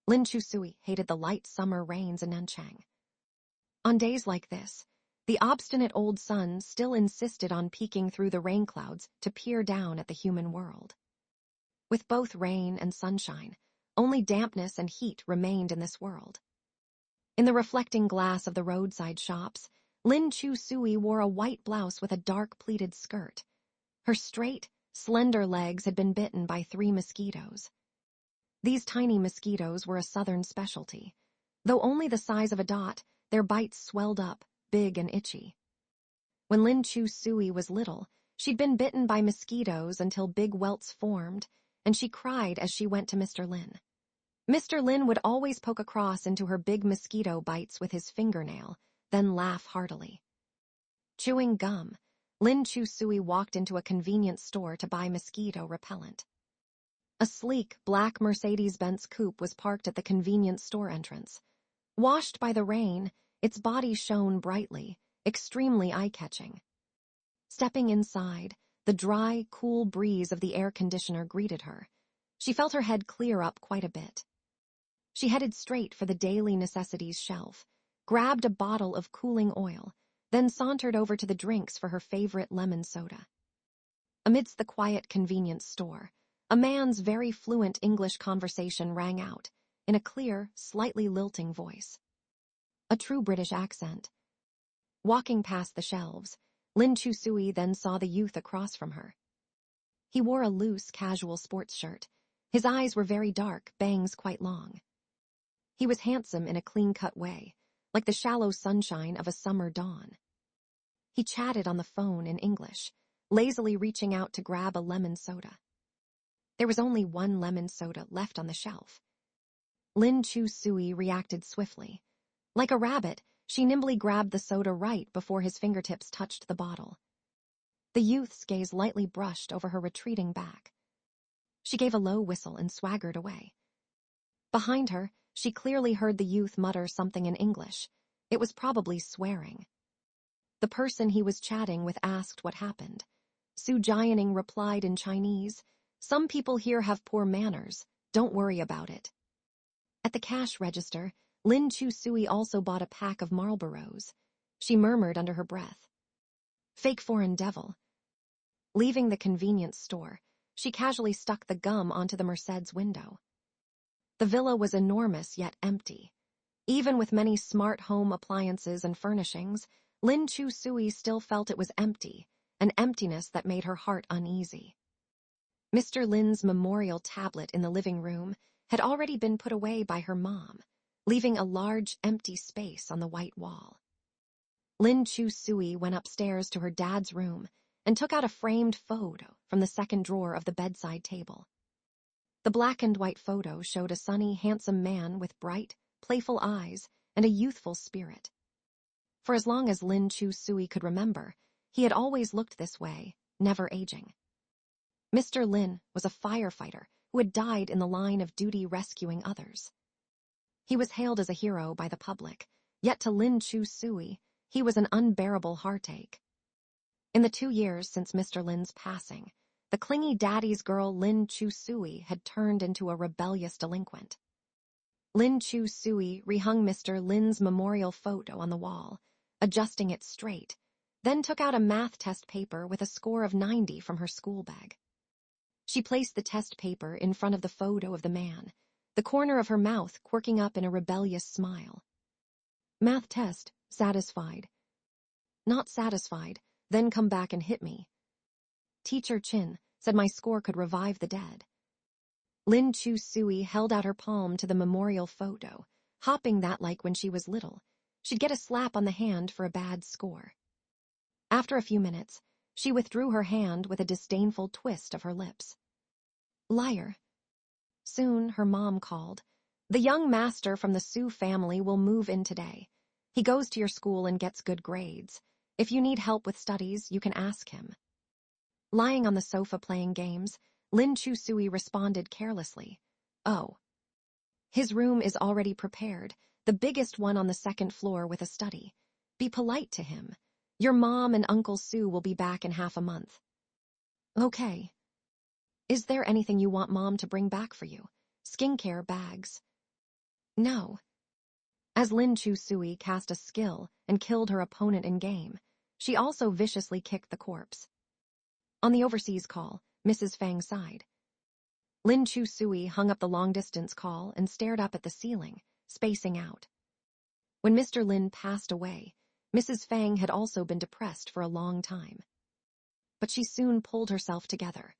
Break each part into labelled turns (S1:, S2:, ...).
S1: Lin Chusui hated the light summer rains in Nanchang. On days like this, the obstinate old sun still insisted on peeking through the rain clouds to peer down at the human world. With both rain and sunshine, only dampness and heat remained in this world. In the reflecting glass of the roadside shops, Lin Chusui wore a white blouse with a dark pleated skirt. Her straight, slender legs had been bitten by 3 mosquitoes. These tiny mosquitoes were a southern specialty. Though only the size of a dot, their bites swelled up, big and itchy. When Lin Chusui was little, she'd been bitten by mosquitoes until big welts formed, and she cried as she went to Mr. Lin. Mr. Lin would always poke a cross into her big mosquito bites with his fingernail, then laugh heartily. Chewing gum, Lin Chusui walked into a convenience store to buy mosquito repellent. A sleek, black Mercedes-Benz coupe was parked at the convenience store entrance. Washed by the rain, its body shone brightly, extremely eye-catching. Stepping inside, the dry, cool breeze of the air conditioner greeted her. She felt her head clear up quite a bit. She headed straight for the daily necessities shelf, grabbed a bottle of cooling oil, then sauntered over to the drinks for her favorite lemon soda. Amidst the quiet convenience store, a man's very fluent English conversation rang out, in a clear, slightly lilting voice. A true British accent. Walking past the shelves, Lin Chusui then saw the youth across from her. He wore a loose, casual sports shirt. His eyes were very dark, bangs quite long. He was handsome in a clean-cut way, like the shallow sunshine of a summer dawn. He chatted on the phone in English, lazily reaching out to grab a lemon soda. There was only 1 lemon soda left on the shelf. Lin Chusui reacted swiftly. Like a rabbit, she nimbly grabbed the soda right before his fingertips touched the bottle. The youth's gaze lightly brushed over her retreating back. She gave a low whistle and swaggered away. Behind her, she clearly heard the youth mutter something in English. It was probably swearing. The person he was chatting with asked what happened. Su Jianing replied in Chinese, "Some people here have poor manners. Don't worry about it." At the cash register, Lin Chusui also bought a pack of Marlboros. She murmured under her breath, "Fake foreign devil." Leaving the convenience store, she casually stuck the gum onto the Merced's window. The villa was enormous yet empty. Even with many smart home appliances and furnishings, Lin Chusui still felt it was empty, an emptiness that made her heart uneasy. Mr. Lin's memorial tablet in the living room had already been put away by her mom, leaving a large empty space on the white wall. Lin Chusui went upstairs to her dad's room and took out a framed photo from the second drawer of the bedside table. The black and white photo showed a sunny, handsome man with bright, playful eyes and a youthful spirit. For as long as Lin Chusui could remember, he had always looked this way, never aging. Mr. Lin was a firefighter who had died in the line of duty rescuing others. He was hailed as a hero by the public, yet to Lin Chusui, he was an unbearable heartache. In the 2 years since Mr. Lin's passing, the clingy daddy's girl Lin Chusui had turned into a rebellious delinquent. Lin Chusui rehung Mr. Lin's memorial photo on the wall, adjusting it straight, then took out a math test paper with a score of 90 from her school bag. She placed the test paper in front of the photo of the man, the corner of her mouth quirking up in a rebellious smile. "Math test, satisfied." "Not satisfied, then come back and hit me." "Teacher Chin said my score could revive the dead." Lin Chusui held out her palm to the memorial photo, hopping that like when she was little. She'd get a slap on the hand for a bad score. After a few minutes, she withdrew her hand with a disdainful twist of her lips. "Liar." Soon her mom called. "The young master from the Su family will move in today. He goes to your school and gets good grades. If you need help with studies, you can ask him." Lying on the sofa playing games, Lin Chusui responded carelessly, "Oh. His room is already prepared, the biggest one on the second floor with a study. Be polite to him. Your mom and Uncle Su will be back in half a month." "Okay. Is there anything you want Mom to bring back for you? Skincare, bags?" No. As Lin Chu Sui cast a skill and killed her opponent in game, she also viciously kicked the corpse. On the overseas call, Mrs. Fang sighed. Lin Chu Sui hung up the long-distance call and stared up at the ceiling, spacing out. When Mr. Lin passed away, Mrs. Fang had also been depressed for a long time. But she soon pulled herself together.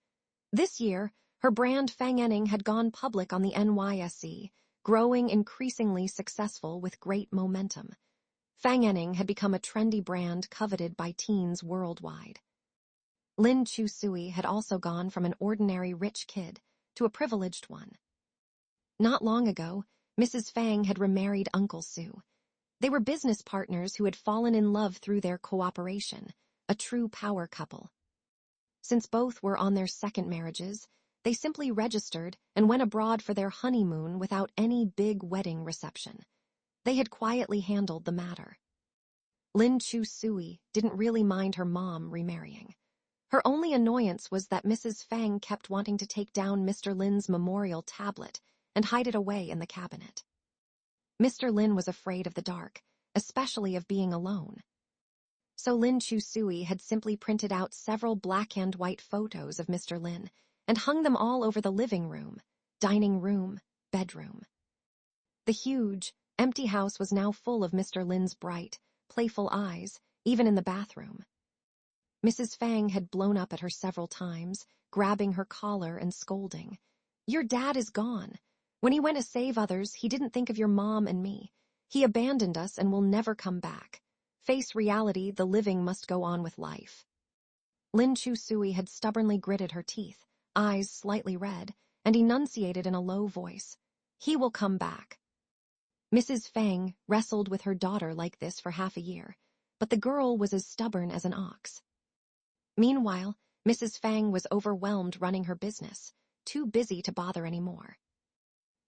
S1: This year, her brand Fang Enning had gone public on the NYSE, growing increasingly successful with great momentum. Fang Enning had become a trendy brand coveted by teens worldwide. Lin Chu Sui had also gone from an ordinary rich kid to a privileged one. Not long ago, Mrs. Fang had remarried Uncle Su. They were business partners who had fallen in love through their cooperation, a true power couple. Since both were on their second marriages, they simply registered and went abroad for their honeymoon without any big wedding reception. They had quietly handled the matter. Lin Chu Sui didn't really mind her mom remarrying. Her only annoyance was that Mrs. Fang kept wanting to take down Mr. Lin's memorial tablet and hide it away in the cabinet. Mr. Lin was afraid of the dark, especially of being alone. So Lin Chu Sui had simply printed out several black and white photos of Mr. Lin and hung them all over the living room, dining room, bedroom. The huge, empty house was now full of Mr. Lin's bright, playful eyes, even in the bathroom. Mrs. Fang had blown up at her several times, grabbing her collar and scolding. "Your dad is gone. When he went to save others, he didn't think of your mom and me. He abandoned us and will never come back. Face reality, the living must go on with life." Lin Chu Sui had stubbornly gritted her teeth, eyes slightly red, and enunciated in a low voice, "He will come back." Mrs. Fang wrestled with her daughter like this for half a year, but the girl was as stubborn as an ox. Meanwhile, Mrs. Fang was overwhelmed running her business, too busy to bother anymore.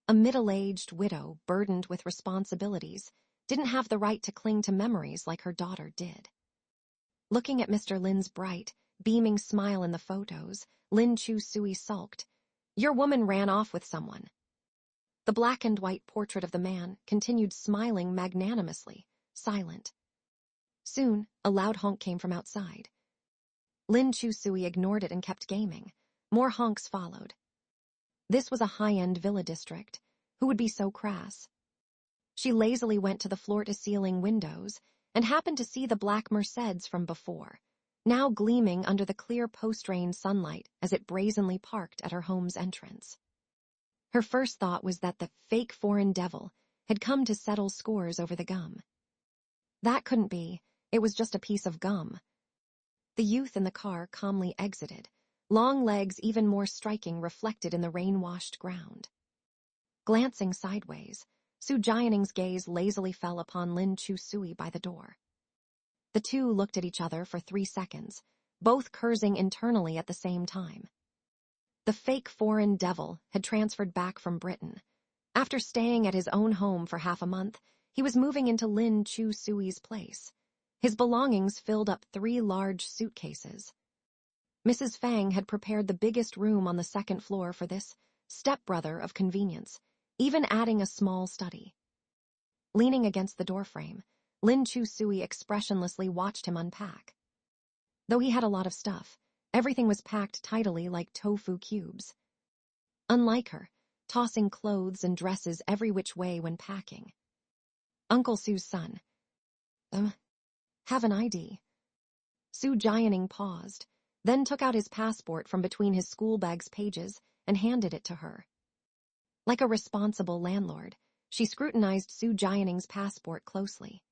S1: A middle-aged widow burdened with responsibilities didn't have the right to cling to memories like her daughter did. Looking at Mr. Lin's bright, beaming smile in the photos, Lin Chu Sui sulked. "Your woman ran off with someone." The black and white portrait of the man continued smiling magnanimously, silent. Soon, a loud honk came from outside. Lin Chu Sui ignored it and kept gaming. More honks followed. This was a high-end villa district. Who would be so crass? She lazily went to the floor-to-ceiling windows and happened to see the black Mercedes from before, now gleaming under the clear post-rain sunlight as it brazenly parked at her home's entrance. Her first thought was that the fake foreign devil had come to settle scores over the gum. That couldn't be. It was just a piece of gum. The youth in the car calmly exited, long legs even more striking reflected in the rain-washed ground. Glancing sideways, Su Jianing's gaze lazily fell upon Lin Chu Sui by the door. The two looked at each other for 3 seconds, both cursing internally at the same time. The fake foreign devil had transferred back from Britain. After staying at his own home for half a month, he was moving into Lin Chu Sui's place. His belongings filled up 3 large suitcases. Mrs. Fang had prepared the biggest room on the second floor for this stepbrother of convenience, even adding a small study. Leaning against the doorframe, Lin Chu Sui expressionlessly watched him unpack. Though he had a lot of stuff, everything was packed tidily like tofu cubes. Unlike her, tossing clothes and dresses every which way when packing. Uncle Su's son. Have an ID. Su Jianing paused, then took out his passport from between his schoolbag's pages and handed it to her. Like a responsible landlord, she scrutinized Su Jianing's passport closely.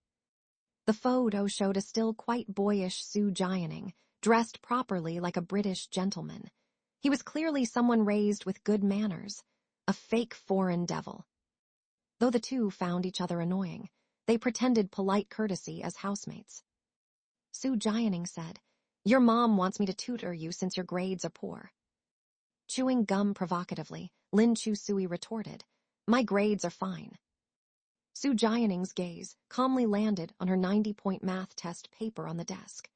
S1: The photo showed a still quite boyish Su Jianing, dressed properly like a British gentleman. He was clearly someone raised with good manners, a fake foreign devil. Though the two found each other annoying, they pretended polite courtesy as housemates. Su Jianing said, "Your mom wants me to tutor you since your grades are poor." Chewing gum provocatively, Lin Chu Sui retorted, "My grades are fine." Su Jianing's gaze calmly landed on her 90-point math test paper on the desk.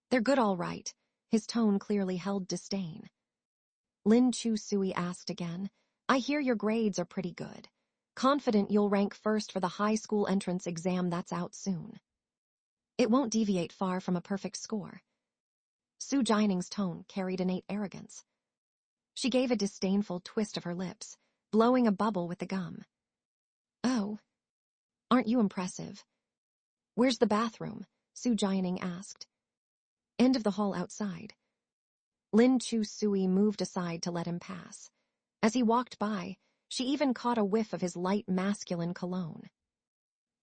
S1: "They're good all right." His tone clearly held disdain. Lin Chu Sui asked again, "I hear your grades are pretty good. confident you'll rank first for the high school entrance exam that's out soon. It won't deviate far from a perfect score. Su Jining's tone carried innate arrogance. She gave a disdainful twist of her lips, blowing a bubble with the gum. Oh, aren't you impressive? Where's the bathroom? Su Jining asked. End of the hall outside. Lin Chu Sui moved aside to let him pass. As he walked by, she even caught a whiff of his light masculine cologne.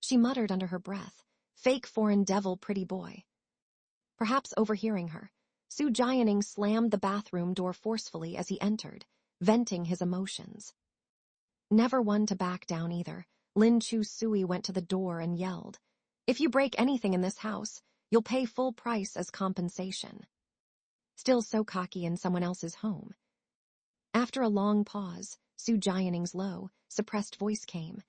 S1: She muttered under her breath, fake foreign devil pretty boy. Perhaps overhearing her, Su Jining slammed the bathroom door forcefully as he entered, venting his emotions. Never one to back down either, Lin Chu Sui went to the door and yelled, "If you break anything in this house, you'll pay full price as compensation." Still so cocky in someone else's home. After a long pause, Su Jining's low, suppressed voice came.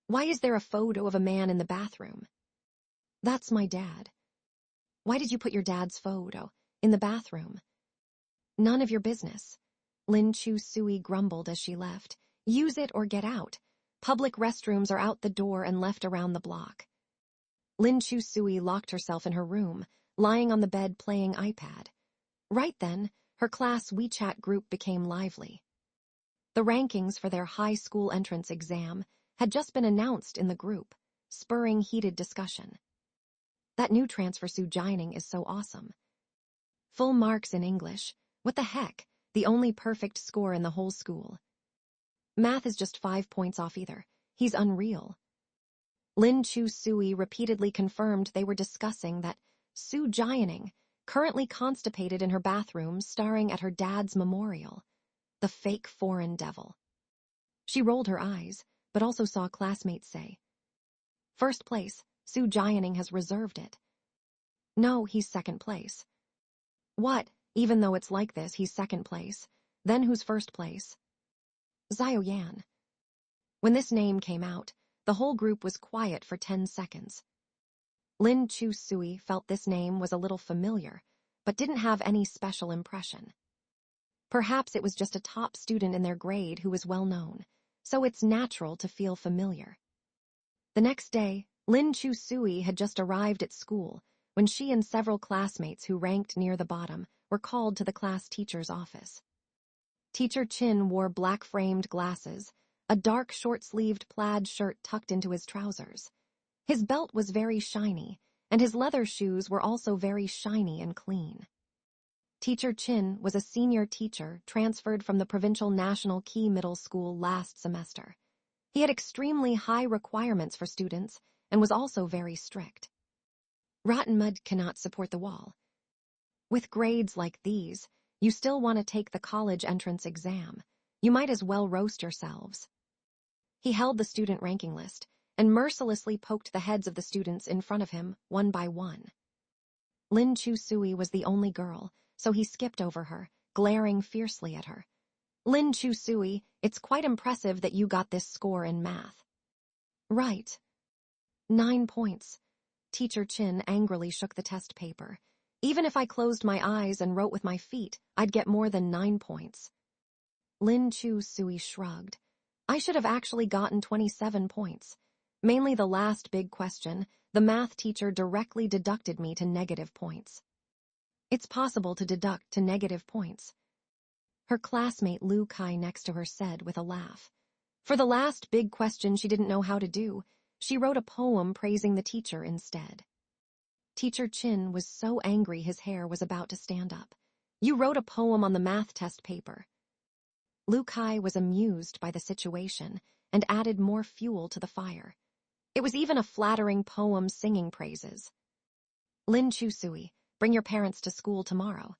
S1: Why is there a photo of a man in the bathroom? That's my dad. Why did you put your dad's photo in the bathroom? None of your business. Lin Chu Sui grumbled as she left. Use it or get out. Public restrooms are out the door and left around the block. Lin Chu Sui locked herself in her room, lying on the bed playing iPad. Right then, her class WeChat group became lively. The rankings for their high school entrance exam had just been announced in the group, spurring heated discussion. That new transfer Su Jining is so awesome. Full marks in English. What the heck? The only perfect score in the whole school. Math is just 5 points off either. He's unreal. Lin Chu Sui repeatedly confirmed they were discussing that Su Jining, currently constipated in her bathroom staring at her dad's memorial. The fake foreign devil. She rolled her eyes, but also saw classmates say, First place, Su Jining has reserved it. No, he's second place. What? Even though it's like this, he's second place. Then who's first place? Xiao Yan. When this name came out, the whole group was quiet for 10 seconds. Lin Chu Sui felt this name was a little familiar, but didn't have any special impression. Perhaps it was just a top student in their grade who was well known, so it's natural to feel familiar. The next day, Lin Chu Sui had just arrived at school when she and several classmates who ranked near the bottom were called to the class teacher's office. Teacher Chin wore black-framed glasses, a dark short-sleeved plaid shirt tucked into his trousers. His belt was very shiny, and his leather shoes were also very shiny and clean. Teacher Chin was a senior teacher transferred from the provincial National Key Middle School last semester. He had extremely high requirements for students and was also very strict. Rotten mud cannot support the wall. With grades like these, you still want to take the college entrance exam. You might as well roast yourselves. He held the student ranking list and mercilessly poked the heads of the students in front of him, one by one. Lin Chu Sui was the only girl, so he skipped over her, glaring fiercely at her. Lin Chu Sui, it's quite impressive that you got this score in math. Right. 9 points. Teacher Chin angrily shook the test paper. Even if I closed my eyes and wrote with my feet, I'd get more than 9 points. Lin Chu Sui shrugged. I should have actually gotten 27 points. Mainly the last big question, the math teacher directly deducted me to negative points. It's possible to deduct to negative points. Her classmate Lu Kai next to her said with a laugh. For the last big question she didn't know how to do, she wrote a poem praising the teacher instead. Teacher Chin was so angry his hair was about to stand up. You wrote a poem on the math test paper. Lu Kai was amused by the situation and added more fuel to the fire. It was even a flattering poem singing praises. Lin Chu Sui, bring your parents to school tomorrow.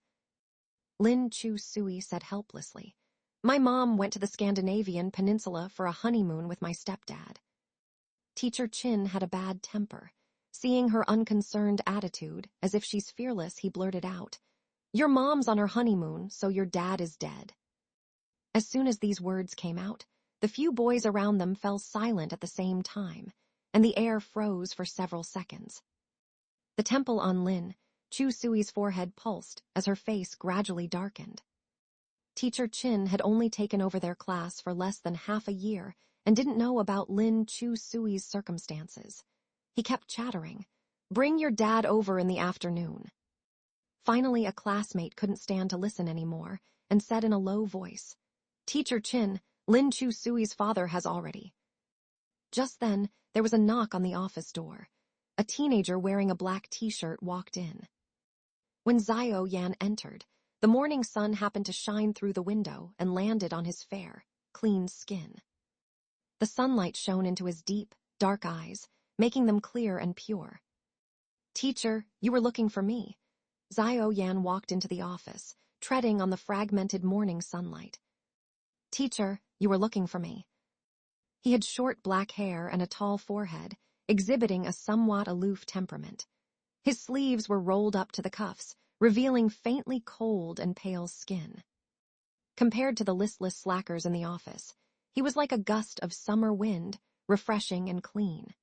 S1: Lin Chu Sui said helplessly. My mom went to the Scandinavian peninsula for a honeymoon with my stepdad. Teacher Chin had a bad temper. Seeing her unconcerned attitude, as if she's fearless, he blurted out, Your mom's on her honeymoon, so your dad is dead. As soon as these words came out, the few boys around them fell silent at the same time, and the air froze for several seconds. The temple on Lin Chu Sui's forehead pulsed as her face gradually darkened. Teacher Chin had only taken over their class for less than half a year and didn't know about Lin Chu-sui's circumstances. He kept chattering. "Bring your dad over in the afternoon." Finally, a classmate couldn't stand to listen anymore and said in a low voice, "Teacher Chin, Lin Chu-sui's father has already." Just then, there was a knock on the office door. A teenager wearing a black t-shirt walked in. When Xiao Yan entered, the morning sun happened to shine through the window and landed on his fair, clean skin. The sunlight shone into his deep, dark eyes, making them clear and pure. "Teacher, you were looking for me." Xiao Yan walked into the office, treading on the fragmented morning sunlight. "Teacher, you were looking for me." He had short black hair and a tall forehead, exhibiting a somewhat aloof temperament. His sleeves were rolled up to the cuffs, revealing faintly cold and pale skin. Compared to the listless slackers in the office, he was like a gust of summer wind, refreshing and clean.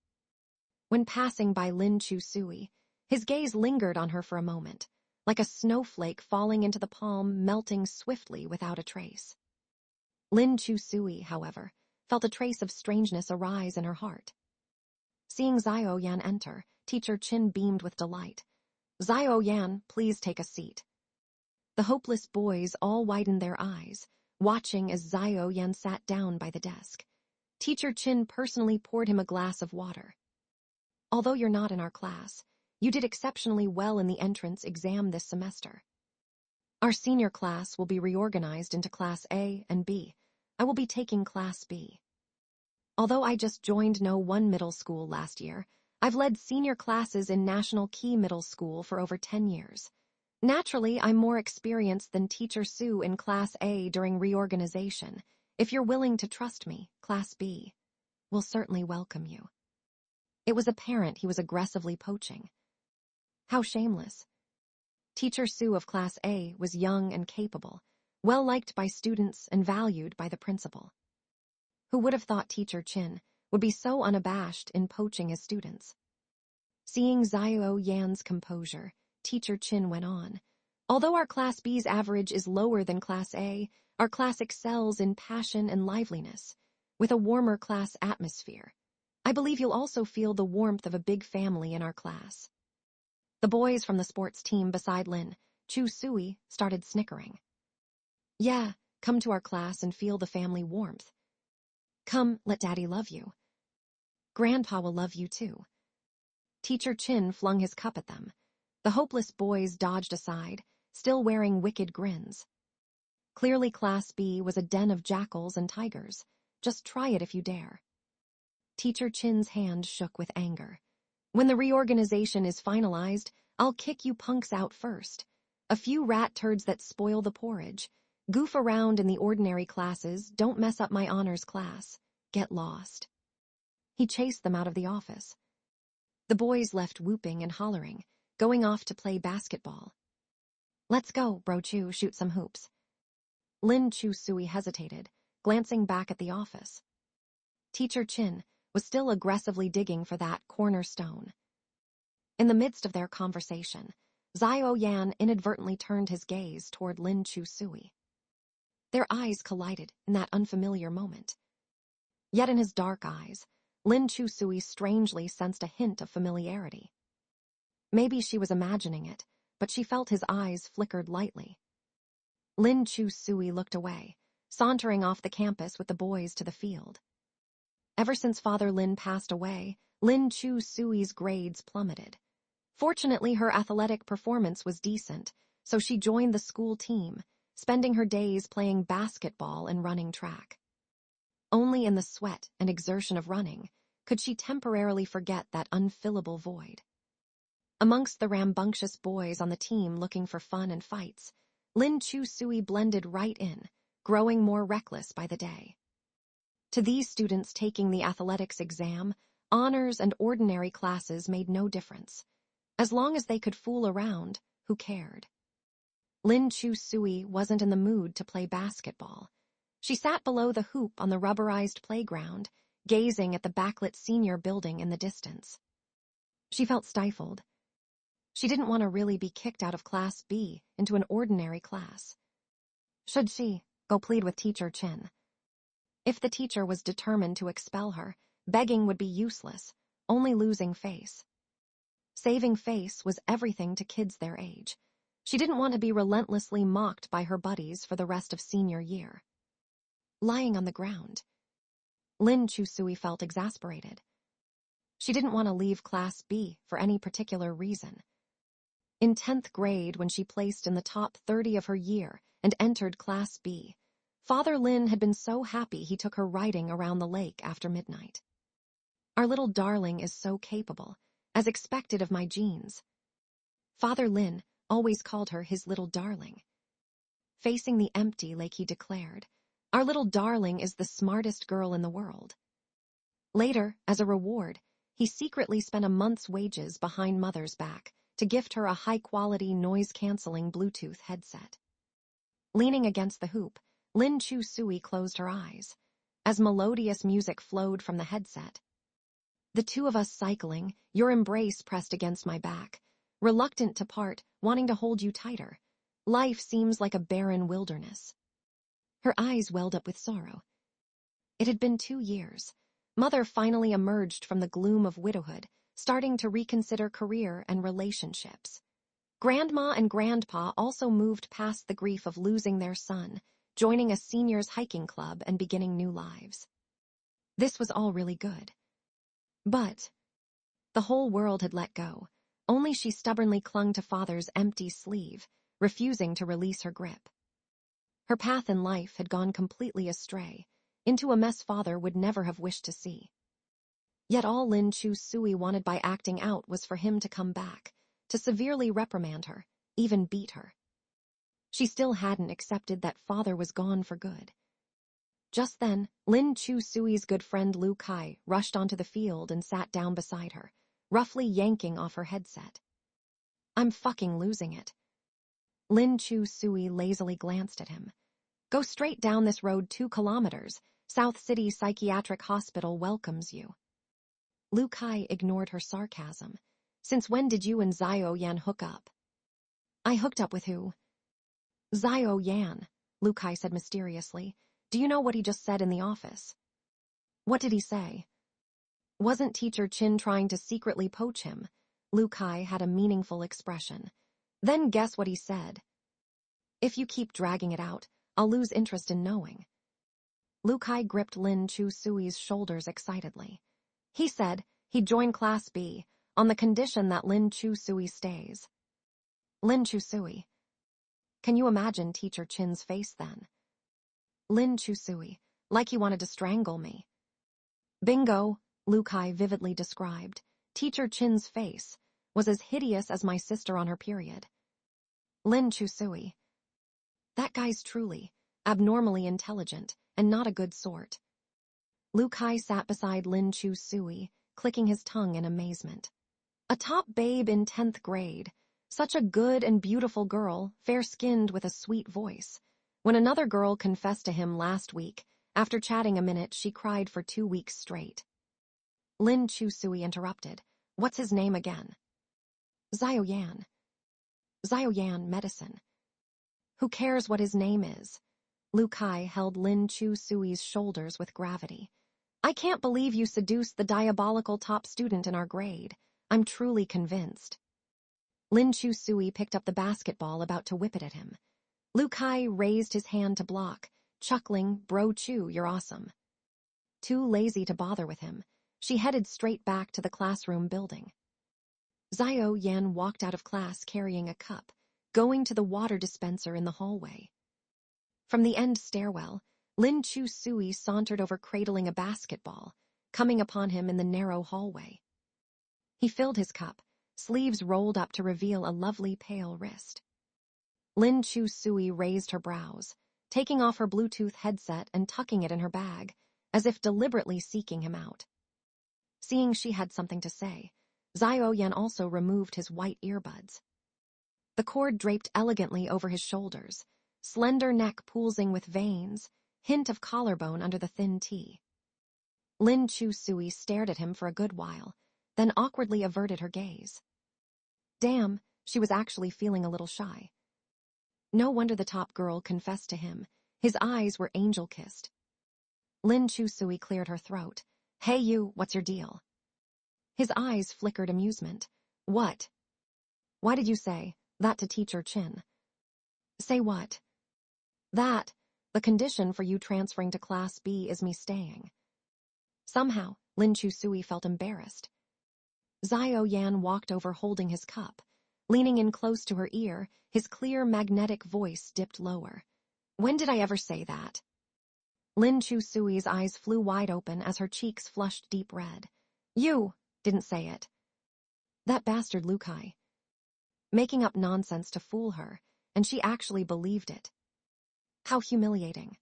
S1: When passing by Lin Chu-sui, his gaze lingered on her for a moment, like a snowflake falling into the palm, melting swiftly without a trace. Lin Chu-sui, however, felt a trace of strangeness arise in her heart. Seeing Xiao Yan enter, Teacher Chin beamed with delight. "Xiao Yan, please take a seat." The hopeless boys all widened their eyes, watching as Xiao Yan sat down by the desk. Teacher Chin personally poured him a glass of water. "Although you're not in our class, you did exceptionally well in the entrance exam this semester. Our senior class will be reorganized into Class A and B. I will be taking Class B. Although I just joined No. 1 middle school last year, I've led senior classes in National Key Middle School for over 10 years. Naturally, I'm more experienced than Teacher Sue in Class A during reorganization. If you're willing to trust me, Class B will certainly welcome you." It was apparent he was aggressively poaching. How shameless. Teacher Sue of Class A was young and capable, well-liked by students and valued by the principal. Who would have thought Teacher Chin would be so unabashed in poaching his students? Seeing Xiao Yan's composure, Teacher Chin went on. "Although our Class B's average is lower than Class A, our class excels in passion and liveliness, with a warmer class atmosphere. I believe you'll also feel the warmth of a big family in our class." The boys from the sports team beside Lin Chu-sui started snickering. "Yeah, come to our class and feel the family warmth. Come, let Daddy love you. Grandpa will love you too." Teacher Chin flung his cup at them. The hopeless boys dodged aside, still wearing wicked grins. Clearly Class B was a den of jackals and tigers. Just try it if you dare. Teacher Chin's hand shook with anger. "When the reorganization is finalized, I'll kick you punks out first. A few rat turds that spoil the porridge. Goof around in the ordinary classes, don't mess up my honors class. Get lost." He chased them out of the office. The boys left whooping and hollering, going off to play basketball. "Let's go, Bro Chu, shoot some hoops." Lin Chu-sui hesitated, glancing back at the office. Teacher Chin was still aggressively digging for that cornerstone. In the midst of their conversation, Xiao Yan inadvertently turned his gaze toward Lin Chu-sui. Their eyes collided in that unfamiliar moment. Yet in his dark eyes, Lin Chu-sui strangely sensed a hint of familiarity. Maybe she was imagining it, but she felt his eyes flickered lightly. Lin Chu-sui looked away, sauntering off the campus with the boys to the field. Ever since Father Lin passed away, Lin Chu-sui's grades plummeted. Fortunately, her athletic performance was decent, so she joined the school team, spending her days playing basketball and running track. Only in the sweat and exertion of running could she temporarily forget that unfillable void. Amongst the rambunctious boys on the team looking for fun and fights, Lin Chu-sui blended right in, growing more reckless by the day. To these students taking the athletics exam, honors and ordinary classes made no difference. As long as they could fool around, who cared? Lin Chu-sui wasn't in the mood to play basketball. She sat below the hoop on the rubberized playground, gazing at the backlit senior building in the distance. She felt stifled. She didn't want to really be kicked out of Class B into an ordinary class. Should she go plead with Teacher Chin? If the teacher was determined to expel her, begging would be useless, only losing face. Saving face was everything to kids their age. She didn't want to be relentlessly mocked by her buddies for the rest of senior year. Lying on the ground, Lin Chusui felt exasperated. She didn't want to leave Class B for any particular reason. In 10th grade, when she placed in the top 30 of her year and entered Class B, Father Lin had been so happy he took her riding around the lake after midnight. Our little darling is so capable, as expected of my genes. Father Lin always called her his little darling. Facing the empty lake, he declared, "Our little darling is the smartest girl in the world." Later, as a reward, he secretly spent a month's wages behind Mother's back to gift her a high-quality, noise-canceling Bluetooth headset. Leaning against the hoop, Lin Chusui closed her eyes, as melodious music flowed from the headset. The two of us cycling, your embrace pressed against my back, reluctant to part, wanting to hold you tighter. Life seems like a barren wilderness. Her eyes welled up with sorrow. It had been 2 years. Mother finally emerged from the gloom of widowhood, starting to reconsider career and relationships. Grandma and Grandpa also moved past the grief of losing their son, joining a seniors hiking club and beginning new lives. This was all really good. But the whole world had let go. Only she stubbornly clung to Father's empty sleeve, refusing to release her grip. Her path in life had gone completely astray, into a mess Father would never have wished to see. Yet all Lin Chusui wanted by acting out was for him to come back, to severely reprimand her, even beat her. She still hadn't accepted that Father was gone for good. Just then, Lin Chusui's good friend Lu Kai rushed onto the field and sat down beside her, roughly yanking off her headset. "I'm fucking losing it." Lin Chusui lazily glanced at him. "Go straight down this road 2 kilometers. South City Psychiatric Hospital welcomes you." Lu Kai ignored her sarcasm. "Since when did you and Xiao Yan hook up?" "I hooked up with who?" "Xiao Yan," Lu Kai said mysteriously. "Do you know what he just said in the office?" "What did he say?" "Wasn't Teacher Chin trying to secretly poach him?" Lu Kai had a meaningful expression. "Then guess what he said." "If you keep dragging it out, I'll lose interest in knowing." Lu Kai gripped Lin Chusui's shoulders excitedly. "He said he'd join Class B, on the condition that Lin Chusui stays." "Lin Chusui." Can you imagine Teacher Chin's face then? "Lin Chusui, like he wanted to strangle me." "Bingo," Lu Kai vividly described. Teacher Chin's face was as hideous as my sister on her period. "Lin Chusui. That guy's truly, abnormally intelligent, and not a good sort." Lu Kai sat beside Lin Chusui, clicking his tongue in amazement. A top babe in 10th grade. Such a good and beautiful girl, fair-skinned with a sweet voice. When another girl confessed to him last week, after chatting a minute, she cried for 2 weeks straight. Lin Chusui interrupted. "What's his name again?" "Xiao Yan." "Xiao Yan, medicine." "Who cares what his name is?" Lu Kai held Lin Chusui's shoulders with gravity. "I can't believe you seduced the diabolical top student in our grade. I'm truly convinced." Lin Chusui picked up the basketball, about to whip it at him. Lu Kai raised his hand to block, chuckling, "Bro Chu, you're awesome." Too lazy to bother with him, she headed straight back to the classroom building. Xiao Yan walked out of class carrying a cup, going to the water dispenser in the hallway. From the end stairwell, Lin Chusui sauntered over, cradling a basketball, coming upon him in the narrow hallway. He filled his cup, sleeves rolled up to reveal a lovely pale wrist. Lin Chusui raised her brows, taking off her Bluetooth headset and tucking it in her bag, as if deliberately seeking him out. Seeing she had something to say, Xiao Yan also removed his white earbuds. The cord draped elegantly over his shoulders, slender neck pulsing with veins, hint of collarbone under the thin tee. Lin Chusui stared at him for a good while, then awkwardly averted her gaze. Damn, she was actually feeling a little shy. No wonder the top girl confessed to him. His eyes were angel-kissed. Lin Chusui cleared her throat. Hey you, what's your deal? His eyes flickered amusement. What? Why did you say that to Teacher Chin? Say what? That the condition for you transferring to Class B is me staying. Somehow, Lin Chusui felt embarrassed. Xiao Yan walked over holding his cup. Leaning in close to her ear, his clear magnetic voice dipped lower. When did I ever say that? Lin Chusui's eyes flew wide open as her cheeks flushed deep red. You didn't say it. That bastard Lukai. Making up nonsense to fool her, and she actually believed it. How humiliating.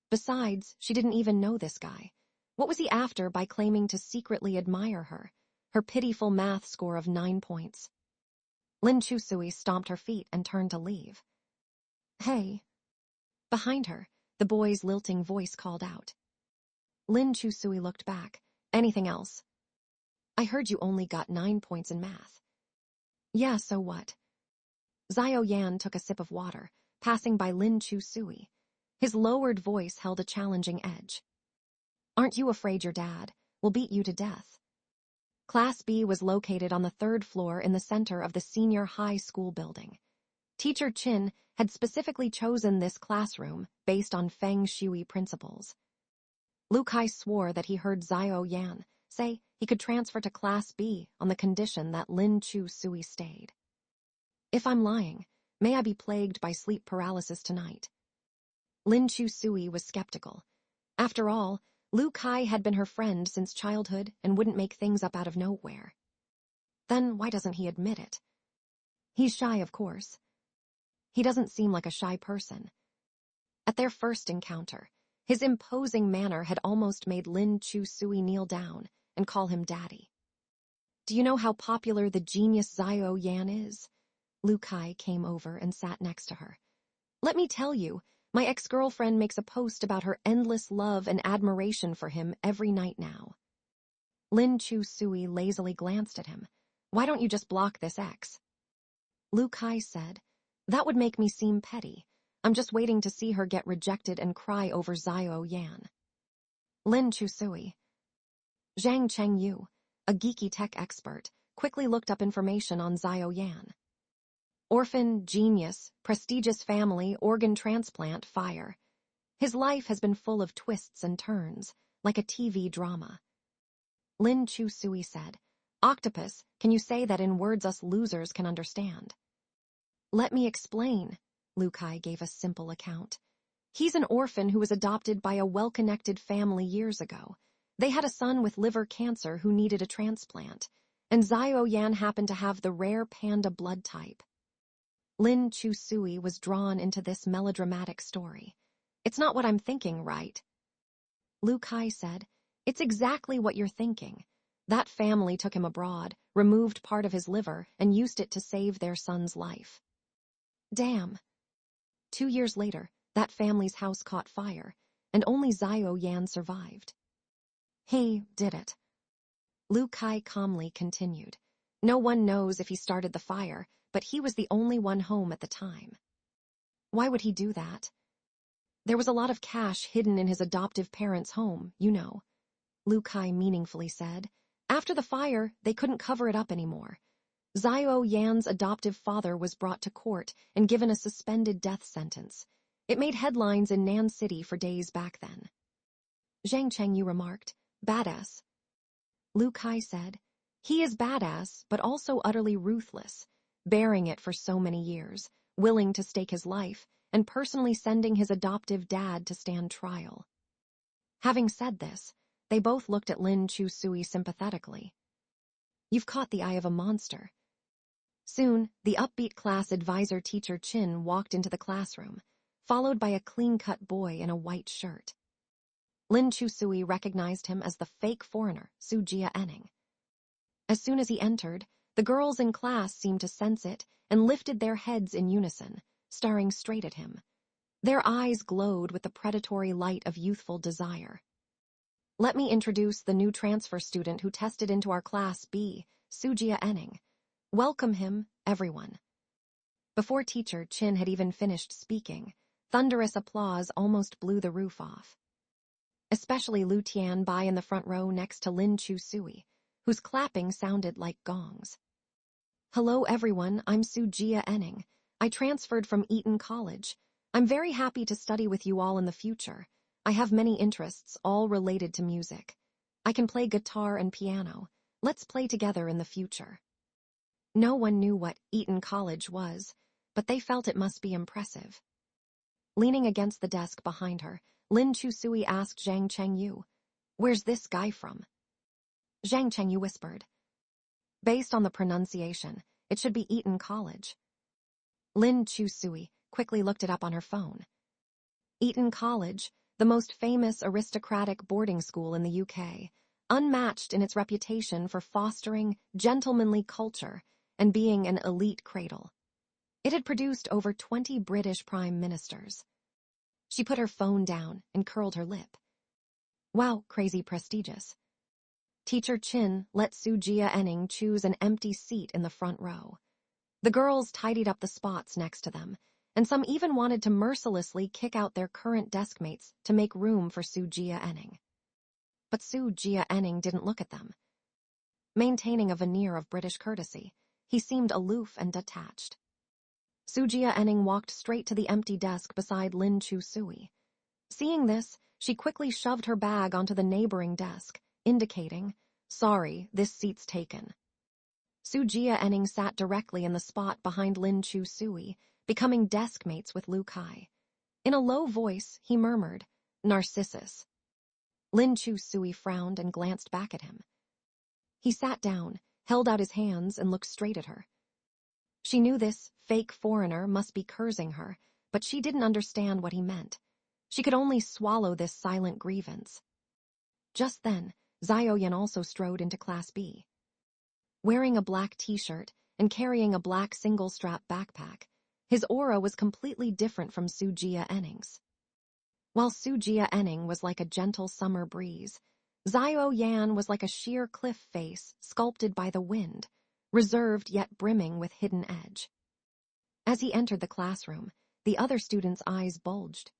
S1: Besides, she didn't even know this guy. What was he after by claiming to secretly admire her? Her pitiful math score of 9 points. Lin Chusui stomped her feet and turned to leave. Hey. Behind her, the boy's lilting voice called out. Lin Chusui looked back. Anything else? I heard you only got 9 points in math. Yeah, so what? Xiao Yan took a sip of water, passing by Lin Chusui. His lowered voice held a challenging edge. Aren't you afraid your dad will beat you to death? Class B was located on the 3rd floor in the center of the senior high school building. Teacher Chin had specifically chosen this classroom based on Feng Shui principles. Lukai swore that he heard Xiao Yan say he could transfer to Class B on the condition that Lin Chusui stayed. If I'm lying, may I be plagued by sleep paralysis tonight. Lin Chusui was skeptical. After all, Lukai had been her friend since childhood and wouldn't make things up out of nowhere. Then why doesn't he admit it? He's shy, of course. He doesn't seem like a shy person. At their first encounter, his imposing manner had almost made Lin Chusui kneel down and call him daddy. Do you know how popular the genius Xiao Yan is? Lukai came over and sat next to her. Let me tell you, my ex-girlfriend makes a post about her endless love and admiration for him every night now. Lin Chusui lazily glanced at him. Why don't you just block this ex? Lukai said, that would make me seem petty. I'm just waiting to see her get rejected and cry over Xiao Yan. Lin Chusui. Zhang Chengyu, a geeky tech expert, quickly looked up information on Xiao Yan. Orphan, genius, prestigious family, organ transplant, fire. His life has been full of twists and turns, like a TV drama. Lin Chusui said, Octopus, can you say that in words us losers can understand? Let me explain, Lukai gave a simple account. He's an orphan who was adopted by a well-connected family years ago. They had a son with liver cancer who needed a transplant, and Xiao Yan happened to have the rare panda blood type. Lin Chusui was drawn into this melodramatic story. It's not what I'm thinking, right? Lukai said, it's exactly what you're thinking. That family took him abroad, removed part of his liver, and used it to save their son's life. Damn. 2 years later, that family's house caught fire, and only Xiao Yan survived. He did it. Lukai calmly continued. No one knows if he started the fire, but he was the only one home at the time. Why would he do that? There was a lot of cash hidden in his adoptive parents' home, you know. Lukai meaningfully said. After the fire, they couldn't cover it up anymore. Xiao Yan's adoptive father was brought to court and given a suspended death sentence. It made headlines in Nan City for days back then. Zhang Chengyu remarked, badass. Lukai said, he is badass, but also utterly ruthless, bearing it for so many years, willing to stake his life, and personally sending his adoptive dad to stand trial. Having said this, they both looked at Lin Chusui sympathetically. You've caught the eye of a monster. Soon, the upbeat class advisor Teacher Chin walked into the classroom, followed by a clean-cut boy in a white shirt. Lin Chusui recognized him as the fake foreigner, Sujia Enning. As soon as he entered, the girls in class seemed to sense it and lifted their heads in unison, staring straight at him. Their eyes glowed with the predatory light of youthful desire. Let me introduce the new transfer student who tested into our Class B, Sujia Enning. Welcome him, everyone. Before Teacher Chin had even finished speaking, thunderous applause almost blew the roof off. especially Lu Tianbai in the front row next to Lin Chu-sui, whose clapping sounded like gongs. Hello everyone, I'm Su-jia Enning. I transferred from Eton College. I'm very happy to study with you all in the future. I have many interests, all related to music. I can play guitar and piano. Let's play together in the future. No one knew what Eton College was, but they felt it must be impressive. Leaning against the desk behind her, Lin Chu-sui asked Zhang Chengyu, "Where's this guy from?" Zhang Chengyu whispered, "Based on the pronunciation, it should be Eton College." Lin Chu-sui quickly looked it up on her phone. Eton College, the most famous aristocratic boarding school in the UK, unmatched in its reputation for fostering gentlemanly culture and being an elite cradle. It had produced over 20 British prime ministers. She put her phone down and curled her lip. Wow, crazy prestigious. Teacher Chin let Su-jia Enning choose an empty seat in the front row. The girls tidied up the spots next to them, and some even wanted to mercilessly kick out their current deskmates to make room for Su-jia Enning. But Su-jia Enning didn't look at them. Maintaining a veneer of British courtesy, he seemed aloof and detached. Su-jia Enning walked straight to the empty desk beside Lin Chu-sui. Seeing this, she quickly shoved her bag onto the neighboring desk, indicating, "Sorry, this seat's taken." Su-jia Enning sat directly in the spot behind Lin Chu-sui, becoming deskmates with Lu Kai. In a low voice, he murmured, "Narcissus." Lin Chu-sui frowned and glanced back at him. He sat down, held out his hands, and looked straight at her. She knew this fake foreigner must be cursing her, but she didn't understand what he meant. She could only swallow this silent grievance. Just then, Zhao also strode into Class B. Wearing a black t-shirt and carrying a black single-strap backpack, his aura was completely different from Su-jia Enning's. While Su-jia Enning was like a gentle summer breeze, Zhao was like a sheer cliff face sculpted by the wind, reserved yet brimming with hidden edge. As he entered the classroom, the other students' eyes bulged.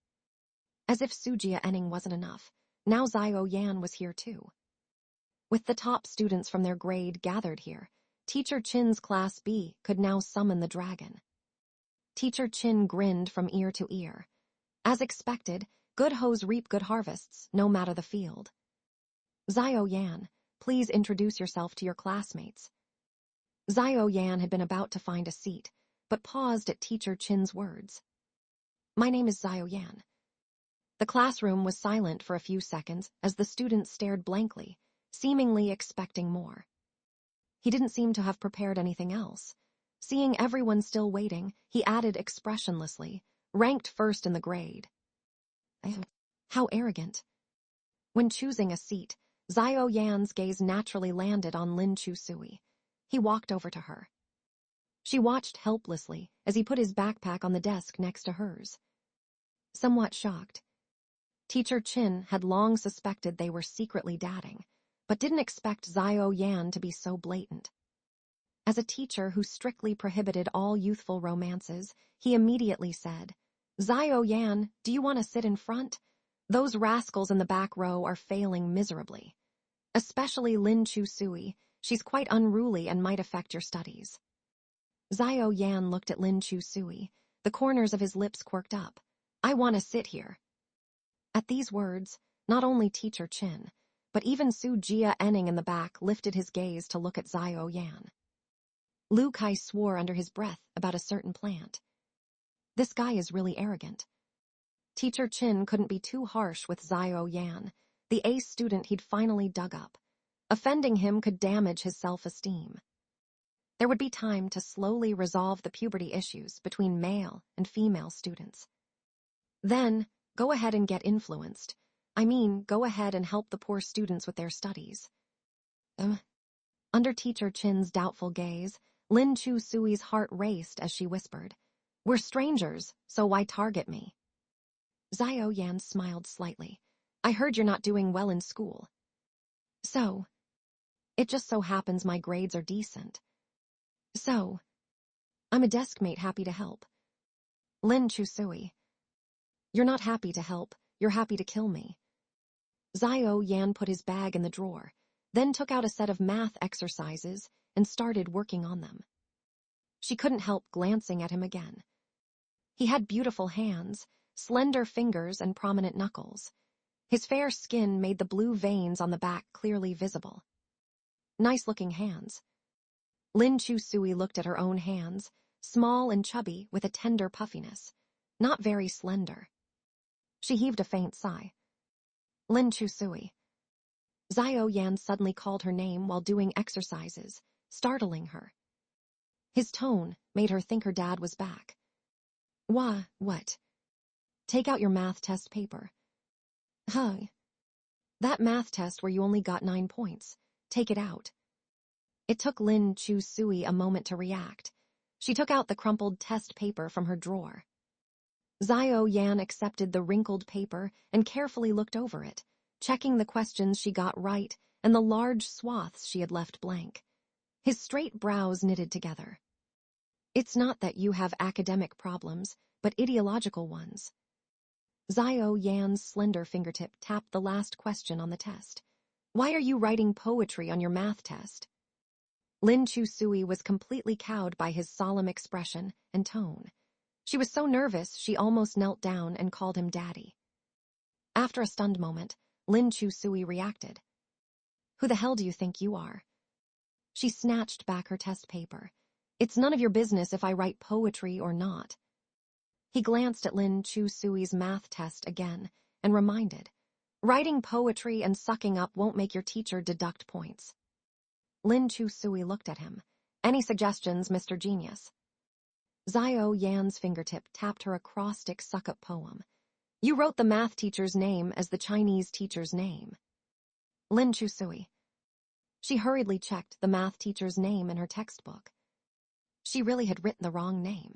S1: As if Su-jia Enning wasn't enough, now Zhao was here too. With the top students from their grade gathered here, Teacher Chin's Class B could now summon the dragon. Teacher Chin grinned from ear to ear. As expected, good hoes reap good harvests, no matter the field. Zhao, please introduce yourself to your classmates. Zhao had been about to find a seat, but paused at Teacher Chin's words. My name is Zhao. The classroom was silent for a few seconds as the students stared blankly, seemingly expecting more. He didn't seem to have prepared anything else. Seeing everyone still waiting, he added expressionlessly, ranked first in the grade. How arrogant. When choosing a seat, Zhao gaze naturally landed on Lin Chu-sui. He walked over to her. She watched helplessly as he put his backpack on the desk next to hers. Somewhat shocked, Teacher Chin had long suspected they were secretly dating, but didn't expect Zhao to be so blatant. As a teacher who strictly prohibited all youthful romances, he immediately said, Zhao, do you want to sit in front? Those rascals in the back row are failing miserably. Especially Lin Chu-sui, she's quite unruly and might affect your studies. Zhao looked at Lin Chu-sui, the corners of his lips quirked up. I want to sit here. At these words, not only Teacher Chin, but even Su-jia Enning in the back lifted his gaze to look at Zhao. Lu Kai swore under his breath about a certain plant. This guy is really arrogant. Teacher Chin couldn't be too harsh with Zhao, the ace student he'd finally dug up. Offending him could damage his self-esteem. There would be time to slowly resolve the puberty issues between male and female students. Then, go ahead and get influenced. Go ahead and help the poor students with their studies. Under Teacher Chin's doubtful gaze, Lin Chu-sui's heart raced as she whispered, We're strangers, so why target me? Zhao smiled slightly. I heard you're not doing well in school. So, it just so happens my grades are decent. So, I'm a deskmate happy to help. Lin Chu-sui. You're not happy to help, you're happy to kill me. Xiao Yan put his bag in the drawer, then took out a set of math exercises and started working on them. She couldn't help glancing at him again. He had beautiful hands, slender fingers, and prominent knuckles. His fair skin made the blue veins on the back clearly visible. Nice-looking hands. Lin Chu-sui looked at her own hands, small and chubby with a tender puffiness, not very slender. She heaved a faint sigh. Lin Chu-sui. Xiao Yan suddenly called her name while doing exercises, startling her. His tone made her think her dad was back. What? Take out your math test paper. Huh. That math test where you only got 9 points. Take it out. It took Lin Chu-sui a moment to react. She took out the crumpled test paper from her drawer. Xiao Yan accepted the wrinkled paper and carefully looked over it, checking the questions she got right and the large swaths she had left blank. His straight brows knitted together. It's not that you have academic problems, but ideological ones. Xiao Yan's slender fingertip tapped the last question on the test. Why are you writing poetry on your math test? Lin Chu-sui was completely cowed by his solemn expression and tone. She was so nervous she almost knelt down and called him Daddy. After a stunned moment, Lin Chu-sui reacted. Who the hell do you think you are? She snatched back her test paper. It's none of your business if I write poetry or not. He glanced at Lin Chu-sui's math test again and reminded, writing poetry and sucking up won't make your teacher deduct points. Lin Chu-sui looked at him. Any suggestions, Mr. Genius? Xiao Yan's fingertip tapped her acrostic suck-up poem. You wrote the math teacher's name as the Chinese teacher's name. Lin Chu-sui. She hurriedly checked the math teacher's name in her textbook. She really had written the wrong name.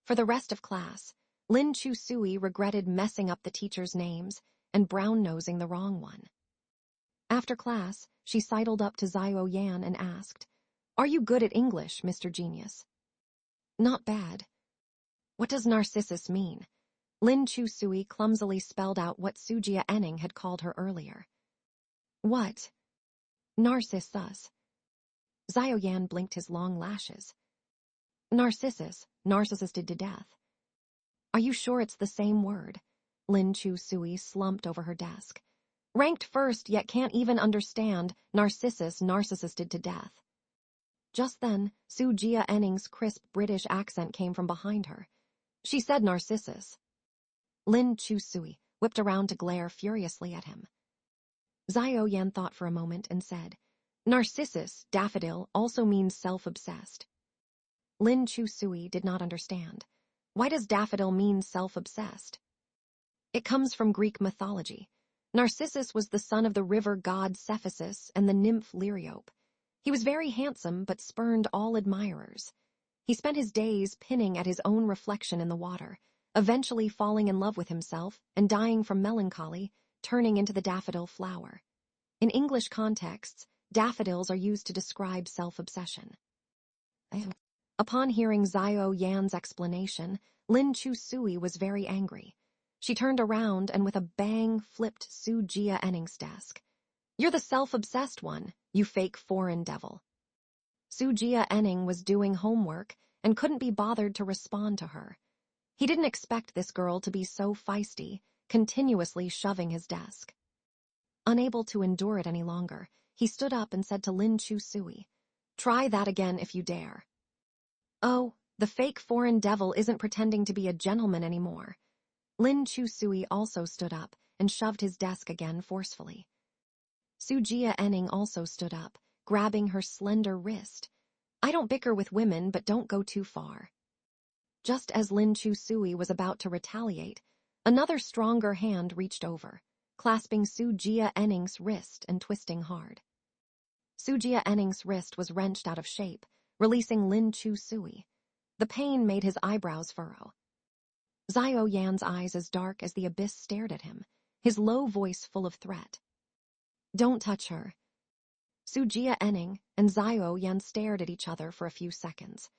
S1: For the rest of class, Lin Chu-sui regretted messing up the teacher's names and brown-nosing the wrong one. After class, she sidled up to Xiao Yan and asked, Are you good at English, Mr. Genius? Not bad. What does Narcissus mean? Lin Chu-sui clumsily spelled out what Sujia Enning had called her earlier. What? Narcissus. Xiao Yan blinked his long lashes. Narcissus, narcissisted to death. Are you sure it's the same word? Lin Chu-sui slumped over her desk. Ranked first, yet can't even understand Narcissus narcissisted to death. Just then, Sujia Enning's crisp British accent came from behind her. She said Narcissus. Lin Chu-sui whipped around to glare furiously at him. Xiao Yan thought for a moment and said, Narcissus, daffodil, also means self-obsessed. Lin Chu-sui did not understand. Why does daffodil mean self-obsessed? It comes from Greek mythology. Narcissus was the son of the river god Cephasus and the nymph Liriope. He was very handsome but spurned all admirers. He spent his days pinning at his own reflection in the water, eventually falling in love with himself and dying from melancholy, turning into the daffodil flower. In English contexts, daffodils are used to describe self-obsession. Upon hearing Xiao Yan's explanation, Lin Chu-sui was very angry. She turned around and with a bang flipped Sujia Enning's desk. You're the self-obsessed one, you fake foreign devil. Sujia Enning was doing homework and couldn't be bothered to respond to her. He didn't expect this girl to be so feisty, continuously shoving his desk. Unable to endure it any longer, he stood up and said to Lin Chu-sui, Try that again if you dare. Oh, the fake foreign devil isn't pretending to be a gentleman anymore. Lin Chu-sui also stood up and shoved his desk again forcefully. Sujia Enning also stood up, grabbing her slender wrist. I don't bicker with women, but don't go too far. Just as Lin Chu-sui was about to retaliate, another stronger hand reached over, clasping Sujia Enning's wrist and twisting hard. Sujia Enning's wrist was wrenched out of shape, releasing Lin Chu-sui. The pain made his eyebrows furrow. Xiao Yan's eyes as dark as the abyss stared at him, his low voice full of threat. Don't touch her. Sujia Enning and Xiao Yan stared at each other for a few seconds.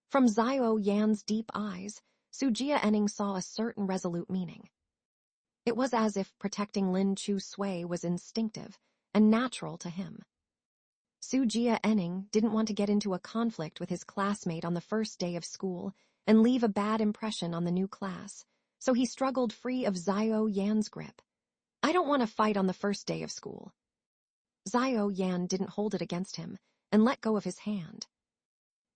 S1: From Xiao Yan's deep eyes, Sujia Enning saw a certain resolute meaning. It was as if protecting Lin Chu Sui was instinctive and natural to him. Su Jia Enning didn't want to get into a conflict with his classmate on the first day of school and leave a bad impression on the new class, so he struggled free of Xiao Yan's grip. I don't want to fight on the first day of school. Xiao Yan didn't hold it against him and let go of his hand.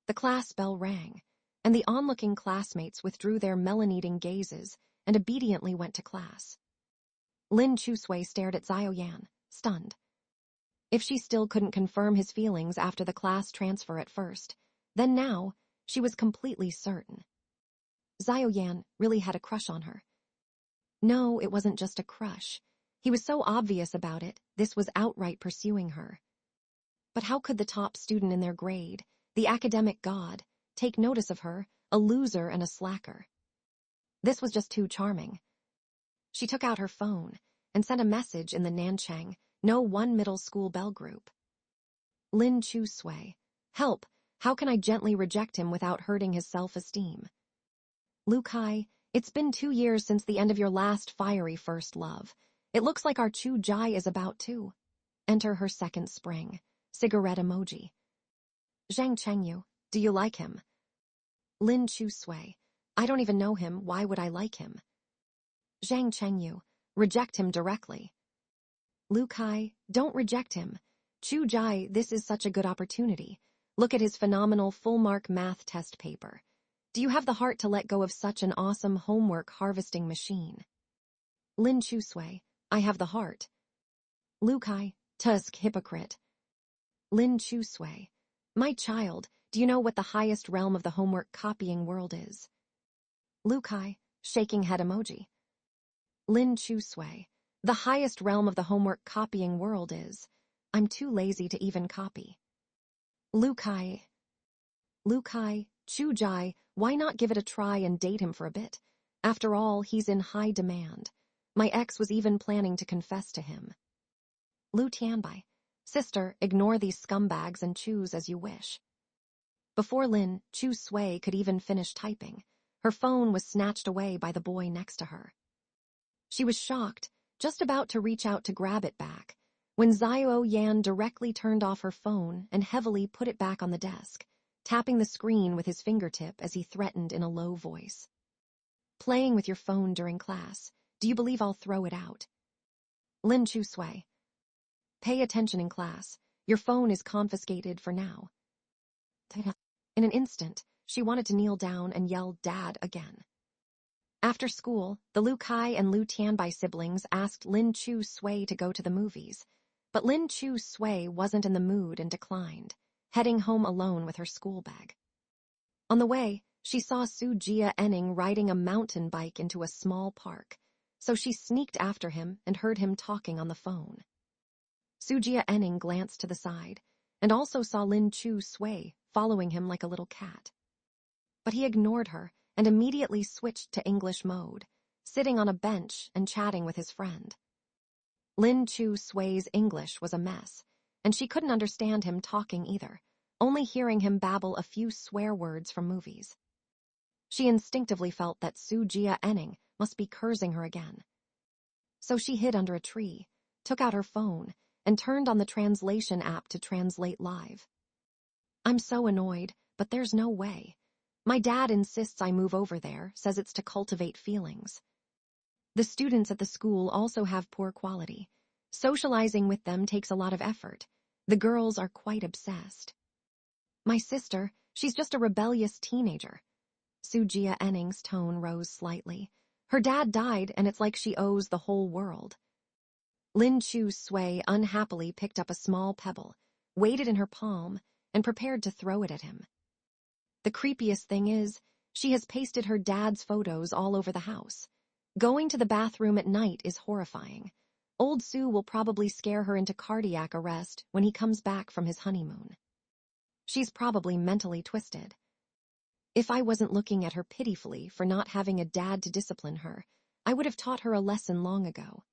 S1: The class bell rang, and the onlooking classmates withdrew their melan-eating gazes and obediently went to class. Lin Chusui stared at Xiao Yan, stunned. If she still couldn't confirm his feelings after the class transfer at first, then now she was completely certain. Xiao Yan really had a crush on her. No, it wasn't just a crush. He was so obvious about it, this was outright pursuing her. But how could the top student in their grade, the academic god, take notice of her, a loser and a slacker? This was just too charming. She took out her phone and sent a message in the Nanchang No. 1 middle school bell group. Lin Chu Sui, help, how can I gently reject him without hurting his self-esteem? Lu Kai, it's been 2 years since the end of your last fiery first love. It looks like our Chu Jai is about to. Enter her second spring. Cigarette emoji. Zhang Chengyu, do you like him? Lin Chu Sui, I don't even know him, why would I like him? Zhang Chengyu, reject him directly. Lu Kai, don't reject him. Chu Jai, this is such a good opportunity. Look at his phenomenal full-mark math test paper. Do you have the heart to let go of such an awesome homework harvesting machine? Lin Chu Sui, I have the heart. Lu Kai, tusk hypocrite. Lin Chu Sui, my child, do you know what the highest realm of the homework copying world is? Lu Kai, shaking head emoji. Lin Chu Sui, the highest realm of the homework copying world is, I'm too lazy to even copy. Lu Kai, Chu Jai, why not give it a try and date him for a bit? After all, he's in high demand. My ex was even planning to confess to him. Lu Tianbai, sister, ignore these scumbags and choose as you wish. Before Lin Chu Sui could even finish typing, her phone was snatched away by the boy next to her. She was shocked, just about to reach out to grab it back, when Xiao Yan directly turned off her phone and heavily put it back on the desk, tapping the screen with his fingertip as he threatened in a low voice. Playing with your phone during class, do you believe I'll throw it out? Lin Chu Sui, pay attention in class, your phone is confiscated for now. In an instant, she wanted to kneel down and yell Dad again. After school, the Lu Kai and Lu Tianbai siblings asked Lin Chu Sui to go to the movies, but Lin Chu Sui wasn't in the mood and declined, heading home alone with her school bag. On the way, she saw Su Jia Enning riding a mountain bike into a small park, so she sneaked after him and heard him talking on the phone. Su Jia Enning glanced to the side and also saw Lin Chu Sui following him like a little cat. But he ignored her and immediately switched to English mode, sitting on a bench and chatting with his friend. Lin Chu Sui's English was a mess, and she couldn't understand him talking either, only hearing him babble a few swear words from movies. She instinctively felt that Su Jia Enning must be cursing her again. So she hid under a tree, took out her phone, and turned on the translation app to translate live. I'm so annoyed, but there's no way. My dad insists I move over there, says it's to cultivate feelings. The students at the school also have poor quality. Socializing with them takes a lot of effort. The girls are quite obsessed. My sister, she's just a rebellious teenager. Su Jia Enning's tone rose slightly. Her dad died, and it's like she owes the whole world. Lin Chu Sui unhappily picked up a small pebble, weighed it in her palm, and prepared to throw it at him. The creepiest thing is, she has pasted her dad's photos all over the house. Going to the bathroom at night is horrifying. Old Sue will probably scare her into cardiac arrest when he comes back from his honeymoon. She's probably mentally twisted. If I wasn't looking at her pitifully for not having a dad to discipline her, I would have taught her a lesson long ago.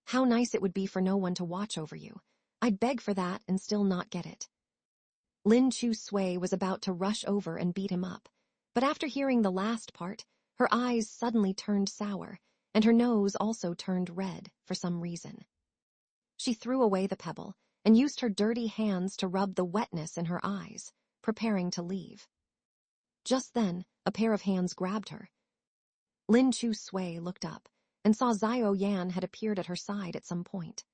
S1: How nice it would be for no one to watch over you. I'd beg for that and still not get it. Lin Chu Sui was about to rush over and beat him up, but after hearing the last part, her eyes suddenly turned sour, and her nose also turned red for some reason. She threw away the pebble and used her dirty hands to rub the wetness in her eyes, preparing to leave. Just then, a pair of hands grabbed her. Lin Chu Sui looked up and saw Xiao Yan had appeared at her side at some point.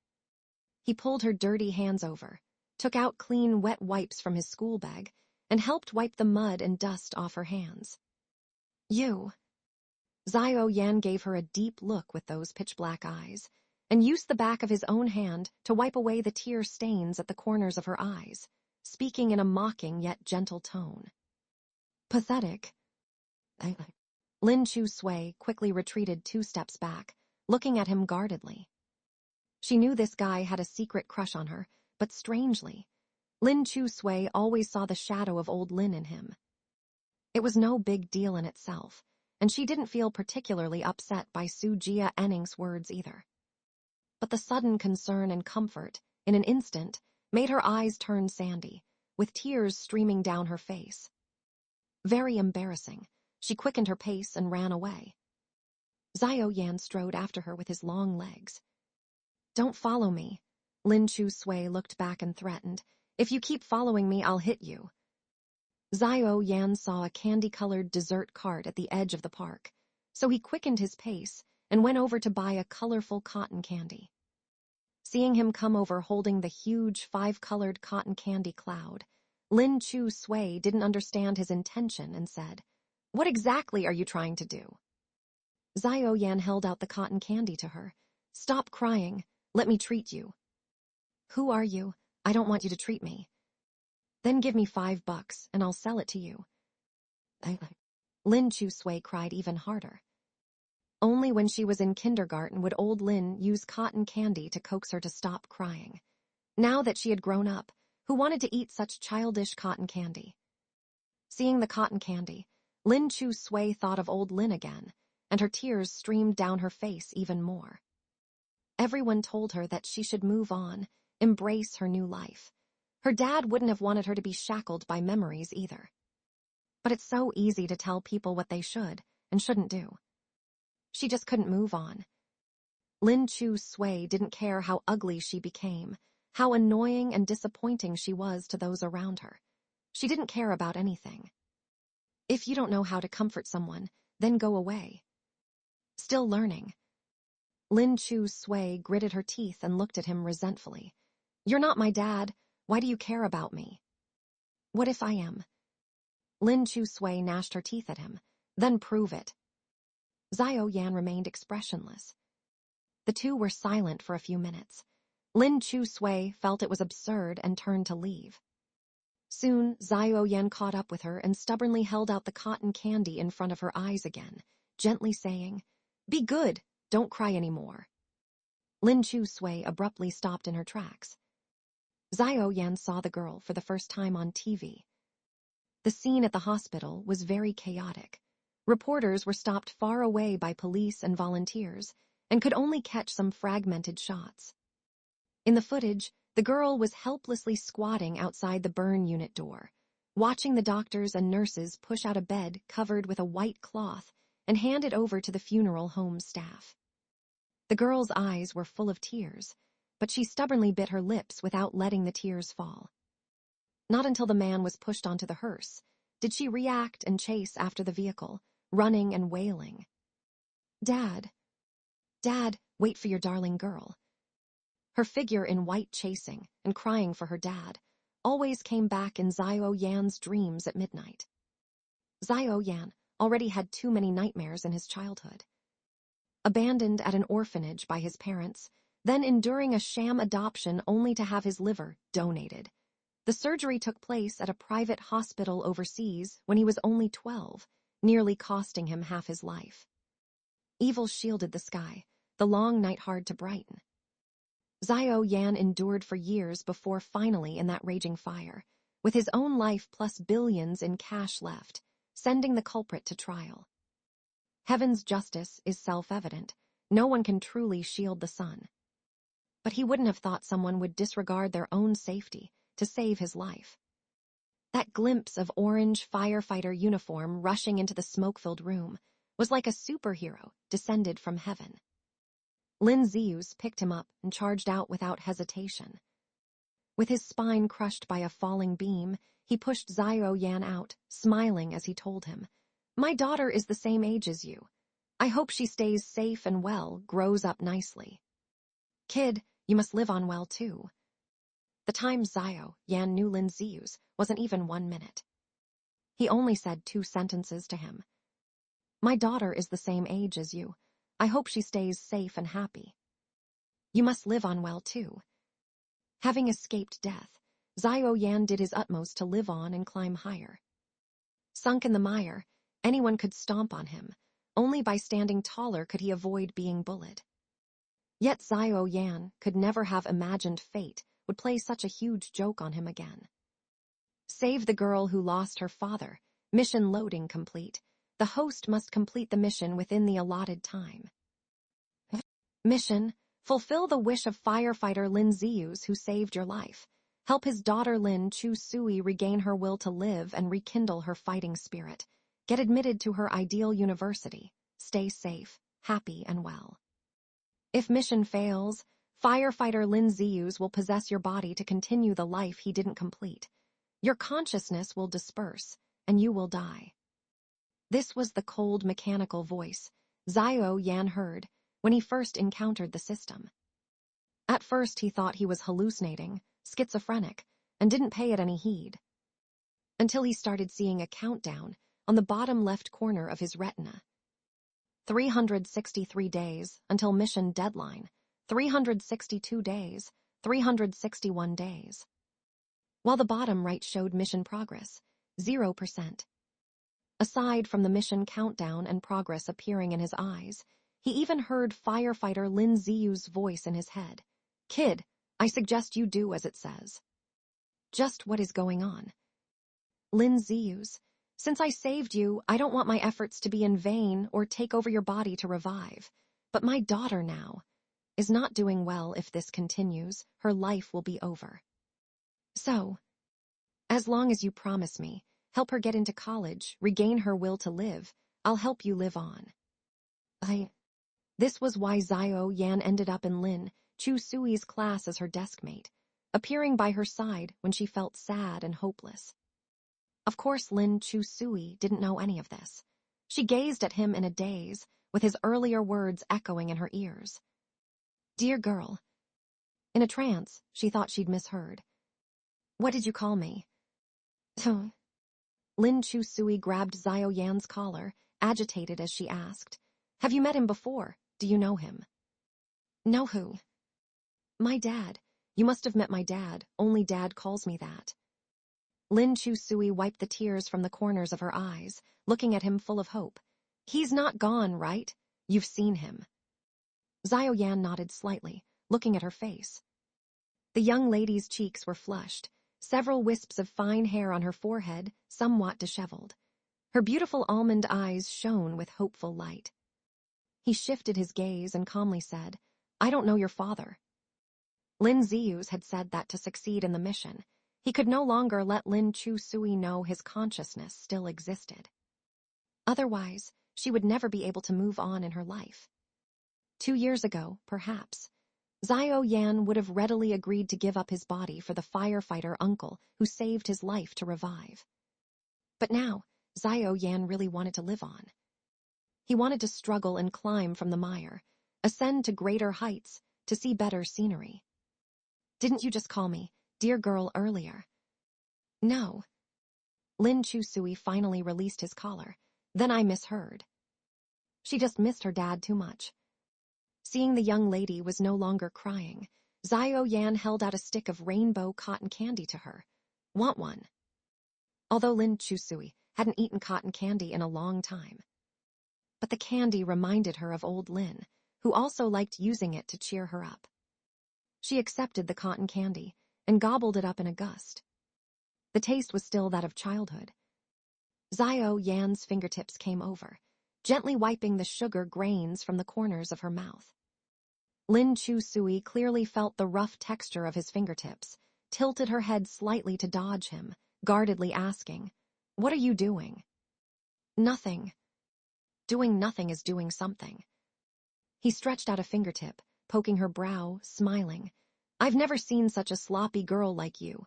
S1: He pulled her dirty hands over, took out clean wet wipes from his school bag, and helped wipe the mud and dust off her hands. You. Xiao Yan gave her a deep look with those pitch-black eyes, and used the back of his own hand to wipe away the tear stains at the corners of her eyes, speaking in a mocking yet gentle tone. Pathetic. Lin Chu Sui quickly retreated 2 steps back, looking at him guardedly. She knew this guy had a secret crush on her, but strangely, Lin Chu Sui always saw the shadow of old Lin in him. It was no big deal in itself, and she didn't feel particularly upset by Su Jia Enning's words either. But the sudden concern and comfort, in an instant, made her eyes turn sandy, with tears streaming down her face. Very embarrassing, she quickened her pace and ran away. Xiao Yan strode after her with his long legs. Don't follow me. Lin Chu Sui looked back and threatened. If you keep following me, I'll hit you. Xiao Yan saw a candy-colored dessert cart at the edge of the park, so he quickened his pace and went over to buy a colorful cotton candy. Seeing him come over holding the huge 5-colored cotton candy cloud, Lin Chu Sui didn't understand his intention and said, What exactly are you trying to do? Xiao Yan held out the cotton candy to her. Stop crying. Let me treat you. Who are you? I don't want you to treat me. Then give me $5 and I'll sell it to you. Lin Chu Sui cried even harder. Only when she was in kindergarten would old Lin use cotton candy to coax her to stop crying. Now that she had grown up, who wanted to eat such childish cotton candy? Seeing the cotton candy, Lin Chu Sui thought of old Lin again, and her tears streamed down her face even more. Everyone told her that she should move on, embrace her new life. Her dad wouldn't have wanted her to be shackled by memories either. But it's so easy to tell people what they should and shouldn't do. She just couldn't move on. Lin Chu Sui didn't care how ugly she became, how annoying and disappointing she was to those around her. She didn't care about anything. If you don't know how to comfort someone, then go away. Still learning. Lin Chu Sui gritted her teeth and looked at him resentfully. You're not my dad. Why do you care about me? What if I am? Lin Chu Sui gnashed her teeth at him. Then prove it. Xiao Yan remained expressionless. The two were silent for a few minutes. Lin Chu Sui felt it was absurd and turned to leave. Soon, Xiao Yan caught up with her and stubbornly held out the cotton candy in front of her eyes again, gently saying, Be good, don't cry anymore. Lin Chu Sui abruptly stopped in her tracks. Xiao Yan saw the girl for the first time on TV. The scene at the hospital was very chaotic. Reporters were stopped far away by police and volunteers and could only catch some fragmented shots. In the footage, the girl was helplessly squatting outside the burn unit door, watching the doctors and nurses push out a bed covered with a white cloth and hand it over to the funeral home staff. The girl's eyes were full of tears, but she stubbornly bit her lips without letting the tears fall. Not until the man was pushed onto the hearse did she react and chase after the vehicle, running and wailing. Dad, wait for your darling girl. Her figure in white chasing and crying for her dad always came back in Xiao Yan's dreams at midnight. Xiao Yan already had too many nightmares in his childhood. Abandoned at an orphanage by his parents, then enduring a sham adoption only to have his liver donated. The surgery took place at a private hospital overseas when he was only 12, nearly costing him half his life. Evil shielded the sky, the long night hard to brighten. Xiao Yan endured for years before finally in that raging fire, with his own life plus billions in cash left, sending the culprit to trial. Heaven's justice is self-evident. No one can truly shield the sun. But he wouldn't have thought someone would disregard their own safety to save his life. That glimpse of orange firefighter uniform rushing into the smoke-filled room was like a superhero descended from heaven. Lin Zius picked him up and charged out without hesitation. With his spine crushed by a falling beam, he pushed Xiao Yan out, smiling as he told him, "My daughter is the same age as you. I hope she stays safe and well, grows up nicely. Kid, you must live on well too." The time Xiao Yan knew Lin Zius wasn't even 1 minute. He only said 2 sentences to him. "My daughter is the same age as you. I hope she stays safe and happy. You must live on well too." Having escaped death, Xiao Yan did his utmost to live on and climb higher. Sunk in the mire, anyone could stomp on him. Only by standing taller could he avoid being bullied. Yet Xiao Yan could never have imagined fate would play such a huge joke on him again. Save the girl who lost her father. Mission loading complete. The host must complete the mission within the allotted time. Mission: fulfill the wish of firefighter Lin Zius who saved your life. Help his daughter Lin Chu Sui regain her will to live and rekindle her fighting spirit. Get admitted to her ideal university. Stay safe, happy, and well. If mission fails, firefighter Lin Zius will possess your body to continue the life he didn't complete. Your consciousness will disperse, and you will die. This was the cold, mechanical voice Xiao Yan heard when he first encountered the system. At first he thought he was hallucinating, schizophrenic, and didn't pay it any heed. Until he started seeing a countdown on the bottom left corner of his retina. 363 days until mission deadline, 362 days, 361 days. While the bottom right showed mission progress, 0%. Aside from the mission countdown and progress appearing in his eyes, he even heard firefighter Lin Ziu's voice in his head. "Kid, I suggest you do as it says." Just what is going on? "Lin Zius, since I saved you, I don't want my efforts to be in vain or take over your body to revive. But my daughter now is not doing well. If this continues, her life will be over. So, as long as you promise me, help her get into college, regain her will to live, I'll help you live on." This was why Xiao Yan ended up in Lin Chu Sui's class as her deskmate, appearing by her side when she felt sad and hopeless. Of course, Lin Chu Sui didn't know any of this. She gazed at him in a daze, with his earlier words echoing in her ears. "Dear girl." In a trance, she thought she'd misheard. "What did you call me?" Lin Chu Sui grabbed Xiao Yan's collar, agitated as she asked, "Have you met him before? Do you know him?" "Know who?" "My dad. You must have met my dad. Only Dad calls me that." Lin Chu Sui wiped the tears from the corners of her eyes, looking at him full of hope. "He's not gone, right? You've seen him." Xiao Yan nodded slightly, looking at her face. The young lady's cheeks were flushed, several wisps of fine hair on her forehead somewhat disheveled. Her beautiful almond eyes shone with hopeful light. He shifted his gaze and calmly said, "I don't know your father." Lin Zius had said that to succeed in the mission, he could no longer let Lin Chu Sui know his consciousness still existed. Otherwise, she would never be able to move on in her life. 2 years ago, perhaps, Xiao Yan would have readily agreed to give up his body for the firefighter uncle who saved his life to revive. But now, Xiao Yan really wanted to live on. He wanted to struggle and climb from the mire, ascend to greater heights, to see better scenery. "Didn't you just call me, dear girl, earlier?" "No." Lin Chu Sui finally released his collar. "Then I misheard." She just missed her dad too much. Seeing the young lady was no longer crying, Xiao Yan held out a stick of rainbow cotton candy to her. "Want one?" Although Lin Chu Sui hadn't eaten cotton candy in a long time. But the candy reminded her of old Lin, who also liked using it to cheer her up. She accepted the cotton candy and gobbled it up in a gust. The taste was still that of childhood. Xiao Yan's fingertips came over, gently wiping the sugar grains from the corners of her mouth. Lin Chu Sui clearly felt the rough texture of his fingertips, tilted her head slightly to dodge him, guardedly asking, "What are you doing?" "Nothing." Doing nothing is doing something. He stretched out a fingertip, poking her brow, smiling. I've never seen such a sloppy girl like you.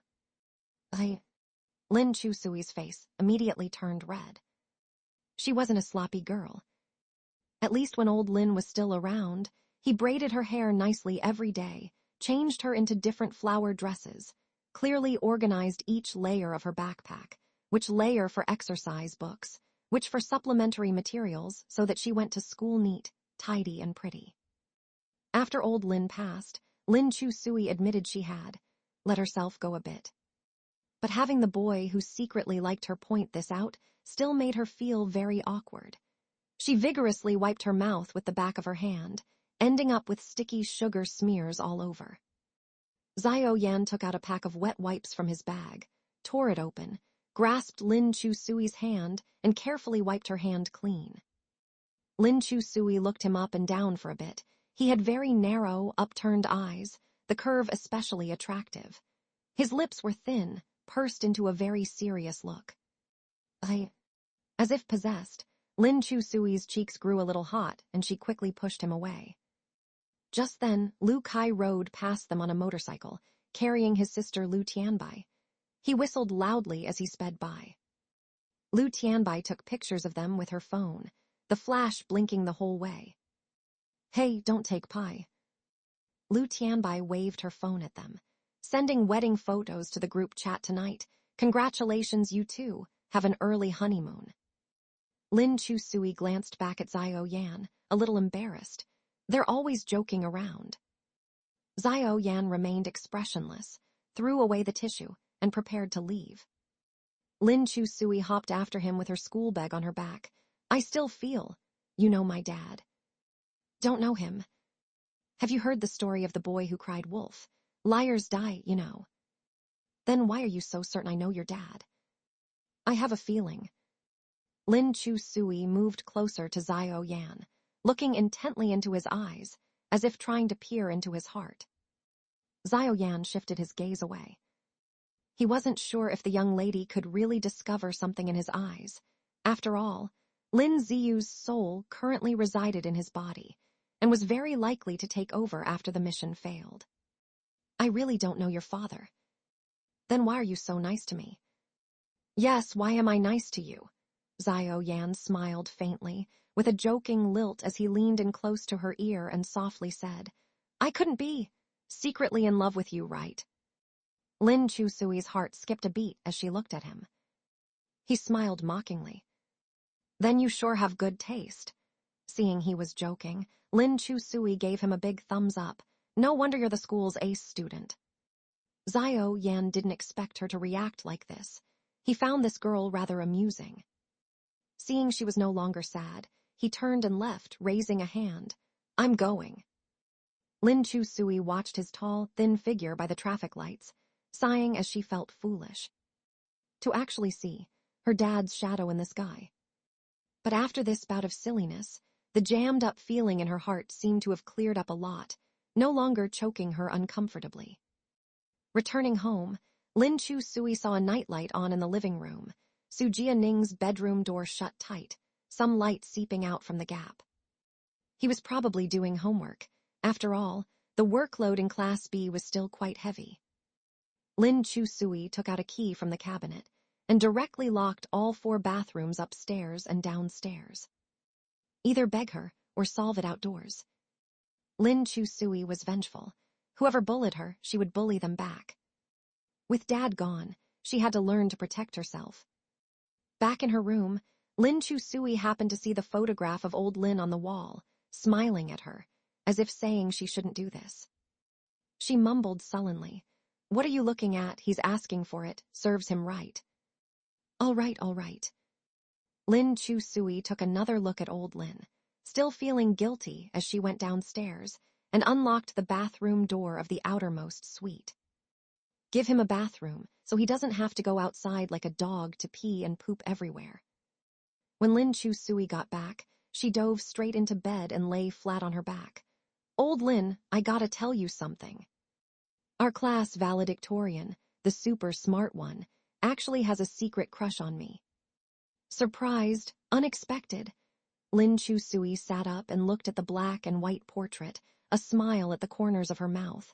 S1: Lin Chusui's face immediately turned red. She wasn't a sloppy girl. At least when old Lin was still around, he braided her hair nicely every day, changed her into different flower dresses, clearly organized each layer of her backpack, which layer for exercise books, which for supplementary materials, so that she went to school neat, tidy, and pretty. After old Lin passed, Lin Chusui admitted she had let herself go a bit. But having the boy who secretly liked her point this out still made her feel very awkward. She vigorously wiped her mouth with the back of her hand, ending up with sticky sugar smears all over. Xiao Yan took out a pack of wet wipes from his bag, tore it open, grasped Lin Chusui's hand, and carefully wiped her hand clean. Lin Chusui looked him up and down for a bit. He had very narrow, upturned eyes, the curve especially attractive. His lips were thin, pursed into a very serious look. As if possessed, Lin Chusui's cheeks grew a little hot, and she quickly pushed him away. Just then, Lu Kai rode past them on a motorcycle, carrying his sister Lu Tianbai. He whistled loudly as he sped by. Lu Tianbai took pictures of them with her phone, the flash blinking the whole way. Hey, don't take pie. Lu Tianbai waved her phone at them, sending wedding photos to the group chat tonight. Congratulations, you two. Have an early honeymoon. Lin Chusui glanced back at Xiao Yan, a little embarrassed. They're always joking around. Xiao Yan remained expressionless, threw away the tissue, and prepared to leave. Lin Chusui hopped after him with her school bag on her back. I still feel, you know my dad. Don't know him. Have you heard the story of the boy who cried wolf? Liars die, you know. Then why are you so certain I know your dad? I have a feeling. Lin Chusui moved closer to Xiao Yan, looking intently into his eyes, as if trying to peer into his heart. Xiao Yan shifted his gaze away. He wasn't sure if the young lady could really discover something in his eyes. After all, Lin Ziyu's soul currently resided in his body, and was very likely to take over after the mission failed. I really don't know your father. Then why are you so nice to me? Yes, why am I nice to you? Xiao Yan smiled faintly, with a joking lilt as he leaned in close to her ear and softly said, I couldn't be secretly in love with you, right? Lin Chusui's heart skipped a beat as she looked at him. He smiled mockingly. Then you sure have good taste. Seeing he was joking, Lin Chusui gave him a big thumbs up. No wonder you're the school's ace student. Xiao Yan didn't expect her to react like this. He found this girl rather amusing. Seeing she was no longer sad, he turned and left, raising a hand. I'm going. Lin Chusui watched his tall, thin figure by the traffic lights, sighing as she felt foolish. To actually see her dad's shadow in the sky. But after this bout of silliness, the jammed-up feeling in her heart seemed to have cleared up a lot, no longer choking her uncomfortably. Returning home, Lin Chusui saw a nightlight on in the living room, Su Jianing's bedroom door shut tight, some light seeping out from the gap. He was probably doing homework. After all, the workload in Class B was still quite heavy. Lin Chusui took out a key from the cabinet and directly locked all 4 bathrooms upstairs and downstairs. Either beg her or solve it outdoors. Lin Chusui was vengeful. Whoever bullied her, she would bully them back. With Dad gone, she had to learn to protect herself. Back in her room, Lin Chusui happened to see the photograph of old Lin on the wall, smiling at her, as if saying she shouldn't do this. She mumbled sullenly, What are you looking at? He's asking for it. Serves him right. All right, all right. Lin Chusui took another look at old Lin, still feeling guilty as she went downstairs, and unlocked the bathroom door of the outermost suite. Give him a bathroom so he doesn't have to go outside like a dog to pee and poop everywhere. When Lin Chusui got back, she dove straight into bed and lay flat on her back. Old Lin, I gotta tell you something. Our class valedictorian, the super smart one, actually has a secret crush on me. Surprised, unexpected. Lin Chu-sui sat up and looked at the black and white portrait, a smile at the corners of her mouth.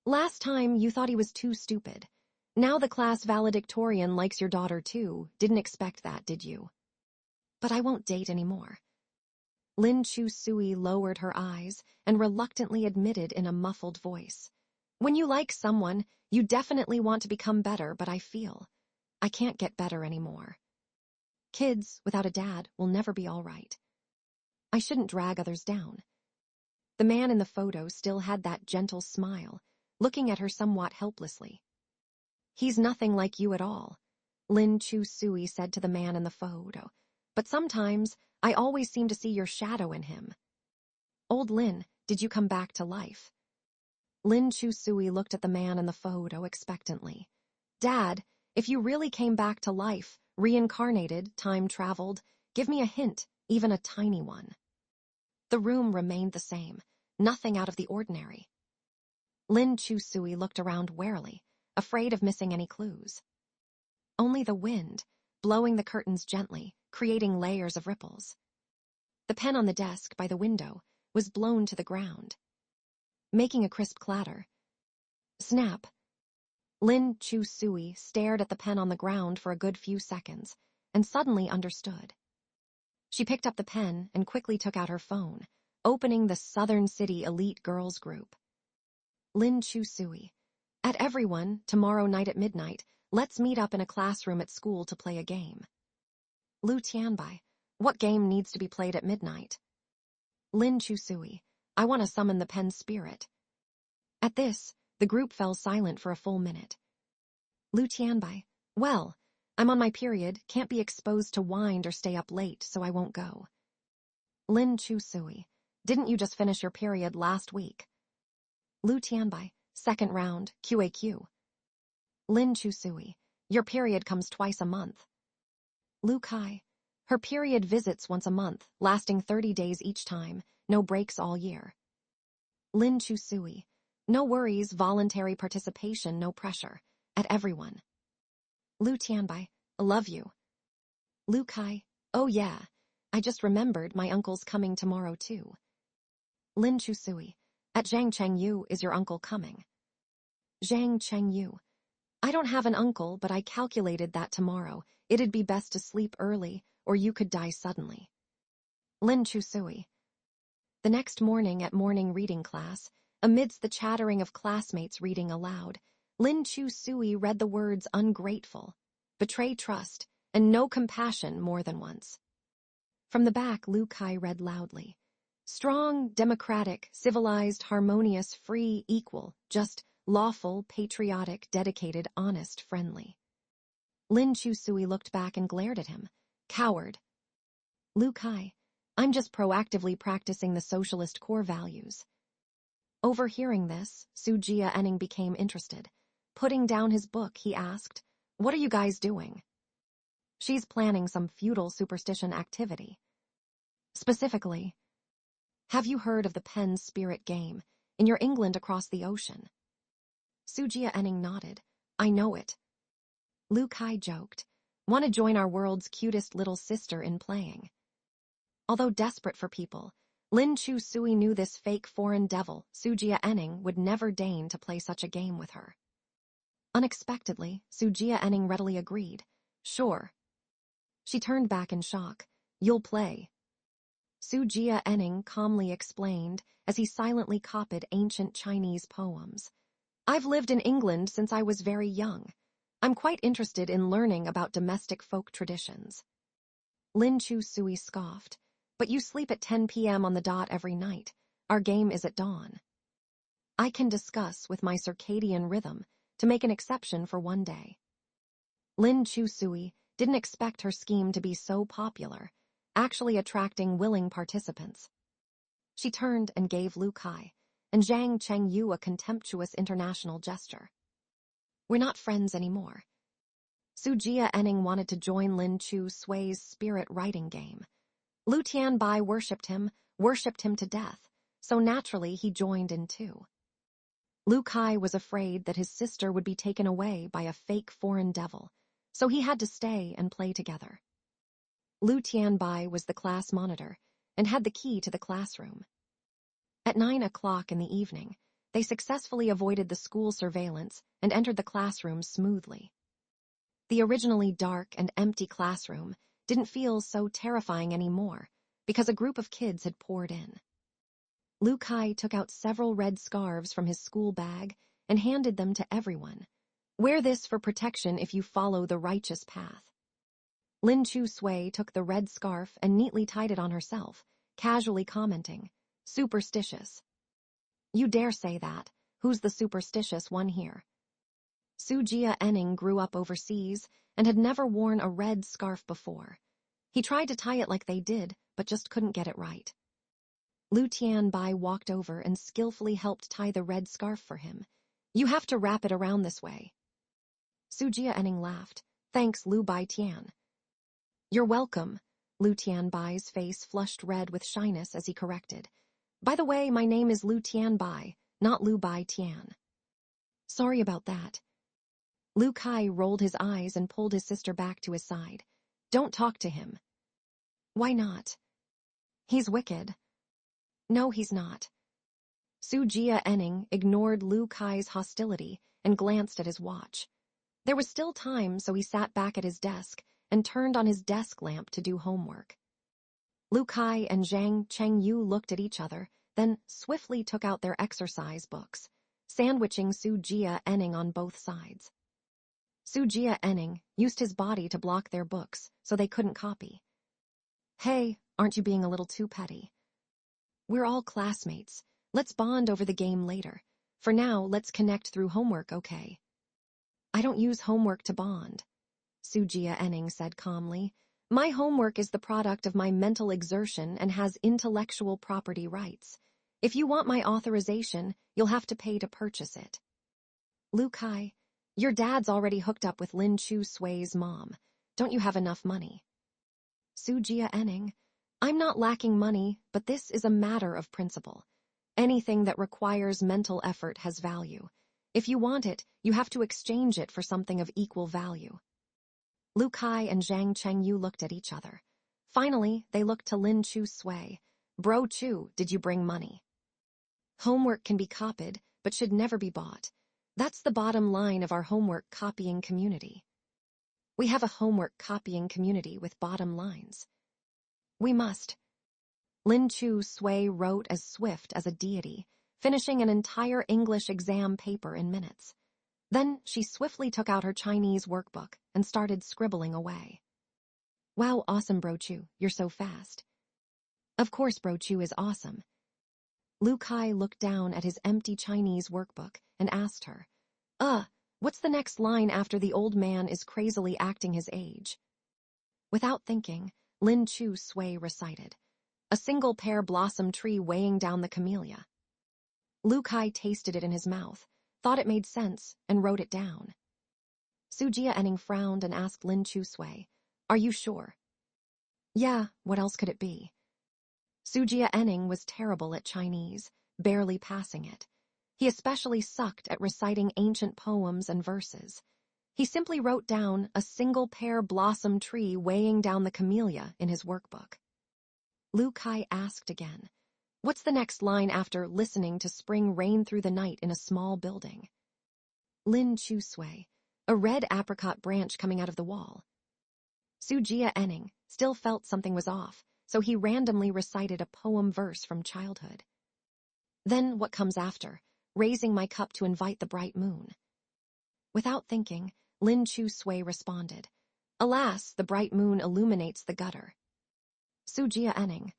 S1: Last time you thought he was too stupid. Now the class valedictorian likes your daughter too. Didn't expect that, did you? But I won't date anymore. Lin Chu-sui lowered her eyes and reluctantly admitted in a muffled voice. When you like someone, you definitely want to become better, but I feel I can't get better anymore. Kids without a dad will never be all right. I shouldn't drag others down. The man in the photo still had that gentle smile, looking at her somewhat helplessly. He's nothing like you at all, Lin Chu-sui said to the man in the photo, but sometimes I always seem to see your shadow in him. Old Lin, did you come back to life? Lin Chu-sui looked at the man in the photo expectantly. Dad, if you really came back to life, reincarnated, time-traveled, give me a hint, even a tiny one. The room remained the same, nothing out of the ordinary. Lin Chu-sui looked around warily, afraid of missing any clues. Only the wind, blowing the curtains gently, creating layers of ripples. The pen on the desk by the window was blown to the ground, making a crisp clatter. Snap! Lin Chu-sui stared at the pen on the ground for a good few seconds, and suddenly understood. She picked up the pen and quickly took out her phone, opening the Southern City Elite Girls Group. Lin Chu-sui. At everyone, tomorrow night at midnight, let's meet up in a classroom at school to play a game. Lu Tianbai. What game needs to be played at midnight? Lin Chu-sui. I want to summon the pen spirit. At this, the group fell silent for a full minute. Lu Tianbai. Well, I'm on my period, can't be exposed to wind or stay up late, so I won't go. Lin Chu-sui. Didn't you just finish your period last week? Lu Tianbai. Second round, QAQ. Lin Chu-sui. Your period comes twice a month. Lu Kai. Her period visits once a month, lasting 30 days each time, no breaks all year. Lin Chu-sui. No worries, voluntary participation, no pressure. At everyone. Lu Tianbai. Love you. Lu Kai. Oh yeah, I just remembered my uncle's coming tomorrow too. Lin Chu-sui. At Zhang Chengyu is your uncle coming? Zhang Chengyu. I don't have an uncle, but I calculated that tomorrow it'd be best to sleep early, or you could die suddenly. Lin Chu-sui. The next morning at morning reading class, amidst the chattering of classmates reading aloud, Lin Chu-sui read the words ungrateful, betray trust, and no compassion more than once. From the back, Lu Kai read loudly. Strong, democratic, civilized, harmonious, free, equal, just, lawful, patriotic, dedicated, honest, friendly. Lin Chu-sui looked back and glared at him. Coward. Lu Kai. I'm just proactively practicing the socialist core values. Overhearing this, Su Jia-enning became interested. Putting down his book, he asked, What are you guys doing? She's planning some feudal superstition activity. Specifically, have you heard of the pen spirit game in your England across the ocean? Su Jia-enning nodded. I know it. Lu Kai joked. Want to join our world's cutest little sister in playing? Although desperate for people, Lin Chu-sui knew this fake foreign devil, Su Jia-enning, would never deign to play such a game with her. Unexpectedly, Su Jia-enning readily agreed. Sure. She turned back in shock. You'll play. Su Jia-enning calmly explained as he silently copied ancient Chinese poems. I've lived in England since I was very young. I'm quite interested in learning about domestic folk traditions. Lin Chu-sui scoffed. But you sleep at 10 p.m. on the dot every night. Our game is at dawn. I can discuss with my circadian rhythm to make an exception for one day. Lin Chu-sui didn't expect her scheme to be so popular, actually attracting willing participants. She turned and gave Lu Kai and Zhang Chengyu a contemptuous international gesture. We're not friends anymore. Su Jia-enning wanted to join Lin Chu-sui's spirit writing game. Lu Tianbai worshipped him to death, so naturally he joined in too. Lu Kai was afraid that his sister would be taken away by a fake foreign devil, so he had to stay and play together. Lu Tianbai was the class monitor, and had the key to the classroom. At 9 o'clock in the evening, they successfully avoided the school surveillance and entered the classroom smoothly. The originally dark and empty classroom didn't feel so terrifying anymore because a group of kids had poured in. Lu Kai took out several red scarves from his school bag and handed them to everyone. Wear this for protection if you follow the righteous path. Lin Chu Sui took the red scarf and neatly tied it on herself, casually commenting, "Superstitious." "You dare say that? Who's the superstitious one here?" Su Jia Enning grew up overseas and had never worn a red scarf before. He tried to tie it like they did, but just couldn't get it right. Lu Tianbai walked over and skillfully helped tie the red scarf for him. "You have to wrap it around this way." Su Jia Enning laughed. "Thanks, Lu Bai Tian." "You're welcome." Lu Tianbai's face flushed red with shyness as he corrected. "By the way, my name is Lu Tianbai, not Lu Bai Tian." "Sorry about that." Lu Kai rolled his eyes and pulled his sister back to his side. "Don't talk to him." "Why not?" "He's wicked." "No, he's not." Su Jia Enning ignored Lu Kai's hostility and glanced at his watch. There was still time, so he sat back at his desk and turned on his desk lamp to do homework. Lu Kai and Zhang Chengyu looked at each other, then swiftly took out their exercise books, sandwiching Su Jia Enning on both sides. Su Jia Enning used his body to block their books so they couldn't copy. "Hey, aren't you being a little too petty? We're all classmates. Let's bond over the game later. For now, let's connect through homework, okay?" "I don't use homework to bond," Su Jia Enning said calmly. "My homework is the product of my mental exertion and has intellectual property rights. If you want my authorization, you'll have to pay to purchase it." "Lu Kai, your dad's already hooked up with Lin Chu Sui's mom. Don't you have enough money?" Su Jia Enning, "I'm not lacking money, but this is a matter of principle. Anything that requires mental effort has value. If you want it, you have to exchange it for something of equal value." Lu Kai and Zhang Chengyu looked at each other. Finally, they looked to Lin Chu Sui. "Bro Chu, did you bring money?" "Homework can be copied, but should never be bought. That's the bottom line of our homework copying community." "We have a homework copying community with bottom lines." "We must." Lin Chu Sui wrote as swift as a deity, finishing an entire English exam paper in minutes. Then she swiftly took out her Chinese workbook and started scribbling away. "Wow, awesome, Bro Chu, you're so fast." "Of course Bro Chu is awesome." Lu Kai looked down at his empty Chinese workbook and asked her, what's the next line after the old man is crazily acting his age?" Without thinking, Lin Chu Sui recited, "A single pear blossom tree weighing down the camellia." Lu Kai tasted it in his mouth, thought it made sense, and wrote it down. Su Jia Enning frowned and asked Lin Chu Sui, "Are you sure?" "Yeah, what else could it be?" Su Jia Enning was terrible at Chinese, barely passing it. He especially sucked at reciting ancient poems and verses. He simply wrote down "a single pear blossom tree weighing down the camellia" in his workbook. Lu Kai asked again, "What's the next line after listening to spring rain through the night in a small building?" Lin Chu Sui, "A red apricot branch coming out of the wall." Su Jia Enning still felt something was off, so he randomly recited a poem verse from childhood. "Then what comes after? Raising my cup to invite the bright moon." Without thinking, Lin Chu Sui responded, "Alas, the bright moon illuminates the gutter." Su Jia Enning.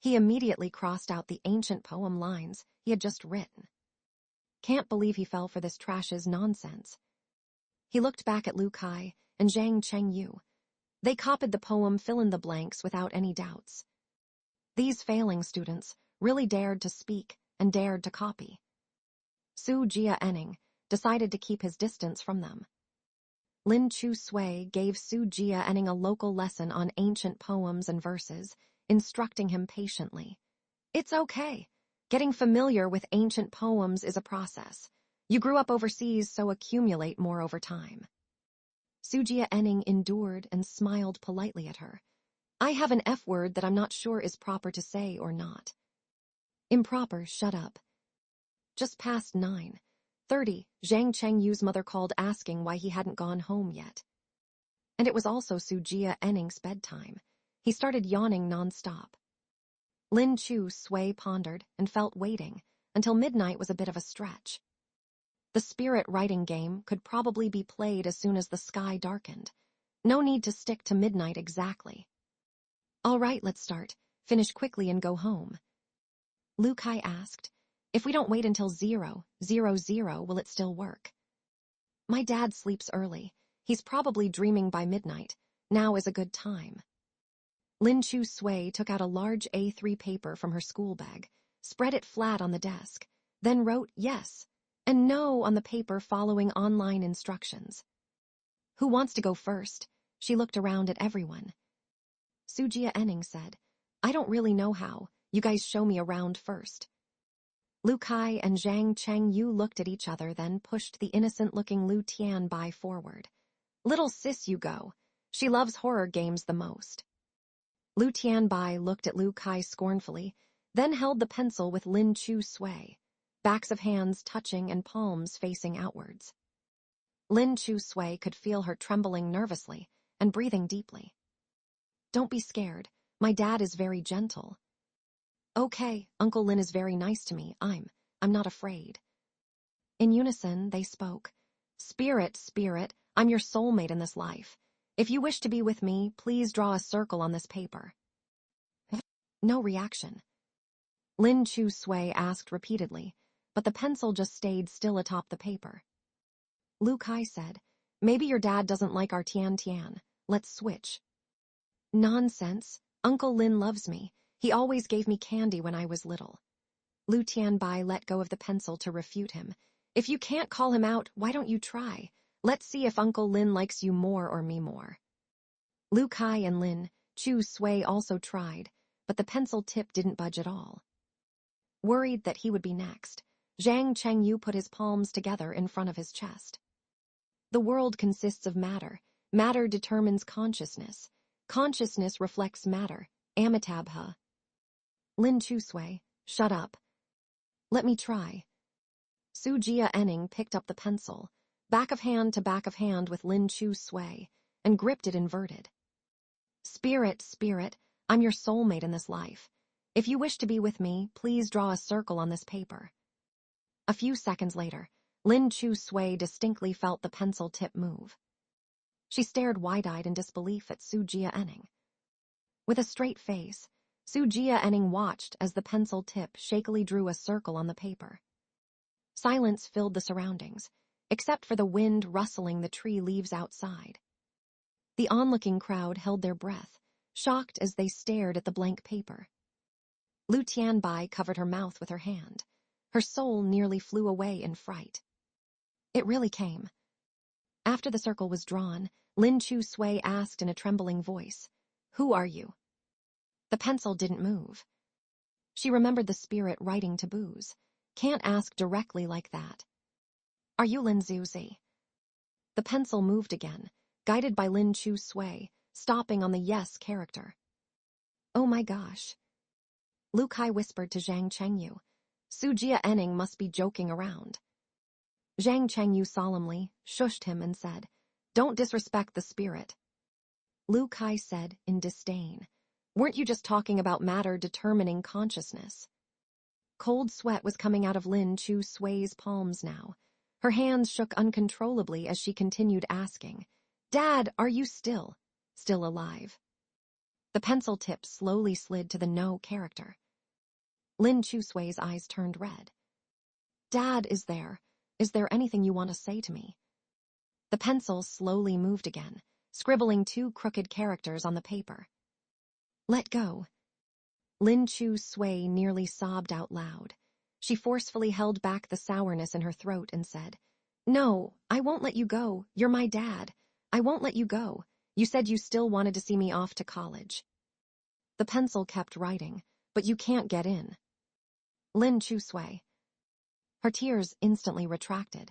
S1: He immediately crossed out the ancient poem lines he had just written. Can't believe he fell for this trash's nonsense. He looked back at Lu Kai and Zhang Chengyu. They copied the poem fill-in-the-blanks without any doubts. These failing students really dared to speak and dared to copy. Su Jia Enning decided to keep his distance from them. Lin Chu Sui gave Su Jia Enning a local lesson on ancient poems and verses, instructing him patiently. "It's okay. Getting familiar with ancient poems is a process. You grew up overseas, so accumulate more over time." Su Jia Enning endured and smiled politely at her. I have an F word that I'm not sure is proper to say or not. Improper, shut up. Just past 9:30, Zhang Chengyu's mother called asking why he hadn't gone home yet. And it was also Su Jianing's bedtime. He started yawning nonstop. Lin Chu Sui pondered and felt waiting until midnight was a bit of a stretch. The spirit writing game could probably be played as soon as the sky darkened. No need to stick to midnight exactly. All right, let's start. Finish quickly and go home. Lu Kai asked, if we don't wait until 0:00, will it still work? My dad sleeps early. He's probably dreaming by midnight. Now is a good time. Lin Chu Sui took out a large A3 paper from her school bag, spread it flat on the desk, then wrote yes and no on the paper following online instructions. Who wants to go first? She looked around at everyone. Su Jianning said, I don't really know how. You guys show me around first. Lu Kai and Zhang Chengyu looked at each other, then pushed the innocent-looking Lu Tianbai forward. Little sis, you go. She loves horror games the most. Lu Tianbai looked at Lu Kai scornfully, then held the pencil with Lin Chu Sui, backs of hands touching and palms facing outwards. Lin Chu Sui could feel her trembling nervously and breathing deeply. Don't be scared. My dad is very gentle. Okay, Uncle Lin is very nice to me. I'm not afraid. In unison, they spoke. Spirit, spirit, I'm your soulmate in this life. If you wish to be with me, please draw a circle on this paper. No reaction. Lin Chu Sui asked repeatedly, but the pencil just stayed still atop the paper. Lu Kai said, maybe your dad doesn't like our Tian Tian. Let's switch. Nonsense. Uncle Lin loves me. He always gave me candy when I was little. Lu Tianbai let go of the pencil to refute him. If you can't call him out, why don't you try? Let's see if Uncle Lin likes you more or me more. Lu Kai and Lin Chu Sui also tried, but the pencil tip didn't budge at all. Worried that he would be next, Zhang Chengyu put his palms together in front of his chest. The world consists of matter. Matter determines consciousness. Consciousness reflects matter. Amitabha. Lin Chu Sui, shut up. Let me try. Su Jianning picked up the pencil, back of hand to back of hand with Lin Chu Sui, and gripped it inverted. Spirit, spirit, I'm your soulmate in this life. If you wish to be with me, please draw a circle on this paper. A few seconds later, Lin Chu Sui distinctly felt the pencil tip move. She stared wide-eyed in disbelief at Su Jianning. With a straight face, Su Jianning watched as the pencil tip shakily drew a circle on the paper. Silence filled the surroundings, except for the wind rustling the tree leaves outside. The onlooking crowd held their breath, shocked as they stared at the blank paper. Lu Tianbai covered her mouth with her hand. Her soul nearly flew away in fright. It really came. After the circle was drawn, Lin Chu Sui asked in a trembling voice, Who are you? The pencil didn't move. She remembered the spirit writing taboos. Can't ask directly like that. Are you Lin Zuzi? The pencil moved again, guided by Lin Chu Sui, stopping on the yes character. Oh my gosh. Lu Kai whispered to Zhang Chengyu. Su Jianning must be joking around. Zhang Chengyu solemnly shushed him and said, Don't disrespect the spirit. Lu Kai said in disdain, Weren't you just talking about matter determining consciousness? Cold sweat was coming out of Lin Chu Sui's palms now. Her hands shook uncontrollably as she continued asking, Dad, are you still alive? The pencil tip slowly slid to the no character. Lin Chu Sui's eyes turned red. Dad, is there anything you want to say to me? The pencil slowly moved again, scribbling 2 crooked characters on the paper. Let go. Lin Chu Sui nearly sobbed out loud. She forcefully held back the sourness in her throat and said, No, I won't let you go. You're my dad. I won't let you go. You said you still wanted to see me off to college. The pencil kept writing, but you can't get in. Lin Chu Sui. Her tears instantly retracted.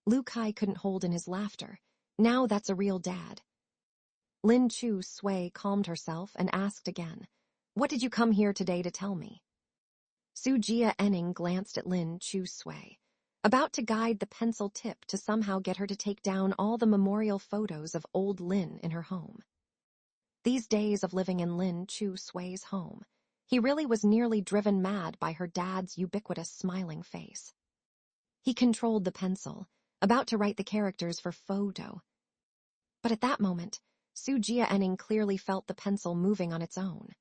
S1: Lu Kai couldn't hold in his laughter. Now that's a real dad. Lin Chu Sui calmed herself and asked again, "What did you come here today to tell me?" Su Jia Enning glanced at Lin Chu Sui, about to guide the pencil tip to somehow get her to take down all the memorial photos of old Lin in her home. These days of living in Lin Chu Sui's home, he really was nearly driven mad by her dad's ubiquitous smiling face. He controlled the pencil, about to write the characters for photo. But at that moment, Su Jia Enning clearly felt the pencil moving on its own.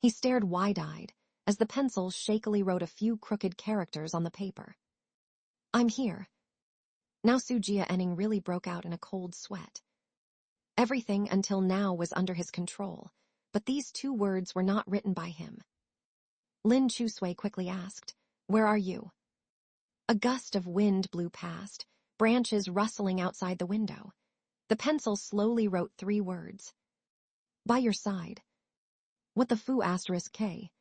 S1: He stared wide-eyed as the pencil shakily wrote a few crooked characters on the paper. "I'm here." Now Su Jia Enning really broke out in a cold sweat. Everything until now was under his control, but these 2 words were not written by him. Lin Chu Sui quickly asked, "Where are you?" A gust of wind blew past, branches rustling outside the window. The pencil slowly wrote 3 words. "By your side." "What the foo asterisk K?"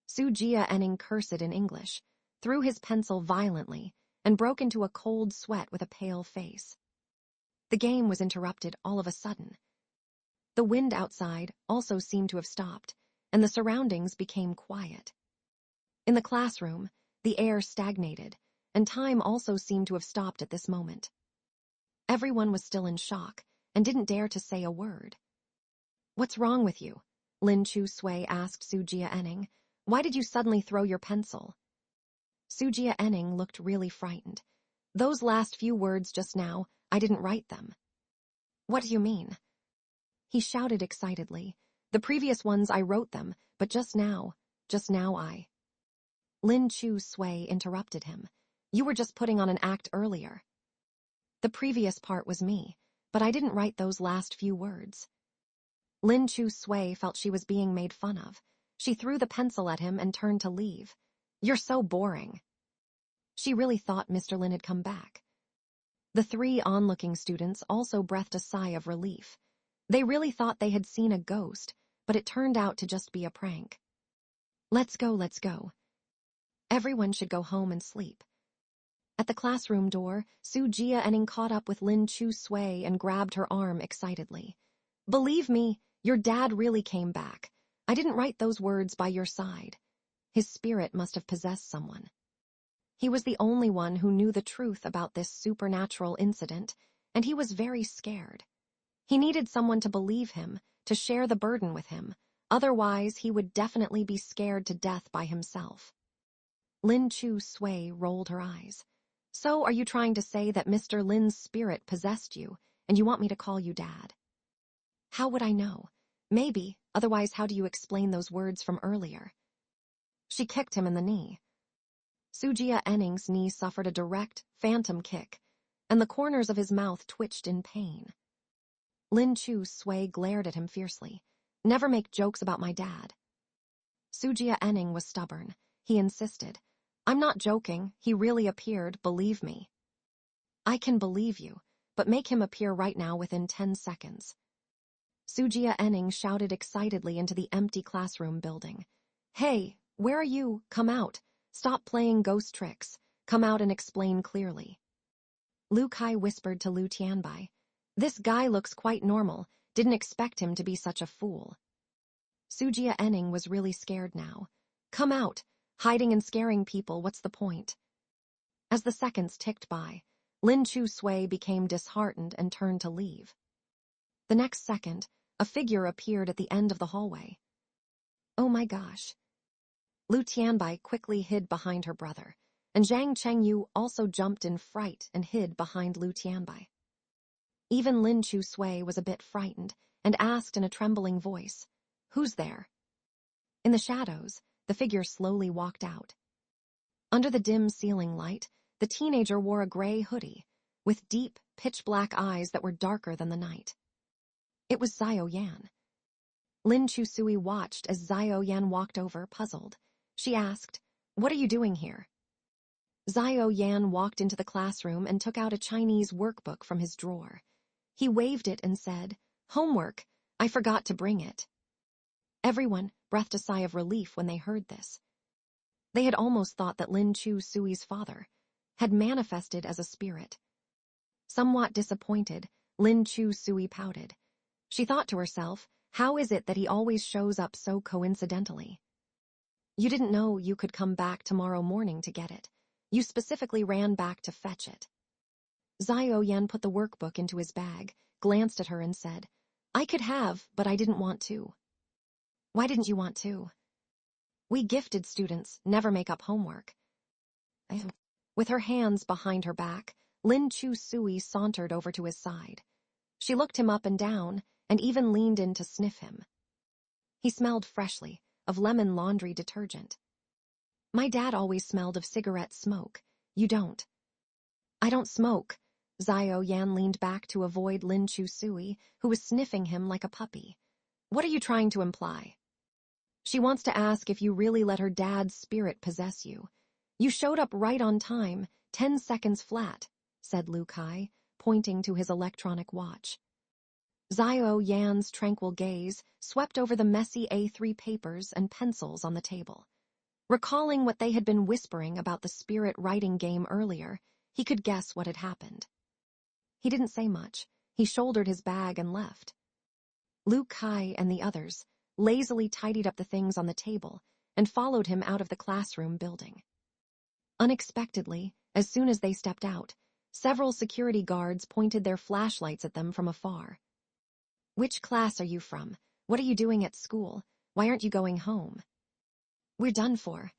S1: Su Jia Enning cursed in English, threw his pencil violently, and broke into a cold sweat with a pale face. The game was interrupted all of a sudden. The wind outside also seemed to have stopped, and the surroundings became quiet. In the classroom, the air stagnated, and time also seemed to have stopped at this moment. Everyone was still in shock and didn't dare to say a word. "What's wrong with you?" Lin Chu Sui asked Su Jia Enning. "Why did you suddenly throw your pencil?" Su Jia Enning looked really frightened. "Those last few words just now, I didn't write them." "What do you mean?" He shouted excitedly. "The previous ones I wrote them, but just now I..." Lin Chu Sui interrupted him. "You were just putting on an act earlier." "The previous part was me, but I didn't write those last few words." Lin Chu Sui felt she was being made fun of. She threw the pencil at him and turned to leave. "You're so boring." She really thought Mr. Lin had come back. The 3 onlooking students also breathed a sigh of relief. They really thought they had seen a ghost, but it turned out to just be a prank. Let's go. Everyone should go home and sleep." At the classroom door, Su Jia Enning caught up with Lin Chu Sui and grabbed her arm excitedly. "Believe me, your dad really came back. I didn't write those words by your side." His spirit must have possessed someone. He was the only one who knew the truth about this supernatural incident, and he was very scared. He needed someone to believe him, to share the burden with him. Otherwise, he would definitely be scared to death by himself. Lin Chu Sui rolled her eyes. "So are you trying to say that Mr. Lin's spirit possessed you, and you want me to call you Dad?" "How would I know? Maybe, otherwise how do you explain those words from earlier?" She kicked him in the knee. Su Jia Enning's knee suffered a direct, phantom kick, and the corners of his mouth twitched in pain. Lin Chu Sui glared at him fiercely. "Never make jokes about my dad." Su Jia Enning was stubborn. He insisted. "I'm not joking. He really appeared, believe me." "I can believe you, but make him appear right now within 10 seconds. Su Jia Enning shouted excitedly into the empty classroom building. "Hey, where are you? Come out. Stop playing ghost tricks. Come out and explain clearly." Lu Kai whispered to Lu Tianbai. "This guy looks quite normal. Didn't expect him to be such a fool." Su Jia Enning was really scared now. "Come out. Hiding and scaring people, what's the point?" As the seconds ticked by, Lin Chu Sui became disheartened and turned to leave. The next second, a figure appeared at the end of the hallway. "Oh my gosh." Lu Tianbai quickly hid behind her brother, and Zhang Chengyu also jumped in fright and hid behind Lu Tianbai. Even Lin Chu Sui was a bit frightened and asked in a trembling voice, "Who's there?" In the shadows, the figure slowly walked out. Under the dim ceiling light, the teenager wore a gray hoodie, with deep, pitch-black eyes that were darker than the night. It was Xiao Yan. Lin Chu Sui watched as Xiao Yan walked over, puzzled. She asked, "What are you doing here?" Xiao Yan walked into the classroom and took out a Chinese workbook from his drawer. He waved it and said, "Homework. I forgot to bring it." Everyone breathed a sigh of relief when they heard this. They had almost thought that Lin Chu Sui's father had manifested as a spirit. Somewhat disappointed, Lin Chu Sui pouted. She thought to herself, how is it that he always shows up so coincidentally? You didn't know you could come back tomorrow morning to get it. You specifically ran back to fetch it. Zhao Yan put the workbook into his bag, glanced at her and said, I could have, but I didn't want to. Why didn't you want to? We gifted students never make up homework. With her hands behind her back, Lin Chu Sui sauntered over to his side. She looked him up and down, and even leaned in to sniff him. He smelled freshly, of lemon laundry detergent. My dad always smelled of cigarette smoke. You don't. I don't smoke. Zhao Yan leaned back to avoid Lin Chu Sui, who was sniffing him like a puppy. What are you trying to imply? She wants to ask if you really let her dad's spirit possess you. You showed up right on time, 10 seconds flat, said Lu Kai, pointing to his electronic watch. Zhao Yan's tranquil gaze swept over the messy A3 papers and pencils on the table. Recalling what they had been whispering about the spirit writing game earlier, he could guess what had happened. He didn't say much. He shouldered his bag and left. Lu Kai and the others lazily tidied up the things on the table and followed him out of the classroom building. Unexpectedly, as soon as they stepped out, several security guards pointed their flashlights at them from afar. Which class are you from? What are you doing at school? Why aren't you going home? We're done for.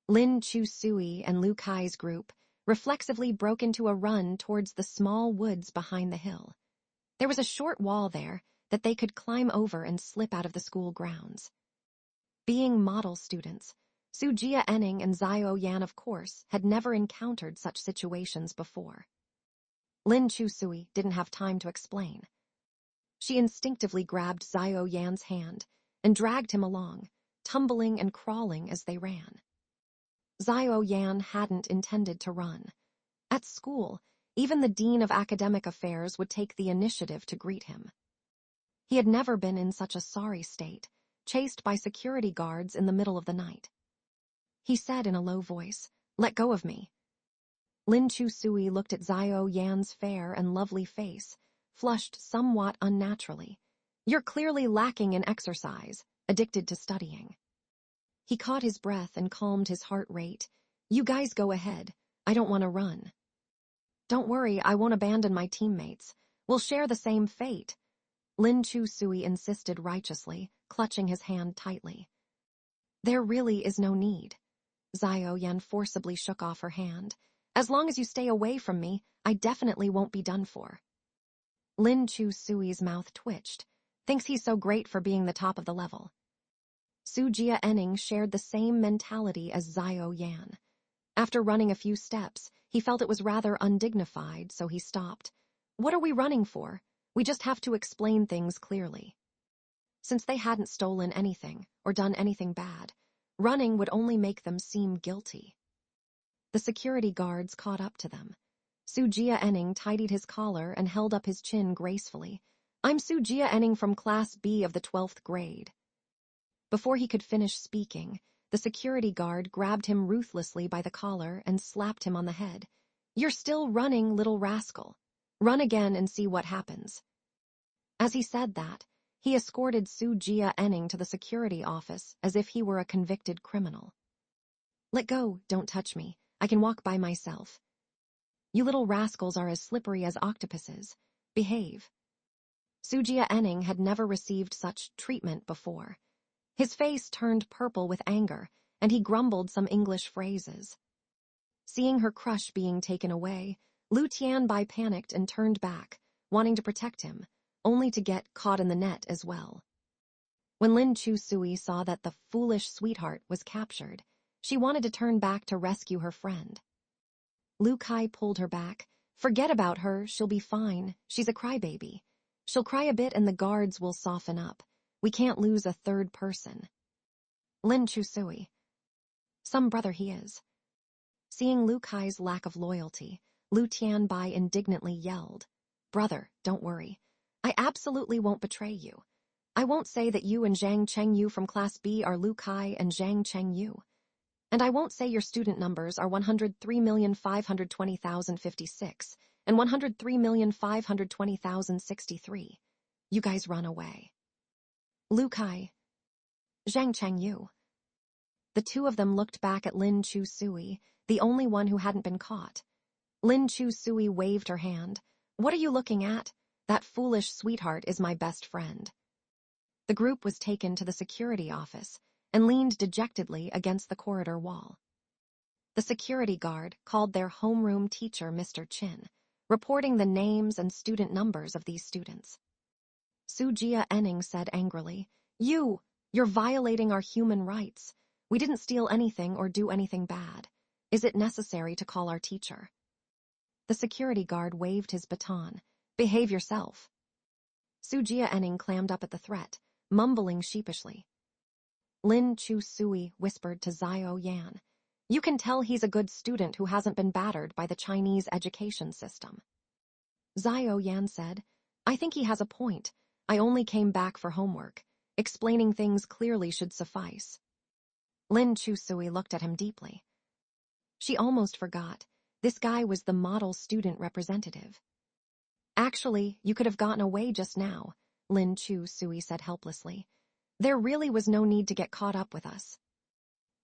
S1: Lin Chu Sui and Lu Kai's group reflexively broke into a run towards the small woods behind the hill. There was a short wall there that they could climb over and slip out of the school grounds. Being model students, Su Jia Enning and Zhao Yan, of course, had never encountered such situations before. Lin Chu Sui didn't have time to explain. She instinctively grabbed Zhao Yan's hand and dragged him along, tumbling and crawling as they ran. Zhao Yan hadn't intended to run. At school, even the Dean of Academic Affairs would take the initiative to greet him. He had never been in such a sorry state, chased by security guards in the middle of the night. He said in a low voice, "Let go of me." Lin Chu Sui looked at Zhao Yan's fair and lovely face, flushed somewhat unnaturally. You're clearly lacking in exercise, addicted to studying. He caught his breath and calmed his heart rate. You guys go ahead. I don't want to run. Don't worry, I won't abandon my teammates. We'll share the same fate. Lin Chu Sui insisted righteously, clutching his hand tightly. There really is no need. Zhao Yan forcibly shook off her hand. As long as you stay away from me, I definitely won't be done for. Lin Chu Sui's mouth twitched. Thinks he's so great for being the top of the level. Su Jia Enning shared the same mentality as Zhao Yan. After running a few steps, he felt it was rather undignified, so he stopped. What are we running for? We just have to explain things clearly. Since they hadn't stolen anything or done anything bad, running would only make them seem guilty. The security guards caught up to them. Su Jia Enning tidied his collar and held up his chin gracefully. I'm Su Jia Enning from Class B of the 12th grade. Before he could finish speaking, the security guard grabbed him ruthlessly by the collar and slapped him on the head. You're still running, little rascal. Run again and see what happens. As he said that, he escorted Su Jia Enning to the security office as if he were a convicted criminal. Let go, don't touch me. I can walk by myself. You little rascals are as slippery as octopuses. Behave. Su Jia Enning had never received such treatment before. His face turned purple with anger, and he grumbled some English phrases. Seeing her crush being taken away, Lu Tianbai panicked and turned back, wanting to protect him, only to get caught in the net as well. When Lin Chu Sui saw that the foolish sweetheart was captured, she wanted to turn back to rescue her friend. Lu Kai pulled her back. Forget about her, she'll be fine. She's a crybaby. She'll cry a bit and the guards will soften up. We can't lose a third person. Lin Chu Sui. Some brother he is. Seeing Lu Kai's lack of loyalty, Lu Tianbai indignantly yelled, Brother, don't worry. I absolutely won't betray you. I won't say that you and Zhang Chengyu from Class B are Lu Kai and Zhang Chengyu. And I won't say your student numbers are 103,520,056 and 103,520,063. You guys run away. Lu Kai. Zhang Chengyu. The two of them looked back at Lin Chu Sui, the only one who hadn't been caught. Lin Chu Sui waved her hand. What are you looking at? That foolish sweetheart is my best friend. The group was taken to the security office and leaned dejectedly against the corridor wall. The security guard called their homeroom teacher Mr. Chin, reporting the names and student numbers of these students. Su Jia Enning said angrily, You're violating our human rights. We didn't steal anything or do anything bad. Is it necessary to call our teacher? The security guard waved his baton. Behave yourself. Su Jia Enning clammed up at the threat, mumbling sheepishly. Lin Chu Sui whispered to Xiao Yan. You can tell he's a good student who hasn't been battered by the Chinese education system. Xiao Yan said, I think he has a point. I only came back for homework. Explaining things clearly should suffice. Lin Chu Sui looked at him deeply. She almost forgot. This guy was the model student representative. Actually, you could have gotten away just now, Lin Chu Sui said helplessly. There really was no need to get caught up with us.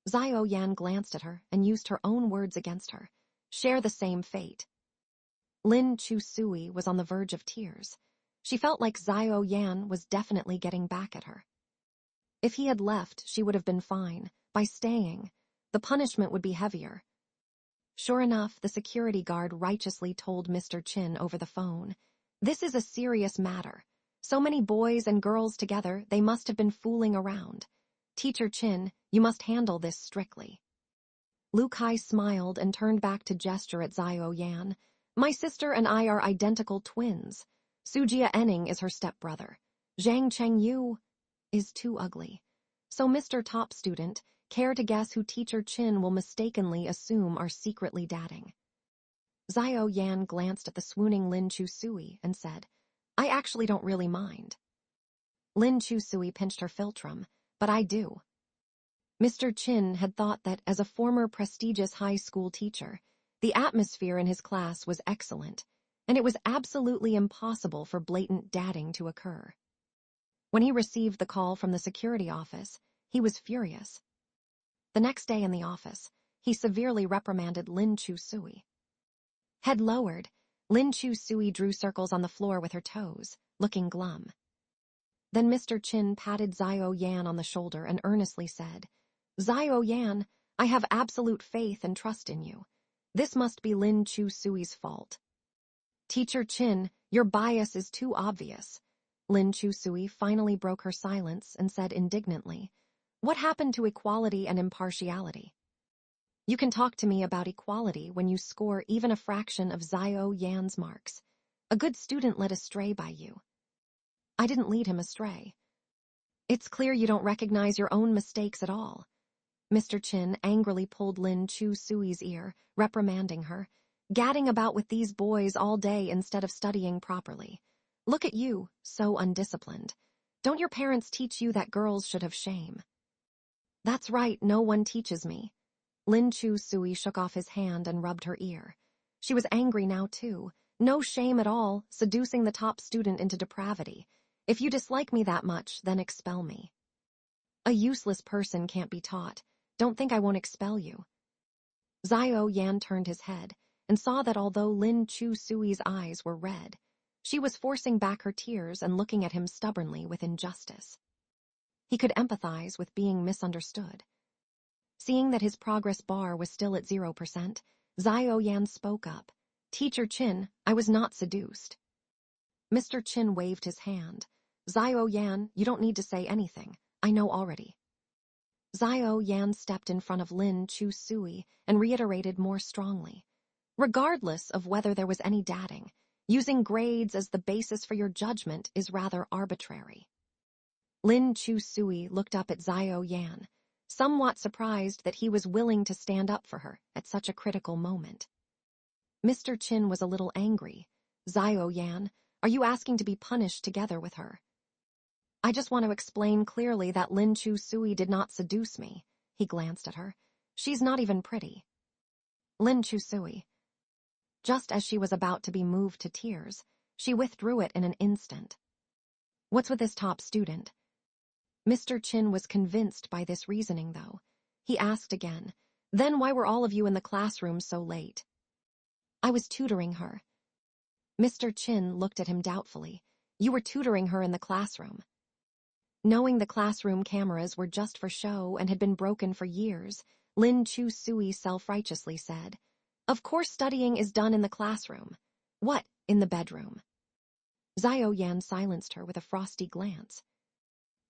S1: Xiao Yan glanced at her and used her own words against her. Share the same fate. Lin Chu Sui was on the verge of tears. She felt like Xiao Yan was definitely getting back at her. If he had left, she would have been fine. By staying, the punishment would be heavier. Sure enough, the security guard righteously told Mr. Chin over the phone, This is a serious matter. So many boys and girls together, they must have been fooling around. Teacher Chin, you must handle this strictly. Lu Kai smiled and turned back to gesture at Xiao Yan. My sister and I are identical twins. Su Jia Enning is her stepbrother. Zhang Chengyu is too ugly. So Mr. Top Student, care to guess who Teacher Chin will mistakenly assume are secretly dating? Xiao Yan glanced at the swooning Lin Chu Sui and said, I actually don't really mind. Lin Chu Sui pinched her philtrum, but I do. Mr. Chin had thought that as a former prestigious high school teacher, the atmosphere in his class was excellent, and it was absolutely impossible for blatant dating to occur. When he received the call from the security office, he was furious. The next day in the office, he severely reprimanded Lin Chu Sui. Head lowered, Lin Chu Sui drew circles on the floor with her toes, looking glum. Then Mr. Chin patted Xiao Yan on the shoulder and earnestly said, Xiao Yan, I have absolute faith and trust in you. This must be Lin Chu Sui's fault. Teacher Chin, your bias is too obvious. Lin Chu Sui finally broke her silence and said indignantly, What happened to equality and impartiality? You can talk to me about equality when you score even a fraction of Xiao Yan's marks. A good student led astray by you. I didn't lead him astray. It's clear you don't recognize your own mistakes at all. Mr. Chin angrily pulled Lin Chu Sui's ear, reprimanding her, gadding about with these boys all day instead of studying properly. Look at you, so undisciplined. Don't your parents teach you that girls should have shame? That's right, no one teaches me. Lin Chu Sui shook off his hand and rubbed her ear. She was angry now, too. No shame at all, seducing the top student into depravity. If you dislike me that much, then expel me. A useless person can't be taught. Don't think I won't expel you. Xiao Yan turned his head and saw that although Lin Chu Sui's eyes were red, she was forcing back her tears and looking at him stubbornly with injustice. He could empathize with being misunderstood. Seeing that his progress bar was still at 0%, Xiao Yan spoke up. Teacher Chin, I was not seduced. Mr. Chin waved his hand. Xiao Yan, you don't need to say anything. I know already. Xiao Yan stepped in front of Lin Chu Sui and reiterated more strongly. Regardless of whether there was any dating, using grades as the basis for your judgment is rather arbitrary. Lin Chu Sui looked up at Xiao Yan, somewhat surprised that he was willing to stand up for her at such a critical moment. Mr. Chin was a little angry. Xiao Yan, are you asking to be punished together with her? I just want to explain clearly that Lin Chu Sui did not seduce me. He glanced at her. She's not even pretty. Lin Chu Sui. Just as she was about to be moved to tears, she withdrew it in an instant. What's with this top student? Mr. Chin was convinced by this reasoning, though. He asked again, "Then why were all of you in the classroom so late?" "I was tutoring her." Mr. Chin looked at him doubtfully. "You were tutoring her in the classroom." Knowing the classroom cameras were just for show and had been broken for years, Lin Chu-sui self-righteously said, "Of course studying is done in the classroom." "What, in the bedroom?" Xiao Yan silenced her with a frosty glance.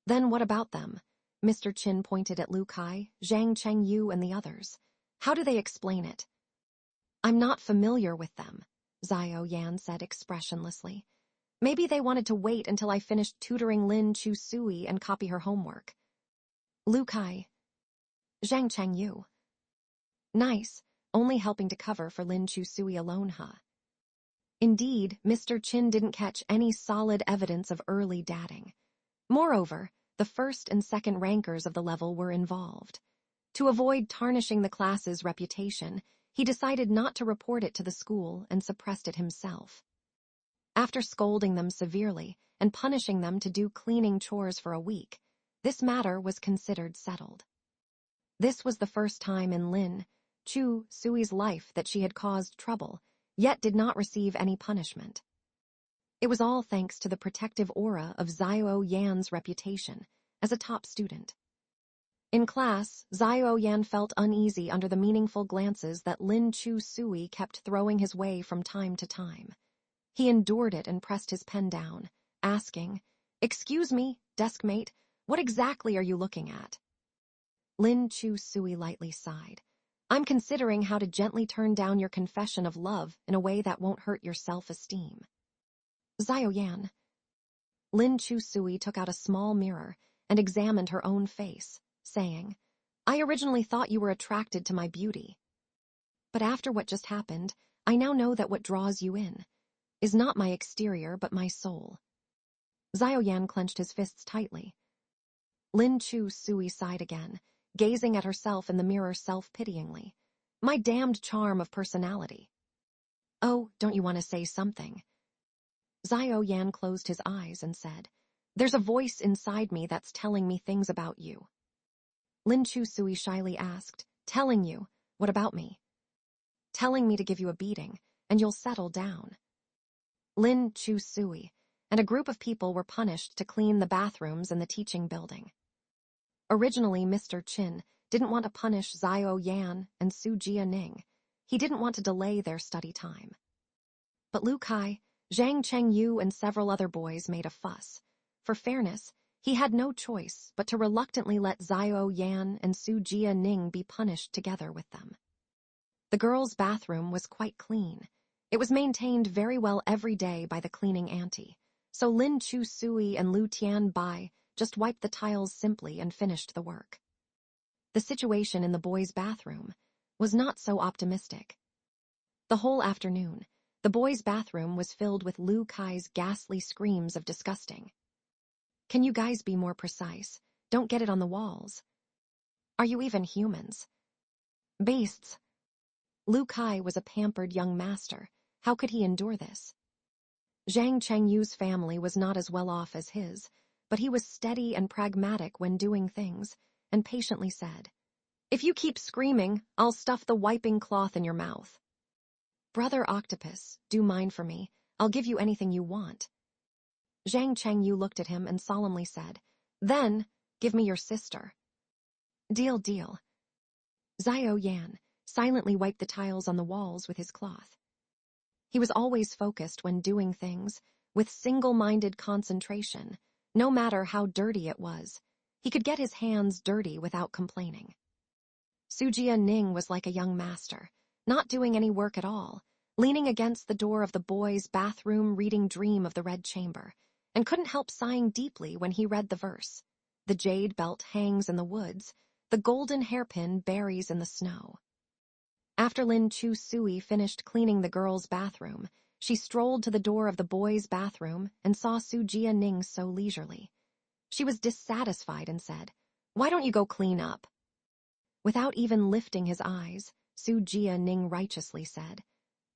S1: "Then what about them?" Mr. Chin pointed at Lu Kai, Zhang Chengyu, and the others. "How do they explain it?" "I'm not familiar with them," Xiao Yan said expressionlessly. "Maybe they wanted to wait until I finished tutoring Lin Chu-sui and copy her homework." Lu Kai. Zhang Chengyu. Nice, only helping to cover for Lin Chu-sui alone, huh? Indeed, Mr. Chin didn't catch any solid evidence of early dating. Moreover, the first and second rankers of the level were involved. To avoid tarnishing the class's reputation, he decided not to report it to the school and suppressed it himself. After scolding them severely and punishing them to do cleaning chores for a week, this matter was considered settled. This was the first time in Lin Chu-sui's life that she had caused trouble, yet did not receive any punishment. It was all thanks to the protective aura of Xiao Yan's reputation as a top student. In class, Xiao Yan felt uneasy under the meaningful glances that Lin Chu-sui kept throwing his way from time to time. He endured it and pressed his pen down, asking, "Excuse me, deskmate, what exactly are you looking at?" Lin Chu-sui lightly sighed. "I'm considering how to gently turn down your confession of love in a way that won't hurt your self-esteem." Xiao Yan. Lin Chu-sui took out a small mirror and examined her own face, saying, "I originally thought you were attracted to my beauty. But after what just happened, I now know that what draws you in is not my exterior but my soul." Xiao Yan clenched his fists tightly. Lin Chu-sui sighed again, gazing at herself in the mirror self-pityingly. "My damned charm of personality." "Oh, don't you want to say something?" Xiao Yan closed his eyes and said, "There's a voice inside me that's telling me things about you." Lin Chu-sui shyly asked, "Telling you? What about me?" "Telling me to give you a beating, and you'll settle down." Lin Chu-sui and a group of people were punished to clean the bathrooms in the teaching building. Originally, Mr. Chin didn't want to punish Xiao Yan and Su Jia-ning. He didn't want to delay their study time. But Lu Kai, Zhang Chengyu, and several other boys made a fuss. For fairness, he had no choice but to reluctantly let Xiao Yan and Su Jia-ning be punished together with them. The girls' bathroom was quite clean. It was maintained very well every day by the cleaning auntie, so Lin Chu-sui and Lu Tian-bai just wiped the tiles simply and finished the work. The situation in the boys' bathroom was not so optimistic. The whole afternoon, the boys' bathroom was filled with Lu Kai's ghastly screams of disgusting. "Can you guys be more precise? Don't get it on the walls. Are you even humans? Beasts." Lu Kai was a pampered young master. How could he endure this? Zhang Chengyu's family was not as well off as his, but he was steady and pragmatic when doing things, and patiently said, "If you keep screaming, I'll stuff the wiping cloth in your mouth." "Brother Octopus, do mine for me. I'll give you anything you want." Zhang Chengyu looked at him and solemnly said, "Then, give me your sister." "Deal, deal." Xiao Yan silently wiped the tiles on the walls with his cloth. He was always focused when doing things, with single-minded concentration, no matter how dirty it was. He could get his hands dirty without complaining. Su Jia-ning was like a young master, not doing any work at all, leaning against the door of the boys' bathroom reading Dream of the Red Chamber, and couldn't help sighing deeply when he read the verse, "The jade belt hangs in the woods, the golden hairpin buries in the snow." After Lin Chu-sui finished cleaning the girls' bathroom, she strolled to the door of the boys' bathroom and saw Su Jia-ning so leisurely. She was dissatisfied and said, "Why don't you go clean up?" Without even lifting his eyes, Su Jia-ning righteously said,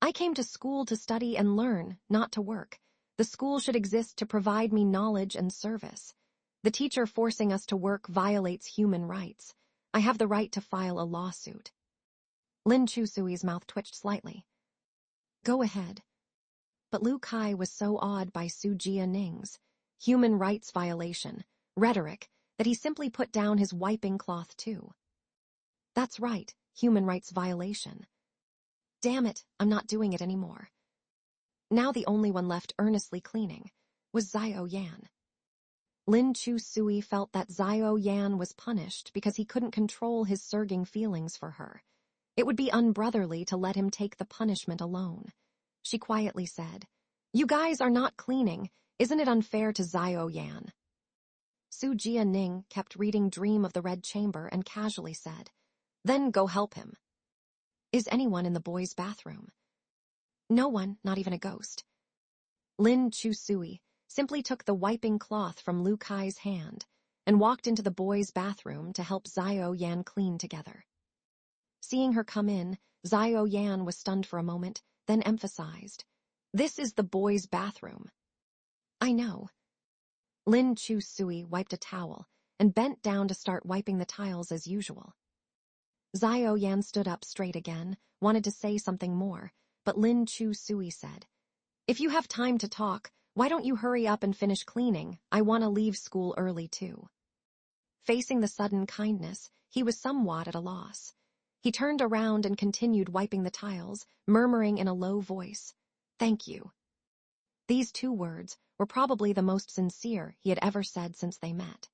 S1: "I came to school to study and learn, not to work. The school should exist to provide me knowledge and service. The teacher forcing us to work violates human rights. I have the right to file a lawsuit. Lin Chusui's mouth twitched slightly. Go ahead. But Lu Kai was so awed by Su Jianing's human rights violation rhetoric that he simply put down his wiping cloth too. That's right, human rights violation. Damn it, I'm not doing it anymore. Now the only one left earnestly cleaning was Xiao Yan. Lin Chusui felt that Xiao Yan was punished because he couldn't control his surging feelings for her. It would be unbrotherly to let him take the punishment alone. She quietly said, You guys are not cleaning. Isn't it unfair to Xiao Yan? Su Jianing kept reading Dream of the Red Chamber and casually said, Then go help him. Is anyone in the boys' bathroom? No one, not even a ghost. Lin Chusui simply took the wiping cloth from Lu Kai's hand and walked into the boys' bathroom to help Xiao Yan clean together. Seeing her come in, Xiao Yan was stunned for a moment, then emphasized, This is the boys' bathroom. I know. Lin Chusui wiped a towel and bent down to start wiping the tiles as usual. Xiao Yan stood up straight again, wanted to say something more, but Lin Chusui said, If you have time to talk, why don't you hurry up and finish cleaning? I want to leave school early too. Facing the sudden kindness, he was somewhat at a loss. He turned around and continued wiping the tiles, murmuring in a low voice, Thank you. These two words were probably the most sincere he had ever said since they met.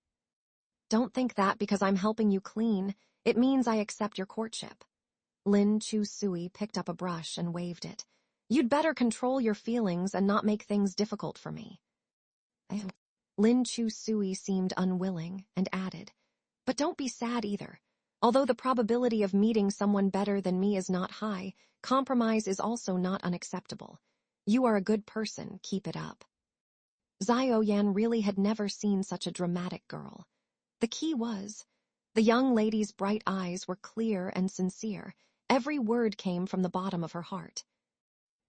S1: Don't think that because I'm helping you clean, it means I accept your courtship. Lin Chusui picked up a brush and waved it. You'd better control your feelings and not make things difficult for me. Lin Chusui seemed unwilling and added, But don't be sad either. Although the probability of meeting someone better than me is not high, compromise is also not unacceptable. You are a good person, keep it up. Xiao Yan really had never seen such a dramatic girl. The key was, the young lady's bright eyes were clear and sincere. Every word came from the bottom of her heart.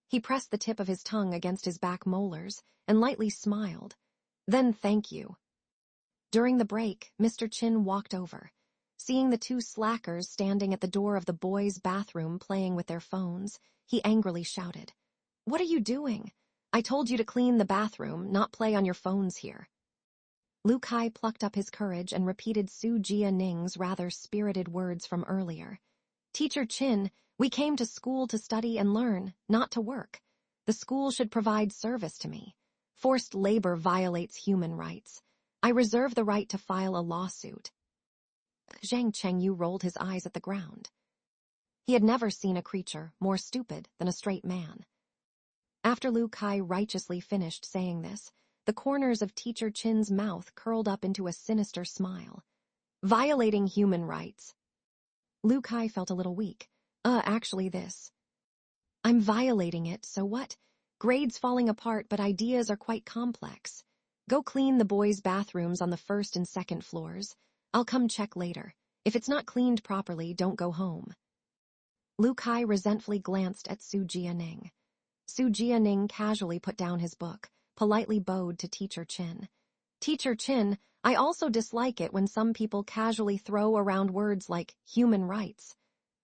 S1: He pressed the tip of his tongue against his back molars and lightly smiled. Then thank you. During the break, Mr. Chin walked over. Seeing the two slackers standing at the door of the boys' bathroom playing with their phones, he angrily shouted, What are you doing? I told you to clean the bathroom, not play on your phones here. Lu Kai plucked up his courage and repeated Su Jianing's rather spirited words from earlier. Teacher Chin, we came to school to study and learn, not to work. The school should provide service to me. Forced labor violates human rights. I reserve the right to file a lawsuit. Zhang Chengyu rolled his eyes at the ground. He had never seen a creature more stupid than a straight man. After Lu Kai righteously finished saying this, the corners of Teacher Chin's mouth curled up into a sinister smile. Violating human rights. Lu Kai felt a little weak. Actually this. I'm violating it, so what? Grades falling apart, but ideas are quite complex. Go clean the boys' bathrooms on the first and second floors. I'll come check later. If it's not cleaned properly, don't go home. Lu Kai resentfully glanced at Su Jianing. Su Jianing casually put down his book, politely bowed to Teacher Chin. Teacher Chin, I also dislike it when some people casually throw around words like human rights.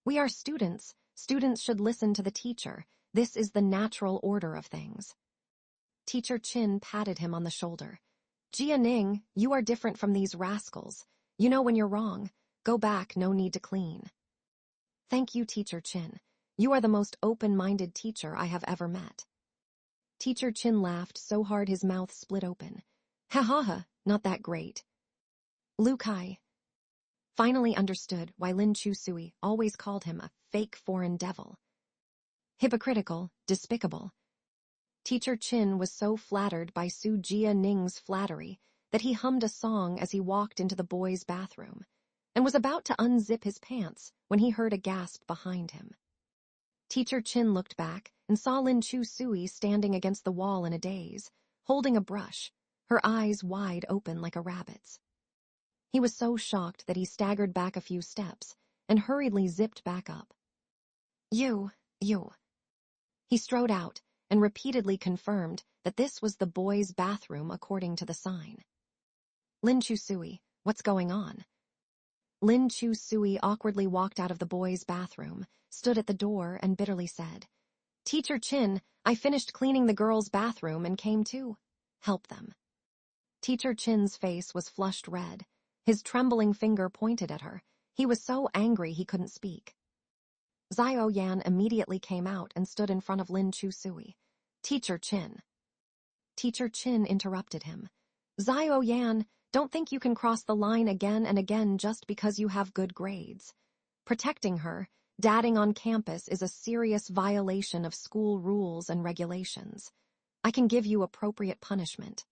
S1: We are students. Students should listen to the teacher. This is the natural order of things. Teacher Chin patted him on the shoulder. Jianing, you are different from these rascals. You know when you're wrong. Go back, no need to clean. Thank you, Teacher Chin. You are the most open-minded teacher I have ever met. Teacher Chin laughed so hard his mouth split open. Ha ha ha, not that great. Lu Kai finally understood why Lin Chusui always called him a fake foreign devil. Hypocritical, despicable. Teacher Chin was so flattered by Su Jianing's flattery that he hummed a song as he walked into the boys' bathroom, and was about to unzip his pants when he heard a gasp behind him. Teacher Chin looked back and saw Lin Chusui standing against the wall in a daze, holding a brush, her eyes wide open like a rabbit's. He was so shocked that he staggered back a few steps and hurriedly zipped back up. You. He strode out and repeatedly confirmed that this was the boys' bathroom according to the sign. Lin Chusui, what's going on? Lin Chusui awkwardly walked out of the boys' bathroom, stood at the door, and bitterly said, Teacher Chin, I finished cleaning the girls' bathroom and came to help them. Teacher Chin's face was flushed red. His trembling finger pointed at her. He was so angry he couldn't speak. Xiao Yan immediately came out and stood in front of Lin Chusui. Teacher Chin. Teacher Chin interrupted him. Xiao Yan, don't think you can cross the line again and again just because you have good grades. Protecting her, dadding on campus is a serious violation of school rules and regulations. I can give you appropriate punishment.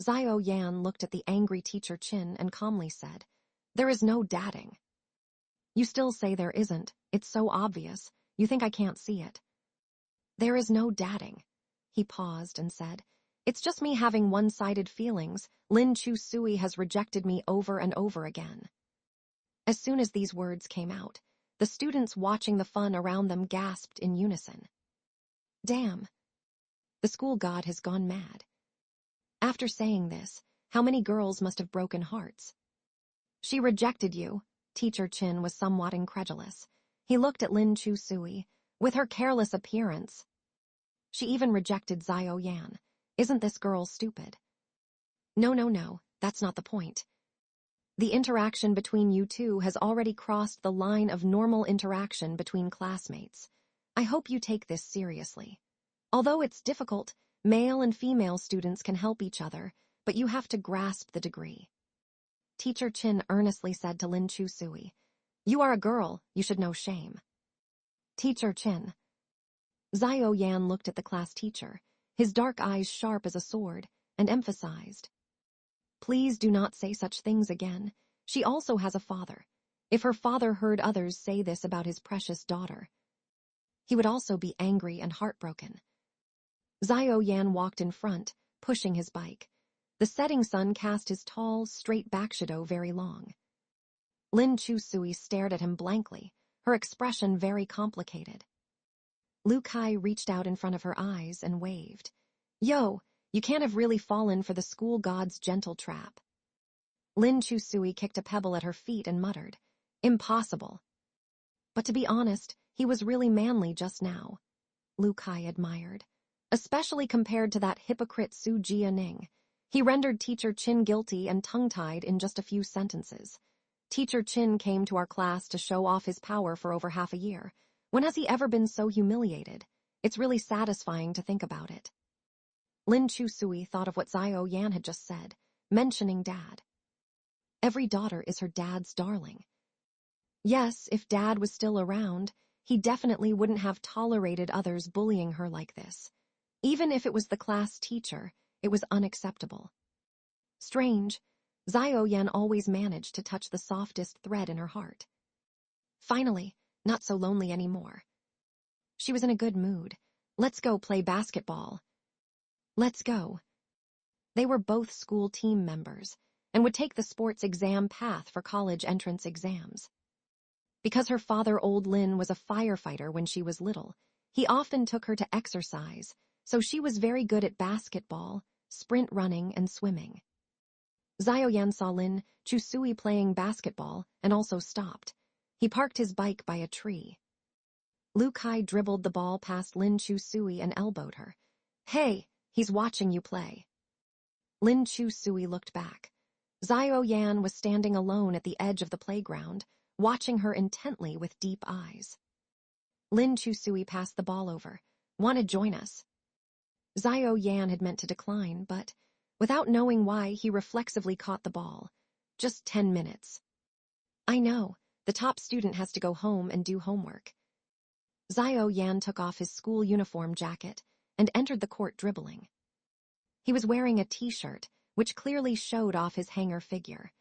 S1: Xiao Yan looked at the angry Teacher Chin and calmly said, There is no dadding. You still say there isn't. It's so obvious. You think I can't see it. There is no dadding. He paused and said, It's just me having one-sided feelings. Lin Chusui has rejected me over and over again. As soon as these words came out, the students watching the fun around them gasped in unison. Damn. The school god has gone mad. After saying this, how many girls must have broken hearts? She rejected you. Teacher Chin was somewhat incredulous. He looked at Lin Chusui. With her careless appearance. She even rejected Xiao Yan. Isn't this girl stupid? No, that's not the point. The interaction between you two has already crossed the line of normal interaction between classmates. I hope you take this seriously. Although it's difficult, male and female students can help each other, but you have to grasp the degree. Teacher Chin earnestly said to Lin Chusui, You are a girl, you should know shame. Teacher Chin. Xiao Yan looked at the class teacher, his dark eyes sharp as a sword, and emphasized. Please do not say such things again. She also has a father. If her father heard others say this about his precious daughter, he would also be angry and heartbroken. Xiao Yan walked in front, pushing his bike. The setting sun cast his tall, straight back shadow very long. Lin Chusui stared at him blankly, her expression very complicated. Lu Kai reached out in front of her eyes and waved. Yo, you can't have really fallen for the school god's gentle trap. Lin Chusui kicked a pebble at her feet and muttered, Impossible. But to be honest, he was really manly just now. Lu Kai admired. Especially compared to that hypocrite Su Jianing. He rendered Teacher Chin guilty and tongue-tied in just a few sentences. Teacher Chin came to our class to show off his power for over half a year. When has he ever been so humiliated? It's really satisfying to think about it. Lin Chusui thought of what Xiao Yan had just said, mentioning Dad. Every daughter is her dad's darling. Yes, if Dad was still around, he definitely wouldn't have tolerated others bullying her like this. Even if it was the class teacher, it was unacceptable. Strange, Xiao Yan always managed to touch the softest thread in her heart. Finally, not so lonely anymore. She was in a good mood. Let's go play basketball. Let's go. They were both school team members and would take the sports exam path for college entrance exams. Because her father, Old Lin, was a firefighter when she was little, he often took her to exercise, so she was very good at basketball, sprint running, and swimming. Xiao Yan saw Lin Chusui playing basketball and also stopped. He parked his bike by a tree. Lu Kai dribbled the ball past Lin Chusui and elbowed her. Hey, he's watching you play. Lin Chusui looked back. Xiao Yan was standing alone at the edge of the playground, watching her intently with deep eyes. Lin Chusui passed the ball over. Want to join us? Xiao Yan had meant to decline, but, without knowing why, he reflexively caught the ball. Just 10 minutes. I know, the top student has to go home and do homework. Xiao Yan took off his school uniform jacket and entered the court dribbling. He was wearing a t-shirt, which clearly showed off his hanger figure.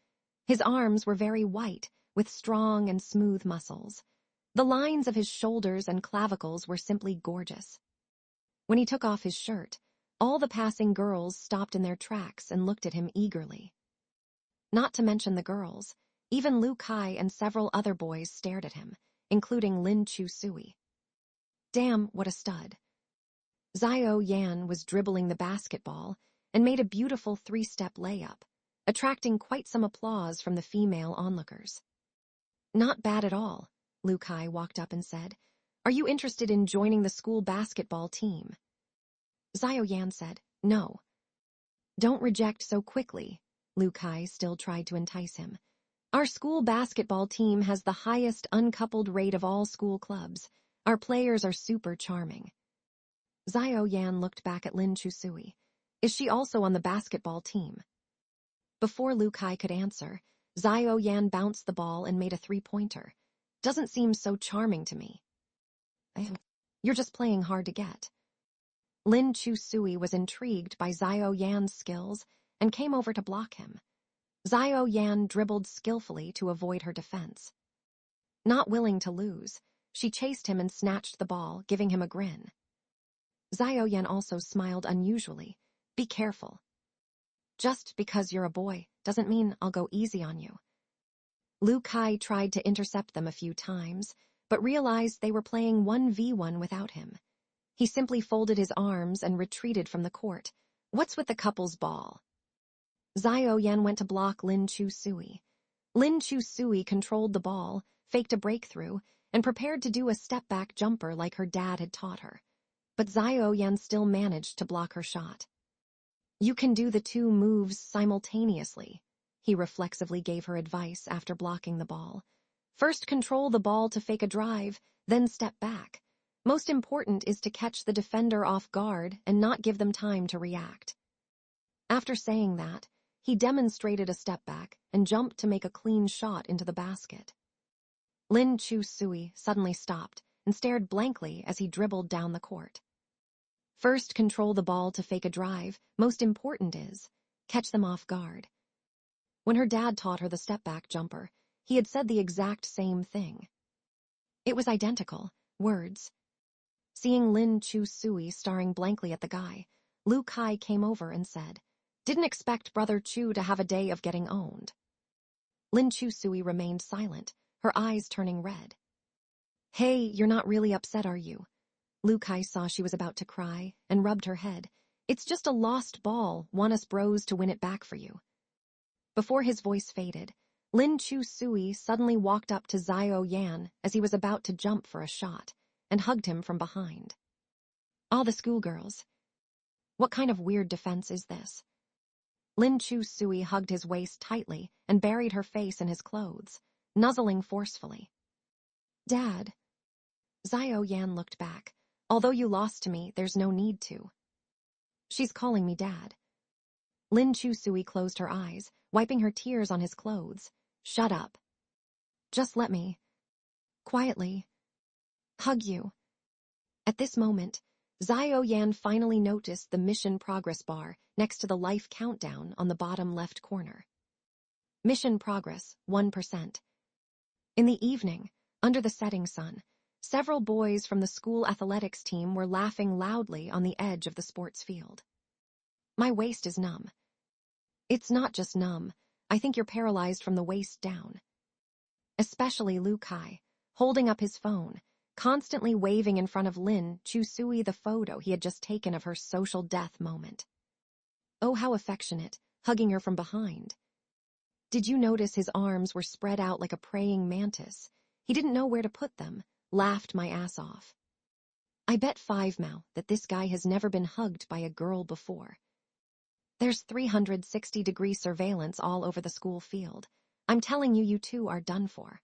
S1: His arms were very white, with strong and smooth muscles. The lines of his shoulders and clavicles were simply gorgeous. When he took off his shirt, all the passing girls stopped in their tracks and looked at him eagerly. Not to mention the girls, even Lu Kai and several other boys stared at him, including Lin Chusui. Damn, what a stud. Xiao Yan was dribbling the basketball and made a beautiful three-step layup, attracting quite some applause from the female onlookers. Not bad at all, Lu Kai walked up and said. Are you interested in joining the school basketball team? Xiao Yan said, no. Don't reject so quickly, Lu Kai still tried to entice him. Our school basketball team has the highest uncoupled rate of all school clubs. Our players are super charming. Xiao Yan looked back at Lin Chusui. Is she also on the basketball team? Before Lu Kai could answer, Xiao Yan bounced the ball and made a three-pointer. Doesn't seem so charming to me. You're just playing hard to get. Lin Chusui was intrigued by Xiao Yan's skills and came over to block him. Xiao Yan dribbled skillfully to avoid her defense. Not willing to lose, she chased him and snatched the ball, giving him a grin. Xiao Yan also smiled unusually. Be careful. Just because you're a boy doesn't mean I'll go easy on you. Lu Kai tried to intercept them a few times, but realized they were playing 1v1 without him. He simply folded his arms and retreated from the court. What's with the couple's ball? Xiao Yan went to block Lin Chusui. Lin Chusui controlled the ball, faked a breakthrough, and prepared to do a step-back jumper like her dad had taught her. But Xiao Yan still managed to block her shot. You can do the two moves simultaneously, he reflexively gave her advice after blocking the ball. First control the ball to fake a drive, then step back. Most important is to catch the defender off guard and not give them time to react. After saying that, he demonstrated a step back and jumped to make a clean shot into the basket. Lin Chusui suddenly stopped and stared blankly as he dribbled down the court. First control the ball to fake a drive, most important is catch them off guard. When her dad taught her the step-back jumper, he had said the exact same thing. It was identical, words. Seeing Lin Chusui staring blankly at the guy, Lu Kai came over and said, Didn't expect Brother Chu to have a day of getting owned. Lin Chusui remained silent, her eyes turning red. Hey, you're not really upset, are you? Lu Kai saw she was about to cry and rubbed her head. It's just a lost ball, want us bros to win it back for you. Before his voice faded, Lin Chusui suddenly walked up to Xiao Yan as he was about to jump for a shot and hugged him from behind. All the schoolgirls. What kind of weird defense is this? Lin Chusui hugged his waist tightly and buried her face in his clothes, nuzzling forcefully. Dad. Xiao Yan looked back. Although you lost to me, there's no need to. She's calling me Dad. Lin Chusui closed her eyes, wiping her tears on his clothes. Shut up. Just let me, quietly, hug you. At this moment, Xiao Yan finally noticed the mission progress bar next to the life countdown on the bottom left corner. Mission progress, 1%. In the evening, under the setting sun, several boys from the school athletics team were laughing loudly on the edge of the sports field. My waist is numb. It's not just numb, I think you're paralyzed from the waist down. Especially Lu Kai, holding up his phone, constantly waving in front of Lin Chusui the photo he had just taken of her social death moment. Oh, how affectionate, hugging her from behind. Did you notice his arms were spread out like a praying mantis? He didn't know where to put them, laughed my ass off. I bet 5 Mao that this guy has never been hugged by a girl before. There's 360-degree surveillance all over the school field. I'm telling you, you two are done for.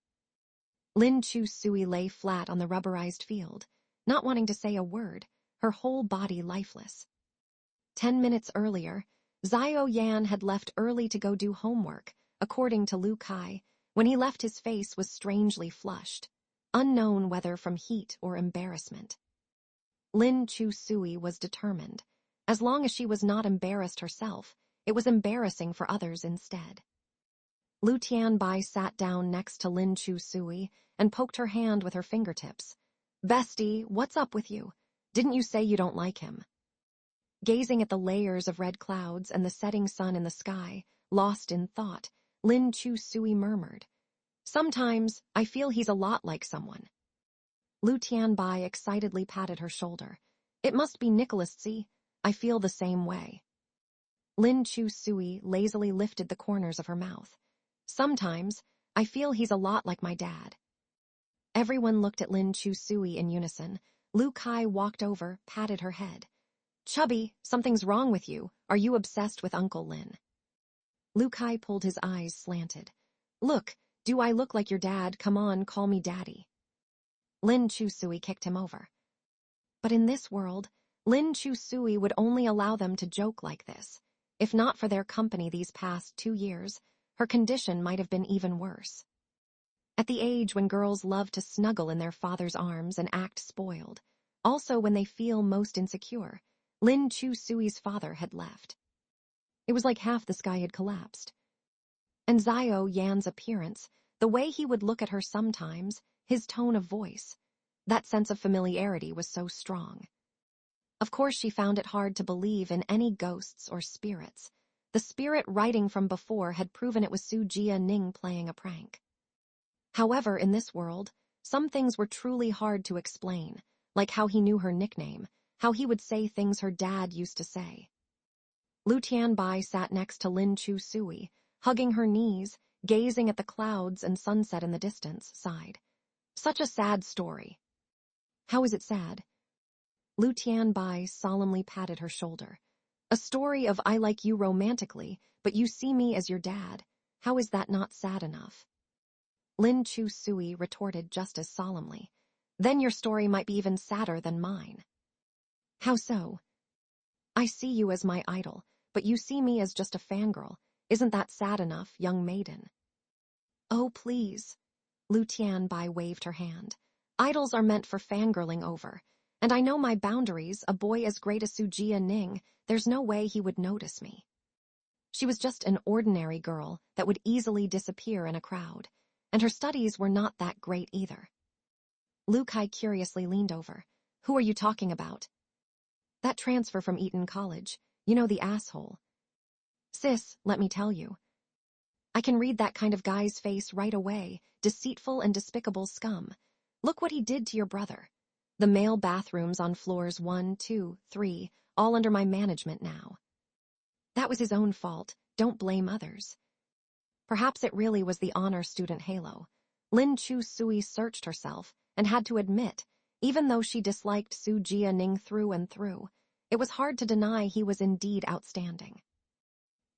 S1: Lin Chusui lay flat on the rubberized field, not wanting to say a word, her whole body lifeless. 10 minutes earlier, Xiao Yan had left early to go do homework, according to Lu Kai. When he left, his face was strangely flushed, unknown whether from heat or embarrassment. Lin Chusui was determined. As long as she was not embarrassed herself, it was embarrassing for others instead. Lu Tianbai sat down next to Lin Chusui and poked her hand with her fingertips. Bestie, what's up with you? Didn't you say you don't like him? Gazing at the layers of red clouds and the setting sun in the sky, lost in thought, Lin Chusui murmured, Sometimes I feel he's a lot like someone. Lu Tianbai excitedly patted her shoulder. It must be Nicholas, see? I feel the same way. Lin Chu Sui lazily lifted the corners of her mouth. Sometimes, I feel he's a lot like my dad. Everyone looked at Lin Chu Sui in unison. Lu Kai walked over, patted her head. Chubby, something's wrong with you. Are you obsessed with Uncle Lin? Lu Kai pulled his eyes slanted. Look, do I look like your dad? Come on, call me daddy. Lin Chu Sui kicked him over. But in this world, Lin Chu Sui would only allow them to joke like this. If not for their company these past 2 years, her condition might have been even worse. At the age when girls love to snuggle in their father's arms and act spoiled, also when they feel most insecure, Lin Chu Sui's father had left. It was like half the sky had collapsed. And Xiao Yan's appearance, the way he would look at her sometimes, his tone of voice, that sense of familiarity was so strong. Of course she found it hard to believe in any ghosts or spirits. The spirit writing from before had proven it was Su Jia Ning playing a prank. However, in this world, some things were truly hard to explain, like how he knew her nickname, how he would say things her dad used to say. Lu Tianbai sat next to Lin Chu Sui, hugging her knees, gazing at the clouds and sunset in the distance, sighed. Such a sad story. How is it sad? Lu Tianbai solemnly patted her shoulder. A story of I like you romantically, but you see me as your dad. How is that not sad enough? Lin Chu Sui retorted just as solemnly. Then your story might be even sadder than mine. How so? I see you as my idol, but you see me as just a fangirl. Isn't that sad enough, young maiden? Oh, please. Lu Tianbai waved her hand. Idols are meant for fangirling over. And I know my boundaries, a boy as great as Su Jia Ning, there's no way he would notice me. She was just an ordinary girl that would easily disappear in a crowd, and her studies were not that great either. Lu Kai curiously leaned over. Who are you talking about? That transfer from Eton College. You know, the asshole. Sis, let me tell you. I can read that kind of guy's face right away, deceitful and despicable scum. Look what he did to your brother. The male bathrooms on floors 1, 2, 3, all under my management now. That was his own fault. Don't blame others. Perhaps it really was the honor student halo. Lin Chu Sui searched herself and had to admit, even though she disliked Su Jia Ning through and through, it was hard to deny he was indeed outstanding.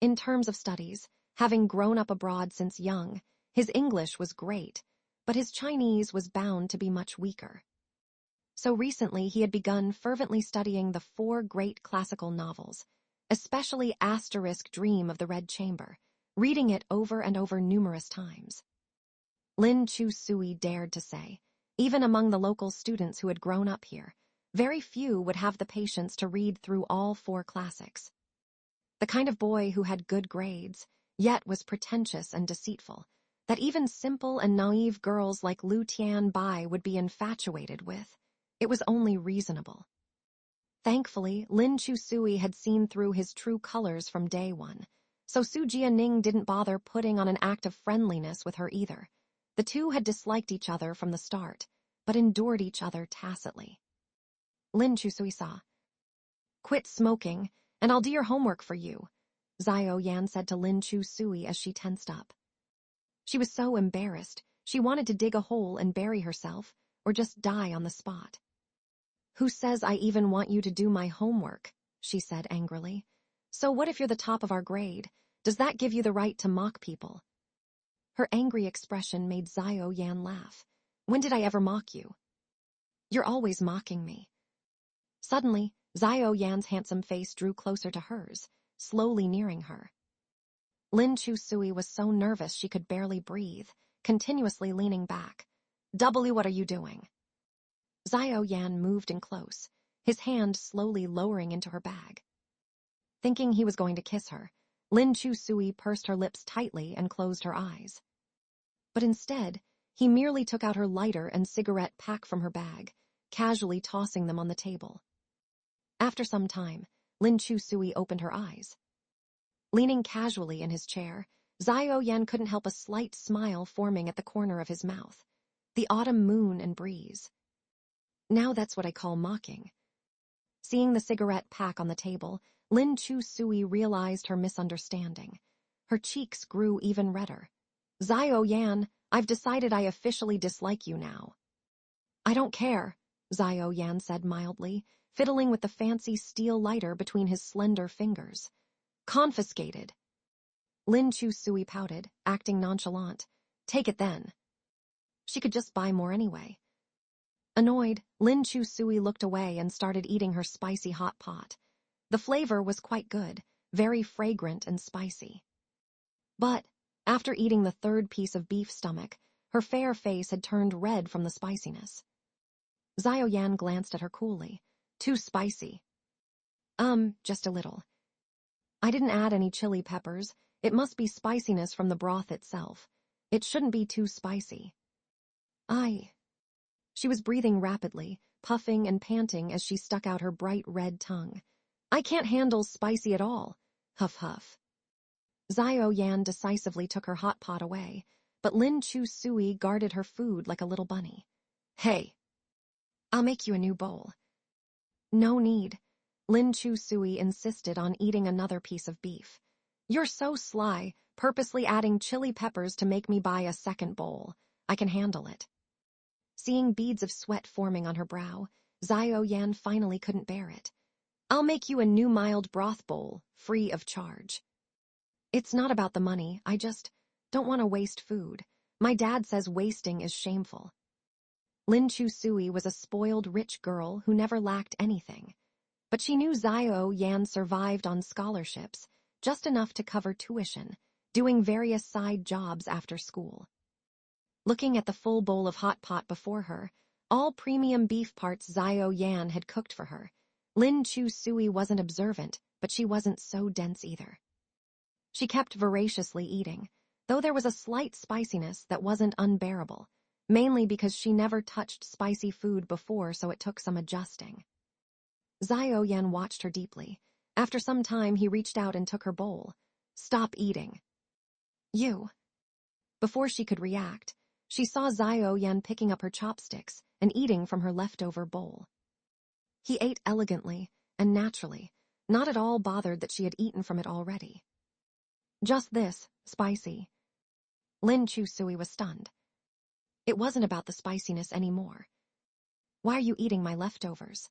S1: In terms of studies, having grown up abroad since young, his English was great, but his Chinese was bound to be much weaker. So recently he had begun fervently studying the 4 great classical novels, especially *Dream of the Red Chamber, reading it over and over numerous times. Lin Chu Sui dared to say, even among the local students who had grown up here, very few would have the patience to read through all 4 classics. The kind of boy who had good grades, yet was pretentious and deceitful, that even simple and naive girls like Lu Tianbai would be infatuated with. It was only reasonable. Thankfully, Lin Chu Sui had seen through his true colors from day one, so Su Jia Ning didn't bother putting on an act of friendliness with her either. The two had disliked each other from the start, but endured each other tacitly. Lin Chu Sui saw. Quit smoking, and I'll do your homework for you, Xiao Yan said to Lin Chu Sui as she tensed up. She was so embarrassed, she wanted to dig a hole and bury herself, or just die on the spot. Who says I even want you to do my homework? She said angrily. So what if you're the top of our grade? Does that give you the right to mock people? Her angry expression made Xiao Yan laugh. When did I ever mock you? You're always mocking me. Suddenly, Xiao Yan's handsome face drew closer to hers, slowly nearing her. Lin Chu Sui was so nervous she could barely breathe, continuously leaning back. What are you doing? Xiao Yan moved in close, his hand slowly lowering into her bag. Thinking he was going to kiss her, Lin Chu Sui pursed her lips tightly and closed her eyes. But instead, he merely took out her lighter and cigarette pack from her bag, casually tossing them on the table. After some time, Lin Chu Sui opened her eyes. Leaning casually in his chair, Xiao Yan couldn't help a slight smile forming at the corner of his mouth. The autumn moon and breeze. Now that's what I call mocking. Seeing the cigarette pack on the table, Lin Chu Sui realized her misunderstanding. Her cheeks grew even redder. Xiao Yan, I've decided I officially dislike you now. I don't care, Xiao Yan said mildly, fiddling with the fancy steel lighter between his slender fingers. Confiscated. Lin Chu Sui pouted, acting nonchalant. Take it then. She could just buy more anyway. Annoyed, Lin Chu Sui looked away and started eating her spicy hot pot. The flavor was quite good, very fragrant and spicy. But, after eating the third piece of beef stomach, her fair face had turned red from the spiciness. Xiao Yan glanced at her coolly. Too spicy. Just a little. I didn't add any chili peppers. It must be spiciness from the broth itself. It shouldn't be too spicy. She was breathing rapidly, puffing and panting as she stuck out her bright red tongue. I can't handle spicy at all. Huff huff. Xiao Yan decisively took her hot pot away, but Lin Chu Sui guarded her food like a little bunny. Hey, I'll make you a new bowl. No need. Lin Chu Sui insisted on eating another piece of beef. You're so sly, purposely adding chili peppers to make me buy a second bowl. I can handle it. Seeing beads of sweat forming on her brow, Xiao Yan finally couldn't bear it. I'll make you a new mild broth bowl, free of charge. It's not about the money, I just don't want to waste food. My dad says wasting is shameful. Lin Chu Sui was a spoiled rich girl who never lacked anything. But she knew Xiao Yan survived on scholarships, just enough to cover tuition, doing various side jobs after school. Looking at the full bowl of hot pot before her, all premium beef parts Xiao Yan had cooked for her, Lin Chu Sui wasn't observant, but she wasn't so dense either. She kept voraciously eating, though there was a slight spiciness that wasn't unbearable, mainly because she never touched spicy food before, so it took some adjusting. Xiao Yan watched her deeply. After some time, he reached out and took her bowl. Stop eating. You. Before she could react, she saw Xiao Yan picking up her chopsticks and eating from her leftover bowl. He ate elegantly and naturally, not at all bothered that she had eaten from it already. Just this, spicy. Lin Chu Sui was stunned. It wasn't about the spiciness anymore. Why are you eating my leftovers?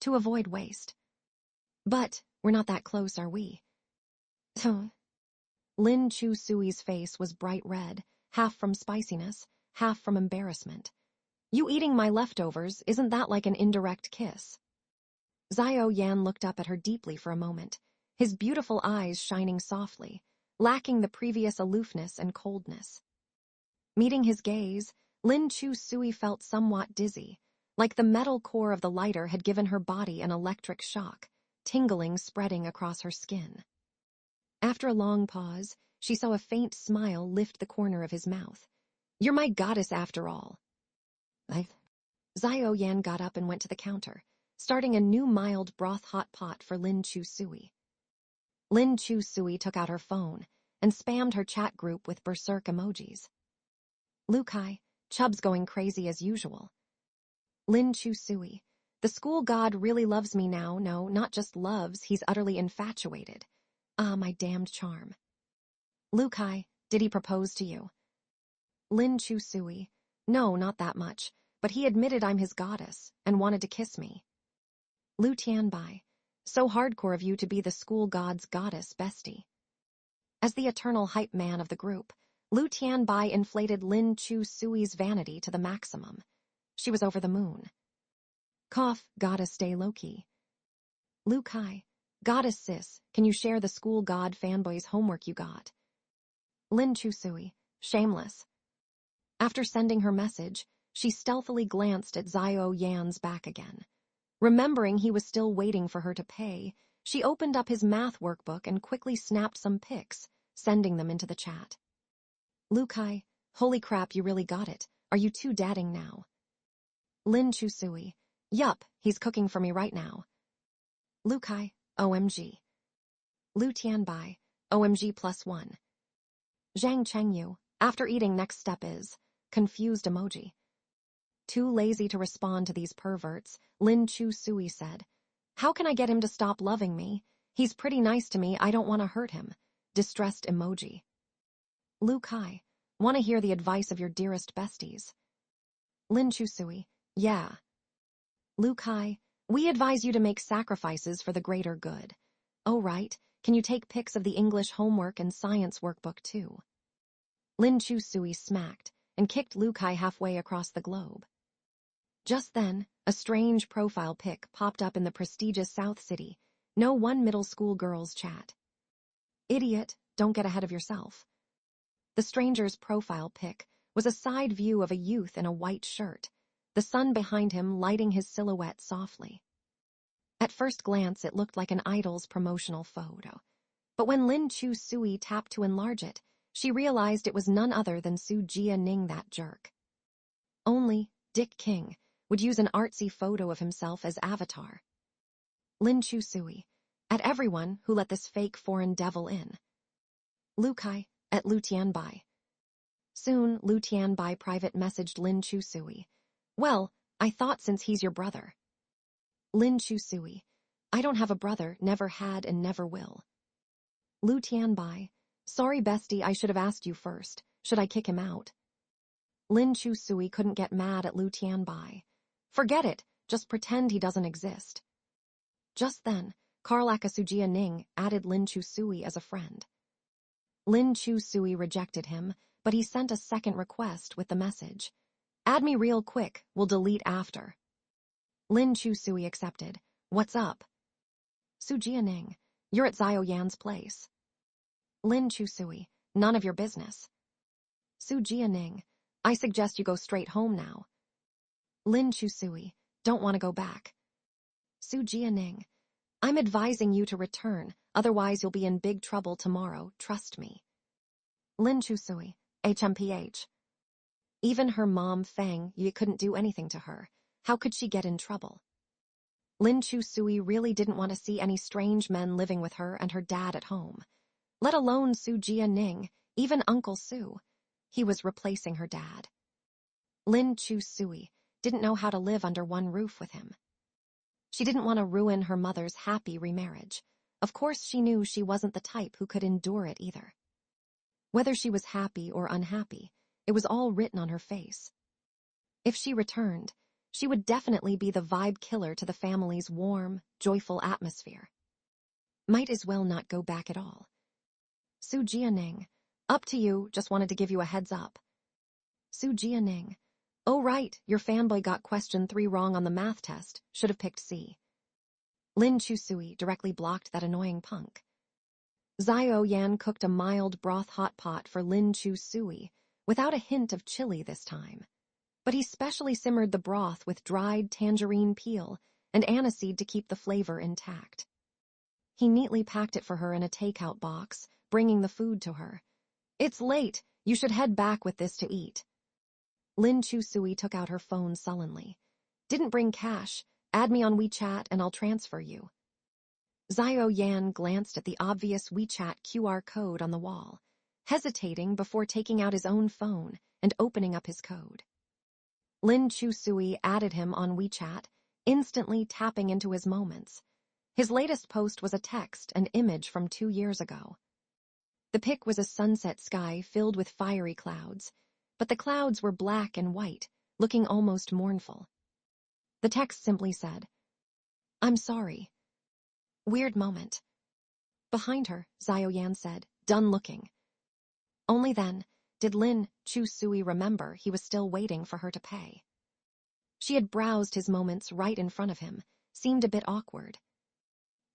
S1: To avoid waste. But we're not that close, are we? Lin Chu Sui's face was bright red, half from spiciness, half from embarrassment. You eating my leftovers, isn't that like an indirect kiss? Xiao Yan looked up at her deeply for a moment, his beautiful eyes shining softly, lacking the previous aloofness and coldness. Meeting his gaze, Lin Chu Sui felt somewhat dizzy, like the metal core of the lighter had given her body an electric shock, tingling spreading across her skin. After a long pause, she saw a faint smile lift the corner of his mouth. You're my goddess after all. Xiao Yan got up and went to the counter, starting a new mild broth hot pot for Lin Chu Sui. Lin Chu Sui took out her phone and spammed her chat group with berserk emojis. Lukai, Chubb's going crazy as usual. Lin Chu Sui, the school god really loves me now. No, not just loves, he's utterly infatuated. Ah, my damned charm. Lukai, did he propose to you? Lin Chu Sui, no, not that much, but he admitted I'm his goddess and wanted to kiss me. Lu Tianbai, so hardcore of you to be the school god's goddess bestie. As the eternal hype man of the group, Lu Tianbai inflated Lin Chu Sui's vanity to the maximum. She was over the moon. Cough, gotta stay low-key. Lu Kai, goddess sis, can you share the school god fanboy's homework you got? Lin Chu Sui, shameless. After sending her message, she stealthily glanced at Xiao Yan's back again. Remembering he was still waiting for her to pay, she opened up his math workbook and quickly snapped some pics, sending them into the chat. Lu Kai, holy crap, you really got it. Are you two dadding now? Lin Chu Sui, yup, he's cooking for me right now. Lu Kai, OMG. Lu Tianbai, OMG +1. Zhang Chengyu, after eating next step is, confused emoji. Too lazy to respond to these perverts, Lin Chu Sui said, How can I get him to stop loving me? He's pretty nice to me, I don't want to hurt him. Distressed emoji. Lu Kai, want to hear the advice of your dearest besties. Lin Chusui, yeah. Lu Kai, we advise you to make sacrifices for the greater good. Oh right, can you take pics of the English homework and science workbook too? Lin Chusui smacked and kicked Lu Kai halfway across the globe. Just then, a strange profile pic popped up in the prestigious South City. No one middle school girl's chat. Idiot, don't get ahead of yourself. The stranger's profile pic was a side view of a youth in a white shirt, the sun behind him lighting his silhouette softly. At first glance, it looked like an idol's promotional photo. But when Lin Chusui tapped to enlarge it, she realized it was none other than Su Jia-ning, that jerk. Only Dick King would use an artsy photo of himself as avatar. Lin Chusui, at everyone who let this fake foreign devil in. Lu Kai, at Lu Tianbai. Soon, Lu Tianbai private messaged Lin Chusui. Well, I thought since he's your brother. Lin Chusui, I don't have a brother, never had and never will. Lu Tianbai, sorry bestie, I should have asked you first. Should I kick him out? Lin Chusui couldn't get mad at Lu Tianbai. Forget it, just pretend he doesn't exist. Just then, Karlaka Su Jia-ning added Lin Chusui as a friend. Lin Chusui rejected him, but he sent a second request with the message. Add me real quick, we'll delete after. Lin Chusui accepted. What's up? Su Jia-ning, you're at Xiao Yan's place. Lin Chusui, none of your business. Su Jia-ning, I suggest you go straight home now. Lin Chusui, don't want to go back. Su Jia-ning, I'm advising you to return, otherwise you'll be in big trouble tomorrow, trust me. Lin Chusui, HMPH. Even her mom Fang Yi couldn't do anything to her. How could she get in trouble? Lin Chusui really didn't want to see any strange men living with her and her dad at home. Let alone Su Jia-ning, even Uncle Su. He was replacing her dad. Lin Chusui didn't know how to live under one roof with him. She didn't want to ruin her mother's happy remarriage. Of course she knew she wasn't the type who could endure it either. Whether she was happy or unhappy, it was all written on her face. If she returned, she would definitely be the vibe killer to the family's warm, joyful atmosphere. Might as well not go back at all. Su Jia-ning, up to you, just wanted to give you a heads up. Su Jia-ning, oh right, your fanboy got question 3 wrong on the math test, should have picked C. Lin Chusui directly blocked that annoying punk. Xiao Yan cooked a mild broth hot pot for Lin Chusui, without a hint of chili this time. But he specially simmered the broth with dried tangerine peel and aniseed to keep the flavor intact. He neatly packed it for her in a takeout box, bringing the food to her. It's late, you should head back with this to eat. Lin Chusui took out her phone sullenly. Didn't bring cash, add me on WeChat and I'll transfer you. Xiao Yan glanced at the obvious WeChat QR code on the wall, hesitating before taking out his own phone and opening up his code. Lin Chusui added him on WeChat, instantly tapping into his moments. His latest post was a text and image from 2 years ago. The pic was a sunset sky filled with fiery clouds, but the clouds were black and white, looking almost mournful. The text simply said, I'm sorry. Weird moment. Behind her, Xiao Yan said, done looking. Only then did Lin Chusui remember he was still waiting for her to pay. She had browsed his moments right in front of him, seemed a bit awkward.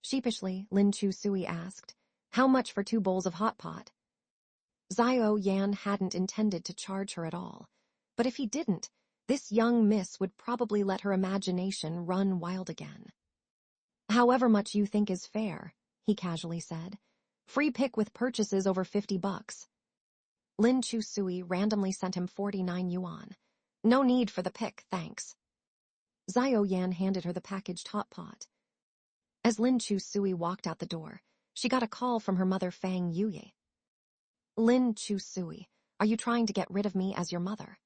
S1: Sheepishly, Lin Chusui asked, how much for 2 bowls of hot pot? Xiao Yan hadn't intended to charge her at all, but if he didn't, this young miss would probably let her imagination run wild again. However much you think is fair, he casually said. Free pick with purchases over $50. Lin Chusui randomly sent him 49 yuan. No need for the pick, thanks. Xiao Yan handed her the packaged hot pot. As Lin Chusui walked out the door, she got a call from her mother Fang Yuye. Lin Chusui, are you trying to get rid of me as your mother?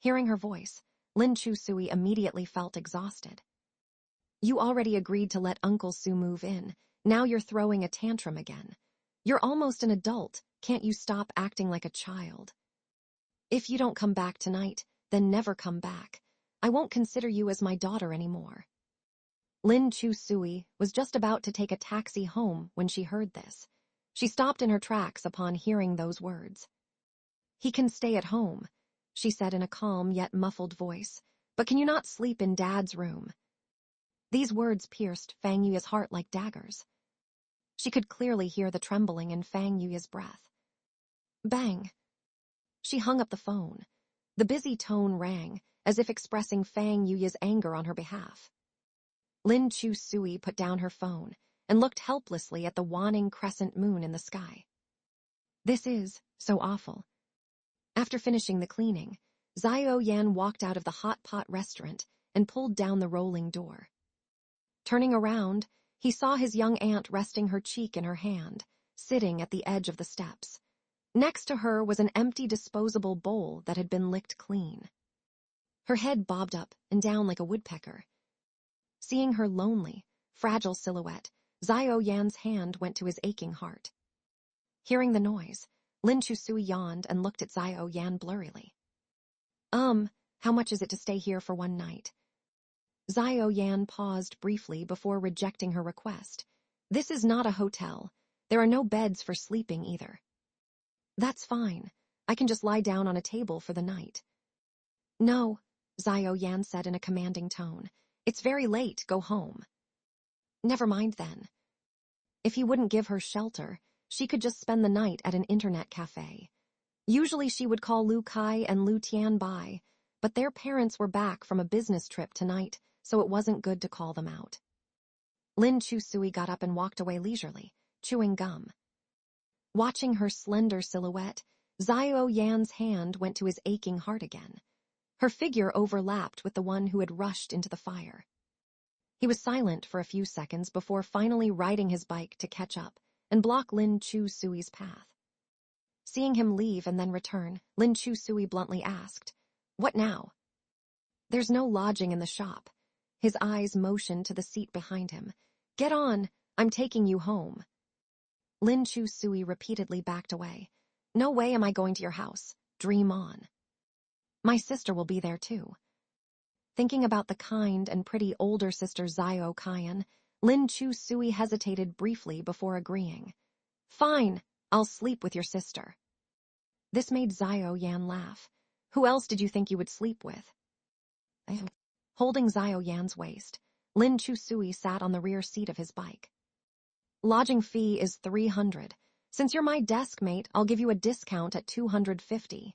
S1: Hearing her voice, Lin Chusui immediately felt exhausted. You already agreed to let Uncle Sue move in. Now you're throwing a tantrum again. You're almost an adult. Can't you stop acting like a child? If you don't come back tonight, then never come back. I won't consider you as my daughter anymore. Lin Chu Sui was just about to take a taxi home when she heard this. She stopped in her tracks upon hearing those words. He can stay at home, she said in a calm yet muffled voice, but can you not sleep in Dad's room? These words pierced Fang Yuya's heart like daggers. She could clearly hear the trembling in Fang Yuya's breath. Bang! She hung up the phone. The busy tone rang, as if expressing Fang Yuya's anger on her behalf. Lin Chu Sui put down her phone and looked helplessly at the waning crescent moon in the sky. This is so awful. After finishing the cleaning, Xiao Yan walked out of the hot pot restaurant and pulled down the rolling door. Turning around, he saw his young aunt resting her cheek in her hand, sitting at the edge of the steps. Next to her was an empty disposable bowl that had been licked clean. Her head bobbed up and down like a woodpecker. Seeing her lonely, fragile silhouette, Xiao Yan's hand went to his aching heart. Hearing the noise, Lin Chusui yawned and looked at Xiao Yan blurrily. How much is it to stay here for one night? Xiao Yan paused briefly before rejecting her request. This is not a hotel. There are no beds for sleeping either. That's fine. I can just lie down on a table for the night. No, Xiao Yan said in a commanding tone. It's very late, go home. Never mind then. If he wouldn't give her shelter, she could just spend the night at an internet cafe. Usually she would call Lu Kai and Lu Tian by, but their parents were back from a business trip tonight, so it wasn't good to call them out. Lin Chusui got up and walked away leisurely, chewing gum. Watching her slender silhouette, Xiao Yan's hand went to his aching heart again. Her figure overlapped with the one who had rushed into the fire. He was silent for a few seconds before finally riding his bike to catch up and block Lin Chusui's path. Seeing him leave and then return, Lin Chusui bluntly asked, "What now?" "There's no lodging in the shop." His eyes motioned to the seat behind him. "Get on, I'm taking you home." Lin Chusui repeatedly backed away. "No way am I going to your house. Dream on." "My sister will be there too." Thinking about the kind and pretty older sister Xiao Kaiyan, Lin Chusui hesitated briefly before agreeing. "Fine, I'll sleep with your sister." This made Xiao Yan laugh. "Who else did you think you would sleep with?" Holding Xiao Yan's waist, Lin Chusui sat on the rear seat of his bike. "Lodging fee is 300. Since you're my desk mate, I'll give you a discount at 250,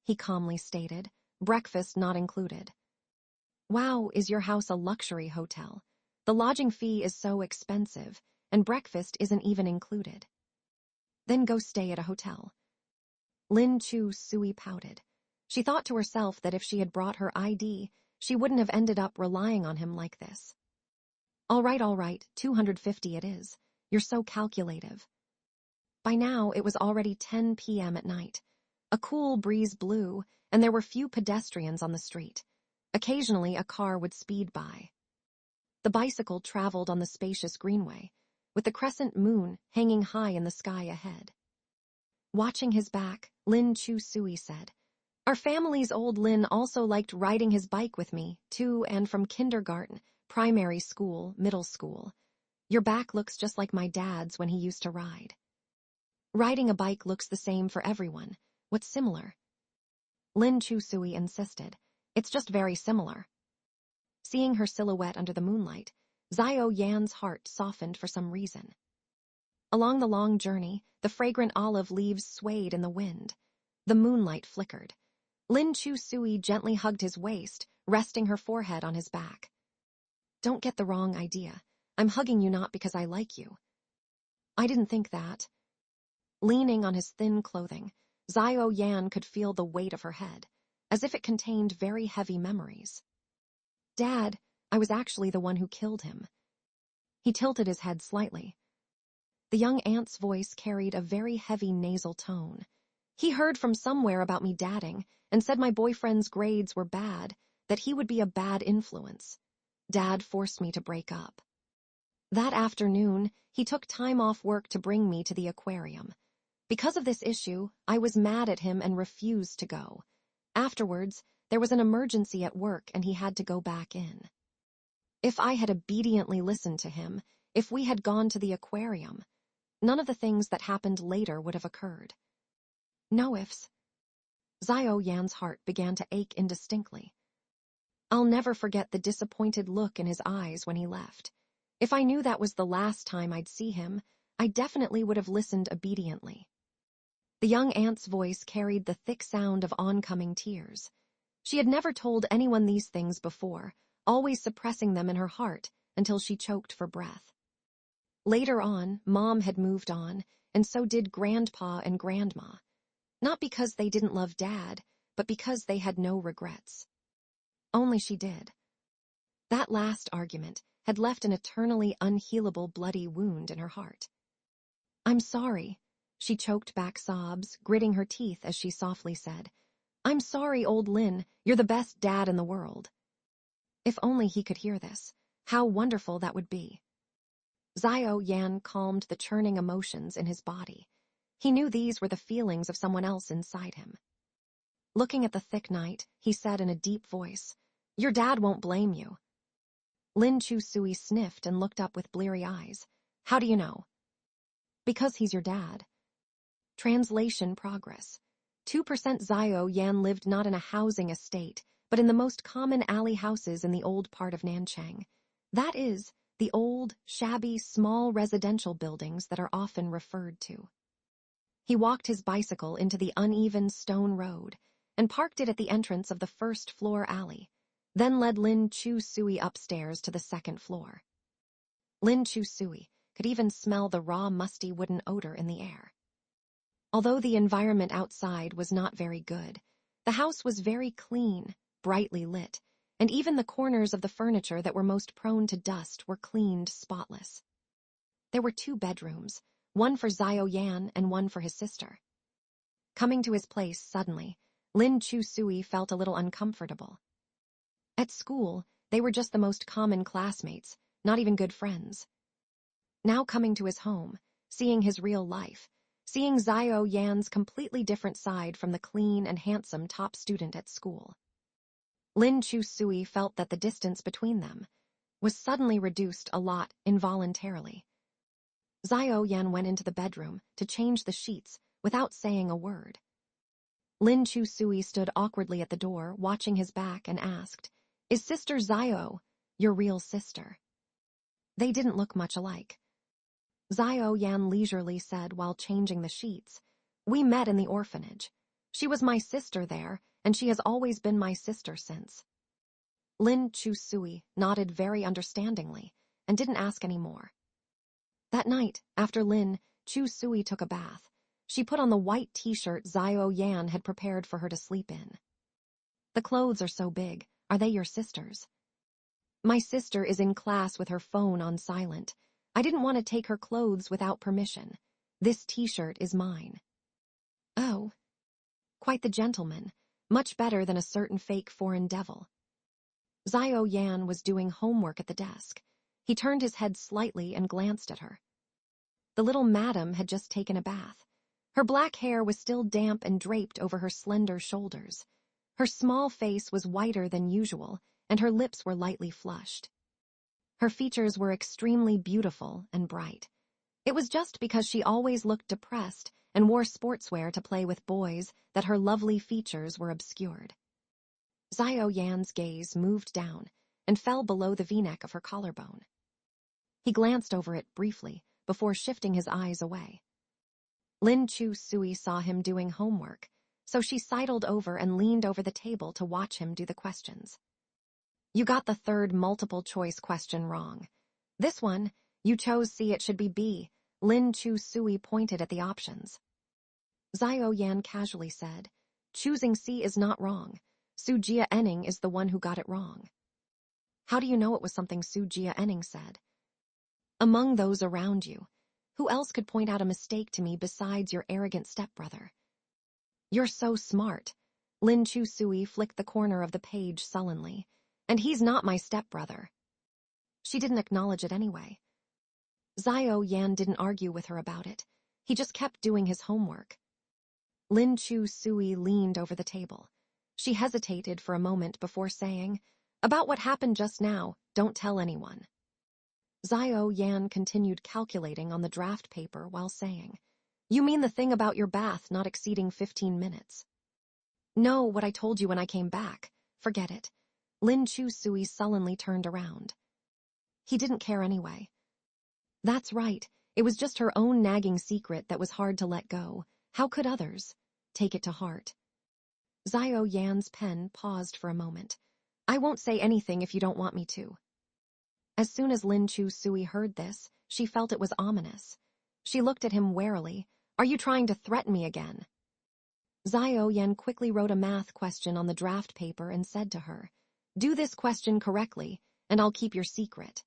S1: he calmly stated, breakfast not included. "Wow, is your house a luxury hotel? The lodging fee is so expensive, and breakfast isn't even included." "Then go stay at a hotel." Lin Chusui pouted. She thought to herself that if she had brought her ID, she wouldn't have ended up relying on him like this. All right, 250 it is. You're so calculative." By now, it was already 10 p.m. at night. A cool breeze blew, and there were few pedestrians on the street. Occasionally, a car would speed by. The bicycle traveled on the spacious greenway, with the crescent moon hanging high in the sky ahead. Watching his back, Lin Chusui said, "Our family's old Lin also liked riding his bike with me, to and from kindergarten, primary school, middle school. Your back looks just like my dad's when he used to ride." "Riding a bike looks the same for everyone. What's similar?" Lin Chusui insisted. "It's just very similar." Seeing her silhouette under the moonlight, Xiao Yan's heart softened for some reason. Along the long journey, the fragrant olive leaves swayed in the wind. The moonlight flickered. Lin Chusui gently hugged his waist, resting her forehead on his back. "Don't get the wrong idea. I'm hugging you not because I like you." "I didn't think that." Leaning on his thin clothing, Xiao Yan could feel the weight of her head, as if it contained very heavy memories. "Dad, I was actually the one who killed him." He tilted his head slightly. The young aunt's voice carried a very heavy nasal tone. "He heard from somewhere about me dadding and said my boyfriend's grades were bad, that he would be a bad influence." Dad forced me to break up. That afternoon, he took time off work to bring me to the aquarium. Because of this issue, I was mad at him and refused to go. Afterwards, there was an emergency at work and he had to go back in. If I had obediently listened to him, if we had gone to the aquarium, none of the things that happened later would have occurred. No ifs. Xiao Yan's heart began to ache indistinctly. I'll never forget the disappointed look in his eyes when he left. If I knew that was the last time I'd see him, I definitely would have listened obediently. The young aunt's voice carried the thick sound of oncoming tears. She had never told anyone these things before, always suppressing them in her heart until she choked for breath. Later on, Mom had moved on, and so did Grandpa and Grandma. Not because they didn't love Dad, but because they had no regrets. Only she did. That last argument had left an eternally unhealable bloody wound in her heart. I'm sorry, she choked back sobs, gritting her teeth as she softly said, I'm sorry, old Lin, you're the best dad in the world. If only he could hear this, how wonderful that would be. Xiao Yan calmed the churning emotions in his body. He knew these were the feelings of someone else inside him. Looking at the thick night, he said in a deep voice, Your dad won't blame you. Lin Chu Sui sniffed and looked up with bleary eyes. How do you know? Because he's your dad. Translation progress. 2% Xiao Yan lived not in a housing estate, but in the most common alley houses in the old part of Nanchang. That is, the old, shabby, small residential buildings that are often referred to. He walked his bicycle into the uneven stone road and parked it at the entrance of the first-floor alley, then led Lin Chu Sui upstairs to the second floor. Lin Chu Sui could even smell the raw, musty wooden odor in the air. Although the environment outside was not very good, the house was very clean, brightly lit, and even the corners of the furniture that were most prone to dust were cleaned spotless. There were 2 bedrooms, one for Xiao Yan and one for his sister. Coming to his place suddenly, Lin Chu Sui felt a little uncomfortable. At school, they were just the most common classmates, not even good friends. Now coming to his home, seeing his real life, seeing Xiao Yan's completely different side from the clean and handsome top student at school. Lin Chu Sui felt that the distance between them was suddenly reduced a lot involuntarily. Xiao Yan went into the bedroom to change the sheets without saying a word. Lin Chu Sui stood awkwardly at the door, watching his back, and asked, Is Sister Xiao your real sister? They didn't look much alike. Xiao Yan leisurely said while changing the sheets, We met in the orphanage. She was my sister there, and she has always been my sister since. Lin Chu Sui nodded very understandingly and didn't ask any more. That night, after Lin Chu Sui took a bath, she put on the white t-shirt Xiao Yan had prepared for her to sleep in. The clothes are so big. Are they your sister's? My sister is in class with her phone on silent. I didn't want to take her clothes without permission. This t-shirt is mine. Oh. Quite the gentleman. Much better than a certain fake foreign devil. Xiao Yan was doing homework at the desk. He turned his head slightly and glanced at her. The little madam had just taken a bath. Her black hair was still damp and draped over her slender shoulders. Her small face was whiter than usual, and her lips were lightly flushed. Her features were extremely beautiful and bright. It was just because she always looked depressed and wore sportswear to play with boys that her lovely features were obscured. Xiao Yan's gaze moved down and fell below the V-neck of her collarbone. He glanced over it briefly before shifting his eyes away. Lin Chu Sui saw him doing homework, so she sidled over and leaned over the table to watch him do the questions. You got the third multiple-choice question wrong. This one, you chose C, it should be B. Lin Chu Sui pointed at the options. Xiao Yan casually said, Choosing C is not wrong. Su Jia Enning is the one who got it wrong. How do you know it was something Su Jia Enning said? Among those around you, who else could point out a mistake to me besides your arrogant stepbrother? You're so smart. Lin Chu Sui flicked the corner of the page sullenly. And he's not my stepbrother. She didn't acknowledge it anyway. Xiao Yan didn't argue with her about it. He just kept doing his homework. Lin Chu Sui leaned over the table. She hesitated for a moment before saying, "About what happened just now, don't tell anyone." Xiao Yan continued calculating on the draft paper while saying, "You mean the thing about your bath not exceeding 15 minutes? No, what I told you when I came back. Forget it." Lin Chu Sui sullenly turned around. He didn't care anyway. That's right, it was just her own nagging secret that was hard to let go. How could others take it to heart? Xiao Yan's pen paused for a moment. "I won't say anything if you don't want me to." As soon as Lin Chu Sui heard this, she felt it was ominous. She looked at him warily. "Are you trying to threaten me again?" Xiao Yan quickly wrote a math question on the draft paper and said to her, "Do this question correctly, and I'll keep your secret."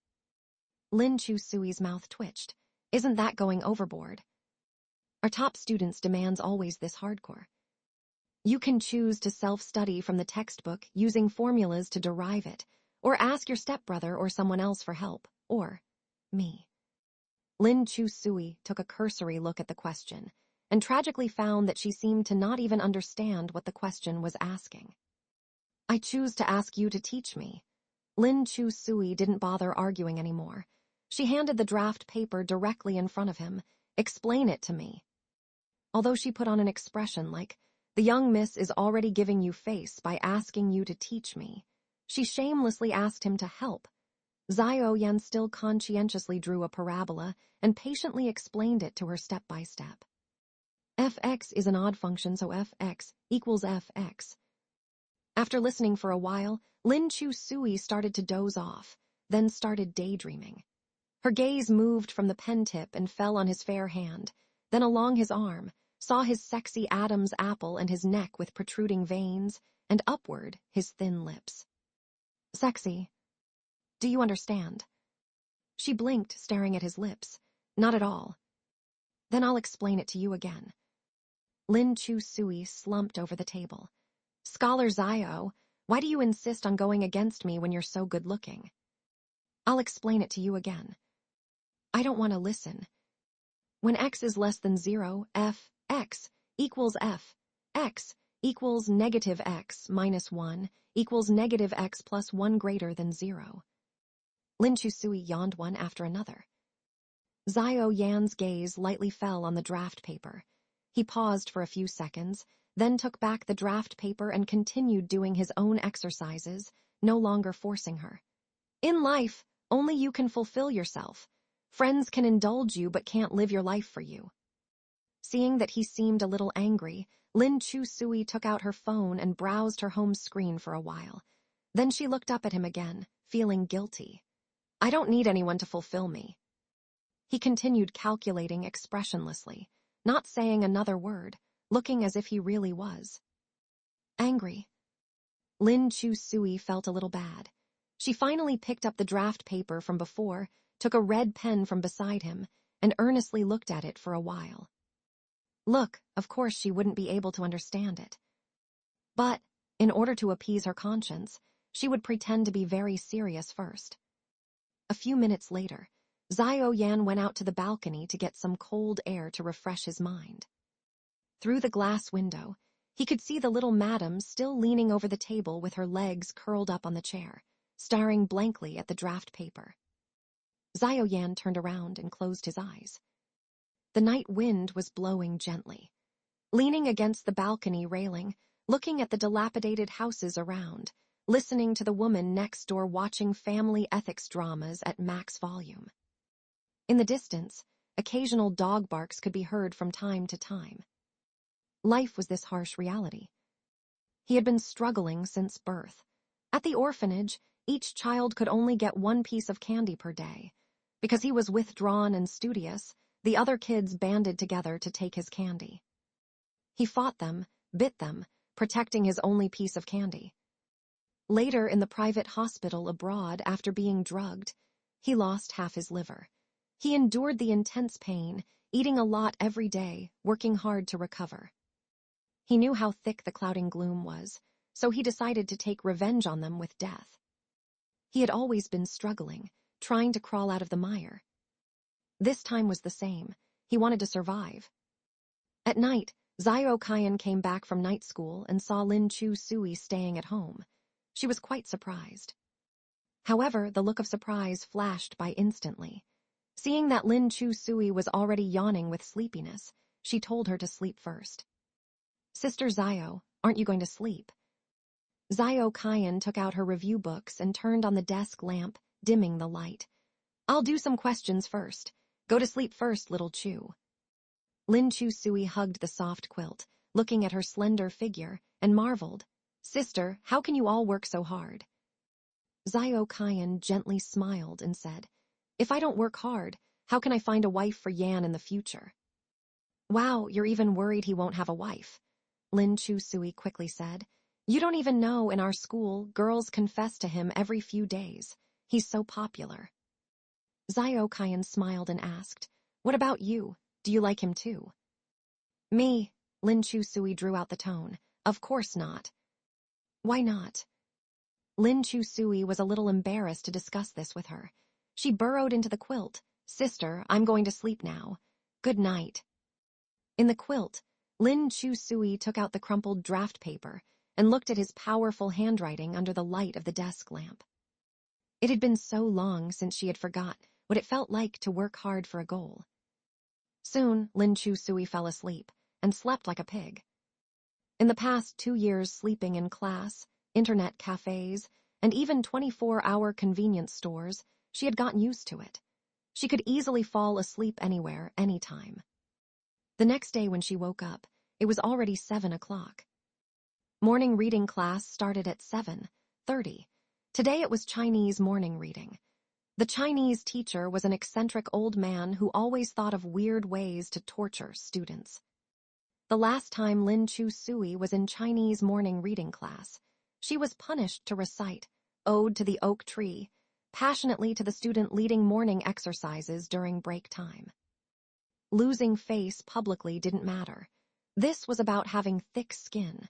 S1: Lin Chu Sui's mouth twitched. "Isn't that going overboard? Our top students' demands always this hardcore. You can choose to self-study from the textbook using formulas to derive it, or ask your stepbrother or someone else for help, or me." Lin Chu Sui took a cursory look at the question, and tragically found that she seemed to not even understand what the question was asking. "I choose to ask you to teach me." Lin Chu Sui didn't bother arguing anymore. She handed the draft paper directly in front of him. "Explain it to me." Although she put on an expression like, "The young miss is already giving you face by asking you to teach me," she shamelessly asked him to help. Xiao Yan still conscientiously drew a parabola and patiently explained it to her step by step. Fx is an odd function, so Fx equals Fx. After listening for a while, Lin Chu Sui started to doze off, then started daydreaming. Her gaze moved from the pen tip and fell on his fair hand, then along his arm, saw his sexy Adam's apple and his neck with protruding veins, and upward his thin lips. "Sexy. Do you understand?" She blinked, staring at his lips. "Not at all." "Then I'll explain it to you again." Lin Chu Sui slumped over the table. "Scholar Xiao, why do you insist on going against me when you're so good-looking?" "I'll explain it to you again." "I don't want to listen." When x is less than 0, Fx equals Fx equals negative x minus 1 equals negative x plus 1 greater than 0. Lin Chu Sui yawned one after another. Xiao Yan's gaze lightly fell on the draft paper. He paused for a few seconds, then took back the draft paper and continued doing his own exercises, no longer forcing her. "In life, only you can fulfill yourself. Friends can indulge you but can't live your life for you." Seeing that he seemed a little angry, Lin Chu Sui took out her phone and browsed her home screen for a while. Then she looked up at him again, feeling guilty. "I don't need anyone to fulfill me." He continued calculating expressionlessly, not saying another word, looking as if he really was angry. Lin Chu Sui felt a little bad. She finally picked up the draft paper from before, took a red pen from beside him, and earnestly looked at it for a while. Look, of course she wouldn't be able to understand it. But, in order to appease her conscience, she would pretend to be very serious first. A few minutes later, Xiao Yan went out to the balcony to get some cold air to refresh his mind. Through the glass window, he could see the little madam still leaning over the table with her legs curled up on the chair, staring blankly at the draft paper. Xiao Yan turned around and closed his eyes. The night wind was blowing gently. Leaning against the balcony railing, looking at the dilapidated houses around, listening to the woman next door watching family ethics dramas at max volume. In the distance, occasional dog barks could be heard from time to time. Life was this harsh reality. He had been struggling since birth. At the orphanage, each child could only get one piece of candy per day. Because he was withdrawn and studious, the other kids banded together to take his candy. He fought them, bit them, protecting his only piece of candy. Later, in the private hospital abroad after being drugged, he lost half his liver. He endured the intense pain, eating a lot every day, working hard to recover. He knew how thick the clouding gloom was, so he decided to take revenge on them with death. He had always been struggling, trying to crawl out of the mire. This time was the same. He wanted to survive. At night, Zio Kyan came back from night school and saw Lin Chu Sui staying at home. She was quite surprised. However, the look of surprise flashed by instantly. Seeing that Lin Chu Sui was already yawning with sleepiness, she told her to sleep first. "Sister Zio, aren't you going to sleep?" Zio Kyan took out her review books and turned on the desk lamp, dimming the light. "I'll do some questions first. Go to sleep first, little Chu." Lin Chu Sui hugged the soft quilt, looking at her slender figure, and marveled. "Sister, how can you all work so hard?" Zio Kyan gently smiled and said, "If I don't work hard, how can I find a wife for Yan in the future?" "Wow, you're even worried he won't have a wife," Lin Chu Sui quickly said. "You don't even know in our school, girls confess to him every few days. He's so popular." Zio Kyan smiled and asked, "What about you? Do you like him too?" "Me," Lin Chu Sui drew out the tone. "Of course not." "Why not?" Lin Chu Sui was a little embarrassed to discuss this with her. She burrowed into the quilt. "Sister, I'm going to sleep now. Good night." In the quilt, Lin Chu Sui took out the crumpled draft paper and looked at his powerful handwriting under the light of the desk lamp. It had been so long since she had forgot what it felt like to work hard for a goal. Soon, Lin Chu Sui fell asleep and slept like a pig. In the past 2 years sleeping in class, internet cafes, and even 24-hour convenience stores, she had gotten used to it. She could easily fall asleep anywhere, anytime. The next day when she woke up, it was already 7 o'clock. Morning reading class started at 7:30. Today it was Chinese morning reading. The Chinese teacher was an eccentric old man who always thought of weird ways to torture students. The last time Lin Chu Sui was in Chinese morning reading class, she was punished to recite Ode to the Oak Tree passionately to the student leading morning exercises during break time. Losing face publicly didn't matter. This was about having thick skin.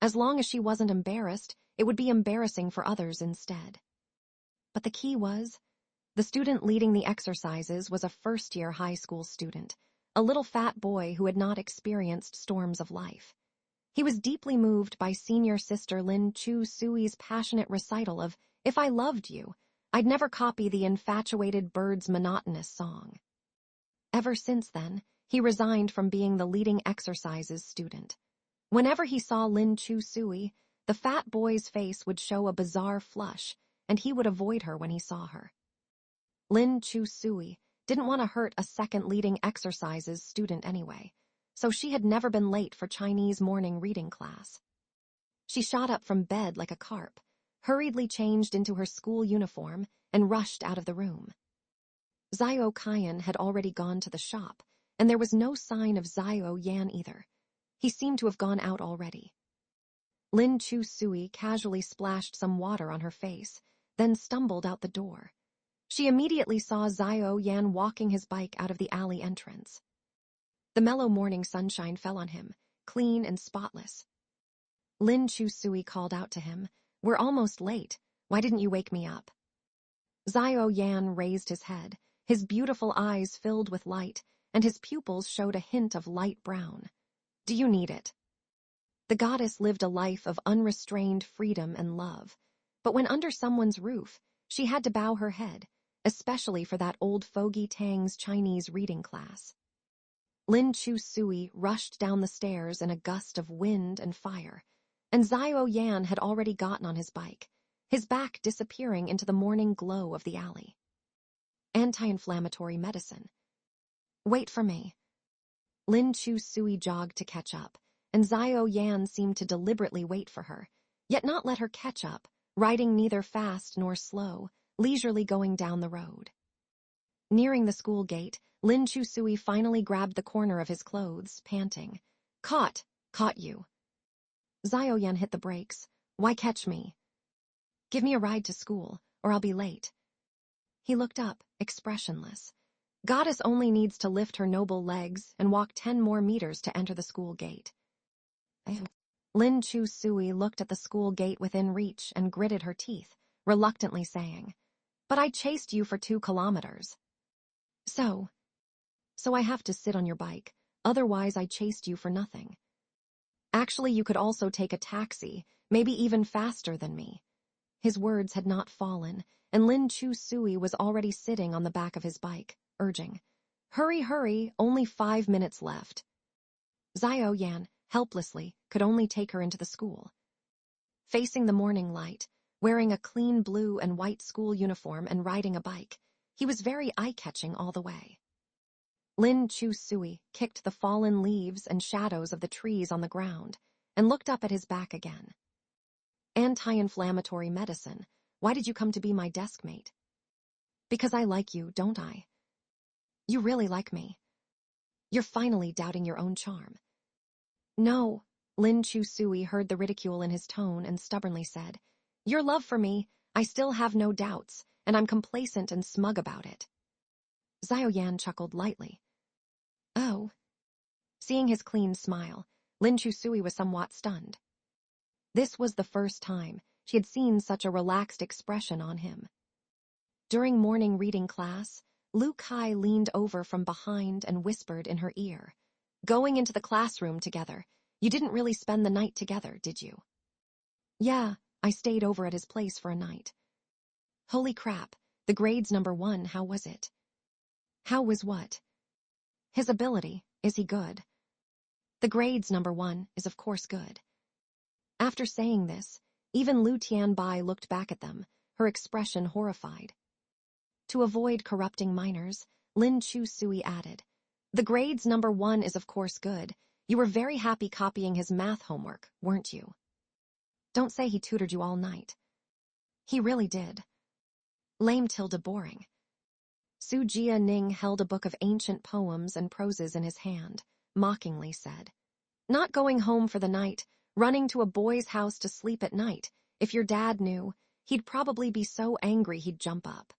S1: As long as she wasn't embarrassed, it would be embarrassing for others instead. But the key was, the student leading the exercises was a first-year high school student, a little fat boy who had not experienced storms of life. He was deeply moved by senior sister Lin Chu Sui's passionate recital of, "If I loved you, I'd never copy the infatuated bird's monotonous song." Ever since then, he resigned from being the leading exercises student. Whenever he saw Lin Chu Sui, the fat boy's face would show a bizarre flush, and he would avoid her when he saw her. Lin Chu Sui didn't want to hurt a second leading exercises student anyway, so she had never been late for Chinese morning reading class. She shot up from bed like a carp, hurriedly changed into her school uniform, and rushed out of the room. Zio Kyan had already gone to the shop, and there was no sign of Zio Yan either. He seemed to have gone out already. Lin Chu Sui casually splashed some water on her face, then stumbled out the door. She immediately saw Zio Yan walking his bike out of the alley entrance. The mellow morning sunshine fell on him, clean and spotless. Lin Chu Sui called out to him, "We're almost late. Why didn't you wake me up?" Zio Yan raised his head, his beautiful eyes filled with light, and his pupils showed a hint of light brown. "Do you need it?" The goddess lived a life of unrestrained freedom and love, but when under someone's roof, she had to bow her head, especially for that old fogey Tang's Chinese reading class. Lin Chu Sui rushed down the stairs in a gust of wind and fire, and Zio Yan had already gotten on his bike, his back disappearing into the morning glow of the alley. Anti-inflammatory medicine. "Wait for me." Lin Chu Sui jogged to catch up, and Zio Yan seemed to deliberately wait for her, yet not let her catch up, riding neither fast nor slow, leisurely going down the road. Nearing the school gate, Lin Chu Sui finally grabbed the corner of his clothes, panting. Caught you." Zio Yan hit the brakes. "Why catch me?" "Give me a ride to school, or I'll be late." He looked up, expressionless. Goddess only needs to lift her noble legs and walk 10 more meters to enter the school gate. Lin Chu Sui looked at the school gate within reach and gritted her teeth, reluctantly saying, But I chased you for 2 kilometers. So I have to sit on your bike, otherwise I chased you for nothing. Actually, you could also take a taxi, maybe even faster than me. His words had not fallen, and Lin Chu Sui was already sitting on the back of his bike, urging, "Hurry, hurry, only 5 minutes left." Xiao Yan, helplessly, could only take her into the school. Facing the morning light, wearing a clean blue and white school uniform and riding a bike, he was very eye-catching all the way. Lin Chu Sui kicked the fallen leaves and shadows of the trees on the ground and looked up at his back again. "Anti-inflammatory medicine. Why did you come to be my desk mate?" "Because I like you, don't I?" "You really like me. You're finally doubting your own charm." "No." Lin Chu Sui heard the ridicule in his tone and stubbornly said, "Your love for me, I still have no doubts, and I'm complacent and smug about it." Xiao Yan chuckled lightly. "Oh." Seeing his clean smile, Lin Chu Sui was somewhat stunned. This was the first time she had seen such a relaxed expression on him. During morning reading class, Lu Kai leaned over from behind and whispered in her ear, "Going into the classroom together. You didn't really spend the night together, did you?" "Yeah, I stayed over at his place for a night." "Holy crap, the grades #1, how was it?" "How was what?" "His ability, is he good?" "The grades #1 is of course good." After saying this, even Lu Tianbai looked back at them, her expression horrified. To avoid corrupting minors, Lin Chu Sui added, "The grades #1 is of course good. You were very happy copying his math homework, weren't you?" "Don't say he tutored you all night." "He really did." "Lame tilde boring." Su Jia Ning held a book of ancient poems and proses in his hand, mockingly said, "Not going home for the night, running to a boy's house to sleep at night. If your dad knew, he'd probably be so angry he'd jump up."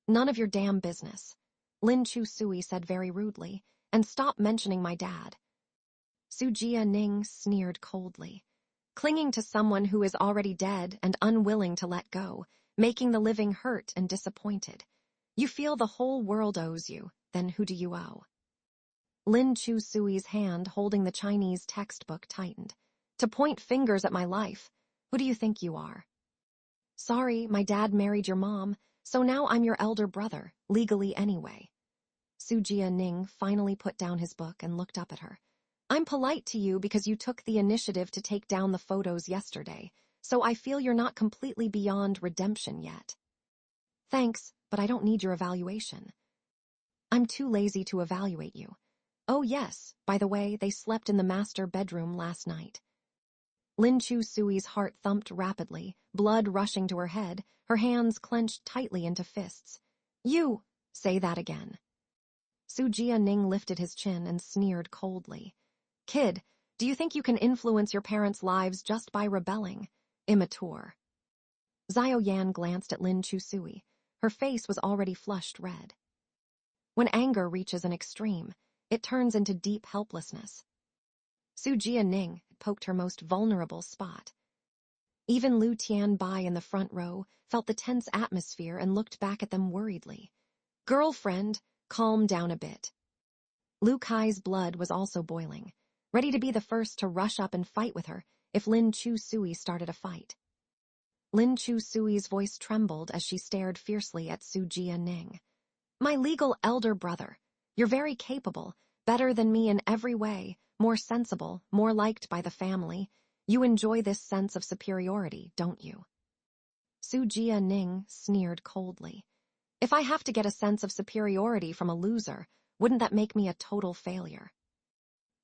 S1: "None of your damn business," Lin Chu Sui said very rudely, "and stop mentioning my dad." Su Jia Ning sneered coldly. "Clinging to someone who is already dead and unwilling to let go, making the living hurt and disappointed. You feel the whole world owes you, then who do you owe?" Lin Chu Sui's hand holding the Chinese textbook tightened. "To point fingers at my life. Who do you think you are?" "Sorry, my dad married your mom, so now I'm your elder brother, legally anyway." Su Jia Ning finally put down his book and looked up at her. "I'm polite to you because you took the initiative to take down the photos yesterday, so I feel you're not completely beyond redemption yet." "Thanks, but I don't need your evaluation." "I'm too lazy to evaluate you. Oh yes, by the way, they slept in the master bedroom last night." Lin Chu Sui's heart thumped rapidly, blood rushing to her head, her hands clenched tightly into fists. "You! Say that again." Su Jia Ning lifted his chin and sneered coldly. "Kid, do you think you can influence your parents' lives just by rebelling? Immature." Xiao Yan glanced at Lin Chu Sui. Her face was already flushed red. When anger reaches an extreme, it turns into deep helplessness. Su Jia Ning poked her most vulnerable spot. Even Lu Tianbai in the front row felt the tense atmosphere and looked back at them worriedly. "Girlfriend, calm down a bit." Lu Kai's blood was also boiling, ready to be the first to rush up and fight with her if Lin Chu Sui started a fight. Lin Chu Sui's voice trembled as she stared fiercely at Su Jia Ning. "My legal elder brother, you're very capable, better than me in every way, more sensible, more liked by the family. You enjoy this sense of superiority, don't you?" Su Jia Ning sneered coldly. "If I have to get a sense of superiority from a loser, wouldn't that make me a total failure?"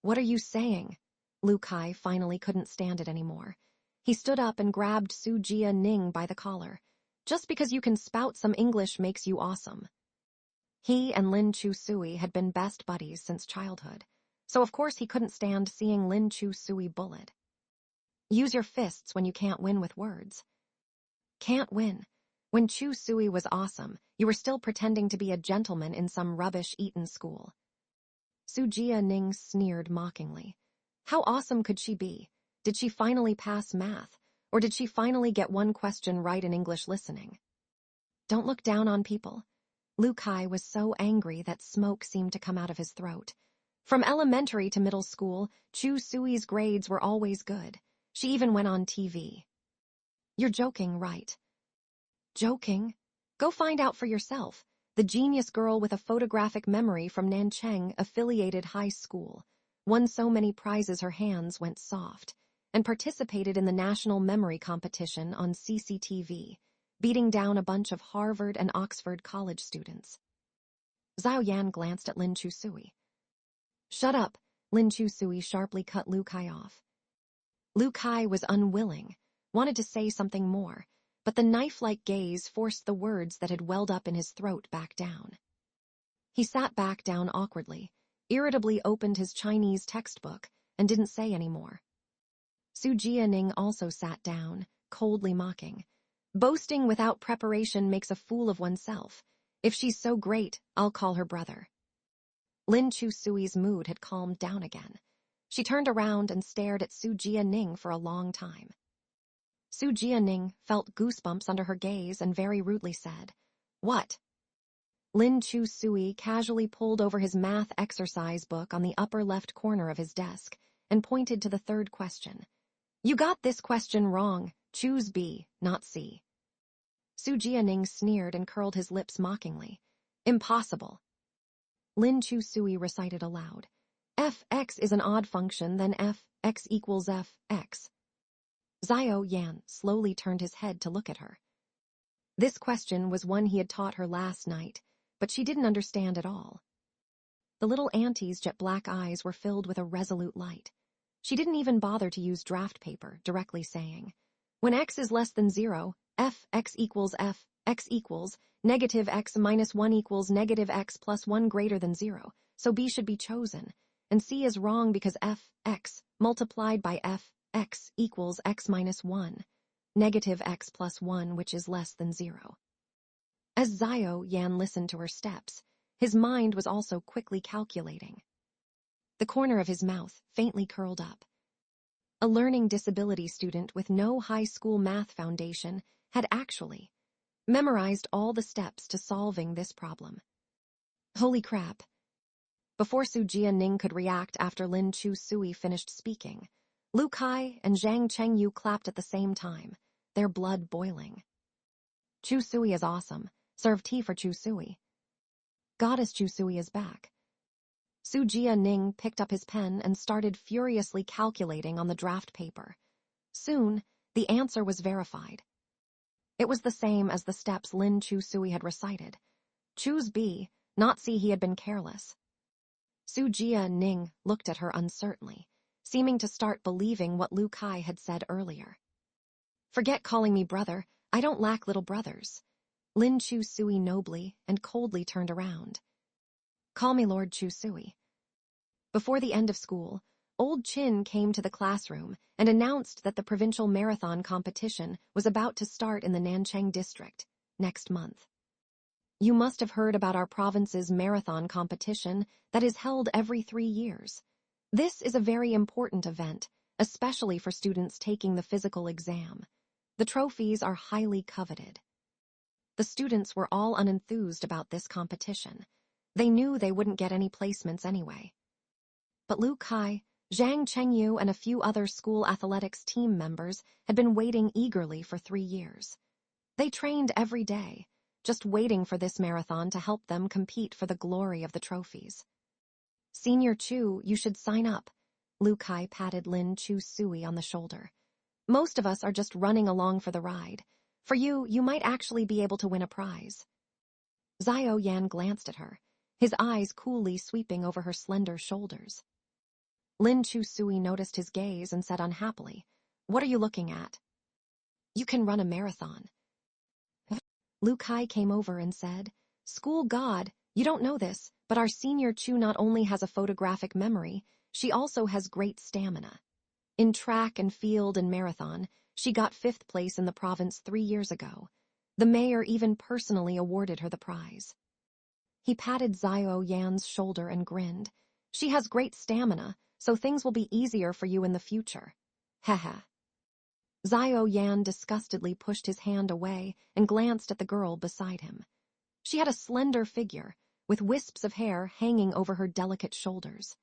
S1: "What are you saying?" Lu Kai finally couldn't stand it anymore. He stood up and grabbed Su Jia Ning by the collar. "Just because you can spout some English makes you awesome." He and Lin Chu Sui had been best buddies since childhood, so of course he couldn't stand seeing Lin Chu Sui bullied. "Use your fists when you can't win with words." "Can't win. When Chu Sui was awesome, you were still pretending to be a gentleman in some rubbish-eaten school." Su Jia Ning sneered mockingly. How awesome could she be? Did she finally pass math, or did she finally get one question right in English listening? Don't look down on people. Lu Kai was so angry that smoke seemed to come out of his throat. From elementary to middle school, Chu Sui's grades were always good. She even went on TV. You're joking, right? Joking? Go find out for yourself. The genius girl with a photographic memory from Nanchang affiliated high school won so many prizes her hands went soft, and participated in the national memory competition on CCTV, beating down a bunch of Harvard and Oxford college students. Zhao Yan glanced at Lin Chusui. Shut up, Lin Chusui sharply cut Lu Kai off. Lu Kai was unwilling, wanted to say something more, but the knife-like gaze forced the words that had welled up in his throat back down. He sat back down awkwardly, irritably opened his Chinese textbook, and didn't say any more. Su Jianing also sat down, coldly mocking. Boasting without preparation makes a fool of oneself. If she's so great, I'll call her brother. Lin Chusui's mood had calmed down again. She turned around and stared at Su Jianing for a long time. Su Jianing felt goosebumps under her gaze and very rudely said, "What?" Lin Chusui casually pulled over his math exercise book on the upper left corner of his desk and pointed to the third question. "You got this question wrong. Choose B, not C." Su Jianing sneered and curled his lips mockingly. "Impossible." Lin Chusui recited aloud. "F(x) is an odd function, then f(x) equals f(x). Zhao Yan slowly turned his head to look at her. This question was one he had taught her last night, but she didn't understand at all. The little auntie's jet black eyes were filled with a resolute light. She didn't even bother to use draft paper, directly saying, "When x is less than 0, f(x) equals f(x) equals negative x minus 1 equals negative x plus 1 greater than 0, so B should be chosen, and C is wrong because f(x) multiplied by f(x) equals x minus 1, negative x plus 1, which is less than 0. As Zhao Yan listened to her steps, his mind was also quickly calculating. The corner of his mouth faintly curled up. A learning disability student with no high school math foundation had actually memorized all the steps to solving this problem. Holy crap. Before Su Jianing could react after Lin Chusui finished speaking, Lu Kai and Zhang Chengyu clapped at the same time, their blood boiling. Chusui is awesome. Serve tea for Chusui. Goddess Chusui is back. Su Jianing picked up his pen and started furiously calculating on the draft paper. Soon, the answer was verified. It was the same as the steps Lin Chusui had recited. Choose B, not C. He had been careless. Su Jianing looked at her uncertainly, seeming to start believing what Lu Kai had said earlier. "Forget calling me brother. I don't lack little brothers." Lin Chusui nobly and coldly turned around. "Call me Lord Chusui." Before the end of school, Old Chin came to the classroom and announced that the provincial marathon competition was about to start in the Nanchang district next month. "You must have heard about our province's marathon competition that is held every 3 years. This is a very important event, especially for students taking the physical exam. The trophies are highly coveted." The students were all unenthused about this competition. They knew they wouldn't get any placements anyway. But Lu Kai, Zhang Chengyu, and a few other school athletics team members had been waiting eagerly for 3 years. They trained every day, just waiting for this marathon to help them compete for the glory of the trophies. "Senior Chu, you should sign up." Lu Kai patted Lin Chusui on the shoulder. "Most of us are just running along for the ride. For you, you might actually be able to win a prize." Zhao Yan glanced at her, his eyes coolly sweeping over her slender shoulders. Lin Chusui noticed his gaze and said unhappily, "What are you looking at?" "You can run a marathon." Lu Kai came over and said, "School God, you don't know this, but our senior Chu not only has a photographic memory, she also has great stamina. In track and field and marathon, she got 5th place in the province 3 years ago. The mayor even personally awarded her the prize." He patted Zhao Yan's shoulder and grinned. "She has great stamina, so things will be easier for you in the future. Haha." Xiao Yan disgustedly pushed his hand away and glanced at the girl beside him. She had a slender figure, with wisps of hair hanging over her delicate shoulders.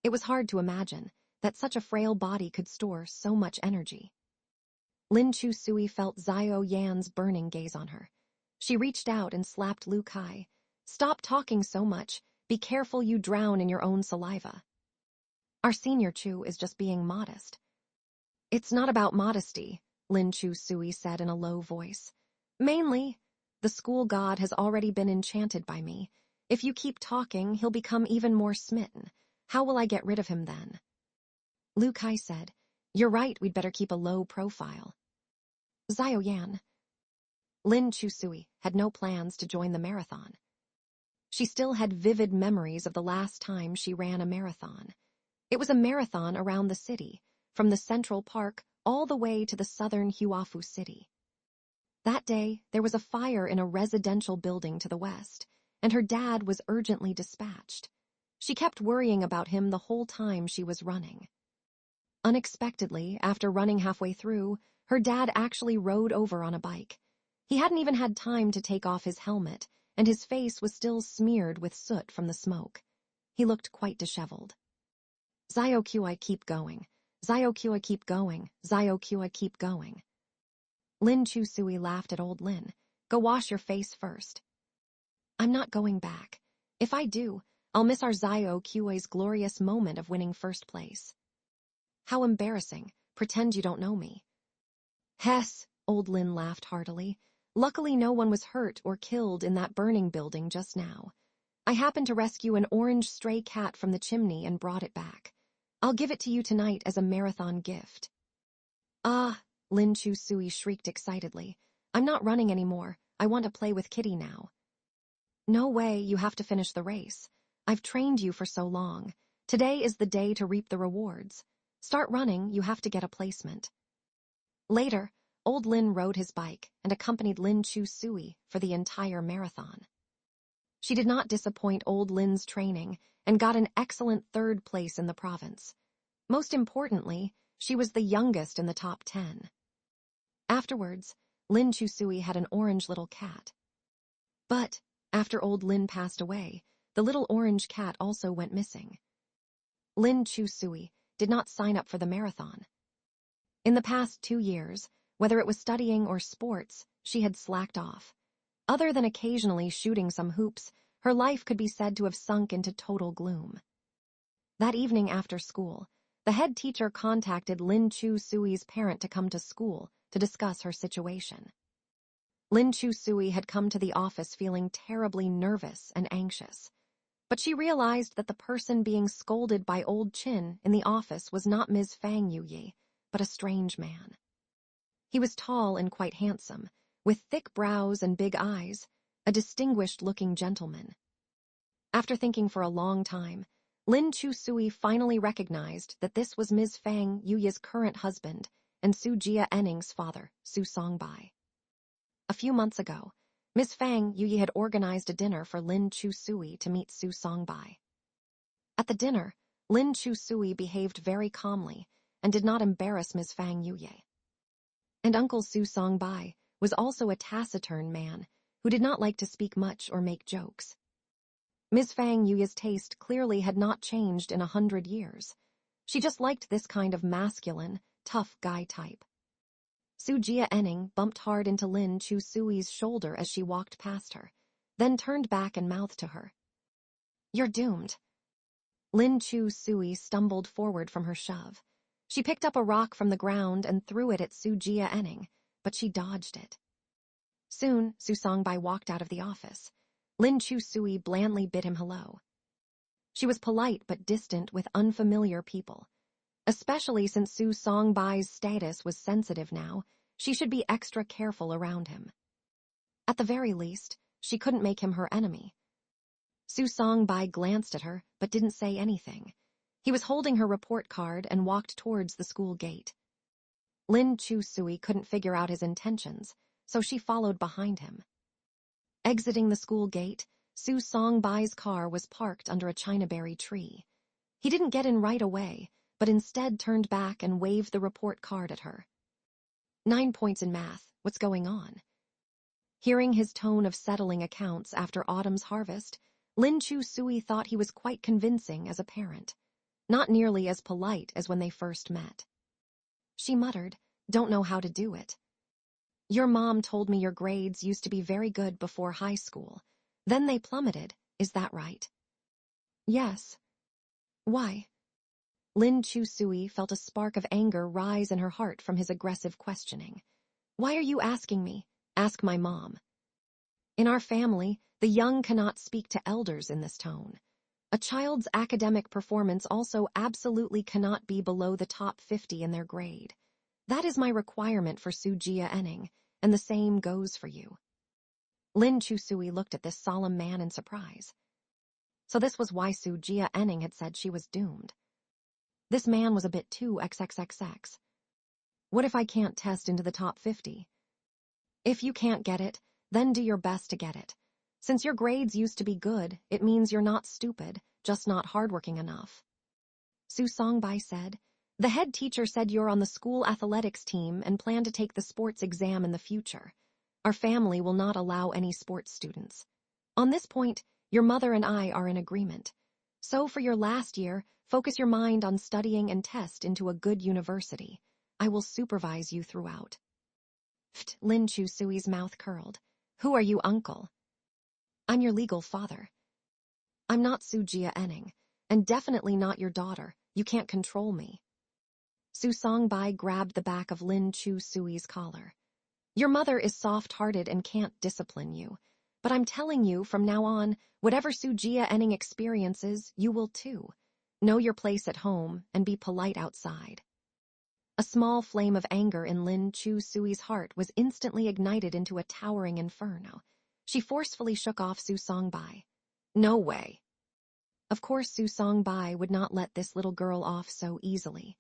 S1: It was hard to imagine that such a frail body could store so much energy. Lin Chusui felt Xiao Yan's burning gaze on her. She reached out and slapped Lu Kai. "Stop talking so much. Be careful you drown in your own saliva." "Our senior Chu is just being modest." "It's not about modesty," Lin Chusui said in a low voice. "Mainly, the school god has already been enchanted by me. If you keep talking, he'll become even more smitten. How will I get rid of him then?" Lu Kai said, "You're right, we'd better keep a low profile." Xiao Yan. Lin Chusui had no plans to join the marathon. She still had vivid memories of the last time she ran a marathon. It was a marathon around the city, from the Central Park all the way to the southern Huafu city. That day, there was a fire in a residential building to the west, and her dad was urgently dispatched. She kept worrying about him the whole time she was running. Unexpectedly, after running halfway through, her dad actually rode over on a bike. He hadn't even had time to take off his helmet, and his face was still smeared with soot from the smoke. He looked quite disheveled. "Xiao Qi, keep going. Xiao Qi, keep going. Xiao Qi, keep going." Lin Chusui laughed at old Lin. "Go wash your face first." "I'm not going back. If I do, I'll miss our Xiao Qi's glorious moment of winning first place." "How embarrassing. Pretend you don't know me." "Hess," old Lin laughed heartily. "Luckily no one was hurt or killed in that burning building just now. I happened to rescue an orange stray cat from the chimney and brought it back. I'll give it to you tonight as a marathon gift." "Ah," Lin Chusui shrieked excitedly. "I'm not running anymore. I want to play with Kitty now." "No way, you have to finish the race. I've trained you for so long. Today is the day to reap the rewards. Start running, you have to get a placement." Later, old Lin rode his bike and accompanied Lin Chusui for the entire marathon. She did not disappoint old Lin's training and got an excellent third place in the province. Most importantly, she was the youngest in the top 10. Afterwards, Lin Chusui had an orange little cat. But, after old Lin passed away, the little orange cat also went missing. Lin Chusui did not sign up for the marathon. In the past 2 years, whether it was studying or sports, she had slacked off. Other than occasionally shooting some hoops, her life could be said to have sunk into total gloom. That evening after school, the head teacher contacted Lin Chusui's parent to come to school to discuss her situation. Lin Chusui had come to the office feeling terribly nervous and anxious, but she realized that the person being scolded by old Qin in the office was not Ms. Fang Yuyi, but a strange man. He was tall and quite handsome, with thick brows and big eyes, a distinguished-looking gentleman. After thinking for a long time, Lin Chusui finally recognized that this was Ms. Fang Yuyi's current husband and Su Jia Enning's father, Su Songbai. A few months ago, Ms. Fang Yuyi had organized a dinner for Lin Chusui to meet Su Songbai. At the dinner, Lin Chusui behaved very calmly and did not embarrass Ms. Fang Yuyi. And Uncle Su Songbai was also a taciturn man who did not like to speak much or make jokes. Ms. Fang Yuyi's taste clearly had not changed in 100 years. She just liked this kind of masculine, tough guy type. Su Jia Enning bumped hard into Lin Chusui's shoulder as she walked past her, then turned back and mouthed to her, "You're doomed." Lin Chusui stumbled forward from her shove. She picked up a rock from the ground and threw it at Su Jia Enning, but she dodged it. Soon, Su Songbai walked out of the office. Lin Chusui blandly bid him hello. She was polite but distant with unfamiliar people. Especially since Su Songbai's status was sensitive now, she should be extra careful around him. At the very least, she couldn't make him her enemy. Su Songbai glanced at her but didn't say anything. He was holding her report card and walked towards the school gate. Lin Chusui couldn't figure out his intentions, so she followed behind him. Exiting the school gate, Su Songbai's car was parked under a chinaberry tree. He didn't get in right away, but instead turned back and waved the report card at her. 9 points in math, what's going on? Hearing his tone of settling accounts after autumn's harvest, Lin Chu-sui thought he was quite convincing as a parent, not nearly as polite as when they first met. She muttered, "Don't know how to do it. Your mom told me your grades used to be very good before high school. Then they plummeted, is that right?" "Yes." "Why?" Lin Chu-sui felt a spark of anger rise in her heart from his aggressive questioning. "Why are you asking me? Ask my mom." In our family, the young cannot speak to elders in this tone. A child's academic performance also absolutely cannot be below the top 50 in their grade. That is my requirement for Sujia Enning, and the same goes for you. Lin Chu-sui looked at this solemn man in surprise. So this was why Sujia Enning had said she was doomed. This man was a bit too XXXX. What if I can't test into the top 50? If you can't get it, then do your best to get it. Since your grades used to be good, it means you're not stupid, just not hardworking enough. Su Songbai said, "The head teacher said you're on the school athletics team and plan to take the sports exam in the future. Our family will not allow any sports students. On this point, your mother and I are in agreement. So for your last year, focus your mind on studying and test into a good university. I will supervise you throughout." Lin Chu-sui's mouth curled. "Who are you, uncle?" "I'm your legal father." "I'm not Sujia Enning, and definitely not your daughter. You can't control me." Su Songbai grabbed the back of Lin Chu-sui's collar. "Your mother is soft-hearted and can't discipline you. But I'm telling you, from now on, whatever Sujia Enning experiences, you will too. Know your place at home and be polite outside." A small flame of anger in Lin Chu-sui's heart was instantly ignited into a towering inferno. She forcefully shook off Su Songbai. "No way." Of course, Su Songbai would not let this little girl off so easily.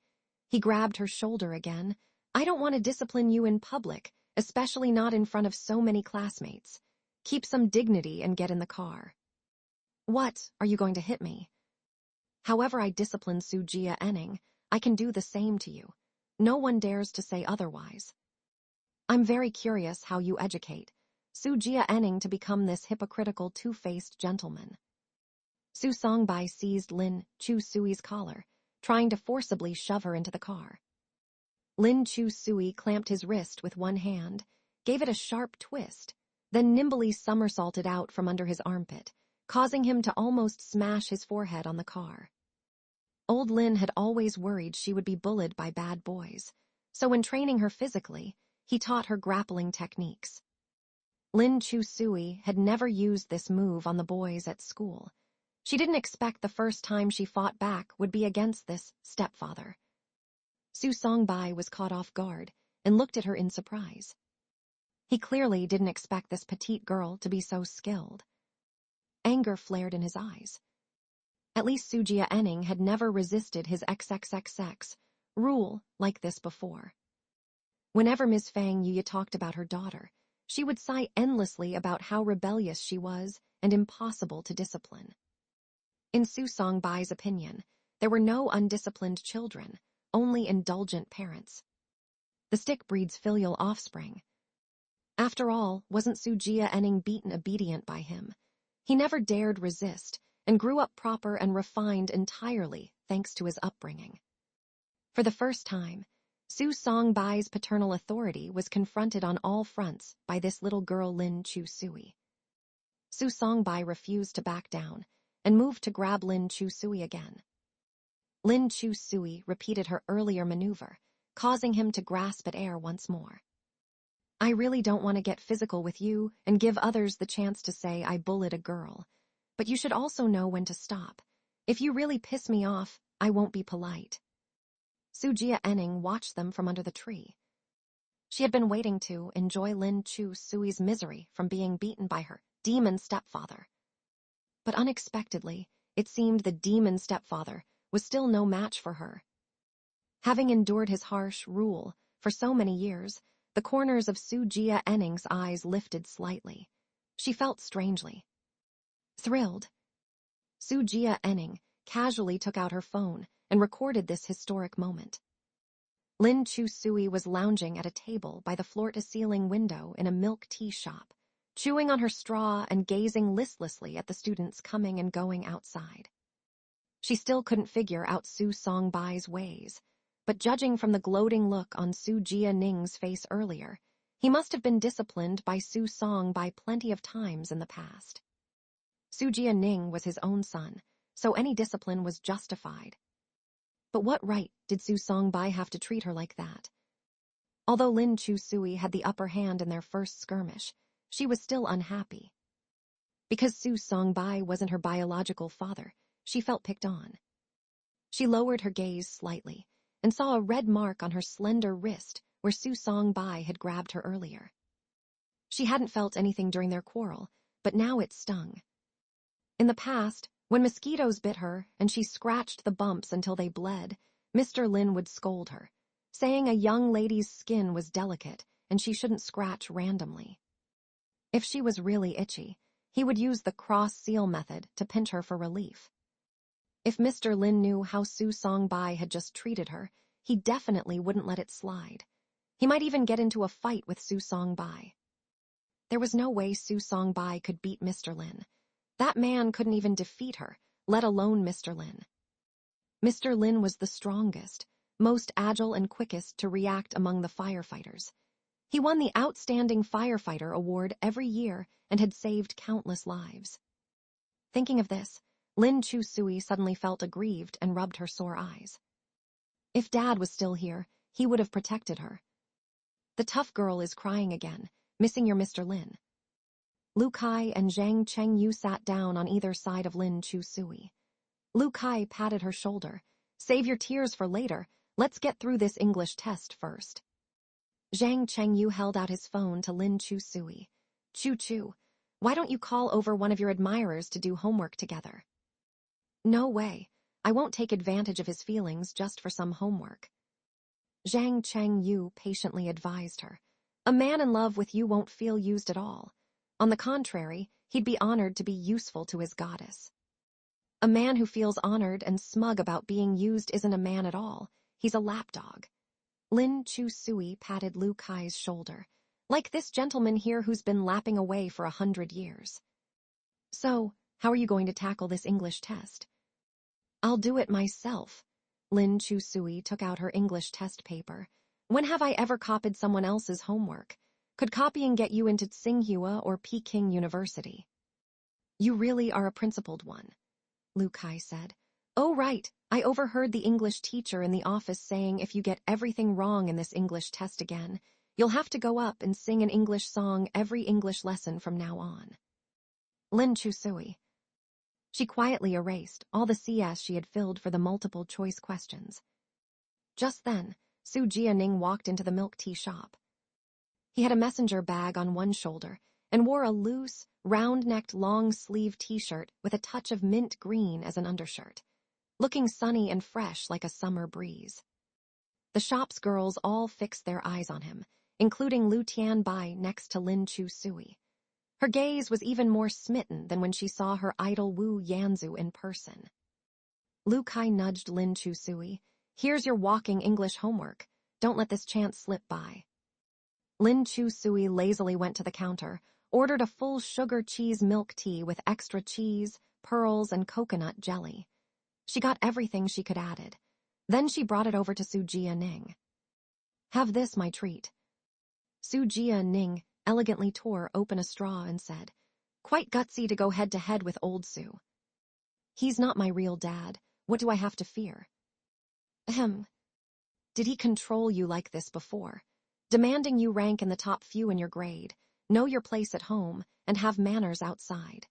S1: He grabbed her shoulder again. "I don't want to discipline you in public, especially not in front of so many classmates. Keep some dignity and get in the car." "What, are you going to hit me?" "However I discipline Sujia Enning, I can do the same to you. No one dares to say otherwise." "I'm very curious how you educate Sujia Enning to become this hypocritical, two-faced gentleman." Su Songbai seized Lin Chu-sui's collar, trying to forcibly shove her into the car. Lin Chu-sui clamped his wrist with one hand, gave it a sharp twist, then nimbly somersaulted out from under his armpit, causing him to almost smash his forehead on the car. Old Lin had always worried she would be bullied by bad boys, so when training her physically, he taught her grappling techniques. Lin Chu-sui had never used this move on the boys at school. She didn't expect the first time she fought back would be against this stepfather. Su Songbai was caught off guard and looked at her in surprise. He clearly didn't expect this petite girl to be so skilled. Anger flared in his eyes. At least Sujia Enning had never resisted his XXXX rule like this before. Whenever Ms. Fang Yuya talked about her daughter, she would sigh endlessly about how rebellious she was and impossible to discipline. In Su Songbai's opinion, there were no undisciplined children, only indulgent parents. The stick breeds filial offspring. After all, wasn't Sujia Enning beaten obedient by him? He never dared resist, and grew up proper and refined entirely thanks to his upbringing. For the first time, Su Songbai's paternal authority was confronted on all fronts by this little girl Lin Chu-sui. Su Songbai refused to back down and moved to grab Lin Chu-sui again. Lin Chu-sui repeated her earlier maneuver, causing him to grasp at air once more. "I really don't want to get physical with you and give others the chance to say I bullied a girl. But you should also know when to stop. If you really piss me off, I won't be polite." Sujia Enning watched them from under the tree. She had been waiting to enjoy Lin Chu-sui's misery from being beaten by her demon stepfather. But unexpectedly, it seemed the demon stepfather was still no match for her. Having endured his harsh rule for so many years, the corners of Sujia Enning's eyes lifted slightly. She felt strangely thrilled. Sujia Enning casually took out her phone and recorded this historic moment. Lin Chu Sui was lounging at a table by the floor-to-ceiling window in a milk tea shop, chewing on her straw and gazing listlessly at the students coming and going outside. She still couldn't figure out Su Songbai's ways, but judging from the gloating look on Su Jianing's face earlier, he must have been disciplined by Su Songbai plenty of times in the past. Su Jianing was his own son, so any discipline was justified. But what right did Su Songbai have to treat her like that? Although Lin Chu Sui had the upper hand in their first skirmish, she was still unhappy. Because Su Songbai wasn't her biological father, she felt picked on. She lowered her gaze slightly and saw a red mark on her slender wrist where Su Songbai had grabbed her earlier. She hadn't felt anything during their quarrel, but now it stung. In the past, when mosquitoes bit her and she scratched the bumps until they bled, Mr. Lin would scold her, saying a young lady's skin was delicate and she shouldn't scratch randomly. If she was really itchy, he would use the cross-seal method to pinch her for relief. If Mr. Lin knew how Su Songbai had just treated her, he definitely wouldn't let it slide. He might even get into a fight with Su Songbai. There was no way Su Songbai could beat Mr. Lin. That man couldn't even defeat her, let alone Mr. Lin. Mr. Lin was the strongest, most agile and quickest to react among the firefighters. He won the Outstanding Firefighter Award every year and had saved countless lives. Thinking of this, Lin Chu Sui suddenly felt aggrieved and rubbed her sore eyes. If Dad was still here, he would have protected her. The tough girl is crying again, missing your Mr. Lin. Lu Kai and Zhang Chengyu sat down on either side of Lin Chu Sui. Lu Kai patted her shoulder. Save your tears for later. Let's get through this English test first. Zhang Chengyu held out his phone to Lin Chu Sui. Chu, why don't you call over one of your admirers to do homework together? No way. I won't take advantage of his feelings just for some homework. Zhang Chengyu patiently advised her. A man in love with you won't feel used at all. On the contrary, he'd be honored to be useful to his goddess. A man who feels honored and smug about being used isn't a man at all. He's a lapdog. Lin Chu Sui patted Lu Kai's shoulder, like this gentleman here who's been lapping away for 100 years. So, how are you going to tackle this English test? I'll do it myself. Lin Chu Sui took out her English test paper. When have I ever copied someone else's homework? Could copying get you into Tsinghua or Peking University? You really are a principled one, Lu Kai said. Oh right, I overheard the English teacher in the office saying if you get everything wrong in this English test again, you'll have to go up and sing an English song every English lesson from now on. Lin Chu Sui. She quietly erased all the CS she had filled for the multiple choice questions. Just then, Su Jianing walked into the milk tea shop. He had a messenger bag on one shoulder and wore a loose, round-necked long-sleeve t-shirt with a touch of mint green as an undershirt, looking sunny and fresh like a summer breeze. The shop's girls all fixed their eyes on him, including Lu Tianbai next to Lin Chu Sui. Her gaze was even more smitten than when she saw her idol Wu Yanzu in person. Lu Kai nudged Lin Chu Sui. Here's your walking English homework. Don't let this chance slip by. Lin Chu Sui lazily went to the counter, ordered a full sugar cheese milk tea with extra cheese, pearls, and coconut jelly. She got everything she could added. Then she brought it over to Su Jianing. Have this, my treat. Su Jianing elegantly tore open a straw and said, quite gutsy to go head-to-head with old Su. He's not my real dad. What do I have to fear? Ahem. Did he control you like this before? Demanding you rank in the top few in your grade, know your place at home, and have manners outside.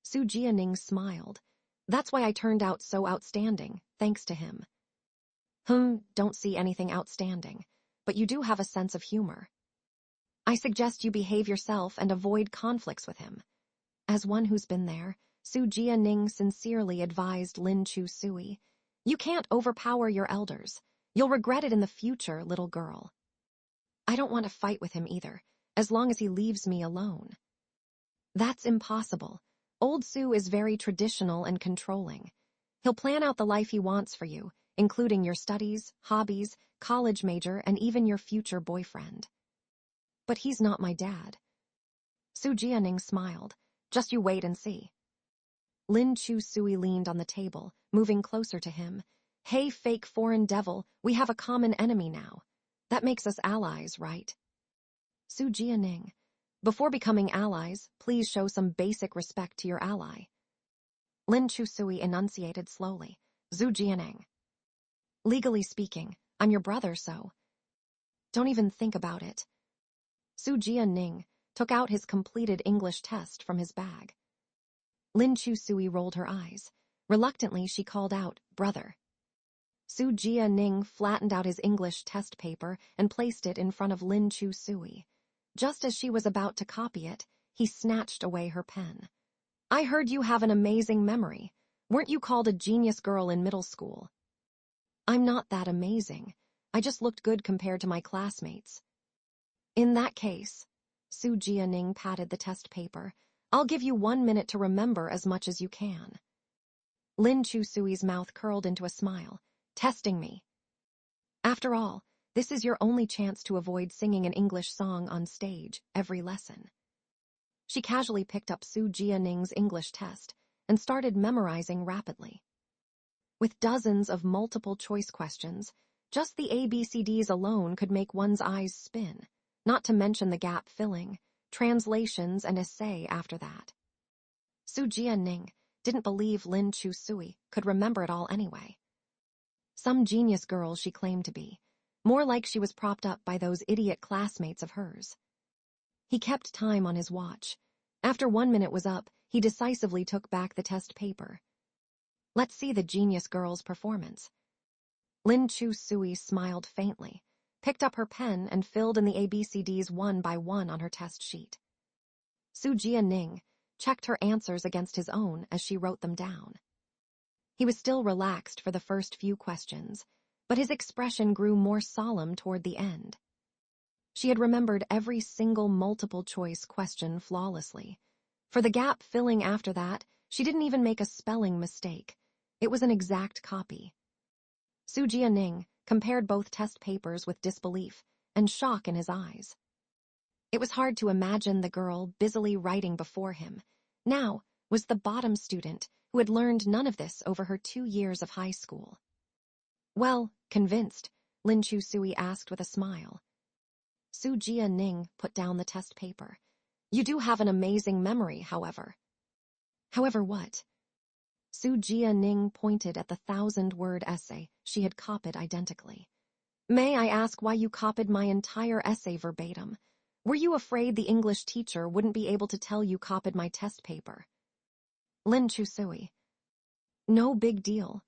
S1: Su Jianing smiled. That's why I turned out so outstanding, thanks to him. Don't see anything outstanding, but you do have a sense of humor. I suggest you behave yourself and avoid conflicts with him. As one who's been there, Su Jianing sincerely advised Lin Chu Sui. You can't overpower your elders. You'll regret it in the future, little girl. I don't want to fight with him either, as long as he leaves me alone. That's impossible. Old Su is very traditional and controlling. He'll plan out the life he wants for you, including your studies, hobbies, college major, and even your future boyfriend. But he's not my dad. Su Jianing smiled. Just you wait and see. Lin Chu Sui leaned on the table, moving closer to him. Hey, fake foreign devil, we have a common enemy now. That makes us allies, right? Su Jianing, before becoming allies, please show some basic respect to your ally. Lin Chu Sui enunciated slowly. Zhu Jianing. Legally speaking, I'm your brother, so don't even think about it. Su Jianing took out his completed English test from his bag. Lin Chu Sui rolled her eyes. Reluctantly, she called out, brother. Su Jianing flattened out his English test paper and placed it in front of Lin Chu Sui. Just as she was about to copy it, he snatched away her pen. I heard you have an amazing memory. Weren't you called a genius girl in middle school? I'm not that amazing. I just looked good compared to my classmates. In that case, Su Jianing patted the test paper, I'll give you 1 minute to remember as much as you can. Lin Chu Sui's mouth curled into a smile. Testing me. After all, this is your only chance to avoid singing an English song on stage every lesson. She casually picked up Su Jianing's English test and started memorizing rapidly. With dozens of multiple-choice questions, just the ABCDs alone could make one's eyes spin, not to mention the gap-filling, translations, and essay after that. Su Jianing didn't believe Lin Chu Sui could remember it all anyway. Some genius girl she claimed to be, more like she was propped up by those idiot classmates of hers. He kept time on his watch. After 1 minute was up, he decisively took back the test paper. Let's see the genius girl's performance. Lin Chu Sui smiled faintly, picked up her pen and filled in the ABCDs one by one on her test sheet. Su Jianing checked her answers against his own as she wrote them down. He was still relaxed for the first few questions, but his expression grew more solemn toward the end. She had remembered every single multiple-choice question flawlessly. For the gap filling after that, she didn't even make a spelling mistake. It was an exact copy. Su Jianing compared both test papers with disbelief and shock in his eyes. It was hard to imagine the girl busily writing before him. Now was the bottom student who had learned none of this over her 2 years of high school. Well, convinced, Lin Chu Sui asked with a smile. Su Jianing put down the test paper. You do have an amazing memory, however. However what? Su Jianing pointed at the 1,000-word essay she had copied identically. May I ask why you copied my entire essay verbatim? Were you afraid the English teacher wouldn't be able to tell you copied my test paper? Lin Chu Sui. No big deal.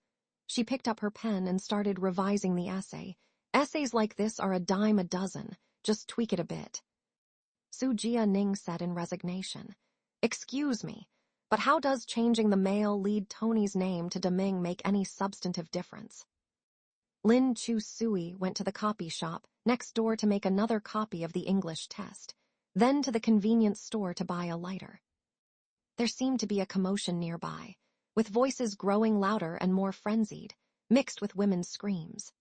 S1: She picked up her pen and started revising the essay. Essays like this are a dime a dozen. Just tweak it a bit. Su Jianing said in resignation. Excuse me, but how does changing the male lead Tony's name to Deming make any substantive difference? Lin Chu Sui went to the copy shop next door to make another copy of the English test, then to the convenience store to buy a lighter. There seemed to be a commotion nearby, with voices growing louder and more frenzied, mixed with women's screams.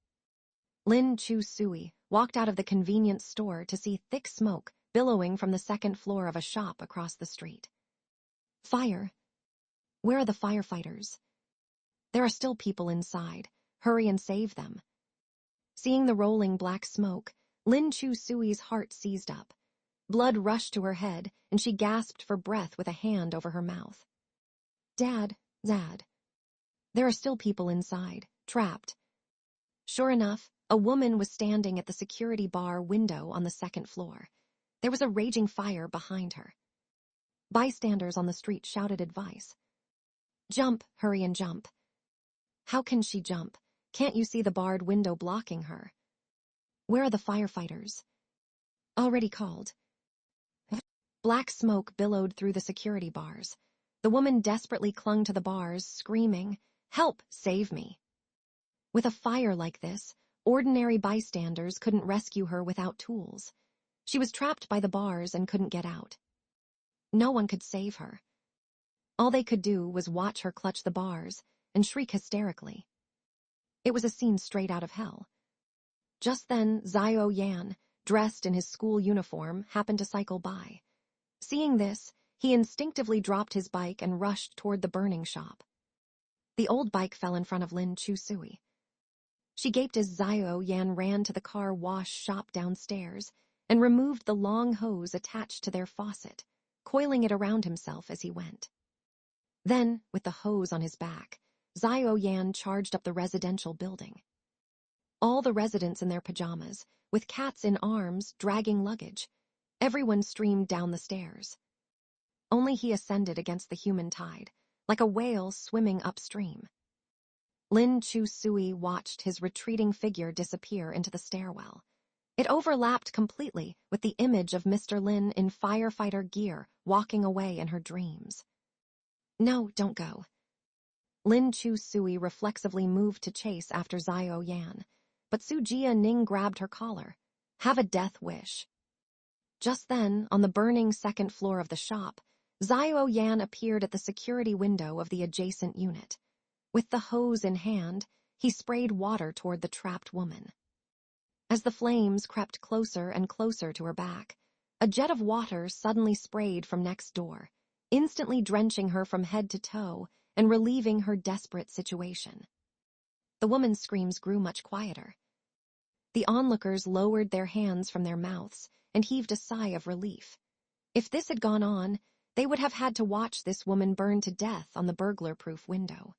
S1: Lin Chu Sui walked out of the convenience store to see thick smoke billowing from the second floor of a shop across the street. Fire. Where are the firefighters? There are still people inside. Hurry and save them. Seeing the rolling black smoke, Lin Chu Sui's heart seized up. Blood rushed to her head, and she gasped for breath with a hand over her mouth. Dad. There are still people inside, trapped. Sure enough, a woman was standing at the security bar window on the second floor. There was a raging fire behind her. Bystanders on the street shouted advice. Jump, hurry and jump. How can she jump? Can't you see the barred window blocking her? Where are the firefighters? Already called. Black smoke billowed through the security bars. The woman desperately clung to the bars, screaming, Help, save me. With a fire like this, ordinary bystanders couldn't rescue her without tools. She was trapped by the bars and couldn't get out. No one could save her. All they could do was watch her clutch the bars and shriek hysterically. It was a scene straight out of hell. Just then, Xiao Yan, dressed in his school uniform, happened to cycle by. Seeing this, he instinctively dropped his bike and rushed toward the burning shop. The old bike fell in front of Lin Chusui. She gaped as Xiao Yan ran to the car wash shop downstairs and removed the long hose attached to their faucet, coiling it around himself as he went. Then, with the hose on his back, Xiao Yan charged up the residential building. All the residents in their pajamas, with cats in arms dragging luggage, everyone streamed down the stairs. Only he ascended against the human tide, like a whale swimming upstream. Lin Chusui watched his retreating figure disappear into the stairwell. It overlapped completely with the image of Mr. Lin in firefighter gear walking away in her dreams. No, don't go. Lin Chusui reflexively moved to chase after Xiao Yan, but Sujia Ning grabbed her collar. Have a death wish. Just then, on the burning second floor of the shop, Xiao Yan appeared at the security window of the adjacent unit. With the hose in hand, he sprayed water toward the trapped woman. As the flames crept closer and closer to her back, a jet of water suddenly sprayed from next door, instantly drenching her from head to toe and relieving her desperate situation. The woman's screams grew much quieter. The onlookers lowered their hands from their mouths and heaved a sigh of relief. If this had gone on, they would have had to watch this woman burn to death on the burglar-proof window.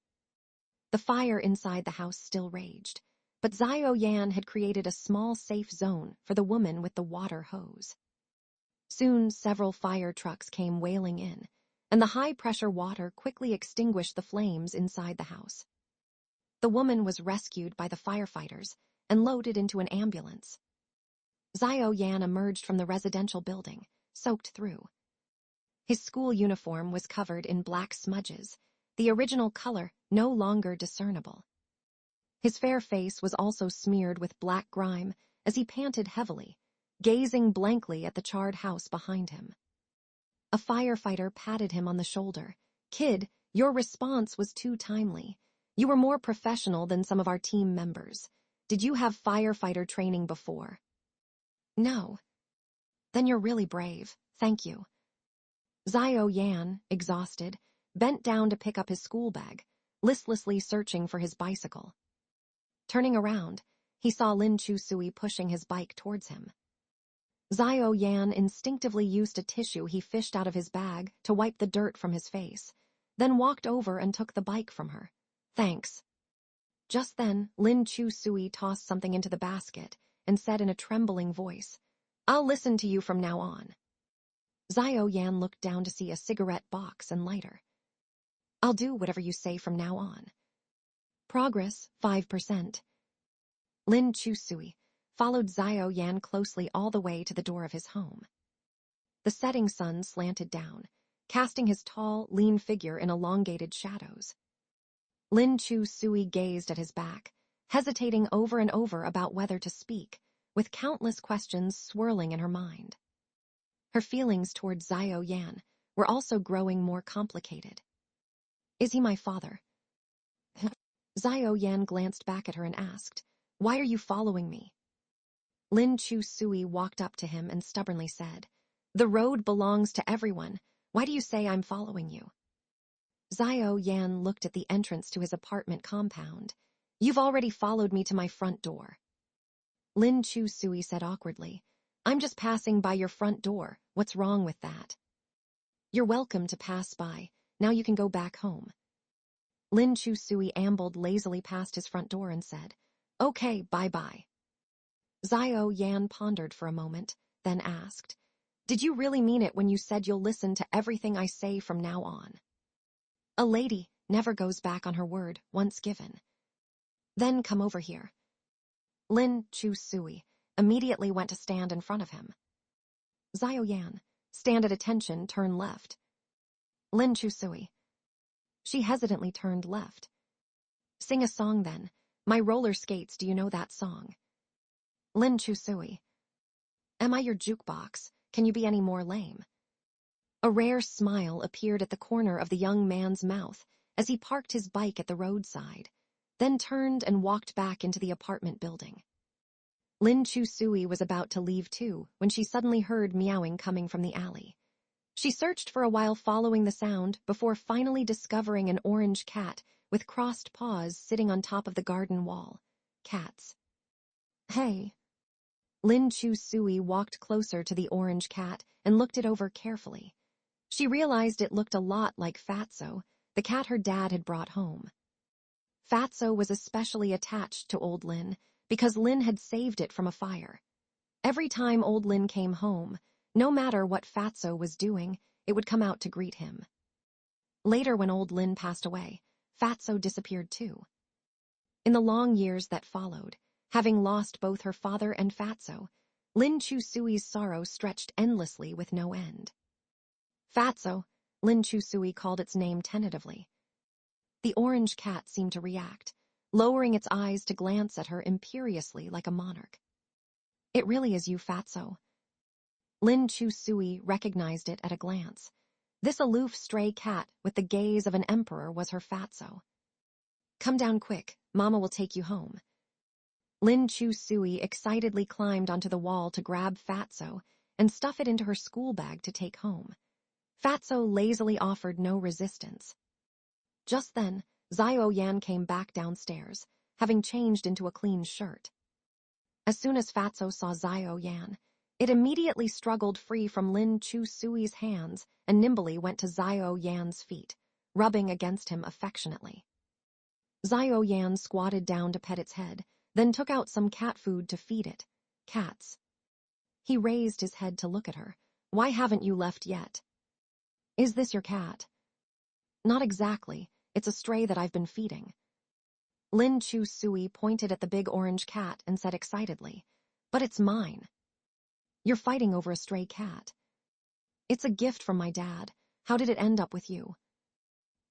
S1: The fire inside the house still raged, but Xiao Yan had created a small safe zone for the woman with the water hose. Soon several fire trucks came wailing in, and the high-pressure water quickly extinguished the flames inside the house. The woman was rescued by the firefighters and loaded into an ambulance. Xiao Yan emerged from the residential building, soaked through. His school uniform was covered in black smudges, the original color no longer discernible. His fair face was also smeared with black grime as he panted heavily, gazing blankly at the charred house behind him. A firefighter patted him on the shoulder. Kid, your response was too timely. You were more professional than some of our team members. Did you have firefighter training before? No. Then you're really brave, thank you. Xiao Yan, exhausted, bent down to pick up his school bag, listlessly searching for his bicycle. Turning around, he saw Lin Chusui pushing his bike towards him. Xiao Yan instinctively used a tissue he fished out of his bag to wipe the dirt from his face, then walked over and took the bike from her. Thanks. Just then, Lin Chusui tossed something into the basket and said in a trembling voice, I'll listen to you from now on. Xiao Yan looked down to see a cigarette box and lighter. I'll do whatever you say from now on. Progress, 5%. Lin Chusui followed Xiao Yan closely all the way to the door of his home. The setting sun slanted down, casting his tall, lean figure in elongated shadows. Lin Chusui gazed at his back, hesitating over and over about whether to speak, with countless questions swirling in her mind. Her feelings toward Xiao Yan were also growing more complicated. Is he my father? Xiao Yan glanced back at her and asked, Why are you following me? Lin Chusui walked up to him and stubbornly said, The road belongs to everyone. Why do you say I'm following you? Xiao Yan looked at the entrance to his apartment compound. You've already followed me to my front door. Lin Chusui said awkwardly, I'm just passing by your front door. What's wrong with that? You're welcome to pass by. Now you can go back home. Lin Chusui ambled lazily past his front door and said, Okay, bye-bye. Xiao Yan pondered for a moment, then asked, Did you really mean it when you said you'll listen to everything I say from now on? A lady never goes back on her word once given. Then come over here. Lin Chusui immediately went to stand in front of him. Xiao Yan, stand at attention, turn left. Lin Chusui. She hesitantly turned left. Sing a song then. My roller skates, do you know that song? Lin Chusui. Am I your jukebox? Can you be any more lame? A rare smile appeared at the corner of the young man's mouth as he parked his bike at the roadside. then turned and walked back into the apartment building. Lin Chusui was about to leave too when she suddenly heard meowing coming from the alley. She searched for a while following the sound before finally discovering an orange cat with crossed paws sitting on top of the garden wall. Cats. Hey. Lin Chusui walked closer to the orange cat and looked it over carefully. She realized it looked a lot like Fatso, the cat her dad had brought home. Fatso was especially attached to old Lin because Lin had saved it from a fire. Every time old Lin came home, no matter what Fatso was doing, it would come out to greet him. Later, when old Lin passed away, Fatso disappeared too. In the long years that followed, having lost both her father and Fatso, Lin Chusui's sorrow stretched endlessly with no end. Fatso, Lin Chusui called its name tentatively. The orange cat seemed to react, lowering its eyes to glance at her imperiously like a monarch. It really is you, Fatso. Lin Chusui recognized it at a glance. This aloof stray cat with the gaze of an emperor was her Fatso. Come down quick, Mama will take you home. Lin Chusui excitedly climbed onto the wall to grab Fatso and stuff it into her school bag to take home. Fatso lazily offered no resistance. Just then, Xiao Yan came back downstairs, having changed into a clean shirt. As soon as Fatso saw Xiao Yan, it immediately struggled free from Lin Chusui's hands and nimbly went to Xiao Yan's feet, rubbing against him affectionately. Xiao Yan squatted down to pet its head, then took out some cat food to feed it. Cats. He raised his head to look at her. Why haven't you left yet? Is this your cat? Not exactly. It's a stray that I've been feeding. Lin Chusui pointed at the big orange cat and said excitedly, but it's mine. You're fighting over a stray cat. It's a gift from my dad. How did it end up with you?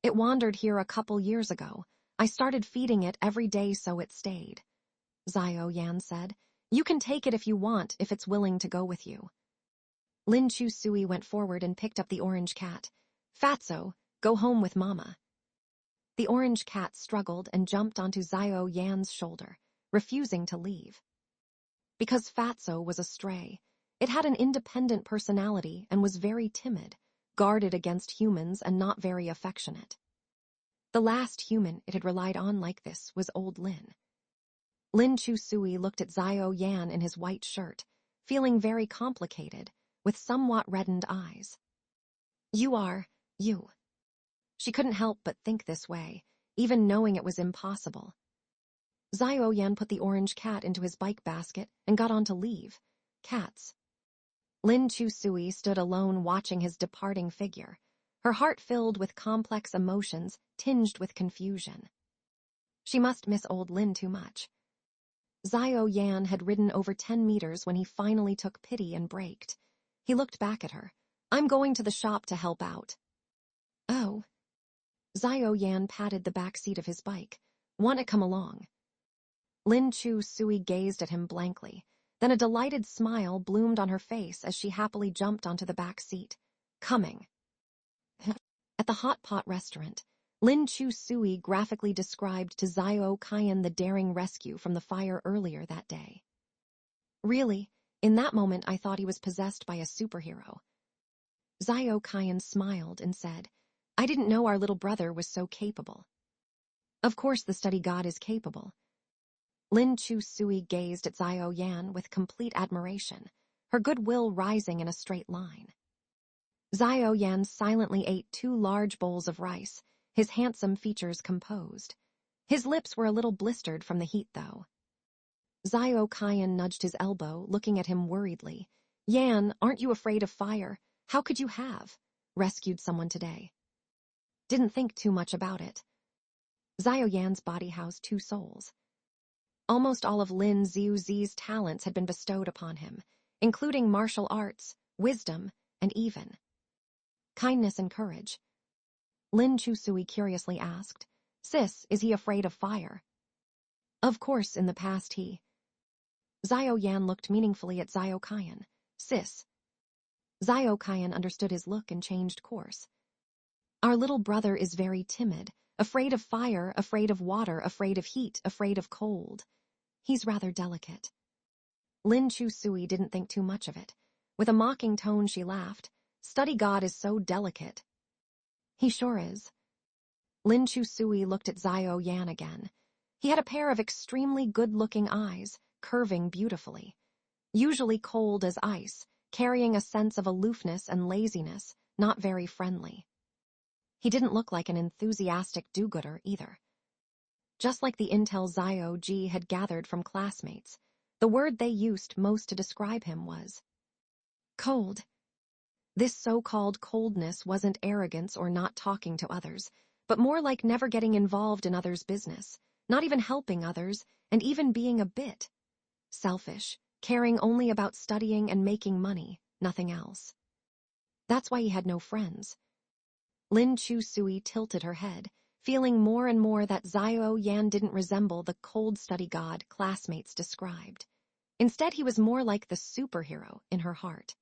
S1: It wandered here a couple years ago. I started feeding it every day so it stayed. Xiao Yan said, you can take it if you want, if it's willing to go with you. Lin Chusui went forward and picked up the orange cat. Fatso, go home with Mama. The orange cat struggled and jumped onto Xiao Yan's shoulder, refusing to leave. Because Fatso was a stray, it had an independent personality and was very timid, guarded against humans and not very affectionate. The last human it had relied on like this was old Lin. Lin Chusui looked at Xiao Yan in his white shirt, feeling very complicated, with somewhat reddened eyes. You. She couldn't help but think this way, even knowing it was impossible. Xiao Yan put the orange cat into his bike basket and got on to leave. Cats. Lin Chusui stood alone watching his departing figure, her heart filled with complex emotions tinged with confusion. She must miss old Lin too much. Xiao Yan had ridden over 10 meters when he finally took pity and braked. He looked back at her. I'm going to the shop to help out. Oh. Xiao Yan patted the back seat of his bike. Want to come along? Lin Chusui gazed at him blankly. Then a delighted smile bloomed on her face as she happily jumped onto the back seat. Coming. At the hot pot restaurant, Lin Chusui graphically described to Xiao Qian the daring rescue from the fire earlier that day. Really, in that moment I thought he was possessed by a superhero. Xiao Qian smiled and said, I didn't know our little brother was so capable. Of course the study god is capable. Lin Chusui gazed at Xiao Yan with complete admiration, her goodwill rising in a straight line. Xiao Yan silently ate 2 large bowls of rice, his handsome features composed. His lips were a little blistered from the heat, though. Xiao Qian nudged his elbow, looking at him worriedly. Yan, aren't you afraid of fire? How could you have rescued someone today? Didn't think too much about it. Xiao Yan's body housed 2 souls. Almost all of Lin Ziuzi's talents had been bestowed upon him, including martial arts, wisdom, and even kindness and courage. Lin Chusui curiously asked, Sis, is he afraid of fire? Of course, in the past he. Xiao Yan looked meaningfully at Xiao Qian. Sis. Xiao Qian understood his look and changed course. Our little brother is very timid. Afraid of fire, afraid of water, afraid of heat, afraid of cold. He's rather delicate. Lin Chu-sui didn't think too much of it. With a mocking tone, she laughed. Study God is so delicate. He sure is. Lin Chu-sui looked at Xiao Yan again. He had a pair of extremely good-looking eyes, curving beautifully. Usually cold as ice, carrying a sense of aloofness and laziness, not very friendly. He didn't look like an enthusiastic do-gooder either. Just like the intel Xiao Ji had gathered from classmates, the word they used most to describe him was cold. This so-called coldness wasn't arrogance or not talking to others, but more like never getting involved in others' business, not even helping others, and even being a bit selfish, caring only about studying and making money, nothing else. That's why he had no friends. Lin Chu-sui tilted her head, feeling more and more that Xiao Yan didn't resemble the cold study god classmates described. Instead, he was more like the superhero in her heart.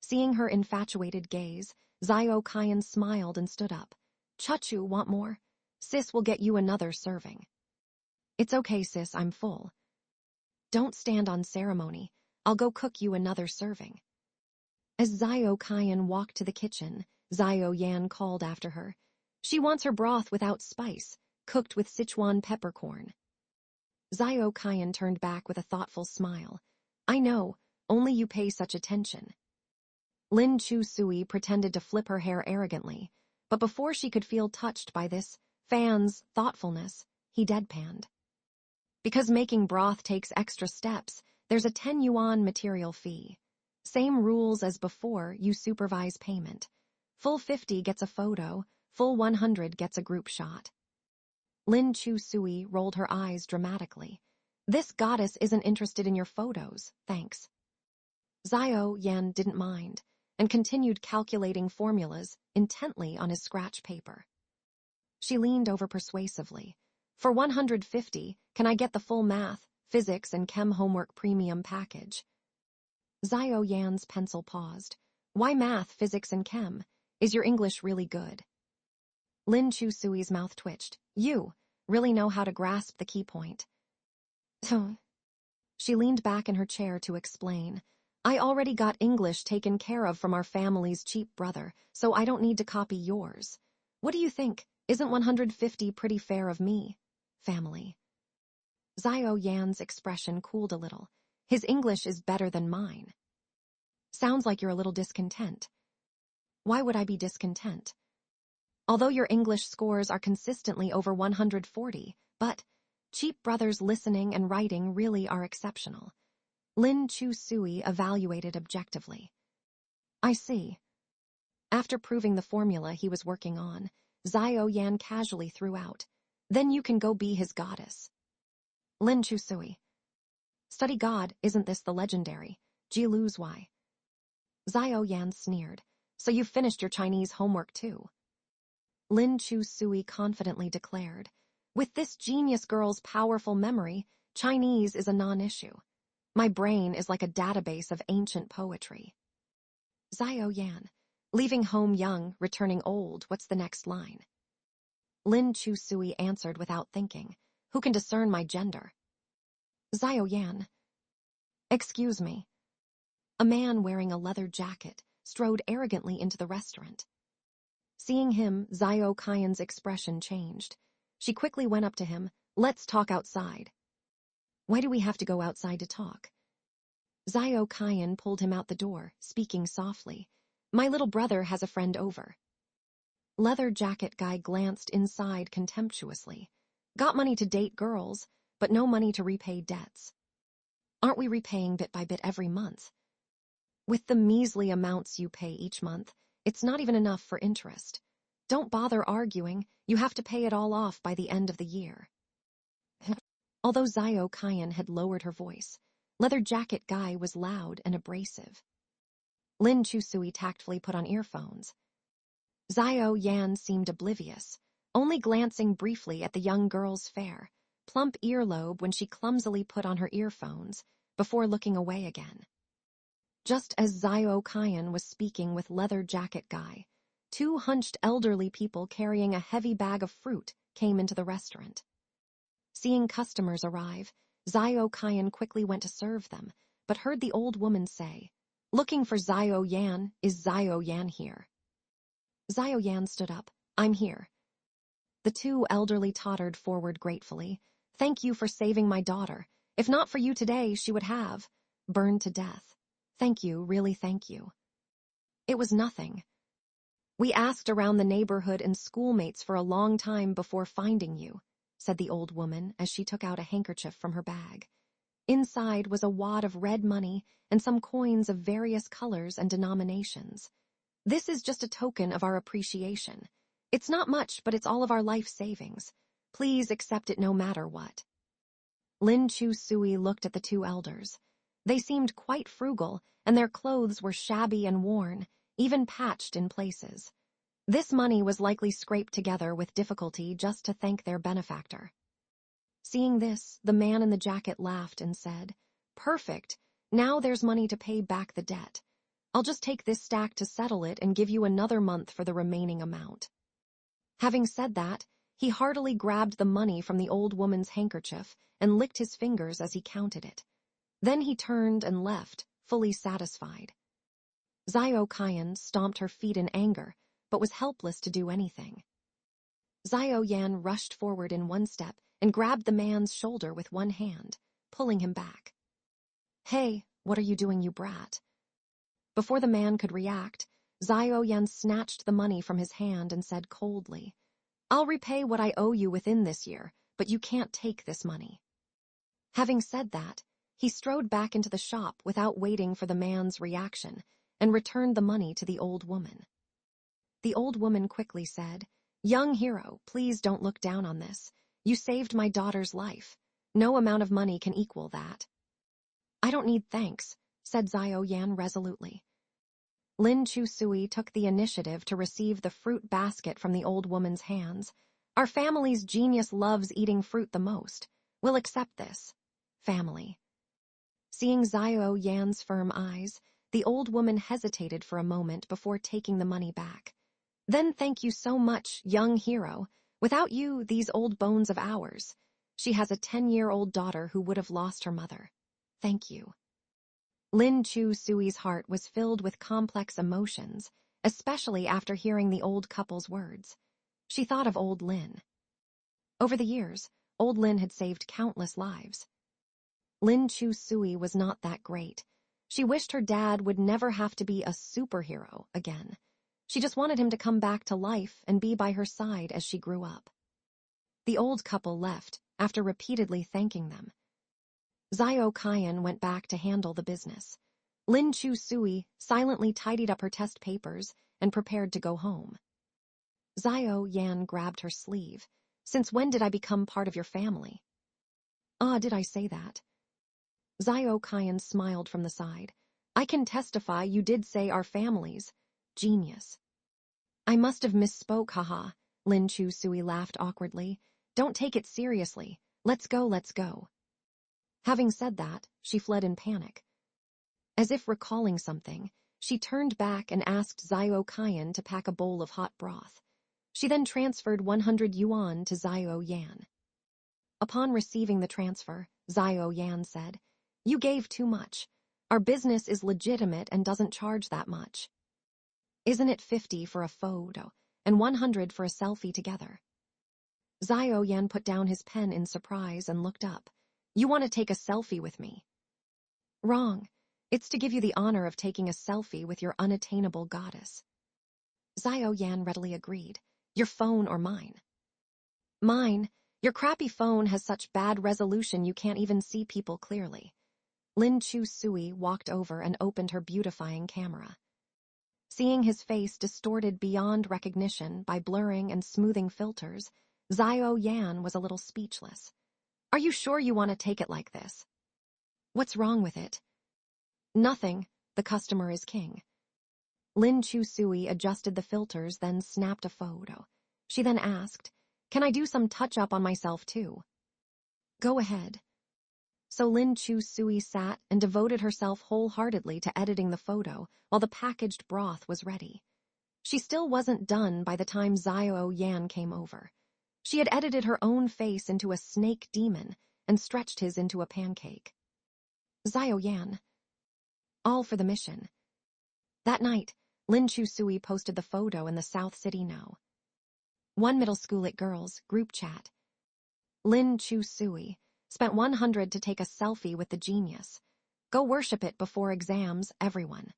S1: Seeing her infatuated gaze, Xiao Qian smiled and stood up. Chachu, want more? Sis will get you another serving. It's okay, sis, I'm full. Don't stand on ceremony. I'll go cook you another serving. As Xiao Qian walked to the kitchen, Xiao Yan called after her. She wants her broth without spice, cooked with Sichuan peppercorn. Xiao Qian turned back with a thoughtful smile. I know, only you pay such attention. Lin Chu-sui pretended to flip her hair arrogantly, but before she could feel touched by this fan's thoughtfulness, he deadpanned. Because making broth takes extra steps, there's a 10 yuan material fee. Same rules as before, you supervise payment. Full 50 gets a photo, full 100 gets a group shot. Lin Chu-sui rolled her eyes dramatically. This goddess isn't interested in your photos, thanks. Xiao Yan didn't mind, and continued calculating formulas intently on his scratch paper. She leaned over persuasively. For 150, can I get the full math, physics, and chem homework premium package? Xiao Yan's pencil paused. Why math, physics, and chem? Is your English really good? Lin Chu-sui's mouth twitched. You really know how to grasp the key point. She leaned back in her chair to explain. I already got English taken care of from our family's cheap brother, so I don't need to copy yours. What do you think? Isn't 150 pretty fair of me? Family. Xiao Yan's expression cooled a little. His English is better than mine. Sounds like you're a little discontent. Why would I be discontent? Although your English scores are consistently over 140, but cheap brother's listening and writing really are exceptional. Lin Chu-sui evaluated objectively. I see. After proving the formula he was working on, Xiao Yan casually threw out, then you can go be his goddess. Lin Chu-sui. Study God, isn't this the legendary Ji Lu's Why? Xiao Yan sneered. So you've finished your Chinese homework too. Lin Chu-sui confidently declared, with this genius girl's powerful memory, Chinese is a non-issue. My brain is like a database of ancient poetry. Xiao Yan. Leaving home young, returning old, what's the next line? Lin Chu-sui answered without thinking. Who can discern my gender? Xiao Yan. Excuse me. A man wearing a leather jacket strode arrogantly into the restaurant. Seeing him, Xiao Qian's expression changed. She quickly went up to him. Let's talk outside. Why do we have to go outside to talk? Xiao Qian pulled him out the door, speaking softly. My little brother has a friend over. Leather jacket guy glanced inside contemptuously. Got money to date girls, but no money to repay debts. Aren't we repaying bit by bit every month? With the measly amounts you pay each month, it's not even enough for interest. Don't bother arguing, you have to pay it all off by the end of the year. Although Xiao Qian had lowered her voice, leather jacket guy was loud and abrasive. Lin Chu-sui tactfully put on earphones. Xiao Yan seemed oblivious, only glancing briefly at the young girl's fair, plump earlobe when she clumsily put on her earphones, before looking away again. Just as Xiao Qian was speaking with leather jacket guy, Two hunched elderly people carrying a heavy bag of fruit came into the restaurant. Seeing customers arrive, Zio Kyan quickly went to serve them, but heard the old woman say, "Looking for Zio Yan, is Zio Yan here?" Zio Yan stood up. "I'm here." The two elderly tottered forward gratefully. "Thank you for saving my daughter. If not for you today, she would have burned to death. Thank you, really thank you." "It was nothing. We asked around the neighborhood and schoolmates for a long time before finding you," said the old woman as she took out a handkerchief from her bag. Inside was a wad of red money and some coins of various colors and denominations. "This is just a token of our appreciation. It's not much, but it's all of our life savings. Please accept it no matter what." Lin Chu Sui looked at the two elders. They seemed quite frugal, and their clothes were shabby and worn, even patched in places. This money was likely scraped together with difficulty just to thank their benefactor. Seeing this, the man in the jacket laughed and said, "Perfect. Now there's money to pay back the debt. I'll just take this stack to settle it and give you another month for the remaining amount." Having said that, he heartily grabbed the money from the old woman's handkerchief and licked his fingers as he counted it. Then he turned and left, fully satisfied. Zio Kyan stomped her feet in anger, but was helpless to do anything. Zio Yan rushed forward in one step and grabbed the man's shoulder with one hand, pulling him back. "Hey, what are you doing, you brat?" Before the man could react, Zio Yan snatched the money from his hand and said coldly, "I'll repay what I owe you within this year, but you can't take this money." Having said that, he strode back into the shop without waiting for the man's reaction and returned the money to the old woman. The old woman quickly said, "Young hero, please don't look down on this. You saved my daughter's life. No amount of money can equal that." "I don't need thanks," said Zio Yan resolutely. Lin Chu Sui took the initiative to receive the fruit basket from the old woman's hands. "Our family's genius loves eating fruit the most. We'll accept this. Family." Seeing Zio Yan's firm eyes, the old woman hesitated for a moment before taking the money back. "Then thank you so much, young hero. Without you, these old bones of ours. She has a 10-year-old daughter who would have lost her mother. Thank you." Lin Chu Sui's heart was filled with complex emotions, especially after hearing the old couple's words. She thought of old Lin. Over the years, old Lin had saved countless lives. Lin Chu Sui was not that great. She wished her dad would never have to be a superhero again. She just wanted him to come back to life and be by her side as she grew up. The old couple left after repeatedly thanking them. Zio Kyan went back to handle the business. Lin Chu Sui silently tidied up her test papers and prepared to go home. Zio Yan grabbed her sleeve. "Since when did I become part of your family?" "Ah, did I say that?" Zio Kyan smiled from the side. "I can testify you did say our families. Genius." "I must have misspoke, haha." Lin Chu Sui laughed awkwardly. "Don't take it seriously. Let's go, let's go." Having said that, she fled in panic. As if recalling something, she turned back and asked Zio Kyan to pack a bowl of hot broth. She then transferred 100 yuan to Zio Yan. Upon receiving the transfer, Zio Yan said, "You gave too much. Our business is legitimate and doesn't charge that much. Isn't it 50 for a photo and 100 for a selfie together?" Zio Yan put down his pen in surprise and looked up. "You want to take a selfie with me?" "Wrong. It's to give you the honor of taking a selfie with your unattainable goddess." Zio Yan readily agreed. "Your phone or mine?" "Mine. Your crappy phone has such bad resolution you can't even see people clearly." Lin Chu Sui walked over and opened her beautifying camera. Seeing his face distorted beyond recognition by blurring and smoothing filters, Zio Yan was a little speechless. "Are you sure you want to take it like this?" "What's wrong with it?" "Nothing. The customer is king." Lin Chu Sui adjusted the filters, then snapped a photo. She then asked, "Can I do some touch-up on myself too?" "Go ahead." So Lin Chu Sui sat and devoted herself wholeheartedly to editing the photo while the packaged broth was ready. She still wasn't done by the time Xiao Yan came over. She had edited her own face into a snake demon and stretched his into a pancake. Xiao Yan. All for the mission. That night, Lin Chusui posted the photo in the South City Now. One middle school at girls, group chat. Lin Chusui spent 100 to take a selfie with the genius. Go worship it before exams, everyone.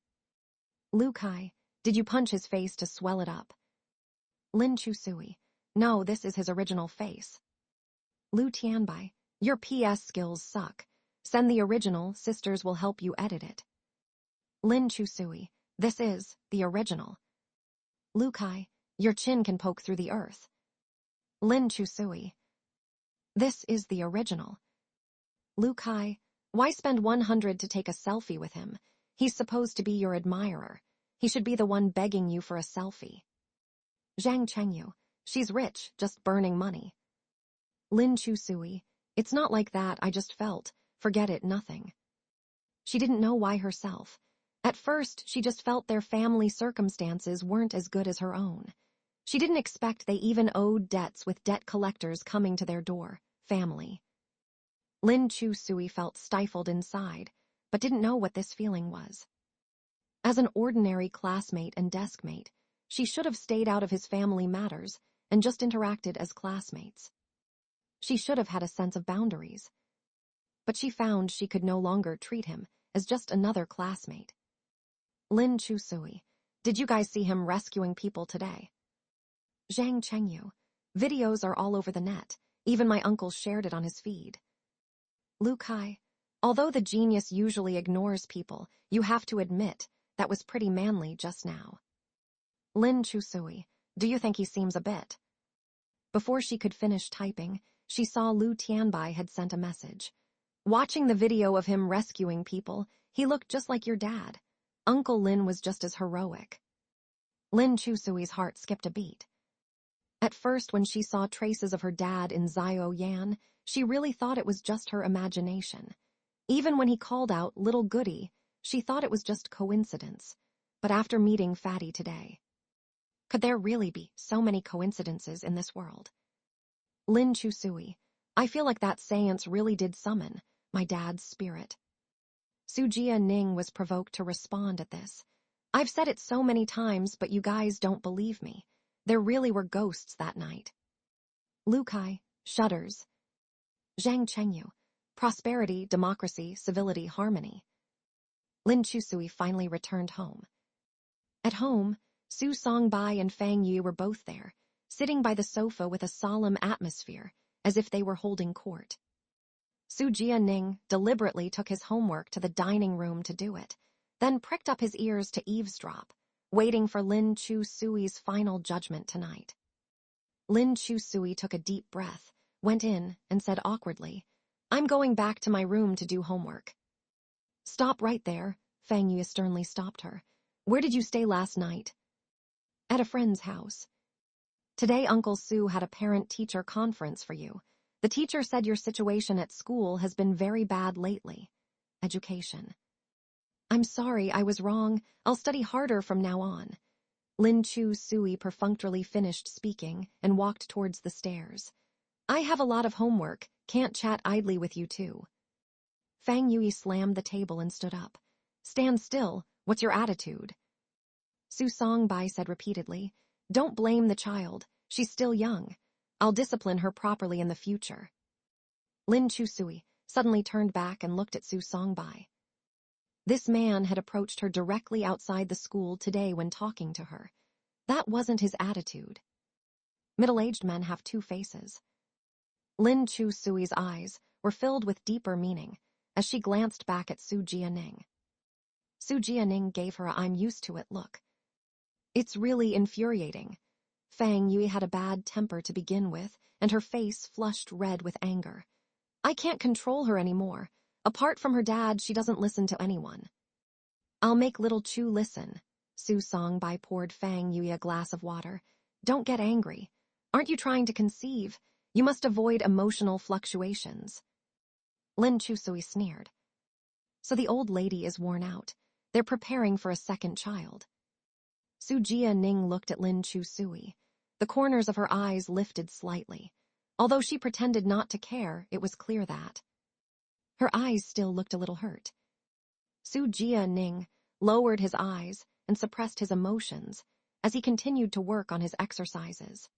S1: Lu Kai, did you punch his face to swell it up? Lin Chusui, no, this is his original face. Lu Tianbai, your PS skills suck. Send the original, sisters will help you edit it. Lin Chusui, this is the original. Lu Kai, your chin can poke through the earth. Lin Chusui, this is the original. Lu Kai, why spend 100 to take a selfie with him? He's supposed to be your admirer. He should be the one begging you for a selfie. Zhang Chengyu, she's rich, just burning money. Lin Chusui, it's not like that, I just felt, forget it, nothing. She didn't know why herself. At first, she just felt their family circumstances weren't as good as her own. She didn't expect they even owed debts with debt collectors coming to their door, family. Lin Chusui felt stifled inside, but didn't know what this feeling was. As an ordinary classmate and deskmate, she should have stayed out of his family matters and just interacted as classmates. She should have had a sense of boundaries. But she found she could no longer treat him as just another classmate. Lin Chusui, did you guys see him rescuing people today? Zhang Chengyu, videos are all over the net. Even my uncle shared it on his feed. Lu Kai, although the genius usually ignores people, you have to admit that was pretty manly just now. Lin Chusui, do you think he seems a bit? Before she could finish typing, she saw Lu Tianbai had sent a message. Watching the video of him rescuing people, he looked just like your dad. Uncle Lin was just as heroic. Lin Chusui's heart skipped a beat. At first, when she saw traces of her dad in Xiao Yan, she really thought it was just her imagination. Even when he called out little goody, she thought it was just coincidence. But after meeting Fatty today, could there really be so many coincidences in this world? Lin Chusui, I feel like that seance really did summon my dad's spirit. Sujia Ning was provoked to respond at this. I've said it so many times, but you guys don't believe me. There really were ghosts that night. Lu Kai, shudders. Zhang Chengyu, prosperity, democracy, civility, harmony. Lin Chusui finally returned home. At home, Su Songbai and Fang Yu were both there, sitting by the sofa with a solemn atmosphere, as if they were holding court. Su Jianing deliberately took his homework to the dining room to do it, then pricked up his ears to eavesdrop, waiting for Lin Chusui's final judgment tonight. Lin Chusui took a deep breath, went in, and said awkwardly, I'm going back to my room to do homework. Stop right there, Fang Yu sternly stopped her. Where did you stay last night? At a friend's house. Today Uncle Su had a parent-teacher conference for you. The teacher said your situation at school has been very bad lately. Education. I'm sorry, I was wrong. I'll study harder from now on. Lin Chusui perfunctorily finished speaking and walked towards the stairs. I have a lot of homework, can't chat idly with you too. Fang Yui slammed the table and stood up. Stand still, what's your attitude? Su Songbai said repeatedly, don't blame the child, she's still young. I'll discipline her properly in the future. Lin Chusui suddenly turned back and looked at Su Songbai. This man had approached her directly outside the school today when talking to her. That wasn't his attitude. Middle-aged men have two faces. Lin Chusui's eyes were filled with deeper meaning as she glanced back at Su Jianing. Su Jianing gave her a I'm used to it look. It's really infuriating. Fang Yui had a bad temper to begin with, and her face flushed red with anger. I can't control her anymore. Apart from her dad, she doesn't listen to anyone. I'll make little Chu listen. Su Songbai poured Fang Yui a glass of water. Don't get angry. Aren't you trying to conceive? You must avoid emotional fluctuations. Lin Chusui sneered. So the old lady is worn out. They're preparing for a second child. Su Jia-ning looked at Lin Chu-sui. The corners of her eyes lifted slightly. Although she pretended not to care, it was clear that her eyes still looked a little hurt. Su Jia-ning lowered his eyes and suppressed his emotions as he continued to work on his exercises.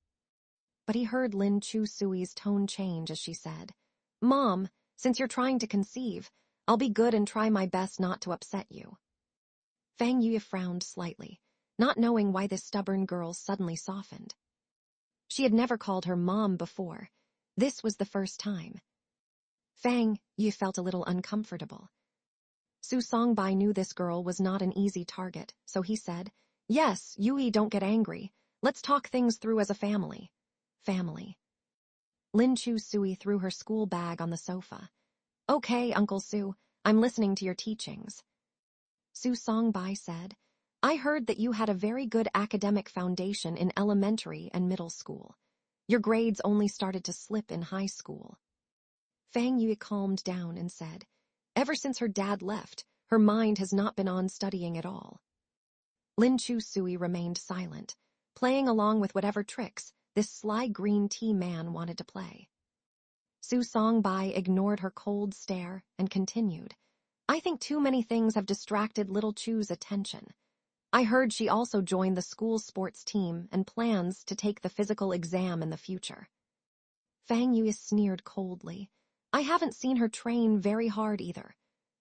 S1: But he heard Lin Chu-sui's tone change as she said, "Mom, since you're trying to conceive, I'll be good and try my best not to upset you." Fang Yue frowned slightly, not knowing why this stubborn girl suddenly softened. She had never called her mom before. This was the first time. Fang Yue felt a little uncomfortable. Su Songbai knew this girl was not an easy target, so he said, "Yes, Yue, don't get angry. Let's talk things through as a family." Family. Lin Chu-sui threw her school bag on the sofa. "Okay, Uncle Su, I'm listening to your teachings." Su Songbai said, "I heard that you had a very good academic foundation in elementary and middle school. Your grades only started to slip in high school." Fang Yue calmed down and said, "Ever since her dad left, her mind has not been on studying at all." Lin Chu-sui remained silent, playing along with whatever tricks this sly green tea man wanted to play. Su Songbai ignored her cold stare and continued, "I think too many things have distracted little Chu's attention. I heard she also joined the school sports team and plans to take the physical exam in the future." Fang Yue sneered coldly. "I haven't seen her train very hard either.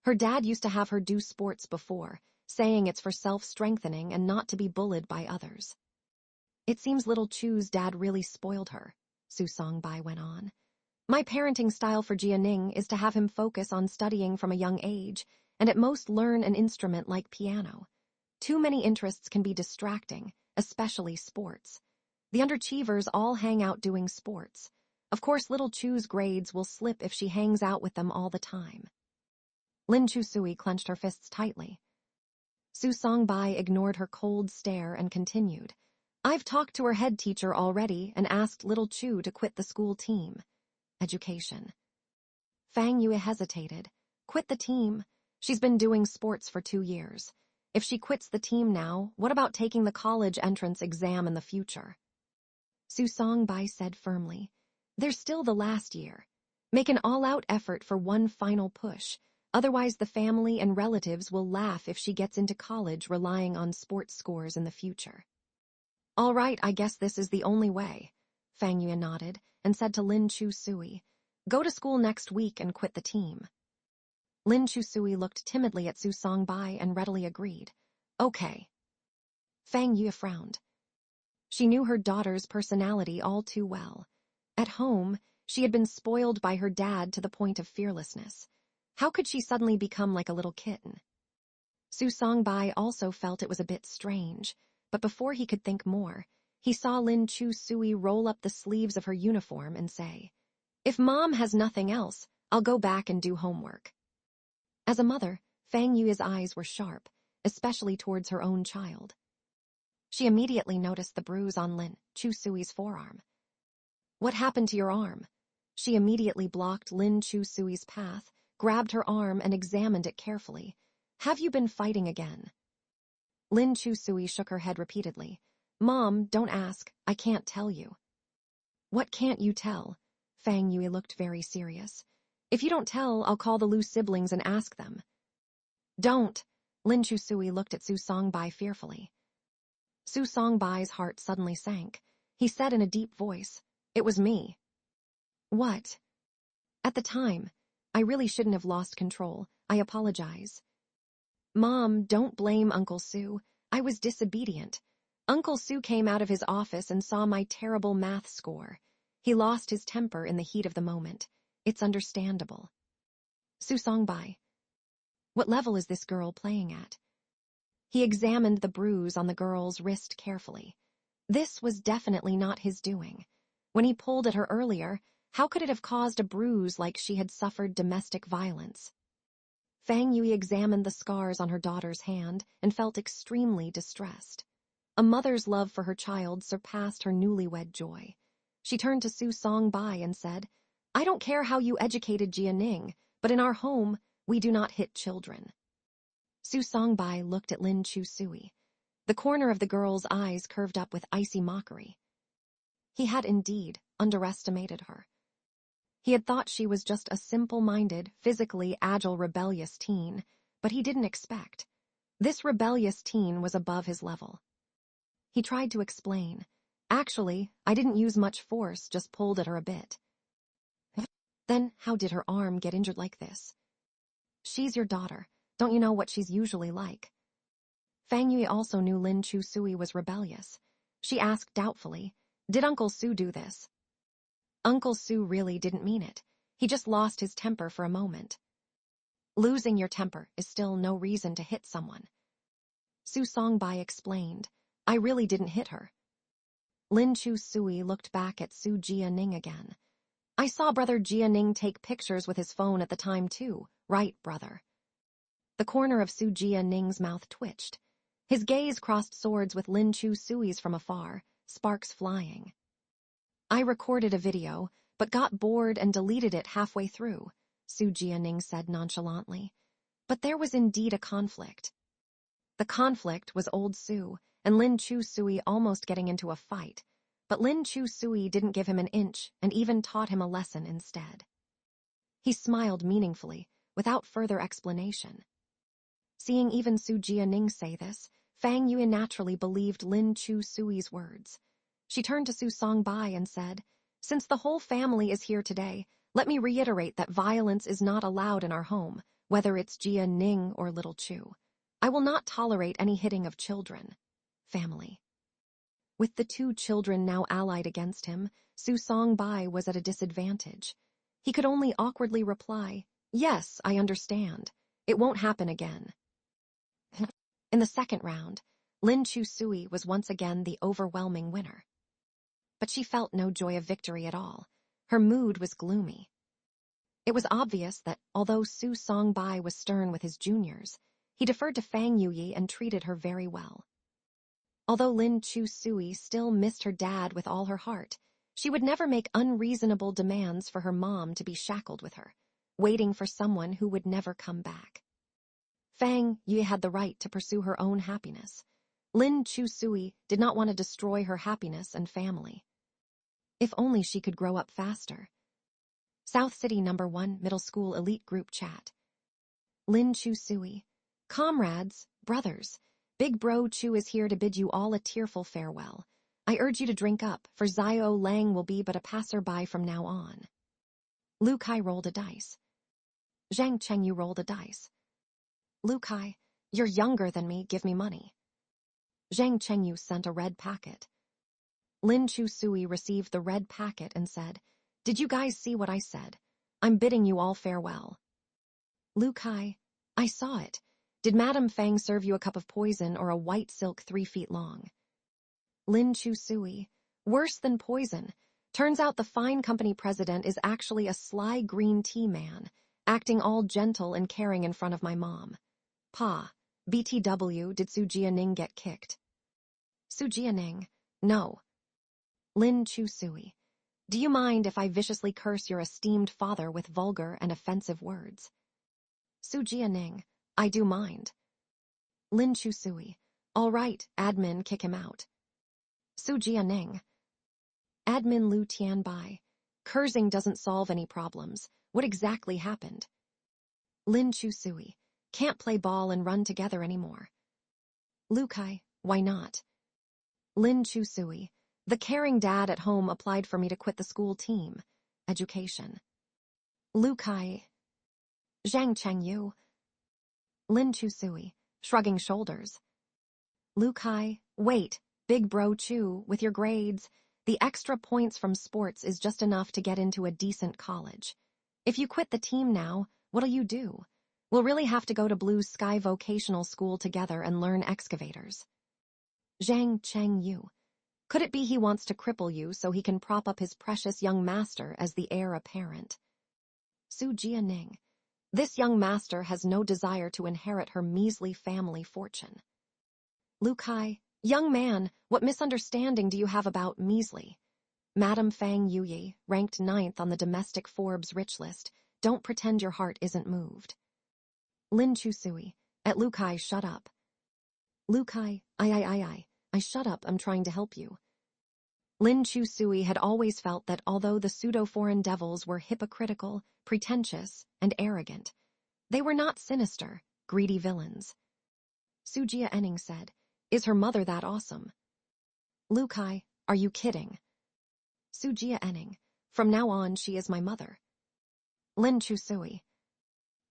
S1: Her dad used to have her do sports before, saying it's for self-strengthening and not to be bullied by others." "It seems little Chu's dad really spoiled her," Su Songbai went on. "My parenting style for Jianing is to have him focus on studying from a young age and at most learn an instrument like piano. Too many interests can be distracting, especially sports. The underachievers all hang out doing sports. Of course, little Chu's grades will slip if she hangs out with them all the time." Lin Chu-sui clenched her fists tightly. Su Songbai ignored her cold stare and continued, "I've talked to her head teacher already and asked little Chu to quit the school team." Education. Fang Yue hesitated. "Quit the team? She's been doing sports for 2 years. If she quits the team now, what about taking the college entrance exam in the future?" Su Songbai said firmly, "There's still the last year. Make an all-out effort for one final push. Otherwise, the family and relatives will laugh if she gets into college relying on sports scores in the future." "All right, I guess this is the only way." Fang Yue nodded and said to Lin Chu-sui, "Go to school next week and quit the team." Lin Chu-sui looked timidly at Su Songbai and readily agreed. "Okay." Fang Yue frowned. She knew her daughter's personality all too well. At home, she had been spoiled by her dad to the point of fearlessness. How could she suddenly become like a little kitten? Su Songbai also felt it was a bit strange, but before he could think more, he saw Lin Chu-sui roll up the sleeves of her uniform and say, "If Mom has nothing else, I'll go back and do homework." As a mother, Fang Yue's eyes were sharp, especially towards her own child. She immediately noticed the bruise on Lin Chu-sui's forearm. "What happened to your arm?" She immediately blocked Lin Chu-sui's path, grabbed her arm and examined it carefully. "Have you been fighting again?" Lin Chu-sui shook her head repeatedly. "Mom, don't ask. I can't tell you." "What can't you tell?" Fang Yue looked very serious. "If you don't tell, I'll call the Lu siblings and ask them." "Don't!" Lin Chu-sui looked at Su Songbai fearfully. Su Songbai's heart suddenly sank. He said in a deep voice, "It was me." "What?" "At the time, I really shouldn't have lost control. I apologize." "Mom, don't blame Uncle Su. I was disobedient. Uncle Su came out of his office and saw my terrible math score. He lost his temper in the heat of the moment. It's understandable." Su Songbai. "What level is this girl playing at?" He examined the bruise on the girl's wrist carefully. This was definitely not his doing. When he pulled at her earlier, how could it have caused a bruise like she had suffered domestic violence? Fang Yue examined the scars on her daughter's hand and felt extremely distressed. A mother's love for her child surpassed her newlywed joy. She turned to Su Songbai and said, "I don't care how you educated Jianing, but in our home, we do not hit children." Su Songbai looked at Lin Chu-sui. The corner of the girl's eyes curved up with icy mockery. He had indeed underestimated her. He had thought she was just a simple-minded, physically agile, rebellious teen, but he didn't expect. This rebellious teen was above his level. He tried to explain. Actually, I didn't use much force, just pulled at her a bit. Then how did her arm get injured like this? She's your daughter. Don't you know what she's usually like? Fang Yui also knew Lin Chu Sui was rebellious. She asked doubtfully, "Did Uncle Su do this?" Uncle Su really didn't mean it. He just lost his temper for a moment. Losing your temper is still no reason to hit someone. Su Songbai explained, "I really didn't hit her." Lin Chu Sui looked back at Su Jianing again. "I saw Brother Jianing take pictures with his phone at the time too, right, brother?" The corner of Su Jianing's mouth twitched. His gaze crossed swords with Lin Chu Sui's from afar, sparks flying. "I recorded a video, but got bored and deleted it halfway through," Su Jianing said nonchalantly. But there was indeed a conflict. The conflict was old Su and Lin Chu Sui almost getting into a fight, but Lin Chu Sui didn't give him an inch and even taught him a lesson instead. He smiled meaningfully, without further explanation. Seeing even Su Jianing say this, Fang Yue naturally believed Lin Chu Sui's words. She turned to Su Songbai and said, "Since the whole family is here today, let me reiterate that violence is not allowed in our home, whether it's Jia Ning or Little Chu. I will not tolerate any hitting of children. Family." With the two children now allied against him, Su Songbai was at a disadvantage. He could only awkwardly reply, "Yes, I understand. It won't happen again." In the second round, Lin Chu Sui was once again the overwhelming winner. But she felt no joy of victory at all. Her mood was gloomy. It was obvious that, although Su Songbai was stern with his juniors, he deferred to Fang Yue and treated her very well. Although Lin Chu Sui still missed her dad with all her heart, she would never make unreasonable demands for her mom to be shackled with her, waiting for someone who would never come back. Fang Yue had the right to pursue her own happiness. Lin Chu Sui did not want to destroy her happiness and family. If only she could grow up faster. South City No. 1 Middle School Elite Group Chat. Lin Chu Sui. "Comrades, brothers, Big Bro Chu is here to bid you all a tearful farewell. I urge you to drink up, for Xiao Lang will be but a passerby from now on." Lu Kai rolled a dice. Zhang Chengyu rolled a dice. "Lu Kai, you're younger than me, give me money." Zhang Chengyu sent a red packet. Lin Chu Sui received the red packet and said, "Did you guys see what I said? I'm bidding you all farewell." Lu Kai, "I saw it. Did Madame Fang serve you a cup of poison or a white silk 3 feet long?" Lin Chu Sui, "Worse than poison. Turns out the fine company president is actually a sly green tea man, acting all gentle and caring in front of my mom. Pa, BTW, did Su Jianing get kicked?" Su Jianing, "No." Lin Chu Sui, "Do you mind if I viciously curse your esteemed father with vulgar and offensive words?" Su Jianing, "I do mind." Lin Chu Sui, "All right, admin, kick him out." Su Jianing, "Admin Lu Tianbai, cursing doesn't solve any problems. What exactly happened?" Lin Chu Sui, "Can't play ball and run together anymore." Lu Kai, "Why not?" Lin Chu Sui, "The caring dad at home applied for me to quit the school team. Education." Lu Kai, "Zhang Chengyu." Lin Chu Sui, shrugging shoulders. Lu Kai, "Wait, Big Bro Chu, with your grades, the extra points from sports is just enough to get into a decent college. If you quit the team now, what'll you do? We'll really have to go to Blue Sky Vocational School together and learn excavators." Zhang Chengyu, "Could it be he wants to cripple you so he can prop up his precious young master as the heir apparent?" Su Jianing, "This young master has no desire to inherit her measly family fortune." Lu Kai, "Young man, what misunderstanding do you have about measly? Madame Fang Yuyi, ranked 9th on the domestic Forbes rich list. Don't pretend your heart isn't moved." Lin Chu Sui, "At Lu Kai, shut up." Lu Kai, I shut up, I'm trying to help you. Lin Chusui had always felt that although the pseudo-foreign devils were hypocritical, pretentious, and arrogant, they were not sinister, greedy villains. Sujia Enning said, "Is her mother that awesome?" Lu Kai, "Are you kidding?" Sujia Enning, "From now on, she is my mother." Lin Chusui,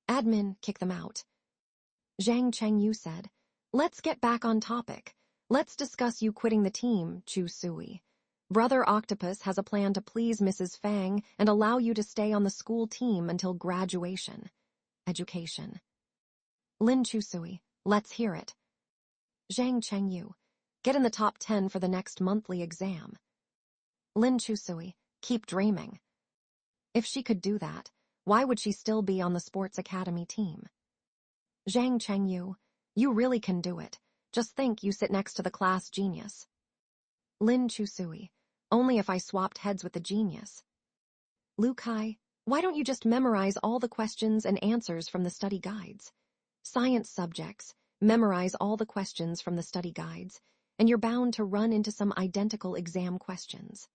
S1: "Admin, kick them out." Zhang Chengyu said, "Let's get back on topic. Let's discuss you quitting the team, Chusui. Brother Octopus has a plan to please Mrs. Fang and allow you to stay on the school team until graduation. Education." Lin Chusui, "Let's hear it." Zhang Chengyu, "Get in the top 10 for the next monthly exam." Lin Chusui, "Keep dreaming." If she could do that, why would she still be on the sports academy team? Zhang Chengyu, "You really can do it. Just think you sit next to the class genius." Lin Chusui, "Only if I swapped heads with the genius." Lu Kai, "Why don't you just memorize all the questions and answers from the study guides? Science subjects, memorize all the questions from the study guides, and you're bound to run into some identical exam questions."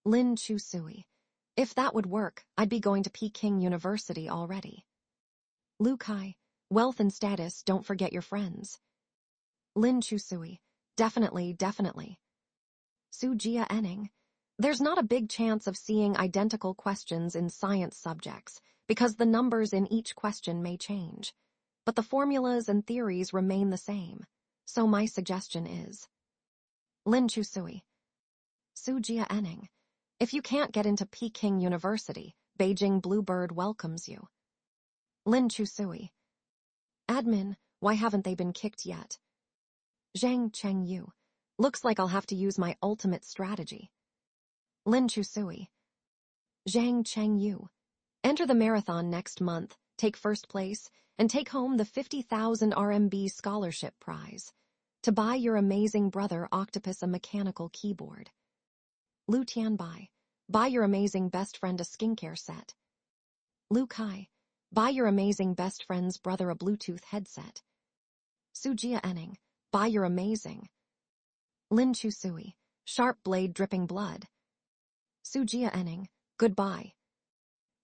S1: Lin Chusui, "If that would work, I'd be going to Peking University already." Lu Kai, "Wealth and status, don't forget your friends." Lin Chusui, Definitely. Sujia Enning, "There's not a big chance of seeing identical questions in science subjects because the numbers in each question may change. But the formulas and theories remain the same. So my suggestion is..." Lin Chusui, Sujia Enning, "If you can't get into Peking University, Beijing Bluebird welcomes you." Lin Chusui, "Admin, why haven't they been kicked yet?" Zhang Chengyu, "Looks like I'll have to use my ultimate strategy." Lin Chusui, Zhang Chengyu, "Enter the marathon next month, take first place, and take home the 50,000 RMB scholarship prize. To buy your amazing brother Octopus a mechanical keyboard." Lu Tianbai, "Buy your amazing best friend a skincare set." Lu Kai, "Buy your amazing best friend's brother a Bluetooth headset." Sujia Enning, "Buy your amazing." Lin Chusui, "Sharp blade dripping blood." Sujia Enning, "Goodbye."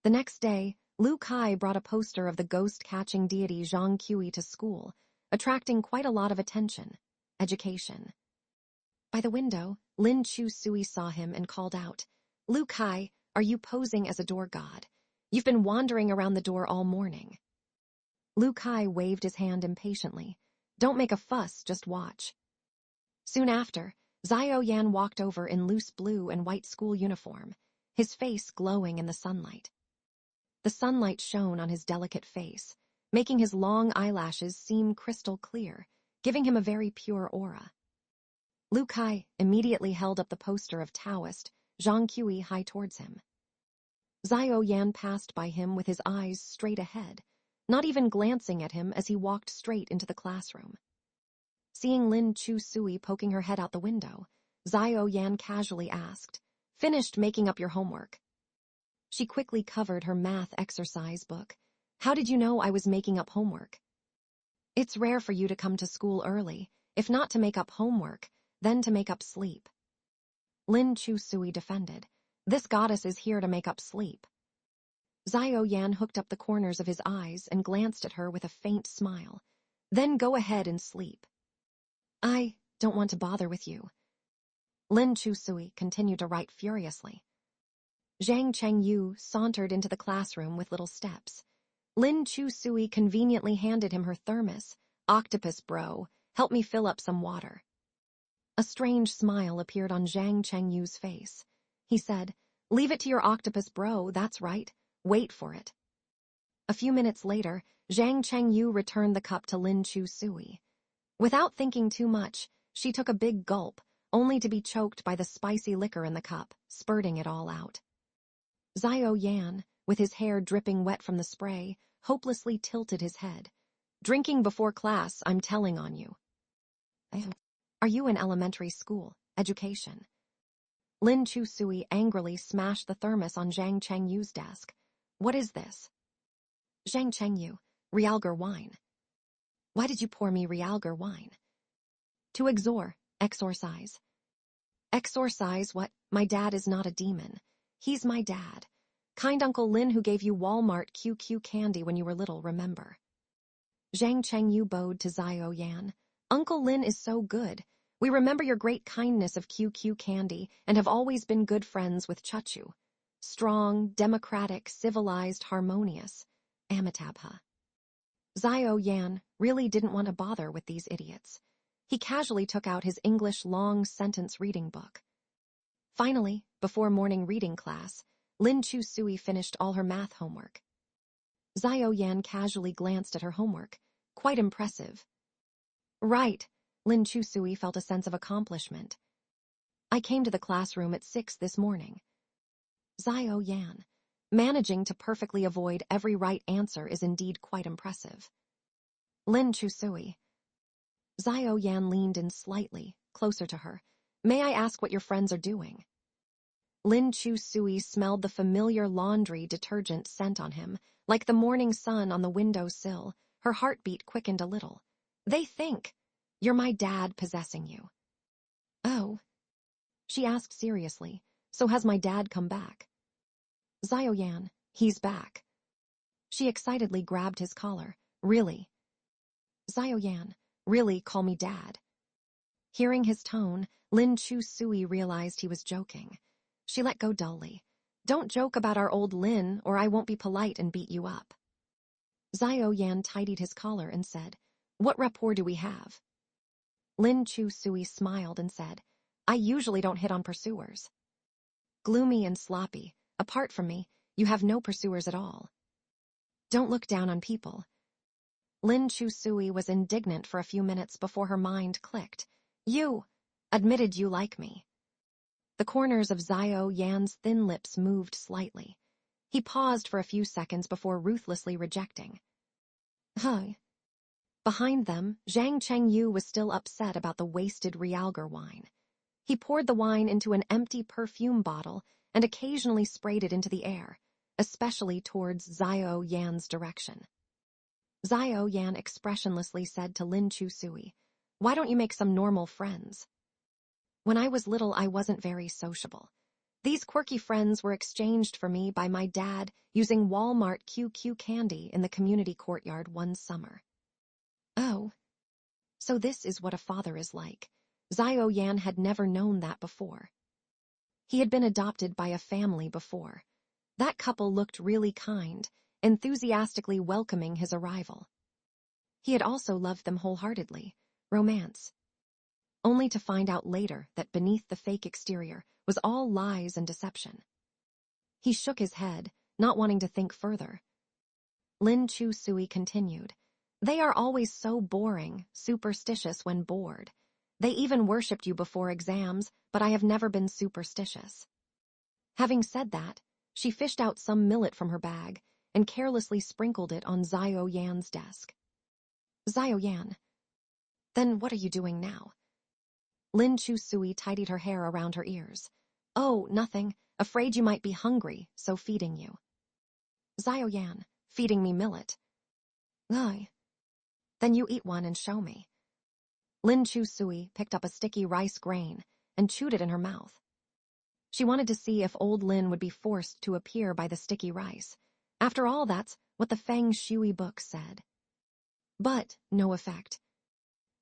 S1: The next day, Lu Kai brought a poster of the ghost-catching deity Zhang Kui to school, attracting quite a lot of attention. Education. By the window, Lin Chusui saw him and called out, "Lu Kai, are you posing as a door god? You've been wandering around the door all morning." Lu Kai waved his hand impatiently. "Don't make a fuss, just watch." Soon after, Xiao Yan walked over in loose blue and white school uniform, his face glowing in the sunlight. The sunlight shone on his delicate face, making his long eyelashes seem crystal clear, giving him a very pure aura. Lu Kai immediately held up the poster of Taoist Zhang Kui high towards him. Xiao Yan passed by him with his eyes straight ahead, not even glancing at him as he walked straight into the classroom. Seeing Lin Chusui poking her head out the window, Xiao Yan casually asked, "Finished making up your homework?" She quickly covered her math exercise book. "How did you know I was making up homework?" "It's rare for you to come to school early, if not to make up homework, then to make up sleep." Lin Chusui defended, "This goddess is here to make up sleep." Xiao Yan hooked up the corners of his eyes and glanced at her with a faint smile. "Then go ahead and sleep." "I don't want to bother with you." Lin Chusui continued to write furiously. Zhang Chengyu sauntered into the classroom with little steps. Lin Chusui conveniently handed him her thermos. "Octopus bro, help me fill up some water." A strange smile appeared on Zhang Chengyu's face. He said, "Leave it to your octopus bro, that's right. Wait for it." A few minutes later, Zhang Chengyu returned the cup to Lin Chusui. Without thinking too much, she took a big gulp, only to be choked by the spicy liquor in the cup, spurting it all out. Xiao Yan, with his hair dripping wet from the spray, hopelessly tilted his head. "Drinking before class, I'm telling on you." "Are you in elementary school? Education?" Lin Chusui angrily smashed the thermos on Zhang Chengyu's desk. "What is this?" Zhang Chengyu, "Realgar wine." "Why did you pour me Realgar wine?" To exorcise. Exorcise what? My dad is not a demon. He's my dad. Kind Uncle Lin who gave you Walmart QQ candy when you were little, remember? Zhang Chengyu bowed to Xiao Yan. Uncle Lin is so good. We remember your great kindness of QQ candy and have always been good friends with Chachu. Strong, democratic, civilized, harmonious. Amitabha. Xiao Yan really didn't want to bother with these idiots. He casually took out his English long sentence reading book. Finally, before morning reading class, Lin Chu Sui finished all her math homework. Xiao Yan casually glanced at her homework. Quite impressive. Right, Lin Chu Sui felt a sense of accomplishment. I came to the classroom at 6 this morning. Xiao Yan. Managing to perfectly avoid every right answer is indeed quite impressive. Lin Chu Sui. Xiao Yan leaned in slightly, closer to her. May I ask what your friends are doing? Lin Chu Sui smelled the familiar laundry detergent scent on him, like the morning sun on the windowsill. Her heartbeat quickened a little. They think you're my dad possessing you. Oh. She asked seriously, so has my dad come back? Xiao Yan, he's back. She excitedly grabbed his collar. Really? Xiao Yan, really call me dad. Hearing his tone, Lin Chu Sui realized he was joking. She let go dully. Don't joke about our old Lin, or I won't be polite and beat you up. Xiao Yan tidied his collar and said, What rapport do we have? Lin Chu Sui smiled and said, I usually don't hit on pursuers. Gloomy and sloppy, apart from me, you have no pursuers at all. Don't look down on people. Lin Chu Sui was indignant for a few minutes before her mind clicked. You admitted you like me. The corners of Xiao Yan's thin lips moved slightly. He paused for a few seconds before ruthlessly rejecting. Huh. Behind them, Zhang Chengyu was still upset about the wasted Realgar wine. He poured the wine into an empty perfume bottle and occasionally sprayed it into the air, especially towards Xiao Yan's direction. Xiao Yan expressionlessly said to Lin Chu Sui, Why don't you make some normal friends? When I was little, I wasn't very sociable. These quirky friends were exchanged for me by my dad using Walmart QQ candy in the community courtyard one summer. Oh. So this is what a father is like. Xiao Yan had never known that before. He had been adopted by a family before. That couple looked really kind, enthusiastically welcoming his arrival. He had also loved them wholeheartedly. Romance. Only to find out later that beneath the fake exterior was all lies and deception. He shook his head, not wanting to think further. Lin Chu Sui continued, They are always so boring, superstitious when bored. They even worshipped you before exams, but I have never been superstitious. Having said that, she fished out some millet from her bag and carelessly sprinkled it on Xiao Yan's desk. Xiao Yan. Then what are you doing now? Lin Chu Sui tidied her hair around her ears. Oh, nothing. Afraid you might be hungry, so feeding you. Xiao Yan, feeding me millet. Aye. Then you eat one and show me. Lin Chu Sui picked up a sticky rice grain and chewed it in her mouth. She wanted to see if old Lin would be forced to appear by the sticky rice. After all, that's what the Feng Shui book said. But no effect.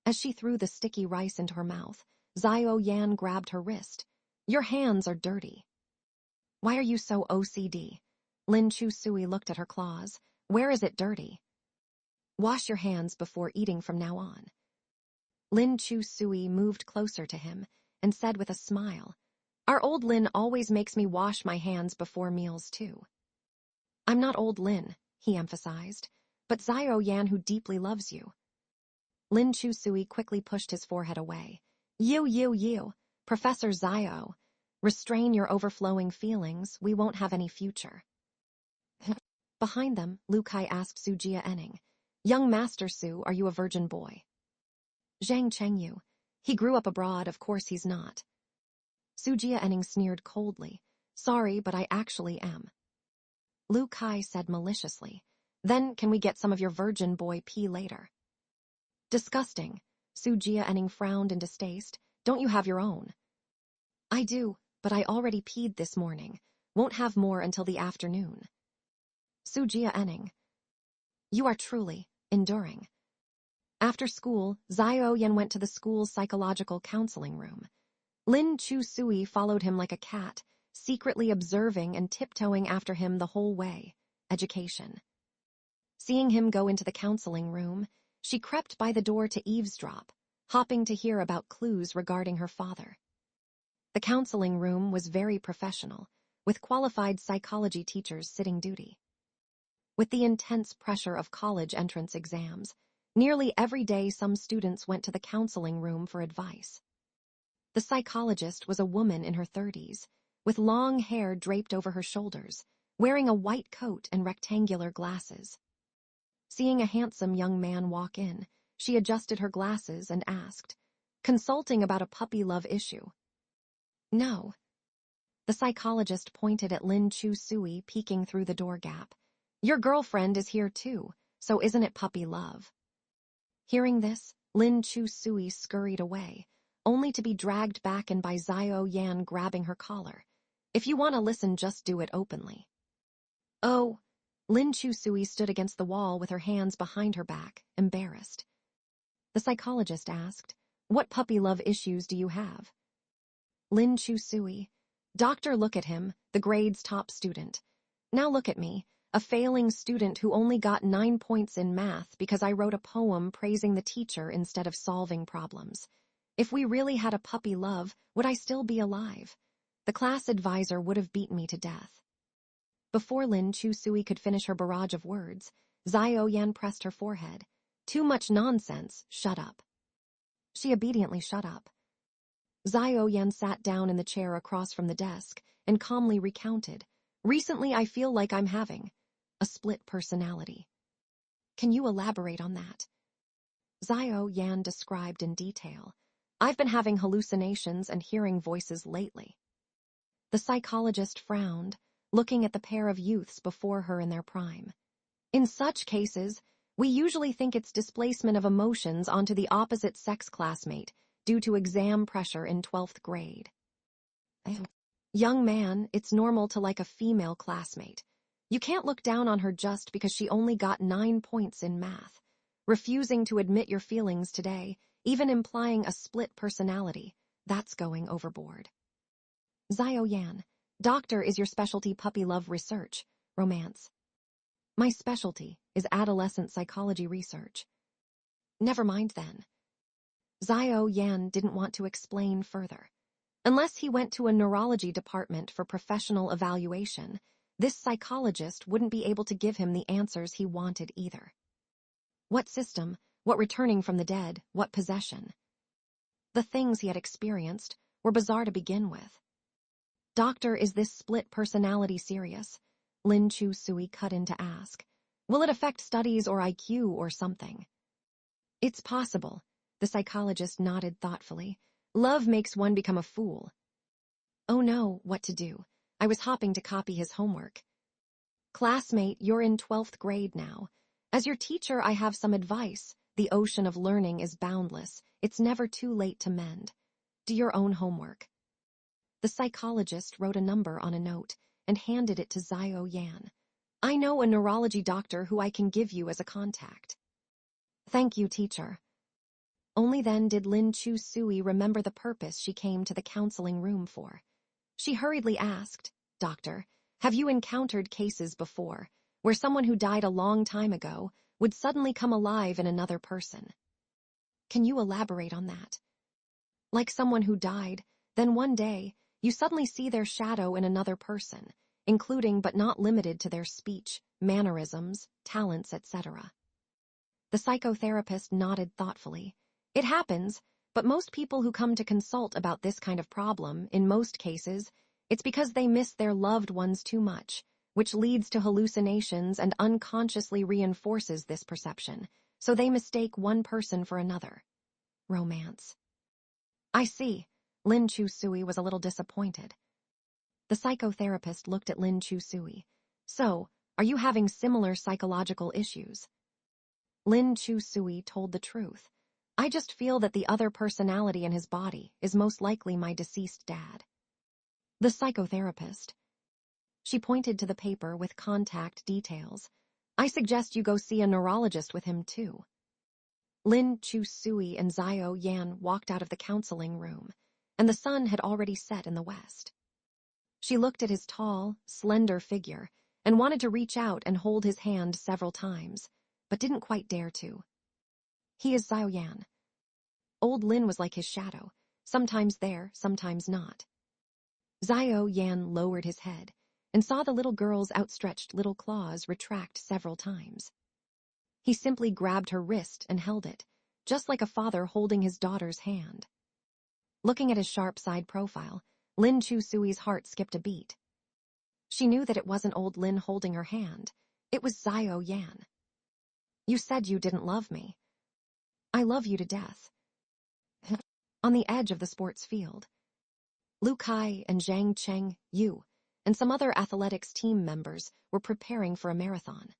S1: As she threw the sticky rice into her mouth, Xiao Yan grabbed her wrist. Your hands are dirty. Why are you so OCD? Lin Chu Sui looked at her claws. Where is it dirty? Wash your hands before eating from now on. Lin Chu Sui moved closer to him and said with a smile, Our old Lin always makes me wash my hands before meals too. I'm not old Lin, he emphasized, but Xiao Yan who deeply loves you. Lin Chu Sui quickly pushed his forehead away. You, Professor Xiao. Restrain your overflowing feelings, we won't have any future. Behind them, Lu Kai asked Su Jia Enning, Young Master Su, are you a virgin boy? Zhang Chengyu. He grew up abroad, of course he's not. Su Jia Enning sneered coldly. Sorry, but I actually am. Lu Kai said maliciously, Then can we get some of your virgin boy pee later? Disgusting. Su Jia frowned in distaste. Don't you have your own? I do, but I already peed this morning. Won't have more until the afternoon. Su Jia. You are truly enduring. After school, Zhao Yan went to the school's psychological counseling room. Lin Chu Sui followed him like a cat, secretly observing and tiptoeing after him the whole way. Education. Seeing him go into the counseling room, she crept by the door to eavesdrop, hoping to hear about clues regarding her father. The counseling room was very professional, with qualified psychology teachers sitting duty. With the intense pressure of college entrance exams, nearly every day some students went to the counseling room for advice. The psychologist was a woman in her 30s, with long hair draped over her shoulders, wearing a white coat and rectangular glasses. Seeing a handsome young man walk in, she adjusted her glasses and asked, "Consulting about a puppy love issue?" "No." The psychologist pointed at Lin Chu Sui peeking through the door gap. "Your girlfriend is here too, so isn't it puppy love?" Hearing this, Lin Chu Sui scurried away, only to be dragged back in by Zhao Yan grabbing her collar. "If you want to listen, just do it openly." "Oh." Lin Chu Sui stood against the wall with her hands behind her back, embarrassed. The psychologist asked, "What puppy love issues do you have?" Lin Chu Sui. "Doctor, look at him, the grade's top student. Now look at me, a failing student who only got 9 points in math because I wrote a poem praising the teacher instead of solving problems. If we really had a puppy love, would I still be alive? The class advisor would have beaten me to death." Before Lin Chu Sui could finish her barrage of words, Zhao Yan pressed her forehead. "Too much nonsense, shut up." She obediently shut up. Zhao Yan sat down in the chair across from the desk and calmly recounted, "Recently I feel like I'm having a split personality." "Can you elaborate on that?" Zhao Yan described in detail. "I've been having hallucinations and hearing voices lately." The psychologist frowned, looking at the pair of youths before her in their prime. "In such cases, we usually think it's displacement of emotions onto the opposite sex classmate due to exam pressure in 12th grade. Young man, it's normal to like a female classmate. You can't look down on her just because she only got 9 points in math. Refusing to admit your feelings today, even implying a split personality, that's going overboard." Zhao Yan. "Doctor, is your specialty puppy love research, romance?" "My specialty is adolescent psychology research." "Never mind then." Zhao Yan didn't want to explain further. Unless he went to a neurology department for professional evaluation, this psychologist wouldn't be able to give him the answers he wanted either. What system, what returning from the dead, what possession? The things he had experienced were bizarre to begin with. "Doctor, is this split personality serious?" Lin Chu Sui cut in to ask. "Will it affect studies or IQ or something?" "It's possible," the psychologist nodded thoughtfully. "Love makes one become a fool." "Oh no, what to do? I was hopping to copy his homework." "Classmate, you're in 12th grade now. As your teacher, I have some advice. The ocean of learning is boundless. It's never too late to mend. Do your own homework." The psychologist wrote a number on a note and handed it to Zhao Yan. "I know a neurology doctor who I can give you as a contact." "Thank you, teacher." Only then did Lin Chu Sui remember the purpose she came to the counseling room for. She hurriedly asked, "Doctor, have you encountered cases before where someone who died a long time ago would suddenly come alive in another person?" "Can you elaborate on that?" "Like someone who died, then one day, you suddenly see their shadow in another person, including but not limited to their speech, mannerisms, talents, etc." The psychotherapist nodded thoughtfully. "It happens, but most people who come to consult about this kind of problem, in most cases, it's because they miss their loved ones too much, which leads to hallucinations and unconsciously reinforces this perception, so they mistake one person for another." Romance. "I see." Lin Chu Sui was a little disappointed. The psychotherapist looked at Lin Chu Sui. "So, are you having similar psychological issues?" Lin Chu Sui told the truth. I just feel that the other personality in his body is most likely my deceased dad. The psychotherapist. She pointed to the paper with contact details. I suggest you go see a neurologist with him too. Lin Chu-sui and Zio Yan walked out of the counseling room, and the sun had already set in the west. She looked at his tall, slender figure and wanted to reach out and hold his hand several times, but didn't quite dare to. He is Zio Yan. Old Lin was like his shadow, sometimes there, sometimes not. Zio Yan lowered his head and saw the little girl's outstretched little claws retract several times. He simply grabbed her wrist and held it, just like a father holding his daughter's hand. Looking at his sharp side profile, Lin Chu-sui's heart skipped a beat. She knew that it wasn't old Lin holding her hand. It was Zio Yan. You said you didn't love me. I love you to death. On the edge of the sports field, Lu Kai and Zhang Cheng Yu and some other athletics team members were preparing for a marathon.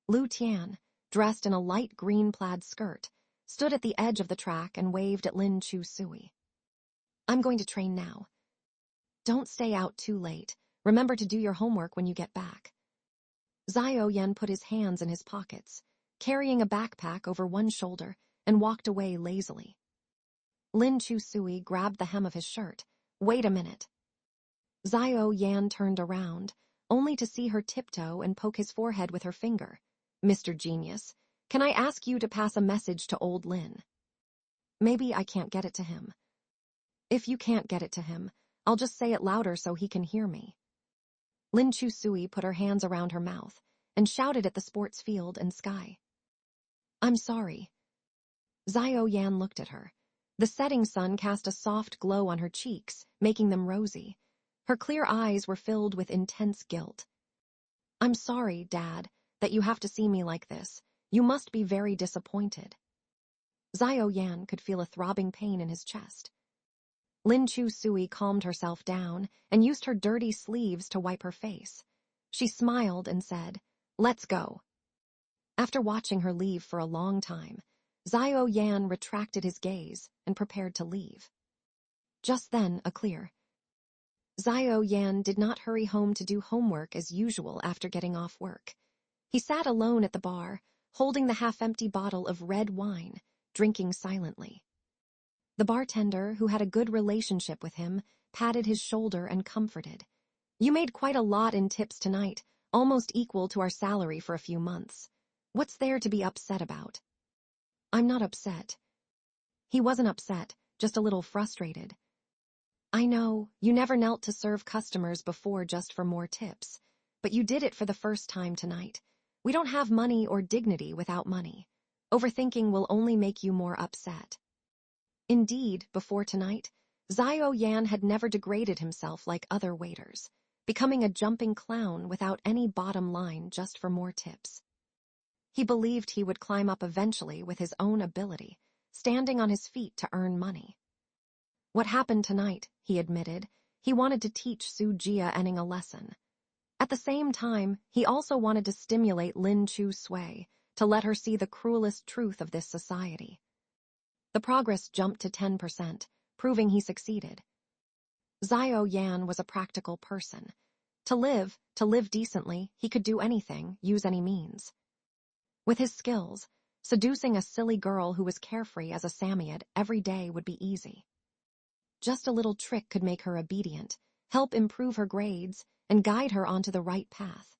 S1: Lu Tian, dressed in a light green plaid skirt, stood at the edge of the track and waved at Lin Chu-sui. I'm going to train now. Don't stay out too late. Remember to do your homework when you get back. Zio Yan put his hands in his pockets, carrying a backpack over one shoulder, and walked away lazily. Lin Chu-sui grabbed the hem of his shirt. Wait a minute. Zio Yan turned around, only to see her tiptoe and poke his forehead with her finger. Mr. Genius, can I ask you to pass a message to old Lin? Maybe I can't get it to him. If you can't get it to him, I'll just say it louder so he can hear me. Lin Chu-sui put her hands around her mouth and shouted at the sports field and sky. I'm sorry. Zio Yan looked at her. The setting sun cast a soft glow on her cheeks, making them rosy. Her clear eyes were filled with intense guilt. I'm sorry, Dad, that you have to see me like this. You must be very disappointed. Zio Yan could feel a throbbing pain in his chest. Lin Chu-sui calmed herself down and used her dirty sleeves to wipe her face. She smiled and said, Let's go. After watching her leave for a long time, Zio Yan retracted his gaze and prepared to leave. Just then, a clear. Zio Yan did not hurry home to do homework as usual after getting off work. He sat alone at the bar, holding the half-empty bottle of red wine, drinking silently. The bartender, who had a good relationship with him, patted his shoulder and comforted. You made quite a lot in tips tonight, almost equal to our salary for a few months. What's there to be upset about? I'm not upset. He wasn't upset, just a little frustrated. I know, you never knelt to serve customers before just for more tips, but you did it for the first time tonight. We don't have money or dignity without money. Overthinking will only make you more upset. Indeed, before tonight, Zio Yan had never degraded himself like other waiters, becoming a jumping clown without any bottom line just for more tips. He believed he would climb up eventually with his own ability, standing on his feet to earn money. What happened tonight, he admitted, he wanted to teach Su Jia-enning a lesson. At the same time, he also wanted to stimulate Lin Chu-sui to let her see the cruelest truth of this society. The progress jumped to 10%, proving he succeeded. Zio Yan was a practical person. To live decently, he could do anything, use any means. With his skills, seducing a silly girl who was carefree as a Samoyed every day would be easy. Just a little trick could make her obedient, help improve her grades, and guide her onto the right path.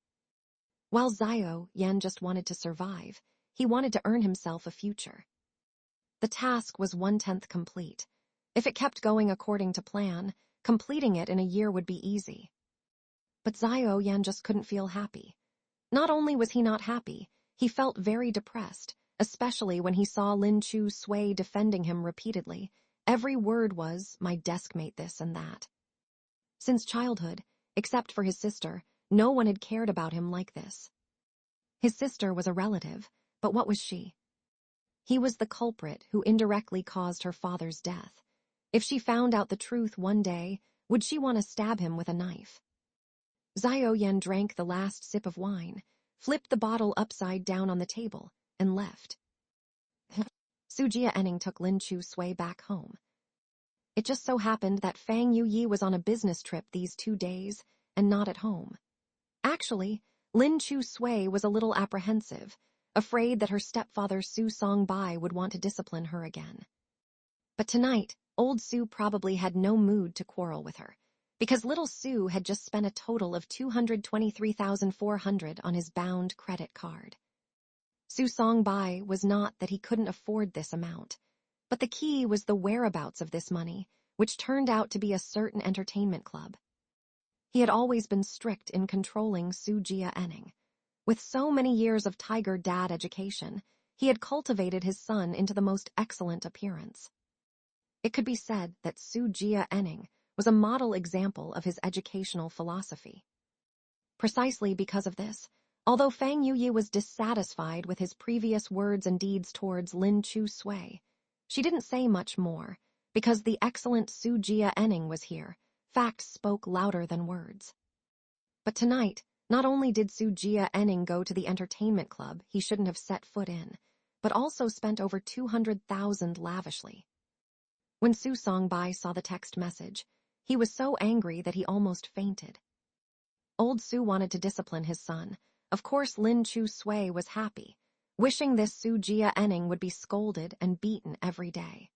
S1: While Zio Yan just wanted to survive, he wanted to earn himself a future. The task was 1/10 complete. If it kept going according to plan, completing it in a year would be easy. But Zio Yan just couldn't feel happy. Not only was he not happy, he felt very depressed, especially when he saw Lin Chu-sui defending him repeatedly. Every word was, my deskmate this and that. Since childhood, except for his sister, no one had cared about him like this. His sister was a relative, but what was she? He was the culprit who indirectly caused her father's death. If she found out the truth one day, would she want to stab him with a knife? Zio Yan drank the last sip of wine, flipped the bottle upside down on the table, and left. Su Jia took Lin Chu Sui back home. It just so happened that Fang Yuyi was on a business trip these 2 days and not at home. Actually, Lin Chu Sui was a little apprehensive, afraid that her stepfather Su Songbai would want to discipline her again. But tonight, old Su probably had no mood to quarrel with her, because little Su had just spent a total of 223,400 on his bound credit card. Su Songbai was not that he couldn't afford this amount, but the key was the whereabouts of this money, which turned out to be a certain entertainment club. He had always been strict in controlling Su Jia. With so many years of tiger dad education, he had cultivated his son into the most excellent appearance. It could be said that Su Jia was a model example of his educational philosophy. Precisely because of this, although Fang Yuyi was dissatisfied with his previous words and deeds towards Lin Chu Sui, she didn't say much more, because the excellent Su Jia was here. Facts spoke louder than words. But tonight, not only did Su Jia go to the entertainment club he shouldn't have set foot in, but also spent over 200,000 lavishly. When Su Songbai saw the text message, he was so angry that he almost fainted. Old Su wanted to discipline his son. Of course Lin Chu Sui was happy, wishing this Su Jia would be scolded and beaten every day.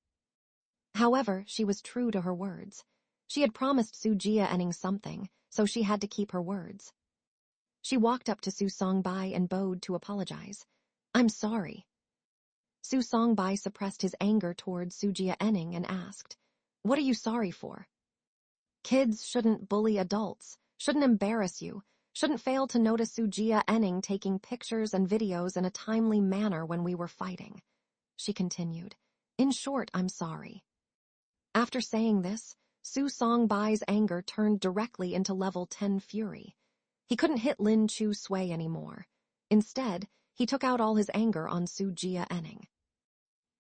S1: However, she was true to her words. She had promised Su Jia something, so she had to keep her words. She walked up to Su Songbai and bowed to apologize. "I'm sorry." Su Songbai suppressed his anger towards Su Jia and asked, "What are you sorry for?" "Kids shouldn't bully adults, shouldn't embarrass you, shouldn't fail to notice Su Jia taking pictures and videos in a timely manner when we were fighting," she continued. "In short, I'm sorry." After saying this, Su Songbai's anger turned directly into level 10 fury. He couldn't hit Lin Chu Sui anymore. Instead, he took out all his anger on Su Jia.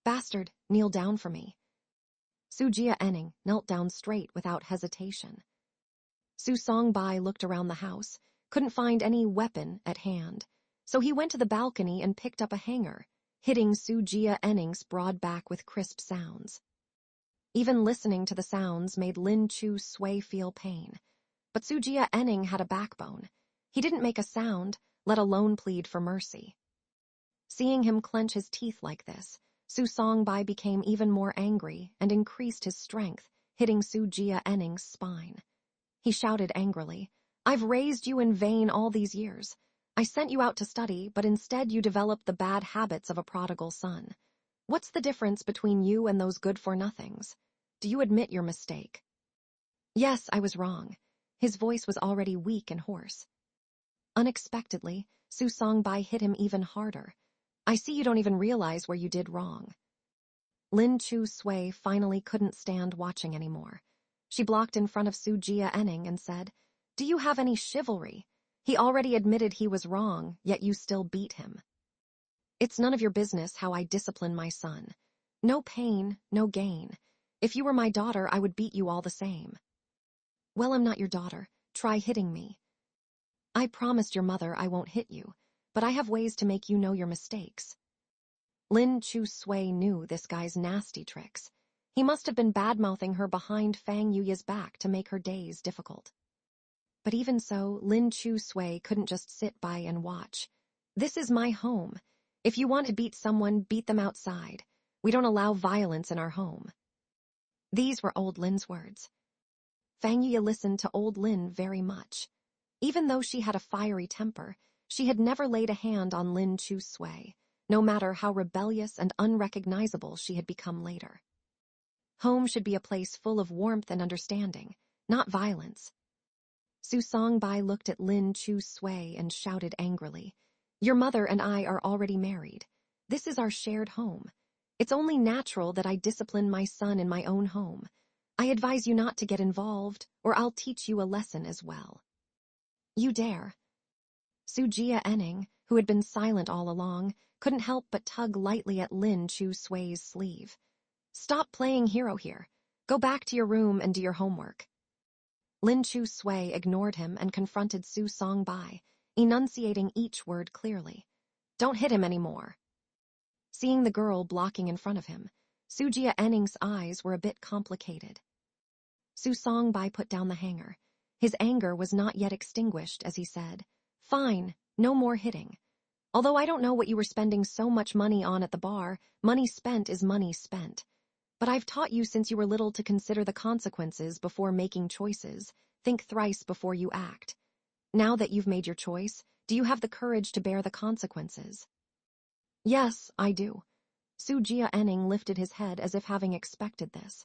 S1: "Bastard, kneel down for me." Su Jia knelt down straight without hesitation. Su Songbai looked around the house, couldn't find any weapon at hand, so he went to the balcony and picked up a hanger, hitting Su Jia's broad back with crisp sounds. Even listening to the sounds made Lin Chu Sui feel pain. But Su Jia had a backbone. He didn't make a sound, let alone plead for mercy. Seeing him clench his teeth like this, Su Songbai became even more angry and increased his strength, hitting Su Jia's spine. He shouted angrily, "I've raised you in vain all these years. I sent you out to study, but instead you developed the bad habits of a prodigal son. What's the difference between you and those good-for-nothings? Do you admit your mistake?" "Yes, I was wrong." His voice was already weak and hoarse. Unexpectedly, Su Songbai hit him even harder. "I see you don't even realize where you did wrong." Lin Chu Sui finally couldn't stand watching anymore. She blocked in front of Su Jia and said, "Do you have any chivalry? He already admitted he was wrong, yet you still beat him." "It's none of your business how I discipline my son. No pain, no gain. If you were my daughter, I would beat you all the same." "Well, I'm not your daughter. Try hitting me." "I promised your mother I won't hit you, but I have ways to make you know your mistakes." Lin Chu Sui knew this guy's nasty tricks. He must have been bad-mouthing her behind Fang Yuyi's back to make her days difficult. But even so, Lin Chu Sui couldn't just sit by and watch. "This is my home. If you want to beat someone, beat them outside. We don't allow violence in our home." These were old Lin's words. Fang Yuyi listened to old Lin very much. Even though she had a fiery temper, she had never laid a hand on Lin Chu Sui, no matter how rebellious and unrecognizable she had become later. Home should be a place full of warmth and understanding, not violence. Su Songbai looked at Lin Chu Sui and shouted angrily, "Your mother and I are already married. This is our shared home. It's only natural that I discipline my son in my own home. I advise you not to get involved, or I'll teach you a lesson as well." "You dare." Su Jia, who had been silent all along, couldn't help but tug lightly at Lin Chu Sui's sleeve. "Stop playing hero here. Go back to your room and do your homework." Lin Chu Sui ignored him and confronted Su Songbai, enunciating each word clearly. "Don't hit him anymore." Seeing the girl blocking in front of him, Sujia Enning's eyes were a bit complicated. Su Songbai put down the hanger. His anger was not yet extinguished as he said, "Fine, no more hitting. Although I don't know what you were spending so much money on at the bar, money spent is money spent. But I've taught you since you were little to consider the consequences before making choices. Think thrice before you act. Now that you've made your choice, do you have the courage to bear the consequences?" "Yes, I do." Sujia Enning lifted his head as if having expected this.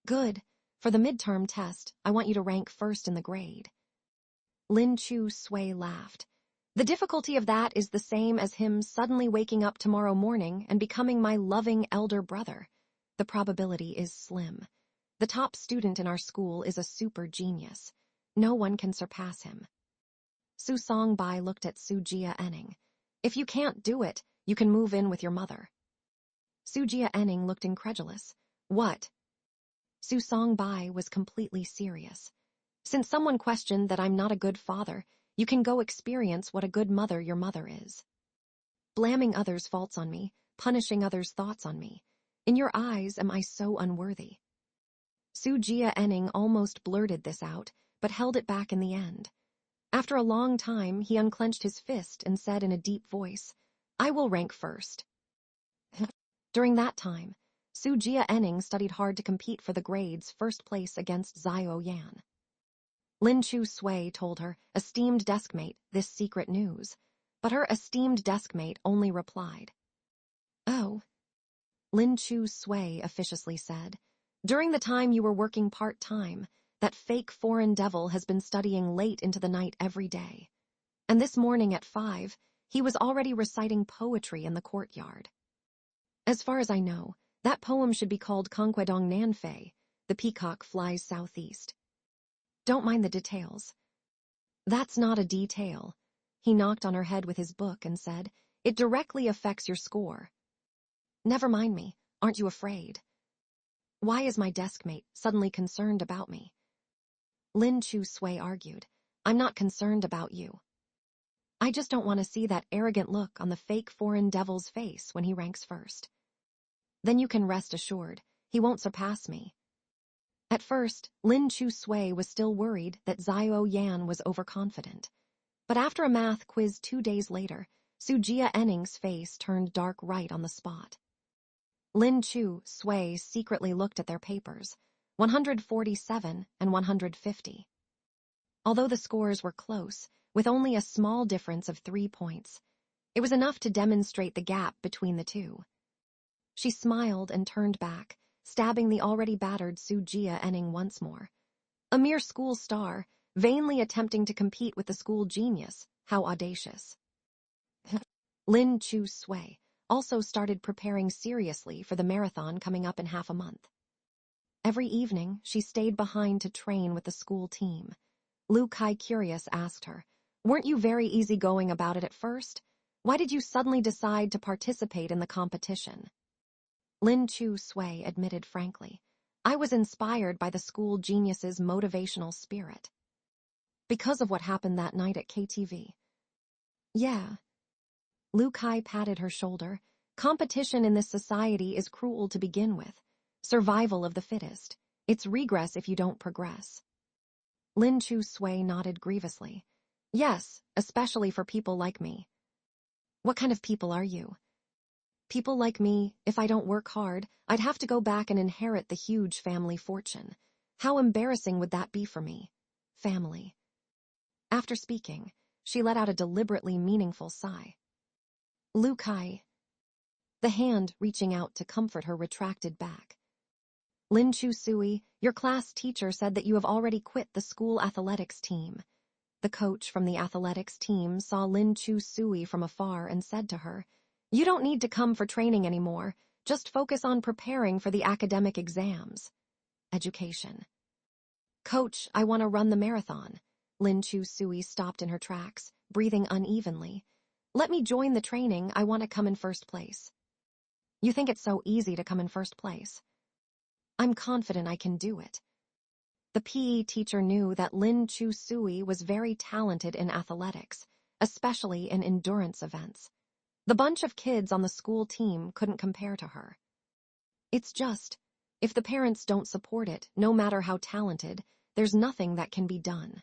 S1: "Good. For the midterm test, I want you to rank first in the grade." Lin Chu Sui laughed. "The difficulty of that is the same as him suddenly waking up tomorrow morning and becoming my loving elder brother. The probability is slim. The top student in our school is a super genius. No one can surpass him." Su Songbai looked at Sujia Enning. "If you can't do it, you can move in with your mother." Sujia Enning looked incredulous. "What?" Su Songbai was completely serious. "Since someone questioned that I'm not a good father, you can go experience what a good mother your mother is. Blaming others' faults on me, punishing others' thoughts on me. In your eyes, am I so unworthy?" Sujia Enning almost blurted this out, but held it back in the end. After a long time, he unclenched his fist and said in a deep voice, "I will rank first." During that time, Sujia Enning studied hard to compete for the grades first place against Xiao Yan. Lin Chu Sui told her esteemed deskmate this secret news, but her esteemed deskmate only replied, "Oh." Lin Chu Sui officiously said, "During the time you were working part-time, that fake foreign devil has been studying late into the night every day. And this morning at 5, he was already reciting poetry in the courtyard. As far as I know, that poem should be called Conquedong Nanfei, the peacock flies southeast. Don't mind the details." "That's not a detail." He knocked on her head with his book and said, "It directly affects your score." "Never mind me. Aren't you afraid?" "Why is my deskmate suddenly concerned about me?" Lin Chu Sui argued, "I'm not concerned about you. I just don't want to see that arrogant look on the fake foreign devil's face when he ranks first. Then you can rest assured, he won't surpass me." At first, Lin Chu Sui was still worried that Xiao Yan was overconfident. But after a math quiz 2 days later, Sujia Enning's face turned dark right on the spot. Lin Chu Sui secretly looked at their papers, 147 and 150. Although the scores were close, with only a small difference of 3 points, it was enough to demonstrate the gap between the two. She smiled and turned back, stabbing the already battered Sujia Enning once more. A mere school star, vainly attempting to compete with the school genius, how audacious. Lin Chu Sui also started preparing seriously for the marathon coming up in half a month. Every evening, she stayed behind to train with the school team. Lu Kai, curious, asked her, "Weren't you very easygoing about it at first? Why did you suddenly decide to participate in the competition?" Lin Chu Sui admitted frankly, "I was inspired by the school genius's motivational spirit." "Because of what happened that night at KTV?" "Yeah." Lu Kai patted her shoulder. "Competition in this society is cruel to begin with. Survival of the fittest. It's regress if you don't progress." Lin Chu Sui nodded grievously. "Yes, especially for people like me." "What kind of people are you?" "People like me, if I don't work hard, I'd have to go back and inherit the huge family fortune. How embarrassing would that be for me? Family." After speaking, she let out a deliberately meaningful sigh. "Lu Kai." The hand reaching out to comfort her retracted back. "Lin Chu Sui, your class teacher said that you have already quit the school athletics team." The coach from the athletics team saw Lin Chu Sui from afar and said to her, "You don't need to come for training anymore. Just focus on preparing for the academic exams." Education. "Coach, I want to run the marathon." Lin Chu Sui stopped in her tracks, breathing unevenly. "Let me join the training. I want to come in first place." "You think it's so easy to come in first place?" "I'm confident I can do it." The PE teacher knew that Lin Chu Sui was very talented in athletics, especially in endurance events. The bunch of kids on the school team couldn't compare to her. It's just, if the parents don't support it, no matter how talented, there's nothing that can be done.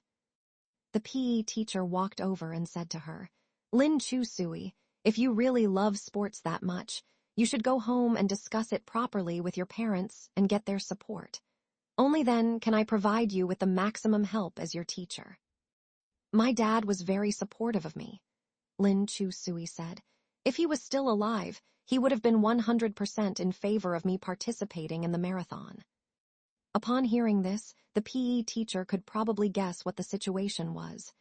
S1: The PE teacher walked over and said to her, Lin Chu-sui, if you really love sports that much, you should go home and discuss it properly with your parents and get their support. Only then can I provide you with the maximum help as your teacher. My dad was very supportive of me, Lin Chu-sui said. If he was still alive, he would have been 100% in favor of me participating in the marathon. Upon hearing this, the PE teacher could probably guess what the situation was.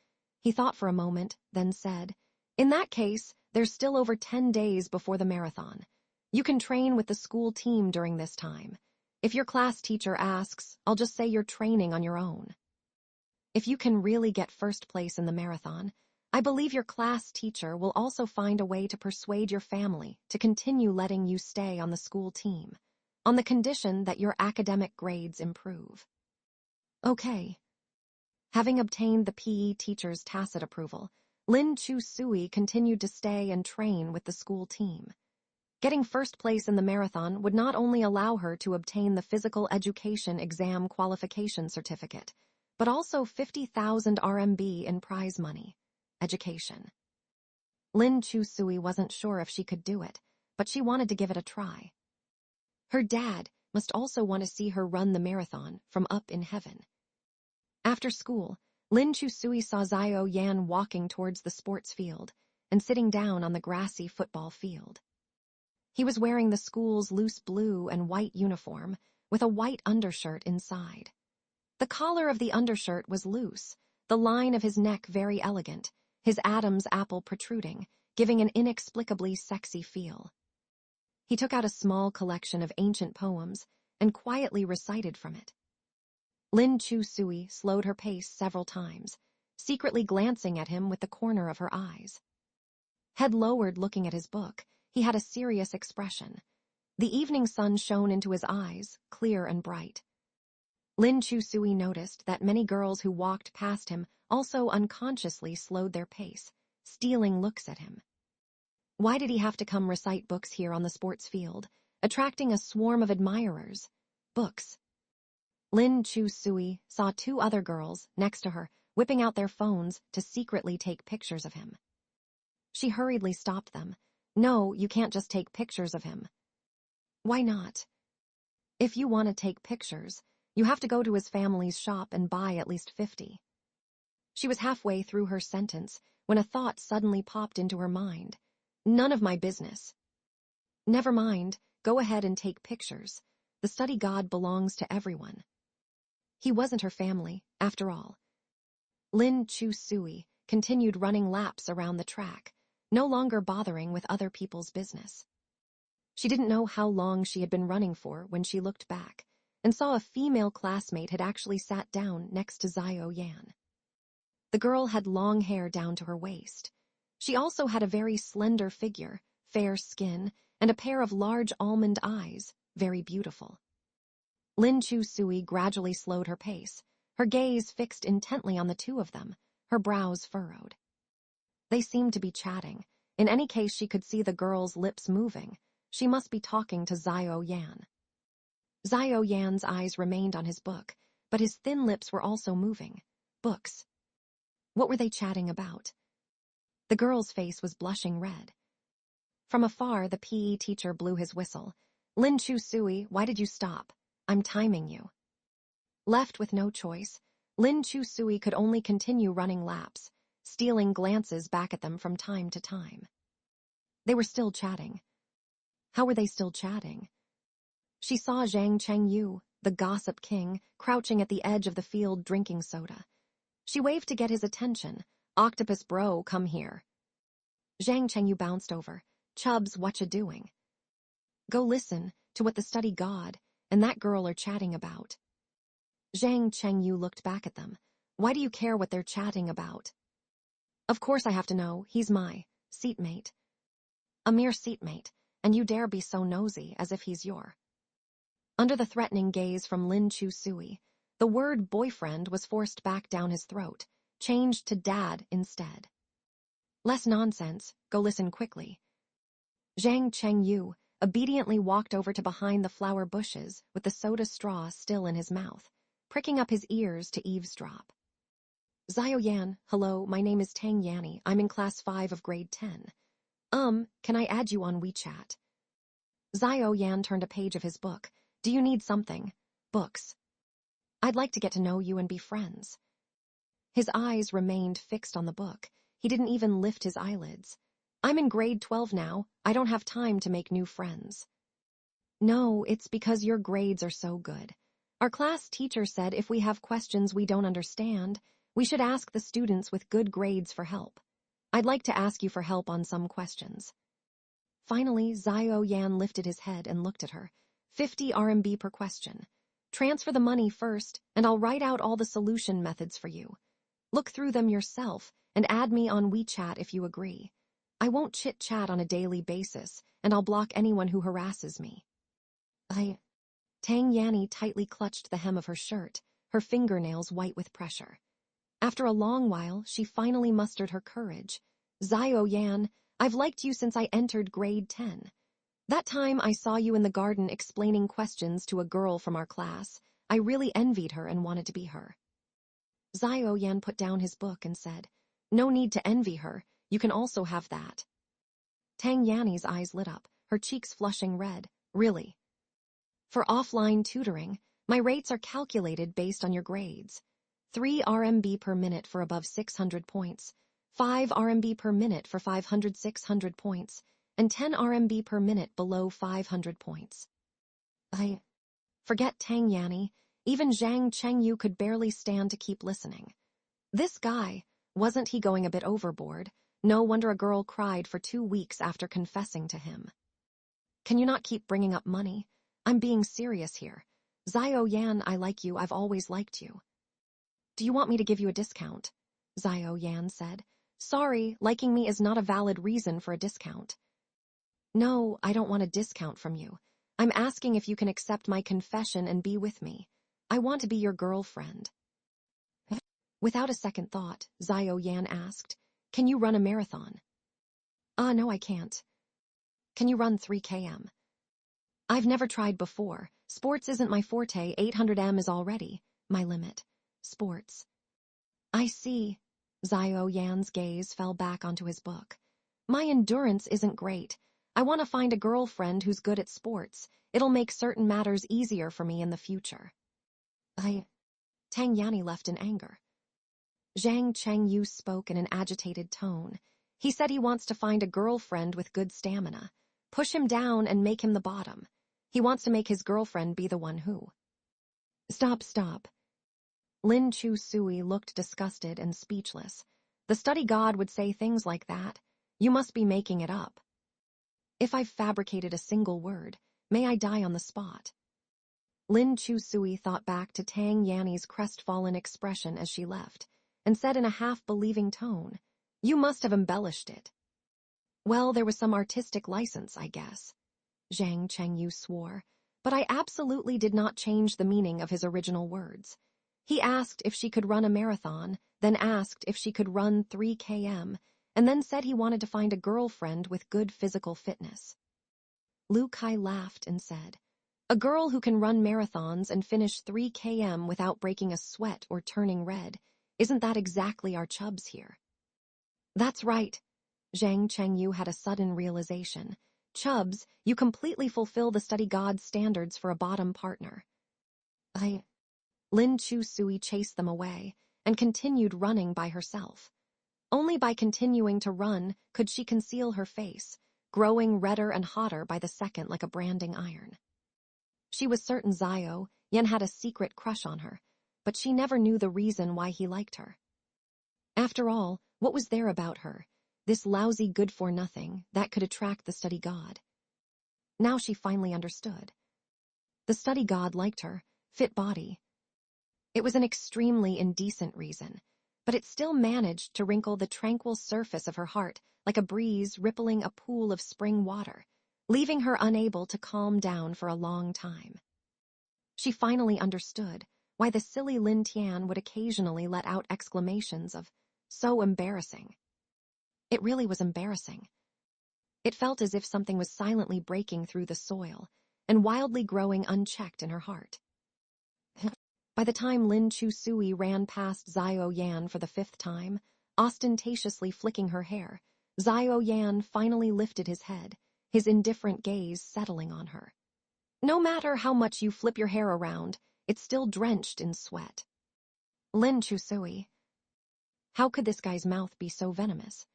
S1: He thought for a moment, then said, In that case, there's still over 10 days before the marathon. You can train with the school team during this time. If your class teacher asks, I'll just say you're training on your own. If you can really get first place in the marathon, I believe your class teacher will also find a way to persuade your family to continue letting you stay on the school team, on the condition that your academic grades improve. Okay. Having obtained the PE teacher's tacit approval, Lin Chu-sui continued to stay and train with the school team. Getting first place in the marathon would not only allow her to obtain the physical education exam qualification certificate, but also 50,000 RMB in prize money. Education. Lin Chu-sui wasn't sure if she could do it, but she wanted to give it a try. Her dad must also want to see her run the marathon from up in heaven. After school, Lin Chu-sui saw Xiao Yan walking towards the sports field and sitting down on the grassy football field. He was wearing the school's loose blue and white uniform with a white undershirt inside. The collar of the undershirt was loose, the line of his neck very elegant, his Adam's apple protruding, giving an inexplicably sexy feel. He took out a small collection of ancient poems and quietly recited from it. Lin Chu-sui slowed her pace several times, secretly glancing at him with the corner of her eyes. Head lowered looking at his book, he had a serious expression. The evening sun shone into his eyes, clear and bright. Lin Chu-sui noticed that many girls who walked past him also unconsciously slowed their pace, stealing looks at him. Why did he have to come recite books here on the sports field, attracting a swarm of admirers? Books. Lin Chu-sui saw two other girls next to her whipping out their phones to secretly take pictures of him. She hurriedly stopped them. No, you can't just take pictures of him. Why not? If you want to take pictures, you have to go to his family's shop and buy at least 50. She was halfway through her sentence when a thought suddenly popped into her mind. None of my business. Never mind, go ahead and take pictures. The study god belongs to everyone. He wasn't her family, after all. Lin Chu-sui continued running laps around the track, no longer bothering with other people's business. She didn't know how long she had been running for when she looked back and saw a female classmate had actually sat down next to Xiao Yan. The girl had long hair down to her waist. She also had a very slender figure, fair skin, and a pair of large almond eyes, very beautiful. Lin Chu-sui gradually slowed her pace, her gaze fixed intently on the two of them, her brows furrowed. They seemed to be chatting. In any case, she could see the girl's lips moving. She must be talking to Xiao Yan. Xiao Yan's eyes remained on his book, but his thin lips were also moving. Books. What were they chatting about? The girl's face was blushing red. From afar, the PE teacher blew his whistle. Lin Chu-sui, why did you stop? I'm timing you. Left with no choice, Lin Chu-sui could only continue running laps, stealing glances back at them from time to time. They were still chatting. How were they still chatting? She saw Zhang Chengyu, the gossip king, crouching at the edge of the field drinking soda. She waved to get his attention. Octopus bro, come here. Zhang Chengyu bounced over. Chubbs, whatcha doing? Go listen to what the study god and that girl are chatting about. Zhang Chengyu looked back at them. Why do you care what they're chatting about? Of course I have to know. He's my seatmate. A mere seatmate, and you dare be so nosy as if he's your. Under the threatening gaze from Lin Chu-sui, the word boyfriend was forced back down his throat, changed to dad instead. Less nonsense, go listen quickly. Zhang Chengyu obediently walked over to behind the flower bushes with the soda straw still in his mouth, pricking up his ears to eavesdrop. Xiao Yan, hello, my name is Tang Yanni. I'm in class 5 of grade 10. Can I add you on WeChat? Xiao Yan turned a page of his book. Do you need something? Books. I'd like to get to know you and be friends. His eyes remained fixed on the book. He didn't even lift his eyelids. I'm in grade 12 now. I don't have time to make new friends. No, it's because your grades are so good. Our class teacher said if we have questions we don't understand, we should ask the students with good grades for help. I'd like to ask you for help on some questions. Finally, Xiao Yan lifted his head and looked at her. 50 RMB per question. Transfer the money first, and I'll write out all the solution methods for you. Look through them yourself and add me on WeChat if you agree. I won't chit-chat on a daily basis, and I'll block anyone who harasses me. Tang Yanni tightly clutched the hem of her shirt, her fingernails white with pressure. After a long while, she finally mustered her courage. Xiao Yan, I've liked you since I entered grade 10. That time I saw you in the garden explaining questions to a girl from our class. I really envied her and wanted to be her. Xiao Yan put down his book and said, No need to envy her. You can also have that. Tang Yanni's eyes lit up, her cheeks flushing red. Really? For offline tutoring, my rates are calculated based on your grades. 3 RMB per minute for above 600 points, 5 RMB per minute for 500-600 points, and 10 RMB per minute below 500 points. Forget Tang Yanni, even Zhang Chengyu could barely stand to keep listening. This guy, wasn't he going a bit overboard? No wonder a girl cried for 2 weeks after confessing to him. Can you not keep bringing up money? I'm being serious here. Xiao Yan, I like you, I've always liked you. Do you want me to give you a discount? Xiao Yan said. Sorry, liking me is not a valid reason for a discount. No, I don't want a discount from you. I'm asking if you can accept my confession and be with me. I want to be your girlfriend. Without a second thought, Xiao Yan asked, Can you run a marathon? No, I can't. Can you run 3 km? I've never tried before. Sports isn't my forte. 800 m is already my limit. Sports. I see. Xiao Yan's gaze fell back onto his book. My endurance isn't great. I want to find a girlfriend who's good at sports. It'll make certain matters easier for me in the future. Tang Yanni left in anger. Zhang Chengyu spoke in an agitated tone. He said he wants to find a girlfriend with good stamina. Push him down and make him the bottom. He wants to make his girlfriend be the one who. Stop. Lin Chu Sui looked disgusted and speechless. The study god would say things like that. You must be making it up. If I've fabricated a single word, may I die on the spot. Lin Chu Sui thought back to Tang Yanni's crestfallen expression as she left, and said in a half-believing tone, You must have embellished it. Well, there was some artistic license, I guess. Zhang Chengyu swore, but I absolutely did not change the meaning of his original words. He asked if she could run a marathon, then asked if she could run 3 km, and then said he wanted to find a girlfriend with good physical fitness. Lu Kai laughed and said, A girl who can run marathons and finish 3 km without breaking a sweat or turning red, isn't that exactly our chubs here? That's right. Zhang Chengyu had a sudden realization. Chubs, you completely fulfill the study god's standards for a bottom partner. Lin Chu Sui chased them away and continued running by herself. Only by continuing to run could she conceal her face, growing redder and hotter by the second like a branding iron. She was certain Xiao Yan had a secret crush on her, but she never knew the reason why he liked her. After all, what was there about her, this lousy good-for-nothing, that could attract the study god? Now she finally understood. The study god liked her, fit body. It was an extremely indecent reason, but it still managed to wrinkle the tranquil surface of her heart like a breeze rippling a pool of spring water, leaving her unable to calm down for a long time. She finally understood why the silly Lin Tian would occasionally let out exclamations of, so embarrassing. It really was embarrassing. It felt as if something was silently breaking through the soil and wildly growing unchecked in her heart. By the time Lin Chu-sui ran past Xiao Yan for the 5th time, ostentatiously flicking her hair, Xiao Yan finally lifted his head, his indifferent gaze settling on her. No matter how much you flip your hair around, it's still drenched in sweat. Lin Chu-sui. How could this guy's mouth be so venomous?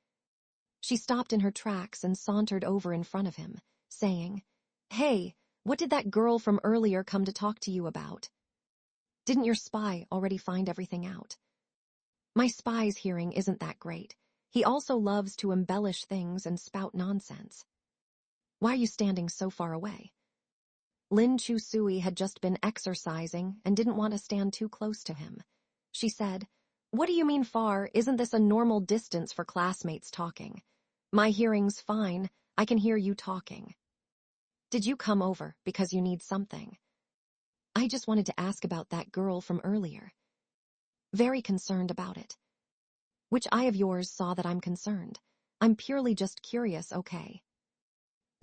S1: She stopped in her tracks and sauntered over in front of him, saying, "Hey, what did that girl from earlier come to talk to you about? Didn't your spy already find everything out?" My spy's hearing isn't that great. He also loves to embellish things and spout nonsense. Why are you standing so far away? Lin Chu-sui had just been exercising and didn't want to stand too close to him. She said, "What do you mean far? Isn't this a normal distance for classmates talking? My hearing's fine. I can hear you talking. Did you come over because you need something?" "I just wanted to ask about that girl from earlier." "Very concerned about it." "Which eye of yours saw that I'm concerned? I'm purely just curious, okay?"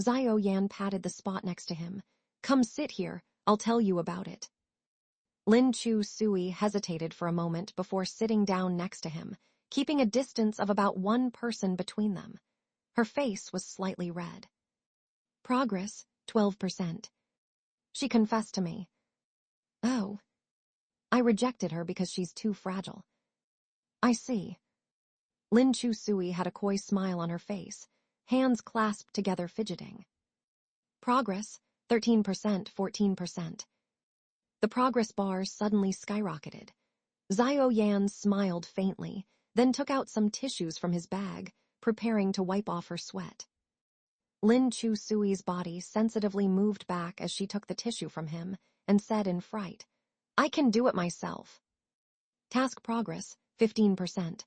S1: Xiao Yan patted the spot next to him. "Come sit here, I'll tell you about it." Lin Chu-sui hesitated for a moment before sitting down next to him, keeping a distance of about 1 person between them. Her face was slightly red. "Progress, 12%. She confessed to me." "Oh." "I rejected her because she's too fragile." "I see." Lin Chu-sui had a coy smile on her face, hands clasped together fidgeting. "Progress, 13%, 14%. The progress bar suddenly skyrocketed. Xiao Yan smiled faintly, then took out some tissues from his bag, preparing to wipe off her sweat. Lin Chu-sui's body sensitively moved back as she took the tissue from him and said in fright, "I can do it myself." "Task progress, 15%.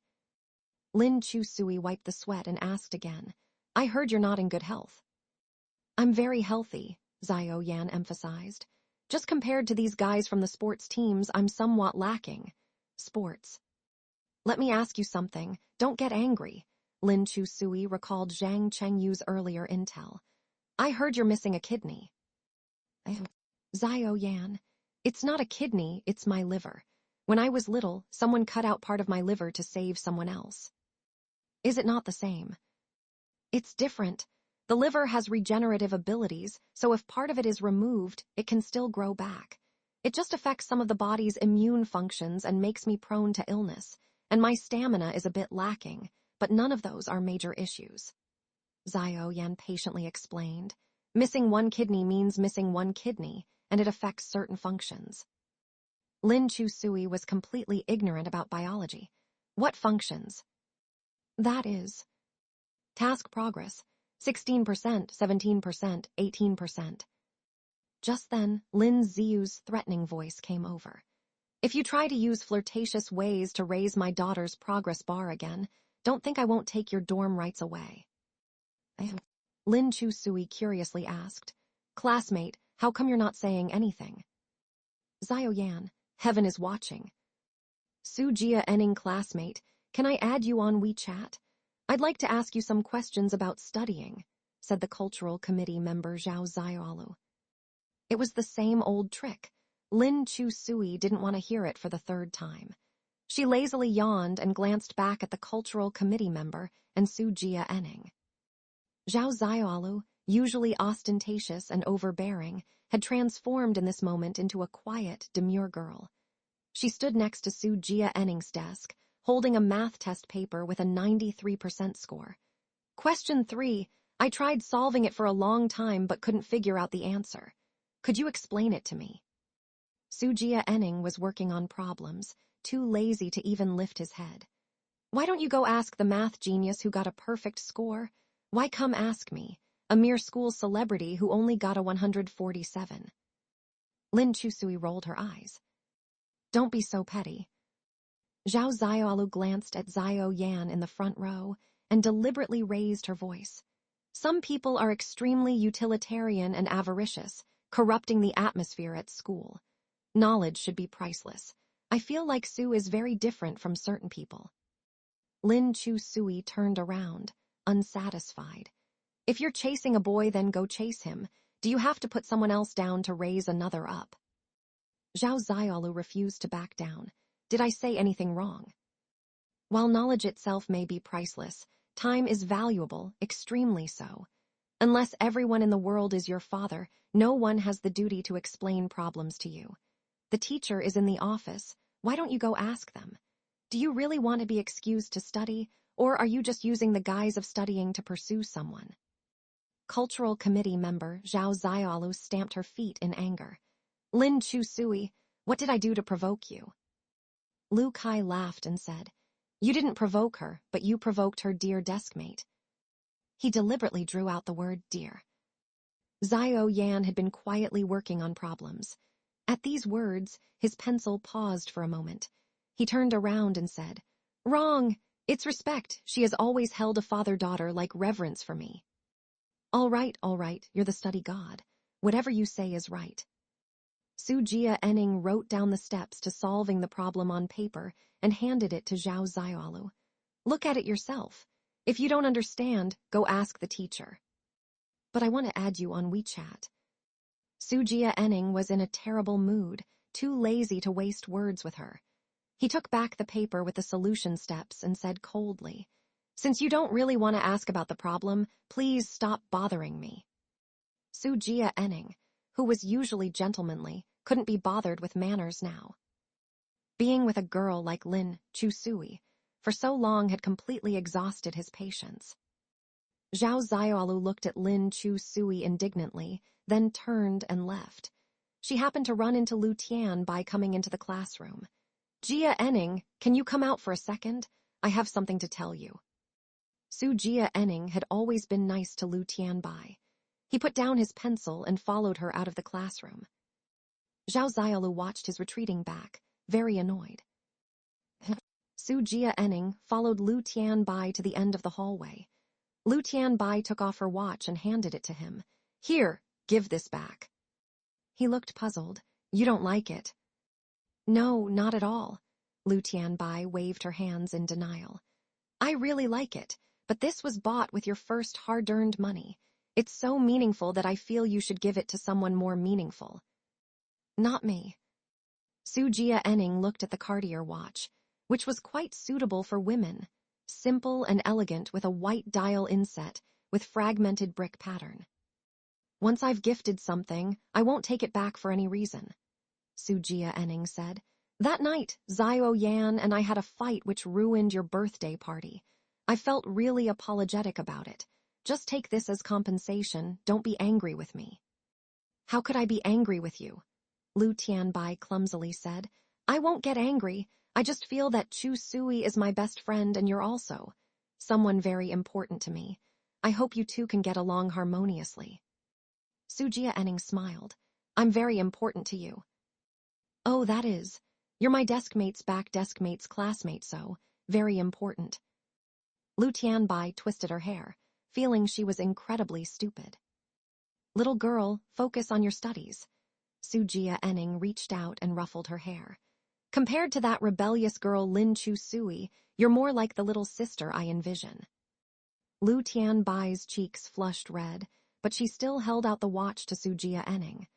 S1: Lin Chu-sui wiped the sweat and asked again, "I heard you're not in good health." "I'm very healthy," Xiao Yan emphasized. "Just compared to these guys from the sports teams, I'm somewhat lacking." "Sports. Let me ask you something. Don't get angry." Lin Chu-sui recalled Zhang Chengyu's earlier intel. "I heard you're missing a kidney." "Xiao Yan, it's not a kidney, it's my liver. When I was little, someone cut out part of my liver to save someone else." "Is it not the same?" "It's different. The liver has regenerative abilities, so if part of it is removed, it can still grow back. It just affects some of the body's immune functions and makes me prone to illness, and my stamina is a bit lacking, but none of those are major issues." Xiao Yan patiently explained. "Missing one kidney means missing one kidney, and it affects certain functions." Lin Chu-sui was completely ignorant about biology. "What functions?" "That is." "Task progress, 16%, 17%, 18%. Just then, Lin Ziyu's threatening voice came over. "If you try to use flirtatious ways to raise my daughter's progress bar again, don't think I won't take your dorm rights away." Lin Chu-sui curiously asked, "Classmate, how come you're not saying anything?" Xiao Yan, heaven is watching. "Su Jia Enning classmate, can I add you on WeChat? I'd like to ask you some questions about studying," said the cultural committee member Zhao Xiaolu. It was the same old trick. Lin Chu-sui didn't want to hear it for the 3rd time. She lazily yawned and glanced back at the cultural committee member and Su Jia Enning. Zhao Xiaolu, usually ostentatious and overbearing, had transformed in this moment into a quiet, demure girl. She stood next to Su Jia Enning's desk, holding a math test paper with a 93% score. "Question 3. I tried solving it for a long time but couldn't figure out the answer. Could you explain it to me?" Su Jia Enning was working on problems, too lazy to even lift his head. "Why don't you go ask the math genius who got a perfect score? Why come ask me, a mere school celebrity who only got a 147? Lin Chu-sui rolled her eyes. "Don't be so petty." Zhao Xiaolu glanced at Xiao Yan in the front row and deliberately raised her voice. "Some people are extremely utilitarian and avaricious, corrupting the atmosphere at school. Knowledge should be priceless. I feel like Su is very different from certain people." Lin Chu-sui turned around, unsatisfied. If you're chasing a boy, then go chase him. Do you have to put someone else down to raise another up? Zhao Ziaolu refused to back down. Did I say anything wrong? While knowledge itself may be priceless, time is valuable, extremely so. Unless everyone in the world is your father, no one has the duty to explain problems to you. The teacher is in the office. Why don't you go ask them? Do you really want to be excused to study, or are you just using the guise of studying to pursue someone? Cultural Committee member Zhao Ziaolu stamped her feet in anger. Lin Chu-sui, what did I do to provoke you? Lu Kai laughed and said, You didn't provoke her, but you provoked her dear deskmate. He deliberately drew out the word dear. Zhao Yan had been quietly working on problems. At these words, his pencil paused for a moment. He turned around and said, Wrong! It's respect. She has always held a father-daughter like reverence for me. All right, you're the study god. Whatever you say is right. Su Jia-ening wrote down the steps to solving the problem on paper and handed it to Zhao Ziaolu. Look at it yourself. If you don't understand, go ask the teacher. But I want to add you on WeChat. Su Jia-ening was in a terrible mood, too lazy to waste words with her. He took back the paper with the solution steps and said coldly, Since you don't really want to ask about the problem, please stop bothering me. Su Jia-ening, who was usually gentlemanly, couldn't be bothered with manners now. Being with a girl like Lin Chu-sui for so long had completely exhausted his patience. Zhao Ziaolu looked at Lin Chu-sui indignantly, then turned and left. She happened to run into Lu Tian by coming into the classroom. Jia-ening, can you come out for a second? I have something to tell you. Su Jia-ening had always been nice to Lu Tianbai. He put down his pencil and followed her out of the classroom. Zhao Ziaolu watched his retreating back, very annoyed. Su Jia-ening followed Lu Tianbai to the end of the hallway. Lu Tianbai took off her watch and handed it to him. Here, give this back. He looked puzzled. You don't like it? No, not at all. Lu Tianbai waved her hands in denial. I really like it, but this was bought with your first hard-earned money. It's so meaningful that I feel you should give it to someone more meaningful. Not me. Su Jia-ening looked at the Cartier watch, which was quite suitable for women, simple and elegant with a white dial inset with fragmented brick pattern. Once I've gifted something, I won't take it back for any reason, Su Jia-ening said. That night, Zhao Yan and I had a fight which ruined your birthday party. I felt really apologetic about it. Just take this as compensation, don't be angry with me. How could I be angry with you? Lu Tianbai clumsily said. I won't get angry. I just feel that Chu-sui is my best friend and you're also someone very important to me. I hope you two can get along harmoniously. Su Jia-ening smiled. I'm very important to you. Oh, that is. You're my deskmate's classmate, so very important. Lu Tianbai twisted her hair, feeling she was incredibly stupid. Little girl, focus on your studies. Su Jia-ening reached out and ruffled her hair. Compared to that rebellious girl Lin Chu-sui, you're more like the little sister I envision. Lu Tianbai's cheeks flushed red, but she still held out the watch to Su Jia-ening.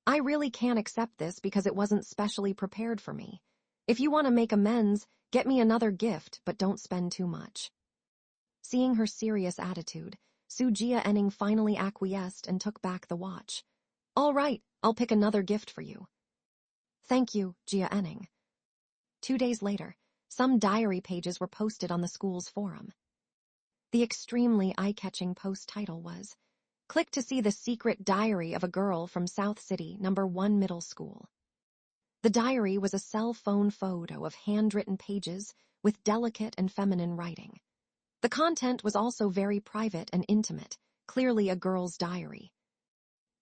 S1: I really can't accept this because it wasn't specially prepared for me. If you want to make amends, get me another gift, but don't spend too much. Seeing her serious attitude, Su Jia-ening finally acquiesced and took back the watch. All right, I'll pick another gift for you. Thank you, Jia-ening. 2 days later, some diary pages were posted on the school's forum. The extremely eye-catching post title was, Click to see the secret diary of a girl from South City, No. 1 Middle School. The diary was a cell phone photo of handwritten pages with delicate and feminine writing. The content was also very private and intimate, clearly a girl's diary.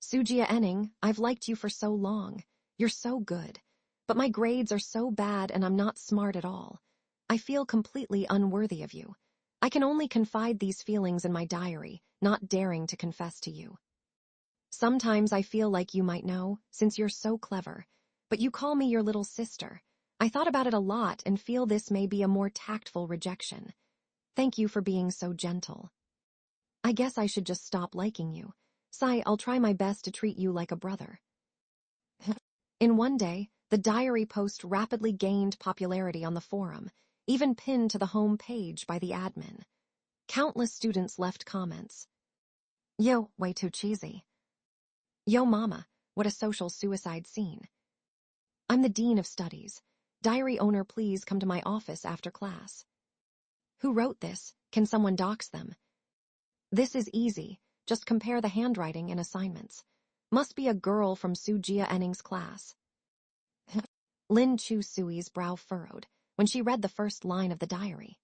S1: Su Jia-ening, I've liked you for so long. You're so good. But my grades are so bad and I'm not smart at all. I feel completely unworthy of you. I can only confide these feelings in my diary, not daring to confess to you. Sometimes I feel like you might know, since you're so clever, but you call me your little sister. I thought about it a lot and feel this may be a more tactful rejection. Thank you for being so gentle. I guess I should just stop liking you. Sai, I'll try my best to treat you like a brother. In one day, the diary post rapidly gained popularity on the forum, even pinned to the home page by the admin. Countless students left comments. Yo, way too cheesy. Yo mama, what a social suicide scene. I'm the dean of studies. Diary owner, please come to my office after class. Who wrote this? Can someone dox them? This is easy. Just compare the handwriting and assignments. Must be a girl from Sujia Enning's class. Lin Chu Sui's brow furrowed when she read the first line of the diary.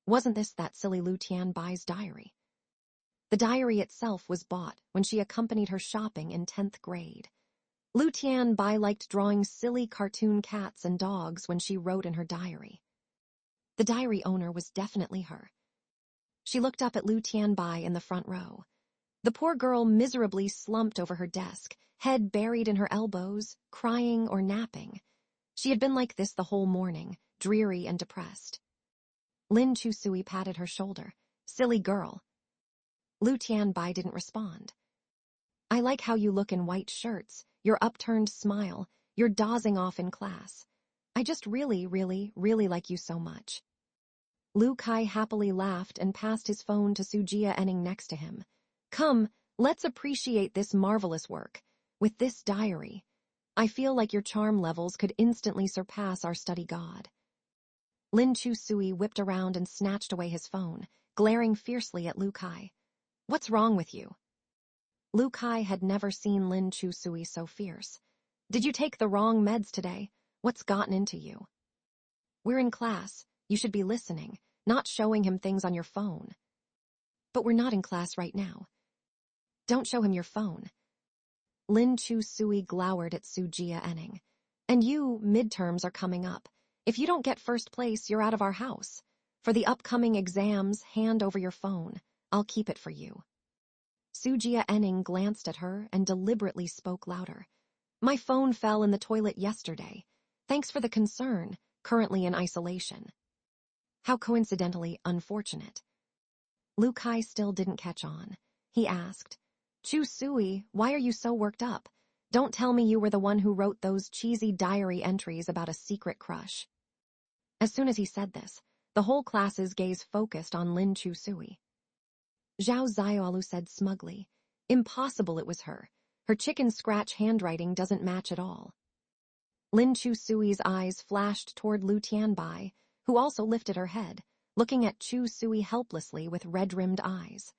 S1: Wasn't this that silly Lu Tianbai's diary? The diary itself was bought when she accompanied her shopping in 10th grade. Lu Tianbai liked drawing silly cartoon cats and dogs when she wrote in her diary. The diary owner was definitely her. She looked up at Lu Tianbai in the front row. The poor girl miserably slumped over her desk, head buried in her elbows, crying or napping. She had been like this the whole morning, dreary and depressed. Lin Chu Sui patted her shoulder. Silly girl. Lu Tianbai didn't respond. I like how you look in white shirts, your upturned smile, you're dozing off in class. I just really like you so much. Lu Kai happily laughed and passed his phone to Sujia Enning next to him. Come, let's appreciate this marvelous work. With this diary, I feel like your charm levels could instantly surpass our study god. Lin Chu Sui whipped around and snatched away his phone, glaring fiercely at Lu Kai. What's wrong with you? Lu Kai had never seen Lin Chu Sui so fierce. Did you take the wrong meds today? What's gotten into you? We're in class. You should be listening, not showing him things on your phone. But we're not in class right now. Don't show him your phone. Lin Chu Sui glowered at Sujia Enning. And you, midterms are coming up. If you don't get first place, you're out of our house. For the upcoming exams, hand over your phone. I'll keep it for you. Sujia Enning glanced at her and deliberately spoke louder. My phone fell in the toilet yesterday. Thanks for the concern, currently in isolation. How coincidentally unfortunate. Lu Kai still didn't catch on. He asked, Chu Sui, why are you so worked up? Don't tell me you were the one who wrote those cheesy diary entries about a secret crush. As soon as he said this, the whole class's gaze focused on Lin Chu Sui. Zhao Xiaolu said smugly, impossible it was her. Her chicken scratch handwriting doesn't match at all. Lin Chu Sui's eyes flashed toward Lu Tianbai, who also lifted her head, looking at Chu Sui helplessly with red-rimmed eyes.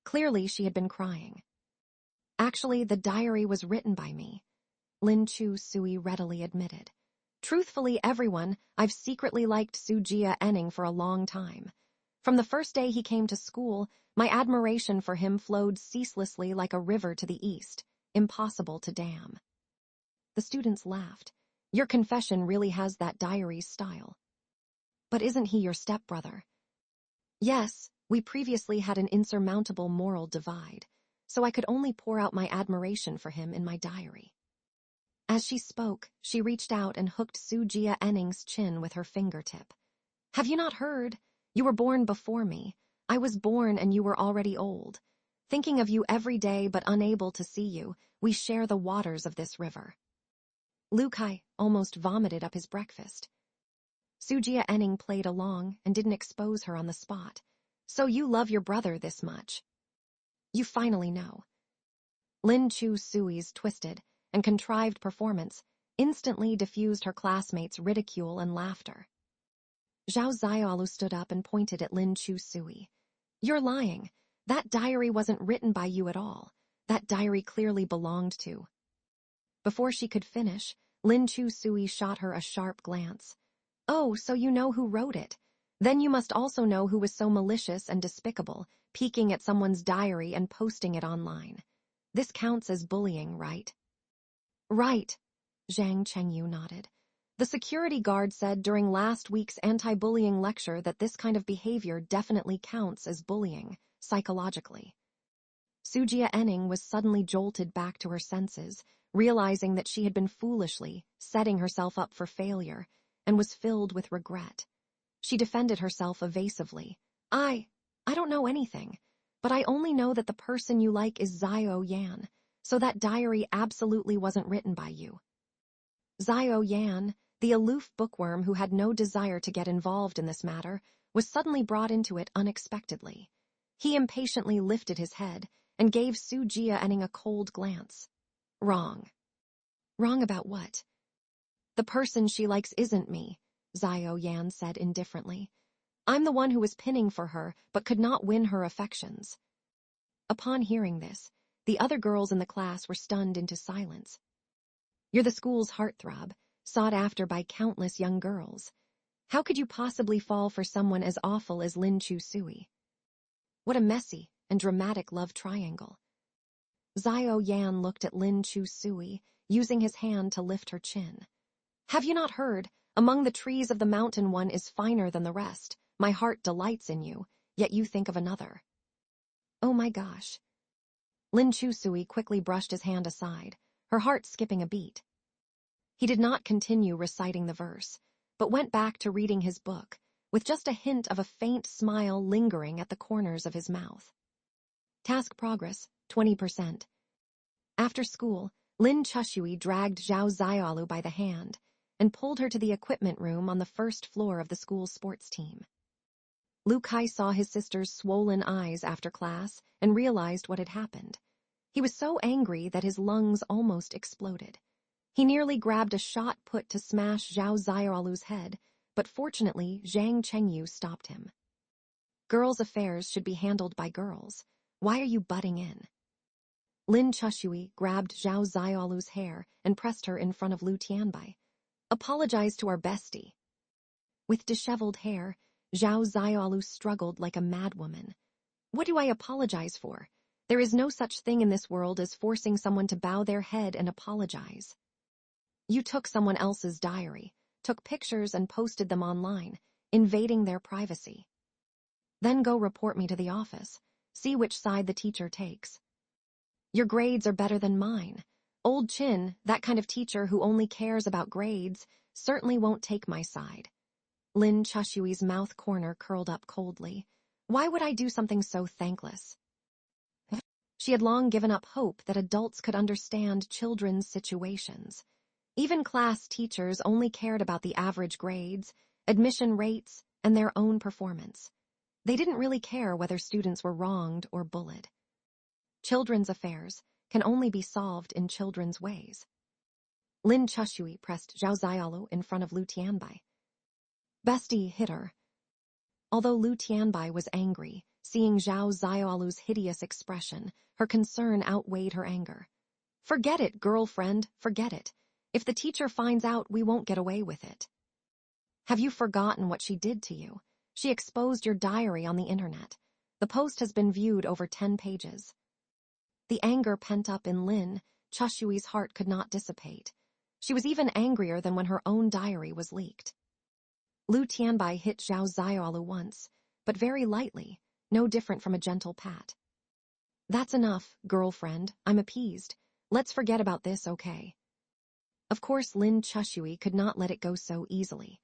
S1: Clearly she had been crying. Actually, the diary was written by me, Lin Chu Sui readily admitted. Truthfully, everyone, I've secretly liked Sujia Enning for a long time. From the first day he came to school, my admiration for him flowed ceaselessly like a river to the east, impossible to dam. The students laughed. Your confession really has that diary's style. But isn't he your stepbrother? Yes, we previously had an insurmountable moral divide, so I could only pour out my admiration for him in my diary. As she spoke, she reached out and hooked Sujia Enning's chin with her fingertip. Have you not heard? You were born before me. I was born and you were already old. Thinking of you every day but unable to see you, we share the waters of this river. Lu Kai almost vomited up his breakfast. Sujia Enning played along and didn't expose her on the spot. So you love your brother this much. You finally know. Lin Chu Sui's twisted and contrived performance instantly diffused her classmates' ridicule and laughter. Zhao Xiaolu stood up and pointed at Lin Chu Sui. You're lying. That diary wasn't written by you at all. That diary clearly belonged to. Before she could finish, Lin Chu Sui shot her a sharp glance. Oh, so you know who wrote it. Then you must also know who was so malicious and despicable, peeking at someone's diary and posting it online. This counts as bullying, right? Right, Zhang Chengyu nodded. The security guard said during last week's anti-bullying lecture that this kind of behavior definitely counts as bullying, psychologically. Sujia Enning was suddenly jolted back to her senses, realizing that she had been foolishly setting herself up for failure, and was filled with regret. She defended herself evasively. I don't know anything. But I only know that the person you like is Xiao Yan, so that diary absolutely wasn't written by you. Xiao Yan, the aloof bookworm who had no desire to get involved in this matter, was suddenly brought into it unexpectedly. He impatiently lifted his head and gave Su Jianning a cold glance. Wrong. Wrong about what? The person she likes isn't me, Xiao Yan said indifferently. I'm the one who was pinning for her, but could not win her affections. Upon hearing this, the other girls in the class were stunned into silence. You're the school's heartthrob, sought after by countless young girls. How could you possibly fall for someone as awful as Lin Chu Sui? What a messy and dramatic love triangle. Xiao Yan looked at Lin Chu Sui, using his hand to lift her chin. Have you not heard? Among the trees of the mountain one is finer than the rest. My heart delights in you, yet you think of another. Oh my gosh. Lin Chu Sui quickly brushed his hand aside, her heart skipping a beat. He did not continue reciting the verse, but went back to reading his book, with just a hint of a faint smile lingering at the corners of his mouth. Task progress, 20%. After school, Lin Chushui dragged Zhao Xiaolu by the hand and pulled her to the equipment room on the first floor of the school sports team. Lu Kai saw his sister's swollen eyes after class and realized what had happened. He was so angry that his lungs almost exploded. He nearly grabbed a shot put to smash Zhao Xiaolu's head, but fortunately Zhang Chengyu stopped him. Girls' affairs should be handled by girls. Why are you butting in? Lin Chushui grabbed Zhao Xiaolu's hair and pressed her in front of Lu Tianbai. Apologize to our bestie. With disheveled hair, Zhao Xiaolu struggled like a madwoman. What do I apologize for? There is no such thing in this world as forcing someone to bow their head and apologize. You took someone else's diary, took pictures and posted them online, invading their privacy. Then go report me to the office. See which side the teacher takes. Your grades are better than mine. Old Chin, that kind of teacher who only cares about grades, certainly won't take my side. Lin Chushui's mouth corner curled up coldly. Why would I do something so thankless? She had long given up hope that adults could understand children's situations. Even class teachers only cared about the average grades, admission rates, and their own performance. They didn't really care whether students were wronged or bullied. Children's affairs can only be solved in children's ways. Lin Chushui pressed Zhao Xiaolu in front of Lu Tianbai. Bestie hit her. Although Lu Tianbai was angry, seeing Zhao Xiaolu's hideous expression, her concern outweighed her anger. Forget it, girlfriend, forget it. If the teacher finds out, we won't get away with it. Have you forgotten what she did to you? She exposed your diary on the internet. The post has been viewed over 10 pages. The anger pent up in Lin Chushui's heart could not dissipate. She was even angrier than when her own diary was leaked. Lu Tianbai hit Zhao Xiaolu once, but very lightly, no different from a gentle pat. That's enough, girlfriend, I'm appeased. Let's forget about this, okay? Of course, Lin Chushui could not let it go so easily.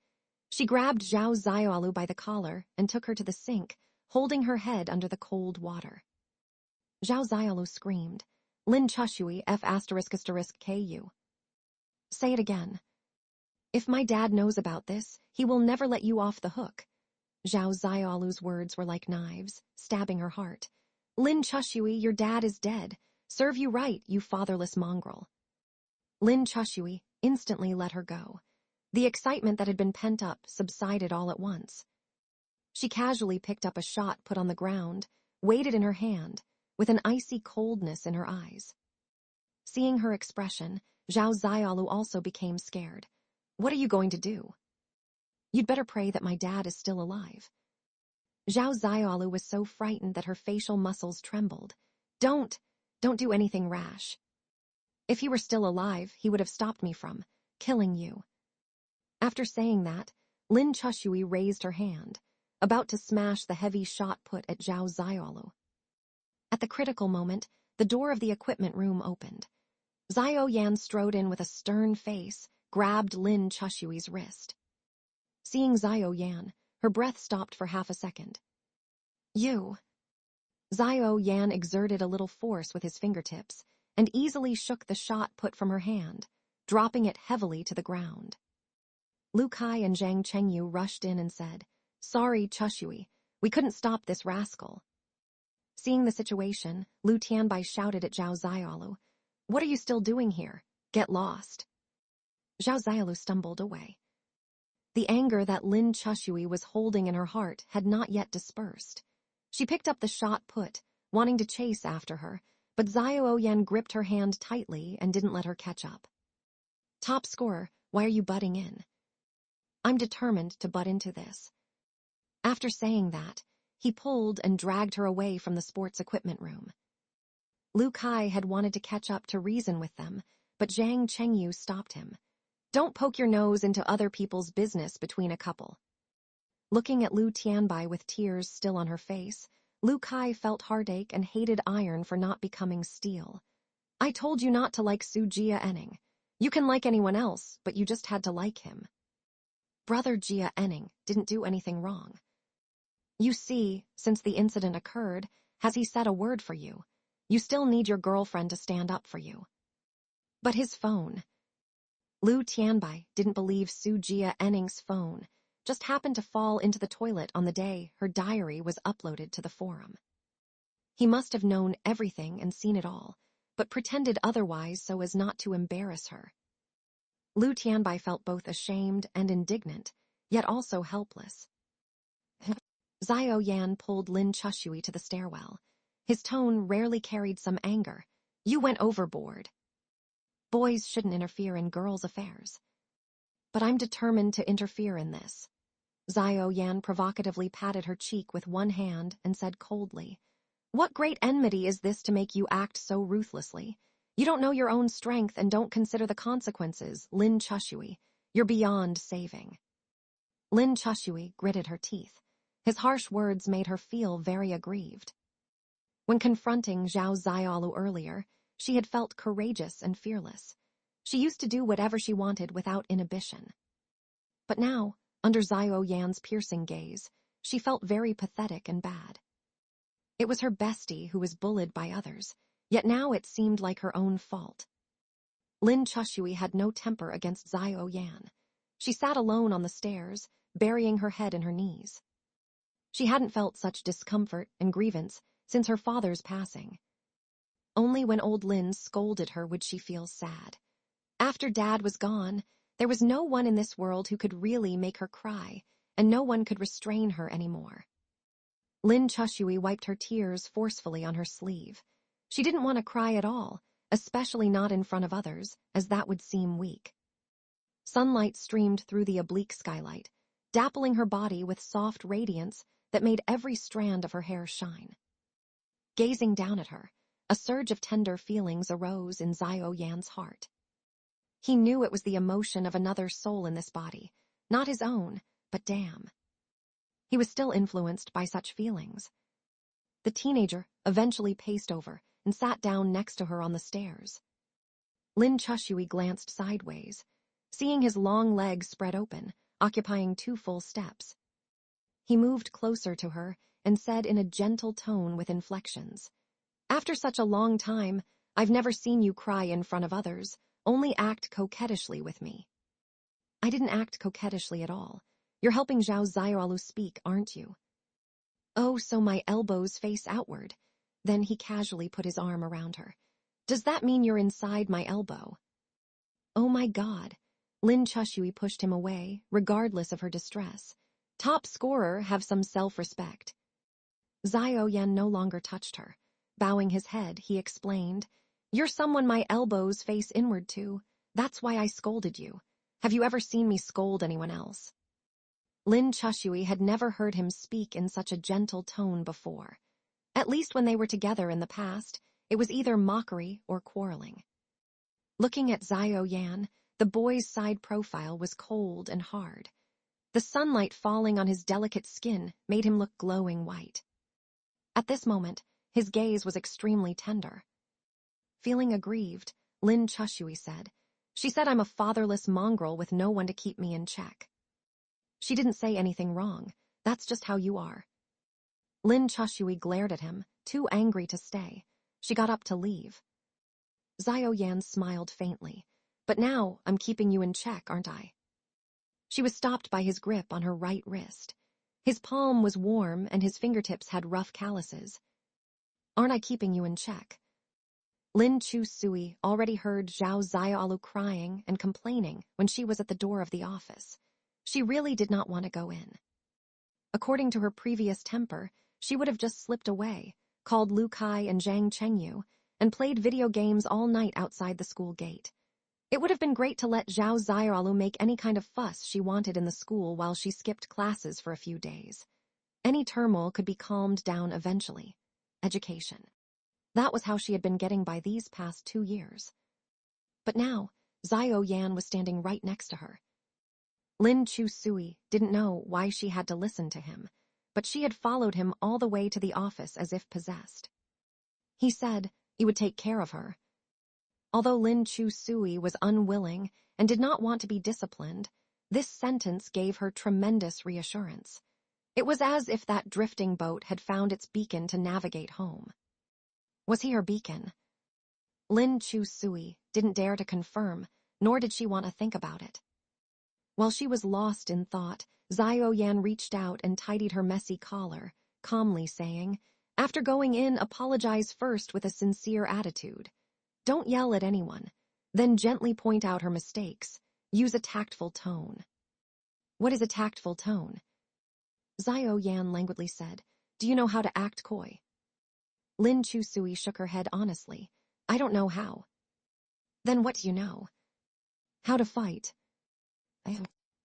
S1: She grabbed Zhao Xiaolu by the collar and took her to the sink, holding her head under the cold water. Zhao Xiaolu screamed. Lin Chushui F***KU. Say it again. If my dad knows about this, he will never let you off the hook. Zhao Xiaolu's words were like knives, stabbing her heart. Lin Chushui, your dad is dead. Serve you right, you fatherless mongrel. Lin Chushui instantly let her go. The excitement that had been pent up subsided all at once. She casually picked up a shot put on the ground, weighed it in her hand, with an icy coldness in her eyes. Seeing her expression, Zhao Xiaolu also became scared. What are you going to do? You'd better pray that my dad is still alive. Zhao Xiaolu was so frightened that her facial muscles trembled. Don't do anything rash. If he were still alive, he would have stopped me from killing you. After saying that, Lin Chushui raised her hand, about to smash the heavy shot put at Zhao Xiaolu. At the critical moment, the door of the equipment room opened. Xiao Yan strode in with a stern face, grabbed Lin Chushui's wrist. Seeing Xiao Yan, her breath stopped for half a second. You. Zhao Yan exerted a little force with his fingertips and easily shook the shot put from her hand, dropping it heavily to the ground. Lu Kai and Zhang Chengyu rushed in and said, "Sorry, Chushui, we couldn't stop this rascal." Seeing the situation, Lu Tianbai shouted at Zhao Ziaolu, "What are you still doing here? Get lost." Zhao Ziaolu stumbled away. The anger that Lin Chushui was holding in her heart had not yet dispersed. She picked up the shot put, wanting to chase after her, but Zhao Yan gripped her hand tightly and didn't let her catch up. "Top scorer, why are you butting in?" "I'm determined to butt into this." After saying that, he pulled and dragged her away from the sports equipment room. Lu Kai had wanted to catch up to reason with them, but Zhang Chengyu stopped him. "Don't poke your nose into other people's business between a couple." Looking at Lu Tianbai with tears still on her face, Lu Kai felt heartache and hated iron for not becoming steel. "I told you not to like Su Jia Enning. You can like anyone else, but you just had to like him. Brother Jia Enning didn't do anything wrong. You see, since the incident occurred, has he said a word for you? You still need your girlfriend to stand up for you." But his phone. Lu Tianbai didn't believe Su Jia Enning's phone just happened to fall into the toilet on the day her diary was uploaded to the forum. He must have known everything and seen it all, but pretended otherwise so as not to embarrass her. Lu Tianbai felt both ashamed and indignant, yet also helpless. Zhao Yan pulled Lin Chushui to the stairwell. His tone rarely carried some anger. "You went overboard. Boys shouldn't interfere in girls' affairs." "But I'm determined to interfere in this." Zhao Yan provocatively patted her cheek with one hand and said coldly, "What great enmity is this to make you act so ruthlessly? You don't know your own strength and don't consider the consequences, Lin Chushui. You're beyond saving." Lin Chushui gritted her teeth. His harsh words made her feel very aggrieved. When confronting Zhao Ziaolu earlier, she had felt courageous and fearless. She used to do whatever she wanted without inhibition. But now, under Zhao Yan's piercing gaze, she felt very pathetic and bad. It was her bestie who was bullied by others, yet now it seemed like her own fault. Lin Chushui had no temper against Zhao Yan. She sat alone on the stairs, burying her head in her knees. She hadn't felt such discomfort and grievance since her father's passing. Only when old Lin scolded her would she feel sad. After Dad was gone, there was no one in this world who could really make her cry, and no one could restrain her anymore. Lin Chushui wiped her tears forcefully on her sleeve. She didn't want to cry at all, especially not in front of others, as that would seem weak. Sunlight streamed through the oblique skylight, dappling her body with soft radiance that made every strand of her hair shine. Gazing down at her, a surge of tender feelings arose in Zhao Yan's heart. He knew it was the emotion of another soul in this body, not his own, but damn. He was still influenced by such feelings. The teenager eventually paced over and sat down next to her on the stairs. Lin Chushui glanced sideways, seeing his long legs spread open, occupying 2 full steps. He moved closer to her and said in a gentle tone with inflections, "After such a long time, I've never seen you cry in front of others, only act coquettishly with me." "I didn't act coquettishly at all. You're helping Zhao Ziaolu speak, aren't you?" "Oh, so my elbows face outward." Then he casually put his arm around her. "Does that mean you're inside my elbow?" "Oh my God." Lin Chushui pushed him away, regardless of her distress. "Top scorer, have some self-respect." Zhao Yan no longer touched her. Bowing his head, he explained, "You're someone my elbows face inward to. That's why I scolded you. Have you ever seen me scold anyone else?" Lin Chushui had never heard him speak in such a gentle tone before. At least when they were together in the past, it was either mockery or quarreling. Looking at Zhao Yan, the boy's side profile was cold and hard. The sunlight falling on his delicate skin made him look glowing white. At this moment, his gaze was extremely tender. Feeling aggrieved, Lin Chushui said, "She said I'm a fatherless mongrel with no one to keep me in check." "She didn't say anything wrong. That's just how you are." Lin Chushui glared at him, too angry to stay. She got up to leave. Xiao Yan smiled faintly. But now I'm keeping you in check, aren't I? She was stopped by his grip on her right wrist. His palm was warm and his fingertips had rough calluses. Aren't I keeping you in check? Lin Chushui already heard Zhao Xiaolu crying and complaining when she was at the door of the office. She really did not want to go in. According to her previous temper, she would have just slipped away, called Lu Kai and Zhang Chengyu, and played video games all night outside the school gate. It would have been great to let Zhao Xiaolu make any kind of fuss she wanted in the school while she skipped classes for a few days. Any turmoil could be calmed down eventually. Education. That was how she had been getting by these past 2 years. But now, Xiao Yan was standing right next to her. Lin Chushui didn't know why she had to listen to him, but she had followed him all the way to the office as if possessed. He said he would take care of her. Although Lin Chushui was unwilling and did not want to be disciplined, this sentence gave her tremendous reassurance. It was as if that drifting boat had found its beacon to navigate home. Was he her beacon? Lin Chushui didn't dare to confirm, nor did she want to think about it. While she was lost in thought, Xiao Yan reached out and tidied her messy collar, calmly saying, "After going in, apologize first with a sincere attitude. Don't yell at anyone. Then gently point out her mistakes. Use a tactful tone." What is a tactful tone? Xiao Yan languidly said, "Do you know how to act coy?" Lin Chushui shook her head honestly. "I don't know how." "Then what do you know?" "How to fight."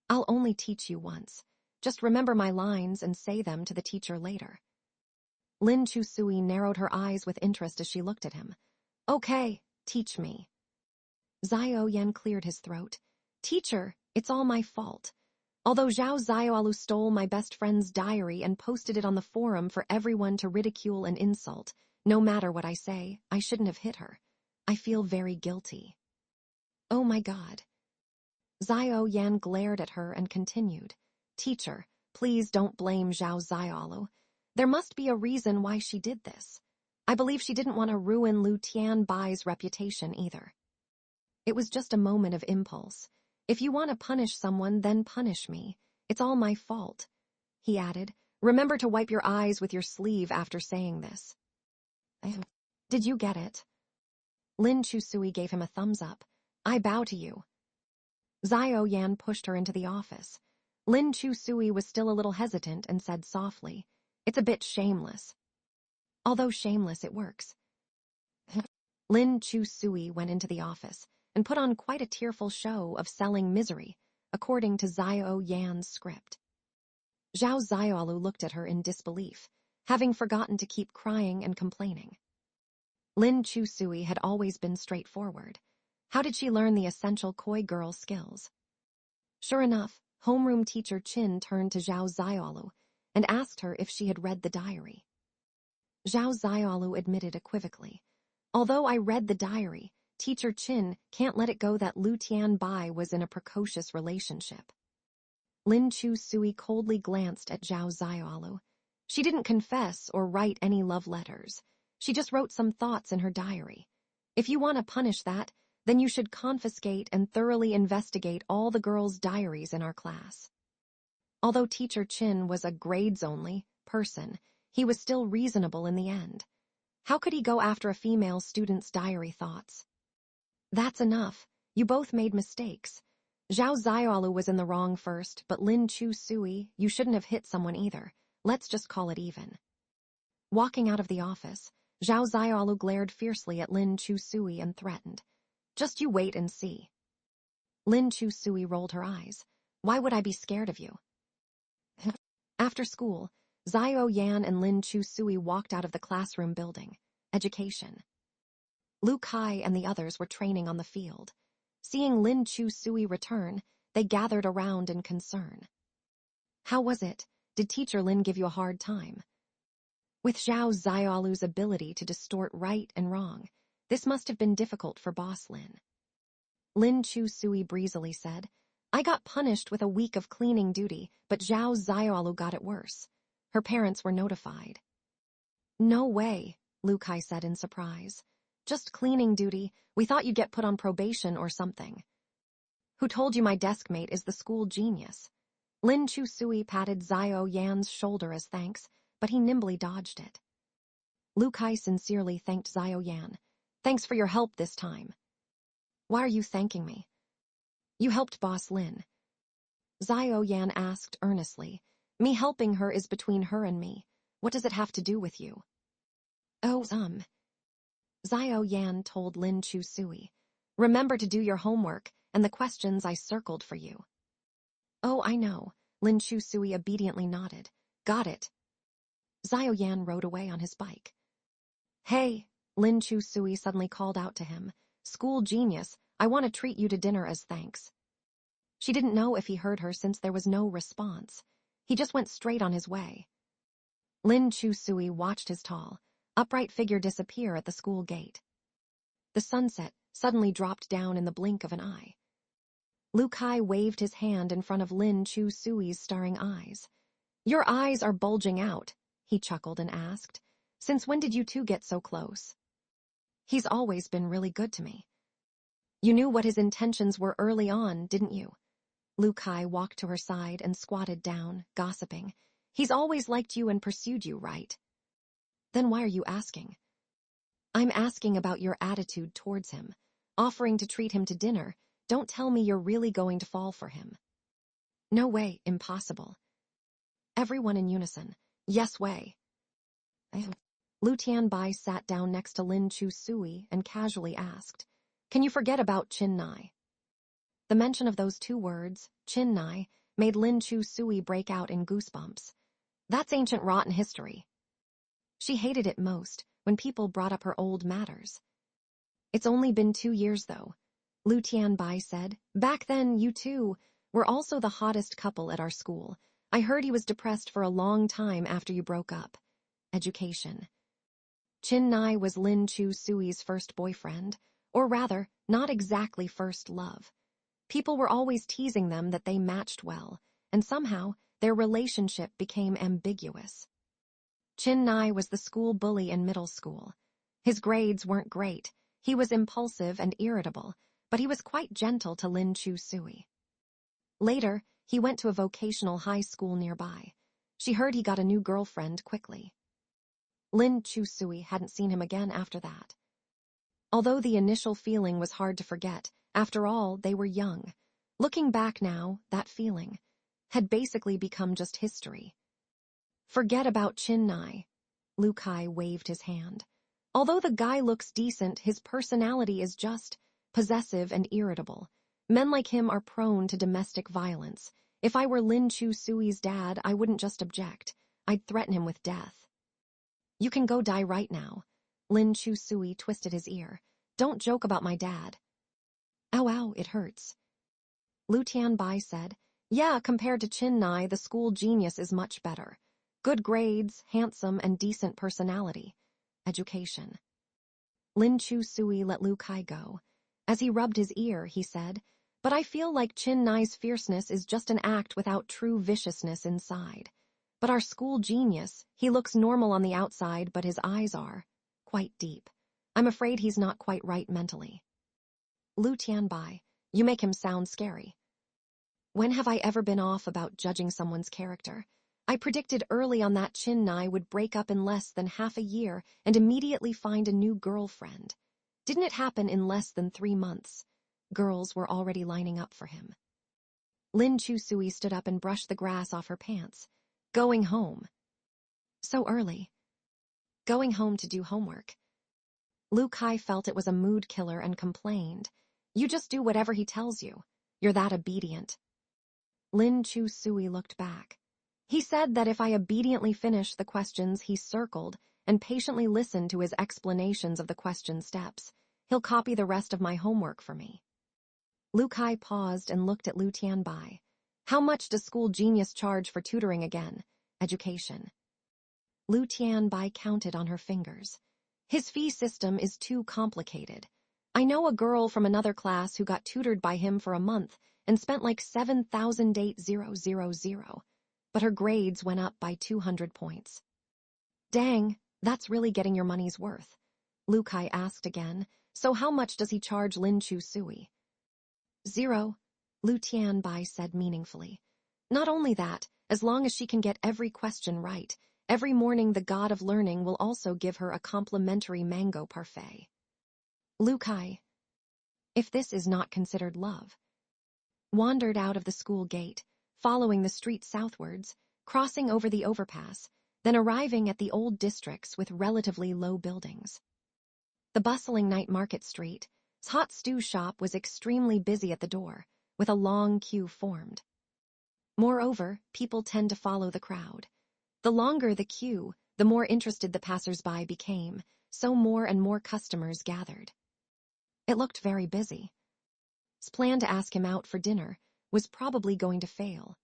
S1: "I'll only teach you once. Just remember my lines and say them to the teacher later." Lin Chushui narrowed her eyes with interest as she looked at him. "Okay, teach me." Xiao Yan cleared his throat. "Teacher, it's all my fault. Although Zhao Xiaolu stole my best friend's diary and posted it on the forum for everyone to ridicule and insult, no matter what I say, I shouldn't have hit her. I feel very guilty." "Oh my God." Xiao Yan glared at her and continued, "Teacher, please don't blame Zhao Xiaolu. There must be a reason why she did this. I believe she didn't want to ruin Lu Tianbai's reputation either. It was just a moment of impulse. If you want to punish someone, then punish me. It's all my fault." He added, "Remember to wipe your eyes with your sleeve after saying this." "Did you get it?" Lin Chushui gave him a thumbs up. "I bow to you." Xiao Yan pushed her into the office. Lin Chushui was still a little hesitant and said softly, "It's a bit shameless." "Although shameless, it works." Lin Chushui went into the office and put on quite a tearful show of selling misery, according to Xiao Yan's script. Zhao Xiaolu looked at her in disbelief, having forgotten to keep crying and complaining. Lin Chushui had always been straightforward. How did she learn the essential coy girl skills? Sure enough, homeroom teacher Qin turned to Zhao Xiaolu and asked her if she had read the diary. Zhao Xiaolu admitted equivocally, "Although I read the diary, Teacher Qin can't let it go that Lu Tianbai was in a precocious relationship." Lin Chushui coldly glanced at Zhao Xiaolu. She didn't confess or write any love letters. She just wrote some thoughts in her diary. If you want to punish that, then you should confiscate and thoroughly investigate all the girls' diaries in our class. Although Teacher Qin was a grades-only person, he was still reasonable in the end. How could he go after a female student's diary thoughts? "That's enough. You both made mistakes. Zhao Xiaolu was in the wrong first, but Lin Chushui, you shouldn't have hit someone either. Let's just call it even." Walking out of the office, Zhao Xiaolu glared fiercely at Lin Chushui and threatened, "Just you wait and see." Lin Chushui rolled her eyes. "Why would I be scared of you?" After school, Xiao Yan and Lin Chushui walked out of the classroom building. Education. Lu Kai and the others were training on the field. Seeing Lin Chushui return, they gathered around in concern. "How was it? Did Teacher Lin give you a hard time?" With Zhao Xiaolu's ability to distort right and wrong, this must have been difficult for Boss Lin. Lin Chushui breezily said, "I got punished with a week of cleaning duty, but Zhao Xiaolu got it worse. Her parents were notified. No way, Lu Kai said in surprise. Just cleaning duty. We thought you'd get put on probation or something. Who told you my desk mate is the school genius? Lin Chu Sui patted Xiao Yan's shoulder as thanks, but he nimbly dodged it. Lu Kai sincerely thanked Xiao Yan. Thanks for your help this time. Why are you thanking me? You helped Boss Lin. Xiao Yan asked earnestly. Me helping her is between her and me. What does it have to do with you? Oh, Xiao Yan told Lin Chu Sui. Remember to do your homework and the questions I circled for you. Oh, I know. Lin Chu Sui obediently nodded. Got it. Xiao Yan rode away on his bike. Hey, Lin Chu Sui suddenly called out to him. School genius, I want to treat you to dinner as thanks. She didn't know if he heard her since there was no response. He just went straight on his way. Lin Chu Sui watched his tall, upright figure disappear at the school gate. The sunset suddenly dropped down in the blink of an eye. Lu Kai waved his hand in front of Lin Chu Sui's starring eyes. Your eyes are bulging out, he chuckled and asked. Since when did you two get so close? He's always been really good to me. You knew what his intentions were early on, didn't you? Lu Kai walked to her side and squatted down, gossiping. He's always liked you and pursued you, right? Then why are you asking? I'm asking about your attitude towards him. Offering to treat him to dinner. Don't tell me you're really going to fall for him. No way, impossible. Everyone in unison. Yes way. Lu Tianbai sat down next to Lin Chu Sui and casually asked, Can you forget about Chin Nai? The mention of those two words, Chin Nai, made Lin Chu Sui break out in goosebumps. That's ancient rotten history. She hated it most when people brought up her old matters. It's only been 2 years, though, Lu Tianbai said. Back then, you two were also the hottest couple at our school. I heard he was depressed for a long time after you broke up. Education. Chin Nai was Lin Chu Sui's first boyfriend, or rather, not exactly first love. People were always teasing them that they matched well, and somehow their relationship became ambiguous. Chin Nai was the school bully in middle school. His grades weren't great. He was impulsive and irritable, but he was quite gentle to Lin Chu Sui. Later, he went to a vocational high school nearby. She heard he got a new girlfriend quickly. Lin Chu Sui hadn't seen him again after that. Although the initial feeling was hard to forget, after all, they were young. Looking back now, that feeling had basically become just history. Forget about Chin Nai. Lu Kai waved his hand. Although the guy looks decent, his personality is just possessive and irritable. Men like him are prone to domestic violence. If I were Lin Chu Sui's dad, I wouldn't just object. I'd threaten him with death. You can go die right now. Lin Chu Sui twisted his ear. Don't joke about my dad. Ow, ow, it hurts. Lu Tianbai said, Yeah, compared to Chin Nai, the school genius is much better. Good grades, handsome, and decent personality. Education. Lin Chu Sui let Lu Kai go. As he rubbed his ear, he said, But I feel like Chin Nai's fierceness is just an act without true viciousness inside. But our school genius, he looks normal on the outside, but his eyes are quite deep. I'm afraid he's not quite right mentally. Lu Tianbai, you make him sound scary. When have I ever been off about judging someone's character? I predicted early on that Chin Nai would break up in less than half a year and immediately find a new girlfriend. Didn't it happen in less than 3 months? Girls were already lining up for him. Lin Chu Sui stood up and brushed the grass off her pants. Going home. So early. Going home to do homework. Lu Kai felt it was a mood killer and complained. You just do whatever he tells you. You're that obedient. Lin Chu Sui looked back. He said that if I obediently finished the questions he circled and patiently listened to his explanations of the question steps, he'll copy the rest of my homework for me. Lu Kai paused and looked at Lu Tianbai. How much does school genius charge for tutoring again? Education. Lu Tianbai counted on her fingers. His fee system is too complicated. I know a girl from another class who got tutored by him for a month and spent like 7,800. but her grades went up by 200 points. Dang, that's really getting your money's worth. Lu Kai asked again, so how much does he charge Lin Chu Sui? 0, Lu Tianbai said meaningfully. Not only that, as long as she can get every question right, every morning the god of learning will also give her a complimentary mango parfait. Lu Kai, if this is not considered love, wandered out of the school gate, following the street southwards, crossing over the overpass, then arriving at the old districts with relatively low buildings. The bustling night market street's hot stew shop was extremely busy at the door, with a long queue formed. Moreover, people tend to follow the crowd. The longer the queue, the more interested the passers-by became, so more and more customers gathered. It looked very busy. His plan to ask him out for dinner was probably going to fail.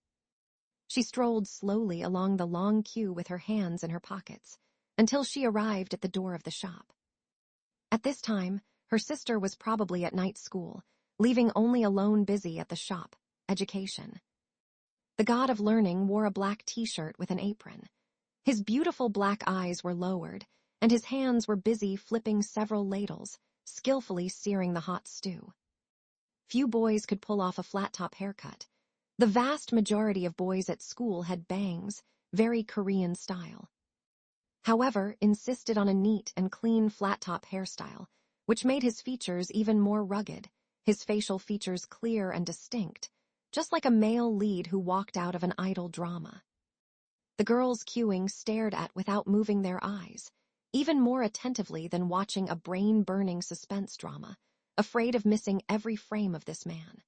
S1: She strolled slowly along the long queue with her hands in her pockets, until she arrived at the door of the shop. At this time, her sister was probably at night school, leaving only alone busy at the shop, education. The god of learning wore a black t-shirt with an apron. His beautiful black eyes were lowered, and his hands were busy flipping several ladles, skillfully searing the hot stew. Few boys could pull off a flat-top haircut. The vast majority of boys at school had bangs, very Korean style. However, insisted on a neat and clean flat-top hairstyle, which made his features even more rugged, his facial features clear and distinct, just like a male lead who walked out of an idol drama. The girls queuing stared at without moving their eyes, even more attentively than watching a brain-burning suspense drama, afraid of missing every frame of this man.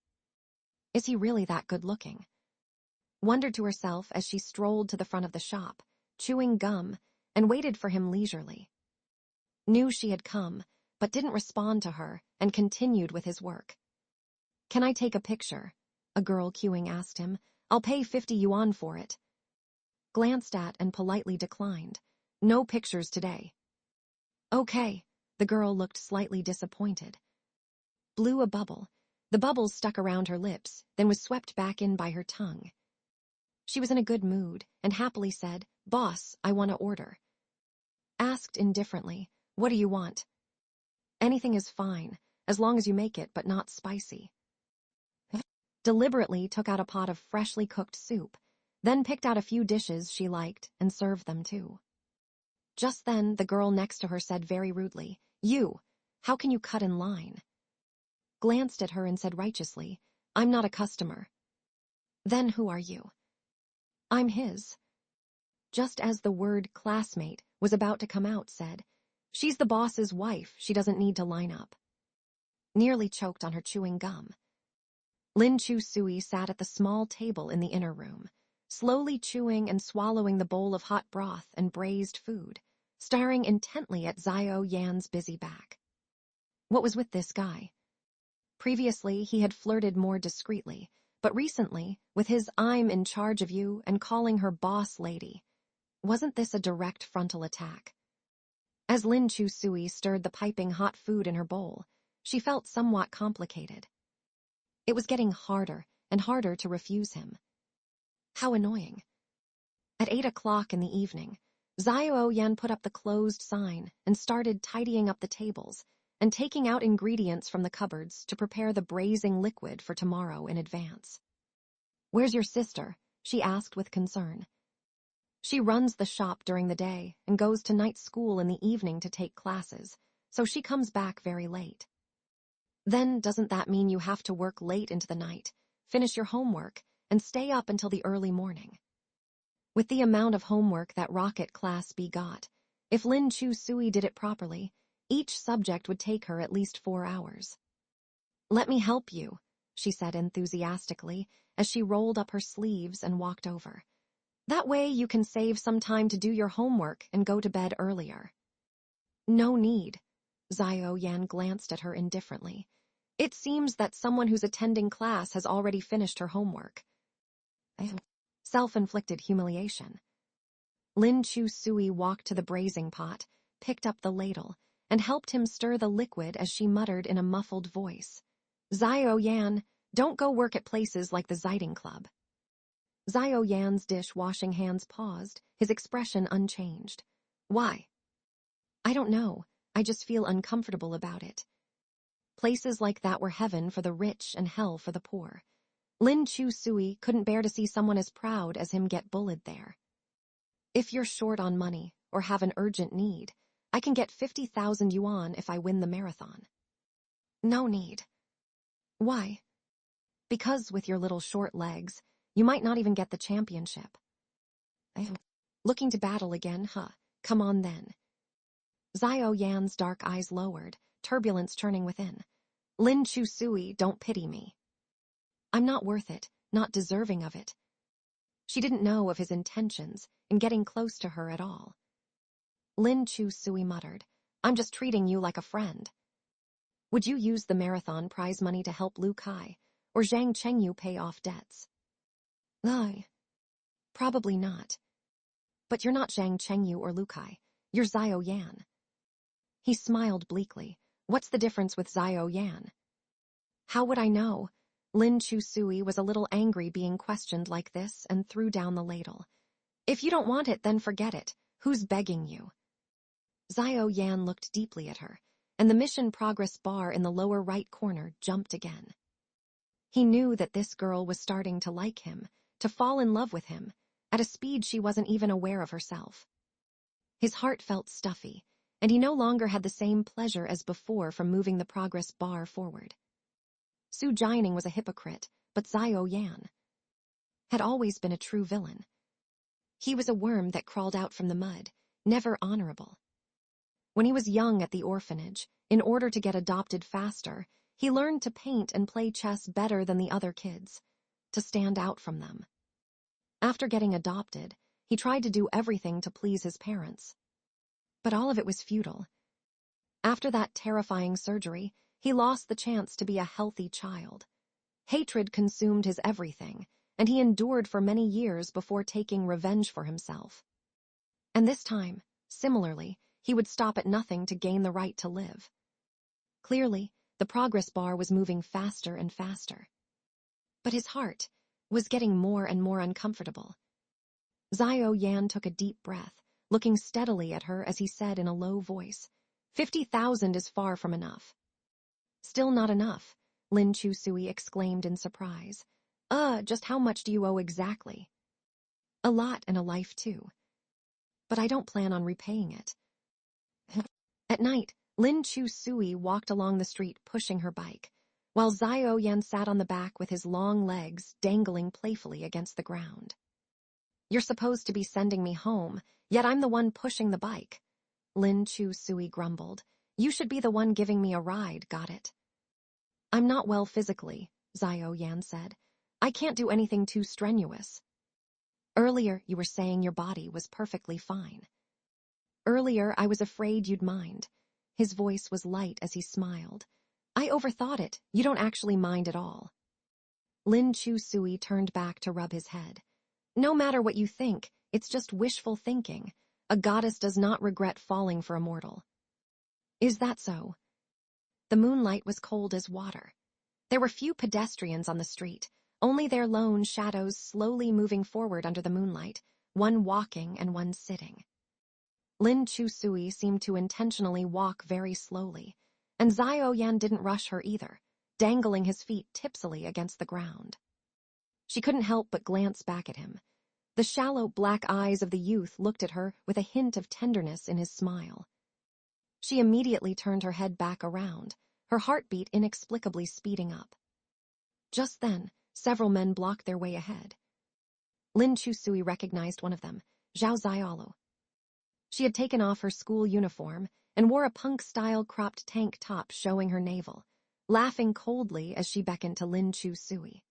S1: Is he really that good-looking? Wondered to herself as she strolled to the front of the shop, chewing gum, and waited for him leisurely. Knew she had come, but didn't respond to her and continued with his work. Can I take a picture? A girl queuing asked him. I'll pay 50 yuan for it. Glanced at and politely declined. No pictures today. Okay, the girl looked slightly disappointed. Blew a bubble. The bubbles stuck around her lips, then was swept back in by her tongue. She was in a good mood and happily said, Boss, I want to order. Asked indifferently, what do you want? Anything is fine, as long as you make it but not spicy. Deliberately took out a pot of freshly cooked soup, then picked out a few dishes she liked and served them too. Just then, the girl next to her said very rudely, You, how can you cut in line? Glanced at her and said righteously, I'm not a customer. Then who are you? I'm his. Just as the word classmate was about to come out, said, She's the boss's wife, she doesn't need to line up. Nearly choked on her chewing gum. Lin Chu Sui sat at the small table in the inner room, slowly chewing and swallowing the bowl of hot broth and braised food, staring intently at Xiao Yan's busy back. What was with this guy? Previously, he had flirted more discreetly, but recently, with his I'm in charge of you and calling her boss lady, wasn't this a direct frontal attack? As Lin Chu Sui stirred the piping hot food in her bowl, she felt somewhat complicated. It was getting harder and harder to refuse him. How annoying. At 8 o'clock in the evening, Xiao Yan put up the closed sign and started tidying up the tables and taking out ingredients from the cupboards to prepare the braising liquid for tomorrow in advance. Where's your sister? She asked with concern. She runs the shop during the day and goes to night school in the evening to take classes, so she comes back very late. Then doesn't that mean you have to work late into the night, finish your homework, and stay up until the early morning? With the amount of homework that Rocket Class B got, if Lin Chu Sui did it properly, each subject would take her at least 4 hours. Let me help you, she said enthusiastically as she rolled up her sleeves and walked over. That way you can save some time to do your homework and go to bed earlier. No need. Xiao Yan glanced at her indifferently. It seems that someone who's attending class has already finished her homework. Self-inflicted humiliation. Lin Chu Sui walked to the braising pot, picked up the ladle, and helped him stir the liquid as she muttered in a muffled voice. Xiao Yan, don't go work at places like the Ziding Club. Xiao Yan's dish-washing hands paused, his expression unchanged. Why? I don't know. I just feel uncomfortable about it. Places like that were heaven for the rich and hell for the poor. Lin Chu Sui couldn't bear to see someone as proud as him get bullied there. If you're short on money or have an urgent need, I can get 50,000 yuan if I win the marathon. No need. Why? Because with your little short legs, you might not even get the championship. Looking to battle again, huh? Come on then. Xiao Yan's dark eyes lowered, turbulence churning within. Lin Chu Sui, don't pity me. I'm not worth it, not deserving of it. She didn't know of his intentions in getting close to her at all. Lin Chu Sui muttered, I'm just treating you like a friend. Would you use the marathon prize money to help Lu Kai, or Zhang Chengyu pay off debts? Probably not. But you're not Zhang Chengyu or Lu Kai, you're Xiao Yan. He smiled bleakly. What's the difference with Xiao Yan? How would I know? Lin Chu Sui was a little angry being questioned like this and threw down the ladle. If you don't want it, then forget it. Who's begging you? Xiao Yan looked deeply at her, and the mission progress bar in the lower right corner jumped again. He knew that this girl was starting to like him, to fall in love with him, at a speed she wasn't even aware of herself. His heart felt stuffy, and he no longer had the same pleasure as before from moving the progress bar forward. Su Jining was a hypocrite, but Xiao Yan had always been a true villain. He was a worm that crawled out from the mud, never honorable. When he was young at the orphanage, in order to get adopted faster, he learned to paint and play chess better than the other kids, to stand out from them. After getting adopted, he tried to do everything to please his parents. But all of it was futile. After that terrifying surgery, he lost the chance to be a healthy child. Hatred consumed his everything, and he endured for many years before taking revenge for himself. And this time, similarly, he would stop at nothing to gain the right to live. Clearly, the progress bar was moving faster and faster. But his heart was getting more and more uncomfortable. Xiao Yan took a deep breath, looking steadily at her as he said in a low voice, 50,000 is far from enough. Still not enough, Lin Chu Sui exclaimed in surprise. Just how much do you owe exactly? A lot and a life too. But I don't plan on repaying it. At night, Lin Chu Sui walked along the street pushing her bike, while Xiao Yan sat on the back with his long legs dangling playfully against the ground. You're supposed to be sending me home, yet I'm the one pushing the bike. Lin Chu Sui grumbled. You should be the one giving me a ride, got it? I'm not well physically, Xiao Yan said. I can't do anything too strenuous. Earlier, you were saying your body was perfectly fine. Earlier, I was afraid you'd mind. His voice was light as he smiled. I overthought it. You don't actually mind at all. Lin Chu Sui turned back to rub his head. No matter what you think, it's just wishful thinking. A goddess does not regret falling for a mortal. Is that so? The moonlight was cold as water. There were few pedestrians on the street, only their lone shadows slowly moving forward under the moonlight, one walking and one sitting. Lin Chu Sui seemed to intentionally walk very slowly, and Xiao Yan didn't rush her either, dangling his feet tipsily against the ground. She couldn't help but glance back at him. The shallow black eyes of the youth looked at her with a hint of tenderness in his smile. She immediately turned her head back around, her heartbeat inexplicably speeding up. Just then, several men blocked their way ahead. Lin Chu Sui recognized one of them, Zhao Xiaolu. She had taken off her school uniform and wore a punk-style cropped tank top showing her navel, laughing coldly as she beckoned to Lin Chu Sui.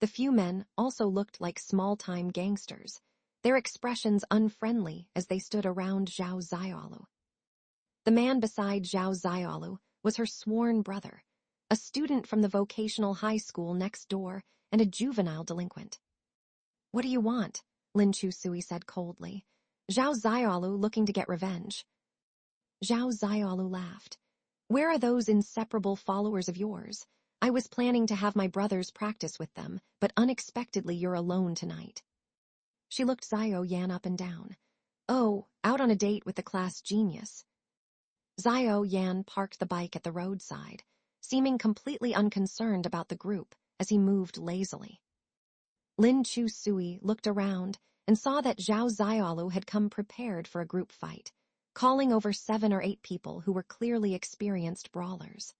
S1: The few men also looked like small-time gangsters, their expressions unfriendly as they stood around Zhao Xiaolu. The man beside Zhao Xiaolu was her sworn brother, a student from the vocational high school next door and a juvenile delinquent. What do you want? Lin Chu Sui said coldly. Zhao Xiaolu looking to get revenge. Zhao Xiaolu laughed. Where are those inseparable followers of yours? I was planning to have my brothers practice with them, but unexpectedly you're alone tonight. She looked Xiao Yan up and down. Oh, out on a date with the class genius. Xiao Yan parked the bike at the roadside, seeming completely unconcerned about the group as he moved lazily. Lin Chu Sui looked around and saw that Zhao Xiaolu had come prepared for a group fight, calling over 7 or 8 people who were clearly experienced brawlers.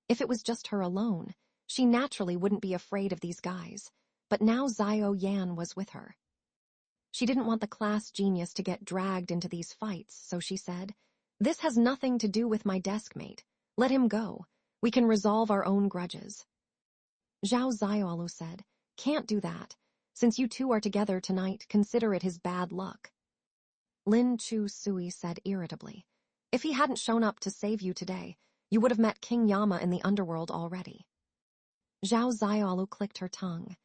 S1: If it was just her alone, she naturally wouldn't be afraid of these guys, but now Xiao Yan was with her. She didn't want the class genius to get dragged into these fights, so she said, "This has nothing to do with my desk mate. Let him go. We can resolve our own grudges." Zhao Xiaolu said, "Can't do that. Since you two are together tonight, consider it his bad luck." Lin Chu Sui said irritably, "If he hadn't shown up to save you today, you would have met King Yama in the underworld already." Zhao Xiaolu clicked her tongue.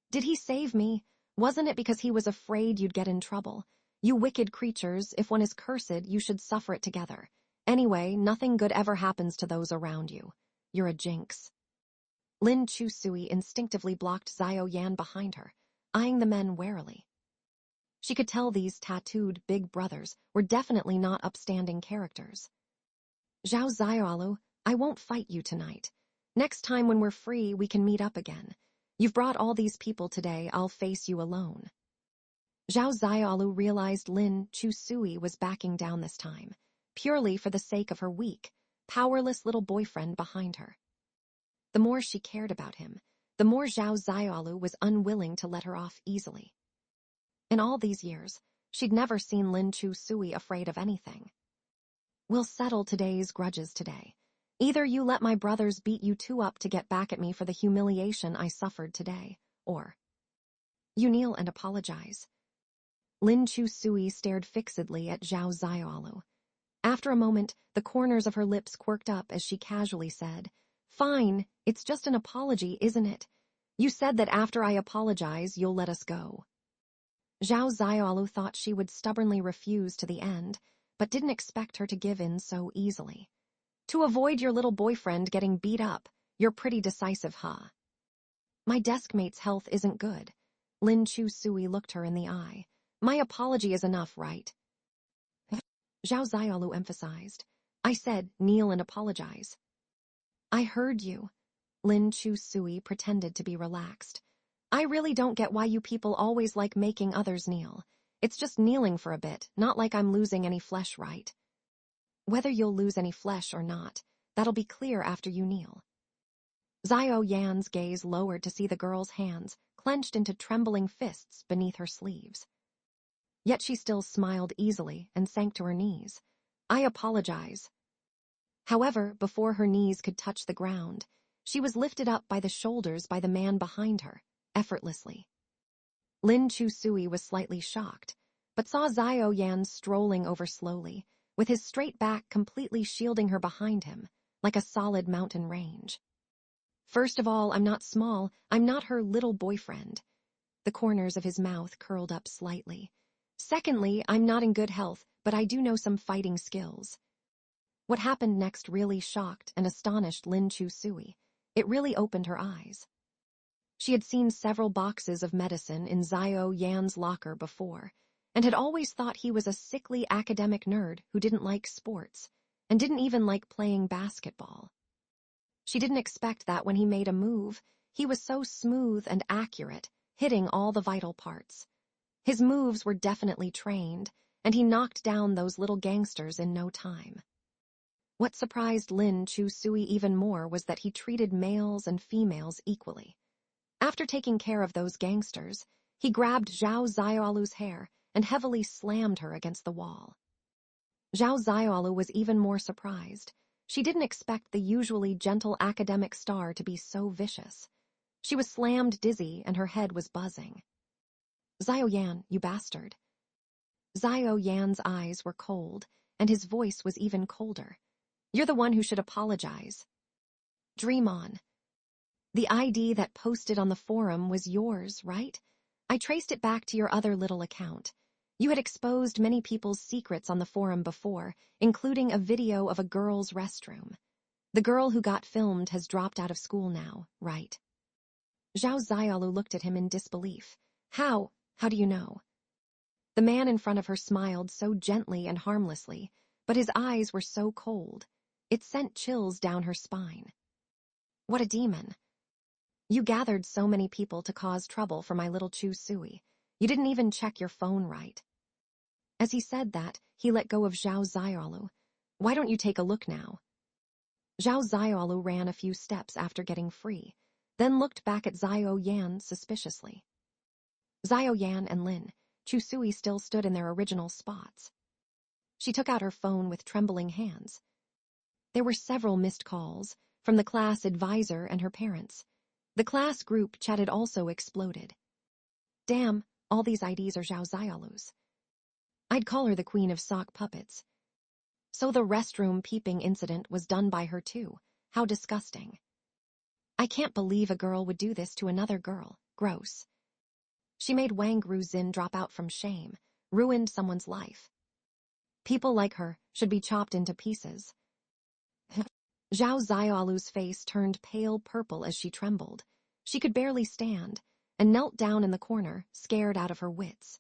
S1: "Did he save me? Wasn't it because he was afraid you'd get in trouble? You wicked creatures, if one is cursed, you should suffer it together. Anyway, nothing good ever happens to those around you. You're a jinx." Lin Chu Sui instinctively blocked Xiao Yan behind her, eyeing the men warily. She could tell these tattooed big brothers were definitely not upstanding characters. "Zhao Xiaolu, I won't fight you tonight. Next time when we're free, we can meet up again. You've brought all these people today, I'll face you alone." Zhao Xiaolu realized Lin Chu Sui was backing down this time, purely for the sake of her weak, powerless little boyfriend behind her. The more she cared about him, the more Zhao Xiaolu was unwilling to let her off easily. In all these years, she'd never seen Lin Chu Sui afraid of anything. "We'll settle today's grudges today. Either you let my brothers beat you two up to get back at me for the humiliation I suffered today, or you kneel and apologize." Lin Chu Sui stared fixedly at Zhao Xiaolu. After a moment, the corners of her lips quirked up as she casually said, "Fine, it's just an apology, isn't it? You said that after I apologize, you'll let us go." Zhao Xiaolu thought she would stubbornly refuse to the end, but didn't expect her to give in so easily. "To avoid your little boyfriend getting beat up, you're pretty decisive, huh?" "My desk mate's health isn't good." Lin Chu Sui looked her in the eye. "My apology is enough, right?" Zhao Xiaolu emphasized, "I said, kneel and apologize." "I heard you." Lin Chu Sui pretended to be relaxed. "I really don't get why you people always like making others kneel. It's just kneeling for a bit, not like I'm losing any flesh, right?" "Whether you'll lose any flesh or not, that'll be clear after you kneel." Xiao Yan's gaze lowered to see the girl's hands clenched into trembling fists beneath her sleeves. Yet she still smiled easily and sank to her knees. "I apologize." However, before her knees could touch the ground, she was lifted up by the shoulders by the man behind her, effortlessly. Lin Chu Sui was slightly shocked, but saw Xiao Yan strolling over slowly, with his straight back completely shielding her behind him, like a solid mountain range. "First of all, I'm not small, I'm not her little boyfriend." The corners of his mouth curled up slightly. "Secondly, I'm not in good health, but I do know some fighting skills." What happened next really shocked and astonished Lin Chu Sui. It really opened her eyes. She had seen several boxes of medicine in Xiao Yan's locker before, and had always thought he was a sickly academic nerd who didn't like sports, and didn't even like playing basketball. She didn't expect that when he made a move, he was so smooth and accurate, hitting all the vital parts. His moves were definitely trained, and he knocked down those little gangsters in no time. What surprised Lin Chu Sui even more was that he treated males and females equally. After taking care of those gangsters, he grabbed Zhao Xiaolu's hair and heavily slammed her against the wall. Zhao Xiaolu was even more surprised. She didn't expect the usually gentle academic star to be so vicious. She was slammed dizzy and her head was buzzing. "Xiao Yan, you bastard." Xiao Yan's eyes were cold, and his voice was even colder. "You're the one who should apologize." "Dream on." "The ID that posted on the forum was yours, right? I traced it back to your other little account. You had exposed many people's secrets on the forum before, including a video of a girl's restroom." The girl who got filmed has dropped out of school now, right? Zhao Ziaolu looked at him in disbelief. How? How do you know? The man in front of her smiled so gently and harmlessly, but his eyes were so cold. It sent chills down her spine. What a demon. You gathered so many people to cause trouble for my little Chu Sui. You didn't even check your phone right. As he said that, he let go of Zhao Ziaolu. Why don't you take a look now? Zhao Ziaolu ran a few steps after getting free, then looked back at Zhao Yan suspiciously. Zhao Yan and Lin, Chu Sui still stood in their original spots. She took out her phone with trembling hands. There were several missed calls, from the class advisor and her parents. The class group chat had also exploded. Damn, all these IDs are Zhao Ziaolu's. I'd call her the queen of sock puppets. So the restroom peeping incident was done by her too. How disgusting. I can't believe a girl would do this to another girl. Gross. She made Wang Ruzin drop out from shame, ruined someone's life. People like her should be chopped into pieces. Zhao Ziaolu's face turned pale purple as she trembled. She could barely stand, and knelt down in the corner, scared out of her wits.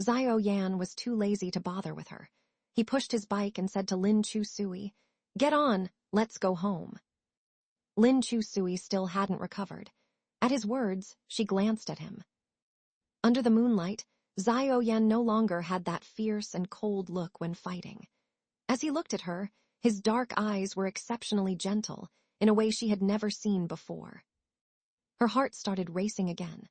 S1: Zhao Yan was too lazy to bother with her. He pushed his bike and said to Lin Chu Sui, "Get on, let's go home." Lin Chu Sui still hadn't recovered. At his words, she glanced at him. Under the moonlight, Zhao Yan no longer had that fierce and cold look when fighting. As he looked at her, his dark eyes were exceptionally gentle, in a way she had never seen before. Her heart started racing again.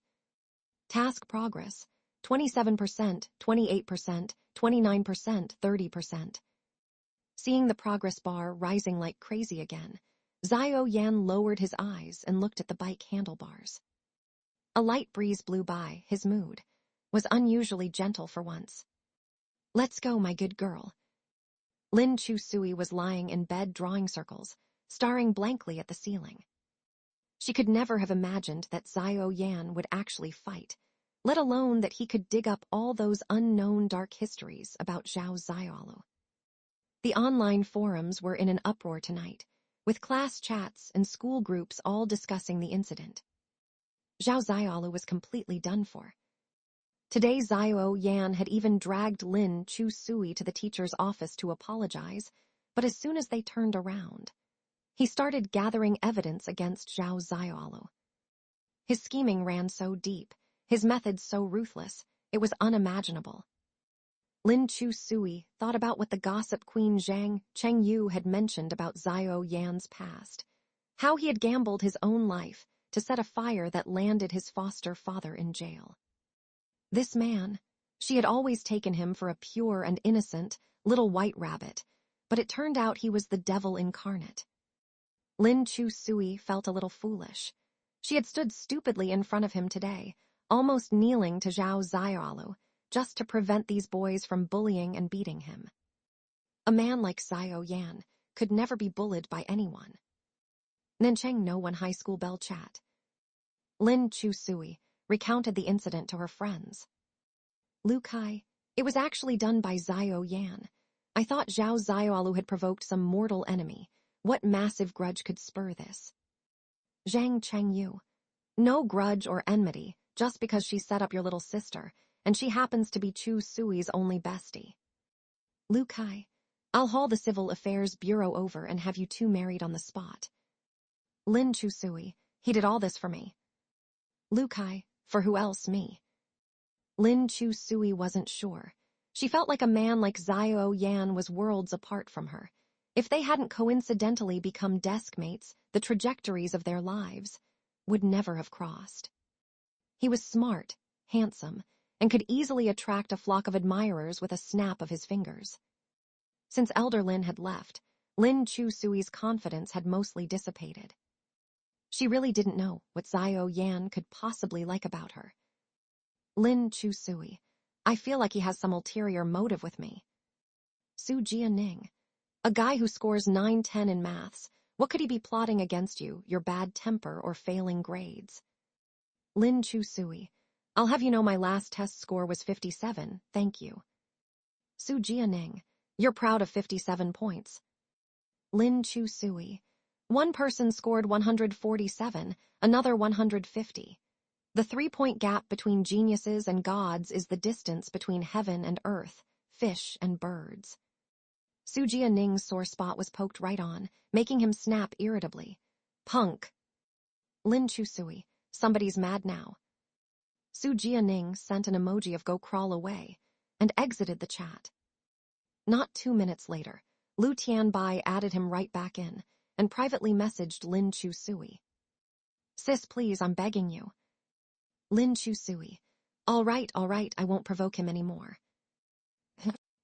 S1: Task progress, 27%, 28%, 29%, 30%. Seeing the progress bar rising like crazy again, Zhao Yan lowered his eyes and looked at the bike handlebars. A light breeze blew by. His mood was unusually gentle for once. "Let's go, my good girl." Lin Chu Sui was lying in bed drawing circles, staring blankly at the ceiling. She could never have imagined that Zhao Yan would actually fight, let alone that he could dig up all those unknown dark histories about Zhao Ziaolu. The online forums were in an uproar tonight, with class chats and school groups all discussing the incident. Zhao Ziaolu was completely done for. Today Zhao Yan had even dragged Lin Chu Sui to the teacher's office to apologize, but as soon as they turned around, he started gathering evidence against Zhao Ziaolu. His scheming ran so deep, his methods so ruthless, it was unimaginable. Lin Chu Sui thought about what the gossip queen Zhang Chengyu had mentioned about Zhao Yan's past, how he had gambled his own life to set a fire that landed his foster father in jail. This man, she had always taken him for a pure and innocent little white rabbit, but it turned out he was the devil incarnate. Lin Chu Sui felt a little foolish. She had stood stupidly in front of him today, almost kneeling to Zhao Ziaolu, just to prevent these boys from bullying and beating him. A man like Zhao Yan could never be bullied by anyone. Nancheng No One High School Bell Chat. Lin Chu Sui recounted the incident to her friends. "Lu Kai, it was actually done by Zhao Yan. I thought Zhao Ziaolu had provoked some mortal enemy. What massive grudge could spur this?" Zhang Chengyu. "No grudge or enmity, just because she set up your little sister, and she happens to be Chu Sui's only bestie." Lu Kai. "I'll haul the Civil Affairs Bureau over and have you two married on the spot." Lin Chu Sui. "He did all this for me." Lu Kai. "For who else, me?" Lin Chu Sui wasn't sure. She felt like a man like Zhao Yan was worlds apart from her. If they hadn't coincidentally become desk mates, the trajectories of their lives would never have crossed. He was smart, handsome, and could easily attract a flock of admirers with a snap of his fingers. Since Elder Lin had left, Lin Chu Sui's confidence had mostly dissipated. She really didn't know what Zhao Yan could possibly like about her. Lin Chu Sui. "I feel like he has some ulterior motive with me." Su Jianing. "A guy who scores 9-10 in maths, what could he be plotting against you, your bad temper or failing grades?" Lin Chu Sui. "I'll have you know my last test score was 57, thank you." Su Jianing. "You're proud of 57 points." Lin Chu Sui. One person scored 147, another 150. The 3-point gap between geniuses and gods is the distance between heaven and earth, fish and birds. Su Jianing's sore spot was poked right on, making him snap irritably. Punk! Lin Chu Sui. Somebody's mad now. Su Jianing sent an emoji of go crawl away and exited the chat. Not 2 minutes later, Lu Tianbai added him right back in and privately messaged Lin Chu Sui. Sis, please, I'm begging you. Lin Chu Sui. All right, I won't provoke him anymore.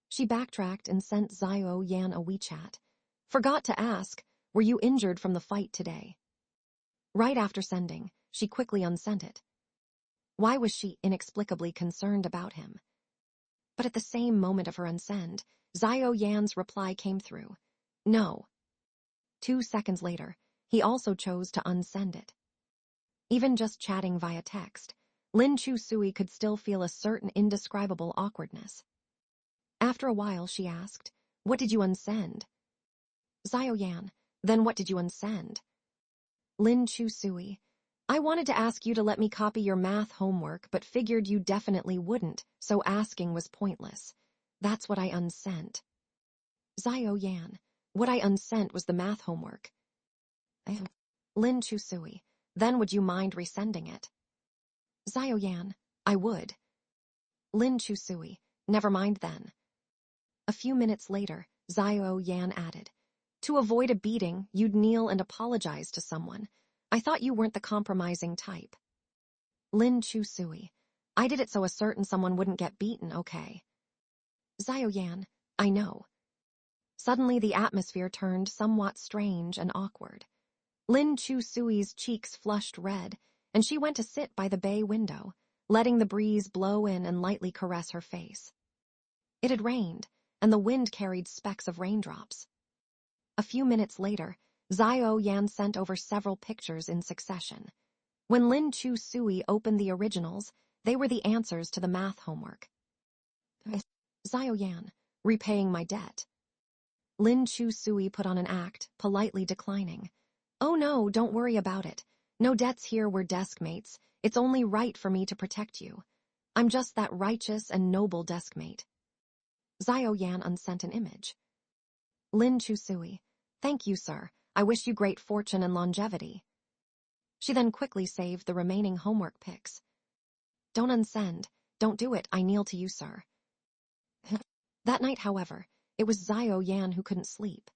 S1: She backtracked and sent Xiao Yan a WeChat. Forgot to ask, were you injured from the fight today? Right after sending, she quickly unsent it. Why was she inexplicably concerned about him? But at the same moment of her unsend, Xiao Yan's reply came through. No. 2 seconds later, he also chose to unsend it. Even just chatting via text, Lin Chu Sui could still feel a certain indescribable awkwardness. After a while, she asked, what did you unsend? Xiao Yan, then what did you unsend? Lin Chu Sui, I wanted to ask you to let me copy your math homework, but figured you definitely wouldn't, so asking was pointless. That's what I unsent. Xiao Yan, what I unsent was the math homework. Lin Chu Sui, then would you mind resending it? Xiao Yan, I would. Lin Chu Sui, never mind then. A few minutes later, Xiao Yan added, to avoid a beating, you'd kneel and apologize to someone. I thought you weren't the compromising type. Lin Chu Sui, I did it so a certain someone wouldn't get beaten, okay? Xiao Yan, I know. Suddenly the atmosphere turned somewhat strange and awkward. Lin Chu Sui's cheeks flushed red, and she went to sit by the bay window, letting the breeze blow in and lightly caress her face. It had rained, and the wind carried specks of raindrops. A few minutes later, Xiao Yan sent over several pictures in succession. When Lin Chu Sui opened the originals, they were the answers to the math homework. Xiao Yan, repaying my debt. Lin Chu Sui put on an act, politely declining. Oh no, don't worry about it. No debts here, we're desk mates. It's only right for me to protect you. I'm just that righteous and noble desk mate. Xiao Yan unsent an image. Lin Chu Sui, thank you, sir. I wish you great fortune and longevity. She then quickly saved the remaining homework pics. Don't unsend. Don't do it. I kneel to you, sir. That night, however, it was Xiao Yan who couldn't sleep.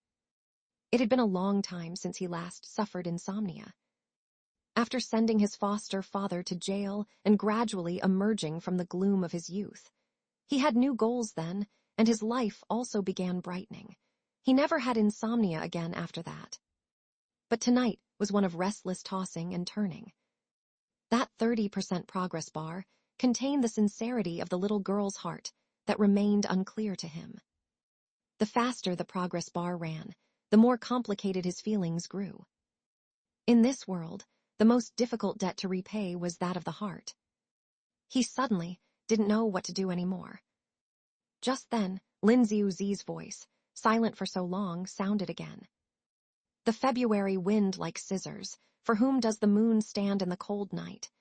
S1: It had been a long time since he last suffered insomnia. After sending his foster father to jail and gradually emerging from the gloom of his youth, he had new goals then, and his life also began brightening. He never had insomnia again after that. But tonight was one of restless tossing and turning. That 30% progress bar contained the sincerity of the little girl's heart that remained unclear to him. The faster the progress bar ran, the more complicated his feelings grew. In this world, the most difficult debt to repay was that of the heart. He suddenly didn't know what to do anymore. Just then, Lin Ziuzi's voice, silent for so long, sounded again. The February wind like scissors, for whom does the moon stand in the cold night?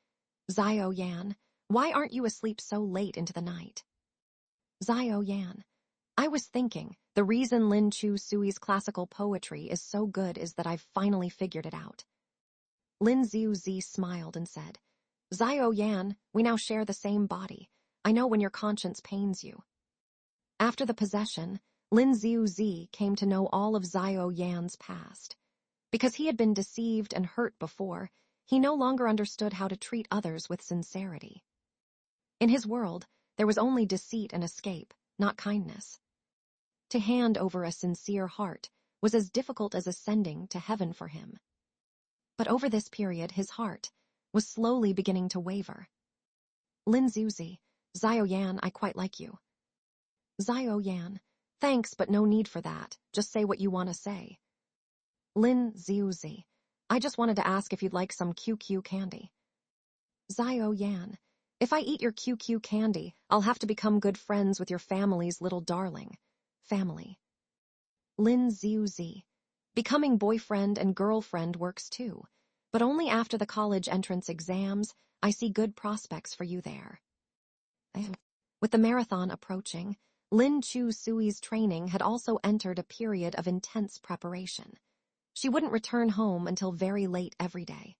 S1: Xiao Yan, why aren't you asleep so late into the night? Xiao Yan, I was thinking, the reason Lin Chu Sui's classical poetry is so good is that I've finally figured it out. Lin Ziuzi smiled and said, Xiao Yan, we now share the same body. I know when your conscience pains you. After the possession, Lin Ziuzi came to know all of Xiao Yan's past. Because he had been deceived and hurt before, he no longer understood how to treat others with sincerity. In his world, there was only deceit and escape, not kindness. To hand over a sincere heart was as difficult as ascending to heaven for him. But over this period, his heart was slowly beginning to waver. Lin Ziuzi, Xiao Yan, I quite like you. Xiao Yan, thanks, but no need for that. Just say what you want to say. Lin Ziuzi, I just wanted to ask if you'd like some QQ candy. Xiao Yan, if I eat your QQ candy, I'll have to become good friends with your family's little darling. Family. Lin Ziuzi, Becoming boyfriend and girlfriend works too, but only after the college entrance exams. I see good prospects for you there. With the marathon approaching, Lin Chu Sui's training had also entered a period of intense preparation. She wouldn't return home until very late every day.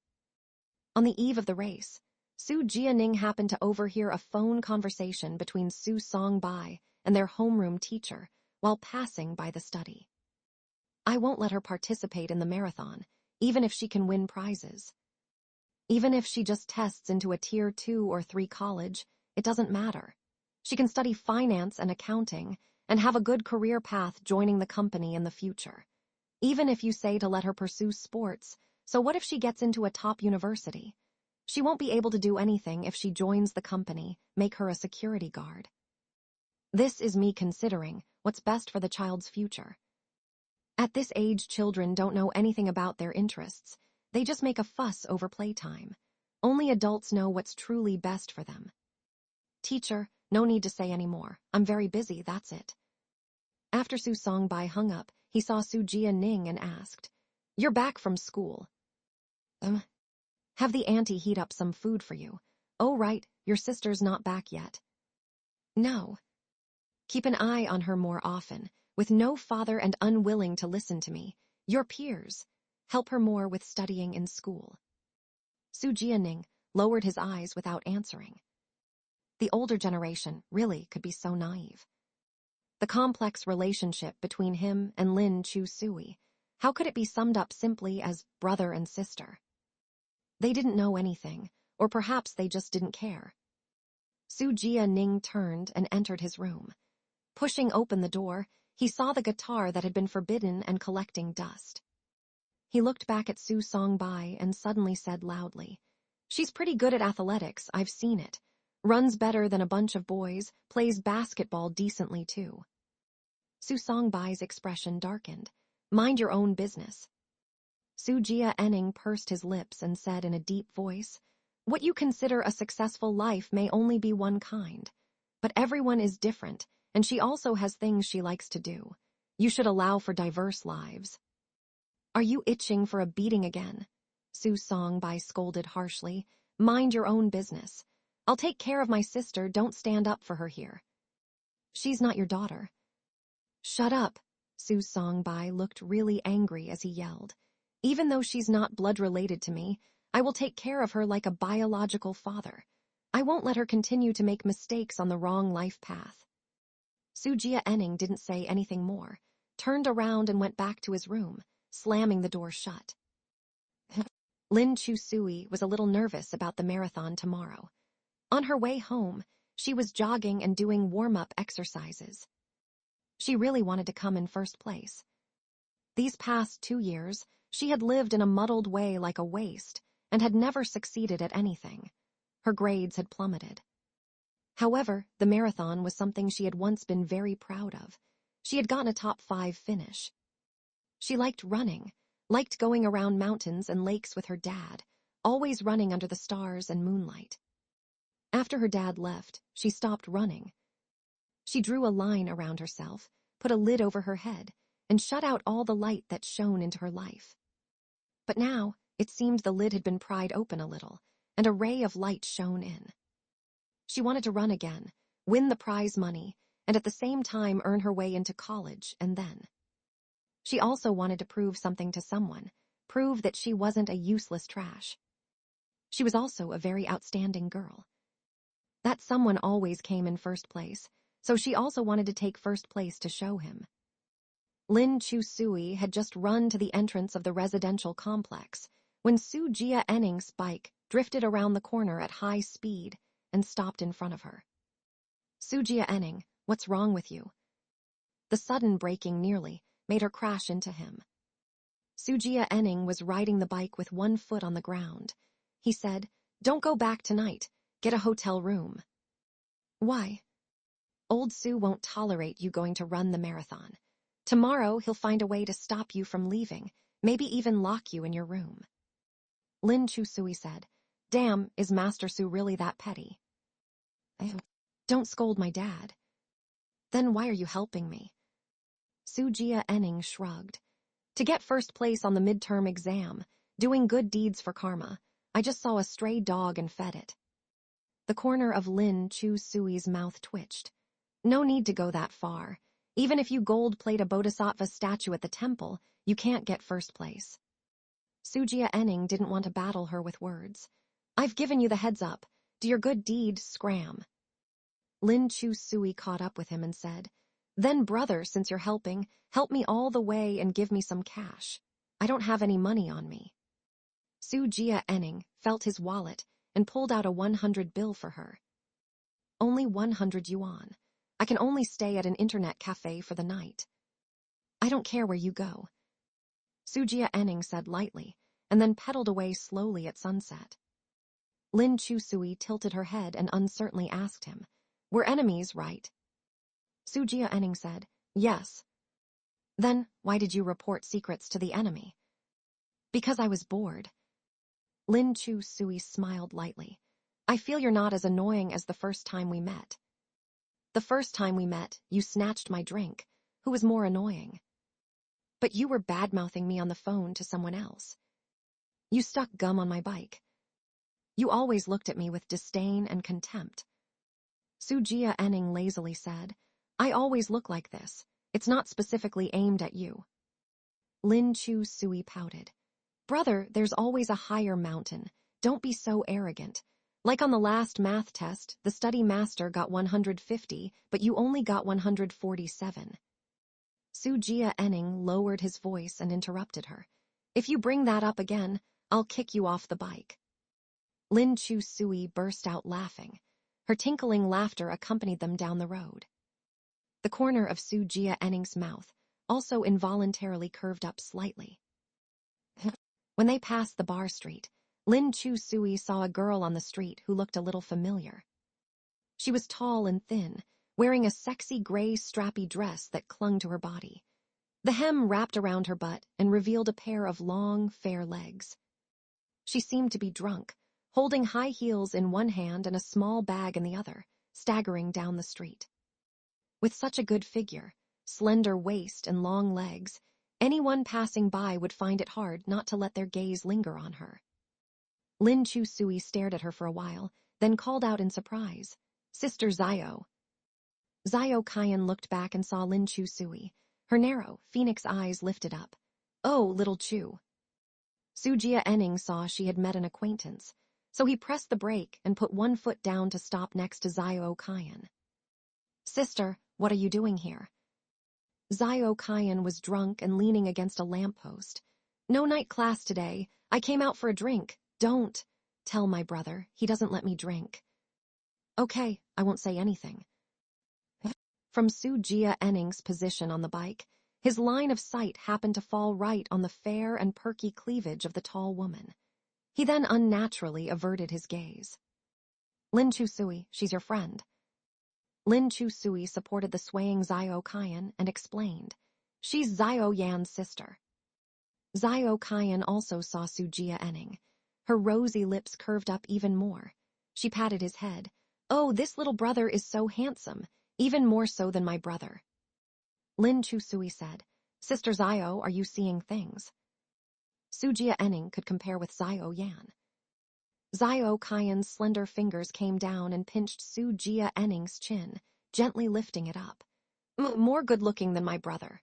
S1: On the eve of the race, Su Jianing happened to overhear a phone conversation between Su Songbai and their homeroom teacher while passing by the study. I won't let her participate in the marathon, even if she can win prizes. Even if she just tests into a tier 2 or 3 college, it doesn't matter. She can study finance and accounting and have a good career path joining the company in the future. Even if you say to let her pursue sports, so what if she gets into a top university? She won't be able to do anything if she joins the company, make her a security guard. This is me considering what's best for the child's future. At this age, children don't know anything about their interests. They just make a fuss over playtime. Only adults know what's truly best for them. Teacher, no need to say any more. I'm very busy, that's it. After Su Songbai hung up, he saw Su Jianing and asked, "You're back from school." Have the auntie heat up some food for you. Oh right, your sister's not back yet. No. Keep an eye on her more often. With no father and unwilling to listen to me, your peers. Help her more with studying in school. Su Jianing lowered his eyes without answering. The older generation really could be so naive. The complex relationship between him and Lin Chu Sui, how could it be summed up simply as brother and sister? They didn't know anything, or perhaps they just didn't care. Su Jianing turned and entered his room. Pushing open the door, he saw the guitar that had been forbidden and collecting dust. He looked back at Su Songbai and suddenly said loudly, "She's pretty good at athletics, I've seen it. Runs better than a bunch of boys, plays basketball decently too." Su Songbai's expression darkened. "Mind your own business." Su Jianing pursed his lips and said in a deep voice, "What you consider a successful life may only be one kind. But everyone is different, and she also has things she likes to do. You should allow for diverse lives." "Are you itching for a beating again?" Su Songbai scolded harshly. "Mind your own business. I'll take care of my sister, don't stand up for her here." "She's not your daughter." "Shut up." Su Songbai looked really angry as he yelled. "Even though she's not blood-related to me, I will take care of her like a biological father. I won't let her continue to make mistakes on the wrong life path." Su Jianing didn't say anything more, turned around and went back to his room, slamming the door shut. Lin Chu Sui was a little nervous about the marathon tomorrow. On her way home, she was jogging and doing warm-up exercises. She really wanted to come in first place. These past 2 years, she had lived in a muddled way like a waste and had never succeeded at anything. Her grades had plummeted. However, the marathon was something she had once been very proud of. She had gotten a top 5 finish. She liked running, liked going around mountains and lakes with her dad, always running under the stars and moonlight. After her dad left, she stopped running. She drew a line around herself, put a lid over her head, and shut out all the light that shone into her life. But now, it seemed the lid had been pried open a little, and a ray of light shone in. She wanted to run again, win the prize money, and at the same time earn her way into college, and then. She also wanted to prove something to someone, prove that she wasn't a useless trash. She was also a very outstanding girl. That someone always came in first place, so she also wanted to take first place to show him. Lin Chu Sui had just run to the entrance of the residential complex when Su Jianing's bike drifted around the corner at high speed and stopped in front of her. "Su Jianing, what's wrong with you?" The sudden braking nearly made her crash into him. Su Jianing was riding the bike with one foot on the ground. He said, "Don't go back tonight. Get a hotel room." "Why?" "Old Su won't tolerate you going to run the marathon. Tomorrow he'll find a way to stop you from leaving, maybe even lock you in your room." Lin Chu Sui said, "Damn, is Master Su really that petty?" "Don't scold my dad." "Then why are you helping me?" Su Jianing shrugged. To get first place on the midterm exam, doing good deeds for karma. I just saw a stray dog and fed it. The corner of Lin Chu Sui's mouth twitched. No need to go that far. Even if you gold-plate a bodhisattva statue at the temple, you can't get first place. Sujia Enning didn't want to battle her with words. I've given you the heads up. Do your good deed, scram. Lin Chu Sui caught up with him and said, Then brother, since you're helping, help me all the way and give me some cash. I don't have any money on me. Sujia Enning felt his wallet and pulled out a 100 bill for her. Only 100 yuan. I can only stay at an internet cafe for the night. I don't care where you go. Sujia Enning said lightly, and then pedaled away slowly at sunset. Lin Chu Sui tilted her head and uncertainly asked him, We're enemies, right? Sujia Enning said, Yes. Then, why did you report secrets to the enemy? Because I was bored. Lin Chu Sui smiled lightly. I feel you're not as annoying as the first time we met. The first time we met, you snatched my drink. Who was more annoying? But you were bad-mouthing me on the phone to someone else. You stuck gum on my bike. You always looked at me with disdain and contempt. Sujia Enning lazily said, I always look like this. It's not specifically aimed at you. Lin Chu Sui pouted. Brother, there's always a higher mountain. Don't be so arrogant. Like on the last math test, the study master got 150, but you only got 147. Sujia Enning lowered his voice and interrupted her. If you bring that up again, I'll kick you off the bike. Lin Chu Sui burst out laughing. Her tinkling laughter accompanied them down the road. The corner of Sujia Enning's mouth also involuntarily curved up slightly. When they passed the bar street, Lin Chu Sui saw a girl on the street who looked a little familiar. She was tall and thin, wearing a sexy gray strappy dress that clung to her body. The hem wrapped around her butt and revealed a pair of long, fair legs. She seemed to be drunk, holding high heels in one hand and a small bag in the other, staggering down the street. With such a good figure, slender waist and long legs, anyone passing by would find it hard not to let their gaze linger on her. Lin Chu Sui stared at her for a while, then called out in surprise, Sister Zio. Zio Kaiyan looked back and saw Lin Chu Sui. Her narrow, phoenix eyes lifted up. Oh, little Chu. Sujia Enning saw she had met an acquaintance, so he pressed the brake and put one foot down to stop next to Zio Kaiyan. Sister, what are you doing here? Zio Kaiyan was drunk and leaning against a lamppost. No night class today. I came out for a drink. Don't tell my brother. He doesn't let me drink. Okay, I won't say anything. From Sujia Enning's position on the bike, his line of sight happened to fall right on the fair and perky cleavage of the tall woman. He then unnaturally averted his gaze. Lin Chu Sui, she's your friend. Lin Chu Sui supported the swaying Zio Kaiyan and explained, She's Zio Yan's sister. Zio Kaiyan also saw Sujia Enning. Her rosy lips curved up even more. She patted his head. Oh, this little brother is so handsome, even more so than my brother. Lin Chu Sui said, Sister Zio, are you seeing things? Sujia Enning could compare with Zio Yan. Zio Kaiyan's slender fingers came down and pinched Sujia Enning's chin, gently lifting it up. More good-looking than my brother.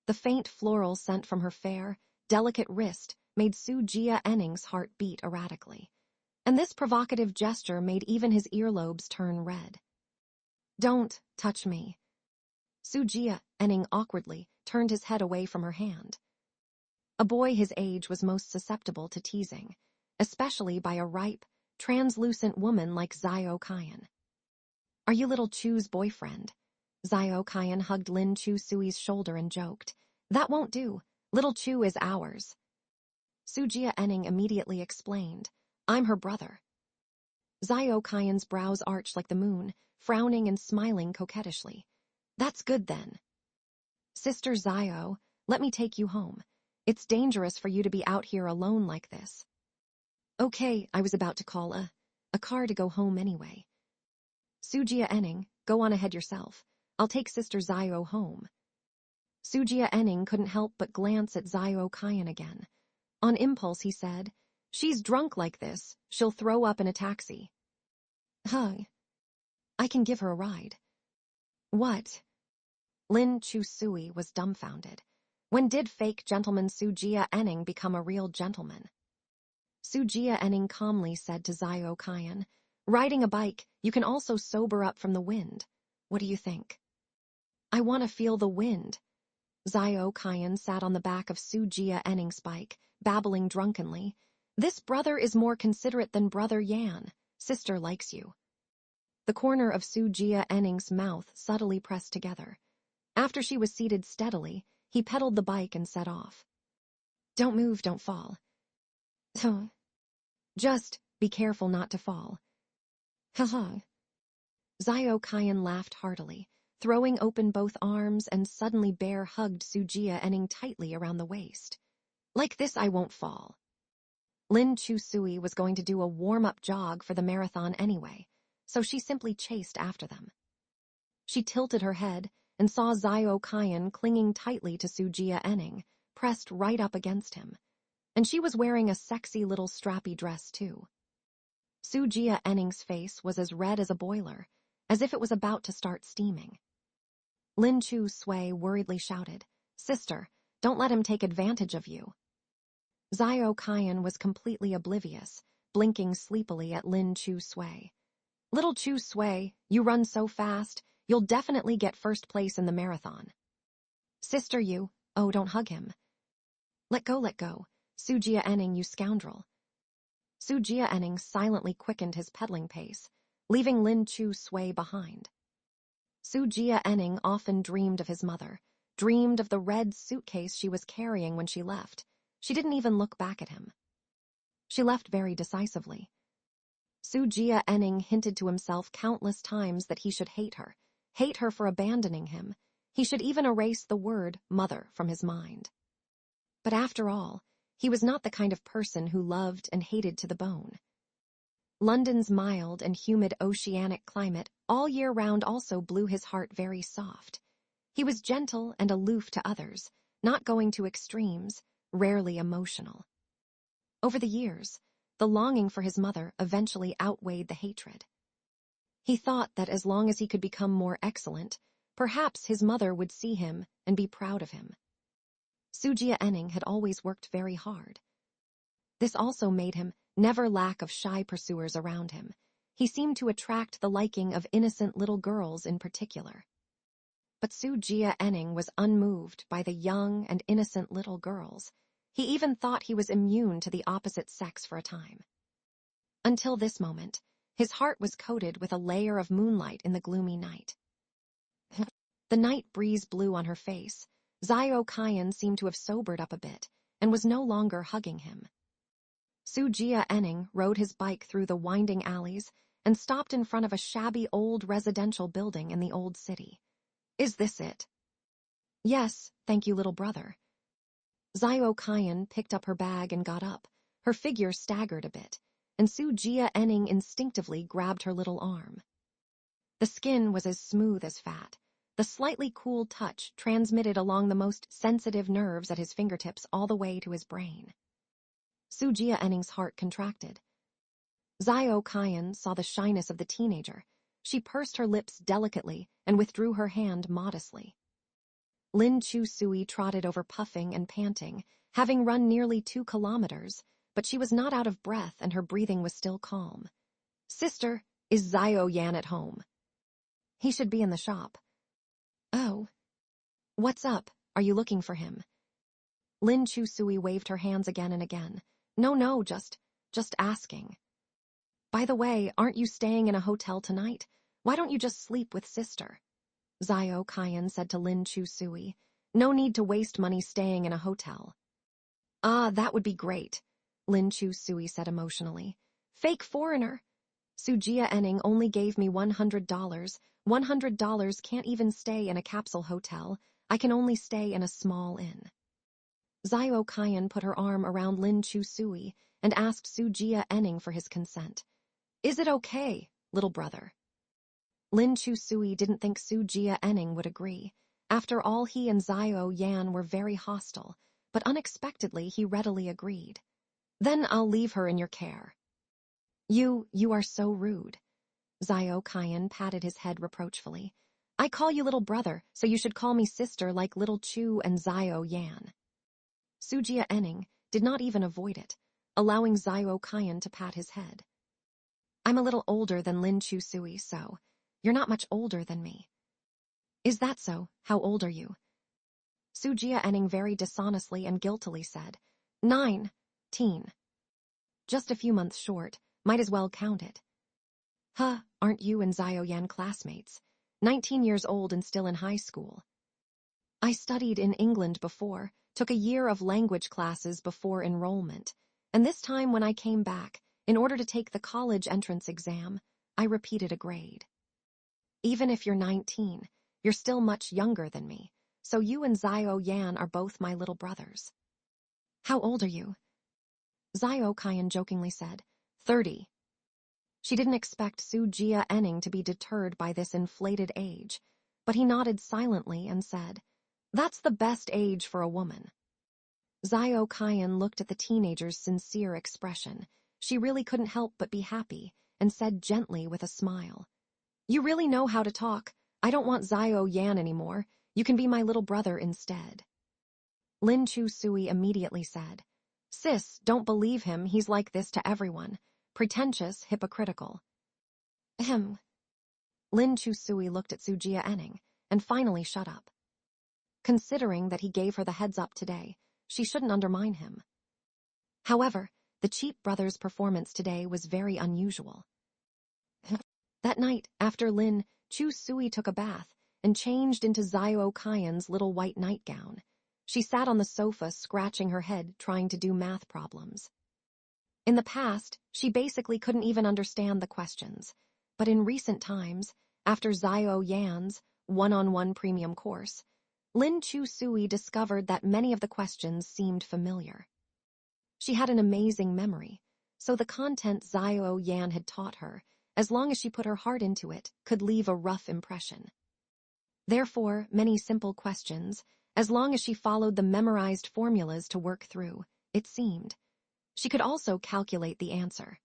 S1: The faint floral scent from her fair, delicate wrist made Sujia Enning's heart beat erratically, and this provocative gesture made even his earlobes turn red. Don't touch me. Sujia Enning awkwardly turned his head away from her hand. A boy his age was most susceptible to teasing, especially by a ripe, translucent woman like Zio Kaiyan. Are you little Chu's boyfriend? Zio Kaiyan hugged Lin Chu Sui's shoulder and joked, That won't do. Little Chu is ours. Sujia Enning immediately explained, I'm her brother. Zio Kaiyan's brows arched like the moon, frowning and smiling coquettishly. That's good then. Sister Zio, let me take you home. It's dangerous for you to be out here alone like this. Okay, I was about to call a car to go home anyway. Sujia Enning, go on ahead yourself. I'll take Sister Zio home. Sujia Enning couldn't help but glance at Zio Kyan again. On impulse, he said, "She's drunk like this. She'll throw up in a taxi." "Huh. I can give her a ride." "What?" Lin Chu-sui was dumbfounded. When did fake gentleman Sujia Enning become a real gentleman? Sujia Enning calmly said to Zio Kyan, "Riding a bike, you can also sober up from the wind. What do you think?" "I want to feel the wind." Zio Kyan sat on the back of Sujia Enning's bike, babbling drunkenly. "This brother is more considerate than brother Yan. Sister likes you." The corner of Sujia Enning's mouth subtly pressed together. After she was seated steadily, he pedaled the bike and set off. "Don't move, don't fall." "Just be careful not to fall." "Haha." Zio Kyan laughed heartily, throwing open both arms and suddenly bear-hugged Sujia Enning tightly around the waist. "Like this I won't fall." Lin Chu-sui was going to do a warm-up jog for the marathon anyway, so she simply chased after them. She tilted her head and saw Zio Kyan clinging tightly to Sujia Enning, pressed right up against him. And she was wearing a sexy little strappy dress, too. Sujia Enning's face was as red as a boiler, as if it was about to start steaming. Lin Chu-sui worriedly shouted, "Sister, don't let him take advantage of you." Zio Kyan was completely oblivious, blinking sleepily at Lin Chu-sui. "Little Chu-sui, you run so fast, you'll definitely get first place in the marathon." "Sister, you, oh, don't hug him." Let go, Sujia Enning, you scoundrel." Sujia Enning silently quickened his pedaling pace, leaving Lin Chu-sui behind. Sujia Enning often dreamed of his mother, dreamed of the red suitcase she was carrying when she left. She didn't even look back at him. She left very decisively. Sujia Enning hinted to himself countless times that he should hate her for abandoning him. He should even erase the word mother from his mind. But after all, he was not the kind of person who loved and hated to the bone. London's mild and humid oceanic climate all year round also blew his heart very soft. He was gentle and aloof to others, not going to extremes, rarely emotional. Over the years, the longing for his mother eventually outweighed the hatred. He thought that as long as he could become more excellent, perhaps his mother would see him and be proud of him. Sujia Enning had always worked very hard. This also made him never lack of shy pursuers around him. He seemed to attract the liking of innocent little girls in particular. But Sujia Enning was unmoved by the young and innocent little girls. He even thought he was immune to the opposite sex for a time. Until this moment, his heart was coated with a layer of moonlight in the gloomy night. The night breeze blew on her face. Zio Kyan seemed to have sobered up a bit and was no longer hugging him. Sujia Enning rode his bike through the winding alleys and stopped in front of a shabby old residential building in the old city. "Is this it?" "Yes, thank you, little brother." Zio Kyan picked up her bag and got up. Her figure staggered a bit, and Sujia Enning instinctively grabbed her little arm. The skin was as smooth as fat. The slightly cool touch transmitted along the most sensitive nerves at his fingertips all the way to his brain. Sujia Enning's heart contracted. Zio Kyan saw the shyness of the teenager. She pursed her lips delicately and withdrew her hand modestly. Lin Chu-sui trotted over puffing and panting, having run nearly 2 kilometers, but she was not out of breath and her breathing was still calm. "Sister, is Zio Yan at home?" "He should be in the shop." "Oh. What's up? Are you looking for him?" Lin Chu-sui waved her hands again and again. No, just asking." "By the way, aren't you staying in a hotel tonight? Why don't you just sleep with sister?" Zio Kyan said to Lin Chu-sui. "No need to waste money staying in a hotel." "Ah, that would be great," Lin Chu-sui said emotionally. "Fake foreigner." "Sujia Enning only gave me $100. $100 can't even stay in a capsule hotel. I can only stay in a small inn." Zio Kyan put her arm around Lin Chu-sui and asked Sujia Enning for his consent. "Is it okay, little brother?" Lin Chu-sui didn't think Sujia Enning would agree. After all, he and Zio Yan were very hostile, but unexpectedly he readily agreed. Then I'll leave her in your care. You are so rude. Zio Qian patted his head reproachfully. I call you little brother, so you should call me sister like little Chu and Zio Yan. Sujia Enning did not even avoid it, allowing Zio Qian to pat his head. I'm a little older than Lin Chu Sui, so you're not much older than me. Is that so? How old are you? Sujia Enning very dishonestly and guiltily said, 19. Just a few months short, might as well count it. Huh, aren't you and Zio Yan classmates? 19 years old and still in high school. I studied in England before, took a year of language classes before enrollment, and this time when I came back, in order to take the college entrance exam, I repeated a grade. Even if you're 19, you're still much younger than me, so you and Zio Yan are both my little brothers. How old are you? Zio Qian jokingly said, 30. She didn't expect Sujia Enning to be deterred by this inflated age, but he nodded silently and said, That's the best age for a woman. Zio Qian looked at the teenager's sincere expression. She really couldn't help but be happy, and said gently with a smile, You really know how to talk. I don't want Zio Yan anymore. You can be my little brother instead. Lin Chu Sui immediately said, Sis, don't believe him. He's like this to everyone. Pretentious, hypocritical. Ahem. Lin Chu Sui looked at Sujia Enning, and finally shut up. Considering that he gave her the heads up today, she shouldn't undermine him. However, the Cheap Brothers' performance today was very unusual. That night, after Lin Chu Sui took a bath and changed into Zio Qian's little white nightgown, she sat on the sofa scratching her head trying to do math problems. In the past, she basically couldn't even understand the questions, but in recent times, after Zio Yan's one-on-one premium course, Lin Chu Sui discovered that many of the questions seemed familiar. She had an amazing memory, so the content Zio Yan had taught her, as long as she put her heart into it, could leave a rough impression. Therefore, many simple questions, as long as she followed the memorized formulas to work through, it seemed. She could also calculate the answer.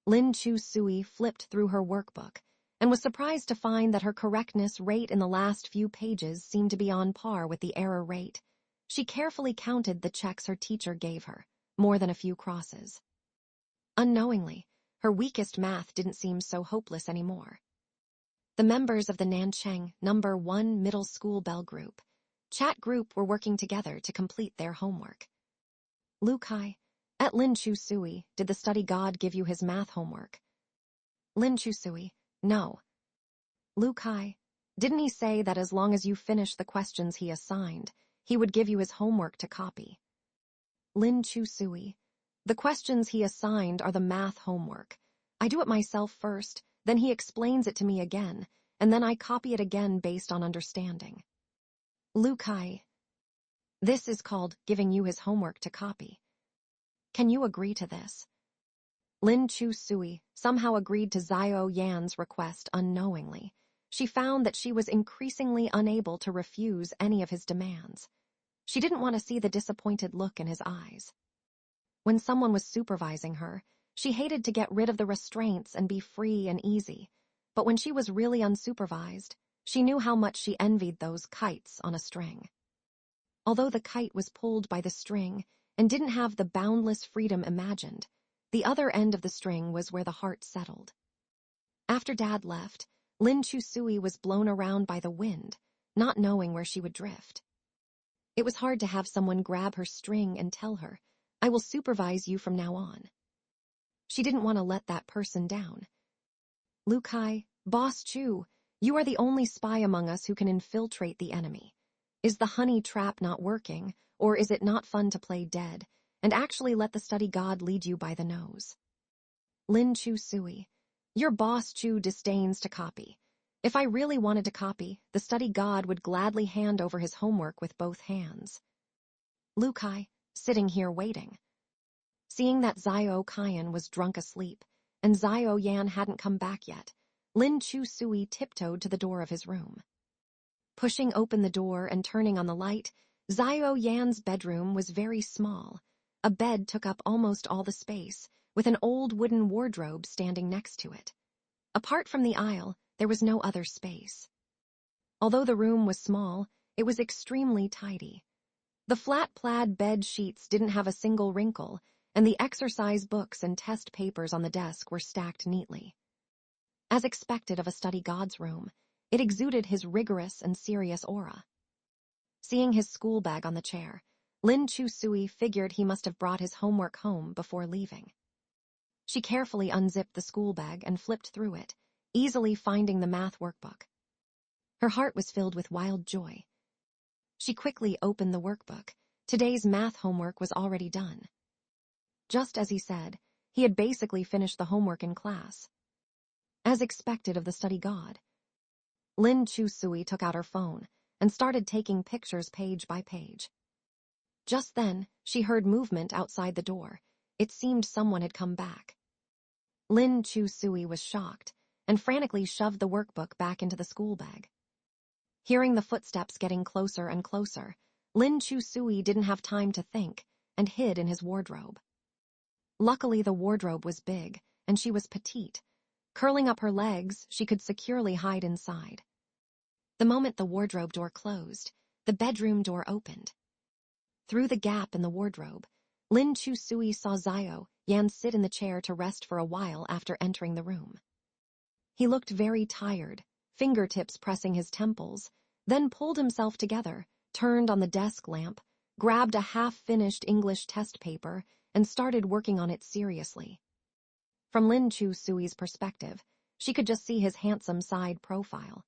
S1: Lin Chu Sui flipped through her workbook and was surprised to find that her correctness rate in the last few pages seemed to be on par with the error rate. She carefully counted the checks her teacher gave her, more than a few crosses. Unknowingly, her weakest math didn't seem so hopeless anymore. The members of the Nanchang No. 1 Middle School Bell Group, chat group were working together to complete their homework. Lu Kai, at Lin Chu Sui, did the study god give you his math homework? Lin Chu Sui, no. Lu Kai, didn't he say that as long as you finish the questions he assigned, he would give you his homework to copy? Lin Chu Sui, the questions he assigned are the math homework. I do it myself first, then he explains it to me again, and then I copy it again based on understanding. Lu Kai, this is called giving you his homework to copy. Can you agree to this? Lin Chu Sui somehow agreed to Zio Yan's request unknowingly. She found that she was increasingly unable to refuse any of his demands. She didn't want to see the disappointed look in his eyes. When someone was supervising her, she hated to get rid of the restraints and be free and easy, but when she was really unsupervised, she knew how much she envied those kites on a string. Although the kite was pulled by the string and didn't have the boundless freedom imagined, the other end of the string was where the heart settled. After Dad left, Lin Chu Sui was blown around by the wind, not knowing where she would drift. It was hard to have someone grab her string and tell her, I will supervise you from now on. She didn't want to let that person down. Lu Kai, Boss Chu, you are the only spy among us who can infiltrate the enemy. Is the honey trap not working, or is it not fun to play dead, and actually let the study god lead you by the nose? Lin Chu Sui, your boss Chu disdains to copy. If I really wanted to copy, the study god would gladly hand over his homework with both hands. Lu Kai, sitting here waiting. Seeing that Zio Qian was drunk asleep, and Zio Yan hadn't come back yet, Lin Chu Sui tiptoed to the door of his room. Pushing open the door and turning on the light, Xiao Yan's bedroom was very small. A bed took up almost all the space, with an old wooden wardrobe standing next to it. Apart from the aisle, there was no other space. Although the room was small, it was extremely tidy. The flat plaid bed sheets didn't have a single wrinkle, and the exercise books and test papers on the desk were stacked neatly. As expected of a study god's room, it exuded his rigorous and serious aura. Seeing his school bag on the chair, Lin Chusui figured he must have brought his homework home before leaving. She carefully unzipped the school bag and flipped through it, easily finding the math workbook. Her heart was filled with wild joy. She quickly opened the workbook. Today's math homework was already done. Just as he said, he had basically finished the homework in class. As expected of the study god, Lin Chusui took out her phone and started taking pictures page by page. Just then, she heard movement outside the door. It seemed someone had come back. Lin Chusui was shocked and frantically shoved the workbook back into the school bag. Hearing the footsteps getting closer and closer, Lin Chusui didn't have time to think and hid in his wardrobe. Luckily, the wardrobe was big, and she was petite. Curling up her legs, she could securely hide inside. The moment the wardrobe door closed, the bedroom door opened. Through the gap in the wardrobe, Lin Chusui saw Xiao Yan sit in the chair to rest for a while after entering the room. He looked very tired, fingertips pressing his temples, then pulled himself together, turned on the desk lamp, grabbed a half-finished English test paper, and started working on it seriously. From Lin Chusui's perspective, she could just see his handsome side profile.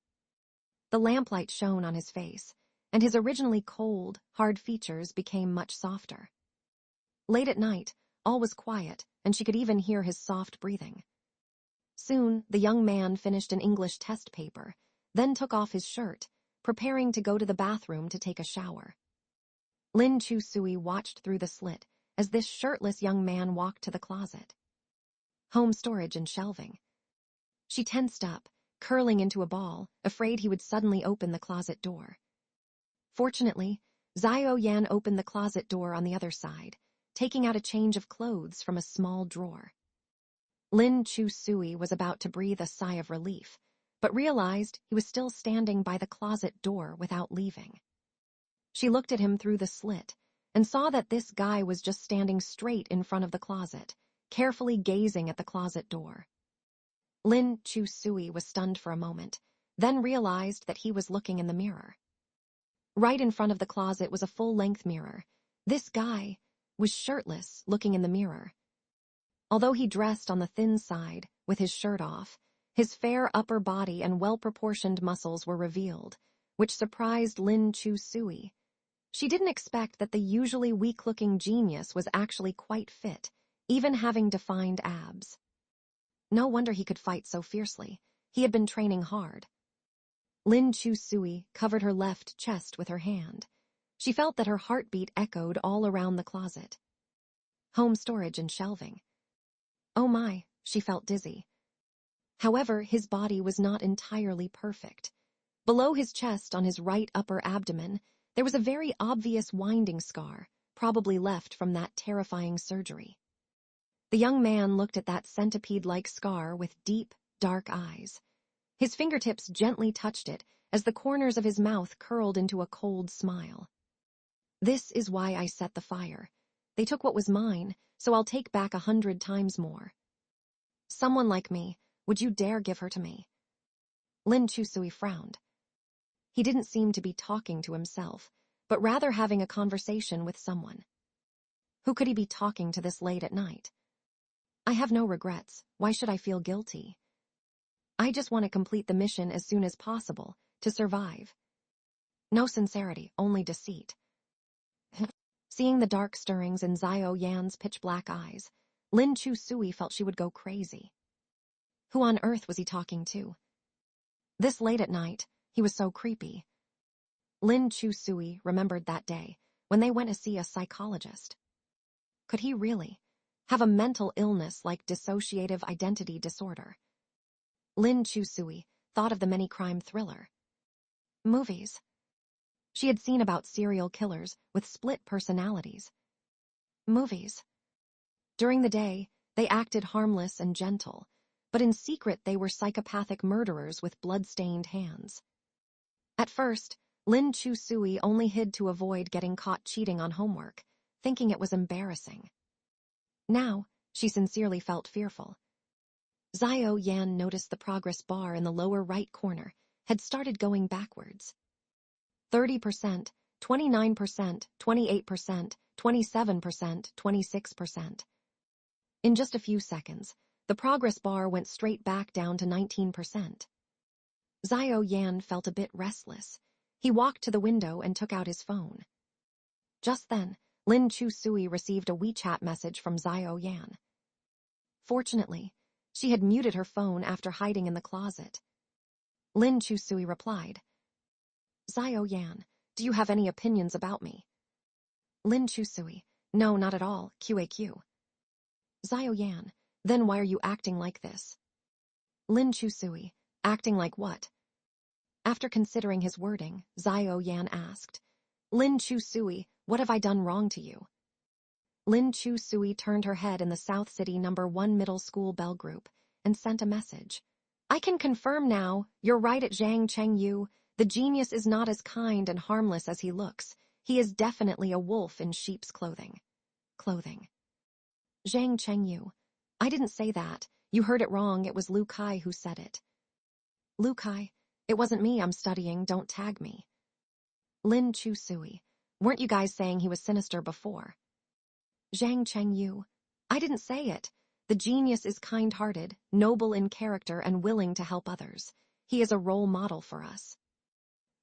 S1: The lamplight shone on his face, and his originally cold, hard features became much softer. Late at night, all was quiet, and she could even hear his soft breathing. Soon, the young man finished an English test paper, then took off his shirt, preparing to go to the bathroom to take a shower. Lin Chusui watched through the slit as this shirtless young man walked to the closet. Home storage and shelving. She tensed up, curling into a ball, afraid he would suddenly open the closet door. Fortunately, Xiao Yan opened the closet door on the other side, taking out a change of clothes from a small drawer. Lin Chusui was about to breathe a sigh of relief, but realized he was still standing by the closet door without leaving. She looked at him through the slit and saw that this guy was just standing straight in front of the closet, carefully gazing at the closet door. Lin Chusui was stunned for a moment, then realized that he was looking in the mirror. Right in front of the closet was a full-length mirror. This guy was shirtless, looking in the mirror. Although he dressed on the thin side, with his shirt off, his fair upper body and well-proportioned muscles were revealed, which surprised Lin Chusui. She didn't expect that the usually weak-looking genius was actually quite fit, even having defined abs. No wonder he could fight so fiercely. He had been training hard. Lin Chusui covered her left chest with her hand. She felt that her heartbeat echoed all around the closet. Home storage and shelving. Oh my, she felt dizzy. However, his body was not entirely perfect. Below his chest on his right upper abdomen, there was a very obvious winding scar, probably left from that terrifying surgery. The young man looked at that centipede-like scar with deep, dark eyes. His fingertips gently touched it as the corners of his mouth curled into a cold smile. This is why I set the fire. They took what was mine, so I'll take back 100 times more. Someone like me, would you dare give her to me? Lin Chusui frowned. He didn't seem to be talking to himself, but rather having a conversation with someone. Who could he be talking to this late at night? I have no regrets. Why should I feel guilty? I just want to complete the mission as soon as possible, to survive. No sincerity, only deceit. Seeing the dark stirrings in Xiao Yan's pitch-black eyes, Lin Chusui felt she would go crazy. Who on earth was he talking to? This late at night, he was so creepy. Lin Chusui remembered that day, when they went to see a psychologist. Could he really have a mental illness like dissociative identity disorder? Lin Chusui thought of the many-crime thriller. Movies. She had seen about serial killers with split personalities. Movies. During the day, they acted harmless and gentle, but in secret they were psychopathic murderers with blood-stained hands. At first, Lin Chu-sui only hid to avoid getting caught cheating on homework, thinking it was embarrassing. Now, she sincerely felt fearful. Xiao Yan noticed the progress bar in the lower right corner had started going backwards. 30%, 29%, 28%, 27%, 26%. In just a few seconds, the progress bar went straight back down to 19%. Xiao Yan felt a bit restless. He walked to the window and took out his phone. Just then, Lin Chu-sui received a WeChat message from Xiao Yan. Fortunately, she had muted her phone after hiding in the closet. Lin Chu-sui replied, Xiao Yan, do you have any opinions about me? Lin Chu-sui, no, not at all, QAQ. Xiao Yan, then why are you acting like this? Lin Chu-sui, acting like what? After considering his wording, Xiao Yan asked, Lin Chu-sui, what have I done wrong to you? Lin Chu-sui turned her head in the South City No. 1 middle school bell group and sent a message. I can confirm now, you're right at Zhang Chengyu. The genius is not as kind and harmless as he looks. He is definitely a wolf in sheep's clothing. Zhang Chengyu. I didn't say that. You heard it wrong. It was Lu Kai who said it. Lu Kai, it wasn't me. I'm studying. Don't tag me. Lin Chu-sui. Weren't you guys saying he was sinister before? Zhang Chengyu. I didn't say it. The genius is kind-hearted, noble in character, and willing to help others. He is a role model for us.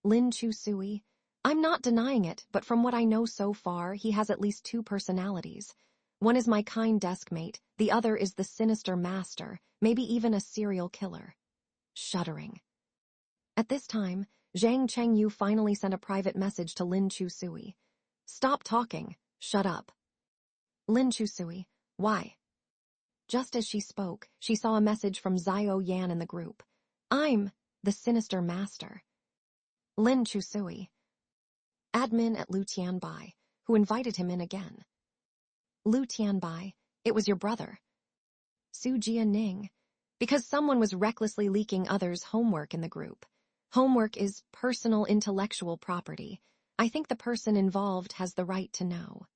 S1: Lin Chu-sui. I'm not denying it, but from what I know so far, he has at least 2 personalities. One is my kind desk mate, the other is the sinister master, maybe even a serial killer. Shuddering. At this time, Zhang Chengyu finally sent a private message to Lin Chu-sui. Stop talking. Shut up. Lin Chu-sui. Why? Just as she spoke, she saw a message from Xiao Yan in the group. I'm the sinister master. Lin Chu-sui. Admin at Lu Tianbai, who invited him in again. Lu Tianbai, it was your brother. Su Jianing. Because someone was recklessly leaking others' homework in the group. Homework is personal intellectual property. I think the person involved has the right to know.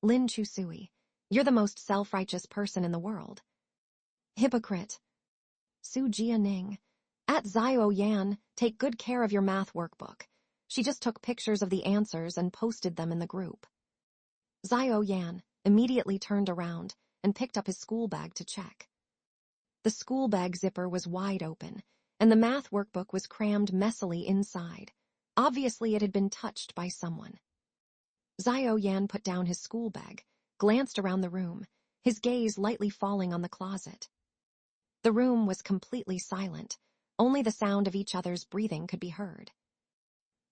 S1: Lin Chu-sui. You're the most self-righteous person in the world. Hypocrite. Su Jianing. At Xiao Yan, take good care of your math workbook. She just took pictures of the answers and posted them in the group. Xiao Yan immediately turned around and picked up his school bag to check. The school bag zipper was wide open, and the math workbook was crammed messily inside. Obviously, it had been touched by someone. Xiao Yan put down his school bag, glanced around the room, his gaze lightly falling on the closet. The room was completely silent. Only the sound of each other's breathing could be heard.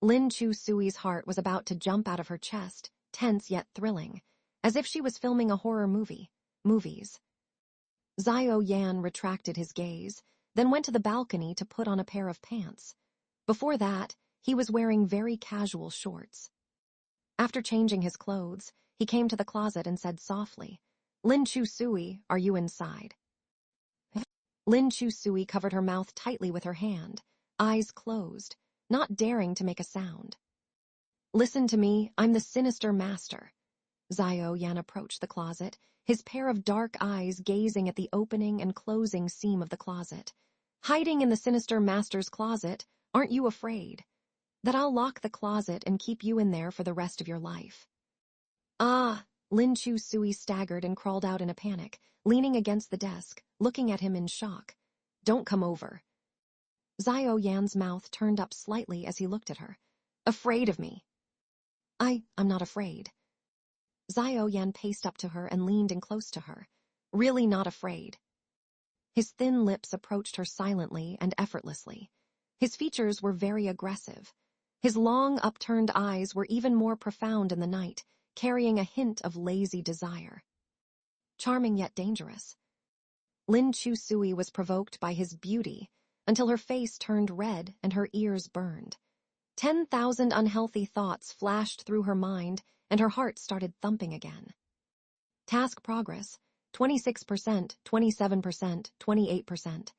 S1: Lin Chu-sui's heart was about to jump out of her chest, tense yet thrilling, as if she was filming a horror movie. Movies. Xiao Yan retracted his gaze, then went to the balcony to put on a pair of pants. Before that, he was wearing very casual shorts. After changing his clothes, he came to the closet and said softly, Lin Chu-sui, are you inside? Lin Chu-sui covered her mouth tightly with her hand, eyes closed, not daring to make a sound. Listen to me, I'm the sinister master. Xiao Yan approached the closet, his pair of dark eyes gazing at the opening and closing seam of the closet. Hiding in the sinister master's closet, aren't you afraid? That I'll lock the closet and keep you in there for the rest of your life. Ah, Lin Chu-sui staggered and crawled out in a panic, leaning against the desk, looking at him in shock. Don't come over. Xiao Yan's mouth turned up slightly as he looked at her. Afraid of me? I'm not afraid. Xiao Yan paced up to her and leaned in close to her. Really not afraid. His thin lips approached her silently and effortlessly. His features were very aggressive. His long, upturned eyes were even more profound in the night, carrying a hint of lazy desire. Charming yet dangerous. Lin Chu-sui was provoked by his beauty until her face turned red and her ears burned. 10,000 unhealthy thoughts flashed through her mind, and her heart started thumping again. Task progress, 26%, 27%, 28%.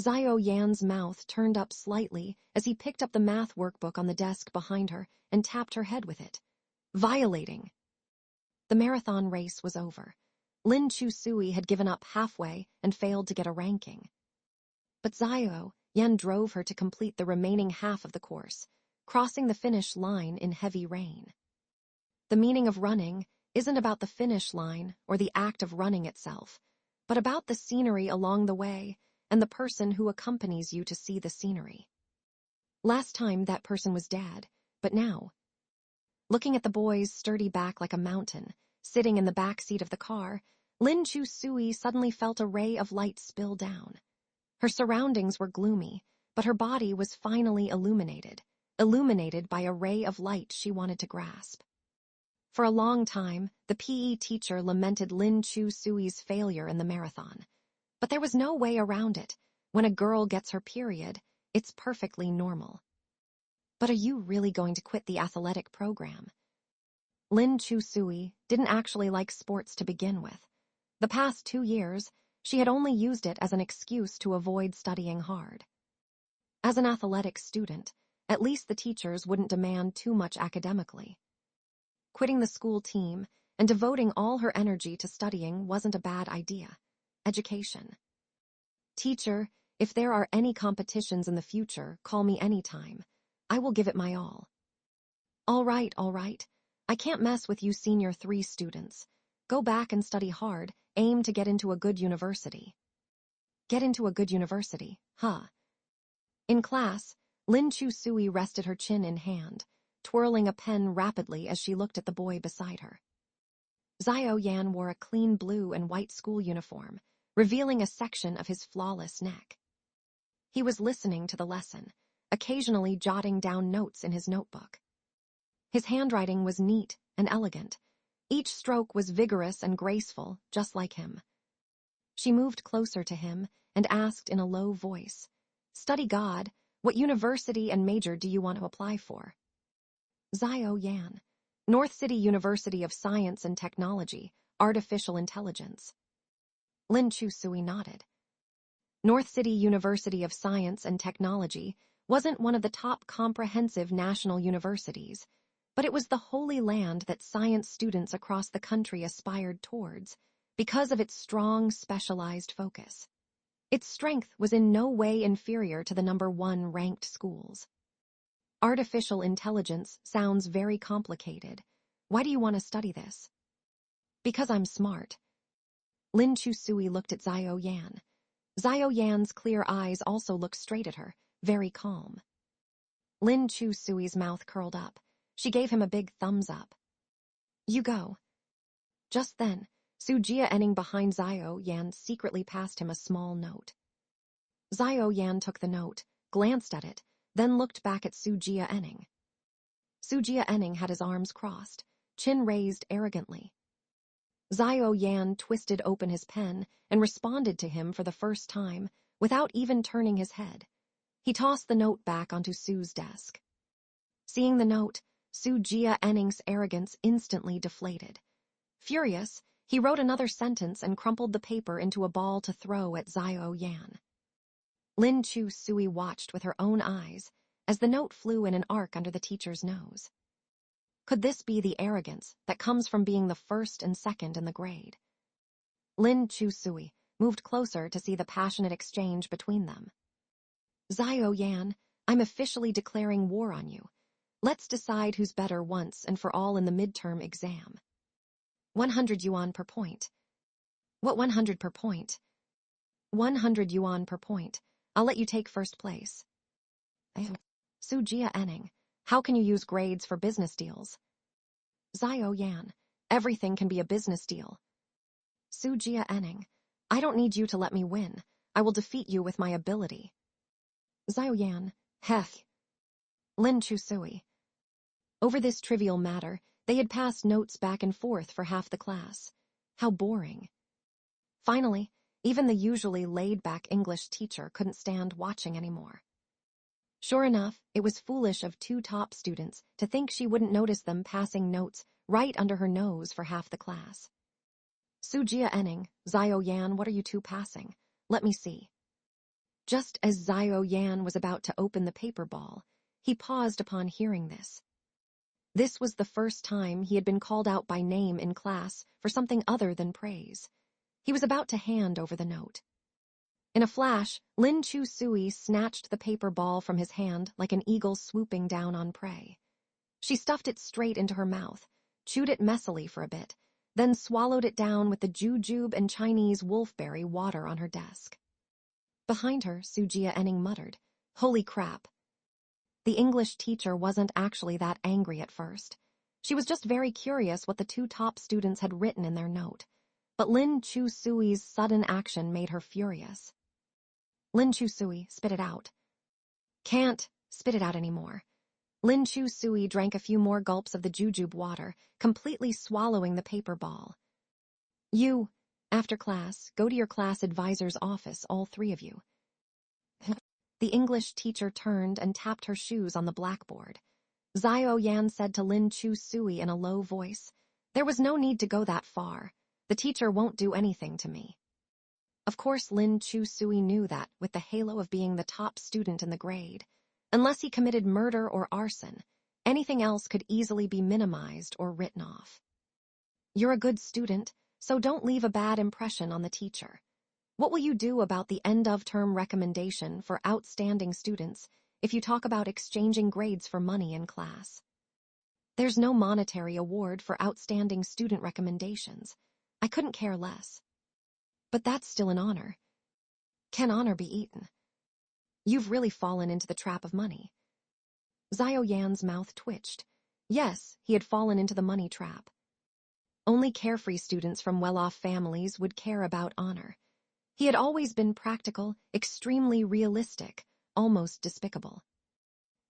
S1: Xiao Yan's mouth turned up slightly as he picked up the math workbook on the desk behind her and tapped her head with it. Violating. The marathon race was over. Lin Chusui had given up halfway and failed to get a ranking. But Xiao Yan drove her to complete the remaining half of the course, crossing the finish line in heavy rain. The meaning of running isn't about the finish line or the act of running itself, but about the scenery along the way and the person who accompanies you to see the scenery. Last time that person was dead, but now, looking at the boy's sturdy back like a mountain, sitting in the back seat of the car, Lin Chusui suddenly felt a ray of light spill down. Her surroundings were gloomy, but her body was finally illuminated by a ray of light she wanted to grasp. For a long time, the PE teacher lamented Lin Chusui's failure in the marathon. But there was no way around it. When a girl gets her period, it's perfectly normal. But are you really going to quit the athletic program? Lin Chusui didn't actually like sports to begin with. The past 2 years, she had only used it as an excuse to avoid studying hard. As an athletic student, at least the teachers wouldn't demand too much academically. Quitting the school team and devoting all her energy to studying wasn't a bad idea. Education. Teacher, if there are any competitions in the future, call me anytime. I will give it my all. All right. I can't mess with you senior 3 students. Go back and study hard, aim to get into a good university. Get into a good university, huh? In class, Lin Chusui rested her chin in hand, twirling a pen rapidly as she looked at the boy beside her. Xiao Yan wore a clean blue and white school uniform, revealing a section of his flawless neck. He was listening to the lesson, occasionally jotting down notes in his notebook. His handwriting was neat and elegant. Each stroke was vigorous and graceful, just like him. She moved closer to him and asked in a low voice, "Study God, what university and major do you want to apply for?" Xiao Yan, North City University of Science and Technology, Artificial Intelligence. Lin Chusui nodded. North City University of Science and Technology wasn't one of the top comprehensive national universities, but it was the holy land that science students across the country aspired towards because of its strong, specialized focus. Its strength was in no way inferior to the #1 ranked schools. Artificial intelligence sounds very complicated. Why do you want to study this? Because I'm smart. Lin Chusui looked at Xiao Yan. Xiao Yan's clear eyes also looked straight at her, very calm. Lin Chusui's mouth curled up. She gave him a big thumbs up. You go. Just then, Su Jia behind Xiao Yan secretly passed him a small note. Xiao Yan took the note, glanced at it, then looked back at Su Jia. Su Jia had his arms crossed, chin raised arrogantly. Xiao Yan twisted open his pen and responded to him for the first time, without even turning his head. He tossed the note back onto Su's desk. Seeing the note, Su Jia's arrogance instantly deflated. Furious, he wrote another sentence and crumpled the paper into a ball to throw at Xiao Yan. Lin Chusui watched with her own eyes as the note flew in an arc under the teacher's nose. Could this be the arrogance that comes from being the first and second in the grade? Lin Chusui moved closer to see the passionate exchange between them. Xiao Yan, I'm officially declaring war on you. Let's decide who's better once and for all in the midterm exam. 100 yuan per point. What 100 per point? 100 yuan per point. I'll let you take first place. Su Jia, how can you use grades for business deals? Xiao Yan, everything can be a business deal. Su Jia, I don't need you to let me win. I will defeat you with my ability. Xiao Yan, hech. Lin Chusui. Over this trivial matter, they had passed notes back and forth for half the class. How boring. Finally, even the usually laid-back English teacher couldn't stand watching anymore. Sure enough, it was foolish of two top students to think she wouldn't notice them passing notes right under her nose for half the class. Sujia Enning, Zio Yan, what are you two passing? Let me see. Just as Zio Yan was about to open the paper ball, he paused upon hearing this. This was the first time he had been called out by name in class for something other than praise. He was about to hand over the note. In a flash, Lin Chu Sui snatched the paper ball from his hand like an eagle swooping down on prey. She stuffed it straight into her mouth, chewed it messily for a bit, then swallowed it down with the jujube and Chinese wolfberry water on her desk. Behind her, Sujia Enning muttered, "Holy crap." The English teacher wasn't actually that angry at first. She was just very curious what the two top students had written in their note. But Lin Chu Sui's sudden action made her furious. Lin Chu Sui, spit it out. Can't spit it out anymore. Lin Chu Sui drank a few more gulps of the jujube water, completely swallowing the paper ball. You, after class, go to your class advisor's office, all three of you. The English teacher turned and tapped her shoes on the blackboard. Zio Yan said to Lin Chu Sui in a low voice, "There was no need to go that far. The teacher won't do anything to me." Of course, Lin Chu Sui knew that, with the halo of being the top student in the grade. Unless he committed murder or arson, anything else could easily be minimized or written off. You're a good student, so don't leave a bad impression on the teacher. What will you do about the end-of-term recommendation for outstanding students if you talk about exchanging grades for money in class? There's no monetary award for outstanding student recommendations. I couldn't care less. But that's still an honor. Can honor be eaten? You've really fallen into the trap of money. Zio Yan's mouth twitched. Yes, he had fallen into the money trap. Only carefree students from well-off families would care about honor. He had always been practical, extremely realistic, almost despicable.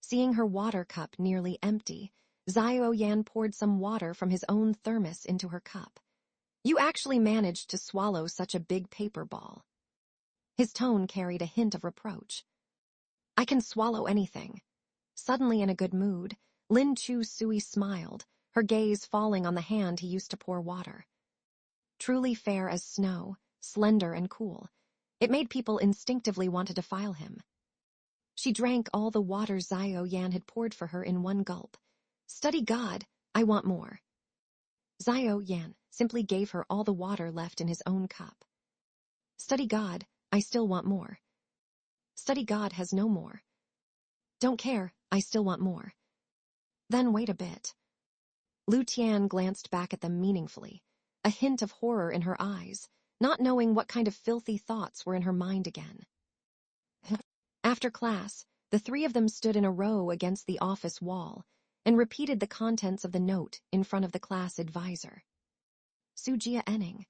S1: Seeing her water cup nearly empty, Zio Yan poured some water from his own thermos into her cup. You actually managed to swallow such a big paper ball. His tone carried a hint of reproach. I can swallow anything. Suddenly in a good mood, Lin Chu Sui smiled, her gaze falling on the hand he used to pour water. Truly fair as snow, slender and cool, it made people instinctively want to defile him. She drank all the water Zio Yan had poured for her in one gulp. Study God, I want more. Zio Yan simply gave her all the water left in his own cup. Study God, I still want more. Study God has no more. Don't care, I still want more. Then wait a bit. Lu Tian glanced back at them meaningfully, a hint of horror in her eyes, not knowing what kind of filthy thoughts were in her mind again. After class, the three of them stood in a row against the office wall and repeated the contents of the note in front of the class advisor. Sujia Enning,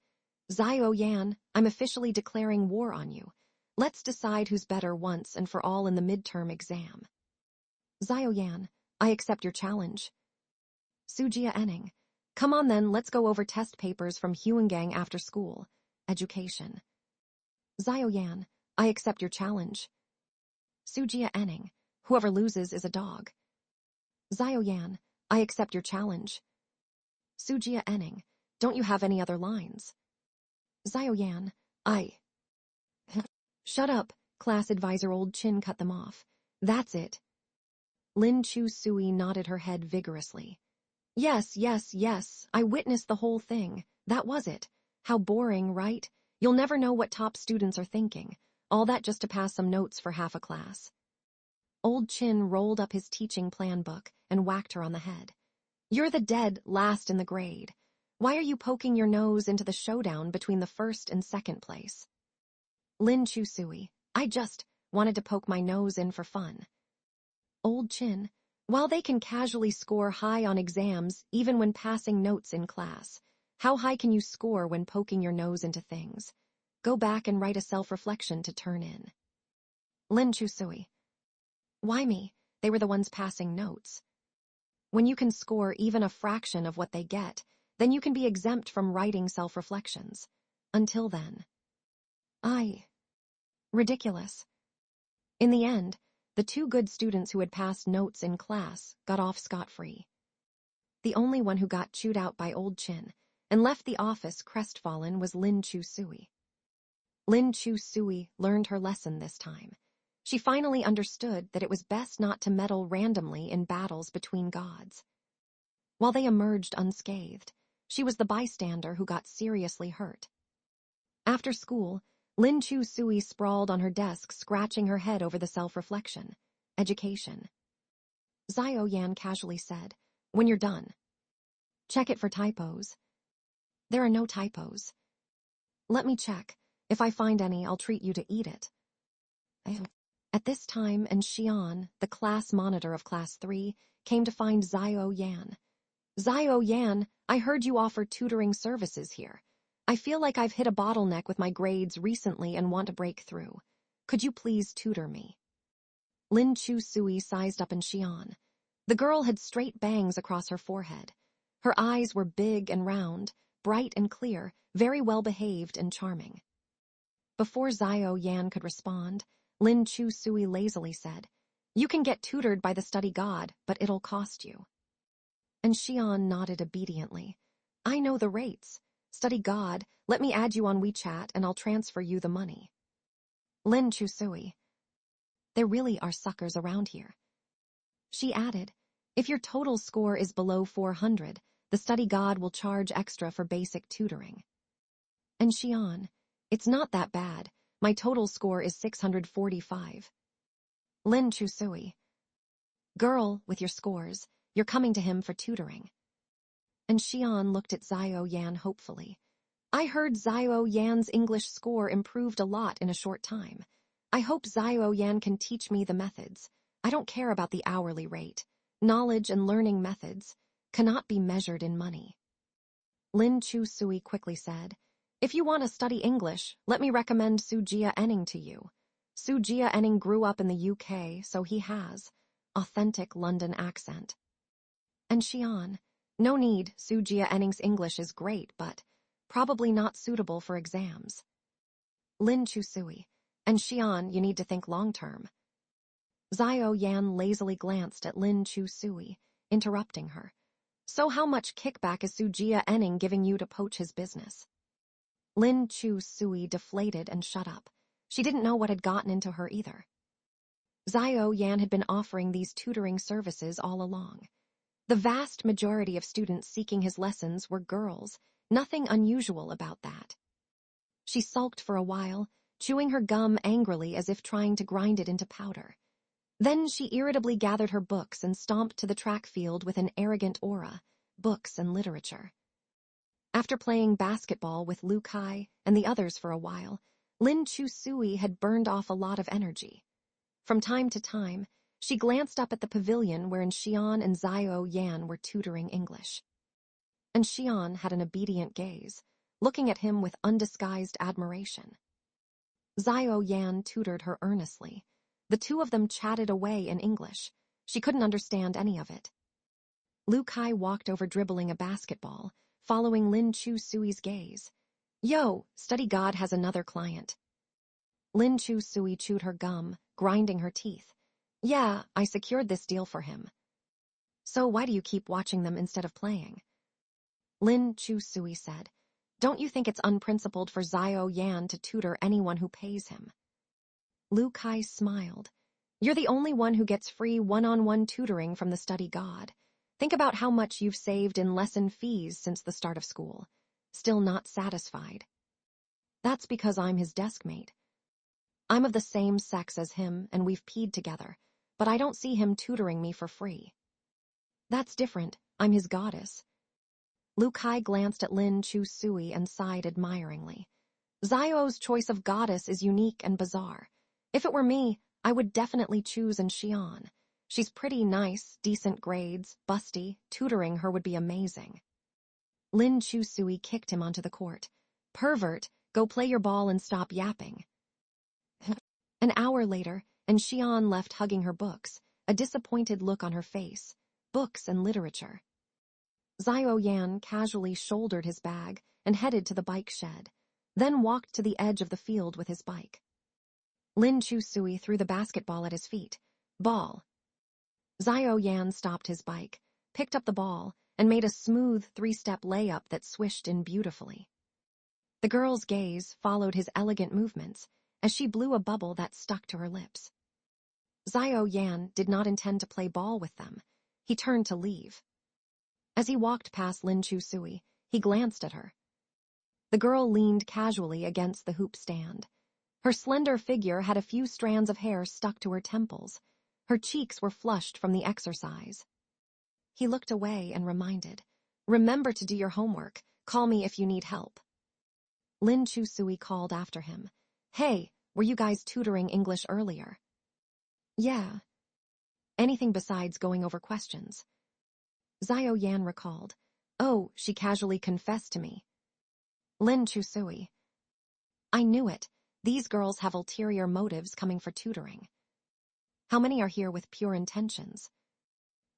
S1: Zio Yan, I'm officially declaring war on you. Let's decide who's better once and for all in the midterm exam. Zio Yan, I accept your challenge. Sujia Enning, come on then, let's go over test papers from Huangang after school. Education. Zio Yan, I accept your challenge. Sujia Enning, whoever loses is a dog. Zio Yan, I accept your challenge. Sujia Enning, don't you have any other lines? Zio Yan, I... Shut up, class advisor Old Chin cut them off. That's it. Lin Chu Sui nodded her head vigorously. Yes, yes, yes, I witnessed the whole thing. That was it. How boring, right? You'll never know what top students are thinking. All that just to pass some notes for half a class. Old Chin rolled up his teaching plan book and whacked her on the head. You're the dead last in the grade. Why are you poking your nose into the showdown between the first and second place? Lin Chu Sui, I just wanted to poke my nose in for fun. Old Chin, while they can casually score high on exams even when passing notes in class, how high can you score when poking your nose into things? Go back and write a self-reflection to turn in. Lin Chu Sui, why me? They were the ones passing notes. When you can score even a fraction of what they get, then you can be exempt from writing self-reflections. Until then. Ridiculous. In the end, The two good students who had passed notes in class got off scot-free. The only one who got chewed out by Old Chin and left the office crestfallen was Lin Chu-sui. Lin Chu-sui learned her lesson this time. She finally understood that it was best not to meddle randomly in battles between gods. While they emerged unscathed, she was the bystander who got seriously hurt. After school, Lin Chu-sui sprawled on her desk, scratching her head over the self-reflection. Education. Xiao Yan casually said, "When you're done, check it for typos." "There are no typos." "Let me check. If I find any, I'll treat you to eat it." At this time, and Xian, the class monitor of Class 3, came to find Xiao Yan. "Xiao Yan, I heard you offer tutoring services here. I feel like I've hit a bottleneck with my grades recently and want to break through. Could you please tutor me?" Lin Chu-sui sized up in Xian. The girl had straight bangs across her forehead. Her eyes were big and round, bright and clear, very well behaved and charming. Before Xiao Yan could respond, Lin Chu-sui lazily said, "You can get tutored by the study god, but it'll cost you." And Xian nodded obediently. "I know the rates. Study god, let me add you on WeChat and I'll transfer you the money." Lin Chu-sui. "There really are suckers around here." She added, "If your total score is below 400, the study god will charge extra for basic tutoring." And Xian, "It's not that bad. My total score is 645. Lin Chu-sui. "Girl, with your scores, you're coming to him for tutoring." And Xian looked at Xiao Yan hopefully. "I heard Xiao Yan's English score improved a lot in a short time. I hope Xiao Yan can teach me the methods. I don't care about the hourly rate. Knowledge and learning methods cannot be measured in money." Lin Chu-sui quickly said, "If you want to study English, let me recommend Sujia Enning to you. Sujia Enning grew up in the UK, so he has authentic London accent." And Xian, "No need, Sujia Enning's English is great, but probably not suitable for exams." Lin Chu-sui, "And Xian, you need to think long-term." Xiao Yan lazily glanced at Lin Chu-sui, interrupting her. "So how much kickback is Sujia Enning giving you to poach his business?" Lin Chu-sui deflated and shut up. She didn't know what had gotten into her either. Xiao Yan had been offering these tutoring services all along. The vast majority of students seeking his lessons were girls, nothing unusual about that. She sulked for a while, chewing her gum angrily as if trying to grind it into powder. Then she irritably gathered her books and stomped to the track field with an arrogant aura, books and literature. After playing basketball with Lu Kai and the others for a while, Lin Chu-sui had burned off a lot of energy. From time to time, she glanced up at the pavilion wherein Xian and Xiao Yan were tutoring English. And Xian had an obedient gaze, looking at him with undisguised admiration. Xiao Yan tutored her earnestly. The two of them chatted away in English. She couldn't understand any of it. Lu Kai walked over dribbling a basketball, following Lin Chu-sui's gaze. "Yo, study god has another client." Lin Chu-sui chewed her gum, grinding her teeth. "Yeah, I secured this deal for him." "So why do you keep watching them instead of playing?" Lin Chu-sui said, "Don't you think it's unprincipled for Xiao Yan to tutor anyone who pays him?" Lu Kai smiled. "You're the only one who gets free one-on-one tutoring from the study god. Think about how much you've saved in lesson fees since the start of school. Still not satisfied?" "That's because I'm his desk mate. I'm of the same sex as him and we've peed together, but I don't see him tutoring me for free." "That's different. I'm his goddess." Lu Kai glanced at Lin Chu-sui and sighed admiringly. "Xiao's choice of goddess is unique and bizarre. If it were me, I would definitely choose an Xian. She's pretty nice, decent grades, busty. Tutoring her would be amazing." Lin Chu-sui kicked him onto the court. "Pervert, go play your ball and stop yapping." An hour later, and Xian left hugging her books, a disappointed look on her face. Books and literature. Xiao Yan casually shouldered his bag and headed to the bike shed, then walked to the edge of the field with his bike. Lin Chu-sui threw the basketball at his feet. Ball. Xiao Yan stopped his bike, picked up the ball, and made a smooth 3-step layup that swished in beautifully. The girl's gaze followed his elegant movements as she blew a bubble that stuck to her lips. Xiao Yan did not intend to play ball with them. He turned to leave. As he walked past Lin Chusui, he glanced at her. The girl leaned casually against the hoop stand. Her slender figure had a few strands of hair stuck to her temples. Her cheeks were flushed from the exercise. He looked away and reminded, "Remember to do your homework. Call me if you need help." Lin Chusui called after him, "Hey, were you guys tutoring English earlier?" "Yeah." "Anything besides going over questions?" Xiao Yan recalled, "Oh, she casually confessed to me." Lin Chusui, "I knew it. These girls have ulterior motives coming for tutoring." "How many are here with pure intentions?"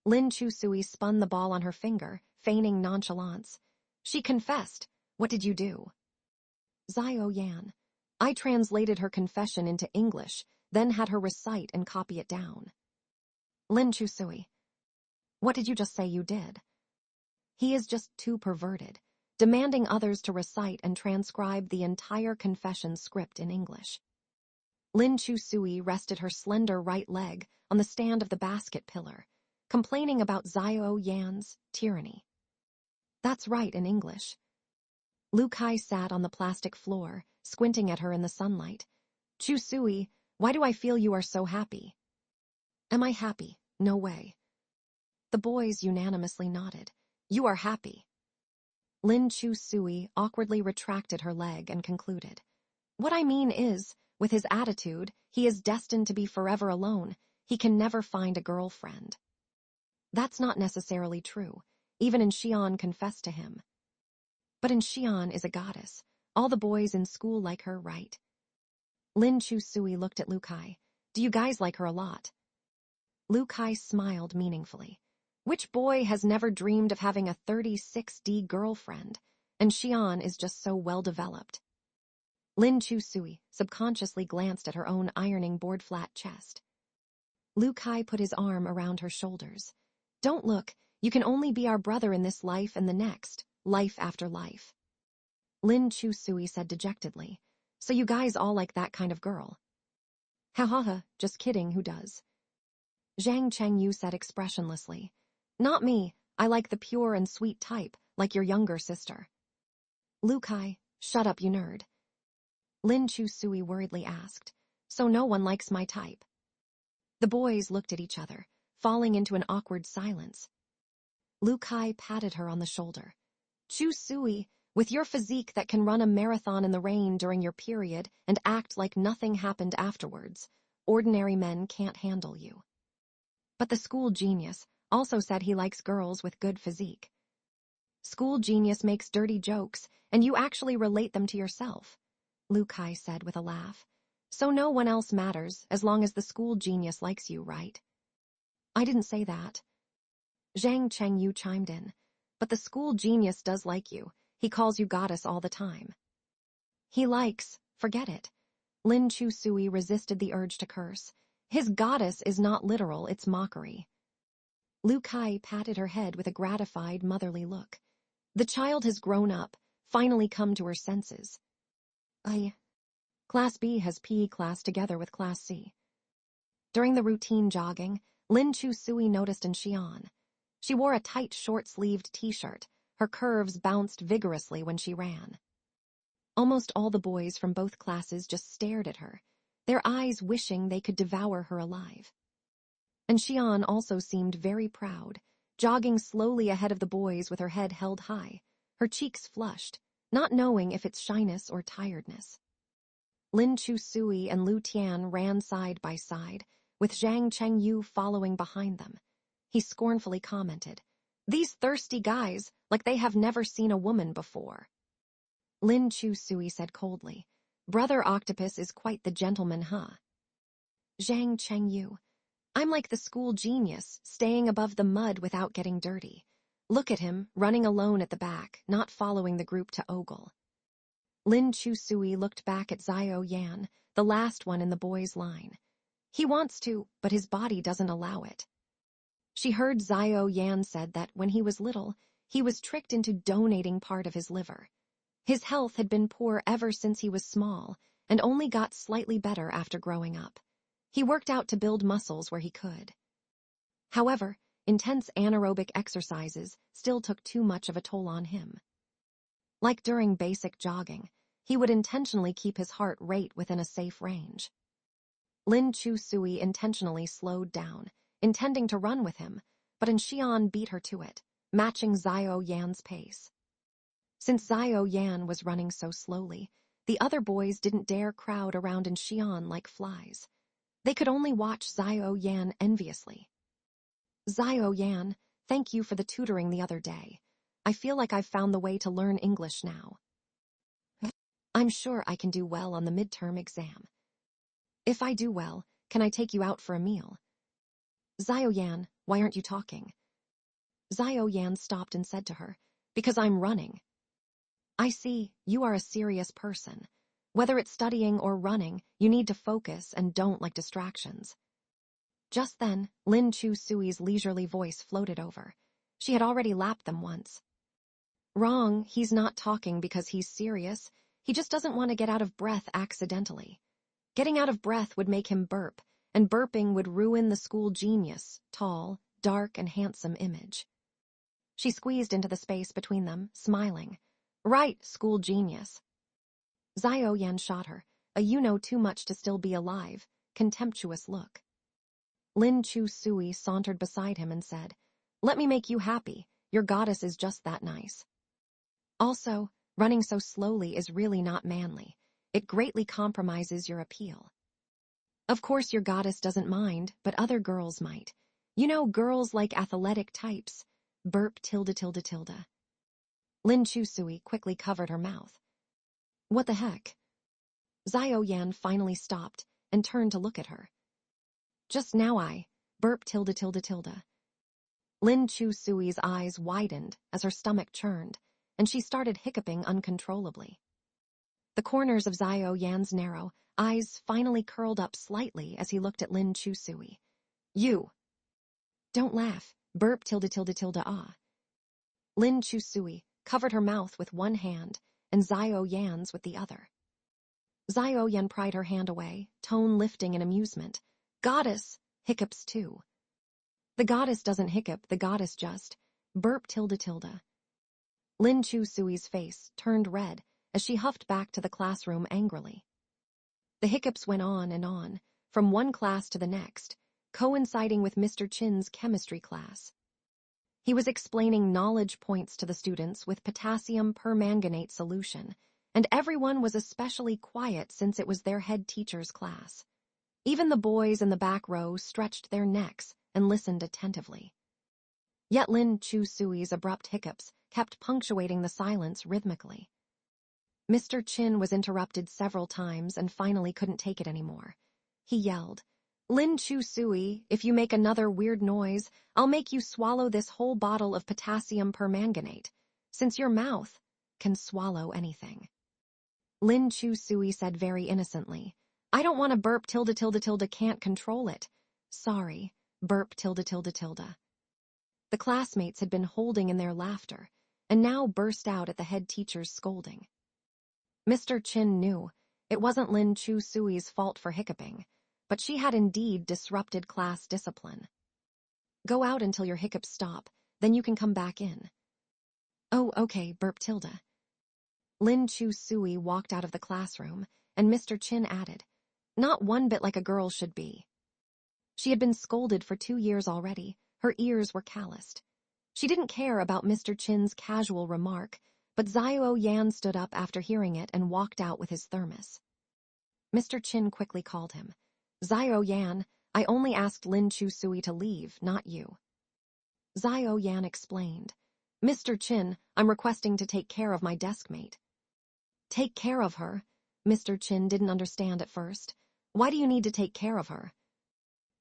S1: Lin Chusui spun the ball on her finger, feigning nonchalance. "She confessed. What did you do?" Xiao Yan, "I translated her confession into English, then had her recite and copy it down." Lin Chusui, "What did you just say you did?" "He is just too perverted, demanding others to recite and transcribe the entire confession script in English." Lin Chusui rested her slender right leg on the stand of the basket pillar, complaining about Xiao Yan's tyranny. "That's right in English." Lu Kai sat on the plastic floor, squinting at her in the sunlight. "Chusui, why do I feel you are so happy?" "Am I happy? No way." The boys unanimously nodded. "You are happy." Lin Chusui awkwardly retracted her leg and concluded, "What I mean is, with his attitude, he is destined to be forever alone. He can never find a girlfriend." "That's not necessarily true. Even Xian confessed to him." "But Xian is a goddess. All the boys in school like her, right?" Lin Chusui looked at Lu Kai. "Do you guys like her a lot?" Lu Kai smiled meaningfully. "Which boy has never dreamed of having a 36D girlfriend? And Xian is just so well-developed." Lin Chusui subconsciously glanced at her own ironing board-flat chest. Lu Kai put his arm around her shoulders. "Don't look. You can only be our brother in this life and the next, life after life." Lin Chusui said dejectedly, "So you guys all like that kind of girl?" "Ha ha ha, just kidding, who does?" Zhang Chengyu said expressionlessly, "Not me. I like the pure and sweet type, like your younger sister." Lu Kai, "Shut up, you nerd." Lin Chusui worriedly asked, "So no one likes my type?" The boys looked at each other, falling into an awkward silence. Lu Kai patted her on the shoulder. "Chusui, with your physique that can run a marathon in the rain during your period and act like nothing happened afterwards, ordinary men can't handle you." But the school genius also said he likes girls with good physique. "School genius makes dirty jokes, and you actually relate them to yourself," Lu Kai said with a laugh. "So no one else matters as long as the school genius likes you, right?" "I didn't say that." Zhang Chengyu chimed in. "But the school genius does like you. He calls you goddess all the time." "He likes, forget it." Lin Chusui resisted the urge to curse. "His goddess is not literal, it's mockery." Lu Kai patted her head with a gratified, motherly look. "The child has grown up, finally come to her senses." Class B has PE class together with Class C. During the routine jogging, Lin Chusui noticed Xian. She wore a tight, short-sleeved t-shirt. Her curves bounced vigorously when she ran. Almost all the boys from both classes just stared at her, their eyes wishing they could devour her alive. And Xian also seemed very proud, jogging slowly ahead of the boys with her head held high, her cheeks flushed, not knowing if it's shyness or tiredness. Lin Chusui and Lu Tian ran side by side, with Zhang Chengyu following behind them. He scornfully commented, "These thirsty guys, like they have never seen a woman before." Lin Chusui said coldly, "Brother Octopus is quite the gentleman, huh?" Zhang Chengyu, "I'm like the school genius, staying above the mud without getting dirty. Look at him, running alone at the back, not following the group to ogle." Lin Chusui looked back at Xiao Yan, the last one in the boys' line. He wants to, but his body doesn't allow it. She heard Xiao Yan said that when he was little, he was tricked into donating part of his liver. His health had been poor ever since he was small and only got slightly better after growing up. He worked out to build muscles where he could. However, intense anaerobic exercises still took too much of a toll on him. Like during basic jogging, he would intentionally keep his heart rate within a safe range. Lin Chu Sui intentionally slowed down, intending to run with him, but Xian beat her to it, matching Xiao Yan's pace. Since Xiao Yan was running so slowly, the other boys didn't dare crowd around Xian like flies. They could only watch Xiao Yan enviously. Xiao Yan, thank you for the tutoring the other day. I feel like I've found the way to learn English now. I'm sure I can do well on the midterm exam. If I do well, can I take you out for a meal? Xiao Yan, why aren't you talking? Xiao Yan stopped and said to her, because I'm running. I see, you are a serious person. Whether it's studying or running, you need to focus and don't like distractions. Just then, Lin Chu Sui's leisurely voice floated over. She had already lapped them once. Wrong, he's not talking because he's serious. He just doesn't want to get out of breath accidentally. Getting out of breath would make him burp, and burping would ruin the school genius, tall, dark, and handsome image. She squeezed into the space between them, smiling. Right, school genius. Xiao Yan shot her, a you know too much to still be alive, contemptuous look. Lin Chu Sui sauntered beside him and said, let me make you happy, your goddess is just that nice. Also, running so slowly is really not manly. It greatly compromises your appeal. Of course your goddess doesn't mind, but other girls might. You know, girls like athletic types. Burp tilde tilde tilde. Lin Chu Sui quickly covered her mouth. What the heck? Xiao Yan finally stopped and turned to look at her. Just now burp tilde tilde tilde. Lin Chu Sui's eyes widened as her stomach churned, and she started hiccuping uncontrollably. The corners of Xiao Yan's narrow eyes finally curled up slightly as he looked at Lin Chu Sui. You! Don't laugh, burp tilde tilde tilde ah. Lin Chu Sui covered her mouth with one hand and Xiao Yan's with the other. Xiao Yan pried her hand away, tone lifting in amusement. Goddess! Hiccups too. The goddess doesn't hiccup, the goddess just burp tilde tilde. Lin Chu Sui's face turned red as she huffed back to the classroom angrily. The hiccups went on, from one class to the next, coinciding with Mr. Chin's chemistry class. He was explaining knowledge points to the students with potassium permanganate solution, and everyone was especially quiet since it was their head teacher's class. Even the boys in the back row stretched their necks and listened attentively. Yet Lin Chu Sui's abrupt hiccups kept punctuating the silence rhythmically. Mr. Chin was interrupted several times and finally couldn't take it anymore. He yelled, Lin Chu Sui, if you make another weird noise, I'll make you swallow this whole bottle of potassium permanganate, since your mouth can swallow anything. Lin Chu Sui said very innocently, I don't want to burp tilde tilde tilde can't control it. Sorry, burp tilde tilde tilde. The classmates had been holding in their laughter, and now burst out at the head teacher's scolding. Mr. Chin knew it wasn't Lin Chu Sui's fault for hiccuping, but she had indeed disrupted class discipline. Go out until your hiccups stop, then you can come back in. Oh, okay, burp tilde. Lin Chu Sui walked out of the classroom, and Mr. Chin added, not one bit like a girl should be. She had been scolded for 2 years already, her ears were calloused. She didn't care about Mr. Chin's casual remark, but Xiao Yan stood up after hearing it and walked out with his thermos. Mr. Chin quickly called him. Xiao Yan, I only asked Lin Chu Sui to leave, not you. Xiao Yan explained. Mr. Chin, I'm requesting to take care of my desk mate. Take care of her? Mr. Chin didn't understand at first. Why do you need to take care of her?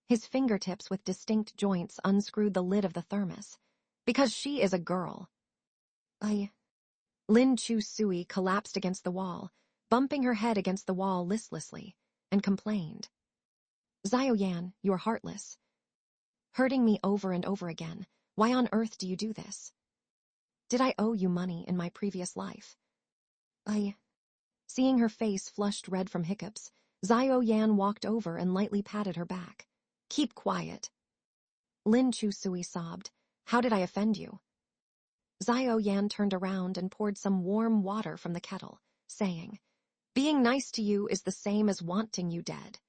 S1: His fingertips with distinct joints unscrewed the lid of the thermos. Because she is a girl. Lin Chu Sui collapsed against the wall, bumping her head against the wall listlessly, and complained. Xiao Yan, you're heartless. Hurting me over and over again. Why on earth do you do this? Did I owe you money in my previous life? Seeing her face flushed red from hiccups, Xiao Yan walked over and lightly patted her back. Keep quiet. Lin Chusui sobbed. How did I offend you? Xiao Yan turned around and poured some warm water from the kettle, saying, Being nice to you is the same as wanting you dead.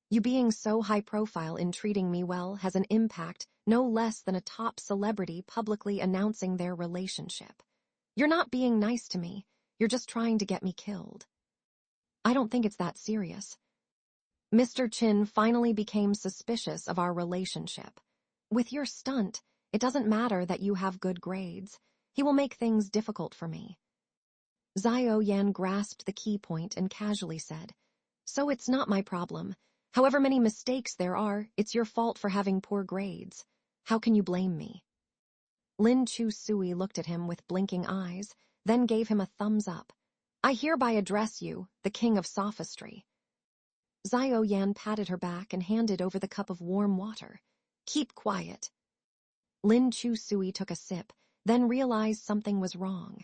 S1: You being so high profile in treating me well has an impact no less than a top celebrity publicly announcing their relationship. You're not being nice to me, you're just trying to get me killed. I don't think it's that serious. Mr. Chin finally became suspicious of our relationship. With your stunt, it doesn't matter that you have good grades. He will make things difficult for me. Xiao Yan grasped the key point and casually said, So it's not my problem. However many mistakes there are, it's your fault for having poor grades. How can you blame me? Lin Chusui looked at him with blinking eyes, then gave him a thumbs up. I hereby address you, the king of sophistry. Xiao Yan patted her back and handed over the cup of warm water. Keep quiet. Lin Chusui took a sip, then realized something was wrong.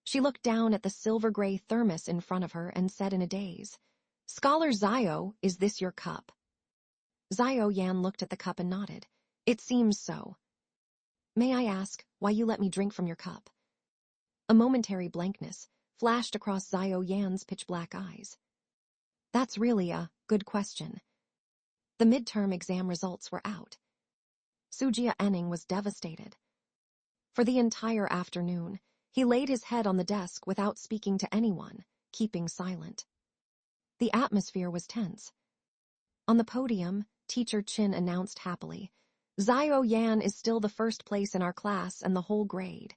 S1: She looked down at the silver-gray thermos in front of her and said in a daze, Scholar Xiao, is this your cup? Xiao Yan looked at the cup and nodded. It seems so. May I ask why you let me drink from your cup? A momentary blankness flashed across Xiao Yan's pitch-black eyes. That's really a good question. The midterm exam results were out. Sujia Enning was devastated. For the entire afternoon, he laid his head on the desk without speaking to anyone, keeping silent. The atmosphere was tense. On the podium, Teacher Chin announced happily, Xiao Yan is still the first place in our class and the whole grade.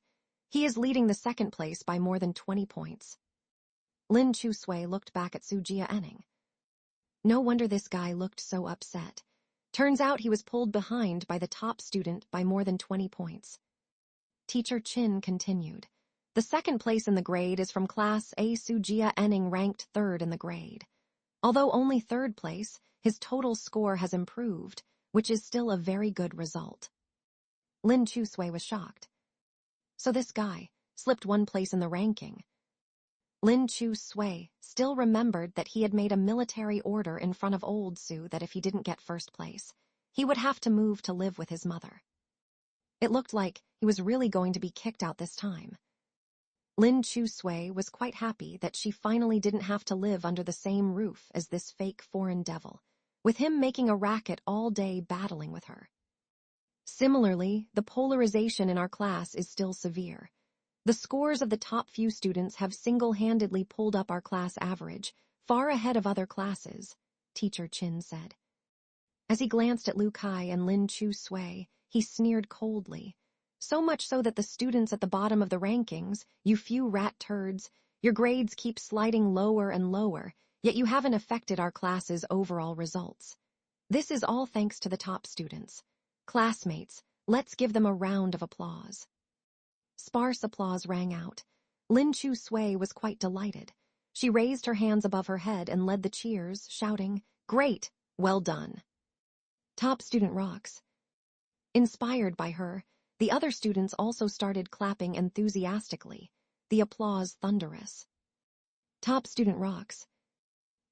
S1: He is leading the second place by more than 20 points. Lin Chusui looked back at Sujia Enning. No wonder this guy looked so upset. Turns out he was pulled behind by the top student by more than 20 points. Teacher Chin continued. The second place in the grade is from Class A. Sujia Enning ranked third in the grade. Although only third place, his total score has improved, which is still a very good result. Lin Chusui was shocked. So this guy slipped one place in the ranking. Lin Chusui still remembered that he had made a military order in front of Old Su that if he didn't get first place, he would have to move to live with his mother. It looked like he was really going to be kicked out this time. Lin Chusui was quite happy that she finally didn't have to live under the same roof as this fake foreign devil, with him making a racket all day battling with her. Similarly, the polarization in our class is still severe. The scores of the top few students have single-handedly pulled up our class average, far ahead of other classes, Teacher Chin said. As he glanced at Lu Kai and Lin Chusui, he sneered coldly. So much so that the students at the bottom of the rankings, you few rat turds, your grades keep sliding lower and lower, yet you haven't affected our class's overall results. This is all thanks to the top students. Classmates, let's give them a round of applause. Sparse applause rang out. Lin Chusui was quite delighted. She raised her hands above her head and led the cheers, shouting, Great! Well done! Top student rocks. Inspired by her, the other students also started clapping enthusiastically, the applause thunderous. Top student rocks.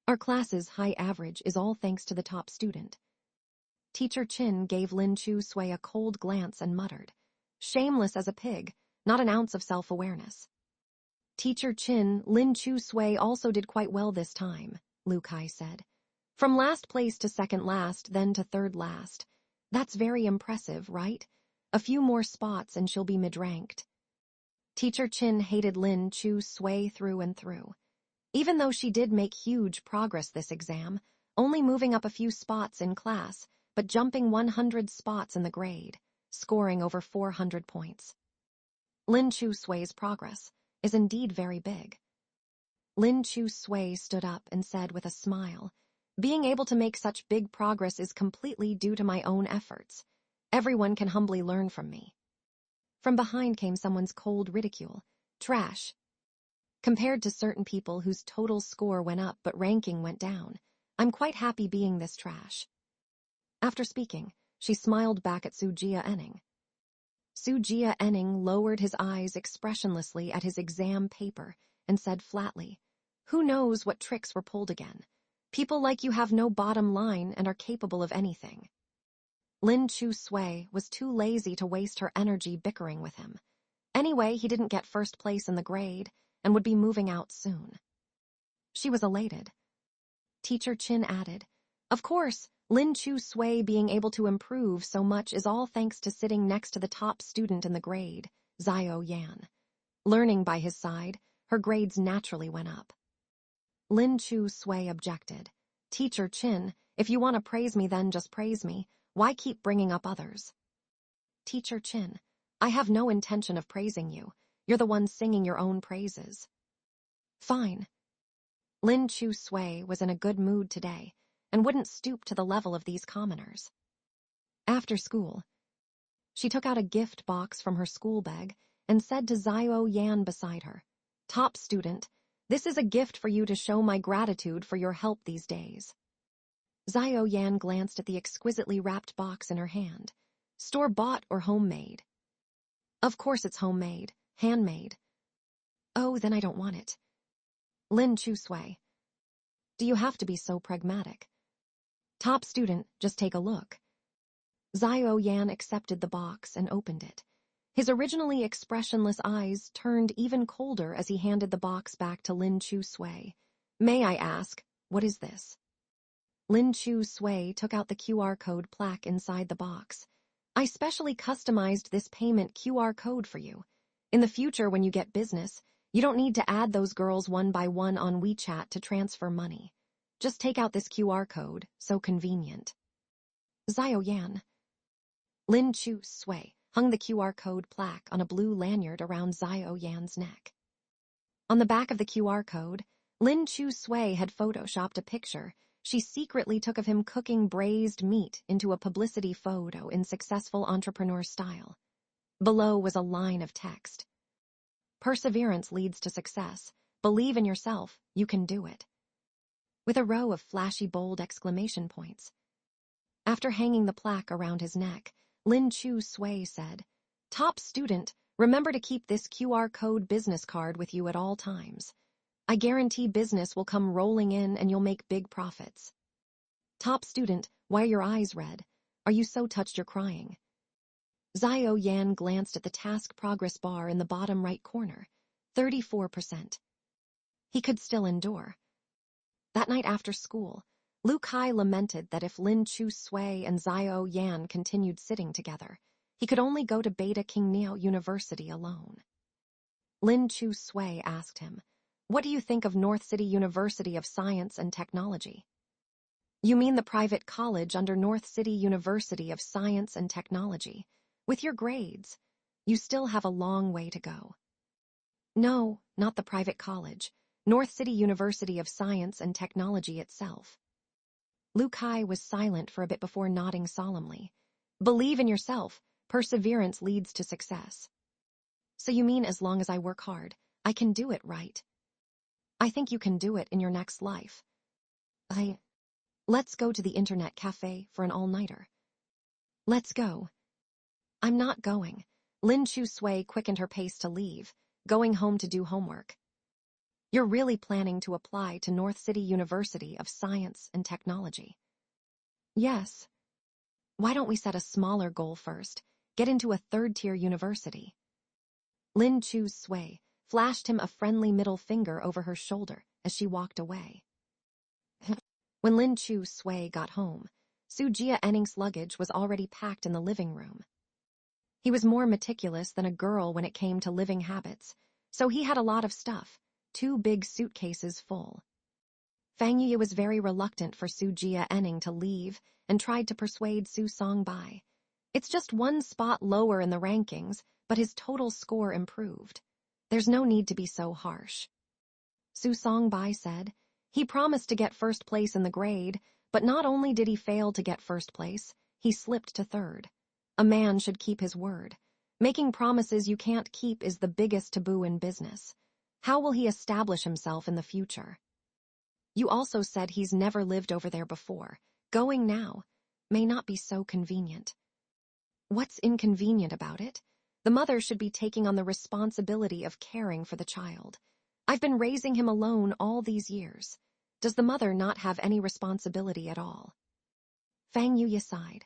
S1: Our class's high average is all thanks to the top student. Teacher Chin gave Lin Chusui a cold glance and muttered, Shameless as a pig, not an ounce of self-awareness. Teacher Chin, Lin Chusui also did quite well this time, Lu Kai said. From last place to second last, then to third last. That's very impressive, right? A few more spots and she'll be mid-ranked. Teacher Chin hated Lin Chusui through and through. Even though she did make huge progress this exam, only moving up a few spots in class, but jumping 100 spots in the grade, scoring over 400 points. Lin Chusui's progress is indeed very big. Lin Chusui stood up and said with a smile, Being able to make such big progress is completely due to my own efforts. Everyone can humbly learn from me. From behind came someone's cold ridicule. Trash. Compared to certain people whose total score went up but ranking went down, I'm quite happy being this trash. After speaking, she smiled back at Sujia Enning. Sujia Enning lowered his eyes expressionlessly at his exam paper and said flatly, "Who knows what tricks were pulled again? People like you have no bottom line and are capable of anything." Lin Chu Sui was too lazy to waste her energy bickering with him. Anyway, he didn't get first place in the grade and would be moving out soon. She was elated. Teacher Chin added, "Of course, Lin Chu Sui being able to improve so much is all thanks to sitting next to the top student in the grade, Xiao Yan. Learning by his side, her grades naturally went up." Lin Chu Sui objected. "Teacher Chin, if you want to praise me then just praise me. Why keep bringing up others?" "Teacher Chin, I have no intention of praising you. You're the one singing your own praises." "Fine." Lin Chu Sui was in a good mood today and wouldn't stoop to the level of these commoners. After school, she took out a gift box from her school bag and said to Xiao Yan beside her, "Top student, this is a gift for you to show my gratitude for your help these days." Xiao Yan glanced at the exquisitely wrapped box in her hand. "Store-bought or homemade?" "Of course it's homemade, handmade." "Oh, then I don't want it." Lin Chu Sui. "Do you have to be so pragmatic?" "Top student, just take a look." Xiao Yan accepted the box and opened it. His originally expressionless eyes turned even colder as he handed the box back to Lin Chu Sui. "May I ask, what is this?" Lin Chu Sui took out the QR code plaque inside the box. "I specially customized this payment QR code for you. In the future, when you get business, you don't need to add those girls one by one on WeChat to transfer money. Just take out this QR code, so convenient." Xiao Yan. Lin Chu Sui hung the QR code plaque on a blue lanyard around Xiao Yan's neck. On the back of the QR code, Lin Chu Sui had photoshopped a picture she secretly took of him cooking braised meat into a publicity photo in successful entrepreneur style. Below was a line of text. "Perseverance leads to success. Believe in yourself, you can do it." With a row of flashy bold exclamation points. After hanging the plaque around his neck, Lin Chu Sui said, "Top student, remember to keep this QR code business card with you at all times. I guarantee business will come rolling in and you'll make big profits." "Top student, why are your eyes red? Are you so touched you're crying?" Xiao Yan glanced at the task progress bar in the bottom right corner. 34%. He could still endure. That night after school, Lu Kai lamented that if Lin Chu Sui and Xiao Yan continued sitting together, he could only go to Beta Qingnao University alone. Lin Chu Sui asked him, "What do you think of North City University of Science and Technology?" "You mean the private college under North City University of Science and Technology? With your grades, you still have a long way to go." "No, not the private college. North City University of Science and Technology itself." Lu Kai was silent for a bit before nodding solemnly. "Believe in yourself. Perseverance leads to success." "So you mean as long as I work hard, I can do it, right?" "I think you can do it in your next life." Let's go to the internet cafe for an all-nighter." "Let's go." "I'm not going." Lin Chu Sui quickened her pace to leave, going home to do homework. "You're really planning to apply to North City University of Science and Technology?" "Yes." "Why don't we set a smaller goal first? Get into a third-tier university." Lin Chu Sui flashed him a friendly middle finger over her shoulder as she walked away. When Lin Chu Sui got home, Sujia Enning's luggage was already packed in the living room. He was more meticulous than a girl when it came to living habits, so he had a lot of stuff, 2 big suitcases full. Fang Yi was very reluctant for Sujia Enning to leave and tried to persuade Su Songbai. It's just 1 spot lower in the rankings, but his total score improved. There's no need to be so harsh. Su Songbai said, "He promised to get first place in the grade, but not only did he fail to get first place, he slipped to third. A man should keep his word. Making promises you can't keep is the biggest taboo in business. How will he establish himself in the future?" You also said he's never lived over there before. Going now may not be so convenient. What's inconvenient about it? The mother should be taking on the responsibility of caring for the child. I've been raising him alone all these years. Does the mother not have any responsibility at all? Fang Yuya sighed.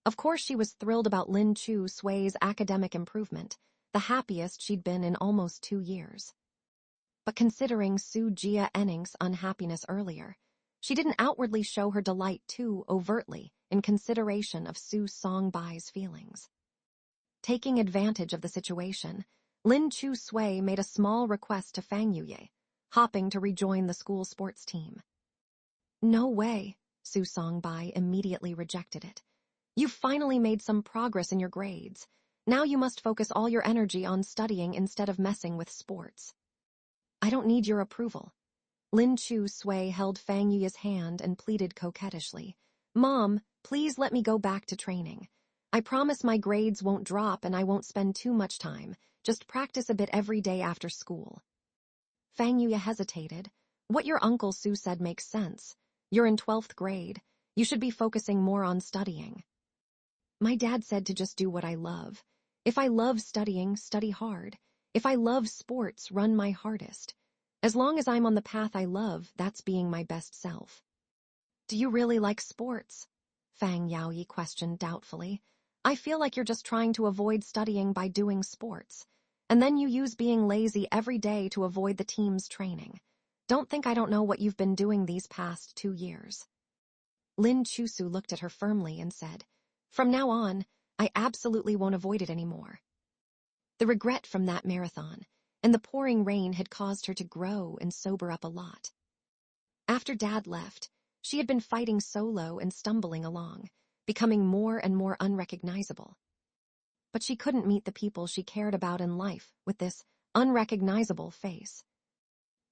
S1: Of course she was thrilled about Lin Chu Sui's academic improvement, the happiest she'd been in almost 2 years. But considering Su Jia Enning's unhappiness earlier, she didn't outwardly show her delight too overtly in consideration of Su Songbai's feelings. Taking advantage of the situation, Lin Chu Sui made a small request to Fang Yuye, hopping to rejoin the school sports team. No way, Su Songbai immediately rejected it. You've finally made some progress in your grades. Now you must focus all your energy on studying instead of messing with sports. I don't need your approval. Lin Chu Sui held Fang Yuye's hand and pleaded coquettishly. Mom, please let me go back to training. I promise my grades won't drop and I won't spend too much time. Just practice a bit every day after school. Fang Yuye hesitated. What your Uncle Su said makes sense. You're in 12th grade. You should be focusing more on studying. My dad said to just do what I love. If I love studying, study hard. If I love sports, run my hardest. As long as I'm on the path I love, that's being my best self. Do you really like sports? Fang Yaoyi questioned doubtfully. I feel like you're just trying to avoid studying by doing sports. And then you use being lazy every day to avoid the team's training. Don't think I don't know what you've been doing these past 2 years. Lin Chusu looked at her firmly and said, From now on, I absolutely won't avoid it anymore. The regret from that marathon and the pouring rain had caused her to grow and sober up a lot. After Dad left, she had been fighting solo and stumbling along, becoming more and more unrecognizable. But she couldn't meet the people she cared about in life with this unrecognizable face.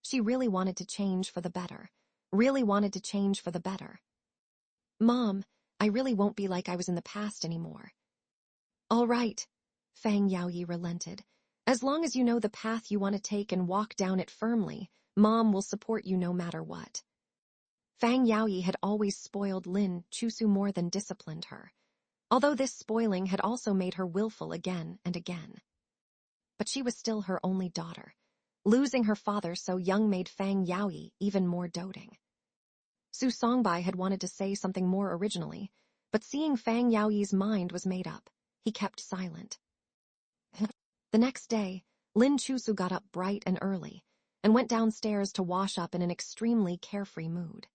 S1: She really wanted to change for the better, really wanted to change for the better. Mom, I really won't be like I was in the past anymore. All right, Fang Yaoyi relented. As long as you know the path you want to take and walk down it firmly, Mom will support you no matter what. Fang Yaoyi had always spoiled Lin Chusu more than disciplined her, although this spoiling had also made her willful again and again. But she was still her only daughter. Losing her father so young made Fang Yaoyi even more doting. Su Songbai had wanted to say something more originally, but seeing Fang Yaoyi's mind was made up, he kept silent. The next day, Lin Chusu got up bright and early and went downstairs to wash up in an extremely carefree mood.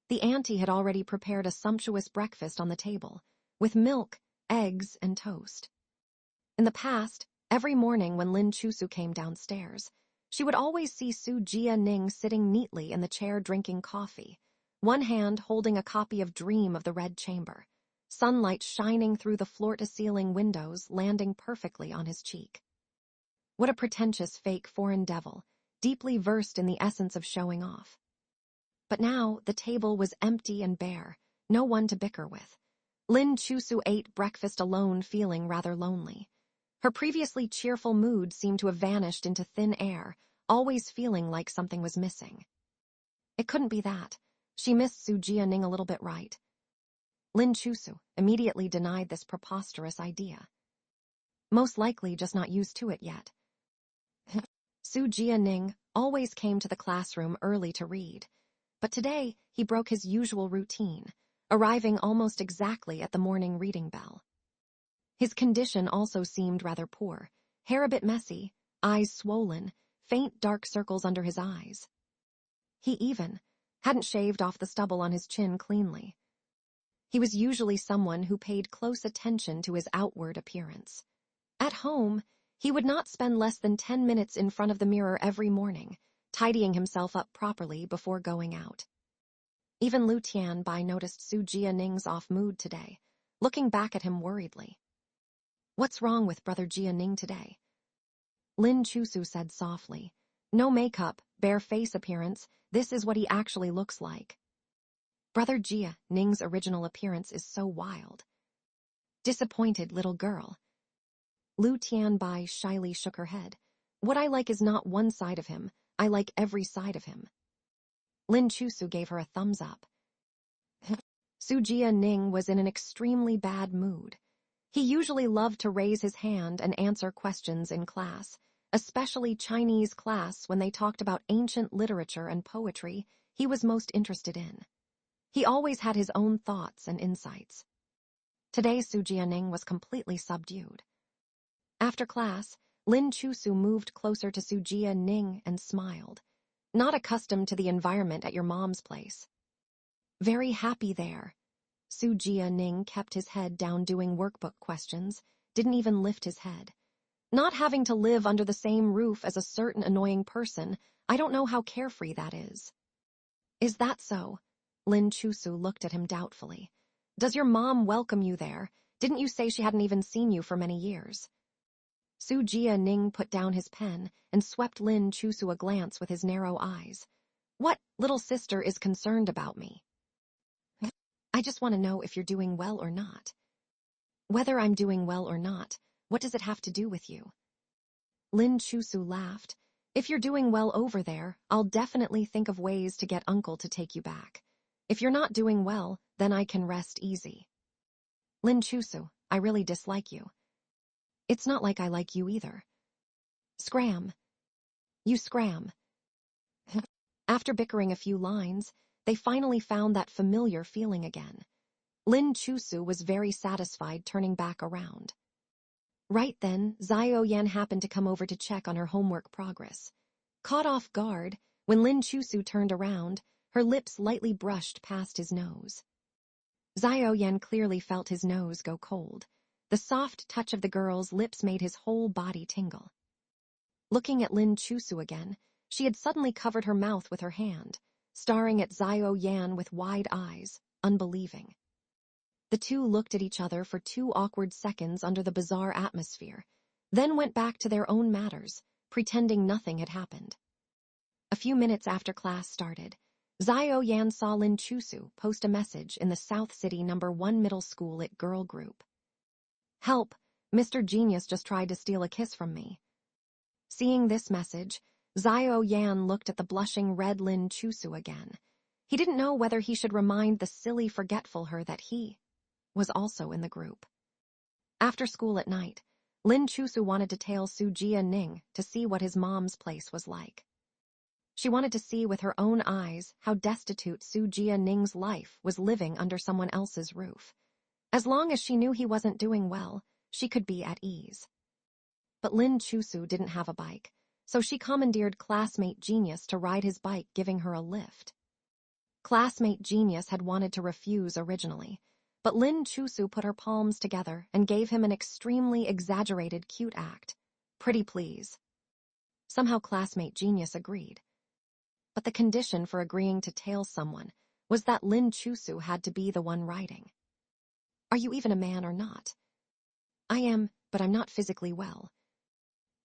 S1: The auntie had already prepared a sumptuous breakfast on the table, with milk, eggs, and toast. In the past, every morning when Lin Chusu came downstairs, she would always see Su Jia Ning sitting neatly in the chair drinking coffee, one hand holding a copy of Dream of the Red Chamber, sunlight shining through the floor-to-ceiling windows landing perfectly on his cheek. What a pretentious fake foreign devil, deeply versed in the essence of showing off. But now the table was empty and bare, no one to bicker with. Lin Chusu ate breakfast alone, feeling rather lonely. Her previously cheerful mood seemed to have vanished into thin air, always feeling like something was missing. It couldn't be that. She missed Su Jia Ning a little bit, right? Lin Chusu immediately denied this preposterous idea. Most likely just not used to it yet. Su Jia Ning always came to the classroom early to read, but today he broke his usual routine, arriving almost exactly at the morning reading bell. His condition also seemed rather poor, hair a bit messy, eyes swollen, faint dark circles under his eyes. He even hadn't shaved off the stubble on his chin cleanly. He was usually someone who paid close attention to his outward appearance. At home, he would not spend less than 10 minutes in front of the mirror every morning, tidying himself up properly before going out. Even Lu Tianbai noticed Su Jia Ning's off mood today, looking back at him worriedly. What's wrong with Brother Jia Ning today? Lin Chusu said softly. No makeup, bare face appearance, this is what he actually looks like. Brother Jia Ning's original appearance is so wild. Disappointed little girl. Lu Tianbai shyly shook her head. What I like is not one side of him, I like every side of him. Lin Chusu gave her a thumbs up. Su Jianing was in an extremely bad mood. He usually loved to raise his hand and answer questions in class, especially Chinese class when they talked about ancient literature and poetry he was most interested in. He always had his own thoughts and insights. Today, Su Jianing was completely subdued. After class, Lin Chusu moved closer to Su Jianing and smiled. Not accustomed to the environment at your mom's place. Very happy there. Su Jianing kept his head down doing workbook questions, didn't even lift his head. Not having to live under the same roof as a certain annoying person, I don't know how carefree that is. Is that so? Lin Chusu looked at him doubtfully. Does your mom welcome you there? Didn't you say she hadn't even seen you for many years? Su Jianing put down his pen and swept Lin Chusu a glance with his narrow eyes. What little sister is concerned about me? I just want to know if you're doing well or not. Whether I'm doing well or not, what does it have to do with you? Lin Chusu laughed. If you're doing well over there, I'll definitely think of ways to get Uncle to take you back. If you're not doing well, then I can rest easy. Lin Chusu, I really dislike you. It's not like I like you either. Scram. You scram. After bickering a few lines, they finally found that familiar feeling again. Lin Chusu was very satisfied turning back around. Right then, Xiao Yan happened to come over to check on her homework progress. Caught off guard, when Lin Chusu turned around, her lips lightly brushed past his nose. Xiao Yan clearly felt his nose go cold. The soft touch of the girl's lips made his whole body tingle. Looking at Lin Chusu again, she had suddenly covered her mouth with her hand, staring at Xiao Yan with wide eyes, unbelieving. The two looked at each other for 2 awkward seconds under the bizarre atmosphere, then went back to their own matters, pretending nothing had happened. A few minutes after class started, Xiao Yan saw Lin Chusu post a message in the South City No. 1 middle school lit girl group. Help, Mr. Genius just tried to steal a kiss from me. Seeing this message, Xiao Yan looked at the blushing red Lin Chusu again. He didn't know whether he should remind the silly forgetful her that he was also in the group. After school at night, Lin Chusu wanted to tail Su Jianing to see what his mom's place was like. She wanted to see with her own eyes how destitute Su Jianing's life was living under someone else's roof. As long as she knew he wasn't doing well, she could be at ease. But Lin Chusu didn't have a bike, so she commandeered classmate Genius to ride his bike, giving her a lift. Classmate Genius had wanted to refuse originally, but Lin Chusu put her palms together and gave him an extremely exaggerated cute act. Pretty please. Somehow classmate Genius agreed. But the condition for agreeing to tail someone was that Lin Chusu had to be the one riding. Are you even a man or not? I am, but I'm not physically well.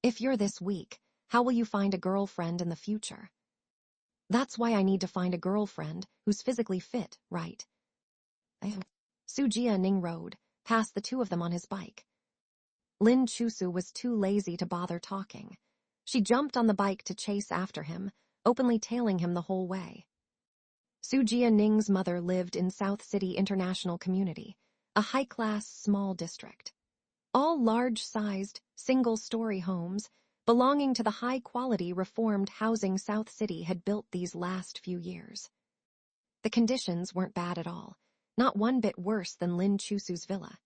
S1: If you're this weak, how will you find a girlfriend in the future? That's why I need to find a girlfriend who's physically fit, right? Su Jianing rode, past the two of them on his bike. Lin Chusu was too lazy to bother talking. She jumped on the bike to chase after him, openly tailing him the whole way. Su Jianing's mother lived in South City International Community, a high-class small district. All large-sized, single-story homes belonging to the high-quality reformed housing South City had built these last few years. The conditions weren't bad at all, not one bit worse than Lin Chusu's villa.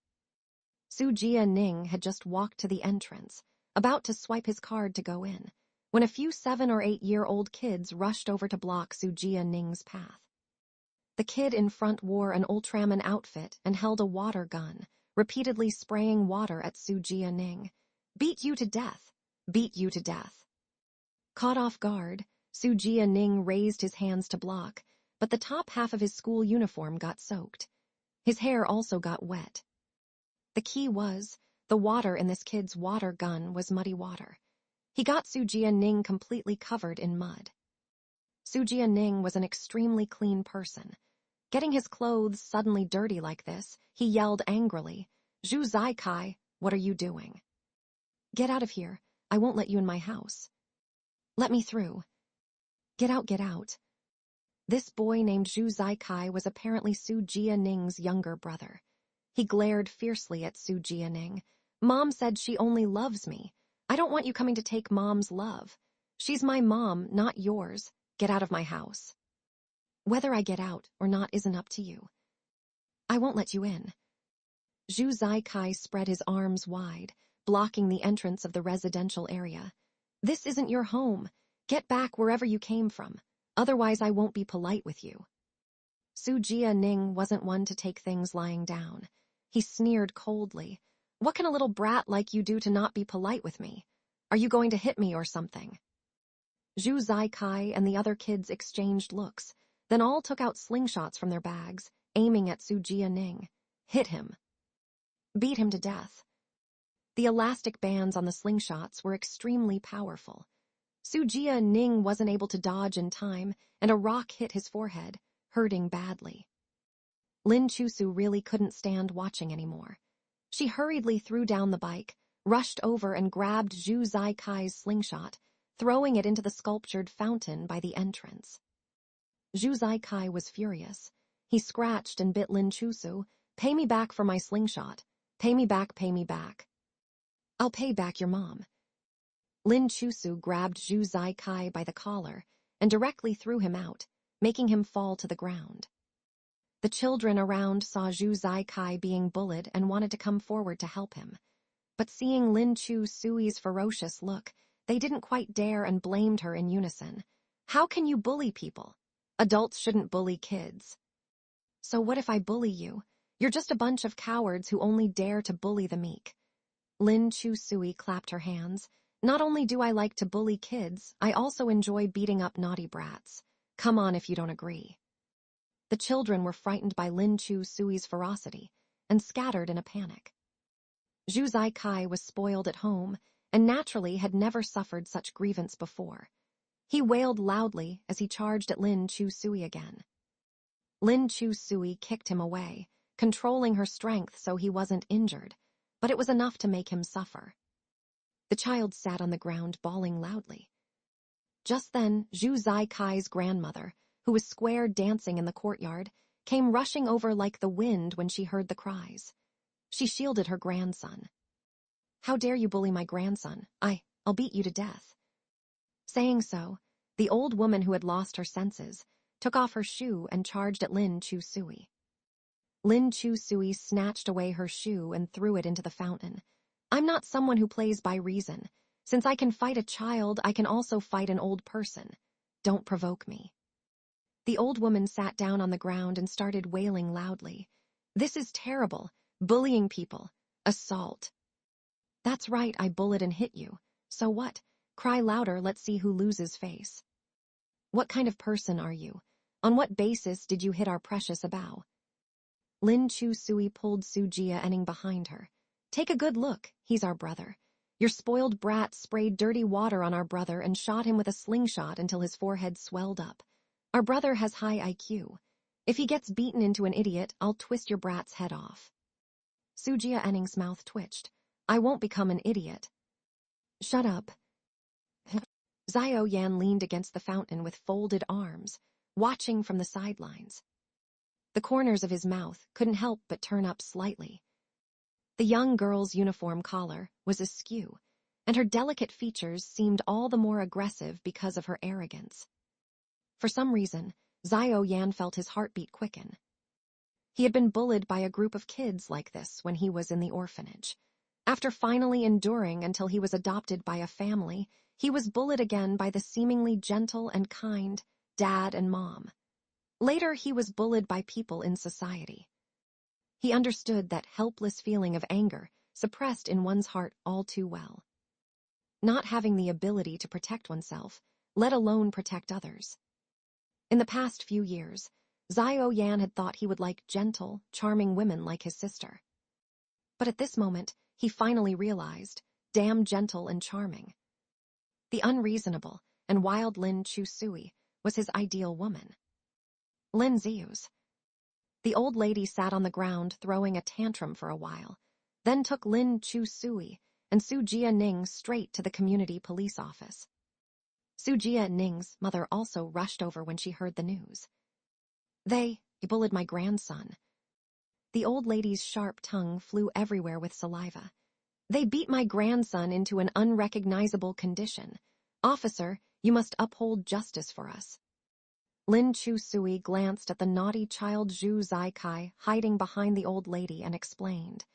S1: Su Jianing had just walked to the entrance, about to swipe his card to go in, when a few 7- or 8-year-old kids rushed over to block Su Jianing's path. The kid in front wore an Ultraman outfit and held a water gun, repeatedly spraying water at Su Jianing. Beat you to death. Beat you to death. Caught off guard, Su Jianing raised his hands to block, but the top half of his school uniform got soaked. His hair also got wet. The key was, the water in this kid's water gun was muddy water. He got Su Jianing completely covered in mud. Su Jianing was an extremely clean person. Getting his clothes suddenly dirty like this, he yelled angrily, "Zhu Zaikai, what are you doing? Get out of here, I won't let you in my house. Let me through. Get out, get out." This boy named Zhu Zaikai was apparently Su Jianing's younger brother. He glared fiercely at Su Jianing. Mom said she only loves me. I don't want you coming to take Mom's love. She's my mom, not yours. Get out of my house. Whether I get out or not isn't up to you. I won't let you in. Zhu Zaikai spread his arms wide, blocking the entrance of the residential area. This isn't your home. Get back wherever you came from. Otherwise, I won't be polite with you. Su Jianing wasn't one to take things lying down. He sneered coldly. What can a little brat like you do to not be polite with me? Are you going to hit me or something? Zhu Zaikai and the other kids exchanged looks, then all took out slingshots from their bags, aiming at Su Jianing. Hit him. Beat him to death. The elastic bands on the slingshots were extremely powerful. Su Jianing wasn't able to dodge in time, and a rock hit his forehead, hurting badly. Lin Chusu really couldn't stand watching anymore. She hurriedly threw down the bike, rushed over and grabbed Zhu Zaikai's slingshot, throwing it into the sculptured fountain by the entrance. Zhu Zaikai was furious. He scratched and bit Lin Chusu. Pay me back for my slingshot. Pay me back, pay me back. I'll pay back your mom. Lin Chusu grabbed Zhu Zaikai by the collar and directly threw him out, making him fall to the ground. The children around saw Zhu Zaikai being bullied and wanted to come forward to help him. But seeing Lin Chusui's ferocious look, they didn't quite dare and blamed her in unison. How can you bully people? Adults shouldn't bully kids. So what if I bully you? You're just a bunch of cowards who only dare to bully the meek. Lin Chusui clapped her hands. Not only do I like to bully kids, I also enjoy beating up naughty brats. Come on if you don't agree. The children were frightened by Lin Chusui's ferocity and scattered in a panic. Zhu Zaikai was spoiled at home and naturally had never suffered such grievance before. He wailed loudly as he charged at Lin Chusui again. Lin Chusui kicked him away, controlling her strength so he wasn't injured, but it was enough to make him suffer. The child sat on the ground bawling loudly. Just then, Zhu Zaikai's grandmother, who was square dancing in the courtyard, came rushing over like the wind when she heard the cries. She shielded her grandson. How dare you bully my grandson? I'll beat you to death. Saying so, the old woman who had lost her senses took off her shoe and charged at Lin Chusui. Lin Chusui snatched away her shoe and threw it into the fountain. I'm not someone who plays by reason. Since I can fight a child, I can also fight an old person. Don't provoke me. The old woman sat down on the ground and started wailing loudly. This is terrible. Bullying people. Assault. That's right, I bullied and hit you. So what? Cry louder, let's see who loses face. What kind of person are you? On what basis did you hit our precious Abao? Lin Chusui pulled Su Jianing behind her. Take a good look, he's our brother. Your spoiled brat sprayed dirty water on our brother and shot him with a slingshot until his forehead swelled up. Our brother has high IQ. If he gets beaten into an idiot, I'll twist your brat's head off. Su Jianing's mouth twitched. I won't become an idiot. Shut up. Xiao Yan leaned against the fountain with folded arms, watching from the sidelines. The corners of his mouth couldn't help but turn up slightly. The young girl's uniform collar was askew, and her delicate features seemed all the more aggressive because of her arrogance. For some reason, Xiao Yan felt his heartbeat quicken. He had been bullied by a group of kids like this when he was in the orphanage. After finally enduring until he was adopted by a family, he was bullied again by the seemingly gentle and kind dad and mom. Later, he was bullied by people in society. He understood that helpless feeling of anger suppressed in one's heart all too well. Not having the ability to protect oneself, let alone protect others. In the past few years, Xiao Yan had thought he would like gentle, charming women like his sister. But at this moment, he finally realized, damn gentle and charming. The unreasonable and wild Lin Chusui was his ideal woman. Lin Ziu's. The old lady sat on the ground throwing a tantrum for a while, then took Lin Chusui and Su Jianing straight to the community police office. Su Jianing's mother also rushed over when she heard the news. They bullied my grandson. The old lady's sharp tongue flew everywhere with saliva. They beat my grandson into an unrecognizable condition. Officer, you must uphold justice for us. Lin Chu-sui glanced at the naughty child Zhu Zaikai hiding behind the old lady and explained.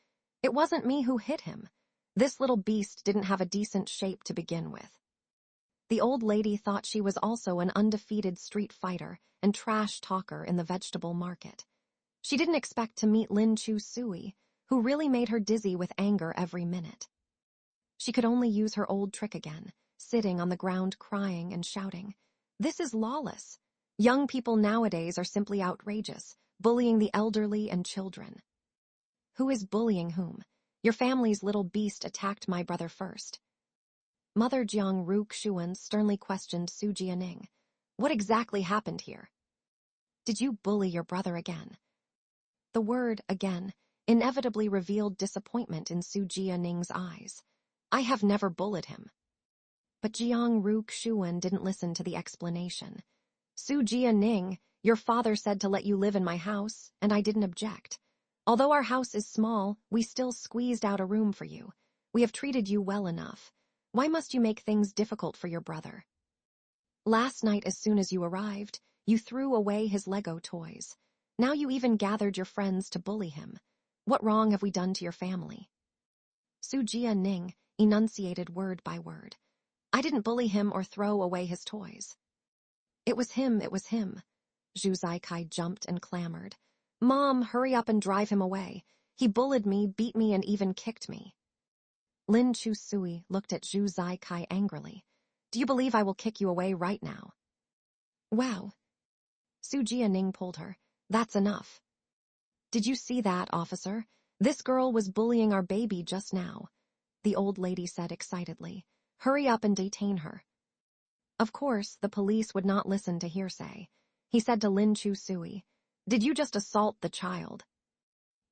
S1: It wasn't me who hit him. This little beast didn't have a decent shape to begin with. The old lady thought she was also an undefeated street fighter and trash talker in the vegetable market. She didn't expect to meet Lin Chu-sui, who really made her dizzy with anger every minute. She could only use her old trick again, sitting on the ground crying and shouting. This is lawless. Young people nowadays are simply outrageous, bullying the elderly and children. Who is bullying whom? Your family's little beast attacked my brother first. Mother Jiang Ruxuan sternly questioned Su Jianing. What exactly happened here? Did you bully your brother again? The word, again, inevitably revealed disappointment in Su Jianing's eyes. I have never bullied him. But Jiang Ruxuan didn't listen to the explanation. Su Jianing, your father said to let you live in my house, and I didn't object. Although our house is small, we still squeezed out a room for you. We have treated you well enough. Why must you make things difficult for your brother? Last night, as soon as you arrived, you threw away his Lego toys. Now you even gathered your friends to bully him. What wrong have we done to your family? Su Jianing enunciated word by word. I didn't bully him or throw away his toys. It was him. Zhu Zaikai jumped and clamored. Mom, hurry up and drive him away. He bullied me, beat me, and even kicked me. Lin Chu-sui looked at Zhu Zaikai angrily. Do you believe I will kick you away right now? Wow. Su Jianing pulled her. That's enough. Did you see that, officer? This girl was bullying our baby just now. The old lady said excitedly. Hurry up and detain her. Of course, the police would not listen to hearsay. He said to Lin Chu-sui, Did you just assault the child?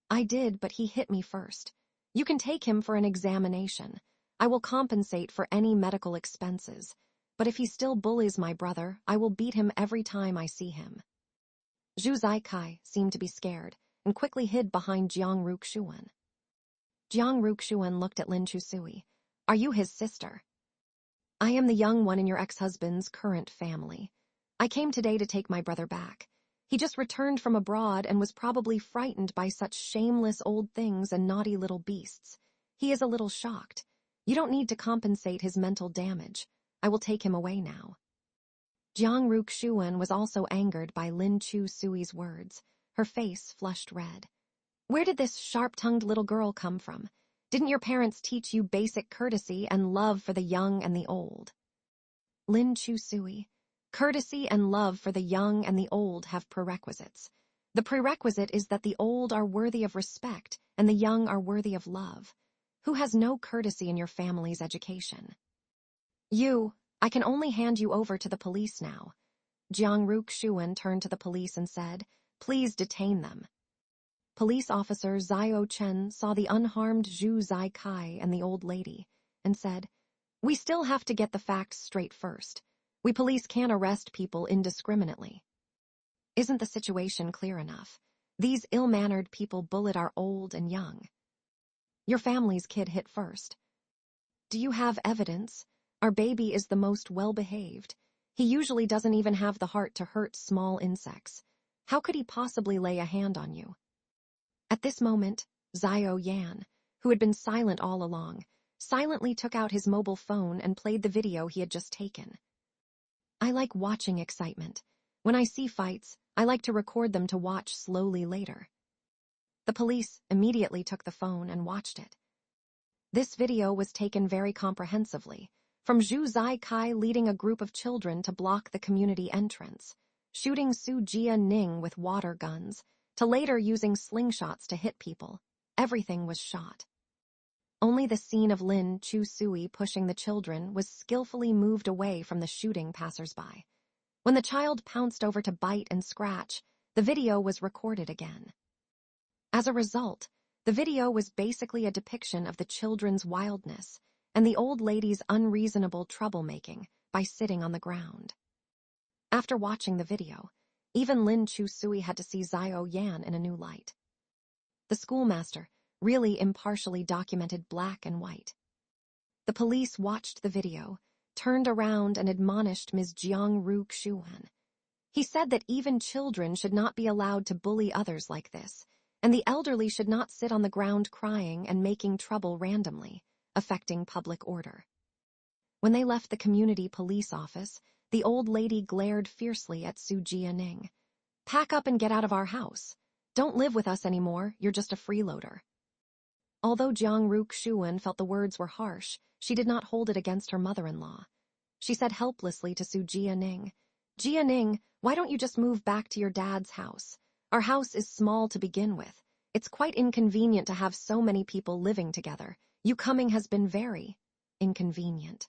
S1: I did, but he hit me first. You can take him for an examination. I will compensate for any medical expenses. But if he still bullies my brother, I will beat him every time I see him. Zhu Zaikai seemed to be scared and quickly hid behind Jiang Ruxuan. Jiang Ruxuan looked at Lin Chu-sui. Are you his sister? I am the young one in your ex-husband's current family. I came today to take my brother back. He just returned from abroad and was probably frightened by such shameless old things and naughty little beasts. He is a little shocked. You don't need to compensate his mental damage. I will take him away now. Jiang Ruxuan was also angered by Lin Chu-sui's words. Her face flushed red. Where did this sharp-tongued little girl come from? Didn't your parents teach you basic courtesy and love for the young and the old? Lin Chu-sui, courtesy and love for the young and the old have prerequisites. The prerequisite is that the old are worthy of respect and the young are worthy of love. Who has no courtesy in your family's education? You, I can only hand you over to the police now. Jiang Ruxuan turned to the police and said, Please detain them. Police officer Zhao Chen saw the unharmed Zhu Zaikai and the old lady and said, We still have to get the facts straight first. We police can't arrest people indiscriminately. Isn't the situation clear enough? These ill-mannered people bullied our old and young. Your family's kid hit first. Do you have evidence? Our baby is the most well-behaved. He usually doesn't even have the heart to hurt small insects. How could he possibly lay a hand on you? At this moment, Xiao Yan, who had been silent all along, silently took out his mobile phone and played the video he had just taken. I like watching excitement. When I see fights, I like to record them to watch slowly later. The police immediately took the phone and watched it. This video was taken very comprehensively, from Zhu Zaikai leading a group of children to block the community entrance, shooting Su Jianing with water guns, to later using slingshots to hit people. Everything was shot. Only the scene of Lin Chu-sui pushing the children was skillfully moved away from the shooting passersby. When the child pounced over to bite and scratch, the video was recorded again. As a result, the video was basically a depiction of the children's wildness and the old lady's unreasonable troublemaking by sitting on the ground. After watching the video, Even Lin Chu-sui had to see Xiao Yan in a new light. The schoolmaster really impartially documented black and white. The police watched the video, turned around and admonished Ms. Jiang Ru Xuan. He said that even children should not be allowed to bully others like this, and the elderly should not sit on the ground crying and making trouble randomly, affecting public order. When they left the community police office, the old lady glared fiercely at Su Jianing. "Pack up and get out of our house. Don't live with us anymore, you're just a freeloader." Although Jiang Ru Xuan felt the words were harsh, she did not hold it against her mother-in-law. She said helplessly to Su Jianing, "Jianing, why don't you just move back to your dad's house? Our house is small to begin with. It's quite inconvenient to have so many people living together. You coming has been very inconvenient."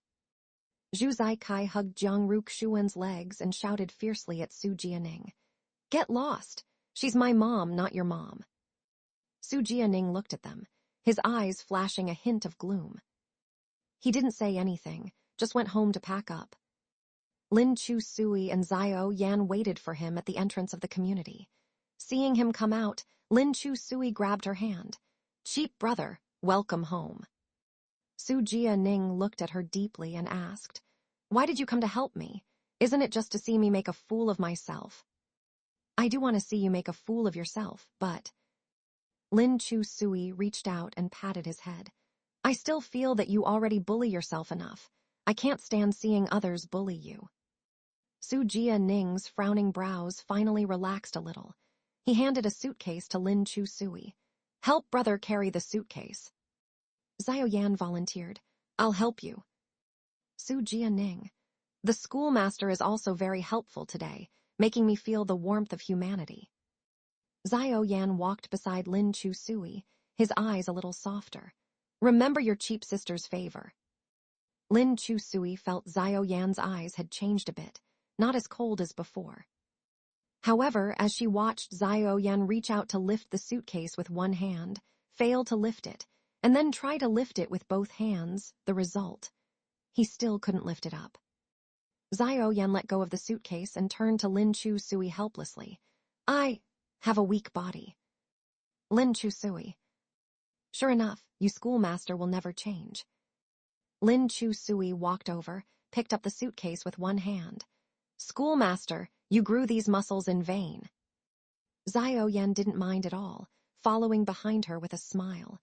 S1: Zhu Zaikai hugged Jiang Ru Xuan's legs and shouted fiercely at Su Jianing, "Get lost! She's my mom, not your mom." Su Jianing looked at them, his eyes flashing a hint of gloom. He didn't say anything, just went home to pack up. Lin Chu-sui and Xiao Yan waited for him at the entrance of the community. Seeing him come out, Lin Chu-sui grabbed her hand. "Cheap brother, welcome home." Su Jianing looked at her deeply and asked, "Why did you come to help me? Isn't it just to see me make a fool of myself?" "I do want to see you make a fool of yourself, but..." Lin Chu-sui reached out and patted his head. "I still feel that you already bully yourself enough. I can't stand seeing others bully you." Su Jianing's frowning brows finally relaxed a little. He handed a suitcase to Lin Chu-sui. "Help brother carry the suitcase." Xiao Yan volunteered. "I'll help you." Su Jianing, "The schoolmaster is also very helpful today, making me feel the warmth of humanity." Xiao Yan walked beside Lin Chu-sui, his eyes a little softer. "Remember your cheap sister's favor." Lin Chu-sui felt Xiao Yan's eyes had changed a bit, not as cold as before. However, as she watched Xiao Yan reach out to lift the suitcase with one hand, fail to lift it, and then try to lift it with both hands, the result. He still couldn't lift it up. Xiao Yan let go of the suitcase and turned to Lin Chu-sui helplessly. "I have a weak body." Lin Chu-sui, "Sure enough, you schoolmaster will never change." Lin Chu-sui walked over, picked up the suitcase with one hand. "Schoolmaster, you grew these muscles in vain." Xiao Yan didn't mind at all, following behind her with a smile.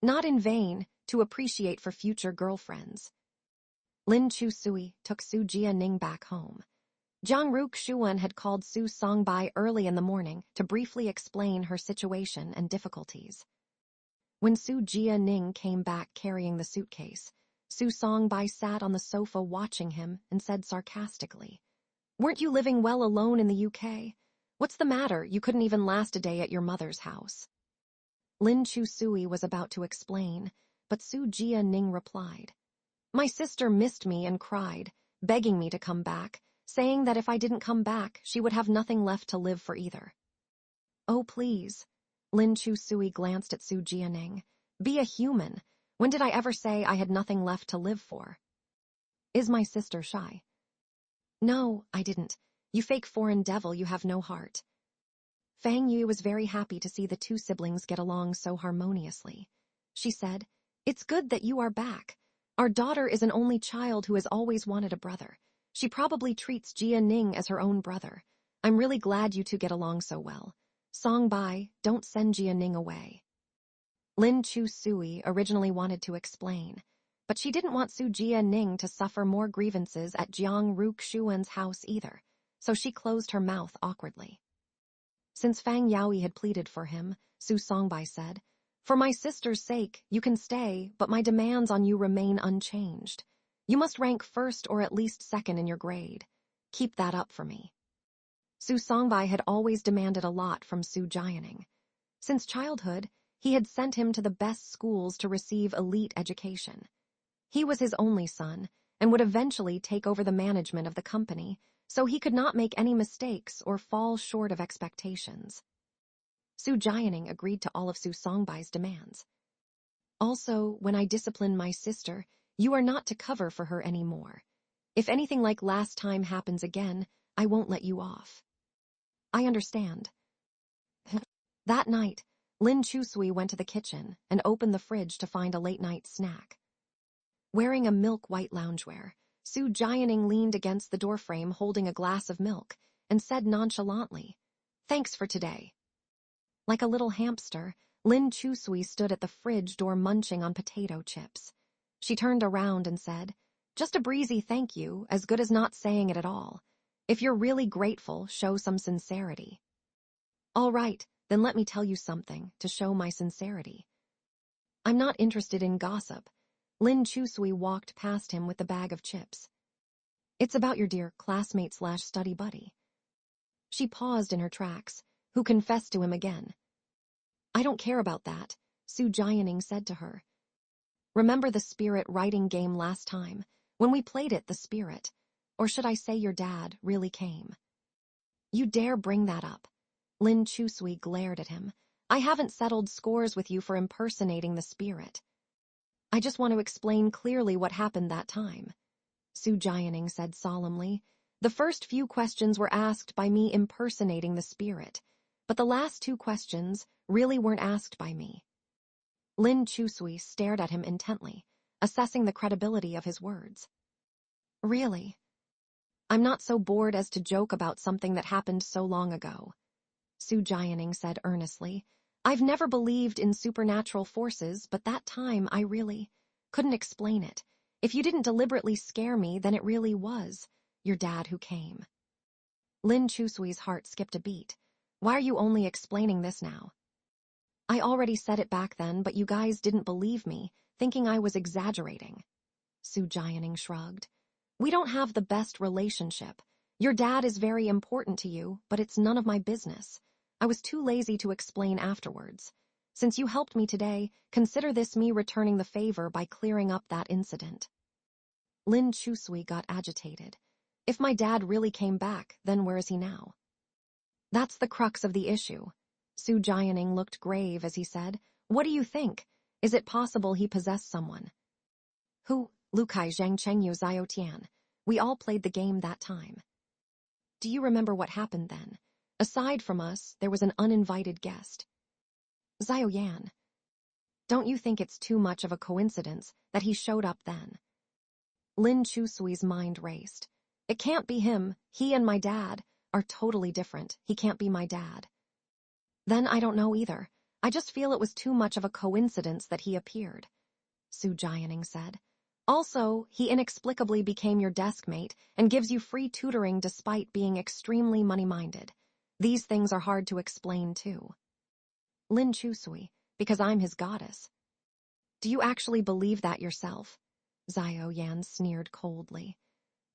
S1: "Not in vain, to appreciate for future girlfriends." Lin Chu-sui took Su Jianing back home. Jiang Ru Xuan had called Su Songbai early in the morning to briefly explain her situation and difficulties. When Su Jianing came back carrying the suitcase, Su Songbai sat on the sofa watching him and said sarcastically, "Weren't you living well alone in the UK? What's the matter? You couldn't even last a day at your mother's house." Lin Chu-sui was about to explain, but Su Jianing replied, "My sister missed me and cried, begging me to come back, saying that if I didn't come back, she would have nothing left to live for either." "Oh, please." Lin Chu-sui glanced at Su Jianing. "Be a human. When did I ever say I had nothing left to live for?" "Is my sister shy?" "No, I didn't. You fake foreign devil, you have no heart." Fang Yu was very happy to see the two siblings get along so harmoniously. She said, "It's good that you are back. Our daughter is an only child who has always wanted a brother. She probably treats Jia Ning as her own brother. I'm really glad you two get along so well. Song Bai, don't send Jia Ning away." Lin Chu-sui originally wanted to explain, but she didn't want Su Jia Ning to suffer more grievances at Jiang Ru Xuan's house either, so she closed her mouth awkwardly. Since Fang Yaoi had pleaded for him, Su Songbai said, "For my sister's sake, you can stay, but my demands on you remain unchanged. You must rank first or at least second in your grade. Keep that up for me." Su Songbai had always demanded a lot from Su Jianing. Since childhood, he had sent him to the best schools to receive elite education. He was his only son, and would eventually take over the management of the company, so he could not make any mistakes or fall short of expectations. Su Jianing agreed to all of Su Songbai's demands. "Also, when I discipline my sister, you are not to cover for her anymore. If anything like last time happens again, I won't let you off." I understand. That night, Lin Chusui went to the kitchen and opened the fridge to find a late-night snack. Wearing a milk-white loungewear, Su Jianing leaned against the doorframe holding a glass of milk and said nonchalantly, "Thanks for today." Like a little hamster, Lin Chusui stood at the fridge door munching on potato chips. She turned around and said, "Just a breezy thank you, as good as not saying it at all. If you're really grateful, show some sincerity." "All right, then let me tell you something to show my sincerity." "I'm not interested in gossip." Lin Chusui walked past him with the bag of chips. "It's about your dear classmate/study buddy." She paused in her tracks, who confessed to him again. "I don't care about that," Su Jianing said to her. "Remember the spirit writing game last time, when we played it the spirit, or should I say your dad, really came?" "You dare bring that up?" Lin Chusui glared at him. "I haven't settled scores with you for impersonating the spirit. I just want to explain clearly what happened that time," Su Jianing said solemnly. "The first few questions were asked by me impersonating the spirit, but the last 2 questions really weren't asked by me." Lin Chusui stared at him intently, assessing the credibility of his words. "Really? I'm not so bored as to joke about something that happened so long ago," Su Jianing said earnestly. "I've never believed in supernatural forces, but that time I really couldn't explain it. If you didn't deliberately scare me, then it really was your dad who came." Lin Chusui's heart skipped a beat. "Why are you only explaining this now?" "I already said it back then, but you guys didn't believe me, thinking I was exaggerating." Su Jianing shrugged. "We don't have the best relationship. Your dad is very important to you, but it's none of my business. I was too lazy to explain afterwards. Since you helped me today, consider this me returning the favor by clearing up that incident." Lin Chusui got agitated. "If my dad really came back, then where is he now?" "That's the crux of the issue." Su Jianing looked grave as he said, "What do you think? Is it possible he possessed someone?" "Who? Lukai Zhang Chengyu Zhao Tian. We all played the game that time." "Do you remember what happened then? Aside from us, there was an uninvited guest." "Zhao Yan. Don't you think it's too much of a coincidence that he showed up then?" Lin Chusui's mind raced. "It can't be him. He and my dad are totally different. He can't be my dad." "Then I don't know either. I just feel it was too much of a coincidence that he appeared," Su Jianing said. "Also, he inexplicably became your desk mate and gives you free tutoring despite being extremely money-minded. These things are hard to explain, too." "Lin Chusui, because I'm his goddess." "Do you actually believe that yourself?" Zhao Yan sneered coldly.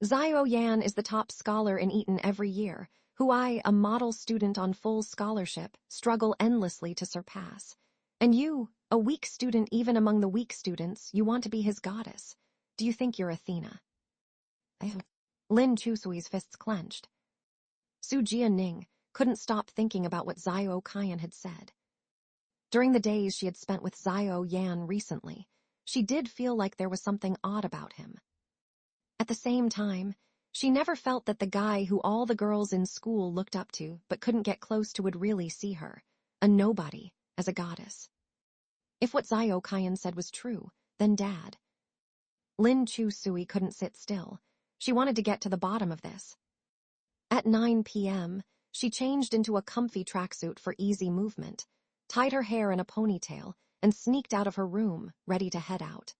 S1: "Zhao Yan is the top scholar in Eton every year, who I, a model student on full scholarship, struggle endlessly to surpass. And you, a weak student even among the weak students, you want to be his goddess. Do you think you're Athena?" Lin Chusui's fists clenched. Su Jianing couldn't stop thinking about what Zhao Qian had said. During the days she had spent with Zhao Yan recently, she did feel like there was something odd about him. At the same time, she never felt that the guy who all the girls in school looked up to but couldn't get close to would really see her, a nobody, as a goddess. If what Zhao Qian said was true, then Dad. Lin Chusui couldn't sit still. She wanted to get to the bottom of this. At 9 p.m., she changed into a comfy tracksuit for easy movement, tied her hair in a ponytail, and sneaked out of her room, ready to head out.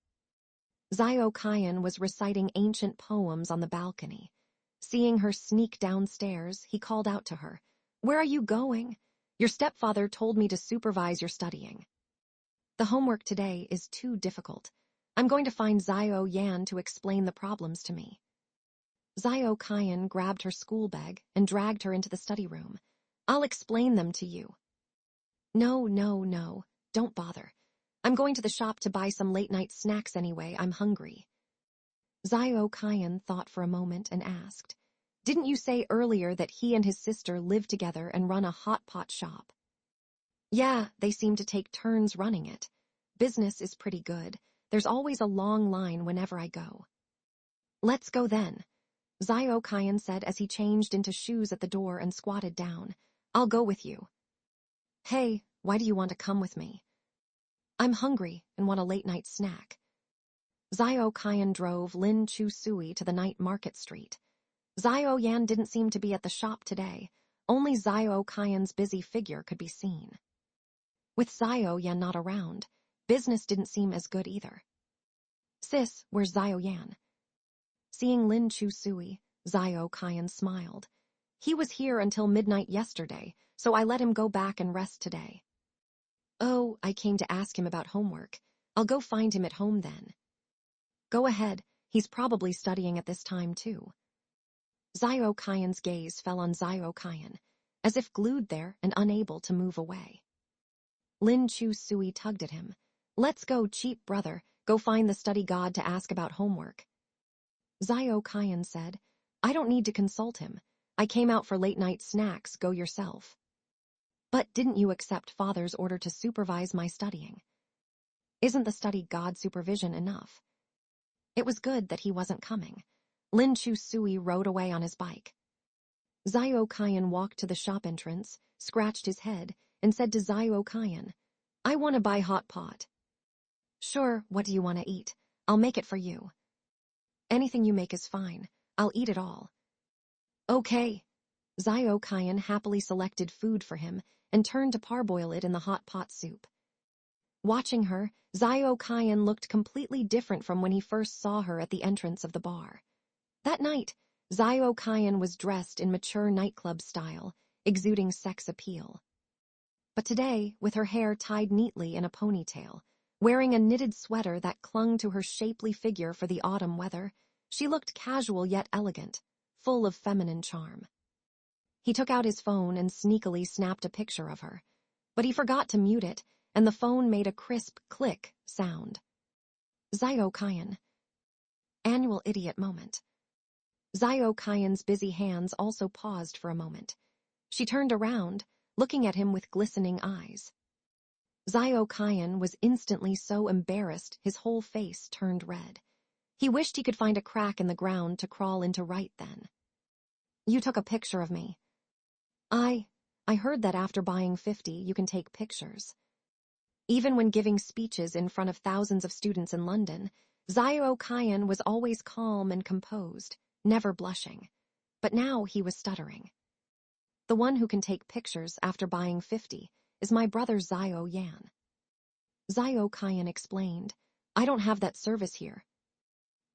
S1: Zhao Qian was reciting ancient poems on the balcony. Seeing her sneak downstairs, he called out to her, "Where are you going? Your stepfather told me to supervise your studying." "The homework today is too difficult. I'm going to find Zhao Yan to explain the problems to me." Zhao Qian grabbed her school bag and dragged her into the study room. "I'll explain them to you." No, don't bother. I'm going to the shop to buy some late-night snacks anyway, I'm hungry." Zhao Qian thought for a moment and asked, "Didn't you say earlier that he and his sister live together and run a hot pot shop?" "Yeah, they seem to take turns running it. Business is pretty good. There's always a long line whenever I go." "Let's go then." Zio Kyan said as he changed into shoes at the door and squatted down. I'll go with you. Hey, why do you want to come with me? I'm hungry and want a late-night snack. Zio Kyan drove Lin Chu Sui to the night market street. Zio Yan didn't seem to be at the shop today. Only Zio Kyan's busy figure could be seen. With Zio Yan not around, business didn't seem as good either. Sis, where's Zio Yan? Seeing Lin Chu Sui, Zio Kyan smiled. He was here until midnight yesterday, so I let him go back and rest today. Oh, I came to ask him about homework. I'll go find him at home then. Go ahead, he's probably studying at this time too. Zio Kyan's gaze fell on Zio Kyan, as if glued there and unable to move away. Lin Chu Sui tugged at him. Let's go, cheap brother, go find the study god to ask about homework. Zio Kyan said, I don't need to consult him. I came out for late-night snacks, go yourself. But didn't you accept father's order to supervise my studying? Isn't the study god supervision enough? It was good that he wasn't coming. Lin Chu Sui rode away on his bike. Zio Kyan walked to the shop entrance, scratched his head, and said to Zio Kyan, I want to buy hot pot. Sure, what do you want to eat? I'll make it for you. Anything you make is fine. I'll eat it all. Okay. Zio Kyan happily selected food for him and turned to parboil it in the hot pot soup. Watching her, Zio Kyan looked completely different from when he first saw her at the entrance of the bar. That night, Zio Kyan was dressed in mature nightclub style, exuding sex appeal. But today, with her hair tied neatly in a ponytail, wearing a knitted sweater that clung to her shapely figure for the autumn weather, she looked casual yet elegant, full of feminine charm. He took out his phone and sneakily snapped a picture of her, but he forgot to mute it, and the phone made a crisp click sound. Zio Kyan. Annual idiot moment. Zio Kyan's busy hands also paused for a moment. She turned around, looking at him with glistening eyes. Zio Kyan was instantly so embarrassed his whole face turned red. He wished he could find a crack in the ground to crawl into right then. You took a picture of me. I heard that after buying 50 you can take pictures. Even when giving speeches in front of thousands of students in London, Zio Kyan was always calm and composed, never blushing. But now he was stuttering. The one who can take pictures after buying 50 is my brother Zio Yan. Zio Kyan explained, I don't have that service here.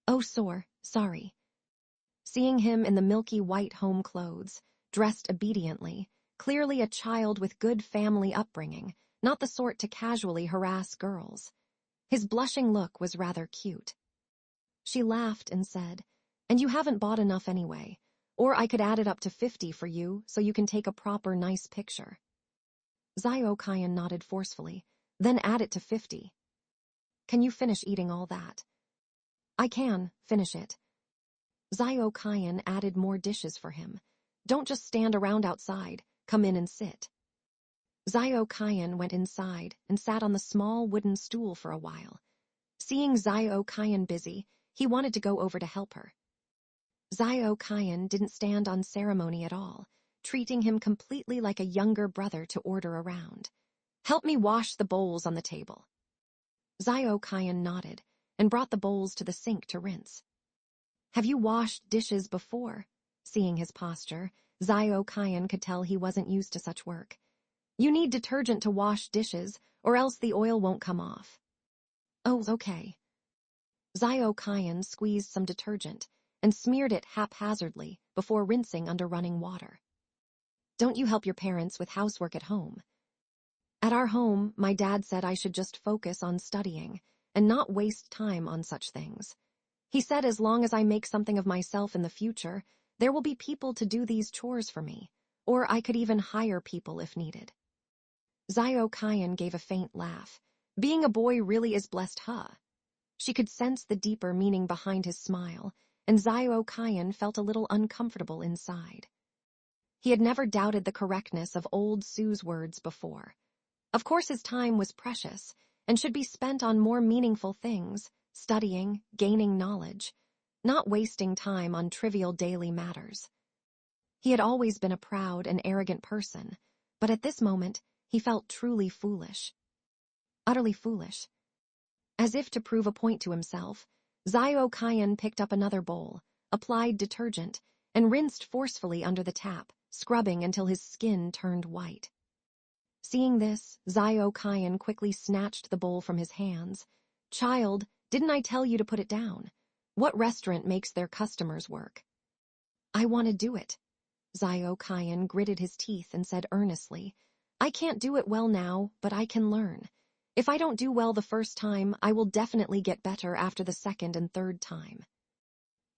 S1: Oh, sorry. Seeing him in the milky white home clothes, dressed obediently, clearly a child with good family upbringing, not the sort to casually harass girls. His blushing look was rather cute. She laughed and said, and you haven't bought enough anyway, or I could add it up to 50 for you so you can take a proper nice picture. Zio Kyan nodded forcefully, then add it to 50. Can you finish eating all that? I can, finish it. Zio Kyan added more dishes for him. Don't just stand around outside, come in and sit. Zio Kyan went inside and sat on the small wooden stool for a while. Seeing Zio Kyan busy, he wanted to go over to help her. Zio Kyan didn't stand on ceremony at all, treating him completely like a younger brother to order around. Help me wash the bowls on the table. Zio Kyan nodded and brought the bowls to the sink to rinse. Have you washed dishes before? Seeing his posture, Zio Kyan could tell he wasn't used to such work. You need detergent to wash dishes, or else the oil won't come off. Oh, okay. Zio Kyan squeezed some detergent and smeared it haphazardly before rinsing under running water. Don't you help your parents with housework at home? At our home, my dad said I should just focus on studying and not waste time on such things. He said as long as I make something of myself in the future, there will be people to do these chores for me, or I could even hire people if needed. Zio Kyan gave a faint laugh. Being a boy really is blessed, huh? She could sense the deeper meaning behind his smile, and Zio Kyan felt a little uncomfortable inside. He had never doubted the correctness of old Sue's words before. Of course his time was precious, and should be spent on more meaningful things, studying, gaining knowledge, not wasting time on trivial daily matters. He had always been a proud and arrogant person, but at this moment, he felt truly foolish. Utterly foolish. As if to prove a point to himself, Zio Kyan picked up another bowl, applied detergent, and rinsed forcefully under the tap, scrubbing until his skin turned white. Seeing this, Zio Kyan quickly snatched the bowl from his hands. "Child, didn't I tell you to put it down? What restaurant makes their customers work?" "I want to do it." Zio Kyan gritted his teeth and said earnestly, "I can't do it well now, but I can learn. If I don't do well the first time, I will definitely get better after the second and third time."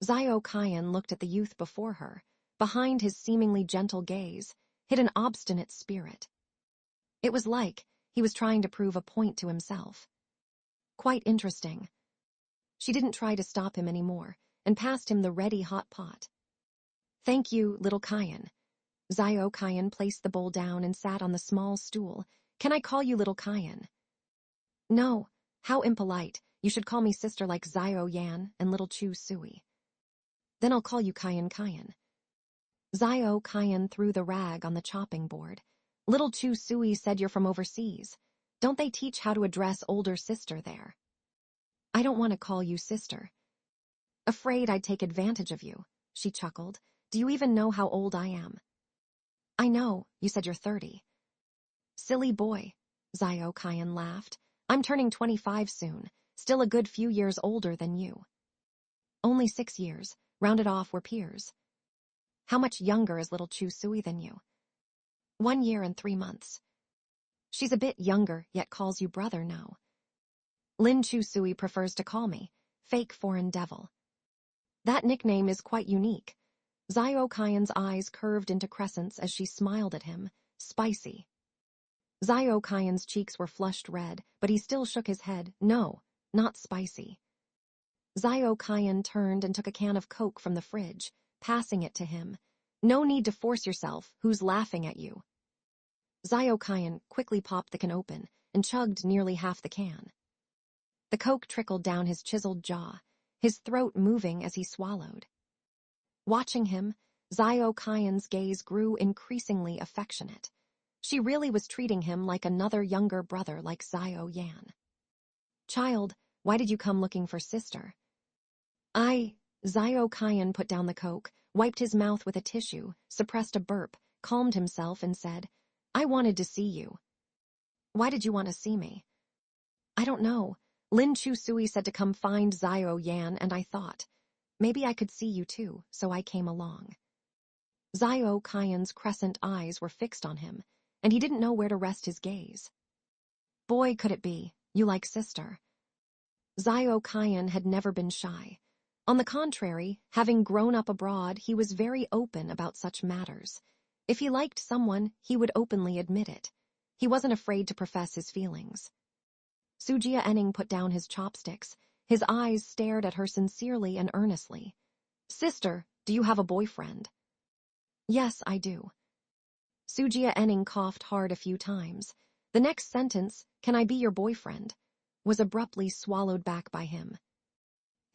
S1: Zio Kyan looked at the youth before her. Behind his seemingly gentle gaze hid an obstinate spirit. It was like he was trying to prove a point to himself. Quite interesting. She didn't try to stop him anymore and passed him the ready hot pot. "Thank you, little Kyan." Zio Kyan placed the bowl down and sat on the small stool. "Can I call you little Kyan?" "No, how impolite. You should call me sister like Zio Yan and little Chu Sui." "Then I'll call you Kyan Kyan." Zio Kyan threw the rag on the chopping board. "Little Chu Sui said you're from overseas. Don't they teach how to address older sister there?" "I don't want to call you sister." "Afraid I'd take advantage of you," she chuckled. "Do you even know how old I am?" "I know, you said you're 30. "Silly boy," Zio Kyan laughed. "I'm turning 25 soon, still a good few years older than you." "Only 6 years, rounded off we're peers." "How much younger is little Chu Sui than you?" 1 year and 3 months. "She's a bit younger, yet calls you brother, no?" "Lin Chu Sui prefers to call me fake foreign devil." "That nickname is quite unique." Zio Kyan's eyes curved into crescents as she smiled at him. "Spicy." Zio Kyan's cheeks were flushed red, but he still shook his head. "No, not spicy." Zio Kyan turned and took a can of Coke from the fridge, passing it to him. "No need to force yourself. Who's laughing at you?" Zio Kyan quickly popped the can open and chugged nearly half the can. The Coke trickled down his chiseled jaw, his throat moving as he swallowed. Watching him, Zio Kyan's gaze grew increasingly affectionate. She really was treating him like another younger brother like Zio Yan. "Child, why did you come looking for sister?" Zio Kyan put down the Coke, wiped his mouth with a tissue, suppressed a burp, calmed himself and said, "I wanted to see you." "Why did you want to see me?" "I don't know. Lin Chu Sui said to come find Zio Yan, and I thought, maybe I could see you too, so I came along." Zio Kyan's crescent eyes were fixed on him, and he didn't know where to rest his gaze. "Boy, could it be, you like sister." Zio Kyan had never been shy. On the contrary, having grown up abroad, he was very open about such matters. If he liked someone, he would openly admit it. He wasn't afraid to profess his feelings. Sujia Enning put down his chopsticks. His eyes stared at her sincerely and earnestly. "Sister, do you have a boyfriend?" "Yes, I do." Sujia Enning coughed hard a few times. The next sentence, "Can I be your boyfriend?" was abruptly swallowed back by him.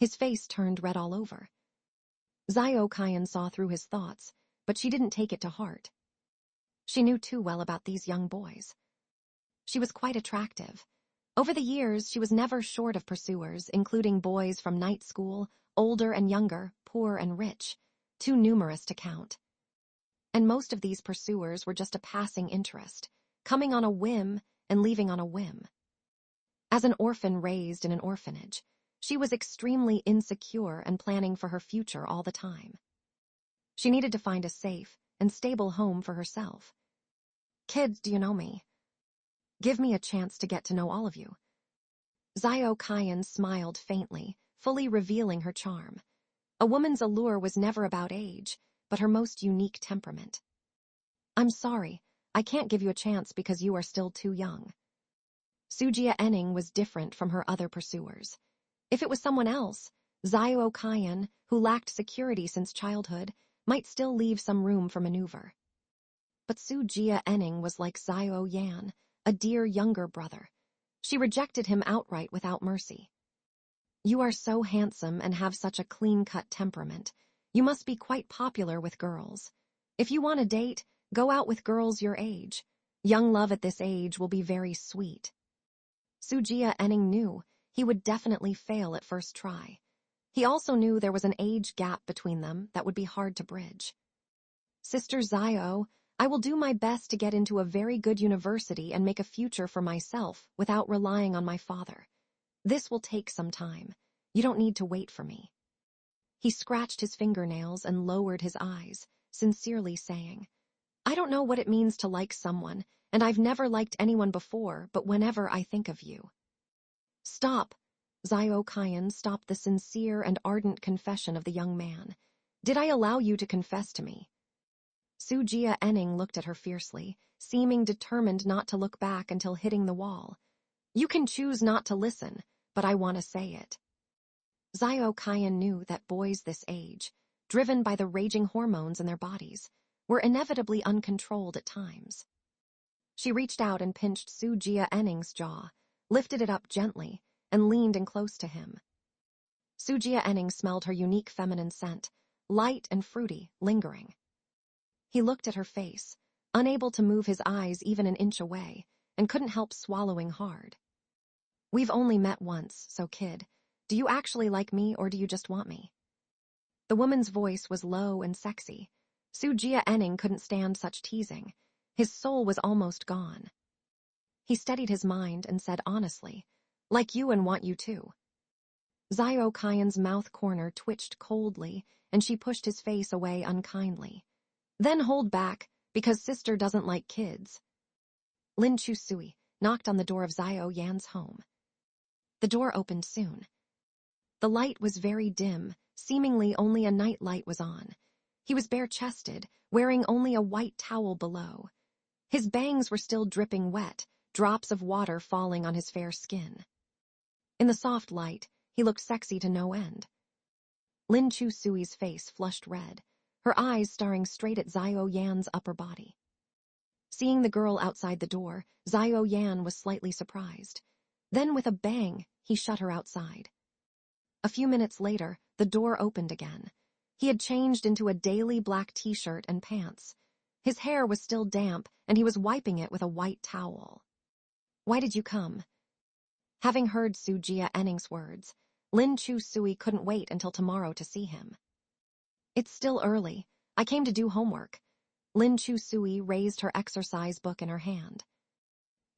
S1: His face turned red all over. Zio Kyan saw through his thoughts, but she didn't take it to heart. She knew too well about these young boys. She was quite attractive. Over the years, she was never short of pursuers, including boys from night school, older and younger, poor and rich, too numerous to count. And most of these pursuers were just a passing interest, coming on a whim and leaving on a whim. As an orphan raised in an orphanage, she was extremely insecure and planning for her future all the time. She needed to find a safe and stable home for herself. "Kids, do you know me? Give me a chance to get to know all of you." Zio Kyan smiled faintly, fully revealing her charm. A woman's allure was never about age, but her most unique temperament. "I'm sorry, I can't give you a chance because you are still too young." Sujia Enning was different from her other pursuers. If it was someone else, Zio Kyan, who lacked security since childhood, might still leave some room for maneuver. But Sujia Enning was like Zio Yan, a dear younger brother. She rejected him outright without mercy. You are so handsome and have such a clean-cut temperament. You must be quite popular with girls. If you want a date, go out with girls your age. Young love at this age will be very sweet. Sujia Enning knew he would definitely fail at first try. He also knew there was an age gap between them that would be hard to bridge. Sister Zio, I will do my best to get into a very good university and make a future for myself without relying on my father. This will take some time. You don't need to wait for me. He scratched his fingernails and lowered his eyes, sincerely saying, I don't know what it means to like someone, and I've never liked anyone before, but whenever I think of you. Stop. Zio Kyan stopped the sincere and ardent confession of the young man. Did I allow you to confess to me? Sujia Enning looked at her fiercely, seeming determined not to look back until hitting the wall. You can choose not to listen, but I want to say it. Zio Kyan knew that boys this age, driven by the raging hormones in their bodies, were inevitably uncontrolled at times. She reached out and pinched Sujia Enning's jaw, lifted it up gently, and leaned in close to him. Sujia Enning smelled her unique feminine scent, light and fruity, lingering. He looked at her face, unable to move his eyes even an inch away, and couldn't help swallowing hard. We've only met once, so kid, do you actually like me or do you just want me? The woman's voice was low and sexy. Sujia Enning couldn't stand such teasing. His soul was almost gone. He steadied his mind and said honestly, like you and want you too. Zio Kyan's mouth corner twitched coldly, and she pushed his face away unkindly. Then hold back, because sister doesn't like kids. Lin Chu Sui knocked on the door of Zio Yan's home. The door opened soon. The light was very dim, seemingly only a night light was on. He was bare-chested, wearing only a white towel below. His bangs were still dripping wet, drops of water falling on his fair skin. In the soft light, he looked sexy to no end. Lin Chu Sui's face flushed red, her eyes staring straight at Zio Yan's upper body. Seeing the girl outside the door, Zio Yan was slightly surprised. Then with a bang, he shut her outside. A few minutes later, the door opened again. He had changed into a daily black t-shirt and pants. His hair was still damp, and he was wiping it with a white towel. Why did you come? Having heard Sujia Enning's words, Lin Chu Sui couldn't wait until tomorrow to see him. It's still early. I came to do homework. Lin Chu Sui raised her exercise book in her hand.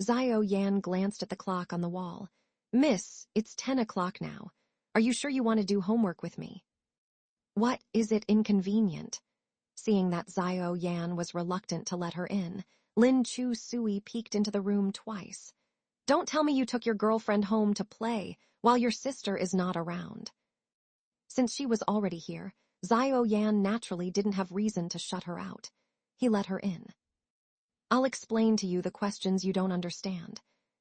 S1: Zio Yan glanced at the clock on the wall. Miss, it's 10 o'clock now. Are you sure you want to do homework with me? What, is it inconvenient? Seeing that Zio Yan was reluctant to let her in, Lin Chu Sui peeked into the room twice. Don't tell me you took your girlfriend home to play while your sister is not around. Since she was already here, Zio Yan naturally didn't have reason to shut her out. He let her in. I'll explain to you the questions you don't understand.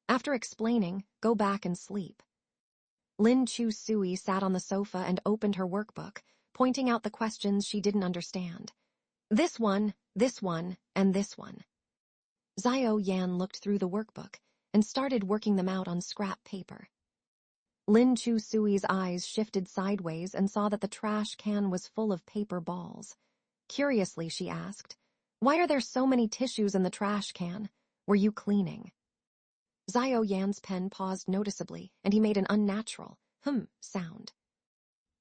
S1: After explaining, go back and sleep. Lin Chu Sui sat on the sofa and opened her workbook, pointing out the questions she didn't understand. This one, and this one. Zio Yan looked through the workbook and started working them out on scrap paper. Lin Chu Sui's eyes shifted sideways and saw that the trash can was full of paper balls. Curiously, she asked, why are there so many tissues in the trash can? Were you cleaning? Zio Yan's pen paused noticeably, and he made an unnatural, sound.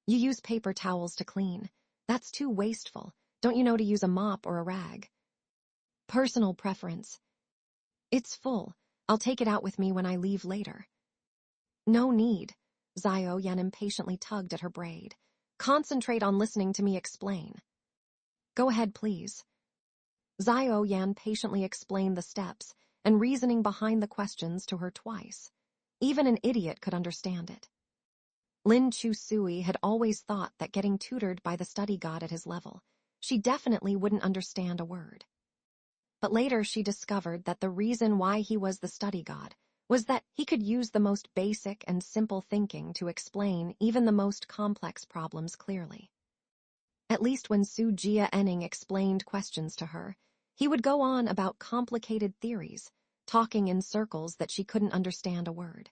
S1: You use paper towels to clean. That's too wasteful. Don't you know to use a mop or a rag? Personal preference. It's full. I'll take it out with me when I leave later. No need. Zio Yan impatiently tugged at her braid. Concentrate on listening to me explain. Go ahead, please. Zio Yan patiently explained the steps and reasoning behind the questions to her twice. Even an idiot could understand it. Lin Chu Sui had always thought that getting tutored by the study god at his level, she definitely wouldn't understand a word. But later she discovered that the reason why he was the study god was that he could use the most basic and simple thinking to explain even the most complex problems clearly. At least when Sujia Enning explained questions to her, he would go on about complicated theories, talking in circles that she couldn't understand a word.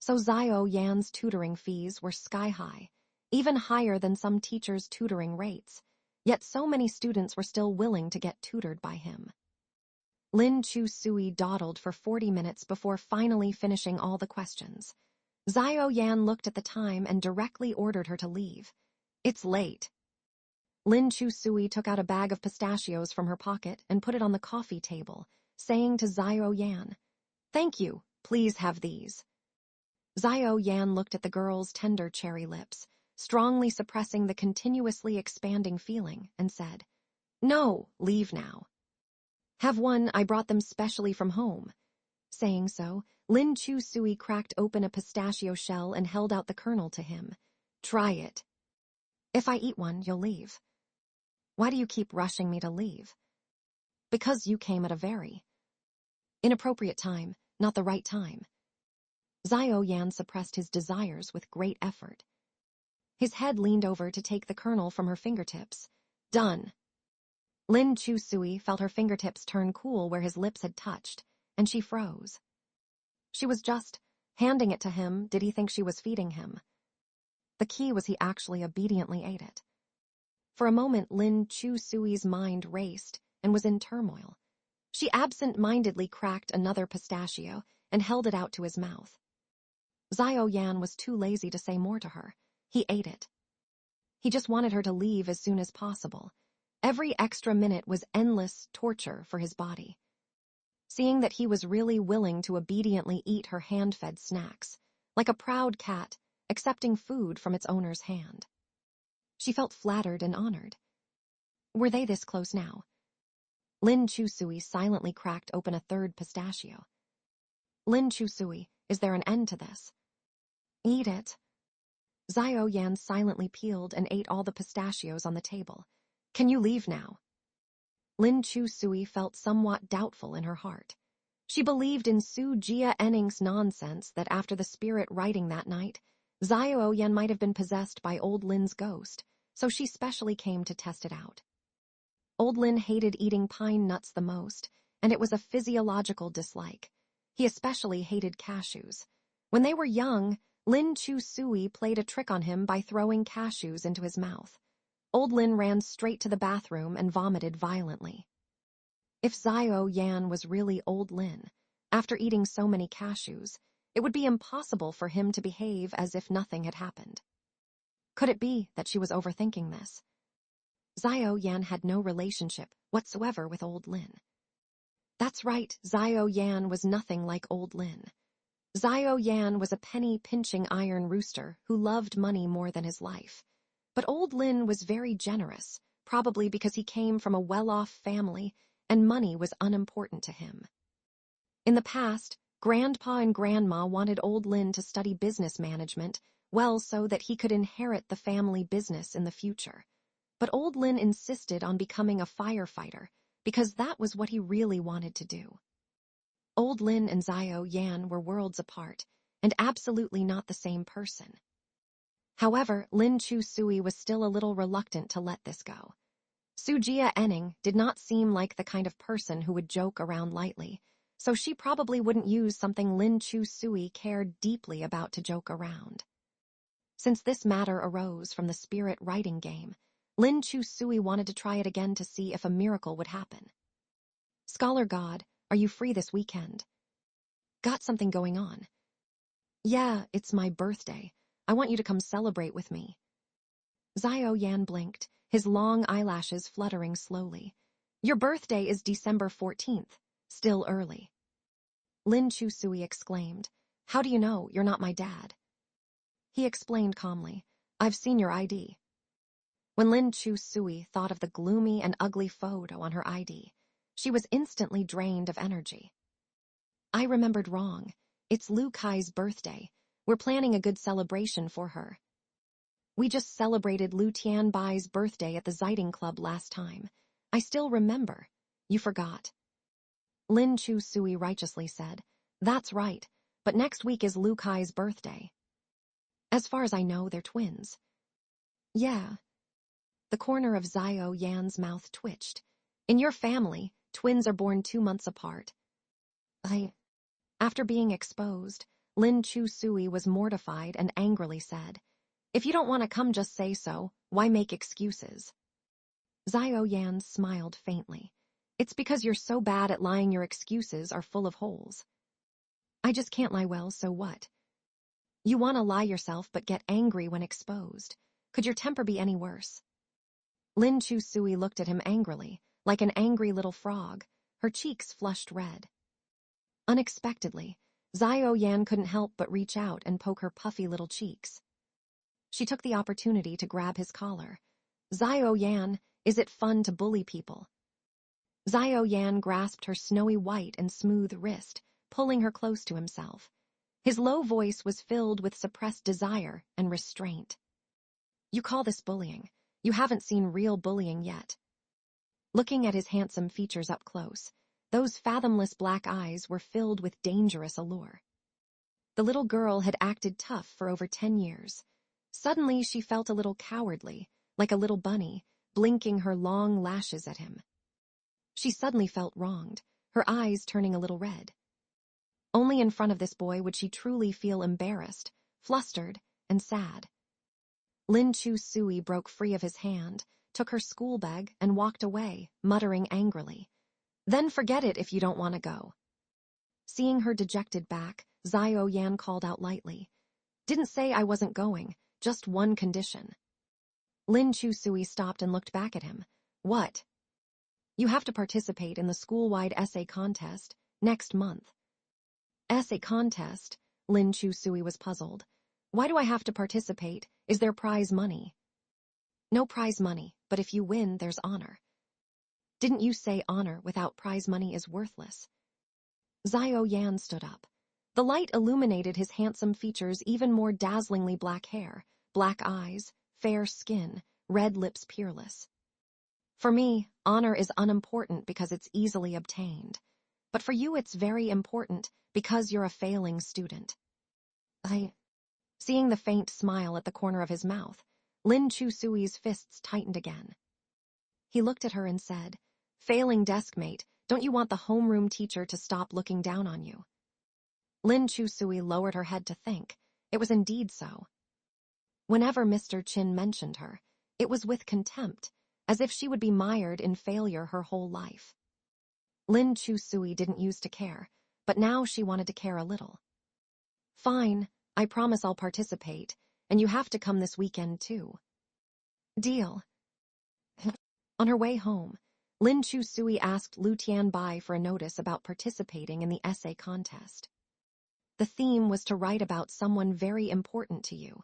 S1: So Xiao Yan's tutoring fees were sky-high, even higher than some teachers' tutoring rates, yet so many students were still willing to get tutored by him. Lin Chu Sui dawdled for 40 minutes before finally finishing all the questions. Xiao Yan looked at the time and directly ordered her to leave. "It's late." Lin Chu Sui took out a bag of pistachios from her pocket and put it on the coffee table, saying to Xiao Yan, "Thank you, please have these." Xiao Yan looked at the girl's tender cherry lips, strongly suppressing the continuously expanding feeling, and said, "No, leave now." "Have one, I brought them specially from home." Saying so, Lin Chu Sui cracked open a pistachio shell and held out the kernel to him. "Try it. If I eat one, you'll leave." "Why do you keep rushing me to leave?" "Because you came at a very inappropriate time, not the right time." Xiao Yan suppressed his desires with great effort. His head leaned over to take the kernel from her fingertips. "Done." Lin Chu Sui felt her fingertips turn cool where his lips had touched, and she froze. She was just handing it to him. Did he think she was feeding him? The key was he actually obediently ate it. For a moment, Lin Chu Sui's mind raced and was in turmoil. She absent-mindedly cracked another pistachio and held it out to his mouth. Xiao Yan was too lazy to say more to her. He ate it. He just wanted her to leave as soon as possible. Every extra minute was endless torture for his body. Seeing that he was really willing to obediently eat her hand-fed snacks, like a proud cat accepting food from its owner's hand. She felt flattered and honored. Were they this close now? Lin Chu Sui silently cracked open a third pistachio. "Lin Chu Sui, is there an end to this?" "Eat it." Xiao Yan silently peeled and ate all the pistachios on the table. "Can you leave now?" Lin Chu Sui felt somewhat doubtful in her heart. She believed in Su Jia Enning's nonsense that after the spirit writing that night, Xiao Yan might have been possessed by old Lin's ghost, so she specially came to test it out. Old Lin hated eating pine nuts the most, and it was a physiological dislike. He especially hated cashews. When they were young, Lin Chu Sui played a trick on him by throwing cashews into his mouth. Old Lin ran straight to the bathroom and vomited violently. If Xiao Yan was really old Lin, after eating so many cashews, it would be impossible for him to behave as if nothing had happened. Could it be that she was overthinking this? Xiao Yan had no relationship whatsoever with old Lin. That's right, Xiao Yan was nothing like old Lin. Xiao Yan was a penny-pinching iron rooster who loved money more than his life. But old Lin was very generous, probably because he came from a well-off family and money was unimportant to him. In the past, Grandpa and Grandma wanted old Lin to study business management, well so that he could inherit the family business in the future. But old Lin insisted on becoming a firefighter because that was what he really wanted to do. Old Lin and Xiao Yan were worlds apart and absolutely not the same person. However, Lin Chu Sui was still a little reluctant to let this go. Su Jia Enning did not seem like the kind of person who would joke around lightly, so she probably wouldn't use something Lin Chu Sui cared deeply about to joke around. Since this matter arose from the spirit writing game, Lin Chu Sui wanted to try it again to see if a miracle would happen. "Scholar God, are you free this weekend?" "Got something going on." "Yeah, it's my birthday. I want you to come celebrate with me." Xiao Yan blinked, his long eyelashes fluttering slowly. "Your birthday is December 14th, still early." Lin Chu Sui exclaimed, "How do you know you're not my dad?" He explained calmly, "I've seen your ID." When Lin Chu Sui thought of the gloomy and ugly photo on her ID, she was instantly drained of energy. "I remembered wrong. It's Lu Kai's birthday. We're planning a good celebration for her. We just celebrated Lu Tianbai's birthday at the Ziding Club last time. I still remember. You forgot." Lin Chu Sui righteously said, "That's right, but next week is Lu Kai's birthday." "As far as I know, they're twins." "Yeah." The corner of Xiao Yan's mouth twitched. "In your family, twins are born 2 months apart." After being exposed, Lin Chu Sui was mortified and angrily said, "If you don't want to come, just say so. Why make excuses?" Xiao Yan smiled faintly. "It's because you're so bad at lying your excuses are full of holes." "I just can't lie well, so what? You want to lie yourself but get angry when exposed. Could your temper be any worse?" Lin Chu Sui looked at him angrily, like an angry little frog. Her cheeks flushed red. Unexpectedly, Xiao Yan couldn't help but reach out and poke her puffy little cheeks. She took the opportunity to grab his collar. "Xiao Yan, is it fun to bully people?" Xiao Yan grasped her snowy white and smooth wrist, pulling her close to himself. His low voice was filled with suppressed desire and restraint. "You call this bullying? You haven't seen real bullying yet." Looking at his handsome features up close, those fathomless black eyes were filled with dangerous allure. The little girl had acted tough for over 10 years. Suddenly she felt a little cowardly, like a little bunny, blinking her long lashes at him. She suddenly felt wronged, her eyes turning a little red. Only in front of this boy would she truly feel embarrassed, flustered, and sad. Lin Chu Sui broke free of his hand, took her school bag, and walked away, muttering angrily, "Then forget it if you don't want to go." Seeing her dejected back, Xiao Yan called out lightly, "Didn't say I wasn't going, just one condition." Lin Chu Sui stopped and looked back at him. "What?" "You have to participate in the school-wide essay contest next month." "Essay contest?" Lin Chu Sui was puzzled. "Why do I have to participate? Is there prize money?" "No prize money, but if you win, there's honor." "Didn't you say honor without prize money is worthless?" Xiao Yan stood up. The light illuminated his handsome features, even more dazzlingly: black hair, black eyes, fair skin, red lips peerless. "For me, honor is unimportant because it's easily obtained. But for you it's very important because you're a failing student." Seeing the faint smile at the corner of his mouth, Lin Chu Sui's fists tightened again. He looked at her and said, "Failing deskmate, don't you want the homeroom teacher to stop looking down on you?" Lin Chu Sui lowered her head to think. It was indeed so. Whenever Mr. Chin mentioned her, it was with contempt, as if she would be mired in failure her whole life. Lin Chu Sui didn't used to care, but now she wanted to care a little. "Fine, I promise I'll participate, and you have to come this weekend too." "Deal." On her way home, Lin Chu Sui asked Lu Tianbai for a notice about participating in the essay contest. The theme was to write about someone very important to you.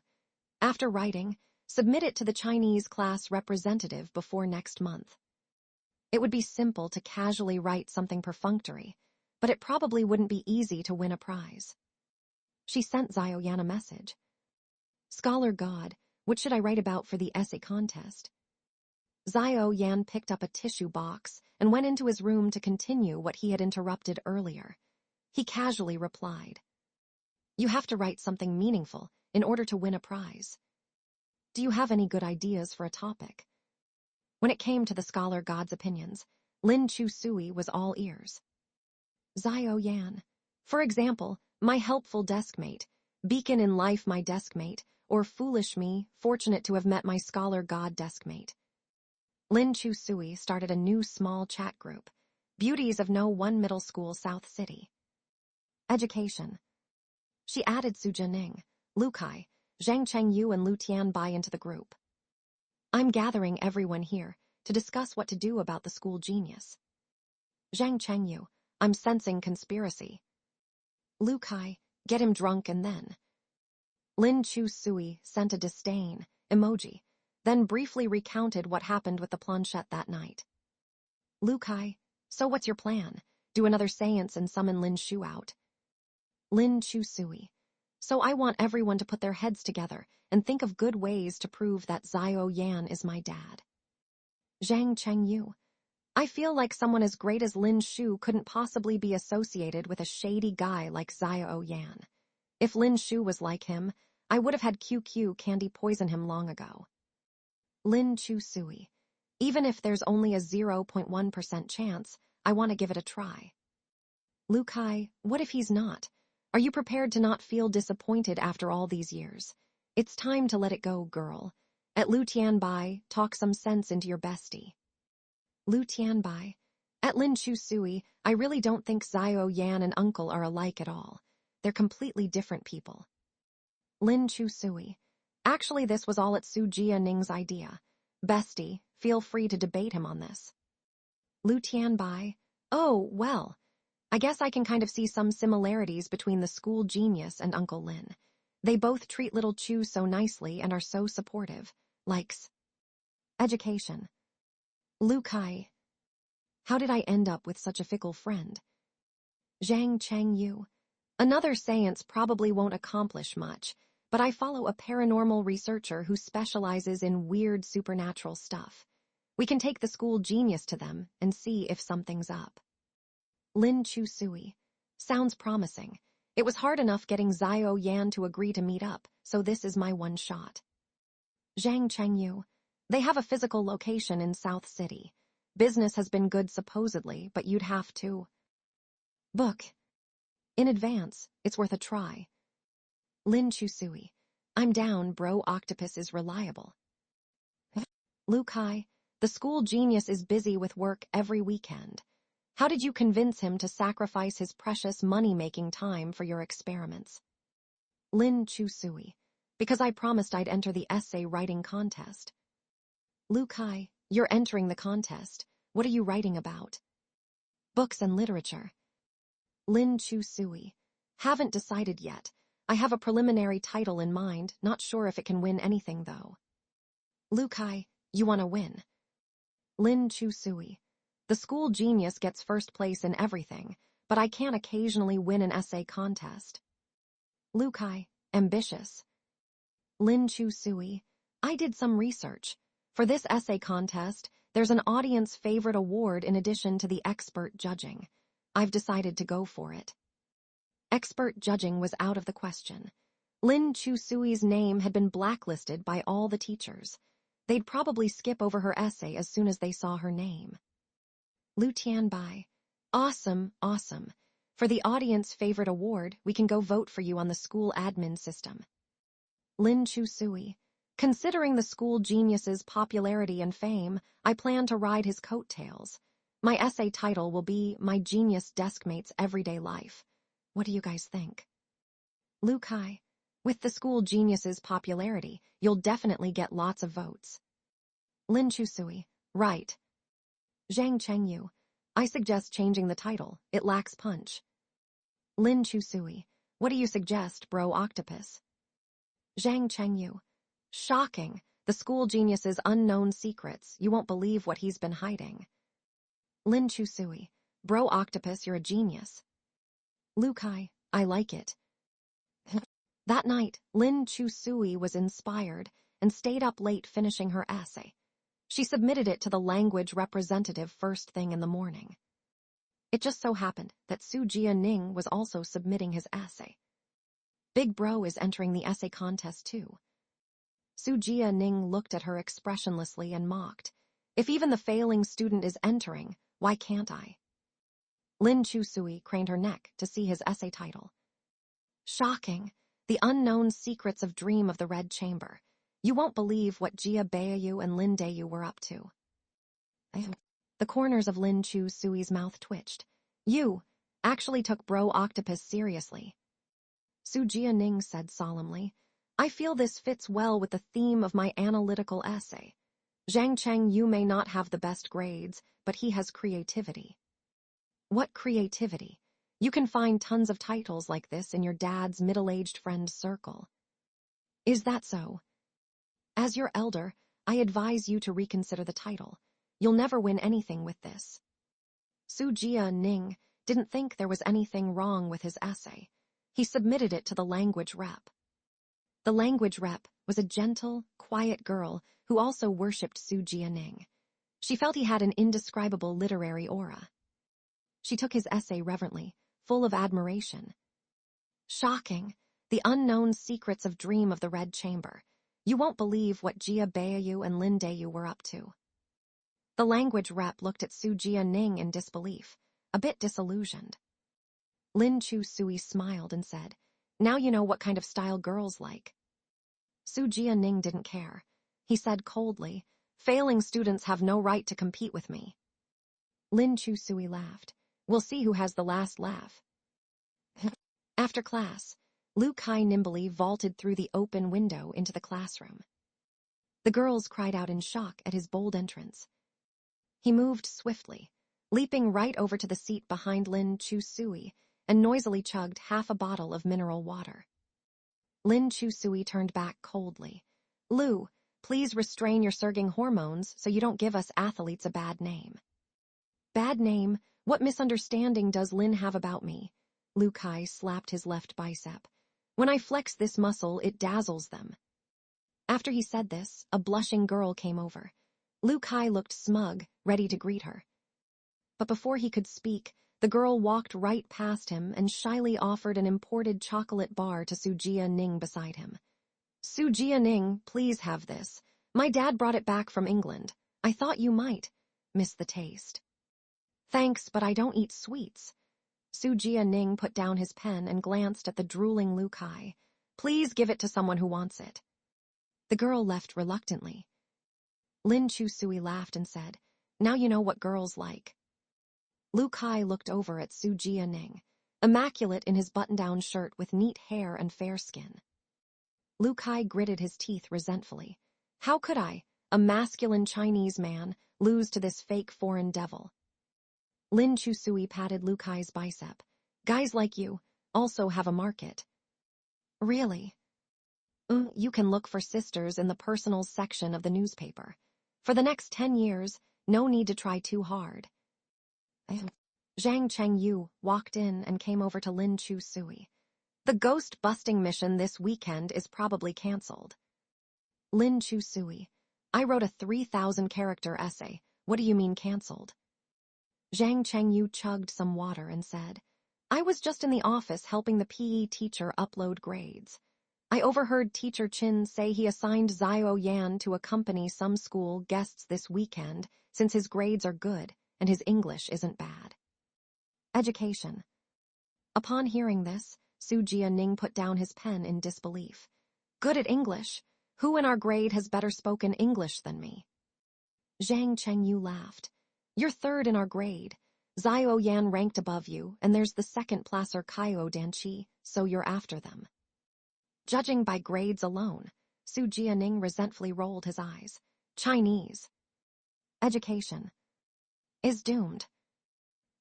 S1: After writing, submit it to the Chinese class representative before next month. It would be simple to casually write something perfunctory, but it probably wouldn't be easy to win a prize. She sent Xiao Yan a message. "Scholar God, what should I write about for the essay contest?" Xiao Yan picked up a tissue box and went into his room to continue what he had interrupted earlier. He casually replied, "You have to write something meaningful in order to win a prize. Do you have any good ideas for a topic?" When it came to the Scholar God's opinions, Lin Chu Sui was all ears. "Xiao Yan, for example, my helpful deskmate, beacon in life my deskmate, or foolish me, fortunate to have met my Scholar God deskmate." Lin Chu Sui started a new small chat group, Beauties of No One Middle School South City. Education. She added Su Jining, Lu Kai, Zhang Chengyu and Lu Tianbai into the group. "I'm gathering everyone here to discuss what to do about the school genius." Zhang Chengyu, "I'm sensing conspiracy." Lu Kai, "Get him drunk and then." Lin Chu Sui sent a disdain emoji, then briefly recounted what happened with the planchette that night. Lu Kai, "So what's your plan? Do another seance and summon Lin Shu out?" Lin Chu Sui, "So I want everyone to put their heads together and think of good ways to prove that Xiao Yan is my dad." Zhang Chengyu, "I feel like someone as great as Lin Shu couldn't possibly be associated with a shady guy like Xiao Yan. If Lin Shu was like him, I would have had QQ candy poison him long ago." Lin Chu Sui, "Even if there's only a 0.1% chance, I want to give it a try." Lu Kai, "What if he's not? Are you prepared to not feel disappointed after all these years? It's time to let it go, girl. At Lu Tianbai, talk some sense into your bestie. Lu Tianbai. At Lin Chu Sui, I really don't think Xiao Yan and Uncle are alike at all. They're completely different people. Lin Chu Sui. Actually, this was all at Su Jia Ning's idea. Bestie, feel free to debate him on this. Lu Tianbai. Oh, well, I guess I can kind of see some similarities between the school genius and Uncle Lin. They both treat little Chu so nicely and are so supportive. Likes. Education. Lu Kai. How did I end up with such a fickle friend? Zhang Chengyu. Another seance probably won't accomplish much, but I follow a paranormal researcher who specializes in weird supernatural stuff. We can take the school genius to them and see if something's up. Lin Chu Sui. Sounds promising. It was hard enough getting Xiao Yan to agree to meet up, so this is my one shot. Zhang Chengyu. They have a physical location in South City. Business has been good supposedly, but you'd have to book. In advance, it's worth a try. Lin Chu Sui. I'm down, bro. Octopus is reliable. Lu Kai. The school genius is busy with work every weekend. How did you convince him to sacrifice his precious money-making time for your experiments? Lin Chu Sui. Because I promised I'd enter the essay writing contest. Lu Kai. You're entering the contest. What are you writing about? Books and literature. Lin Chu Sui. Haven't decided yet. I have a preliminary title in mind, not sure if it can win anything though. Lu Kai. You want to win. Lin Chu Sui. The school genius gets first place in everything, but I can occasionally win an essay contest. Lu Kai. Ambitious. Lin Chu Sui. I did some research. For this essay contest, there's an audience favorite award in addition to the expert judging. I've decided to go for it. Expert judging was out of the question. Lin Chu Sui's name had been blacklisted by all the teachers. They'd probably skip over her essay as soon as they saw her name. Lu Tianbai. Awesome, awesome. For the audience favorite award, we can go vote for you on the school admin system. Lin Chu Sui. Considering the school genius's popularity and fame, I plan to ride his coattails. My essay title will be My Genius Deskmate's Everyday Life. What do you guys think? Lu Kai. With the school genius's popularity, you'll definitely get lots of votes. Lin Chu Sui. Right. Zhang Chengyu. I suggest changing the title. It lacks punch. Lin Chu Sui. What do you suggest, bro octopus? Zhang Chengyu. Shocking. The school genius's unknown secrets. You won't believe what he's been hiding. Lin Chu Sui. Bro octopus, you're a genius. Lu Kai. I like it. That night, Lin Chu Sui was inspired and stayed up late finishing her essay. She submitted it to the language representative first thing in the morning. It just so happened that Su Jia Ning was also submitting his essay. Big Bro is entering the essay contest too. Su Jia Ning looked at her expressionlessly and mocked. If even the failing student is entering, why can't I? Lin Chu Sui craned her neck to see his essay title. Shocking. The Unknown Secrets of Dream of the Red Chamber. You won't believe what Jia Beiyu and Lin Dayu were up to. The corners of Lin Chu Sui's mouth twitched. You actually took Bro Octopus seriously. Su Jia Ning said solemnly, I feel this fits well with the theme of my analytical essay. Zhang Cheng, you may not have the best grades, but he has creativity. What creativity? You can find tons of titles like this in your dad's middle-aged friend circle. Is that so? As your elder, I advise you to reconsider the title. You'll never win anything with this. Su Jia Ning didn't think there was anything wrong with his essay. He submitted it to the language rep. The language rep was a gentle, quiet girl who also worshipped Su Jia Ning. She felt he had an indescribable literary aura. She took his essay reverently, full of admiration. Shocking. The Unknown Secrets of Dream of the Red Chamber. You won't believe what Jia Beiyu and Lin Dayu were up to. The language rep looked at Su Jia Ning in disbelief, a bit disillusioned. Lin Chu Sui smiled and said, "Now you know what kind of style girls like." Su Jianing didn't care. He said coldly, "Failing students have no right to compete with me." Lin Chu Sui laughed. "We'll see who has the last laugh." After class, Lu Kai nimbly vaulted through the open window into the classroom. The girls cried out in shock at his bold entrance. He moved swiftly, leaping right over to the seat behind Lin Chu Sui and noisily chugged half a bottle of mineral water. Lin Chu Sui turned back coldly. "Lu, please restrain your surging hormones so you don't give us athletes a bad name." "Bad name? What misunderstanding does Lin have about me?" Lu Kai slapped his left bicep. "When I flex this muscle, it dazzles them." After he said this, a blushing girl came over. Lu Kai looked smug, ready to greet her. But before he could speak, the girl walked right past him and shyly offered an imported chocolate bar to Su Jianing beside him. "Su Jianing, please have this. My dad brought it back from England. I thought you might miss the taste." "Thanks, but I don't eat sweets." Su Jianing put down his pen and glanced at the drooling Lu Kai. "Please give it to someone who wants it." The girl left reluctantly. Lin Chu Sui laughed and said, "Now you know what girls like." Lu Kai looked over at Su Jianing, immaculate in his button-down shirt with neat hair and fair skin. Lu Kai gritted his teeth resentfully. How could I, a masculine Chinese man, lose to this fake foreign devil? Lin Chu Sui patted Lu Kai's bicep. "Guys like you also have a market." "Really?" You can look for sisters in the personals section of the newspaper. For the next 10 years, no need to try too hard." Zhang Chengyu walked in and came over to Lin Chu Sui. "The ghost-busting mission this weekend is probably cancelled." Lin Chu Sui, "I wrote a 3,000-character essay. What do you mean cancelled?" Zhang Chengyu chugged some water and said, "I was just in the office helping the PE teacher upload grades. I overheard Teacher Chin say he assigned Xiao Yan to accompany some school guests this weekend since his grades are good and his English isn't bad." Education. Upon hearing this, Su Jianing put down his pen in disbelief. "Good at English? Who in our grade has better spoken English than me?" Zhang Chengyu laughed. "You're third in our grade. Xiao Yan ranked above you, and there's the second-placer Kaio Danqi, so you're after them." Judging by grades alone, Su Jianing resentfully rolled his eyes. "Chinese education is doomed."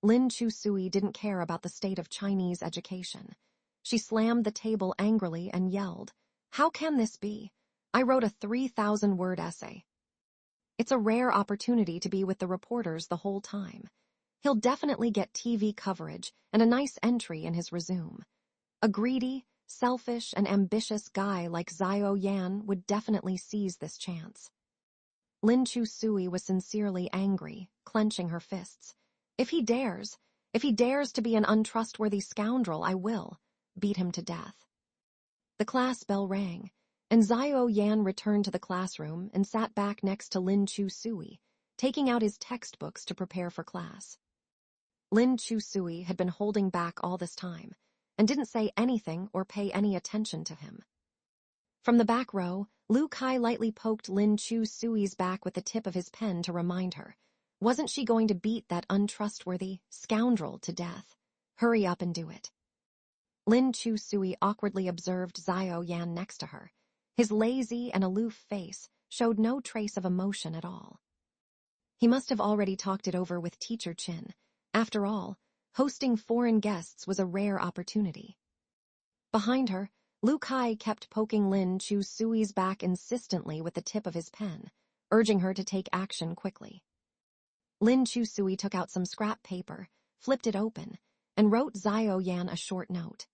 S1: Lin Chu Sui didn't care about the state of Chinese education. She slammed the table angrily and yelled, "How can this be? I wrote a 3,000-word essay." It's a rare opportunity to be with the reporters the whole time. He'll definitely get TV coverage and a nice entry in his resume. A greedy, selfish, and ambitious guy like Xiao Yan would definitely seize this chance. Lin Chu Sui was sincerely angry, clenching her fists. If he dares to be an untrustworthy scoundrel, I will beat him to death." The class bell rang, and Xiao Yan returned to the classroom and sat back next to Lin Chu Sui, taking out his textbooks to prepare for class. Lin Chu Sui had been holding back all this time, and didn't say anything or pay any attention to him. From the back row, Lu Kai lightly poked Lin Chu Sui's back with the tip of his pen to remind her. Wasn't she going to beat that untrustworthy scoundrel to death? Hurry up and do it. Lin Chu Sui awkwardly observed Xiao Yan next to her. His lazy and aloof face showed no trace of emotion at all. He must have already talked it over with Teacher Chin. After all, hosting foreign guests was a rare opportunity. Behind her, Lu Kai kept poking Lin Chu Sui's back insistently with the tip of his pen, urging her to take action quickly. Lin Chu Sui took out some scrap paper, flipped it open, and wrote Xiao Yan a short note.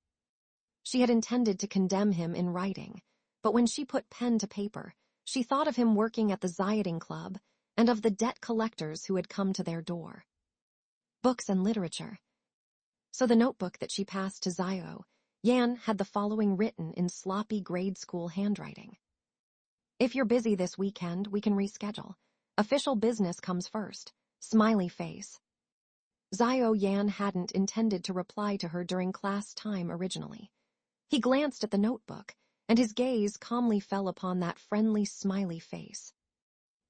S1: She had intended to condemn him in writing, but when she put pen to paper, she thought of him working at the Zioting Club and of the debt collectors who had come to their door. Books and literature. So the notebook that she passed to Xiao Yan had the following written in sloppy grade school handwriting. "If you're busy this weekend, we can reschedule. Official business comes first. Smiley face." Xiao Yan hadn't intended to reply to her during class time originally. He glanced at the notebook, and his gaze calmly fell upon that friendly, smiley face.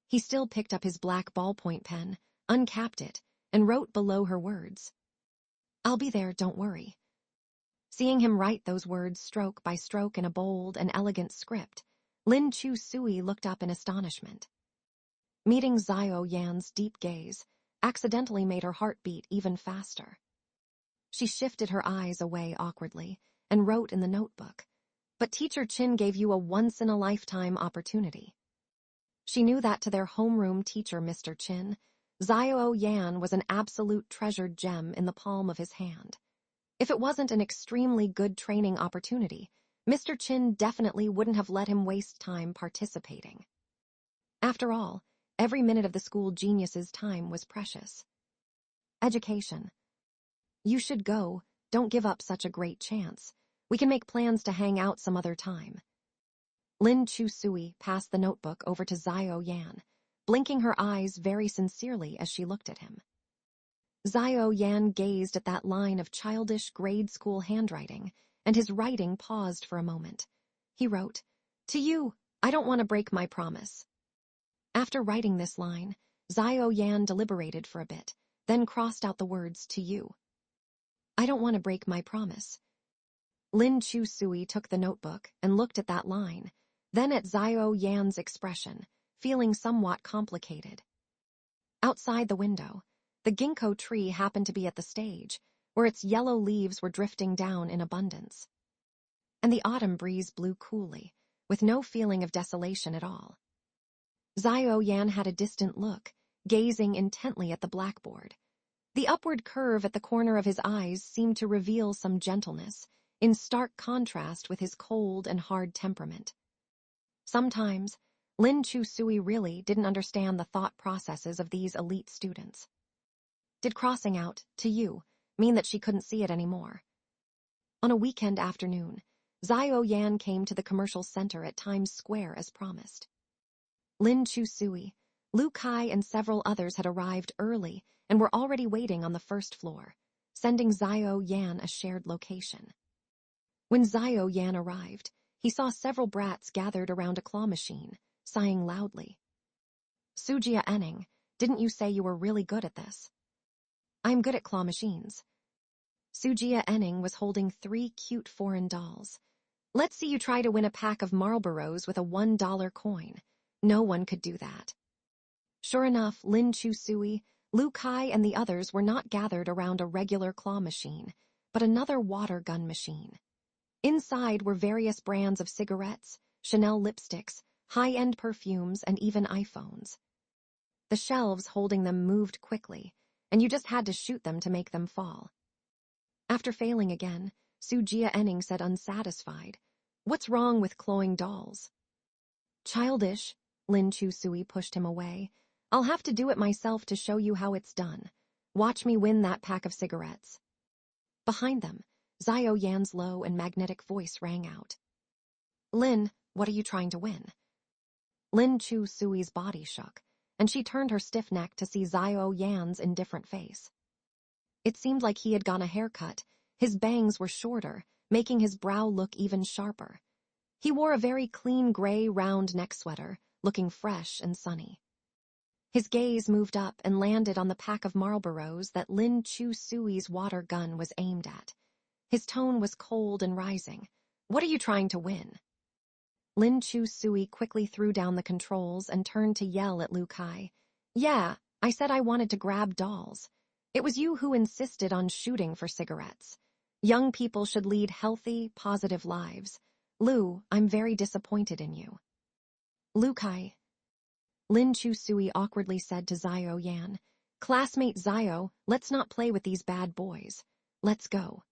S1: He still picked up his black ballpoint pen, uncapped it, and wrote below her words. "I'll be there, don't worry." Seeing him write those words stroke by stroke in a bold and elegant script, Lin Chu Sui looked up in astonishment. Meeting Xiao Yan's deep gaze accidentally made her heart beat even faster. She shifted her eyes away awkwardly and wrote in the notebook, "But Teacher Chin gave you a once-in-a-lifetime opportunity." She knew that to their homeroom teacher, Mr. Chin, Xiao Yan was an absolute treasured gem in the palm of his hand. If it wasn't an extremely good training opportunity, Mr. Chin definitely wouldn't have let him waste time participating. After all, every minute of the school genius's time was precious. Education. "You should go, don't give up such a great chance. We can make plans to hang out some other time." Lin Chu Sui passed the notebook over to Xiao Yan, blinking her eyes very sincerely as she looked at him. Xiao Yan gazed at that line of childish grade school handwriting, and his writing paused for a moment. He wrote, "To you, I don't want to break my promise." After writing this line, Xiao Yan deliberated for a bit, then crossed out the words "to you." "I don't want to break my promise." Lin Chu Sui took the notebook and looked at that line, then at Xiao Yan's expression, feeling somewhat complicated. Outside the window, the ginkgo tree happened to be at the stage, where its yellow leaves were drifting down in abundance. And the autumn breeze blew coolly, with no feeling of desolation at all. Xiao Yan had a distant look, gazing intently at the blackboard. The upward curve at the corner of his eyes seemed to reveal some gentleness, in stark contrast with his cold and hard temperament. Sometimes, Lin Chu Sui really didn't understand the thought processes of these elite students. Did crossing out, "to you," mean that she couldn't see it anymore? On a weekend afternoon, Xiao Yan came to the commercial center at Times Square as promised. Lin Chu Sui, Lu Kai, and several others had arrived early and were already waiting on the first floor, sending Xiao Yan a shared location. When Xiao Yan arrived, he saw several brats gathered around a claw machine, sighing loudly. "Sujia Enning, didn't you say you were really good at this?" "I'm good at claw machines." Sujia Enning was holding 3 cute foreign dolls. "Let's see you try to win a pack of Marlboros with a $1 coin. No one could do that." Sure enough, Lin Chu Sui, Lu Kai, and the others were not gathered around a regular claw machine, but another water gun machine. Inside were various brands of cigarettes, Chanel lipsticks, high-end perfumes, and even iPhones. The shelves holding them moved quickly, and you just had to shoot them to make them fall. After failing again, Sujia Enning said unsatisfied, "What's wrong with clawing dolls?" "Childish," Lin Chu Sui pushed him away. "I'll have to do it myself to show you how it's done. Watch me win that pack of cigarettes." Behind them, Xiao Yan's low and magnetic voice rang out. "Lin, what are you trying to win?" Lin Chu Sui's body shook, and she turned her stiff neck to see Xiao Yan's indifferent face. It seemed like he had gotten a haircut. His bangs were shorter, making his brow look even sharper. He wore a very clean gray round neck sweater, looking fresh and sunny. His gaze moved up and landed on the pack of Marlboros that Lin Chu Sui's water gun was aimed at. His tone was cold and rising. "What are you trying to win?" Lin Chu Sui quickly threw down the controls and turned to yell at Lu Kai. "Yeah, I said I wanted to grab dolls. It was you who insisted on shooting for cigarettes. Young people should lead healthy, positive lives. Lu, I'm very disappointed in you." "Lu Kai," Lin Chu Sui awkwardly said to Xiao Yan, "Classmate Xiao, let's not play with these bad boys. Let's go."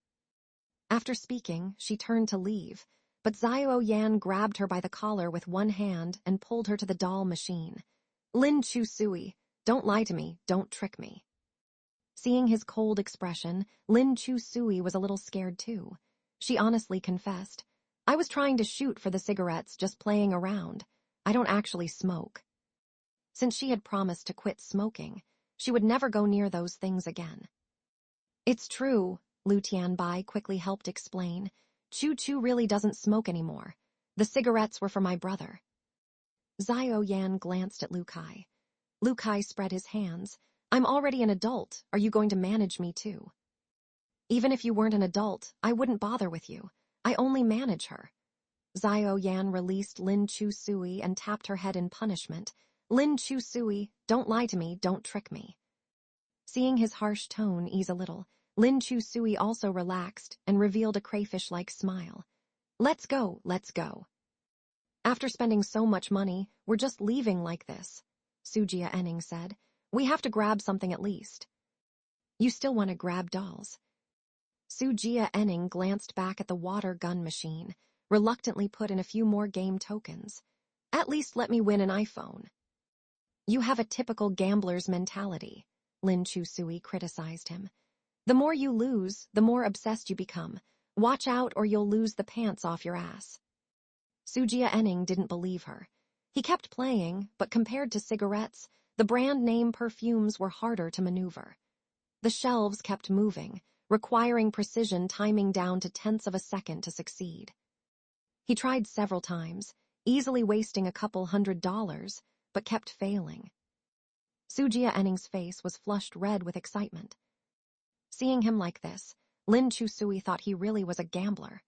S1: After speaking, she turned to leave, but Xiao Yan grabbed her by the collar with one hand and pulled her to the doll machine. "Lin Chu Sui, don't lie to me, don't trick me." Seeing his cold expression, Lin Chu Sui was a little scared too. She honestly confessed, "I was trying to shoot for the cigarettes, just playing around. I don't actually smoke." Since she had promised to quit smoking, she would never go near those things again. It's true, Lu Tianbai quickly helped explain. Chu Chu really doesn't smoke anymore. The cigarettes were for my brother. Xiao Yan glanced at Lu Kai. Lu Kai spread his hands. I'm already an adult. Are you going to manage me too? Even if you weren't an adult, I wouldn't bother with you. I only manage her. Xiao Yan released Lin Chu Sui and tapped her head in punishment. Lin Chu Sui, don't lie to me, don't trick me. Seeing his harsh tone ease a little, Lin Chu Sui also relaxed and revealed a crayfish-like smile. Let's go, let's go. After spending so much money, we're just leaving like this, Sujia Enning said. We have to grab something at least. You still want to grab dolls? Sujia Enning glanced back at the water gun machine, reluctantly put in a few more game tokens. At least let me win an iPhone. You have a typical gambler's mentality, Lin Chu Sui criticized him. The more you lose, the more obsessed you become. Watch out or you'll lose the pants off your ass. Sujia Enning didn't believe her. He kept playing, but compared to cigarettes, the brand name perfumes were harder to maneuver. The shelves kept moving, requiring precision timing down to tenths of a second to succeed. He tried several times, easily wasting a couple $100, but kept failing. Sujia Enning's face was flushed red with excitement. Seeing him like this, Lin Chu Sui thought he really was a gambler.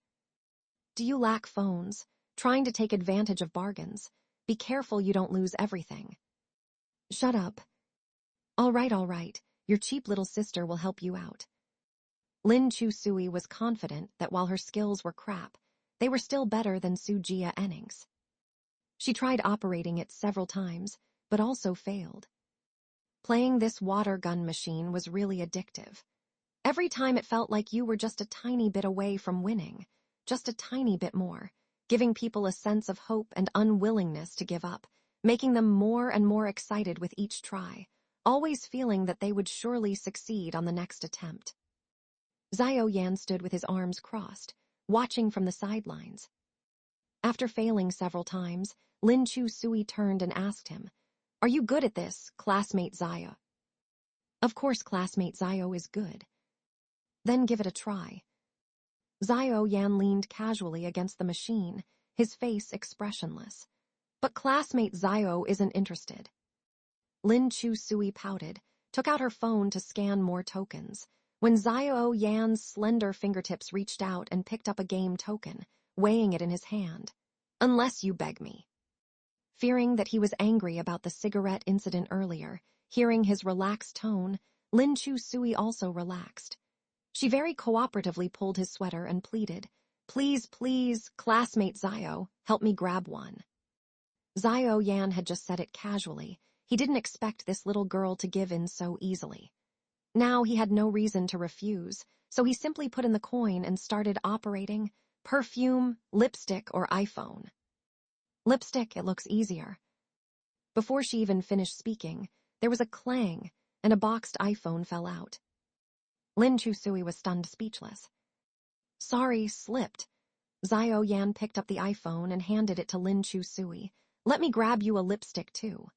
S1: Do you lack phones? Trying to take advantage of bargains. Be careful you don't lose everything. Shut up. All right. Your cheap little sister will help you out. Lin Chu Sui was confident that while her skills were crap, they were still better than Sujia Enning's. She tried operating it several times, but also failed. Playing this water gun machine was really addictive. Every time it felt like you were just a tiny bit away from winning, just a tiny bit more, giving people a sense of hope and unwillingness to give up, making them more and more excited with each try, always feeling that they would surely succeed on the next attempt. Xiao Yan stood with his arms crossed, watching from the sidelines. After failing several times, Lin Chu Sui turned and asked him, Are you good at this, classmate Xiao? Of course classmate Xiao is good. Then give it a try. Xiao Yan leaned casually against the machine, his face expressionless. But classmate Xiao isn't interested. Lin Chu Sui pouted, took out her phone to scan more tokens, when Xiao Yan's slender fingertips reached out and picked up a game token, weighing it in his hand. Unless you beg me. Fearing that he was angry about the cigarette incident earlier, hearing his relaxed tone, Lin Chu Sui also relaxed. She very cooperatively pulled his sweater and pleaded, Please, classmate Xiao, help me grab one. Xiao Yan had just said it casually. He didn't expect this little girl to give in so easily. Now he had no reason to refuse, so he simply put in the coin and started operating perfume, lipstick, or iPhone. Lipstick, it looks easier. Before she even finished speaking, there was a clang, and a boxed iPhone fell out. Lin Chu Sui was stunned speechless. Sorry, slipped. Xiao Yan picked up the iPhone and handed it to Lin Chu Sui. Let me grab you a lipstick, too.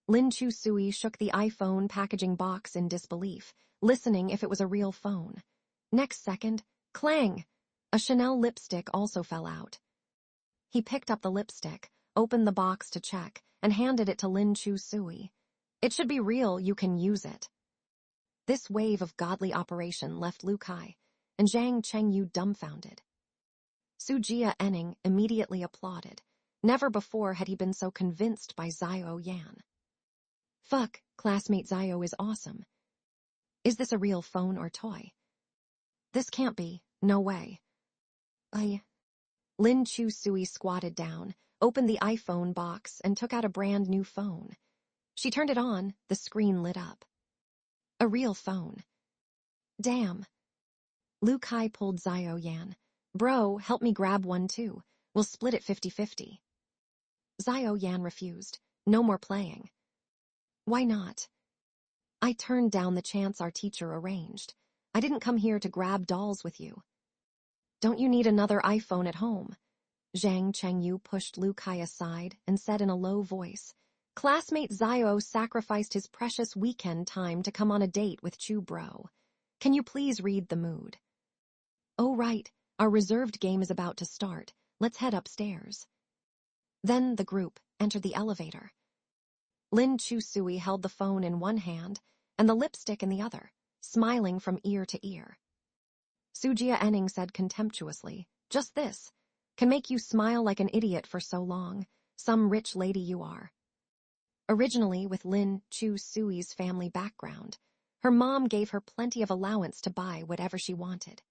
S1: Lin Chu Sui shook the iPhone packaging box in disbelief, listening if it was a real phone. Next second, clang! A Chanel lipstick also fell out. He picked up the lipstick, opened the box to check, and handed it to Lin Chu Sui. It should be real, you can use it. This wave of godly operation left Lu Kai and Zhang Chengyu dumbfounded. Sujia Enning immediately applauded. Never before had he been so convinced by Xiao Yan. Fuck, classmate Xiao is awesome. Is this a real phone or toy? This can't be, no way. Lin Chu Sui squatted down, opened the iPhone box, and took out a brand new phone. She turned it on, the screen lit up. A real phone. Damn. Lu Kai pulled Xiao Yan. Bro, help me grab one too. We'll split it 50-50. Xiao Yan refused. No more playing. Why not? I turned down the chance our teacher arranged. I didn't come here to grab dolls with you. Don't you need another iPhone at home? Zhang Chengyu pushed Lu Kai aside and said in a low voice, Classmate Xiao sacrificed his precious weekend time to come on a date with Chu Bro. Can you please read the mood? Oh right, our reserved game is about to start. Let's head upstairs. Then the group entered the elevator. Lin Chusui held the phone in one hand and the lipstick in the other, smiling from ear to ear. Sujia Enning said contemptuously, "Just this can make you smile like an idiot for so long. Some rich lady you are." Originally, with Lin Chusui's family background, her mom gave her plenty of allowance to buy whatever she wanted.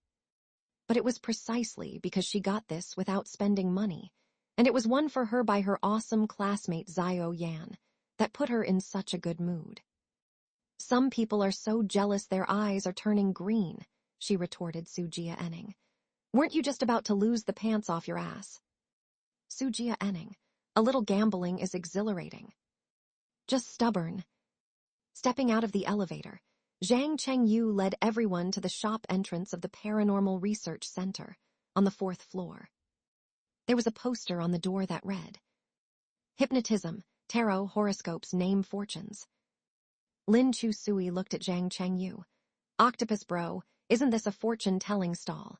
S1: But it was precisely because she got this without spending money, and it was won for her by her awesome classmate Xiao Yan, that put her in such a good mood. "Some people are so jealous their eyes are turning green," she retorted Sujia Enning. "Weren't you just about to lose the pants off your ass?" Sujia Enning, "A little gambling is exhilarating." "Just stubborn." Stepping out of the elevator, Zhang Chengyu led everyone to the shop entrance of the Paranormal Research Center on the 4th floor. There was a poster on the door that read, "Hypnotism, Tarot, Horoscopes, Name Fortunes." Lin Chusui looked at Zhang Chengyu. "Octopus bro, isn't this a fortune-telling stall?"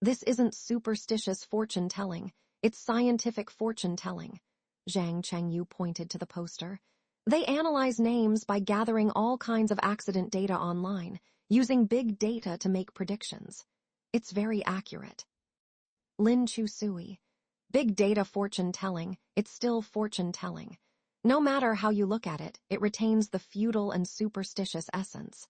S1: "This isn't superstitious fortune-telling, it's scientific fortune-telling." Zhang Chengyu pointed to the poster. "They analyze names by gathering all kinds of accident data online, using big data to make predictions. It's very accurate." Lin Chusui, "Big data fortune-telling, it's still fortune-telling. No matter how you look at it, it retains the feudal and superstitious essence."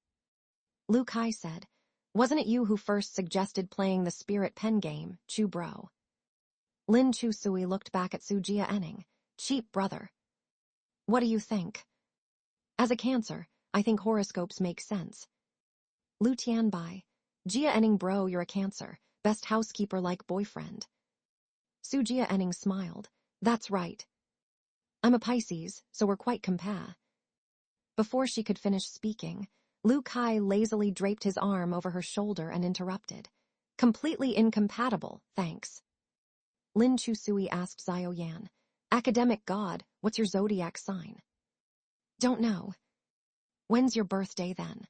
S1: Lu Kai said, "Wasn't it you who first suggested playing the spirit pen game, Chu bro?" Lin Chusui looked back at Sujia Enning. "Cheap brother. What do you think?" "As a Cancer, I think horoscopes make sense." Lu Tianbai, "Jia Enning bro, you're a Cancer. Best housekeeper-like boyfriend." Sujia Enning smiled. "That's right. I'm a Pisces, so we're quite compa." Before she could finish speaking, Lu Kai lazily draped his arm over her shoulder and interrupted. "Completely incompatible, thanks." Lin Chusui asked Xiao Yan, "Academic god, what's your zodiac sign?" "Don't know." "When's your birthday then?"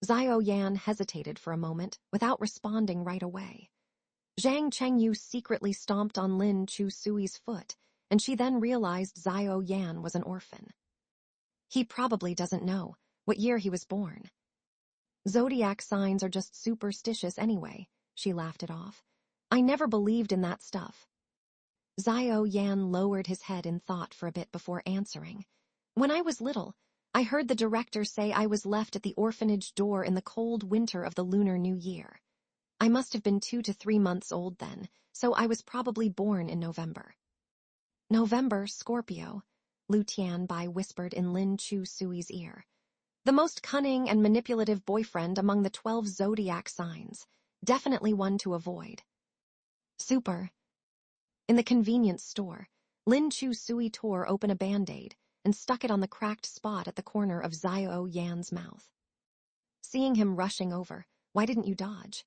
S1: Xiao Yan hesitated for a moment without responding right away. Zhang Chengyu secretly stomped on Lin Chusui's foot, and she then realized Xiao Yan was an orphan. "He probably doesn't know what year he was born." "Zodiac signs are just superstitious anyway," she laughed it off. "I never believed in that stuff." Xiao Yan lowered his head in thought for a bit before answering. "When I was little, I heard the director say I was left at the orphanage door in the cold winter of the Lunar New Year. I must have been 2 to 3 months old then, so I was probably born in November." "November, Scorpio," Lu Tianbai whispered in Lin Chusui's ear. "The most cunning and manipulative boyfriend among the 12 zodiac signs. Definitely one to avoid." "Super." In the convenience store, Lin Chusui tore open a Band-Aid and stuck it on the cracked spot at the corner of Xiao Yan's mouth. Seeing him rushing over, "Why didn't you dodge?"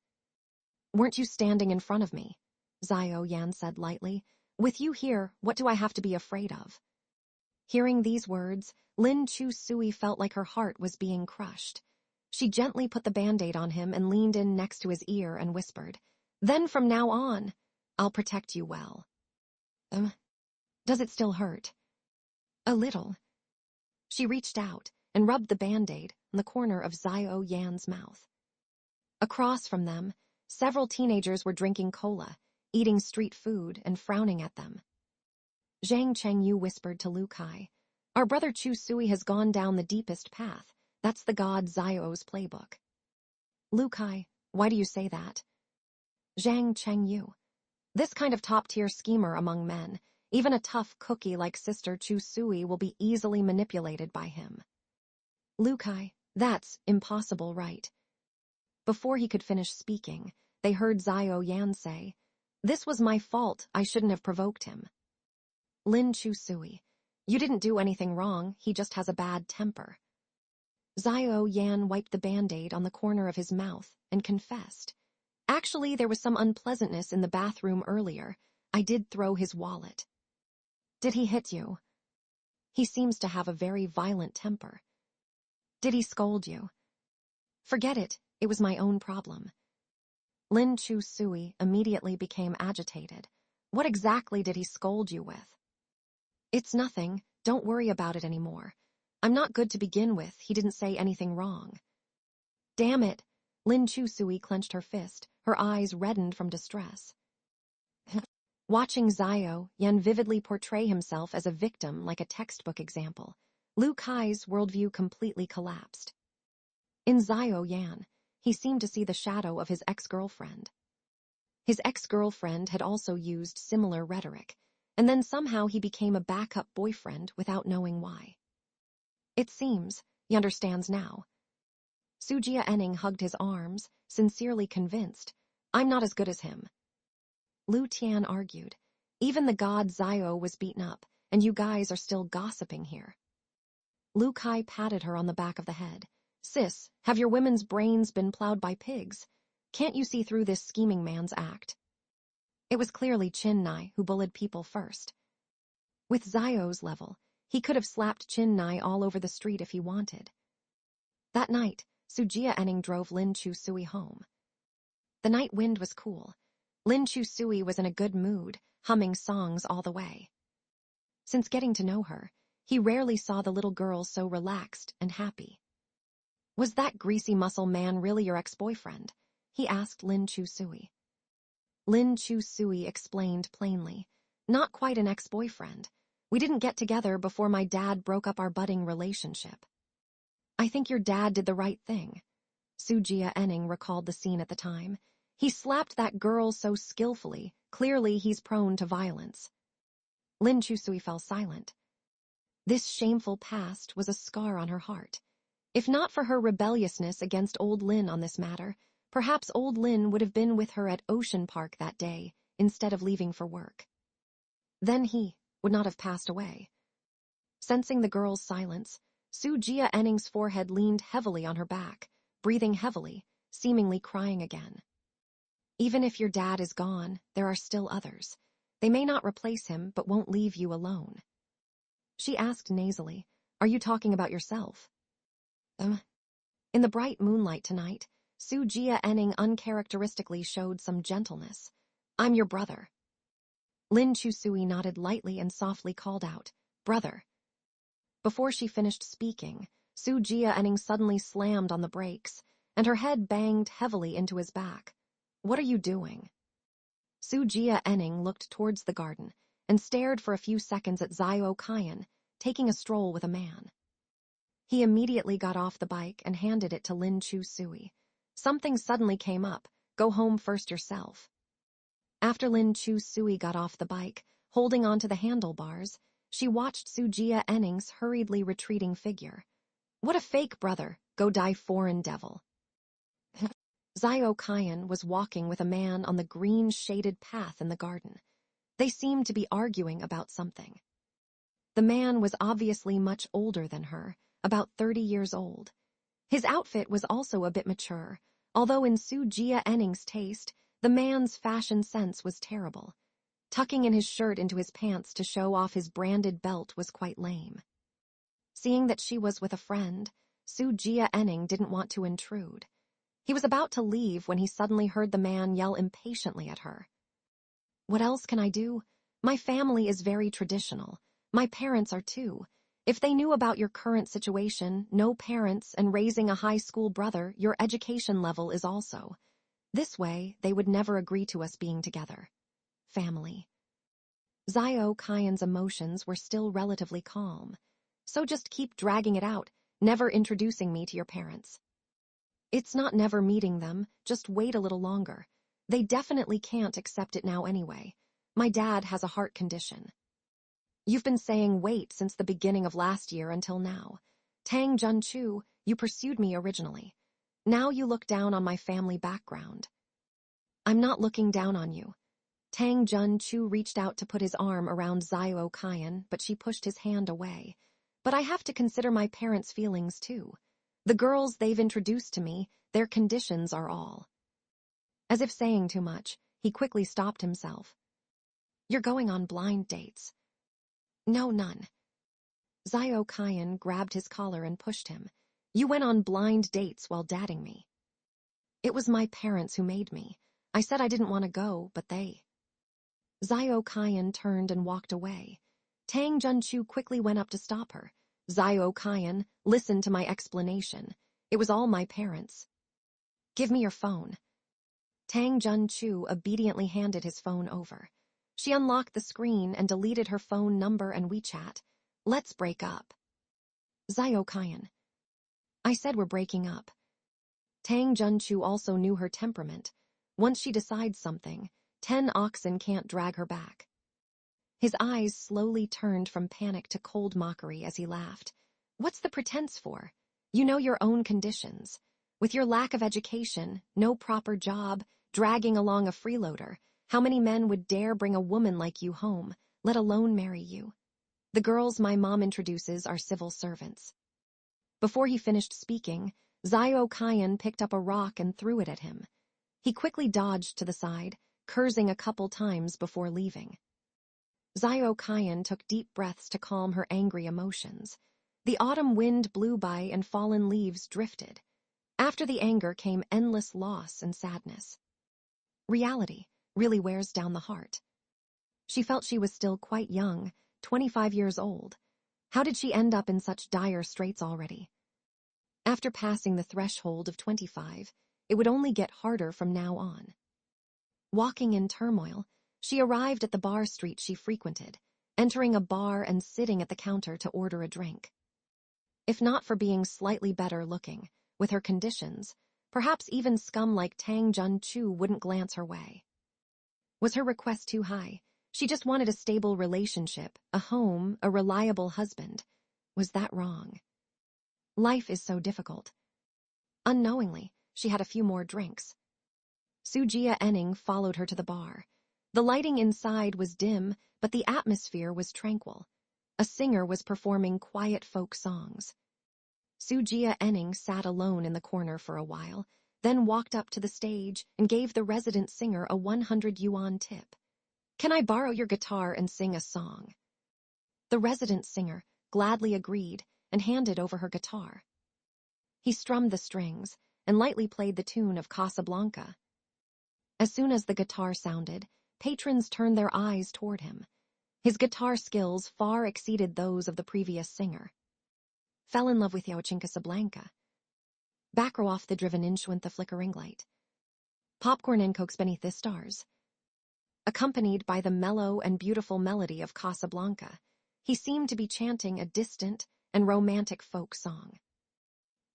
S1: "Weren't you standing in front of me?" Xiao Yan said lightly. "With you here, what do I have to be afraid of?" Hearing these words, Lin Chusui felt like her heart was being crushed. She gently put the Band-Aid on him and leaned in next to his ear and whispered, "Then from now on, I'll protect you well." Does it still hurt?" "A little." She reached out and rubbed the Band-Aid on the corner of Xiao Yan's mouth. Across from them, several teenagers were drinking cola, eating street food, and frowning at them. Zhang Chengyu whispered to Lu Kai, "Our brother Chu Sui has gone down the deepest path. That's the god Xiao's playbook." Lu Kai, "Why do you say that?" Zhang Chengyu, "This kind of top-tier schemer among men, even a tough cookie like Sister Chu Sui will be easily manipulated by him." Lu Kai, "That's impossible, right?" Before he could finish speaking, they heard Xiao Yan say, "This was my fault, I shouldn't have provoked him." Lin Chusui, "You didn't do anything wrong, he just has a bad temper." Xiao Yan wiped the Band-Aid on the corner of his mouth and confessed, "Actually, there was some unpleasantness in the bathroom earlier. I did throw his wallet." "Did he hit you?" "He seems to have a very violent temper." "Did he scold you?" Forget it was my own problem. Lin Chu Sui immediately became agitated. What exactly did he scold you with? It's nothing, don't worry about it anymore. I'm not good to begin with, he didn't say anything wrong. Damn it! Lin Chu Sui clenched her fist, her eyes reddened from distress. Watching Zio Yan vividly portray himself as a victim like a textbook example, Lu Kai's worldview completely collapsed. In Zio Yan, he seemed to see the shadow of his ex-girlfriend. His ex-girlfriend had also used similar rhetoric, and then somehow he became a backup boyfriend without knowing why. It seems, he understands now. Sujia Enning hugged his arms, sincerely convinced, I'm not as good as him. Lu Tian argued, even the god Zio was beaten up, and you guys are still gossiping here. Lu Kai patted her on the back of the head. Sis, have your women's brains been plowed by pigs? Can't you see through this scheming man's act? It was clearly Chin Nai who bullied people first. With Zio's level, he could have slapped Chin Nai all over the street if he wanted. That night, Sujia Enning drove Lin Chu Sui home. The night wind was cool. Lin Chu Sui was in a good mood, humming songs all the way. Since getting to know her, he rarely saw the little girl so relaxed and happy. Was that greasy muscle man really your ex-boyfriend? He asked Lin Chu Sui. Lin Chu Sui explained plainly, not quite an ex-boyfriend. We didn't get together before my dad broke up our budding relationship. I think your dad did the right thing. Sujia Enning recalled the scene at the time. He slapped that girl so skillfully, clearly he's prone to violence. Lin Chu Sui fell silent. This shameful past was a scar on her heart. If not for her rebelliousness against old Lin on this matter, perhaps old Lin would have been with her at Ocean Park that day, instead of leaving for work. Then he would not have passed away. Sensing the girl's silence, Sujia Enning's forehead leaned heavily on her back, breathing heavily, seemingly crying again. Even if your dad is gone, there are still others. They may not replace him, but won't leave you alone. She asked nasally, are you talking about yourself? In the bright moonlight tonight, Sujia Enning uncharacteristically showed some gentleness. I'm your brother. Lin Chu Sui nodded lightly and softly called out, brother. Before she finished speaking, Sujia Enning suddenly slammed on the brakes, and her head banged heavily into his back. What are you doing? Sujia Enning looked towards the garden and stared for a few seconds at Zio Kayan, taking a stroll with a man. He immediately got off the bike and handed it to Lin Chu Sui. Something suddenly came up. Go home first yourself. After Lin Chu Sui got off the bike, holding onto the handlebars, she watched Sujia Enning's hurriedly retreating figure. What a fake brother. Go die foreign devil. Zio Kayan was walking with a man on the green-shaded path in the garden. They seemed to be arguing about something. The man was obviously much older than her, about 30 years old. His outfit was also a bit mature, although in Sujia Enning's taste, the man's fashion sense was terrible. Tucking in his shirt into his pants to show off his branded belt was quite lame. Seeing that she was with a friend, Sujia Enning didn't want to intrude. He was about to leave when he suddenly heard the man yell impatiently at her. What else can I do? My family is very traditional. My parents are too. If they knew about your current situation, no parents, and raising a high school brother, your education level is also. This way, they would never agree to us being together. Family. Zio Kayan's emotions were still relatively calm. So just keep dragging it out, never introducing me to your parents. It's not never meeting them, just wait a little longer. They definitely can't accept it now anyway. My dad has a heart condition. You've been saying wait since the beginning of last year until now. Tang Junchu, you pursued me originally. Now you look down on my family background. I'm not looking down on you. Tang Junchu reached out to put his arm around Zio Kayan, but she pushed his hand away. But I have to consider my parents' feelings too. The girls they've introduced to me, their conditions are all. As if saying too much, he quickly stopped himself. You're going on blind dates. No, none. Zio Kayan grabbed his collar and pushed him. You went on blind dates while dating me. It was my parents who made me. I said I didn't want to go, but they. Xiao Qian turned and walked away. Tang Junchu quickly went up to stop her. Xiao Qian, listen to my explanation. It was all my parents. Give me your phone. Tang Junchu obediently handed his phone over. She unlocked the screen and deleted her phone number and WeChat. Let's break up. Xiao Qian. I said we're breaking up. Tang Junchu also knew her temperament. Once she decides something, 10 oxen can't drag her back. His eyes slowly turned from panic to cold mockery as he laughed. What's the pretense for? You know your own conditions. With your lack of education, no proper job, dragging along a freeloader, how many men would dare bring a woman like you home, let alone marry you? The girls my mom introduces are civil servants. Before he finished speaking, Xiao Qian picked up a rock and threw it at him. He quickly dodged to the side, cursing a couple times before leaving. Xiao Qian took deep breaths to calm her angry emotions. The autumn wind blew by and fallen leaves drifted. After the anger came endless loss and sadness. Reality really wears down the heart. She felt she was still quite young, 25 years old. How did she end up in such dire straits already? After passing the threshold of 25, it would only get harder from now on. Walking in turmoil, she arrived at the bar street she frequented, entering a bar and sitting at the counter to order a drink. If not for being slightly better looking, with her conditions, perhaps even scum like Tang Junchu wouldn't glance her way. Was her request too high? She just wanted a stable relationship, a home, a reliable husband. Was that wrong? Life is so difficult. Unknowingly, she had a few more drinks. Sujia Enning followed her to the bar. The lighting inside was dim, but the atmosphere was tranquil. A singer was performing quiet folk songs. Sujia Enning sat alone in the corner for a while, then walked up to the stage and gave the resident singer a 100 yuan tip. Can I borrow your guitar and sing a song? The resident singer gladly agreed and handed over her guitar. He strummed the strings and lightly played the tune of Casablanca. As soon as the guitar sounded, patrons turned their eyes toward him. His guitar skills far exceeded those of the previous singer. Fell in love with Yao Casablanca. Back row off the driven inch went the flickering light. Popcorn and cokes beneath the stars. Accompanied by the mellow and beautiful melody of Casablanca, he seemed to be chanting a distant and romantic folk song.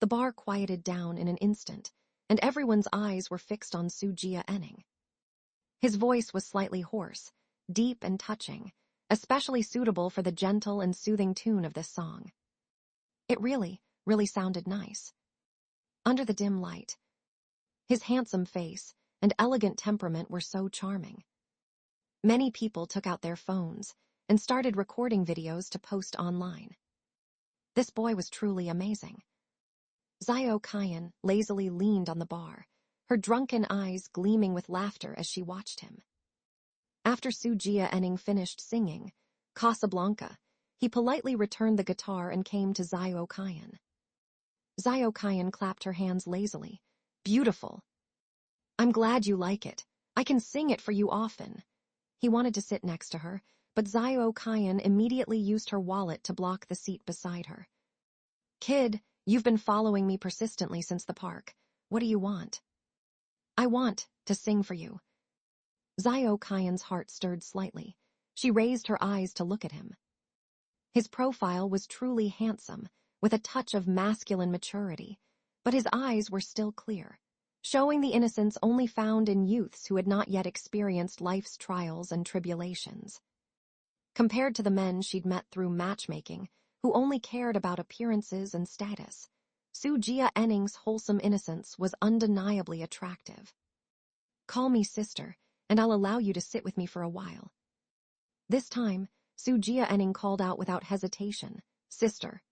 S1: The bar quieted down in an instant, and everyone's eyes were fixed on Sujia Enning. His voice was slightly hoarse, deep and touching, especially suitable for the gentle and soothing tune of this song. It really sounded nice. Under the dim light, his handsome face and elegant temperament were so charming. Many people took out their phones and started recording videos to post online. This boy was truly amazing. Xiao Qian lazily leaned on the bar, her drunken eyes gleaming with laughter as she watched him. After Sujia Enning finished singing Casablanca, he politely returned the guitar and came to Xiao Qian. Xiao Qian clapped her hands lazily. Beautiful. I'm glad you like it. I can sing it for you often. He wanted to sit next to her, but Xiao Qian immediately used her wallet to block the seat beside her. Kid, you've been following me persistently since the park. What do you want? I want to sing for you. Xiao Qian's heart stirred slightly. She raised her eyes to look at him. His profile was truly handsome, with a touch of masculine maturity, but his eyes were still clear, showing the innocence only found in youths who had not yet experienced life's trials and tribulations. Compared to the men she'd met through matchmaking, who only cared about appearances and status, Sujia Enning's wholesome innocence was undeniably attractive. Call me sister, and I'll allow you to sit with me for a while. This time, Sujia Enning called out without hesitation, sister.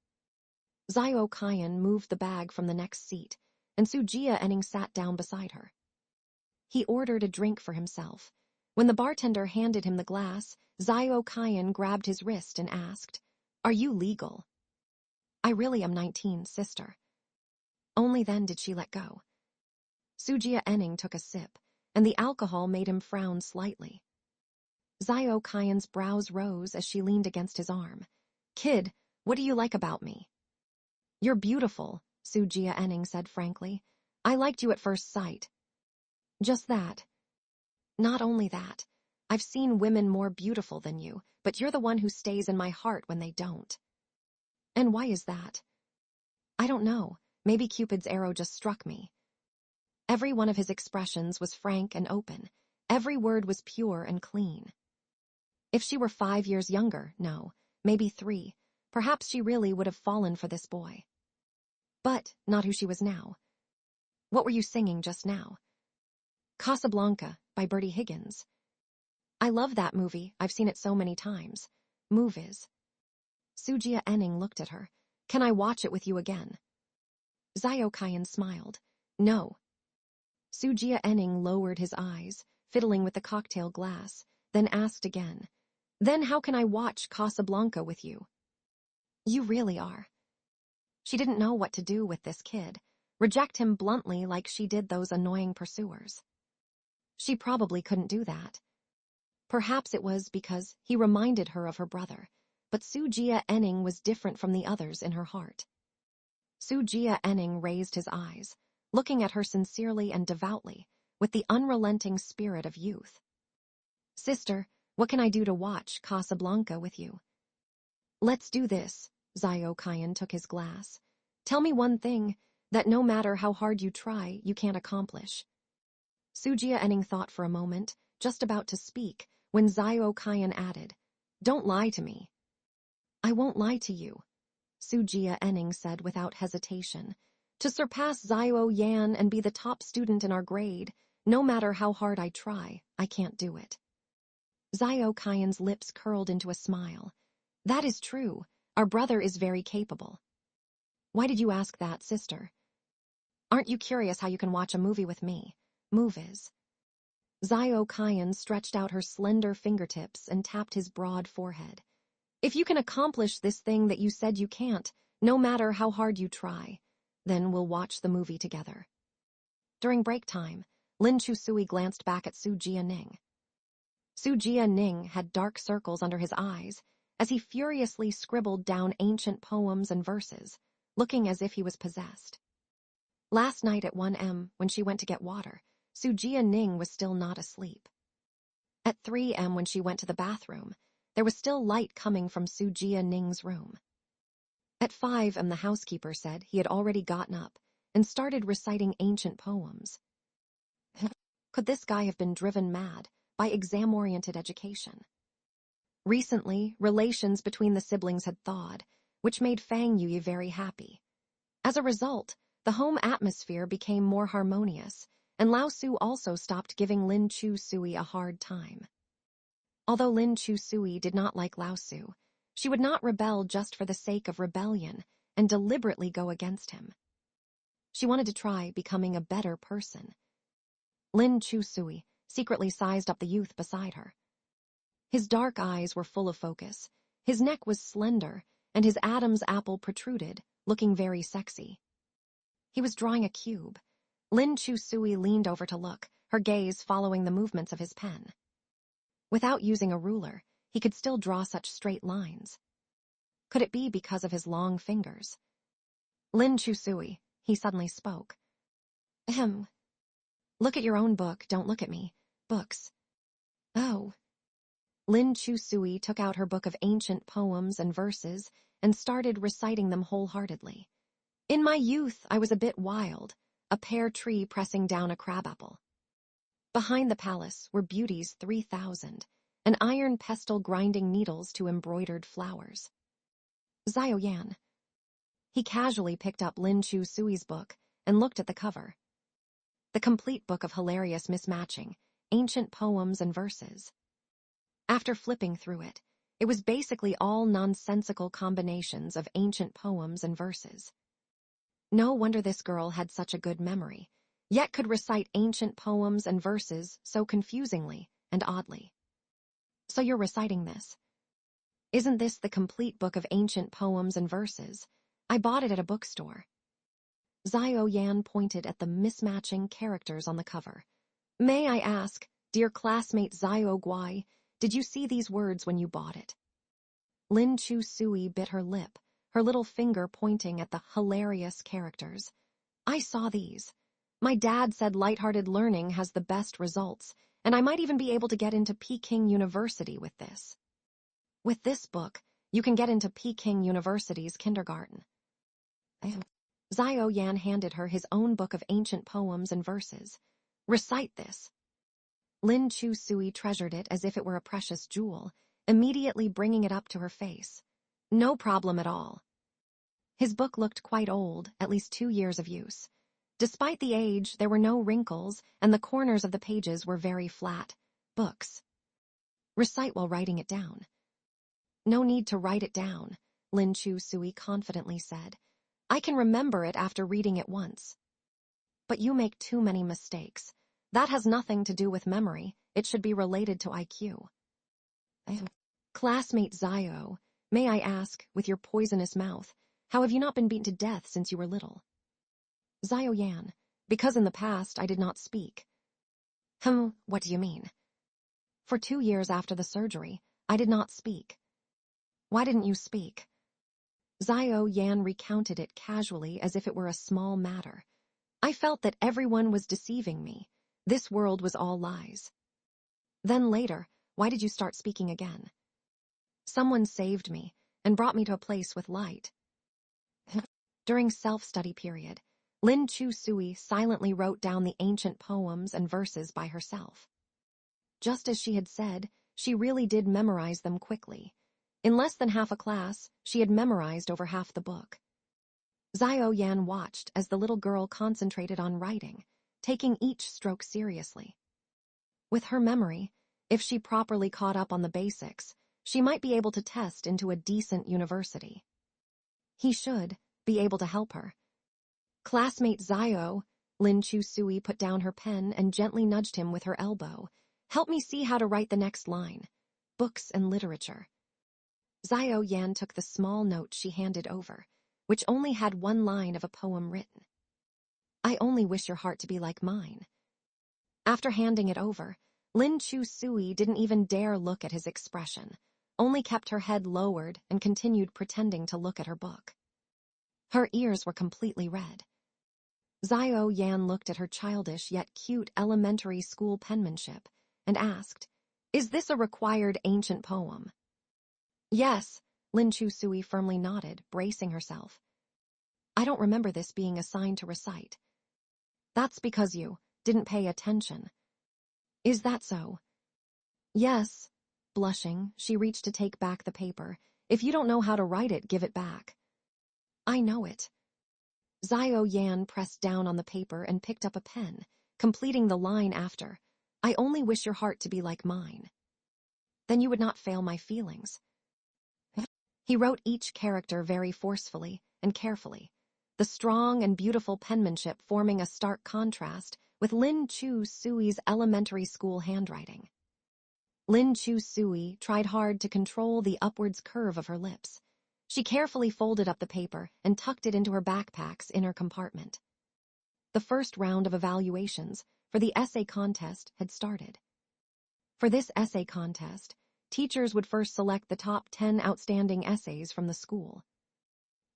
S1: Xiao Qian moved the bag from the next seat, and Sujia Enning sat down beside her. He ordered a drink for himself. When the bartender handed him the glass, Xiao Qian grabbed his wrist and asked, Are you legal? I really am 19, sister. Only then did she let go. Sujia Enning took a sip, and the alcohol made him frown slightly. Zio Kyan's brows rose as she leaned against his arm. Kid, what do you like about me? You're beautiful, Sujia Enning said frankly. I liked you at first sight. Just that. Not only that. I've seen women more beautiful than you, but you're the one who stays in my heart when they don't. And why is that? I don't know. Maybe Cupid's arrow just struck me. Every one of his expressions was frank and open. Every word was pure and clean. If she were 5 years younger, no, maybe 3, perhaps she really would have fallen for this boy. But not who she was now. What were you singing just now? Casablanca by Bertie Higgins. I love that movie. I've seen it so many times. Movies. Sujia Enning looked at her. Can I watch it with you again? Zio Kyan smiled. No. Sujia Enning lowered his eyes, fiddling with the cocktail glass, then asked again. Then how can I watch Casablanca with you? You really are. She didn't know what to do with this kid. Reject him bluntly like she did those annoying pursuers. She probably couldn't do that. Perhaps it was because he reminded her of her brother, but Sujia Enning was different from the others in her heart. Sujia Enning raised his eyes, looking at her sincerely and devoutly, with the unrelenting spirit of youth. Sister, what can I do to watch Casablanca with you? Let's do this, Zio Kyan took his glass. Tell me one thing that no matter how hard you try, you can't accomplish. Sujia Enning thought for a moment, just about to speak, when Zio Kyan added, Don't lie to me. I won't lie to you, Sujia Enning said without hesitation. To surpass Zio Yan and be the top student in our grade, no matter how hard I try, I can't do it. Zio Kyan's lips curled into a smile. That is true. Our brother is very capable. Why did you ask that, sister? Aren't you curious how you can watch a movie with me? Movies. Zio Kyan stretched out her slender fingertips and tapped his broad forehead. If you can accomplish this thing that you said you can't, no matter how hard you try, then we'll watch the movie together. During break time, Lin Chusui glanced back at Sujia Ning. Sujia Ning had dark circles under his eyes as he furiously scribbled down ancient poems and verses, looking as if he was possessed. Last night at 1 a.m., when she went to get water, Sujia Ning was still not asleep. At 3 a.m., when she went to the bathroom, there was still light coming from Sujia Ning's room. At 5 a.m., the housekeeper said he had already gotten up and started reciting ancient poems. Could this guy have been driven mad by exam-oriented education? Recently, relations between the siblings had thawed, which made Fang Yuyi very happy. As a result, the home atmosphere became more harmonious, and Lao Su also stopped giving Lin Chusui a hard time. Although Lin Chusui did not like Lao Su, she would not rebel just for the sake of rebellion and deliberately go against him. She wanted to try becoming a better person. Lin Chusui secretly sized up the youth beside her. His dark eyes were full of focus, his neck was slender, and his Adam's apple protruded, looking very sexy. He was drawing a cube. Lin Chusui leaned over to look, her gaze following the movements of his pen. Without using a ruler, he could still draw such straight lines. Could it be because of his long fingers? Lin Chusui, he suddenly spoke. Ahem. Look at your own book, don't look at me. Books. Oh. Lin Chusui took out her book of ancient poems and verses and started reciting them wholeheartedly. In my youth, I was a bit wild, a pear tree pressing down a crabapple. Behind the palace were beauties 3,000, an iron pestle grinding needles to embroidered flowers. Zio Yan. He casually picked up Lin Chusui's book and looked at the cover. The complete book of hilarious mismatching, ancient poems and verses. After flipping through it, it was basically all nonsensical combinations of ancient poems and verses. No wonder this girl had such a good memory, yet could recite ancient poems and verses so confusingly and oddly. So you're reciting this. Isn't this the complete book of ancient poems and verses? I bought it at a bookstore. Xiao Yan pointed at the mismatching characters on the cover. May I ask, dear classmate Xiao Guai, did you see these words when you bought it? Lin Chu Sui bit her lip, her little finger pointing at the hilarious characters. I saw these. My dad said lighthearted learning has the best results, and I might even be able to get into Peking University with this. With this book, you can get into Peking University's kindergarten. Xiao Yan handed her his own book of ancient poems and verses. Recite this. Lin Chu Sui treasured it as if it were a precious jewel, immediately bringing it up to her face. No problem at all. His book looked quite old, at least 2 years of use. Despite the age, there were no wrinkles, and the corners of the pages were very flat. Books. Recite while writing it down. No need to write it down, Lin Chu Sui confidently said. I can remember it after reading it once. But you make too many mistakes. That has nothing to do with memory. It should be related to IQ. Classmate Xiao, may I ask, with your poisonous mouth, how have you not been beaten to death since you were little? Xiao Yan, because in the past I did not speak. What do you mean? For 2 years after the surgery, I did not speak. Why didn't you speak? Xiao Yan recounted it casually as if it were a small matter. I felt that everyone was deceiving me. This world was all lies. Then later, why did you start speaking again? Someone saved me and brought me to a place with light. During self-study period, Lin Chu Sui silently wrote down the ancient poems and verses by herself. Just as she had said, she really did memorize them quickly. In less than half a class, she had memorized over half the book. Xiao Yan watched as the little girl concentrated on writing, taking each stroke seriously. With her memory, if she properly caught up on the basics, she might be able to test into a decent university. He should be able to help her. Classmate Xiao, Lin Chu Sui put down her pen and gently nudged him with her elbow. Help me see how to write the next line. Books and literature. Xiao Yan took the small note she handed over, which only had 1 line of a poem written. I only wish your heart to be like mine. After handing it over, Lin Chu Sui didn't even dare look at his expression, only kept her head lowered and continued pretending to look at her book. Her ears were completely red. Xiao Yan looked at her childish yet cute elementary school penmanship and asked, Is this a required ancient poem? Yes, Lin Chu Sui firmly nodded, bracing herself. I don't remember this being assigned to recite. That's because you didn't pay attention. Is that so? Yes. Blushing, she reached to take back the paper. If you don't know how to write it, give it back. I know it. Xiao Yan pressed down on the paper and picked up a pen, completing the line after, I only wish your heart to be like mine. Then you would not fail my feelings. He wrote each character very forcefully and carefully, the strong and beautiful penmanship forming a stark contrast with Lin Chu Sui's elementary school handwriting. Lin Chu Sui tried hard to control the upwards curve of her lips. She carefully folded up the paper and tucked it into her backpack's inner compartment. The first round of evaluations for the essay contest had started. For this essay contest, teachers would first select the top 10 outstanding essays from the school.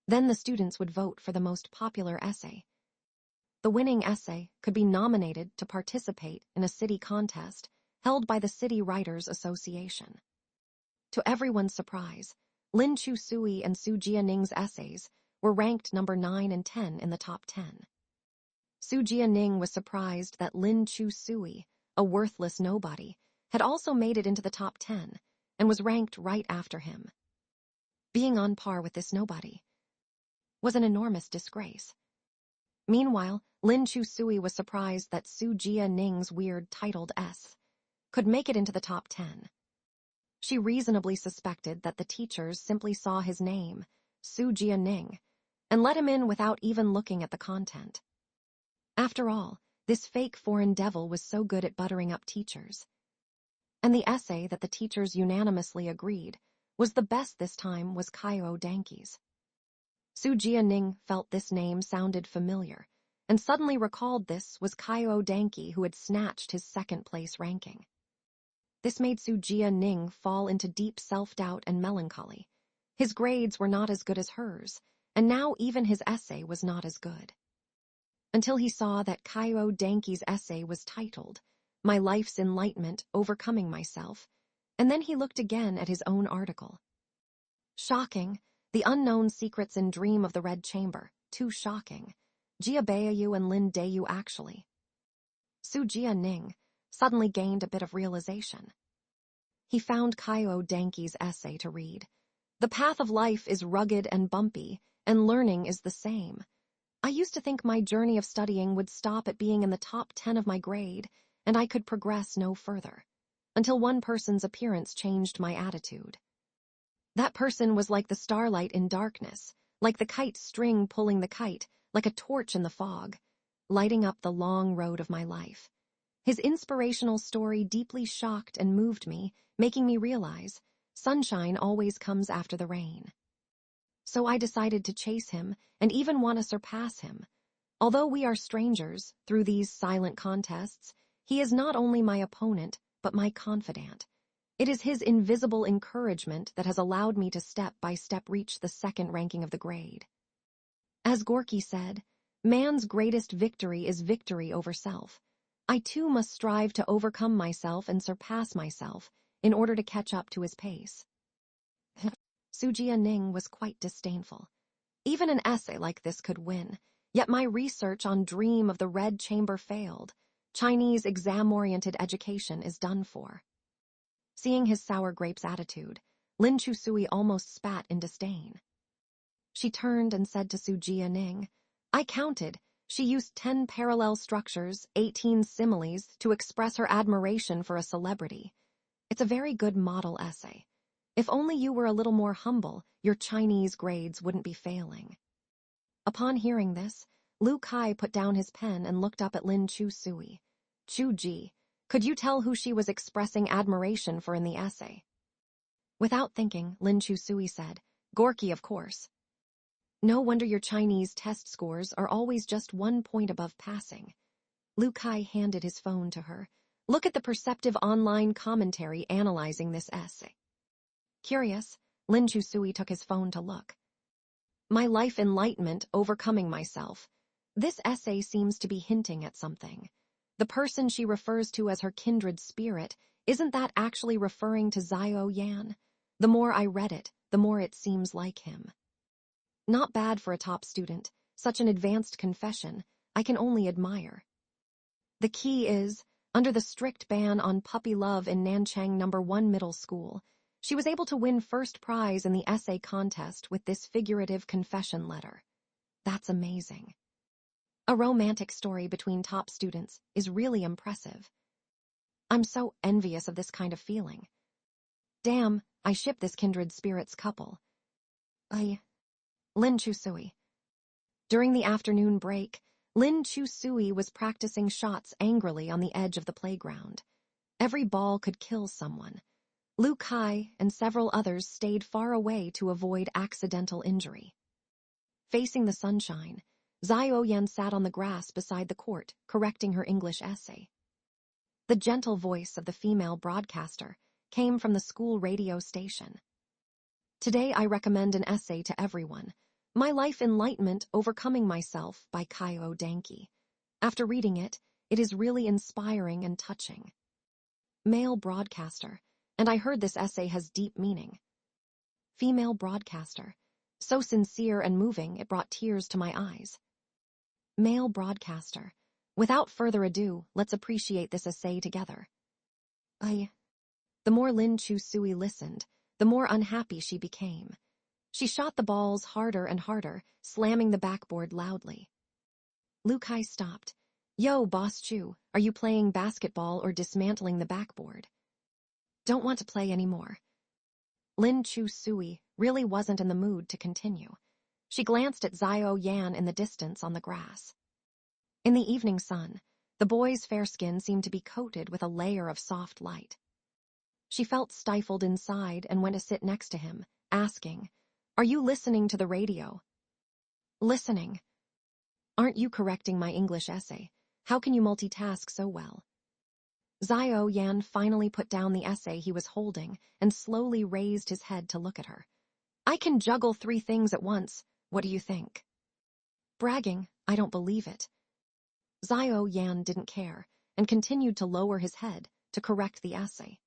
S1: Then the students would vote for the most popular essay. The winning essay could be nominated to participate in a city contest held by the City Writers Association. To everyone's surprise, Lin Chu Sui and Su Jianing's essays were ranked number 9 and 10 in the top 10. Su Jianing was surprised that Lin Chu Sui, a worthless nobody, had also made it into the top 10 and was ranked right after him. Being on par with this nobody was an enormous disgrace. Meanwhile, Lin Chu Sui was surprised that Su Jianing's weird titled S could make it into the top 10. She reasonably suspected that the teachers simply saw his name, Su Jianing, and let him in without even looking at the content. After all, this fake foreign devil was so good at buttering up teachers. And the essay that the teachers unanimously agreed was the best this time was Kaio Danki's. Su Jianing felt this name sounded familiar, and suddenly recalled this was Kaiyo Danki who had snatched his second-place ranking. This made Su Jianing fall into deep self-doubt and melancholy. His grades were not as good as hers, and now even his essay was not as good. Until he saw that Kaiyo Danki's essay was titled, My Life's Enlightenment, Overcoming Myself, and then he looked again at his own article. Shocking, the unknown secrets and dream of the Red Chamber, too shocking. Jia Beiyu and Lin Dayu actually. Su Jianing suddenly gained a bit of realization. He found Kaiyo Danki's essay to read. The path of life is rugged and bumpy, and learning is the same. I used to think my journey of studying would stop at being in the top 10 of my grade, and I could progress no further, until one person's appearance changed my attitude. That person was like the starlight in darkness, like the kite string pulling the kite, like a torch in the fog, lighting up the long road of my life. His inspirational story deeply shocked and moved me, making me realize sunshine always comes after the rain. So I decided to chase him and even want to surpass him. Although we are strangers through these silent contests, he is not only my opponent, but my confidant. It is his invisible encouragement that has allowed me to step by step reach the second ranking of the grade. As Gorky said, man's greatest victory is victory over self. I too must strive to overcome myself and surpass myself in order to catch up to his pace. Su Jianing was quite disdainful. Even an essay like this could win, yet my research on Dream of the Red Chamber failed. Chinese exam-oriented education is done for. Seeing his sour grapes attitude, Lin Chusui almost spat in disdain. She turned and said to Su Jianing, I counted. She used 10 parallel structures, 18 similes to express her admiration for a celebrity. It's a very good model essay. If only you were a little more humble, your Chinese grades wouldn't be failing. Upon hearing this, Lu Kai put down his pen and looked up at Lin Chusui. Chu Ji, could you tell who she was expressing admiration for in the essay? Without thinking, Lin Chusui said, Gorky, of course. No wonder your Chinese test scores are always just 1 point above passing. Lu Kai handed his phone to her. Look at the perceptive online commentary analyzing this essay. Curious, Lin Chusui took his phone to look. My life enlightenment, overcoming myself. This essay seems to be hinting at something. The person she refers to as her kindred spirit, isn't that actually referring to Zhao Yan? The more I read it, the more it seems like him. Not bad for a top student, such an advanced confession, I can only admire. The key is, under the strict ban on puppy love in Nanchang No. 1 middle school, she was able to win first prize in the essay contest with this figurative confession letter. That's amazing. A romantic story between top students is really impressive. I'm so envious of this kind of feeling. Damn, I ship this kindred spirits couple. Lin Chusui. During the afternoon break, Lin Chusui was practicing shots angrily on the edge of the playground. Every ball could kill someone. Lu Kai and several others stayed far away to avoid accidental injury. Facing the sunshine, Zhao Yan sat on the grass beside the court, correcting her English essay. The gentle voice of the female broadcaster came from the school radio station. Today I recommend an essay to everyone, My Life Enlightenment, Overcoming Myself by Kaiyo Danki. After reading it, it is really inspiring and touching. Male broadcaster, and I heard this essay has deep meaning. Female broadcaster, so sincere and moving it brought tears to my eyes. Male broadcaster, without further ado, let's appreciate this essay together. The more Lin Chusui listened, the more unhappy she became. She shot the balls harder and harder, slamming the backboard loudly. Lu Kai stopped. Yo, Boss Chu, are you playing basketball or dismantling the backboard? Don't want to play anymore. Lin Chusui really wasn't in the mood to continue. She glanced at Zhao Yan in the distance on the grass. In the evening sun, the boy's fair skin seemed to be coated with a layer of soft light. She felt stifled inside and went to sit next to him, asking, Are you listening to the radio? Listening. Aren't you correcting my English essay? How can you multitask so well? Xiao Yan finally put down the essay he was holding and slowly raised his head to look at her. I can juggle 3 things at once. What do you think? Bragging, I don't believe it. Xiao Yan didn't care and continued to lower his head to correct the essay.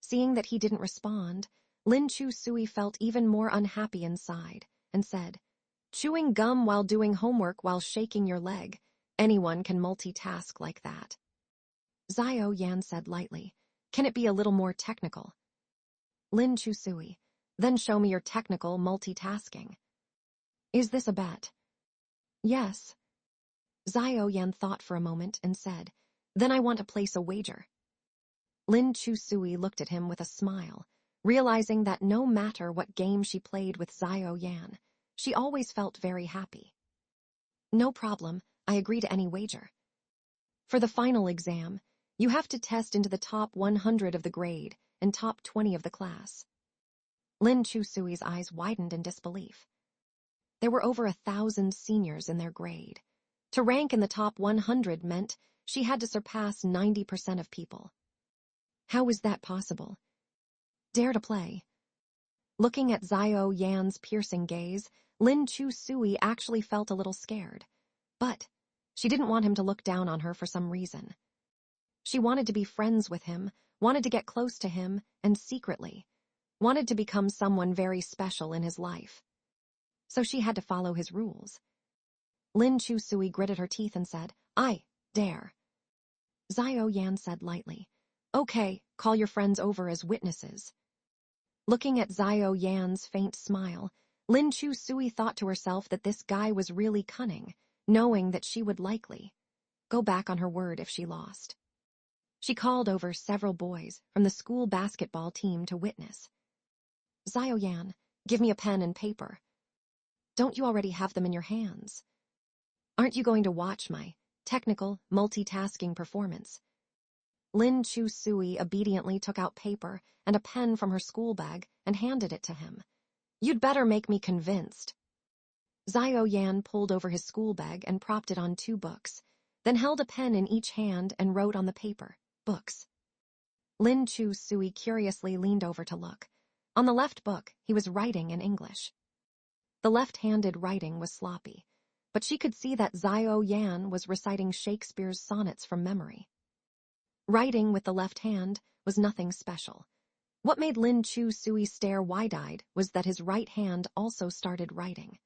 S1: Seeing that he didn't respond, Lin Chu Sui felt even more unhappy inside and said, chewing gum while doing homework while shaking your leg. Anyone can multitask like that. Xiao Yan said lightly, can it be a little more technical? Lin Chu Sui, then show me your technical multitasking. Is this a bet? Yes. Xiao Yan thought for a moment and said, then I want to place a wager. Lin Chu Sui looked at him with a smile, realizing that no matter what game she played with Xiao Yan, she always felt very happy. No problem, I agree to any wager. For the final exam, you have to test into the top 100 of the grade and top 20 of the class. Lin Chu Sui's eyes widened in disbelief. There were over 1,000 seniors in their grade. To rank in the top 100 meant she had to surpass 90% of people. How was that possible? Dare to play. Looking at Xiao Yan's piercing gaze, Lin Chu Sui actually felt a little scared. But she didn't want him to look down on her for some reason. She wanted to be friends with him, wanted to get close to him, and secretly, wanted to become someone very special in his life. So she had to follow his rules. Lin Chu Sui gritted her teeth and said, I dare. Xiao Yan said lightly, okay, call your friends over as witnesses. Looking at Xiao Yan's faint smile, Lin Chu Sui thought to herself that this guy was really cunning, knowing that she would likely go back on her word if she lost. She called over several boys from the school basketball team to witness. Xiao Yan, give me a pen and paper. Don't you already have them in your hands? Aren't you going to watch my technical multitasking performance? Lin Chu Sui obediently took out paper and a pen from her school bag and handed it to him. You'd better make me convinced. Xiao Yan pulled over his school bag and propped it on 2 books, then held a pen in each hand and wrote on the paper, books. Lin Chu Sui curiously leaned over to look. On the left book, he was writing in English. The left-handed writing was sloppy, but she could see that Xiao Yan was reciting Shakespeare's sonnets from memory. Writing with the left hand was nothing special. What made Lin Chu Sui stare wide-eyed was that his right hand also started writing.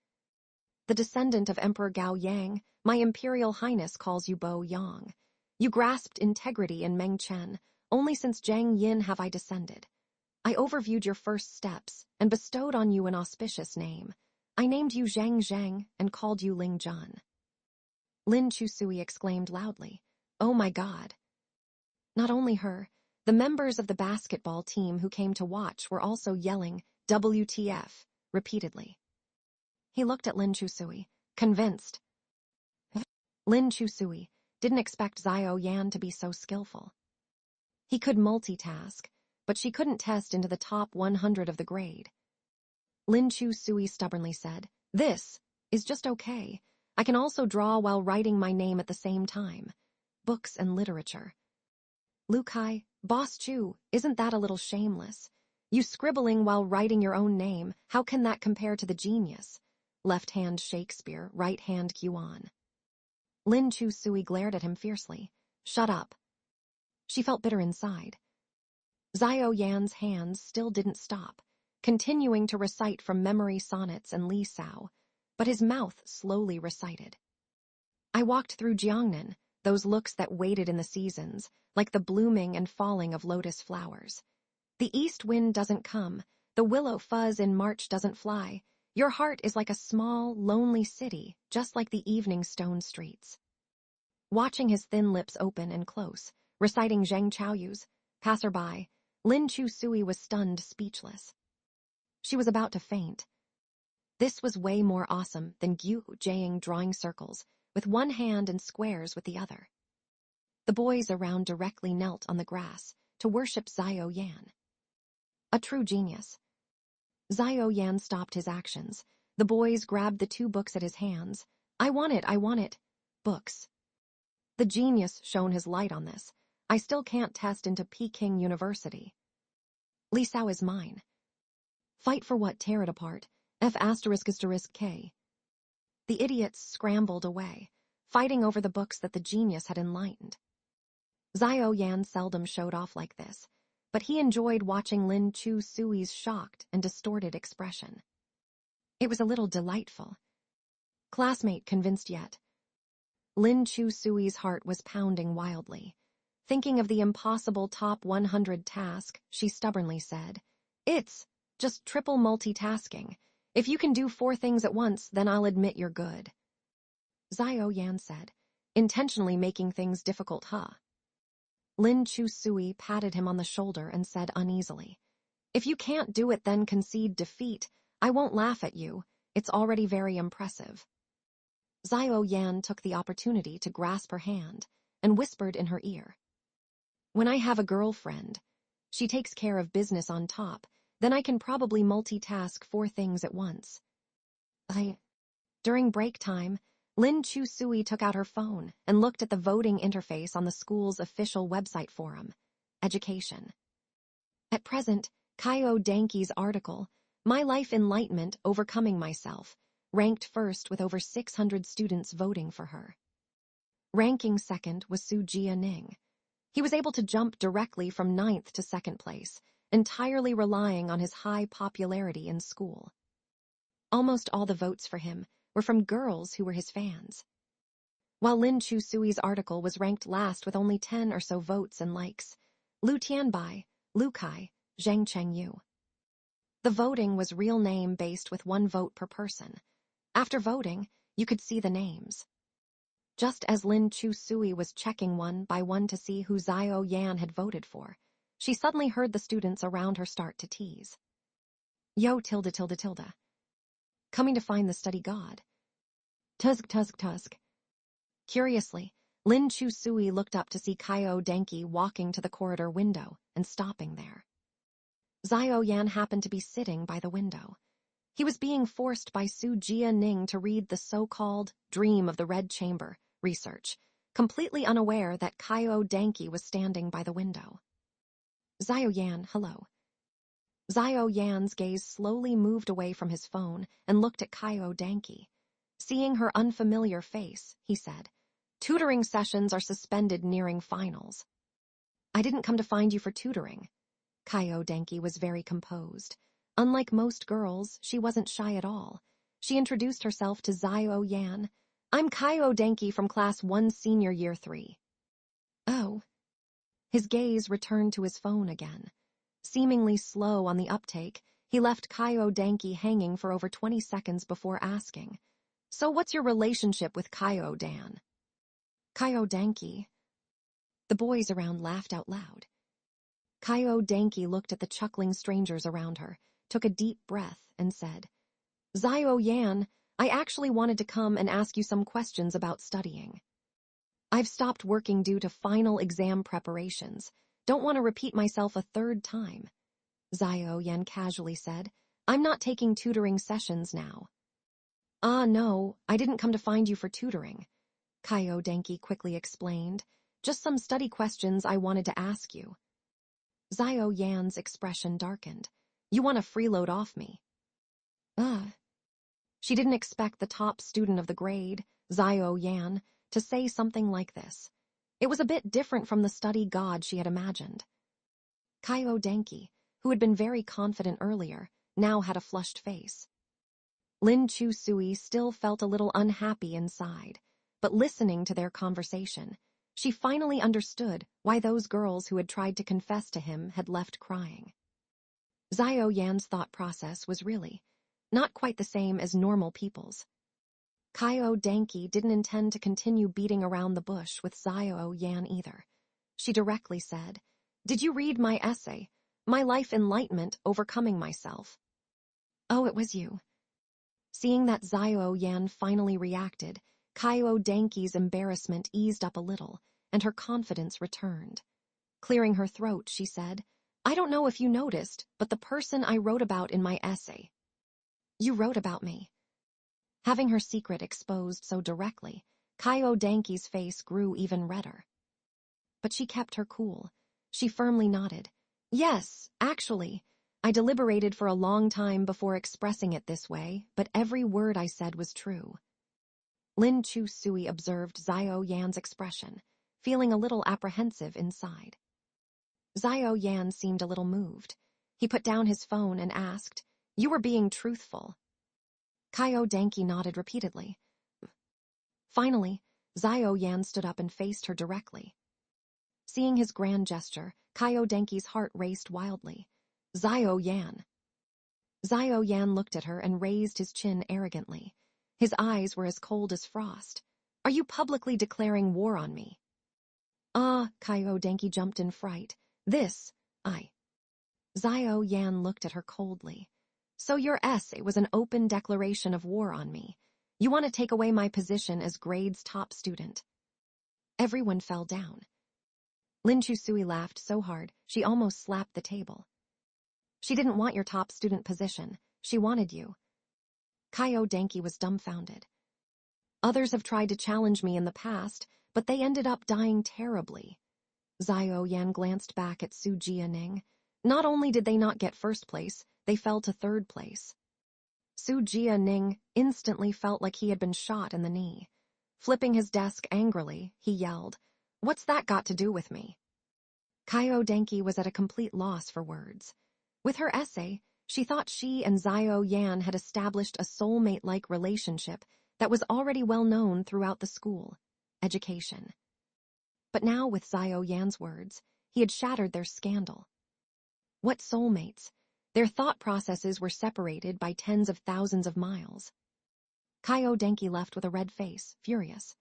S1: The descendant of Emperor Gao Yang, my Imperial Highness calls you Bo Yang. You grasped integrity in Meng Chen. Only since Zhang Yin have I descended. I overviewed your first steps and bestowed on you an auspicious name. I named you Zhang Zhang and called you Ling Zhan. Lin Chu Sui exclaimed loudly, oh my God. Not only her, the members of the basketball team who came to watch were also yelling, WTF, repeatedly. He looked at Lin Chu Sui, convinced. Lin Chu Sui didn't expect Xiao Yan to be so skillful. He could multitask, but she couldn't test into the top 100 of the grade. Lin Chu Sui stubbornly said, this is just okay. I can also draw while writing my name at the same time. Books and literature. Lu Kai, Boss Chu, isn't that a little shameless? You scribbling while writing your own name, how can that compare to the genius? Left hand Shakespeare, right hand Yuan. Lin Chu Sui glared at him fiercely. Shut up. She felt bitter inside. Xiao Yan's hands still didn't stop, continuing to recite from memory sonnets and Li Sao, but his mouth slowly recited. I walked through Jiangnan, those looks that waited in the seasons, like the blooming and falling of lotus flowers. The east wind doesn't come, the willow fuzz in March doesn't fly. Your heart is like a small, lonely city, just like the evening stone streets. Watching his thin lips open and close, reciting Zheng Chaoyu's passerby, Lin Chu Sui was stunned speechless. She was about to faint. This was way more awesome than Gu Jiang drawing circles, with one hand and squares with the other. The boys around directly knelt on the grass to worship Xiao Yan. A true genius. Xiao Yan stopped his actions, The boys grabbed the 2 books at his hands. I want it. Books. The genius shone his light on this. I still can't test into Peking University. Li Sao is mine. Fight for what? Tear it apart. F***K. The idiots scrambled away, fighting over the books that the genius had enlightened. Xiao Yan seldom showed off like this, but he enjoyed watching Lin Chu Sui's shocked and distorted expression. It was a little delightful. Classmate convinced yet. Lin Chu Sui's heart was pounding wildly. Thinking of the impossible top 100 task, she stubbornly said, "It's just triple multitasking. If you can do 4 things at once, then I'll admit you're good." Xiao Yan said, intentionally making things difficult, huh? Lin Chu Sui patted him on the shoulder and said uneasily, "If you can't do it, then concede defeat. I won't laugh at you. It's already very impressive." Xiao Yan took the opportunity to grasp her hand and whispered in her ear, "When I have a girlfriend, she takes care of business on top, then I can probably multitask 4 things at once." During break time, Lin Chu Sui took out her phone and looked at the voting interface on the school's official website forum, Education. At present, Kaio Danki's article, My Life Enlightenment, Overcoming Myself, ranked first with over 600 students voting for her. Ranking second was Su Jia-ning. He was able to jump directly from 9th to 2nd place, entirely relying on his high popularity in school. Almost all the votes for him were from girls who were his fans. While Lin Chu Sui's article was ranked last with only 10 or so votes and likes, Lu Tianbai, Lu Kai, Zhang Chengyu. The voting was real name-based with 1 vote per person. After voting, you could see the names. Just as Lin Chu Sui was checking one by one to see who Xiao Yan had voted for, she suddenly heard the students around her start to tease. Yo tilde tilde tilde. Coming to find the study god. Tusk. Curiously, Lin Chu Sui looked up to see Kaio Danki walking to the corridor window and stopping there. Xiao Yan happened to be sitting by the window. He was being forced by Su Jia-ning to read the so-called Dream of the Red Chamber research, completely unaware that Kaio Danki was standing by the window. Xiao Yan, hello. Xiao Yan's gaze slowly moved away from his phone and looked at Kaio Danki. Seeing her unfamiliar face, he said, "Tutoring sessions are suspended nearing finals." "I didn't come to find you for tutoring." Kaio Danki was very composed. Unlike most girls, she wasn't shy at all. She introduced herself to Xiao Yan. "I'm Kaio Danki from Class 1 Senior Year 3. "Oh." His gaze returned to his phone again. Seemingly slow on the uptake, he left Kaio Danki hanging for over 20 seconds before asking, "So what's your relationship with Kaio Dan?" "Kaio Danki." The boys around laughed out loud. Kaio Danki looked at the chuckling strangers around her, took a deep breath, and said, "Xiao Yan, I actually wanted to come and ask you some questions about studying. I've stopped working due to final exam preparations. Don't want to repeat myself a 3rd time." Xiao Yan casually said, "I'm not taking tutoring sessions now." "Ah, no, I didn't come to find you for tutoring," Kaio Danki quickly explained. "Just some study questions I wanted to ask you." Xiao Yan's expression darkened. "You want to freeload off me?" She didn't expect the top student of the grade, Xiao Yan, to say something like this. It was a bit different from the study god she had imagined. Kaio Danki, who had been very confident earlier, now had a flushed face. Lin Chu Sui still felt a little unhappy inside, but listening to their conversation, she finally understood why those girls who had tried to confess to him had left crying. Xiao Yan's thought process was really not quite the same as normal people's. Kaio Danki didn't intend to continue beating around the bush with Xiao Yan either. She directly said, "Did you read my essay, My Life Enlightenment, Overcoming Myself?" "Oh, it was you." Seeing that Xiao Yan finally reacted, Kaio Danki's embarrassment eased up a little, and her confidence returned. Clearing her throat, she said, "I don't know if you noticed, but the person I wrote about in my essay." "You wrote about me." Having her secret exposed so directly, Kaio Danki's face grew even redder. But she kept her cool. She firmly nodded. Yes, actually, I deliberated for a long time before expressing it this way, but every word I said was true. Lin Chu Sui observed Xiao Yan's expression, feeling a little apprehensive inside. Xiao Yan seemed a little moved. He put down his phone and asked, "You were being truthful?" Kaio Danki nodded repeatedly. Finally, Xiao Yan stood up and faced her directly. Seeing his grand gesture, Kaio Danki's heart raced wildly. Xiao Yan. Xiao Yan looked at her and raised his chin arrogantly. His eyes were as cold as frost. Are you publicly declaring war on me? Kaio Danki jumped in fright. Xiao Yan looked at her coldly. So your essay was an open declaration of war on me. You want to take away my position as grade's top student. Everyone fell down. Lin Chusui laughed so hard, she almost slapped the table. She didn't want your top student position. She wanted you. Kaio Danki was dumbfounded. Others have tried to challenge me in the past, but they ended up dying terribly. Xiao Yan glanced back at Su Jianing. Not only did they not get first place, they fell to third place. Su Jianing instantly felt like he had been shot in the knee. Flipping his desk angrily, he yelled, "What's that got to do with me?" Kaio Danki was at a complete loss for words. With her essay, she thought she and Xiao Yan had established a soulmate-like relationship that was already well known throughout the school, education. But now with Xiao Yan's words, he had shattered their scandal. What soulmates? Their thought processes were separated by tens of thousands of miles. Kaio Danki left with a red face, furious.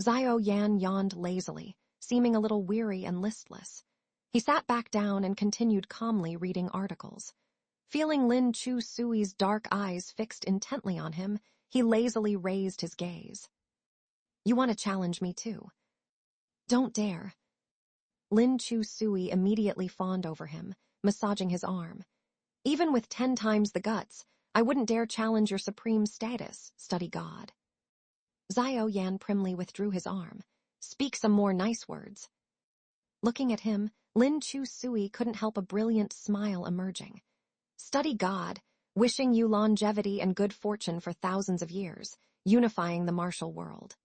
S1: Xiao Yan yawned lazily, seeming a little weary and listless. He sat back down and continued calmly reading articles. Feeling Lin Chu Sui's dark eyes fixed intently on him, he lazily raised his gaze. You want to challenge me too? Don't dare. Lin Chu Sui immediately fawned over him, massaging his arm. Even with 10 times the guts, I wouldn't dare challenge your supreme status, study God. Xiao Yan primly withdrew his arm. Speak some more nice words. Looking at him, Lin Chu Sui couldn't help a brilliant smile emerging. Study God, wishing you longevity and good fortune for thousands of years, unifying the martial world.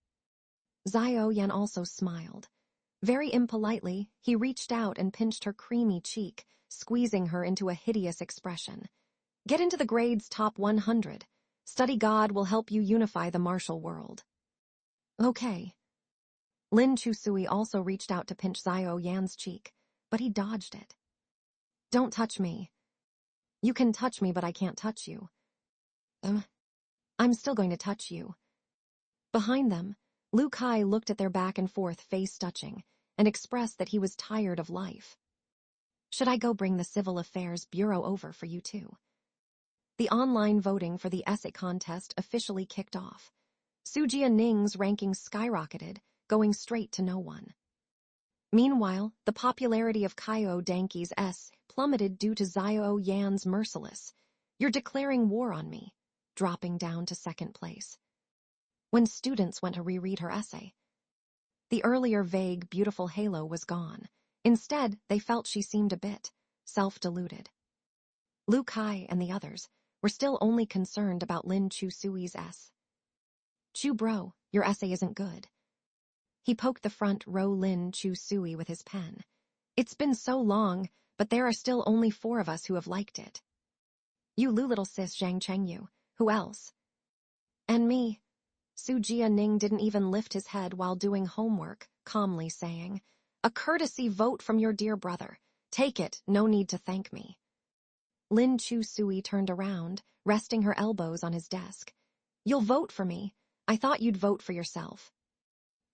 S1: Xiao Yan also smiled. Very impolitely, he reached out and pinched her creamy cheek, squeezing her into a hideous expression. Get into the grade's top 100. Study God will help you unify the martial world. Okay. Lin Chusui also reached out to pinch Xiao Yan's cheek, but he dodged it. Don't touch me. You can touch me, but I can't touch you. I'm still going to touch you. Behind them, Lu Kai looked at their back and forth face-touching and expressed that he was tired of life. Should I go bring the Civil Affairs Bureau over for you too? The online voting for the essay contest officially kicked off. Su Jianing's ranking skyrocketed, going straight to no one. Meanwhile, the popularity of Kaio Danki's S plummeted due to Xiao Yan's merciless, "You're declaring war on me," dropping down to second place. When students went to reread her essay, the earlier vague, beautiful halo was gone. Instead, they felt she seemed a bit self-deluded. Lu Kai and the others were still only concerned about Lin Chu Sui's S. Chu bro, your essay isn't good. He poked the front row Lin Chu Sui with his pen. It's been so long, but there are still only 4 of us who have liked it. You little sis Zhang Chengyu, who else? And me. Su Jianing didn't even lift his head while doing homework, calmly saying, "A courtesy vote from your dear brother. Take it, no need to thank me." Lin Chu Sui turned around, resting her elbows on his desk. You'll vote for me. I thought you'd vote for yourself.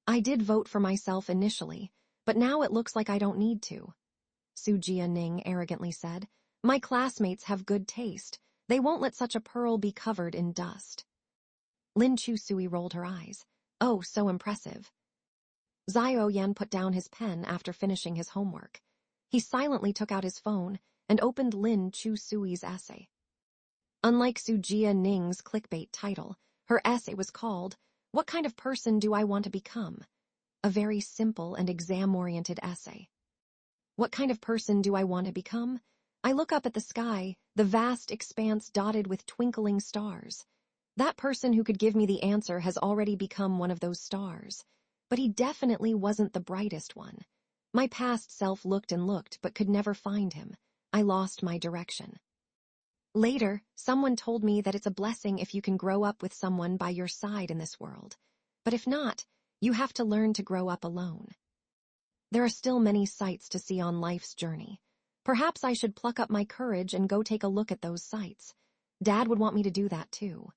S1: I did vote for myself initially, but now it looks like I don't need to. Su Jianing arrogantly said, My classmates have good taste. They won't let such a pearl be covered in dust. Lin Chu Sui rolled her eyes. Oh, so impressive. Xiao Yan put down his pen after finishing his homework. He silently took out his phone and opened Lin Chu Sui's essay. Unlike Su Jianing's clickbait title, Her essay was called, "What Kind of Person Do I Want to Become?" A very simple and exam-oriented essay. What kind of person do I want to become? I look up at the sky, the vast expanse dotted with twinkling stars. That person who could give me the answer has already become one of those stars. But he definitely wasn't the brightest one. My past self looked and looked, but could never find him. I lost my direction. Later, someone told me that it's a blessing if you can grow up with someone by your side in this world. But if not, you have to learn to grow up alone. There are still many sights to see on life's journey. Perhaps I should pluck up my courage and go take a look at those sights. Dad would want me to do that too.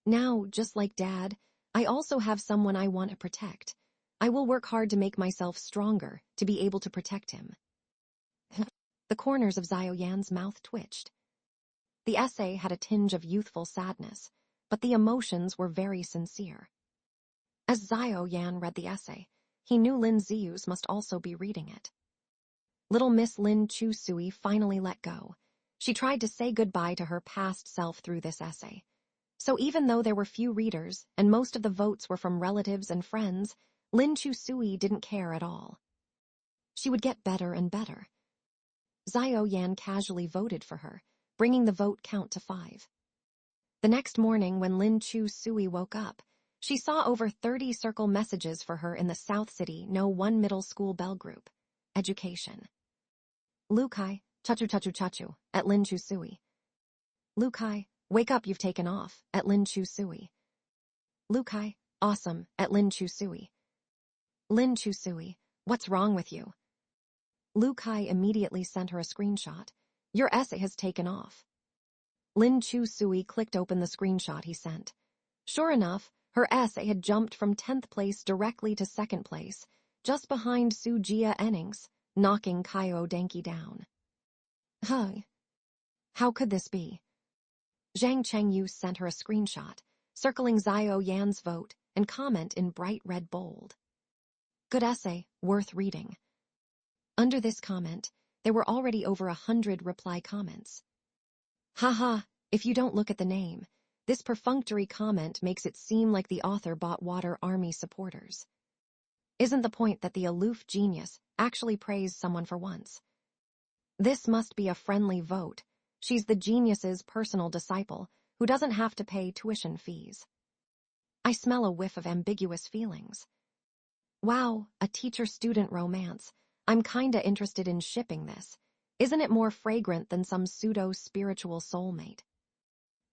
S1: Now, just like Dad, I also have someone I want to protect. I will work hard to make myself stronger to be able to protect him. The corners of Xiao Yan's mouth twitched. The essay had a tinge of youthful sadness, but the emotions were very sincere. As Xiao Yan read the essay, he knew Lin Zius must also be reading it. Little Miss Lin Chu Sui finally let go. She tried to say goodbye to her past self through this essay. So even though there were few readers, and most of the votes were from relatives and friends, Lin Chu Sui didn't care at all. She would get better and better. Xiao Yan casually voted for her, bringing the vote count to 5. The next morning when Lin Chu Sui woke up, she saw over 30 circle messages for her in the South City No. 1 middle school bell group. Education. Lukai, chachu chachu chachu, at Lin Chu Sui. Lukai, wake up, you've taken off, at Lin Chu Sui. Lukai, awesome, at Lin Chu Sui. Lin Chu Sui, what's wrong with you? Lukai immediately sent her a screenshot. Your essay has taken off. Lin Chu Sui clicked open the screenshot he sent. Sure enough, her essay had jumped from 10th place directly to 2nd place, just behind Su Jia Ennings, knocking Kaio Denki down. How could this be? Zhang Chengyu sent her a screenshot, circling Xiao Yan's vote, and comment in bright red bold. Good essay, worth reading. Under this comment, there were already over 100 reply comments. Haha, if you don't look at the name, this perfunctory comment makes it seem like the author bought Water Army supporters. Isn't the point that the aloof genius actually praised someone for once? This must be a friendly vote. She's the genius's personal disciple who doesn't have to pay tuition fees. I smell a whiff of ambiguous feelings. Wow, a teacher-student romance. I'm kinda interested in shipping this. Isn't it more fragrant than some pseudo-spiritual soulmate?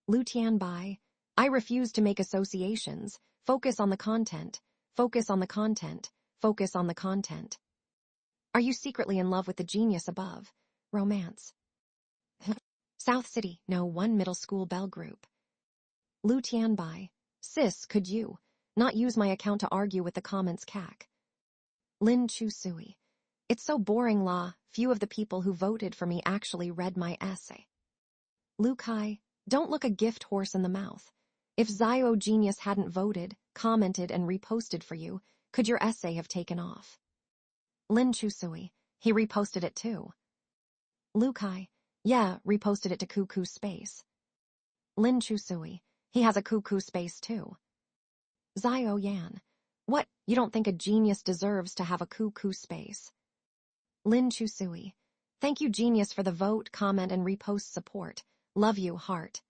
S1: Lu Tianbai, I refuse to make associations. Focus on the content. Focus on the content. Focus on the content. Are you secretly in love with the genius above? Romance. South City, No. 1 middle school bell group. Lu Tianbai, sis, could you not use my account to argue with the comments cac? Lin Chu Sui, it's so boring, la. Few of the people who voted for me actually read my essay. Lu Kai, don't look a gift horse in the mouth. If Xiao Genius hadn't voted, commented, and reposted for you, could your essay have taken off? Lin Chu Sui, he reposted it too. Lu Kai, yeah, reposted it to Cuckoo Space. Lin Chu Sui, he has a Cuckoo Space too. Xiao Yan, what, you don't think a genius deserves to have a Cuckoo Space? Lin Chu Sui, thank you genius for the vote, comment, and repost support. Love you, heart.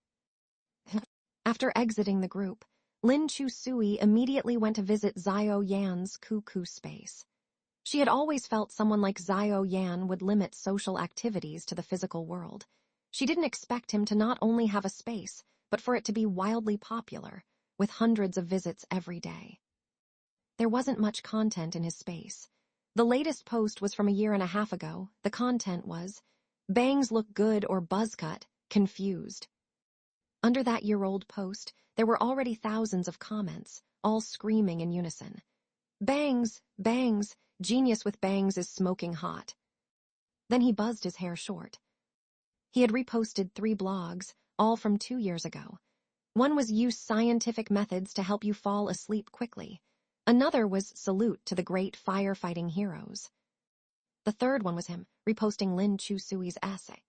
S1: After exiting the group, Lin Chu Sui immediately went to visit Xiao Yan's Cuckoo Space. She had always felt someone like Xiao Yan would limit social activities to the physical world. She didn't expect him to not only have a space, but for it to be wildly popular, with hundreds of visits every day. There wasn't much content in his space. The latest post was from a year and a half ago. The content was, bangs look good or buzzcut, confused. Under that year-old post, there were already thousands of comments, all screaming in unison. Bangs, bangs, genius with bangs is smoking hot. Then he buzzed his hair short. He had reposted 3 blogs, all from 2 years ago. One was use scientific methods to help you fall asleep quickly. Another was salute to the great firefighting heroes. The third one was him reposting Lin Chu Sui's essay.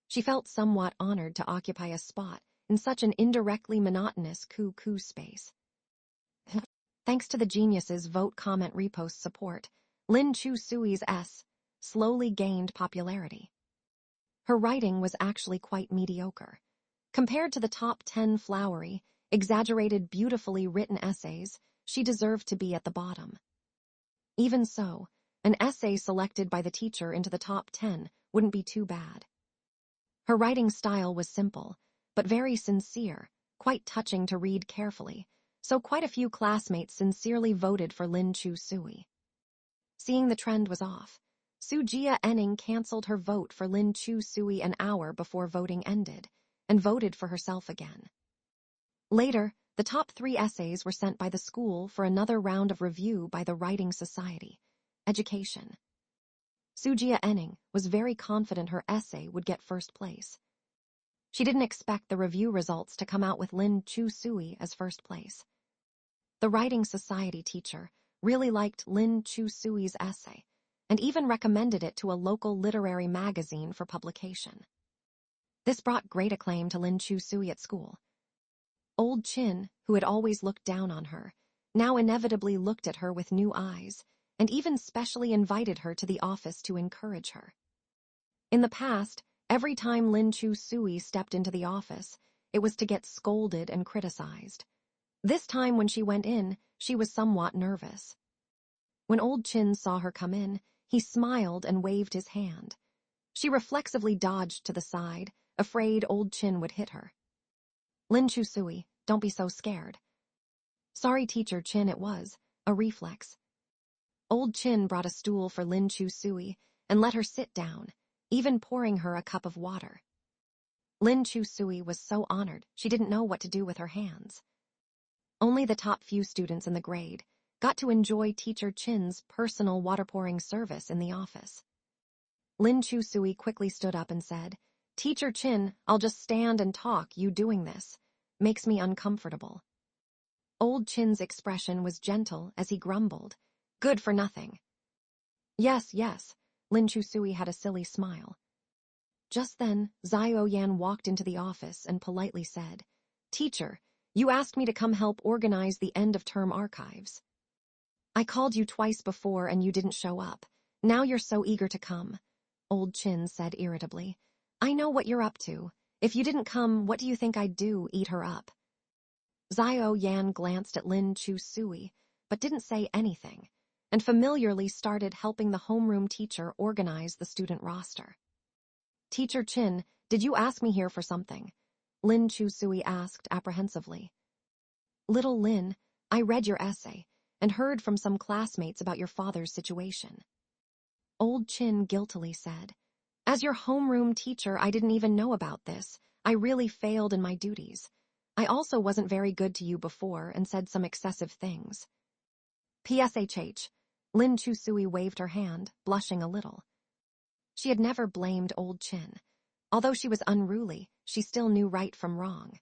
S1: She felt somewhat honored to occupy a spot in such an indirectly monotonous coo-coo space. Thanks to the genius's vote, comment, repost support, Lin Chu Sui's S slowly gained popularity. Her writing was actually quite mediocre. Compared to the top 10 flowery, exaggerated, beautifully written essays, she deserved to be at the bottom. Even so, an essay selected by the teacher into the top 10 wouldn't be too bad. Her writing style was simple, but very sincere, quite touching to read carefully, so quite a few classmates sincerely voted for Lin Chu Sui. Seeing the trend was off, Sujia Enning canceled her vote for Lin Chu Sui an hour before voting ended, and voted for herself again. Later, the top 3 essays were sent by the school for another round of review by the Writing Society. Education. Sujia Enning was very confident her essay would get first place. She didn't expect the review results to come out with Lin Chu Sui as first place. The Writing Society teacher really liked Lin Chu Sui's essay, and even recommended it to a local literary magazine for publication. This brought great acclaim to Lin Chu Sui at school. Old Chin, who had always looked down on her, now inevitably looked at her with new eyes, and even specially invited her to the office to encourage her. In the past, every time Lin Chu Sui stepped into the office, it was to get scolded and criticized. This time when she went in, she was somewhat nervous. When Old Chin saw her come in, he smiled and waved his hand. She reflexively dodged to the side, afraid Old Chin would hit her. Lin Chu Sui, don't be so scared. Sorry, Teacher Chin, it was a reflex. Old Chin brought a stool for Lin Chu Sui and let her sit down, even pouring her a cup of water. Lin Chu Sui was so honored she didn't know what to do with her hands. Only the top few students in the grade got to enjoy Teacher Chin's personal water-pouring service in the office. Lin Chu Sui quickly stood up and said, "Teacher Chin, I'll just stand and talk, you doing this makes me uncomfortable." Old Chin's expression was gentle as he grumbled, "Good for nothing." Yes, Lin Chu Sui had a silly smile. Just then, Zio Yan walked into the office and politely said, "Teacher, you asked me to come help organize the end-of-term archives. I called you twice before and you didn't show up. Now you're so eager to come," Old Chin said irritably. "I know what you're up to. If you didn't come, what do you think I'd do, eat her up?" Zio Yan glanced at Lin Chu Sui, but didn't say anything, and familiarly started helping the homeroom teacher organize the student roster. "Teacher Chin, did you ask me here for something?" Lin Chu Sui asked apprehensively. "Little Lin, I read your essay and heard from some classmates about your father's situation." Old Chin guiltily said, "As your homeroom teacher, I didn't even know about this. I really failed in my duties. I also wasn't very good to you before and said some excessive things." "PSHH." Lin Chu Sui waved her hand, blushing a little. She had never blamed Old Chin. Although she was unruly, she still knew right from wrong.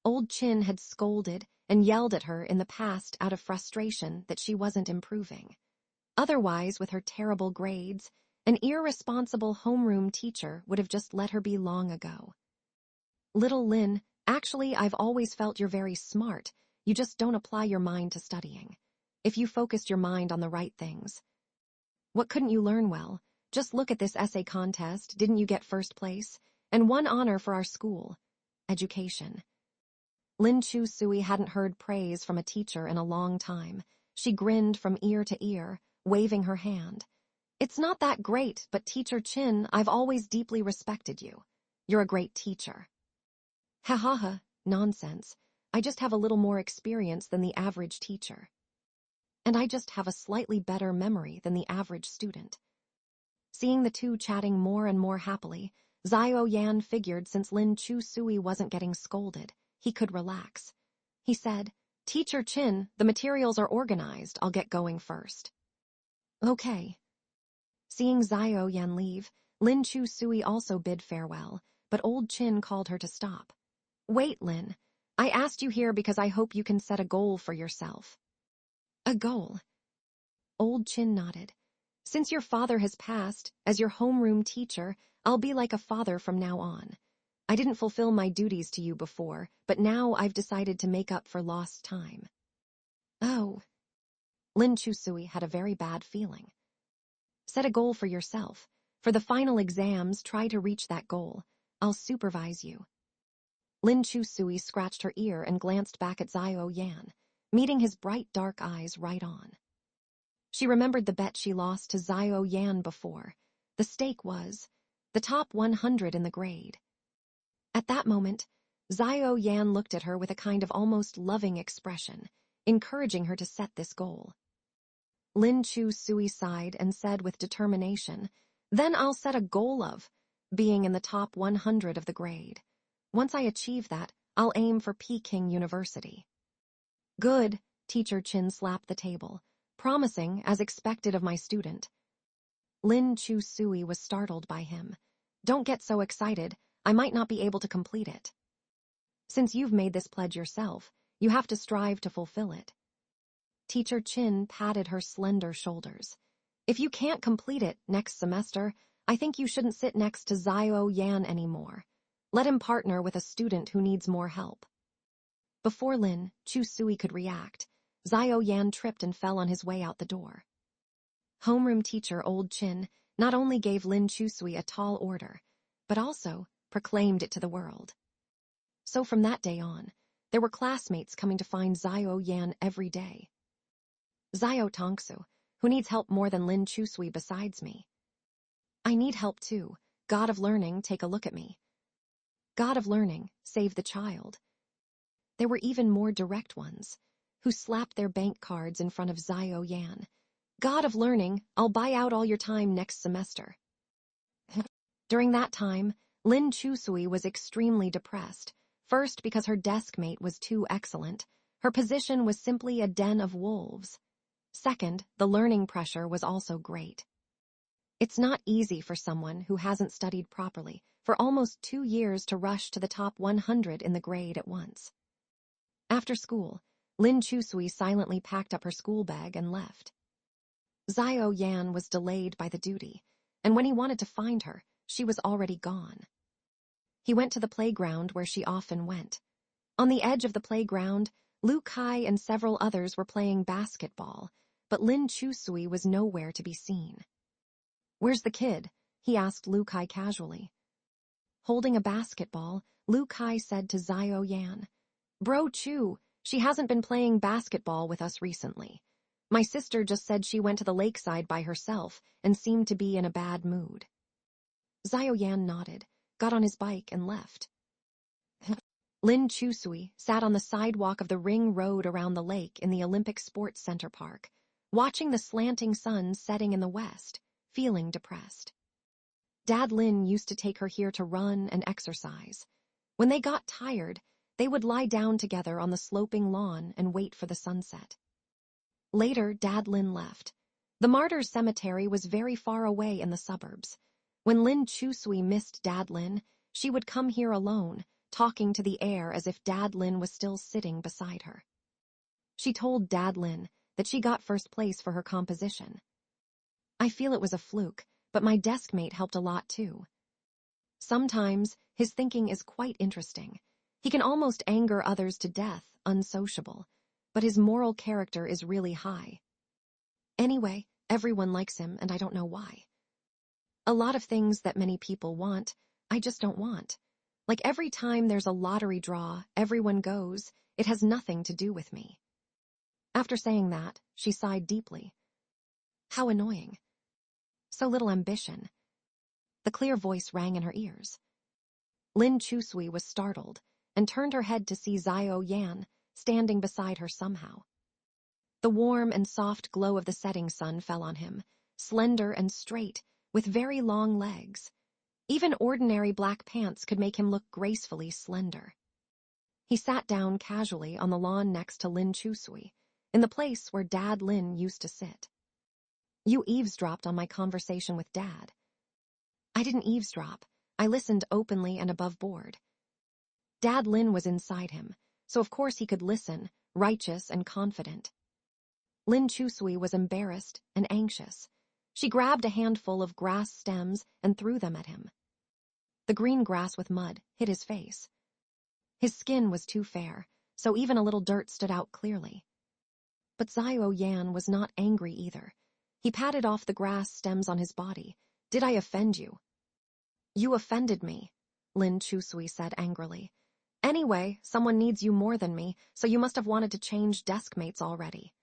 S1: Old Chin had scolded and yelled at her in the past out of frustration that she wasn't improving. Otherwise, with her terrible grades, an irresponsible homeroom teacher would have just let her be long ago. "Little Lin, actually, I've always felt you're very smart. You just don't apply your mind to studying. If you focused your mind on the right things. What couldn't you learn well? Just look at this essay contest. Didn't you get first place? And 1 honor for our school. Education." Lin Chu Sui hadn't heard praise from a teacher in a long time. She grinned from ear to ear, waving her hand. "It's not that great, but Teacher Chin, I've always deeply respected you. You're a great teacher." "Ha ha ha, nonsense. I just have a little more experience than the average teacher. And I just have a slightly better memory than the average student." Seeing the two chatting more and more happily, Zio Yan figured since Lin Chu Sui wasn't getting scolded, he could relax. He said, "Teacher Chin, the materials are organized. I'll get going first." "Okay." Seeing Zio Yan leave, Lin Chu Sui also bid farewell, but Old Chin called her to stop. "Wait, Lin. I asked you here because I hope you can set a goal for yourself." "A goal?" Old Chin nodded. "Since your father has passed, as your homeroom teacher, I'll be like a father from now on. I didn't fulfill my duties to you before, but now I've decided to make up for lost time. Oh. Lin Chusui had a very bad feeling. Set a goal for yourself. For the final exams, try to reach that goal. I'll supervise you. Lin Chusui scratched her ear and glanced back at Xiao Yan, meeting his bright dark eyes right on. She remembered the bet she lost to Xiao Yan before. The stake was the top 100 in the grade. At that moment, Xiao Yan looked at her with a kind of almost loving expression, encouraging her to set this goal. Lin Chusui sighed and said with determination, "Then I'll set a goal of being in the top 100 of the grade. Once I achieve that, I'll aim for Peking University." Good, Teacher Chin slapped the table, promising, as expected of my student. Lin Chusui was startled by him. Don't get so excited, I might not be able to complete it. Since you've made this pledge yourself, you have to strive to fulfill it. Teacher Chin patted her slender shoulders. If you can't complete it next semester, I think you shouldn't sit next to Xiao Yan anymore. Let him partner with a student who needs more help. Before Lin Chusui could react, Xiao Yan tripped and fell on his way out the door. Homeroom teacher Old Chin not only gave Lin Chusui a tall order, but also proclaimed it to the world. So from that day on, there were classmates coming to find Xiao Yan every day. Xiao Tongsu, who needs help more than Lin Chusui besides me? I need help too. God of Learning, take a look at me. God of Learning, save the child. There were even more direct ones, who slapped their bank cards in front of Xiao Yan. God of Learning, I'll buy out all your time next semester. During that time, Lin Chusui was extremely depressed, first because her desk mate was too excellent. Her position was simply a den of wolves. Second, the learning pressure was also great. It's not easy for someone who hasn't studied properly for almost 2 years to rush to the top 100 in the grade at once. After school, Lin Chusui silently packed up her school bag and left. Xiao Yan was delayed by the duty, and when he wanted to find her, she was already gone. He went to the playground where she often went. On the edge of the playground, Lu Kai and several others were playing basketball, but Lin Chusui was nowhere to be seen. "Where's the kid?" he asked Lu Kai casually. Holding a basketball, Lu Kai said to Xiao Yan, "Bro Chu, she hasn't been playing basketball with us recently. My sister just said she went to the lakeside by herself and seemed to be in a bad mood." Xiao Yan nodded, got on his bike and left. Lin Chusui sat on the sidewalk of the ring road around the lake in the Olympic Sports Center Park, watching the slanting sun setting in the west, feeling depressed. Dad Lin used to take her here to run and exercise. When they got tired, they would lie down together on the sloping lawn and wait for the sunset. Later, Dad Lin left. The Martyrs' Cemetery was very far away in the suburbs. When Lin Chusui missed Dad Lin, she would come here alone, talking to the air as if Dad Lin was still sitting beside her. She told Dad Lin that she got first place for her composition. "I feel it was a fluke, but my desk mate helped a lot too." Sometimes his thinking is quite interesting. He can almost anger others to death, unsociable, but his moral character is really high. Anyway, everyone likes him and I don't know why. A lot of things that many people want, I just don't want. Like every time there's a lottery draw, everyone goes, it has nothing to do with me. After saying that, she sighed deeply. How annoying. So little ambition. The clear voice rang in her ears. Lin Chusui was startled and turned her head to see Xiao Yan standing beside her somehow. The warm and soft glow of the setting sun fell on him, slender and straight, with very long legs. Even ordinary black pants could make him look gracefully slender. He sat down casually on the lawn next to Lin Chusui, in the place where Dad Lin used to sit. "You eavesdropped on my conversation with Dad." "I didn't eavesdrop. I listened openly and above board." Dad Lin was inside him, so of course he could listen, righteous and confident. Lin Chusui was embarrassed and anxious. She grabbed a handful of grass stems and threw them at him. The The green grass with mud hid his face. His skin was too fair, so even a little dirt stood out clearly. But Xiao Yan was not angry either. He patted off the grass stems on his body. "Did I offend you?" "You offended me," Lin Chusui said angrily. "Anyway, someone needs you more than me, so you must have wanted to change desk mates already."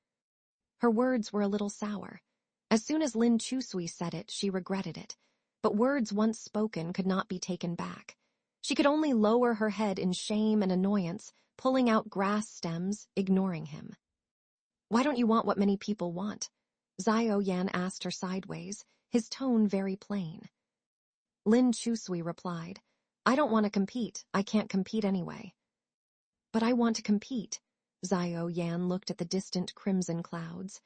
S1: Her words were a little sour. As soon as Lin Chusui said it, she regretted it. But words once spoken could not be taken back. She could only lower her head in shame and annoyance, pulling out grass stems, ignoring him. "Why don't you want what many people want?" Xiao Yan asked her sideways, his tone very plain. Lin Chusui replied, "I don't want to compete. I can't compete anyway." "But I want to compete." Xiao Yan looked at the distant crimson clouds.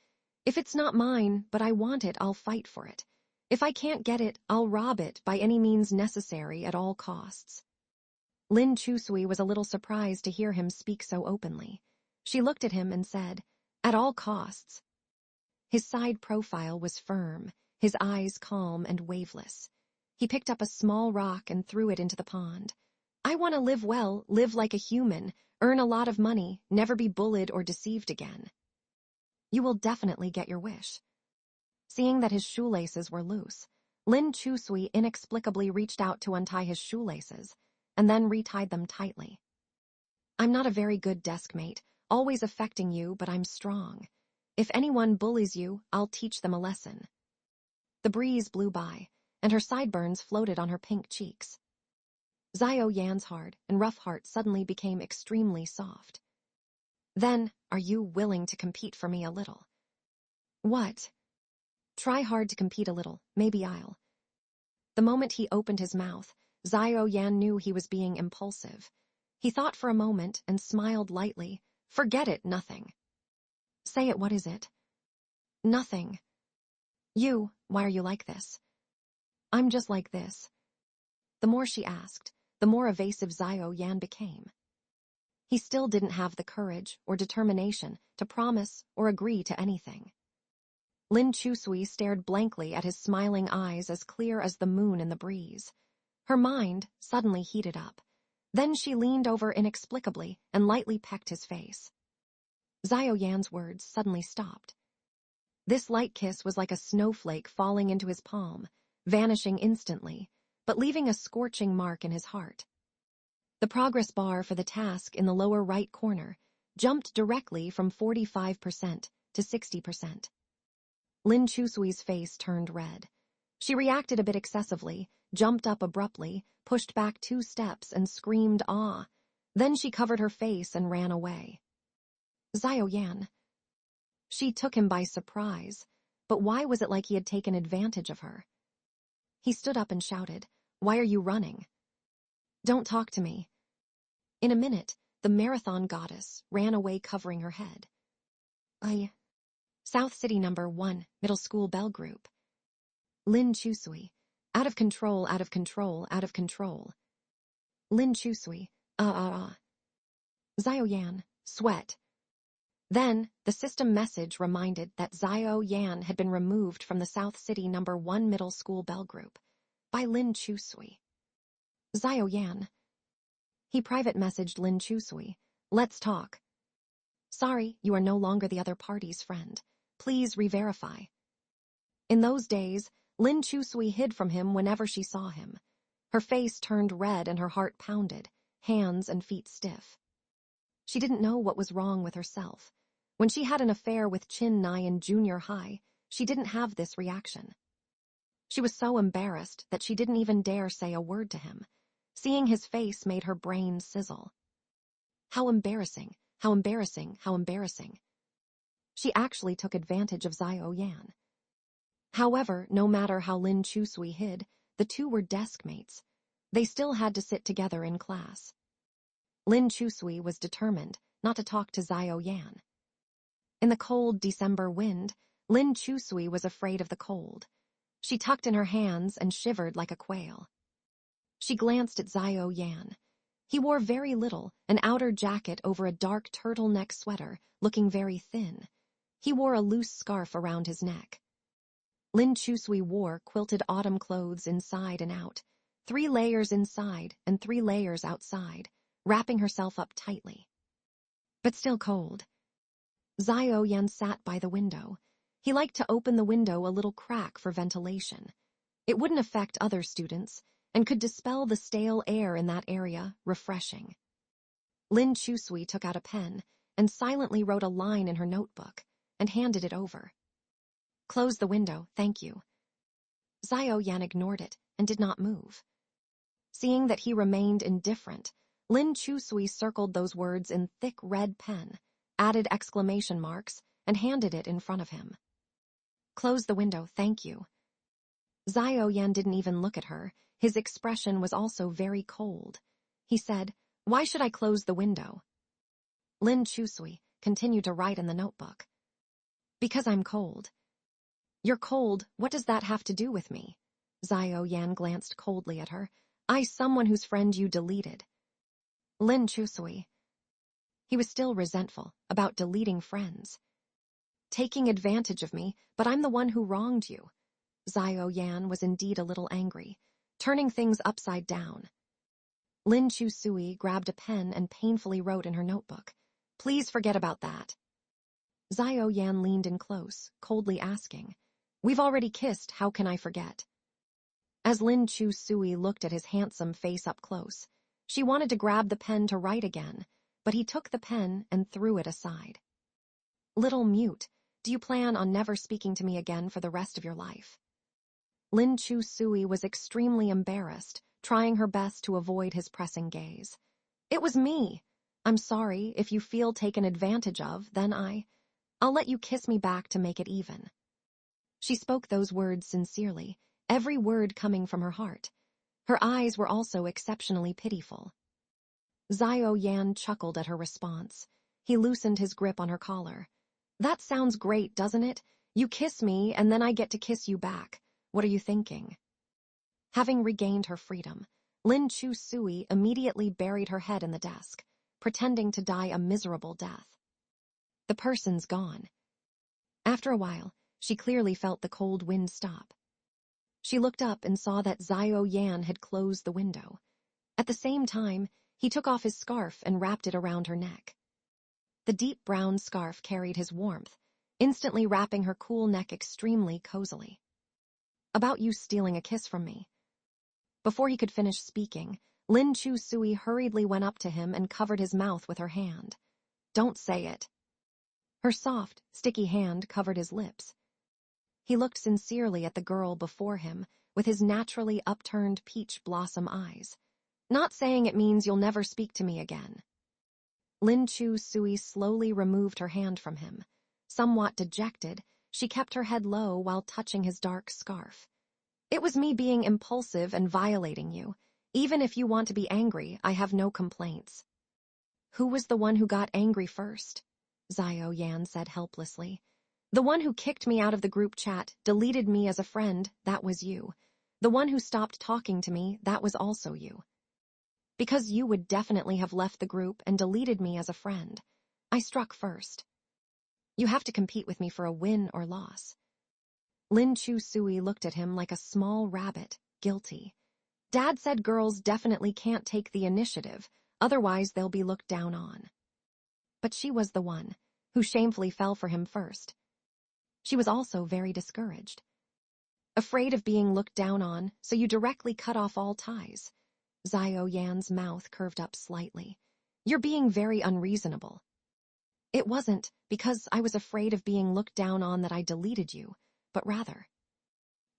S1: "If it's not mine, but I want it, I'll fight for it. If I can't get it, I'll rob it by any means necessary at all costs." Lin Chusui was a little surprised to hear him speak so openly. She looked at him and said, "At all costs." His side profile was firm, his eyes calm and waveless. He picked up a small rock and threw it into the pond. "I want to live well, live like a human, earn a lot of money, never be bullied or deceived again." "You will definitely get your wish." Seeing that his shoelaces were loose, Lin Chusui inexplicably reached out to untie his shoelaces, and then retied them tightly. "I'm not a very good desk mate, always affecting you, but I'm strong. If anyone bullies you, I'll teach them a lesson." The breeze blew by, and her sideburns floated on her pink cheeks. Xiao Yan's hard and rough heart suddenly became extremely soft. "Then, are you willing to compete for me a little?" "What?" "Try hard to compete a little, maybe I'll." The moment he opened his mouth, Xiao Yan knew he was being impulsive. He thought for a moment and smiled lightly. "Forget it, nothing." "Say it, what is it?" "Nothing." Why are you like this?" "I'm just like this." The more she asked, the more evasive Xiao Yan became. He still didn't have the courage or determination to promise or agree to anything. Lin Chusui stared blankly at his smiling eyes as clear as the moon in the breeze. Her mind suddenly heated up. Then she leaned over inexplicably and lightly pecked his face. Xiao Yan's words suddenly stopped. This light kiss was like a snowflake falling into his palm, vanishing instantly, but leaving a scorching mark in his heart. The progress bar for the task in the lower right corner jumped directly from 45% to 60%. Lin Chusui's face turned red. She reacted a bit excessively, jumped up abruptly, pushed back 2 steps, and screamed "Ah!" Then she covered her face and ran away. "Xiao Yan." She took him by surprise, but why was it like he had taken advantage of her? He stood up and shouted, "Why are you running?" "Don't talk to me." In a minute, the marathon goddess ran away covering her head. South City number 1, middle school bell group. Lin Chusui. Out of control, out of control, out of control. Lin Chusui. Xiao Yan. Sweat. Then, the system message reminded that Xiao Yan had been removed from the South City number 1 middle school bell group by Lin Chusui. Xiao Yan. He private messaged Lin Chusui. "Let's talk." "Sorry, you are no longer the other party's friend. Please re-verify." In those days, Lin Chusui hid from him whenever she saw him. Her face turned red and her heart pounded, hands and feet stiff. She didn't know what was wrong with herself. When she had an affair with Chin Nai in junior high, she didn't have this reaction. She was so embarrassed that she didn't even dare say a word to him. Seeing his face made her brain sizzle. How embarrassing, how embarrassing, how embarrassing. She actually took advantage of Xiao Yan. However, no matter how Lin Chusui hid, the two were desk mates. They still had to sit together in class. Lin Chusui was determined not to talk to Xiao Yan. In the cold December wind, Lin Chusui was afraid of the cold. She tucked in her hands and shivered like a quail. She glanced at Xiao Yan. He wore very little, an outer jacket over a dark turtleneck sweater, looking very thin. He wore a loose scarf around his neck. Lin Chusui wore quilted autumn clothes inside and out. 3 layers inside and 3 layers outside, wrapping herself up tightly. But still cold. Xiao Yan sat by the window. He liked to open the window a little crack for ventilation. It wouldn't affect other students and could dispel the stale air in that area, refreshing. Lin Chusui took out a pen and silently wrote a line in her notebook and handed it over. Close the window, thank you. Xiao Yan ignored it and did not move. Seeing that he remained indifferent, Lin Chusui circled those words in thick red pen, added exclamation marks, and handed it in front of him. Close the window, thank you. Xiao Yan didn't even look at her. His expression was also very cold. He said, Why should I close the window? Lin Chusui continued to write in the notebook. Because I'm cold. You're cold, what does that have to do with me? Xiao Yan glanced coldly at her. Someone whose friend you deleted. Lin Chusui. He was still resentful about deleting friends. Taking advantage of me, but I'm the one who wronged you. Xiao Yan was indeed a little angry, turning things upside down. Lin Chusui grabbed a pen and painfully wrote in her notebook, Please forget about that. Xiao Yan leaned in close, coldly asking, We've already kissed, how can I forget? As Lin Chusui looked at his handsome face up close, she wanted to grab the pen to write again, but he took the pen and threw it aside. Little mute, do you plan on never speaking to me again for the rest of your life? Lin Chusui was extremely embarrassed, trying her best to avoid his pressing gaze. It was me. I'm sorry, if you feel taken advantage of, then I'll let you kiss me back to make it even. She spoke those words sincerely, every word coming from her heart. Her eyes were also exceptionally pitiful. Xiao Yan chuckled at her response. He loosened his grip on her collar. That sounds great, doesn't it? You kiss me, and then I get to kiss you back. What are you thinking? Having regained her freedom, Lin Chusui immediately buried her head in the desk, pretending to die a miserable death. The person's gone. After a while, she clearly felt the cold wind stop. She looked up and saw that Xiao Yan had closed the window. At the same time, he took off his scarf and wrapped it around her neck. The deep brown scarf carried his warmth, instantly wrapping her cool neck extremely cozily. About you stealing a kiss from me. Before he could finish speaking, Lin Chusui hurriedly went up to him and covered his mouth with her hand. Don't say it. Her soft, sticky hand covered his lips. He looked sincerely at the girl before him with his naturally upturned peach blossom eyes. Not saying it means you'll never speak to me again. Lin Chusui slowly removed her hand from him. Somewhat dejected, she kept her head low while touching his dark scarf. It was me being impulsive and violating you. Even if you want to be angry, I have no complaints. Who was the one who got angry first? Xiao Yan said helplessly. The one who kicked me out of the group chat, deleted me as a friend, that was you. The one who stopped talking to me, that was also you. Because you would definitely have left the group and deleted me as a friend. I struck first. You have to compete with me for a win or loss. Lin Chusui looked at him like a small rabbit, guilty. Dad said girls definitely can't take the initiative, otherwise they'll be looked down on. But she was the one who shamefully fell for him first. She was also very discouraged. Afraid of being looked down on, so you directly cut off all ties. Xiao Yan's mouth curved up slightly. You're being very unreasonable. It wasn't because I was afraid of being looked down on that I deleted you, but rather.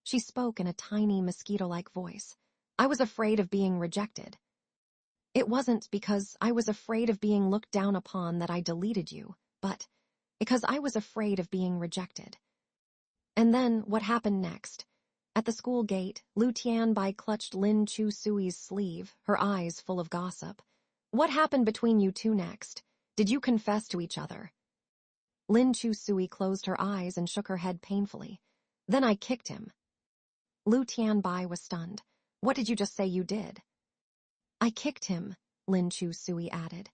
S1: She spoke in a tiny mosquito-like voice. I was afraid of being rejected. It wasn't because I was afraid of being looked down upon that I deleted you, but because I was afraid of being rejected. And then what happened next? At the school gate, Lu Tianbai clutched Lin Chusui's sleeve, her eyes full of gossip. What happened between you two next? Did you confess to each other? Lin Chusui closed her eyes and shook her head painfully. Then I kicked him. Lu Tianbai was stunned. What did you just say you did? I kicked him, Lin Chusui added.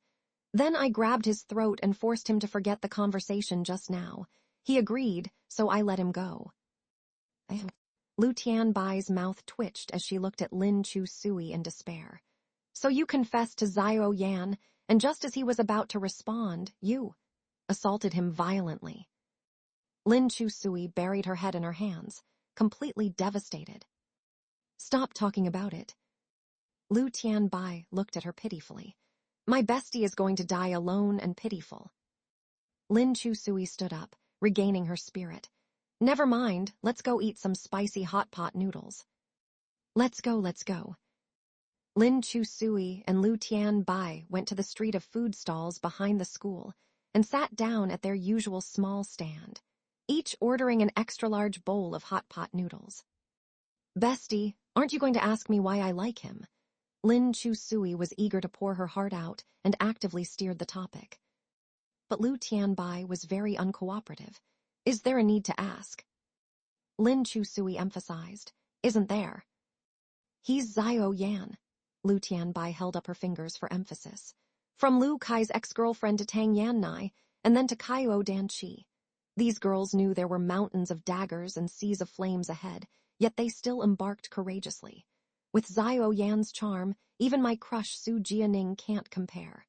S1: Then I grabbed his throat and forced him to forget the conversation just now. He agreed, so I let him go. Lu Tianbai's mouth twitched as she looked at Lin Chu Sui in despair. So you confessed to Xiao Yan, and just as he was about to respond, you assaulted him violently. Lin Chu Sui buried her head in her hands, completely devastated. Stop talking about it. Lu Tianbai looked at her pitifully. My bestie is going to die alone and pitiful. Lin Chu Sui stood up, regaining her spirit. Never mind, let's go eat some spicy hot pot noodles. Let's go. Lin Chu Sui and Lu Tianbai went to the street of food stalls behind the school and sat down at their usual small stand, each ordering an extra-large bowl of hot pot noodles. Bestie, aren't you going to ask me why I like him? Lin Chu Sui was eager to pour her heart out and actively steered the topic. But Lu Tianbai was very uncooperative. Is there a need to ask? Lin Chu Sui emphasized. Isn't there? He's Xiao Yan. Lu Tianbai held up her fingers for emphasis. From Lu Kai's ex-girlfriend to Tang Yannai, and then to Kaio Danqi. These girls knew there were mountains of daggers and seas of flames ahead, yet they still embarked courageously. With Xiao Yan's charm, even my crush Su Jianing can't compare.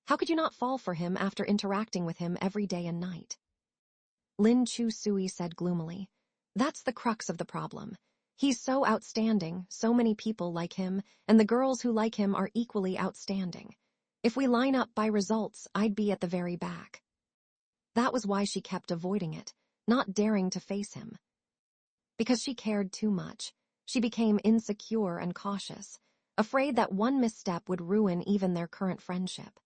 S1: How could you not fall for him after interacting with him every day and night? Lin Chu Sui said gloomily. That's the crux of the problem. He's so outstanding, so many people like him, and the girls who like him are equally outstanding. If we line up by results, I'd be at the very back. That was why she kept avoiding it, not daring to face him. Because she cared too much, she became insecure and cautious, afraid that one misstep would ruin even their current friendship.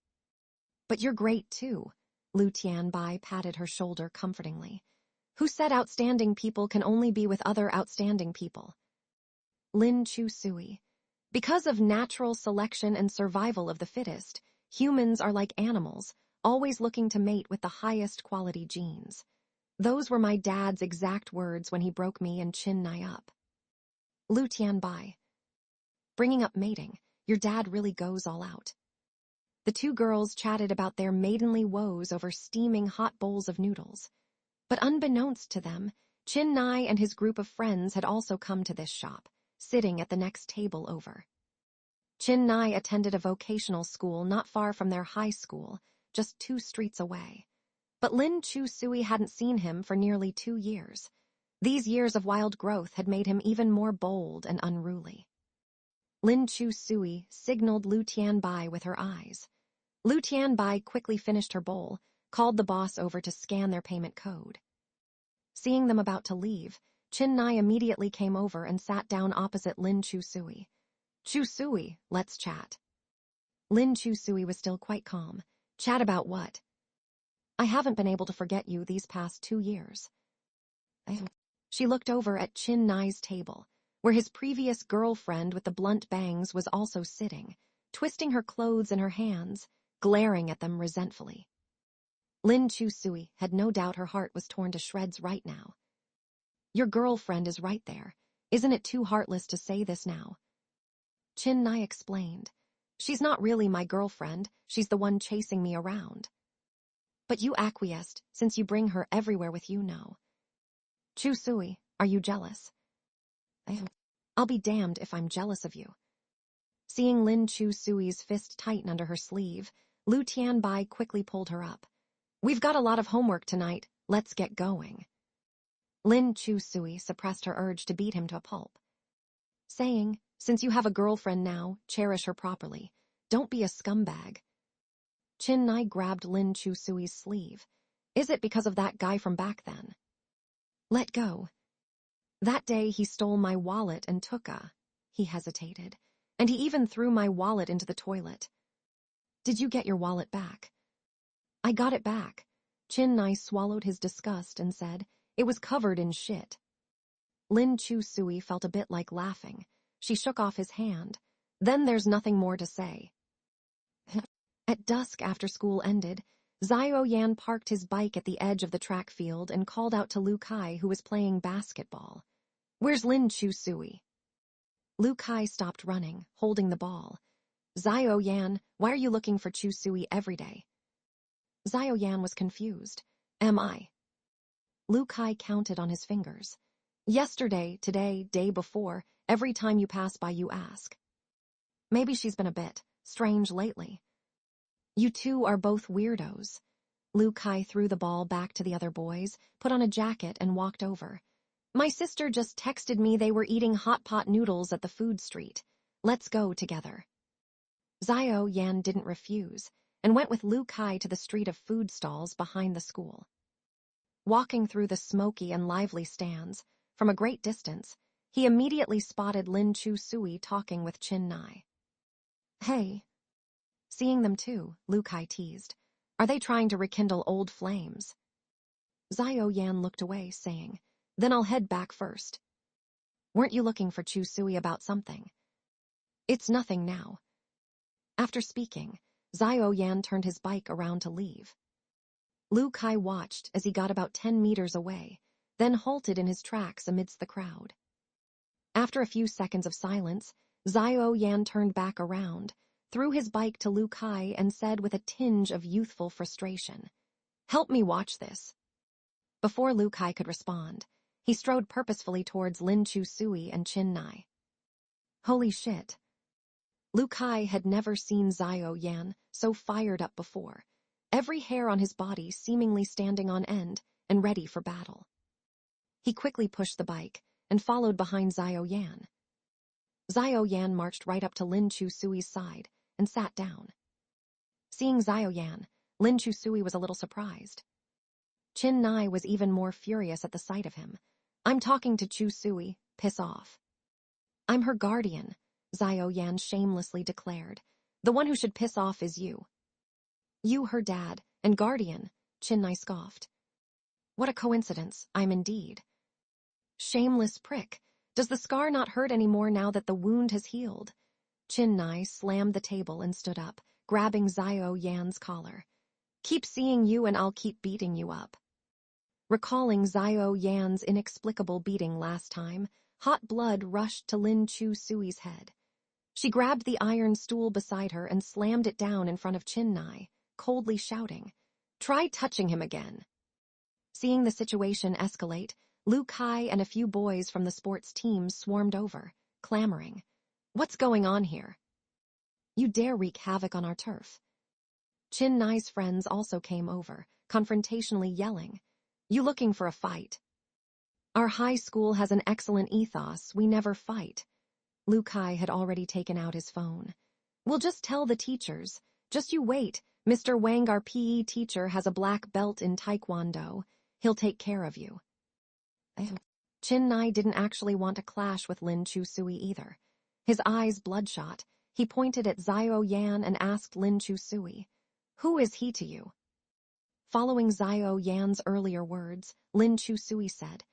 S1: But you're great too, Lu Tianbai patted her shoulder comfortingly. Who said outstanding people can only be with other outstanding people? Lin Chu Sui. Because of natural selection and survival of the fittest, humans are like animals, always looking to mate with the highest quality genes. Those were my dad's exact words when he broke me and Chin Nai up. Lu Tianbai. Bringing up mating, your dad really goes all out. The two girls chatted about their maidenly woes over steaming hot bowls of noodles. But unbeknownst to them, Chin Nai and his group of friends had also come to this shop, sitting at the next table over. Chin Nai attended a vocational school not far from their high school, just 2 streets away. But Lin Chu Sui hadn't seen him for nearly 2 years. These years of wild growth had made him even more bold and unruly. Lin Chu Sui signaled Lu Tianbai with her eyes. Lu Tianbai quickly finished her bowl, called the boss over to scan their payment code. Seeing them about to leave, Chin Nai immediately came over and sat down opposite Lin Chu Sui. Chu Sui, let's chat. Lin Chu Sui was still quite calm. Chat about what? I haven't been able to forget you these past 2 years. She looked over at Chin Nai's table, where his previous girlfriend with the blunt bangs was also sitting, twisting her clothes in her hands, glaring at them resentfully. Lin Chu Sui had no doubt her heart was torn to shreds right now. Your girlfriend is right there. Isn't it too heartless to say this now? Chin Nai explained. She's not really my girlfriend, she's the one chasing me around. But you acquiesced, since you bring her everywhere with you now. Chu Sui, are you jealous? I'll be damned if I'm jealous of you. Seeing Lin Chu Sui's fist tighten under her sleeve, Lu Tianbai quickly pulled her up. We've got a lot of homework tonight, let's get going. Lin Chu Sui suppressed her urge to beat him to a pulp, saying, since you have a girlfriend now, cherish her properly. Don't be a scumbag. Chin Nai grabbed Lin Chu Sui's sleeve. Is it because of that guy from back then? Let go. That day he stole my wallet and took a... He hesitated, and he even threw my wallet into the toilet. Did you get your wallet back? I got it back. Chin Nai swallowed his disgust and said, it was covered in shit. Lin Chu Sui felt a bit like laughing. She shook off his hand. Then there's nothing more to say. At dusk after school ended, Xiao Yan parked his bike at the edge of the track field and called out to Lu Kai, who was playing basketball. Where's Lin Chu Sui? Lu Kai stopped running, holding the ball. Xiao Yan, why are you looking for Chu Sui every day? Xiao Yan was confused. Am I? Lu Kai counted on his fingers. Yesterday, today, day before, every time you pass by you ask. Maybe she's been a bit strange lately. You two are both weirdos. Lu Kai threw the ball back to the other boys, put on a jacket, and walked over. My sister just texted me they were eating hot pot noodles at the food street. Let's go together. Xiao Yan didn't refuse, and went with Lu Kai to the street of food stalls behind the school. Walking through the smoky and lively stands, from a great distance, he immediately spotted Lin Chu Sui talking with Chin Nai. Hey. Seeing them too, Lu Kai teased. Are they trying to rekindle old flames? Xiao Yan looked away, saying, Then I'll head back first. Weren't you looking for Chu Sui about something? It's nothing now. After speaking, Xiao Yan turned his bike around to leave. Lu Kai watched as he got about 10 meters away, then halted in his tracks amidst the crowd. After a few seconds of silence, Xiao Yan turned back around, threw his bike to Lu Kai, and said with a tinge of youthful frustration, Help me watch this. Before Lu Kai could respond, he strode purposefully towards Lin Chu Sui and Chin Nai. Holy shit. Lu Kai had never seen Xiao Yan so fired up before, every hair on his body seemingly standing on end and ready for battle. He quickly pushed the bike and followed behind Xiao Yan. Xiao Yan marched right up to Lin Chu Sui's side and sat down. Seeing Xiao Yan, Lin Chu Sui was a little surprised. Chin Nai was even more furious at the sight of him. I'm talking to Chu Sui, piss off. I'm her guardian, Xiao Yan shamelessly declared. The one who should piss off is you. You, her dad, and guardian, Chin Nai scoffed. What a coincidence, I'm indeed. Shameless prick. Does the scar not hurt anymore now that the wound has healed? Chin Nai slammed the table and stood up, grabbing Xiao Yan's collar. Keep seeing you and I'll keep beating you up. Recalling Xiao Yan's inexplicable beating last time, hot blood rushed to Lin Chu Sui's head. She grabbed the iron stool beside her and slammed it down in front of Chin Nai, coldly shouting, Try touching him again. Seeing the situation escalate, Lu Kai and a few boys from the sports team swarmed over, clamoring, What's going on here? You dare wreak havoc on our turf. Chin Nai's friends also came over, confrontationally yelling, You looking for a fight? Our high school has an excellent ethos, we never fight. Lu Kai had already taken out his phone. We'll just tell the teachers. Just you wait, Mr. Wang, our PE teacher, has a black belt in Taekwondo. He'll take care of you. Chin Nai didn't actually want to clash with Lin Chu Sui either. His eyes bloodshot, he pointed at Xiao Yan and asked Lin Chu Sui, Who is he to you? Following Xiao Yan's earlier words, Lin Chu Sui said,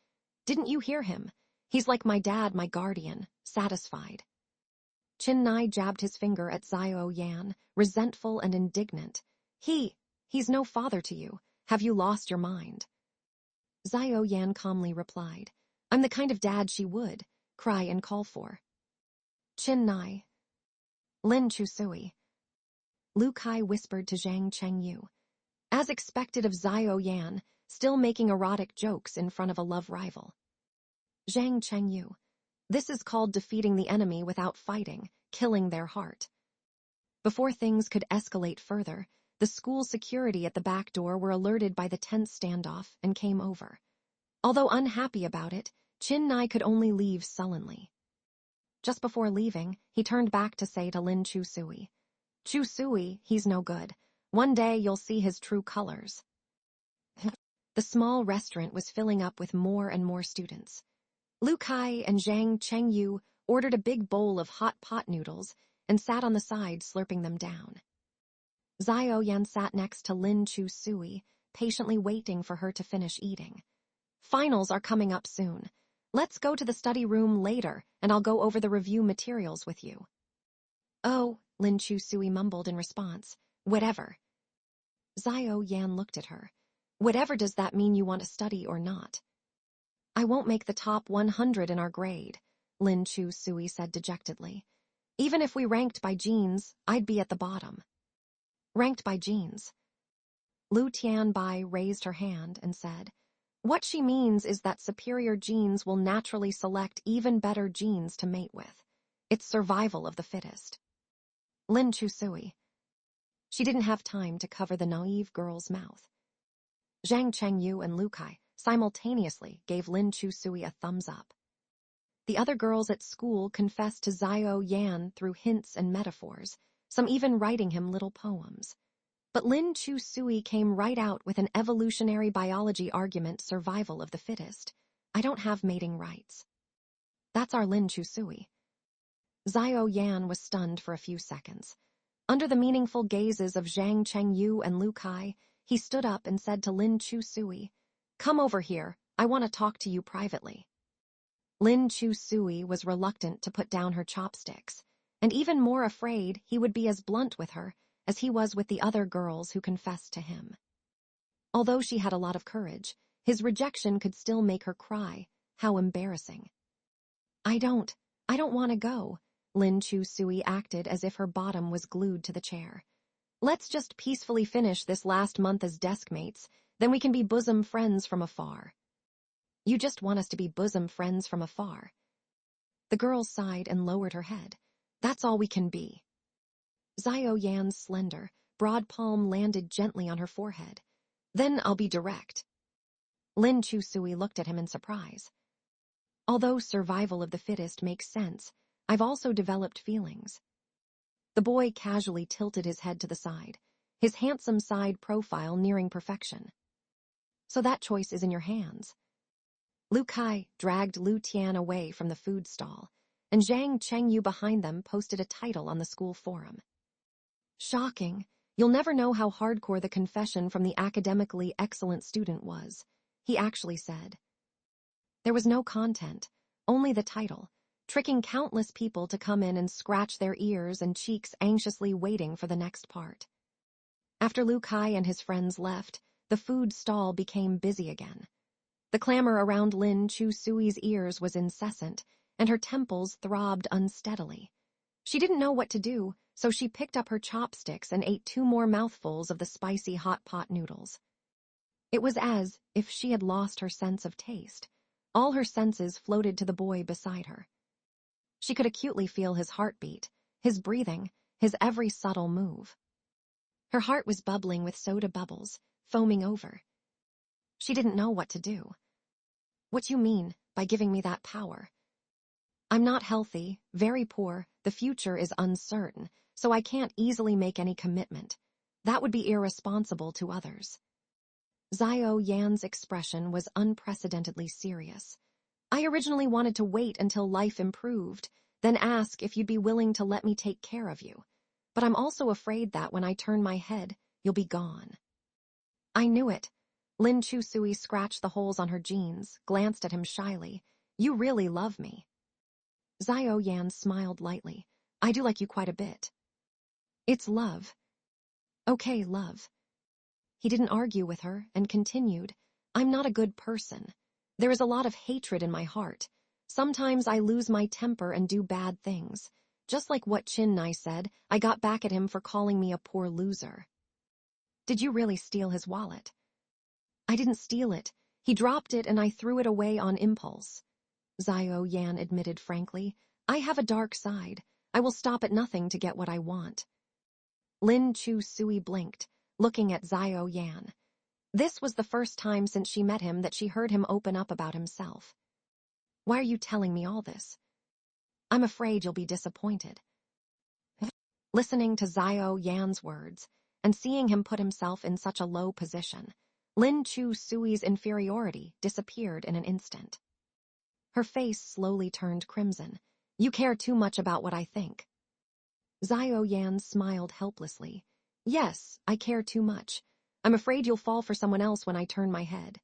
S1: Didn't you hear him? He's like my dad, my guardian, satisfied. Chin Nai jabbed his finger at Xiao Yan, resentful and indignant. He's no father to you. Have you lost your mind? Xiao Yan calmly replied, I'm the kind of dad she would cry and call for. Chin Nai. Lin Chu Sui. Lu Kai whispered to Zhang Chengyu. As expected of Xiao Yan, still making erotic jokes in front of a love rival. Zhang Chengyu. This is called defeating the enemy without fighting, killing their heart. Before things could escalate further, the school security at the back door were alerted by the tense standoff and came over. Although unhappy about it, Chin Nai could only leave sullenly. Just before leaving, he turned back to say to Lin Chu Sui, Chu Sui, he's no good. One day you'll see his true colors. The small restaurant was filling up with more and more students. Lu Kai and Zhang Chengyu ordered a big bowl of hot pot noodles and sat on the side slurping them down. Xiao Yan sat next to Lin Chu Sui, patiently waiting for her to finish eating. Finals are coming up soon. Let's go to the study room later, and I'll go over the review materials with you. Oh, Lin Chu Sui mumbled in response. Whatever. Xiao Yan looked at her. Whatever does that mean you want to study or not? I won't make the top 100 in our grade, Lin Chu Sui said dejectedly. Even if we ranked by genes, I'd be at the bottom. Ranked by genes. Lu Tianbai raised her hand and said, What she means is that superior genes will naturally select even better genes to mate with. It's survival of the fittest. Lin Chusui. She didn't have time to cover the naive girl's mouth. Zhang Chengyu and Lu Kai simultaneously gave Lin Chusui a thumbs up. The other girls at school confessed to Xiao Yan through hints and metaphors, some even writing him little poems. But Lin Chusui came right out with an evolutionary biology argument, survival of the fittest. I don't have mating rights. That's our Lin Chusui. Xiao Yan was stunned for a few seconds. Under the meaningful gazes of Zhang Chengyu and Lu Kai, he stood up and said to Lin Chusui, "Come over here, I want to talk to you privately." Lin Chusui was reluctant to put down her chopsticks, and even more afraid he would be as blunt with her as he was with the other girls who confessed to him. Although she had a lot of courage, his rejection could still make her cry. How embarrassing. I don't want to go." Lin Chusui acted as if her bottom was glued to the chair. "Let's just peacefully finish this last month as desk mates, then we can be bosom friends from afar." "You just want us to be bosom friends from afar." The girl sighed and lowered her head. "That's all we can be." Xiao Yan's slender, broad palm landed gently on her forehead. "Then I'll be direct." Lin Chusui looked at him in surprise. "Although survival of the fittest makes sense, I've also developed feelings." The boy casually tilted his head to the side, his handsome side profile nearing perfection. "So that choice is in your hands." Lu Kai dragged Lu Tian away from the food stall, and Zhang Chengyu behind them posted a title on the school forum. "Shocking. You'll never know how hardcore the confession from the academically excellent student was," he actually said. There was no content, only the title, tricking countless people to come in and scratch their ears and cheeks anxiously waiting for the next part. After Lu Kai and his friends left, the food stall became busy again. The clamor around Lin Chusui's ears was incessant, and her temples throbbed unsteadily. She didn't know what to do, so she picked up her chopsticks and ate 2 more mouthfuls of the spicy hot pot noodles. It was as if she had lost her sense of taste. All her senses floated to the boy beside her. She could acutely feel his heartbeat, his breathing, his every subtle move. Her heart was bubbling with soda bubbles, foaming over. She didn't know what to do. "What you mean by giving me that power?" "I'm not healthy, very poor, the future is uncertain, so I can't easily make any commitment. That would be irresponsible to others." Xiao Yan's expression was unprecedentedly serious. "I originally wanted to wait until life improved, then ask if you'd be willing to let me take care of you. But I'm also afraid that when I turn my head, you'll be gone." "I knew it." Lin Chusui scratched the holes on her jeans, glanced at him shyly. "You really love me." Xiao Yan smiled lightly. "I do like you quite a bit." "It's love." "Okay, love." He didn't argue with her and continued, "I'm not a good person. There is a lot of hatred in my heart. Sometimes I lose my temper and do bad things. Just like what Chin-Nai said, I got back at him for calling me a poor loser." "Did you really steal his wallet?" "I didn't steal it. He dropped it and I threw it away on impulse." Xiao Yan admitted frankly, "I have a dark side. I will stop at nothing to get what I want." Lin Chusui blinked, looking at Xiao Yan. This was the first time since she met him that she heard him open up about himself. "Why are you telling me all this?" "I'm afraid you'll be disappointed." Listening to Xiao Yan's words, and seeing him put himself in such a low position, Lin Chusui's inferiority disappeared in an instant. Her face slowly turned crimson. "You care too much about what I think." Xiao Yan smiled helplessly. "Yes, I care too much. I'm afraid you'll fall for someone else when I turn my head."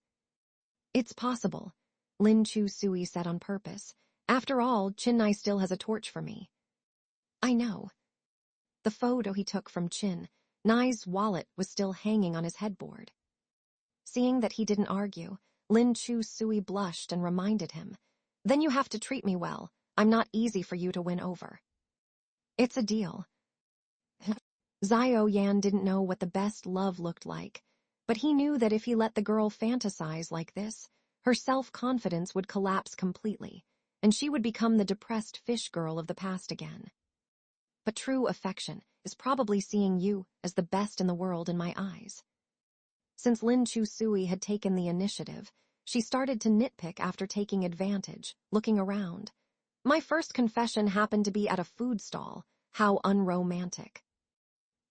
S1: "It's possible," Lin Chusui said on purpose. "After all, Chin-Nai still has a torch for me." "I know." The photo he took from Chin-Nai's wallet was still hanging on his headboard. Seeing that he didn't argue, Lin Chusui blushed and reminded him, "Then you have to treat me well. I'm not easy for you to win over." "It's a deal." Xiao Yan didn't know what the best love looked like. But he knew that if he let the girl fantasize like this, her self-confidence would collapse completely, and she would become the depressed fish girl of the past again. But true affection is probably seeing you as the best in the world in my eyes. Since Lin Chu-sui had taken the initiative, she started to nitpick after taking advantage, looking around. My first confession happened to be at a food stall. How unromantic.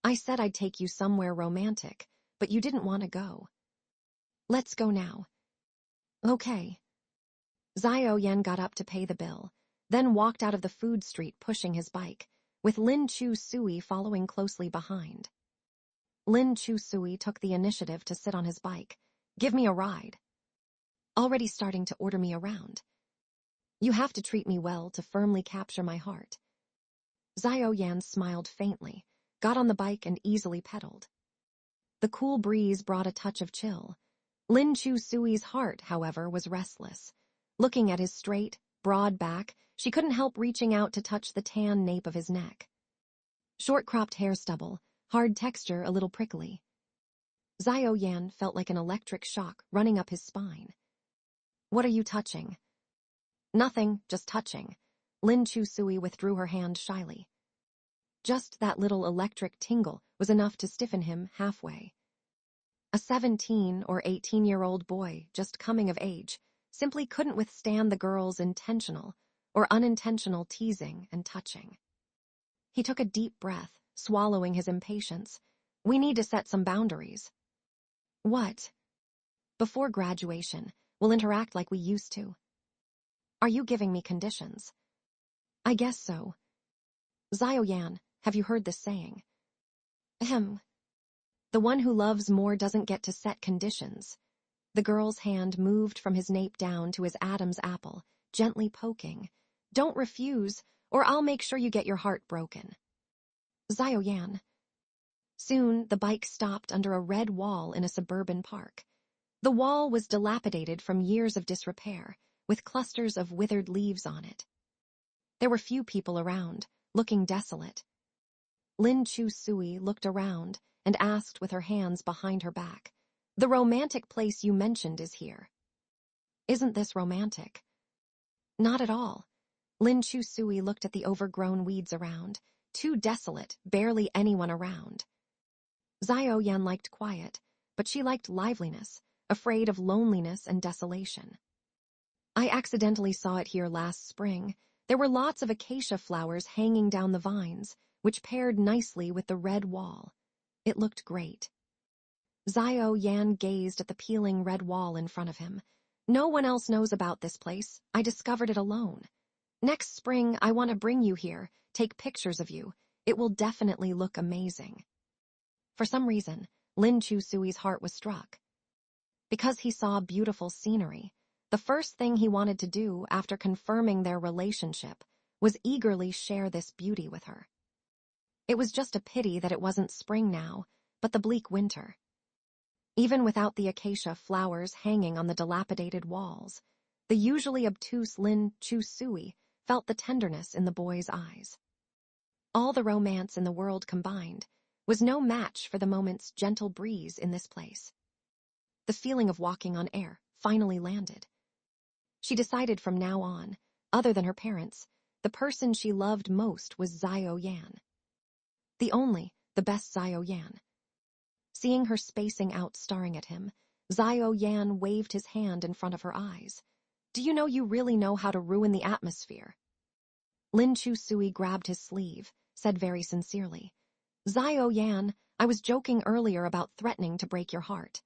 S1: I said I'd take you somewhere romantic, but you didn't want to go. Let's go now. Okay. Xiao Yan got up to pay the bill, then walked out of the food street pushing his bike, with Lin Chu-sui following closely behind. Lin Chu-sui took the initiative to sit on his bike. Give me a ride. Already starting to order me around. You have to treat me well to firmly capture my heart. Xiao Yan smiled faintly, got on the bike and easily pedaled. The cool breeze brought a touch of chill. Lin Chu-sui's heart, however, was restless. Looking at his straight, broad back, she couldn't help reaching out to touch the tan nape of his neck. Short-cropped hair stubble, hard texture a little prickly. Xiao Yan felt like an electric shock running up his spine. What are you touching? Nothing, just touching. Lin Chu-sui withdrew her hand shyly. Just that little electric tingle was enough to stiffen him halfway. A 17 or 18-year-old boy, just coming of age, simply couldn't withstand the girl's intentional or unintentional teasing and touching. He took a deep breath, swallowing his impatience. We need to set some boundaries. What? Before graduation, we'll interact like we used to. Are you giving me conditions? I guess so. Xiao Yan, have you heard this saying? Ahem. The one who loves more doesn't get to set conditions. The girl's hand moved from his nape down to his Adam's apple, gently poking. Don't refuse, or I'll make sure you get your heart broken. Xiao Yan. Soon, the bike stopped under a red wall in a suburban park. The wall was dilapidated from years of disrepair, with clusters of withered leaves on it. There were few people around, looking desolate. Lin Chu-sui looked around and asked with her hands behind her back, The romantic place you mentioned is here. Isn't this romantic? Not at all. Lin Chu-sui looked at the overgrown weeds around, too desolate, barely anyone around. Xiao Yan liked quiet, but she liked liveliness, afraid of loneliness and desolation. I accidentally saw it here last spring. There were lots of acacia flowers hanging down the vines, which paired nicely with the red wall. It looked great. Xiao Yan gazed at the peeling red wall in front of him. No one else knows about this place. I discovered it alone. Next spring, I want to bring you here, take pictures of you. It will definitely look amazing. For some reason, Lin Chu-sui's heart was struck. Because he saw beautiful scenery, the first thing he wanted to do after confirming their relationship was eagerly share this beauty with her. It was just a pity that it wasn't spring now, but the bleak winter. Even without the acacia flowers hanging on the dilapidated walls, the usually obtuse Lin Chu-sui felt the tenderness in the boy's eyes. All the romance in the world combined was no match for the moment's gentle breeze in this place. The feeling of walking on air finally landed. She decided from now on, other than her parents, the person she loved most was Xiao Yan. The best Xiao Yan. Seeing her spacing out staring at him, Xiao Yan waved his hand in front of her eyes. Do you know you really know how to ruin the atmosphere? Lin Chu-sui grabbed his sleeve, said very sincerely, Xiao Yan, I was joking earlier about threatening to break your heart.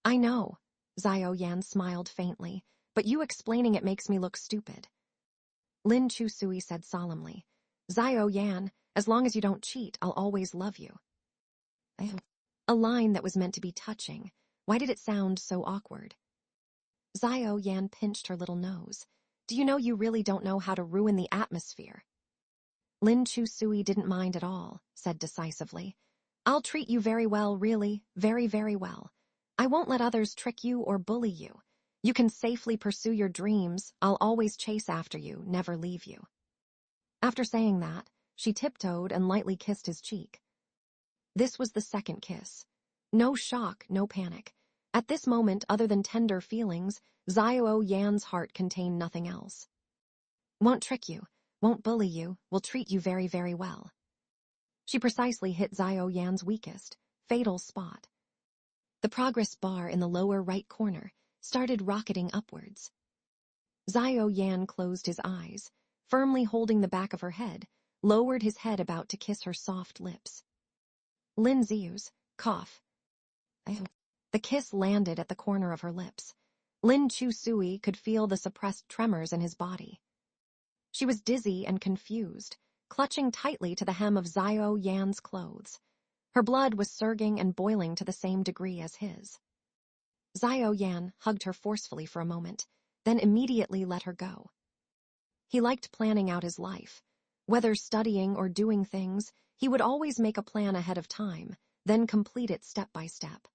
S1: I know, Xiao Yan smiled faintly, but you explaining it makes me look stupid. Lin Chu-sui said solemnly, Xiao Yan, as long as you don't cheat, I'll always love you. A line that was meant to be touching. Why did it sound so awkward? Xiao Yan pinched her little nose. Do you know you really don't know how to ruin the atmosphere? Lin Chu-sui didn't mind at all, said decisively. I'll treat you very well, really, very, very well. I won't let others trick you or bully you. You can safely pursue your dreams. I'll always chase after you, never leave you. After saying that, she tiptoed and lightly kissed his cheek. This was the second kiss. No shock, no panic. At this moment, other than tender feelings, Xiao Yan's heart contained nothing else. Won't trick you, won't bully you, will treat you very, very well. She precisely hit Xiao Yan's weakest, fatal spot. The progress bar in the lower right corner started rocketing upwards. Xiao Yan closed his eyes, firmly holding the back of her head, lowered his head about to kiss her soft lips. Lin Xiu's cough. The kiss landed at the corner of her lips. Lin Chu Sui could feel the suppressed tremors in his body. She was dizzy and confused, clutching tightly to the hem of Xiao Yan's clothes. Her blood was surging and boiling to the same degree as his. Xiao Yan hugged her forcefully for a moment, then immediately let her go. He liked planning out his life. Whether studying or doing things, he would always make a plan ahead of time, then complete it step by step.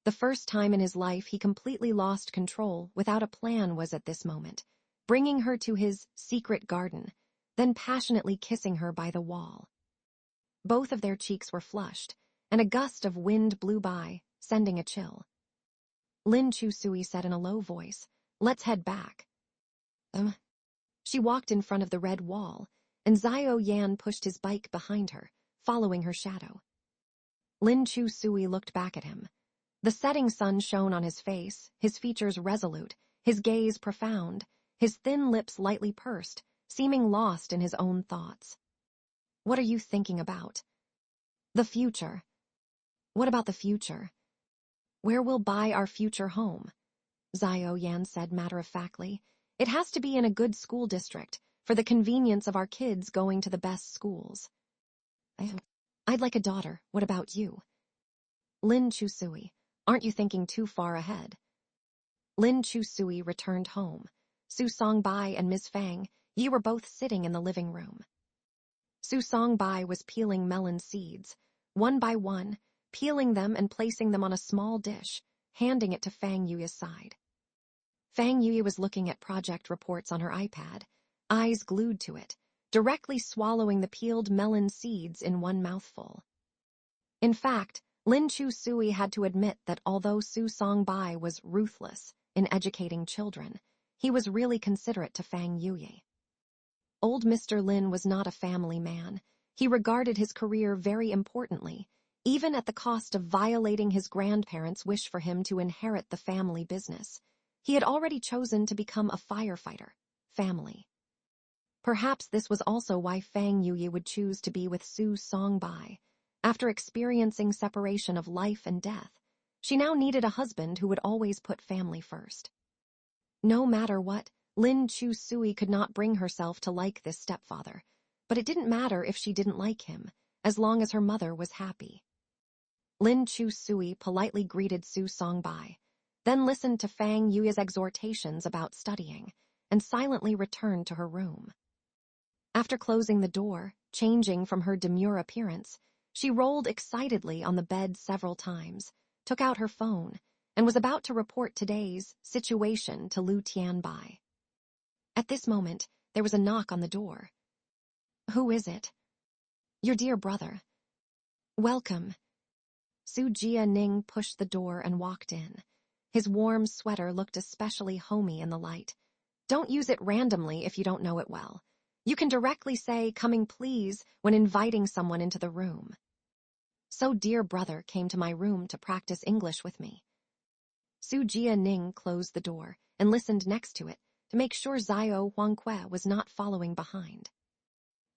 S1: The first time in his life he completely lost control without a plan was at this moment, bringing her to his secret garden, then passionately kissing her by the wall. Both of their cheeks were flushed, and a gust of wind blew by, sending a chill. Lin Chu Sui said in a low voice, "Let's head back." She walked in front of the red wall, and Xiao Yan pushed his bike behind her, following her shadow. Lin Chu Sui looked back at him. The setting sun shone on his face, his features resolute, his gaze profound, his thin lips lightly pursed, seeming lost in his own thoughts. "What are you thinking about?" "The future." "What about the future?" "Where we'll buy our future home," Xiao Yan said matter-of-factly. "It has to be in a good school district, for the convenience of our kids going to the best schools." "I'd like a daughter. What about you?" "Lin Chu Sui, aren't you thinking too far ahead?" Lin Chu Sui returned home. Su Songbai and Ms. Fang, ye were both sitting in the living room. Su Songbai was peeling melon seeds, one by one, peeling them and placing them on a small dish, handing it to Fang Yuya's side. Fang Yuya was looking at project reports on her iPad, eyes glued to it, directly swallowing the peeled melon seeds in one mouthful. In fact, Lin Chu Sui had to admit that although Su Songbai was ruthless in educating children, he was really considerate to Fang Yuya. Old Mr. Lin was not a family man. He regarded his career very importantly, even at the cost of violating his grandparents' wish for him to inherit the family business. He had already chosen to become a firefighter, family. Perhaps this was also why Fang Yuya would choose to be with Su Songbai. After experiencing separation of life and death, she now needed a husband who would always put family first. No matter what, Lin Chu Sui could not bring herself to like this stepfather, but it didn't matter if she didn't like him, as long as her mother was happy. Lin Chu Sui politely greeted Su Songbai, then listened to Fang Yuya's exhortations about studying, and silently returned to her room. After closing the door, changing from her demure appearance, she rolled excitedly on the bed several times, took out her phone, and was about to report today's situation to Lu Tianbai. At this moment, there was a knock on the door. "Who is it?" "Your dear brother." "Welcome." Su Jianing pushed the door and walked in. His warm sweater looked especially homey in the light. Don't use it randomly if you don't know it well. You can directly say, "Coming please," when inviting someone into the room. "So dear brother came to my room to practice English with me." Su Jianing closed the door and listened next to it to make sure Xiao Huangque was not following behind.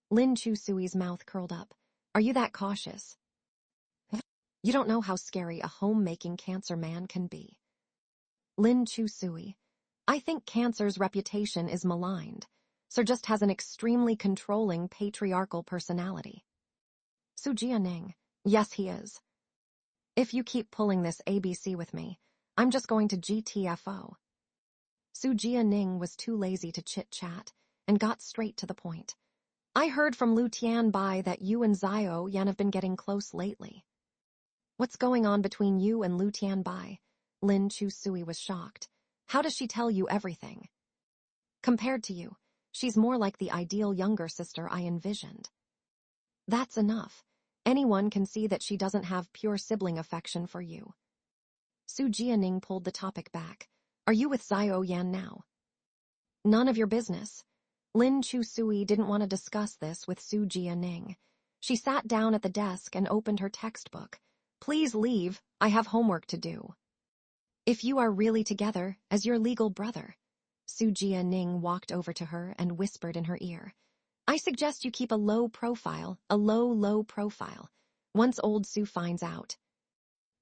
S1: Lin Chu Sui's mouth curled up. "Are you that cautious?" "You don't know how scary a homemaking cancer man can be." Lin Chu Sui, "I think cancer's reputation is maligned. Sir just has an extremely controlling patriarchal personality." Su Jianing, "Yes, he is. If you keep pulling this ABC with me, I'm just going to GTFO." Su Jianing was too lazy to chit-chat and got straight to the point. "I heard from Lu Tianbai that you and Xiao Yan have been getting close lately." "What's going on between you and Lu Tianbai?" Lin Chu Sui was shocked. "How does she tell you everything?" "Compared to you, she's more like the ideal younger sister I envisioned." "That's enough. Anyone can see that she doesn't have pure sibling affection for you. Su Jianing pulled the topic back. Are you with Xiao Yan now? None of your business. Lin Chu-sui didn't want to discuss this with Su Jianing. She sat down at the desk and opened her textbook. Please leave, I have homework to do. If you are really together, as your legal brother. Su Jianing walked over to her and whispered in her ear. I suggest you keep a low profile, low profile. Once old Su finds out.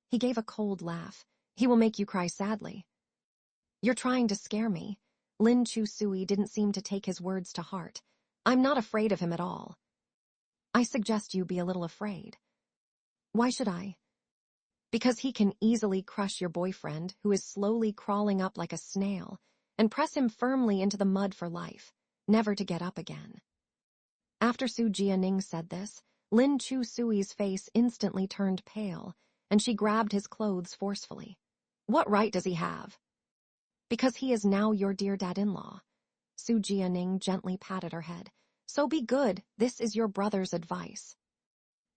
S1: He gave a cold laugh. He will make you cry sadly. You're trying to scare me. Lin Chu-sui didn't seem to take his words to heart. I'm not afraid of him at all. I suggest you be a little afraid. Why should I? Because he can easily crush your boyfriend, who is slowly crawling up like a snail, and press him firmly into the mud for life, never to get up again. After Su Jianing said this, Lin Chu-sui's face instantly turned pale, and she grabbed his clothes forcefully. What right does he have? Because he is now your dear dad-in-law. Su Jianing gently patted her head. So be good, this is your brother's advice.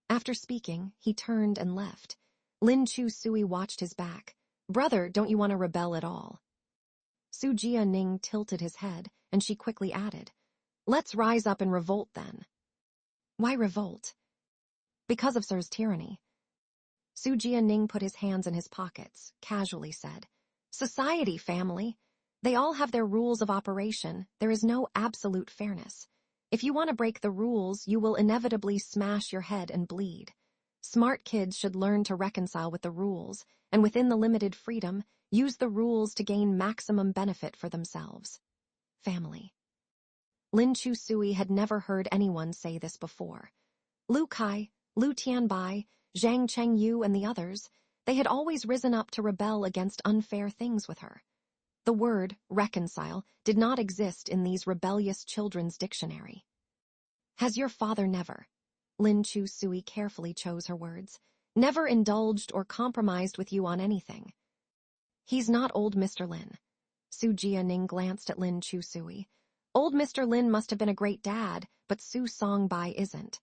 S1: After speaking, he turned and left. Lin Chu-sui watched his back. Brother, don't you want to rebel at all? Su Jianing tilted his head, and she quickly added, let's rise up and revolt then. Why revolt? Because of Sir's tyranny. Su Jianing put his hands in his pockets, casually said, Society, family. They all have their rules of operation. There is no absolute fairness. If you want to break the rules, you will inevitably smash your head and bleed. Smart kids should learn to reconcile with the rules, and within the limited freedom, use the rules to gain maximum benefit for themselves. Family. Lin Chu-sui had never heard anyone say this before. Lu Kai, Lu Tianbai, Zhang Chengyu, and the others, they had always risen up to rebel against unfair things with her. The word, reconcile, did not exist in these rebellious children's dictionary. Has your father never, Lin Chu-sui carefully chose her words, never indulged or compromised with you on anything? He's not old Mr. Lin. Su Jianing glanced at Lin Chu-sui. Old Mr. Lin must have been a great dad, but Su Songbai isn't.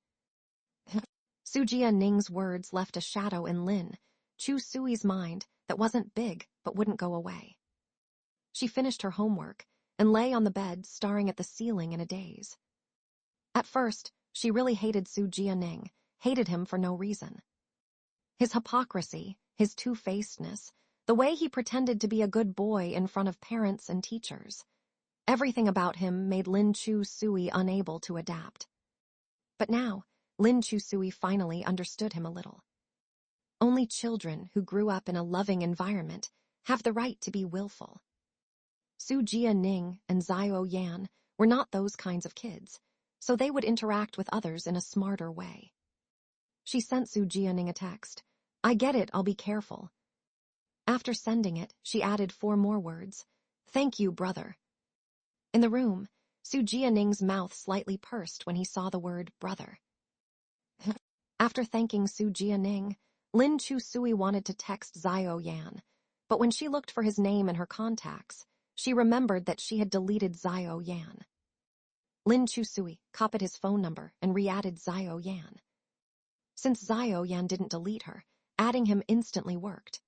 S1: Su Jianing's words left a shadow in Lin Chu-sui's mind that wasn't big but wouldn't go away. She finished her homework and lay on the bed staring at the ceiling in a daze. At first, she really hated Su Jianing, hated him for no reason. His hypocrisy, his two-facedness, the way he pretended to be a good boy in front of parents and teachers. Everything about him made Lin Chu-sui unable to adapt. But now, Lin Chu-sui finally understood him a little. Only children who grew up in a loving environment have the right to be willful. Su Jianing and Xiao Yan were not those kinds of kids, so they would interact with others in a smarter way. She sent Su Jianing a text. I get it, I'll be careful. After sending it, she added 4 more words. Thank you, brother. In the room, Su Jianing's mouth slightly pursed when he saw the word brother. After thanking Su Jianing, Lin Chu-sui wanted to text Xiao Yan, but when she looked for his name in her contacts, she remembered that she had deleted Xiao Yan. Lin Chu-sui copied his phone number and re-added Xiao Yan. Since Xiao Yan didn't delete her, adding him instantly worked.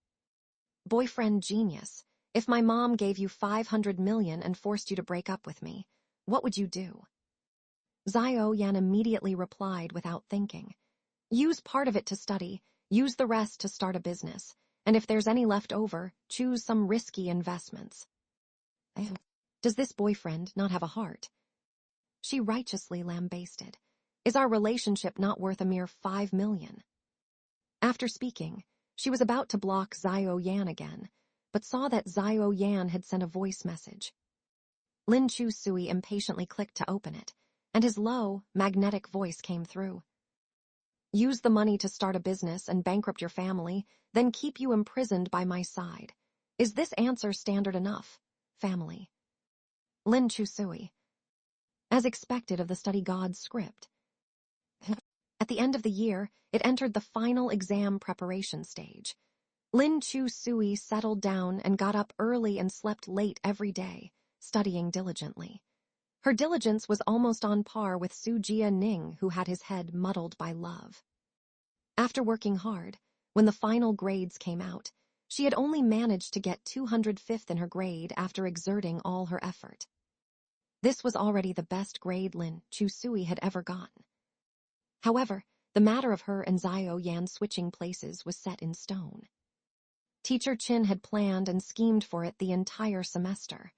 S1: Boyfriend genius, if my mom gave you 500 million and forced you to break up with me, what would you do? Xiao Yan immediately replied without thinking. Use part of it to study, use the rest to start a business, and if there's any left over, choose some risky investments. Does this boyfriend not have a heart? She righteously lambasted. Is our relationship not worth a mere 5 million? After speaking, she was about to block Xiao Yan again, but saw that Xiao Yan had sent a voice message. Lin Chu-sui impatiently clicked to open it, and his low, magnetic voice came through. Use the money to start a business and bankrupt your family, then keep you imprisoned by my side. Is this answer standard enough, family? Lin Chu-sui. As expected of the study god's script. At the end of the year, it entered the final exam preparation stage. Lin Chu-sui settled down and got up early and slept late every day, studying diligently. Her diligence was almost on par with Su Jianing, who had his head muddled by love. After working hard, when the final grades came out, she had only managed to get 205th in her grade after exerting all her effort. This was already the best grade Lin Chusui had ever gotten. However, the matter of her and Zhao Yan switching places was set in stone. Teacher Chin had planned and schemed for it the entire semester.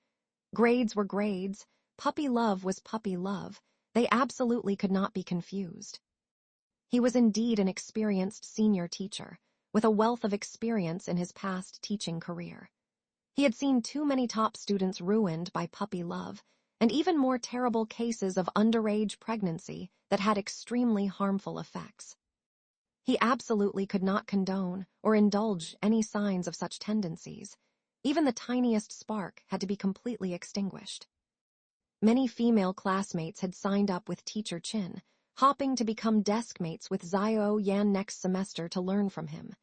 S1: Grades were grades, puppy love was puppy love, they absolutely could not be confused. He was indeed an experienced senior teacher, with a wealth of experience in his past teaching career. He had seen too many top students ruined by puppy love, and even more terrible cases of underage pregnancy that had extremely harmful effects. He absolutely could not condone or indulge any signs of such tendencies. Even the tiniest spark had to be completely extinguished. Many female classmates had signed up with Teacher Chin, hoping to become desk mates with Zhao Yan next semester to learn from him.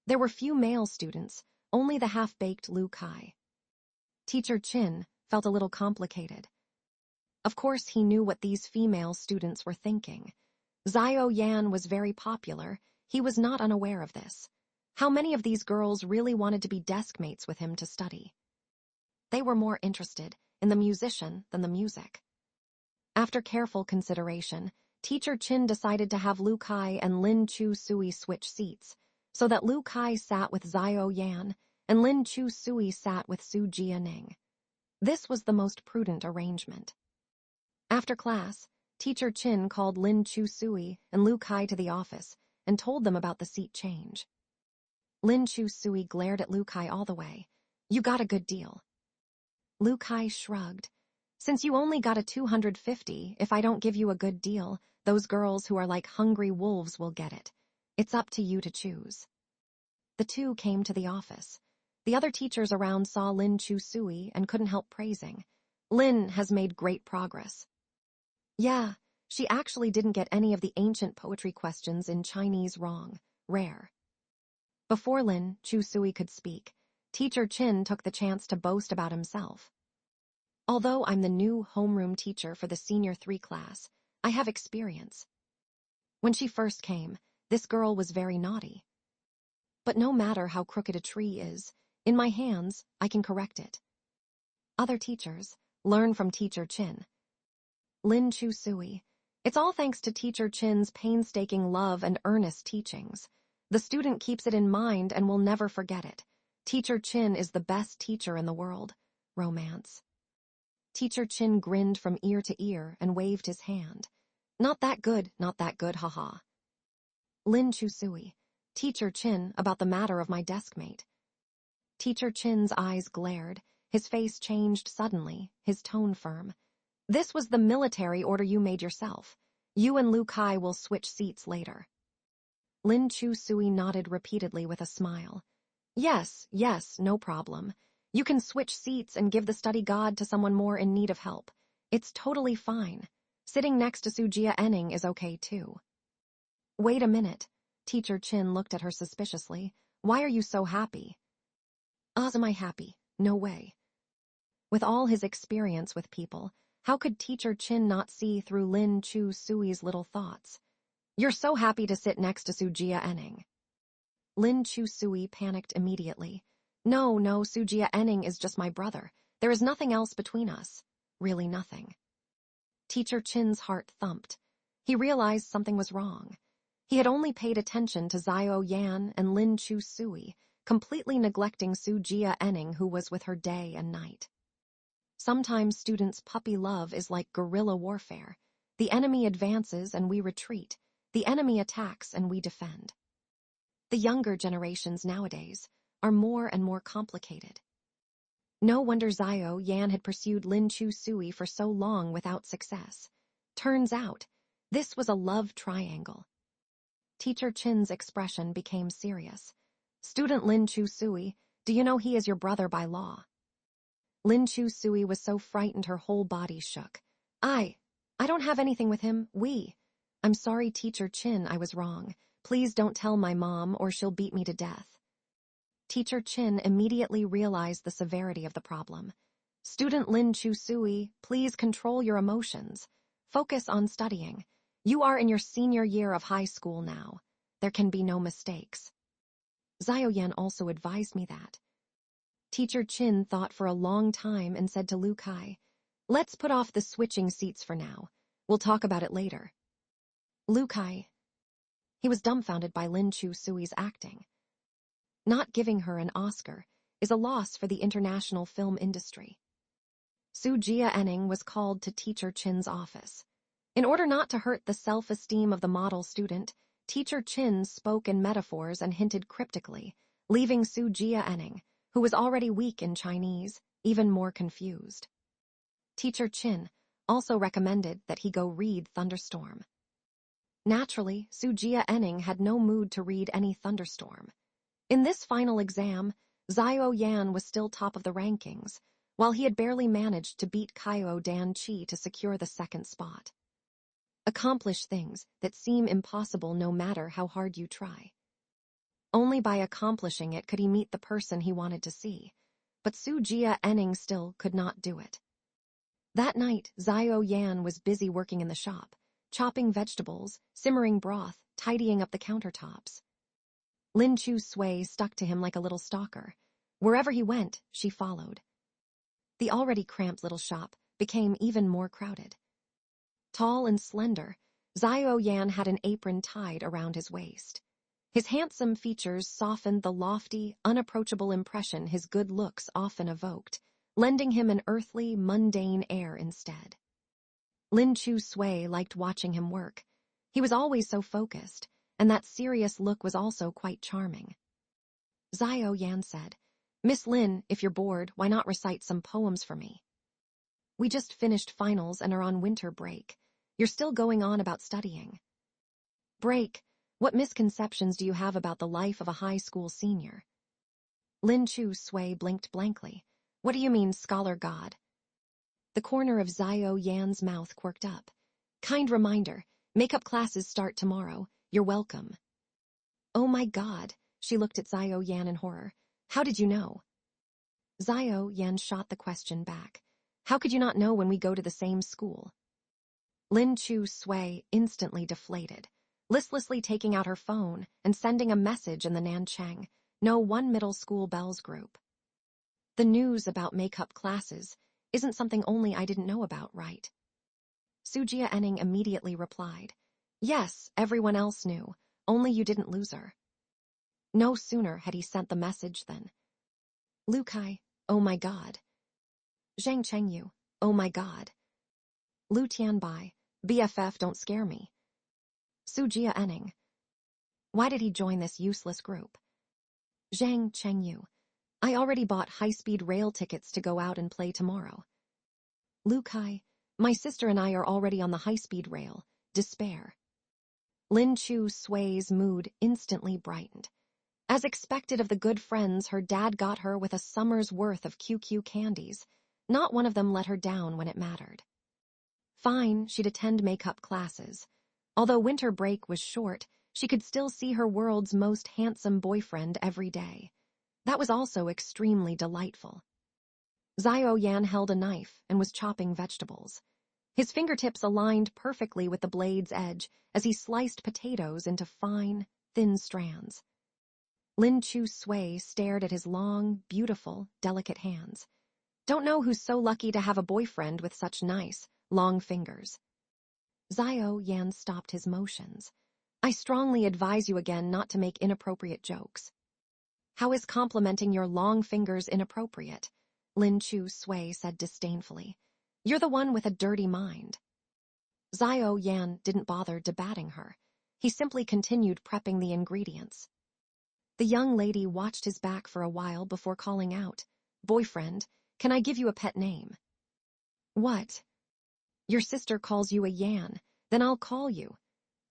S1: There were few male students, only the half-baked Lu Kai. Teacher Chin felt a little complicated. Of course, he knew what these female students were thinking. Zhao Yan was very popular, he was not unaware of this. How many of these girls really wanted to be desk mates with him to study? They were more interested in the musician than the music. After careful consideration, Teacher Chin decided to have Lu Kai and Lin Chusui switch seats, so that Lu Kai sat with Zhao Yan and Lin Chusui sat with Su Jianing. This was the most prudent arrangement. After class, Teacher Chin called Lin Chusui and Lu Kai to the office and told them about the seat change. Lin Chusui glared at Lu Kai all the way. "You got a good deal." Lu Kai shrugged. "Since you only got a 250, if I don't give you a good deal, those girls who are like hungry wolves will get it. It's up to you to choose." The two came to the office. The other teachers around saw Lin Chusui and couldn't help praising. "Lin has made great progress." Yeah, she actually didn't get any of the ancient poetry questions in Chinese wrong. Rare. Before Lin Chusui could speak, Teacher Chin took the chance to boast about himself. "Although I'm the new homeroom teacher for the Senior 3 class, I have experience. When she first came, this girl was very naughty. But no matter how crooked a tree is, in my hands, I can correct it." Other teachers learn from Teacher Chin. Lin Chusui. "It's all thanks to Teacher Chin's painstaking love and earnest teachings. The student keeps it in mind and will never forget it. Teacher Chin is the best teacher in the world." Romance. Teacher Chin grinned from ear to ear and waved his hand. Not that good, haha. Lin Chusui. "Teacher Chin, about the matter of my deskmate." Teacher Chin's eyes glared, his face changed suddenly, his tone firm. "This was the military order you made yourself. You and Lu Kai will switch seats later." Lin Chusui nodded repeatedly with a smile. Yes, no problem. You can switch seats and give the study guide to someone more in need of help. It's totally fine. Sitting next to Su Jianing is okay too." "Wait a minute." Teacher Chin looked at her suspiciously. "Why are you so happy?" Am I happy? No way." With all his experience with people, how could Teacher Chin not see through Lin Chusui's little thoughts? "You're so happy to sit next to Su Jianing." Lin Chusui panicked immediately. No, Su Jianing is just my brother. There is nothing else between us. Really nothing." Teacher Chin's heart thumped. He realized something was wrong. He had only paid attention to Zhao Yan and Lin Chusui, completely neglecting Su Jianing, who was with her day and night. Sometimes students' puppy love is like guerrilla warfare. The enemy advances and we retreat. The enemy attacks and we defend. The younger generations nowadays are more and more complicated. No wonder Zhao Yan had pursued Lin Chusui for so long without success. Turns out, this was a love triangle. Teacher Chin's expression became serious. "Student Lin Chusui, do you know he is your brother by law?" Lin Chusui was so frightened her whole body shook. I don't have anything with him, I'm sorry, Teacher Chin, I was wrong. Please don't tell my mom or she'll beat me to death." Teacher Chin immediately realized the severity of the problem. "Student Lin Chusui, please control your emotions. Focus on studying. You are in your senior year of high school now. there can be no mistakes. Xiaoyan also advised me that. Teacher Qin thought for a long time and said to Lu Kai, "Let's put off the switching seats for now. We'll talk about it later." Lu Kai. He was dumbfounded by Lin Chu Sui's acting. Not giving her an Oscar is a loss for the international film industry. Su Jianing was called to Teacher Qin's office. In order not to hurt the self-esteem of the model student, Teacher Qin spoke in metaphors and hinted cryptically, leaving Su Jianing, who was already weak in Chinese, even more confused. Teacher Qin also recommended that he go read Thunderstorm. Naturally, Su Jianing had no mood to read any Thunderstorm. In this final exam, Xiao Yan was still top of the rankings, while he had barely managed to beat Kaio Dan Chi to secure the second spot. Accomplish things that seem impossible no matter how hard you try. Only by accomplishing it could he meet the person he wanted to see, but Su Jianing still could not do it. That night, Xiao Yan was busy working in the shop, chopping vegetables, simmering broth, tidying up the countertops. Lin Chu Sui stuck to him like a little stalker. Wherever he went, she followed. The already cramped little shop became even more crowded. Tall and slender, Xiao Yan had an apron tied around his waist. His handsome features softened the lofty, unapproachable impression his good looks often evoked, lending him an earthly, mundane air instead. Lin Chu Sui liked watching him work. He was always so focused, and that serious look was also quite charming. Xiao Yan said, "Miss Lin, if you're bored, why not recite some poems for me? We just finished finals and are on winter break. You're still going on about studying." "Break? What misconceptions do you have about the life of a high school senior?" Lin Chu Sui blinked blankly. "What do you mean, scholar god?" The corner of Xiao Yan's mouth quirked up. "Kind reminder, makeup classes start tomorrow. You're welcome." "Oh my god," she looked at Xiao Yan in horror. "How did you know?" Xiao Yan shot the question back. "How could you not know when we go to the same school?" Lin Chu Sui instantly deflated, listlessly taking out her phone and sending a message in the Nanchang, No. 1 middle school bells group. "The news about makeup classes isn't something only I didn't know about, right?" Su Jianing immediately replied, "Yes, everyone else knew, only you didn't lose her." No sooner had he sent the message than, "Lu Kai, oh my god. Zhang Chengyu, oh my god. Lu Tianbai, BFF don't scare me. Su Jianing. Why did he join this useless group? Zhang Chengyu. I already bought high-speed rail tickets to go out and play tomorrow. Lu Kai, my sister and I are already on the high-speed rail. Despair." Lin Chu Sui's mood instantly brightened. As expected of the good friends her dad got her with a summer's worth of QQ candies, not one of them let her down when it mattered. Fine, she'd attend makeup classes. Although winter break was short, she could still see her world's most handsome boyfriend every day. That was also extremely delightful. Xiao Yan held a knife and was chopping vegetables. His fingertips aligned perfectly with the blade's edge as he sliced potatoes into fine, thin strands. Lin Chu Sui stared at his long, beautiful, delicate hands. Don't know who's so lucky to have a boyfriend with such nice, long fingers. Xiao Yan stopped his motions. I strongly advise you again not to make inappropriate jokes. How is complimenting your long fingers inappropriate? Lin Chu Sui said disdainfully. You're the one with a dirty mind. Xiao Yan didn't bother debating her. He simply continued prepping the ingredients. The young lady watched his back for a while before calling out, Boyfriend, can I give you a pet name? What? Your sister calls you a Yan, then I'll call you.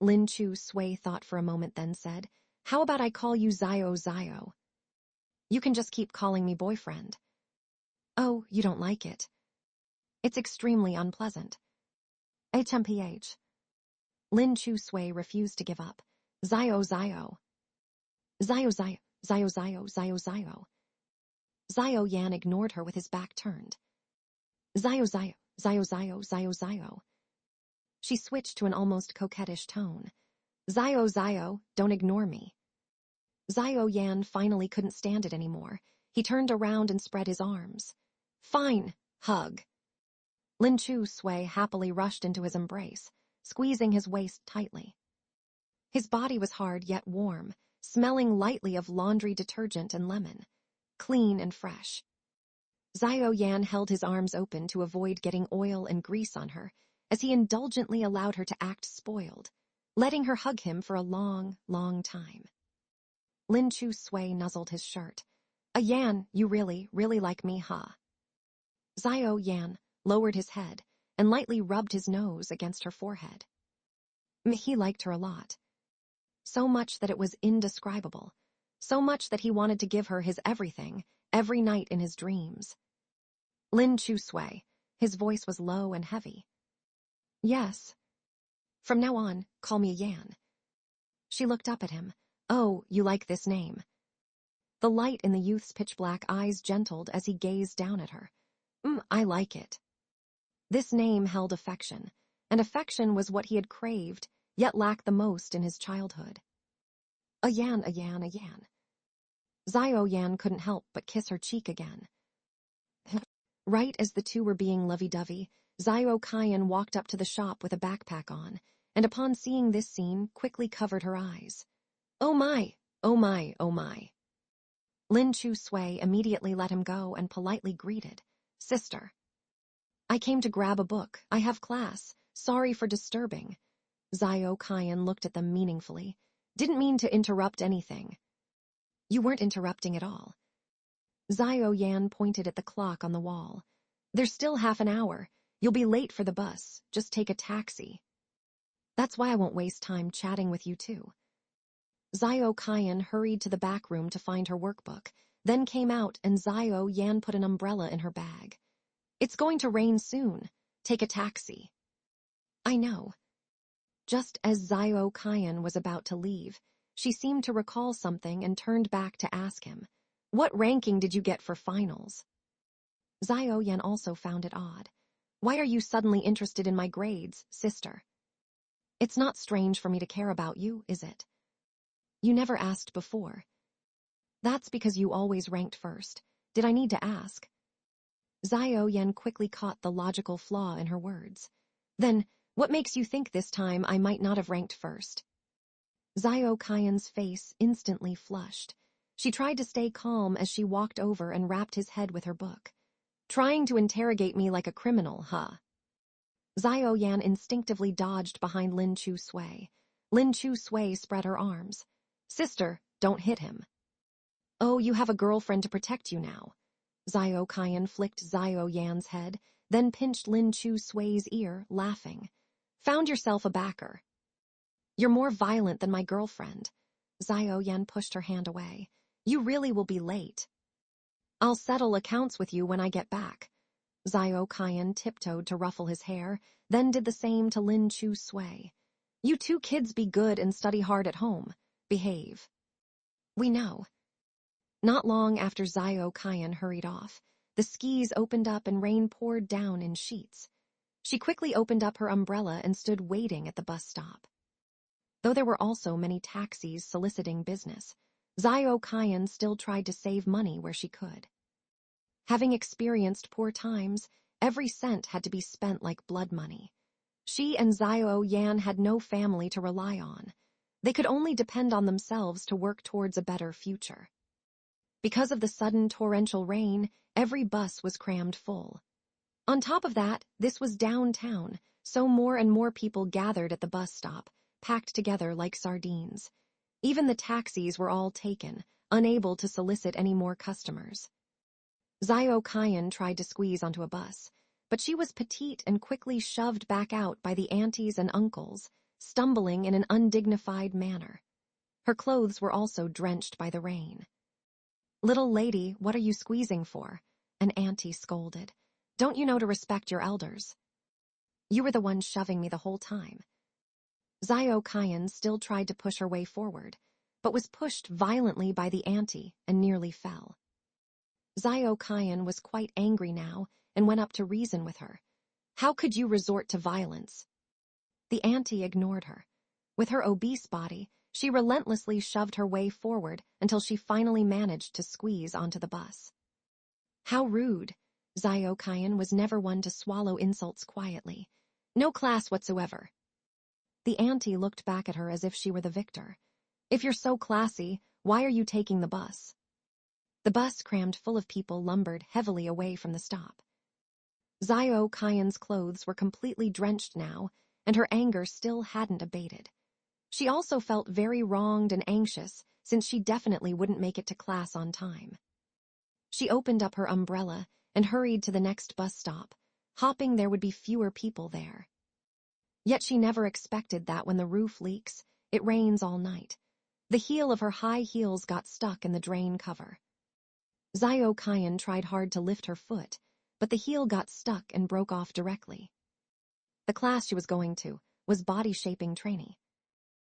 S1: Lin Chu Sui thought for a moment then said, How about I call you Xiao Xiao? You can just keep calling me boyfriend. Oh, you don't like it. It's extremely unpleasant. HMPH. Lin Chu Sui refused to give up. Xiao Xiao. Xiao Xiao, Xiao Xiao, Xiao Xiao. Xiao Yan ignored her with his back turned. Xiao Xiao, Xiao Xiao, Xiao Xiao. She switched to an almost coquettish tone. Zio, don't ignore me. Zio Yan finally couldn't stand it anymore. He turned around and spread his arms. Fine, hug. Lin Chu Sui happily rushed into his embrace, squeezing his waist tightly. His body was hard yet warm, smelling lightly of laundry detergent and lemon, clean and fresh. Zio Yan held his arms open to avoid getting oil and grease on her, as he indulgently allowed her to act spoiled, letting her hug him for a long, long time. Lin Chu Sui nuzzled his shirt. Yan, you really, really like me, huh? Zio Yan lowered his head and lightly rubbed his nose against her forehead. He liked her a lot. So much that it was indescribable. So much that he wanted to give her his everything, every night in his dreams. Lin Chu Sui, his voice was low and heavy. Yes. From now on, call me Yan. She looked up at him. Oh, you like this name. The light in the youth's pitch-black eyes gentled as he gazed down at her. I like it. This name held affection, and affection was what he had craved, yet lacked the most in his childhood. A Yan. Zio Yan couldn't help but kiss her cheek again. Right as the two were being lovey-dovey, Zio Qian walked up to the shop with a backpack on, and upon seeing this scene, quickly covered her eyes. Oh my, oh my, oh my. Lin Chu Sui immediately let him go and politely greeted. Sister. I came to grab a book. I have class. Sorry for disturbing. Zio Qian looked at them meaningfully. Didn't mean to interrupt anything. You weren't interrupting at all. Zio Yan pointed at the clock on the wall. There's still half an hour. You'll be late for the bus. Just take a taxi. That's why I won't waste time chatting with you too. Zio Qian hurried to the back room to find her workbook, then came out and Zio Yan put an umbrella in her bag. It's going to rain soon. Take a taxi. I know. Just as Zio Qian was about to leave, she seemed to recall something and turned back to ask him, what ranking did you get for finals? Zio Yan also found it odd. Why are you suddenly interested in my grades, sister? It's not strange for me to care about you, is it? You never asked before. That's because you always ranked first. Did I need to ask? Zio Yan quickly caught the logical flaw in her words. Then, what makes you think this time I might not have ranked first? Zio Qian's face instantly flushed. She tried to stay calm as she walked over and rapped his head with her book. Trying to interrogate me like a criminal, huh? Zio Yan instinctively dodged behind Lin Chu Sui. Lin Chu Sui spread her arms. Sister, don't hit him. Oh, you have a girlfriend to protect you now. Zio Qian flicked Zio Yan's head, then pinched Lin Chu Sui's ear, laughing. Found yourself a backer. You're more violent than my girlfriend. Zio Yan pushed her hand away. You really will be late. I'll settle accounts with you when I get back. Zio Qian tiptoed to ruffle his hair, then did the same to Lin Chu Sui. You two kids be good and study hard at home. Behave. We know. Not long after Zio Qian hurried off, the skis opened up and rain poured down in sheets. She quickly opened up her umbrella and stood waiting at the bus stop. Though there were also many taxis soliciting business, Zio Qian still tried to save money where she could. Having experienced poor times, every cent had to be spent like blood money. She and Zio Yan had no family to rely on. They could only depend on themselves to work towards a better future. Because of the sudden torrential rain, every bus was crammed full. On top of that, this was downtown, so more and more people gathered at the bus stop, packed together like sardines. Even the taxis were all taken, unable to solicit any more customers. Zio Qian tried to squeeze onto a bus, but she was petite and quickly shoved back out by the aunties and uncles, stumbling in an undignified manner. Her clothes were also drenched by the rain. Little lady, what are you squeezing for? An auntie scolded. Don't you know to respect your elders? You were the one shoving me the whole time. Zio Qian still tried to push her way forward, but was pushed violently by the auntie and nearly fell. Zio Qian was quite angry now and went up to reason with her. How could you resort to violence? The auntie ignored her. With her obese body, she relentlessly shoved her way forward until she finally managed to squeeze onto the bus. How rude! Zio Kyan was never one to swallow insults quietly. No class whatsoever. The auntie looked back at her as if she were the victor. If you're so classy, why are you taking the bus? The bus, crammed full of people, lumbered heavily away from the stop. Zio Kyan's clothes were completely drenched now, and her anger still hadn't abated. She also felt very wronged and anxious, since she definitely wouldn't make it to class on time. She opened up her umbrella and hurried to the next bus stop, hoping there would be fewer people there. Yet she never expected that when the roof leaks, it rains all night. The heel of her high heels got stuck in the drain cover. Zio Kyan tried hard to lift her foot, but the heel got stuck and broke off directly. The class she was going to was body shaping trainee.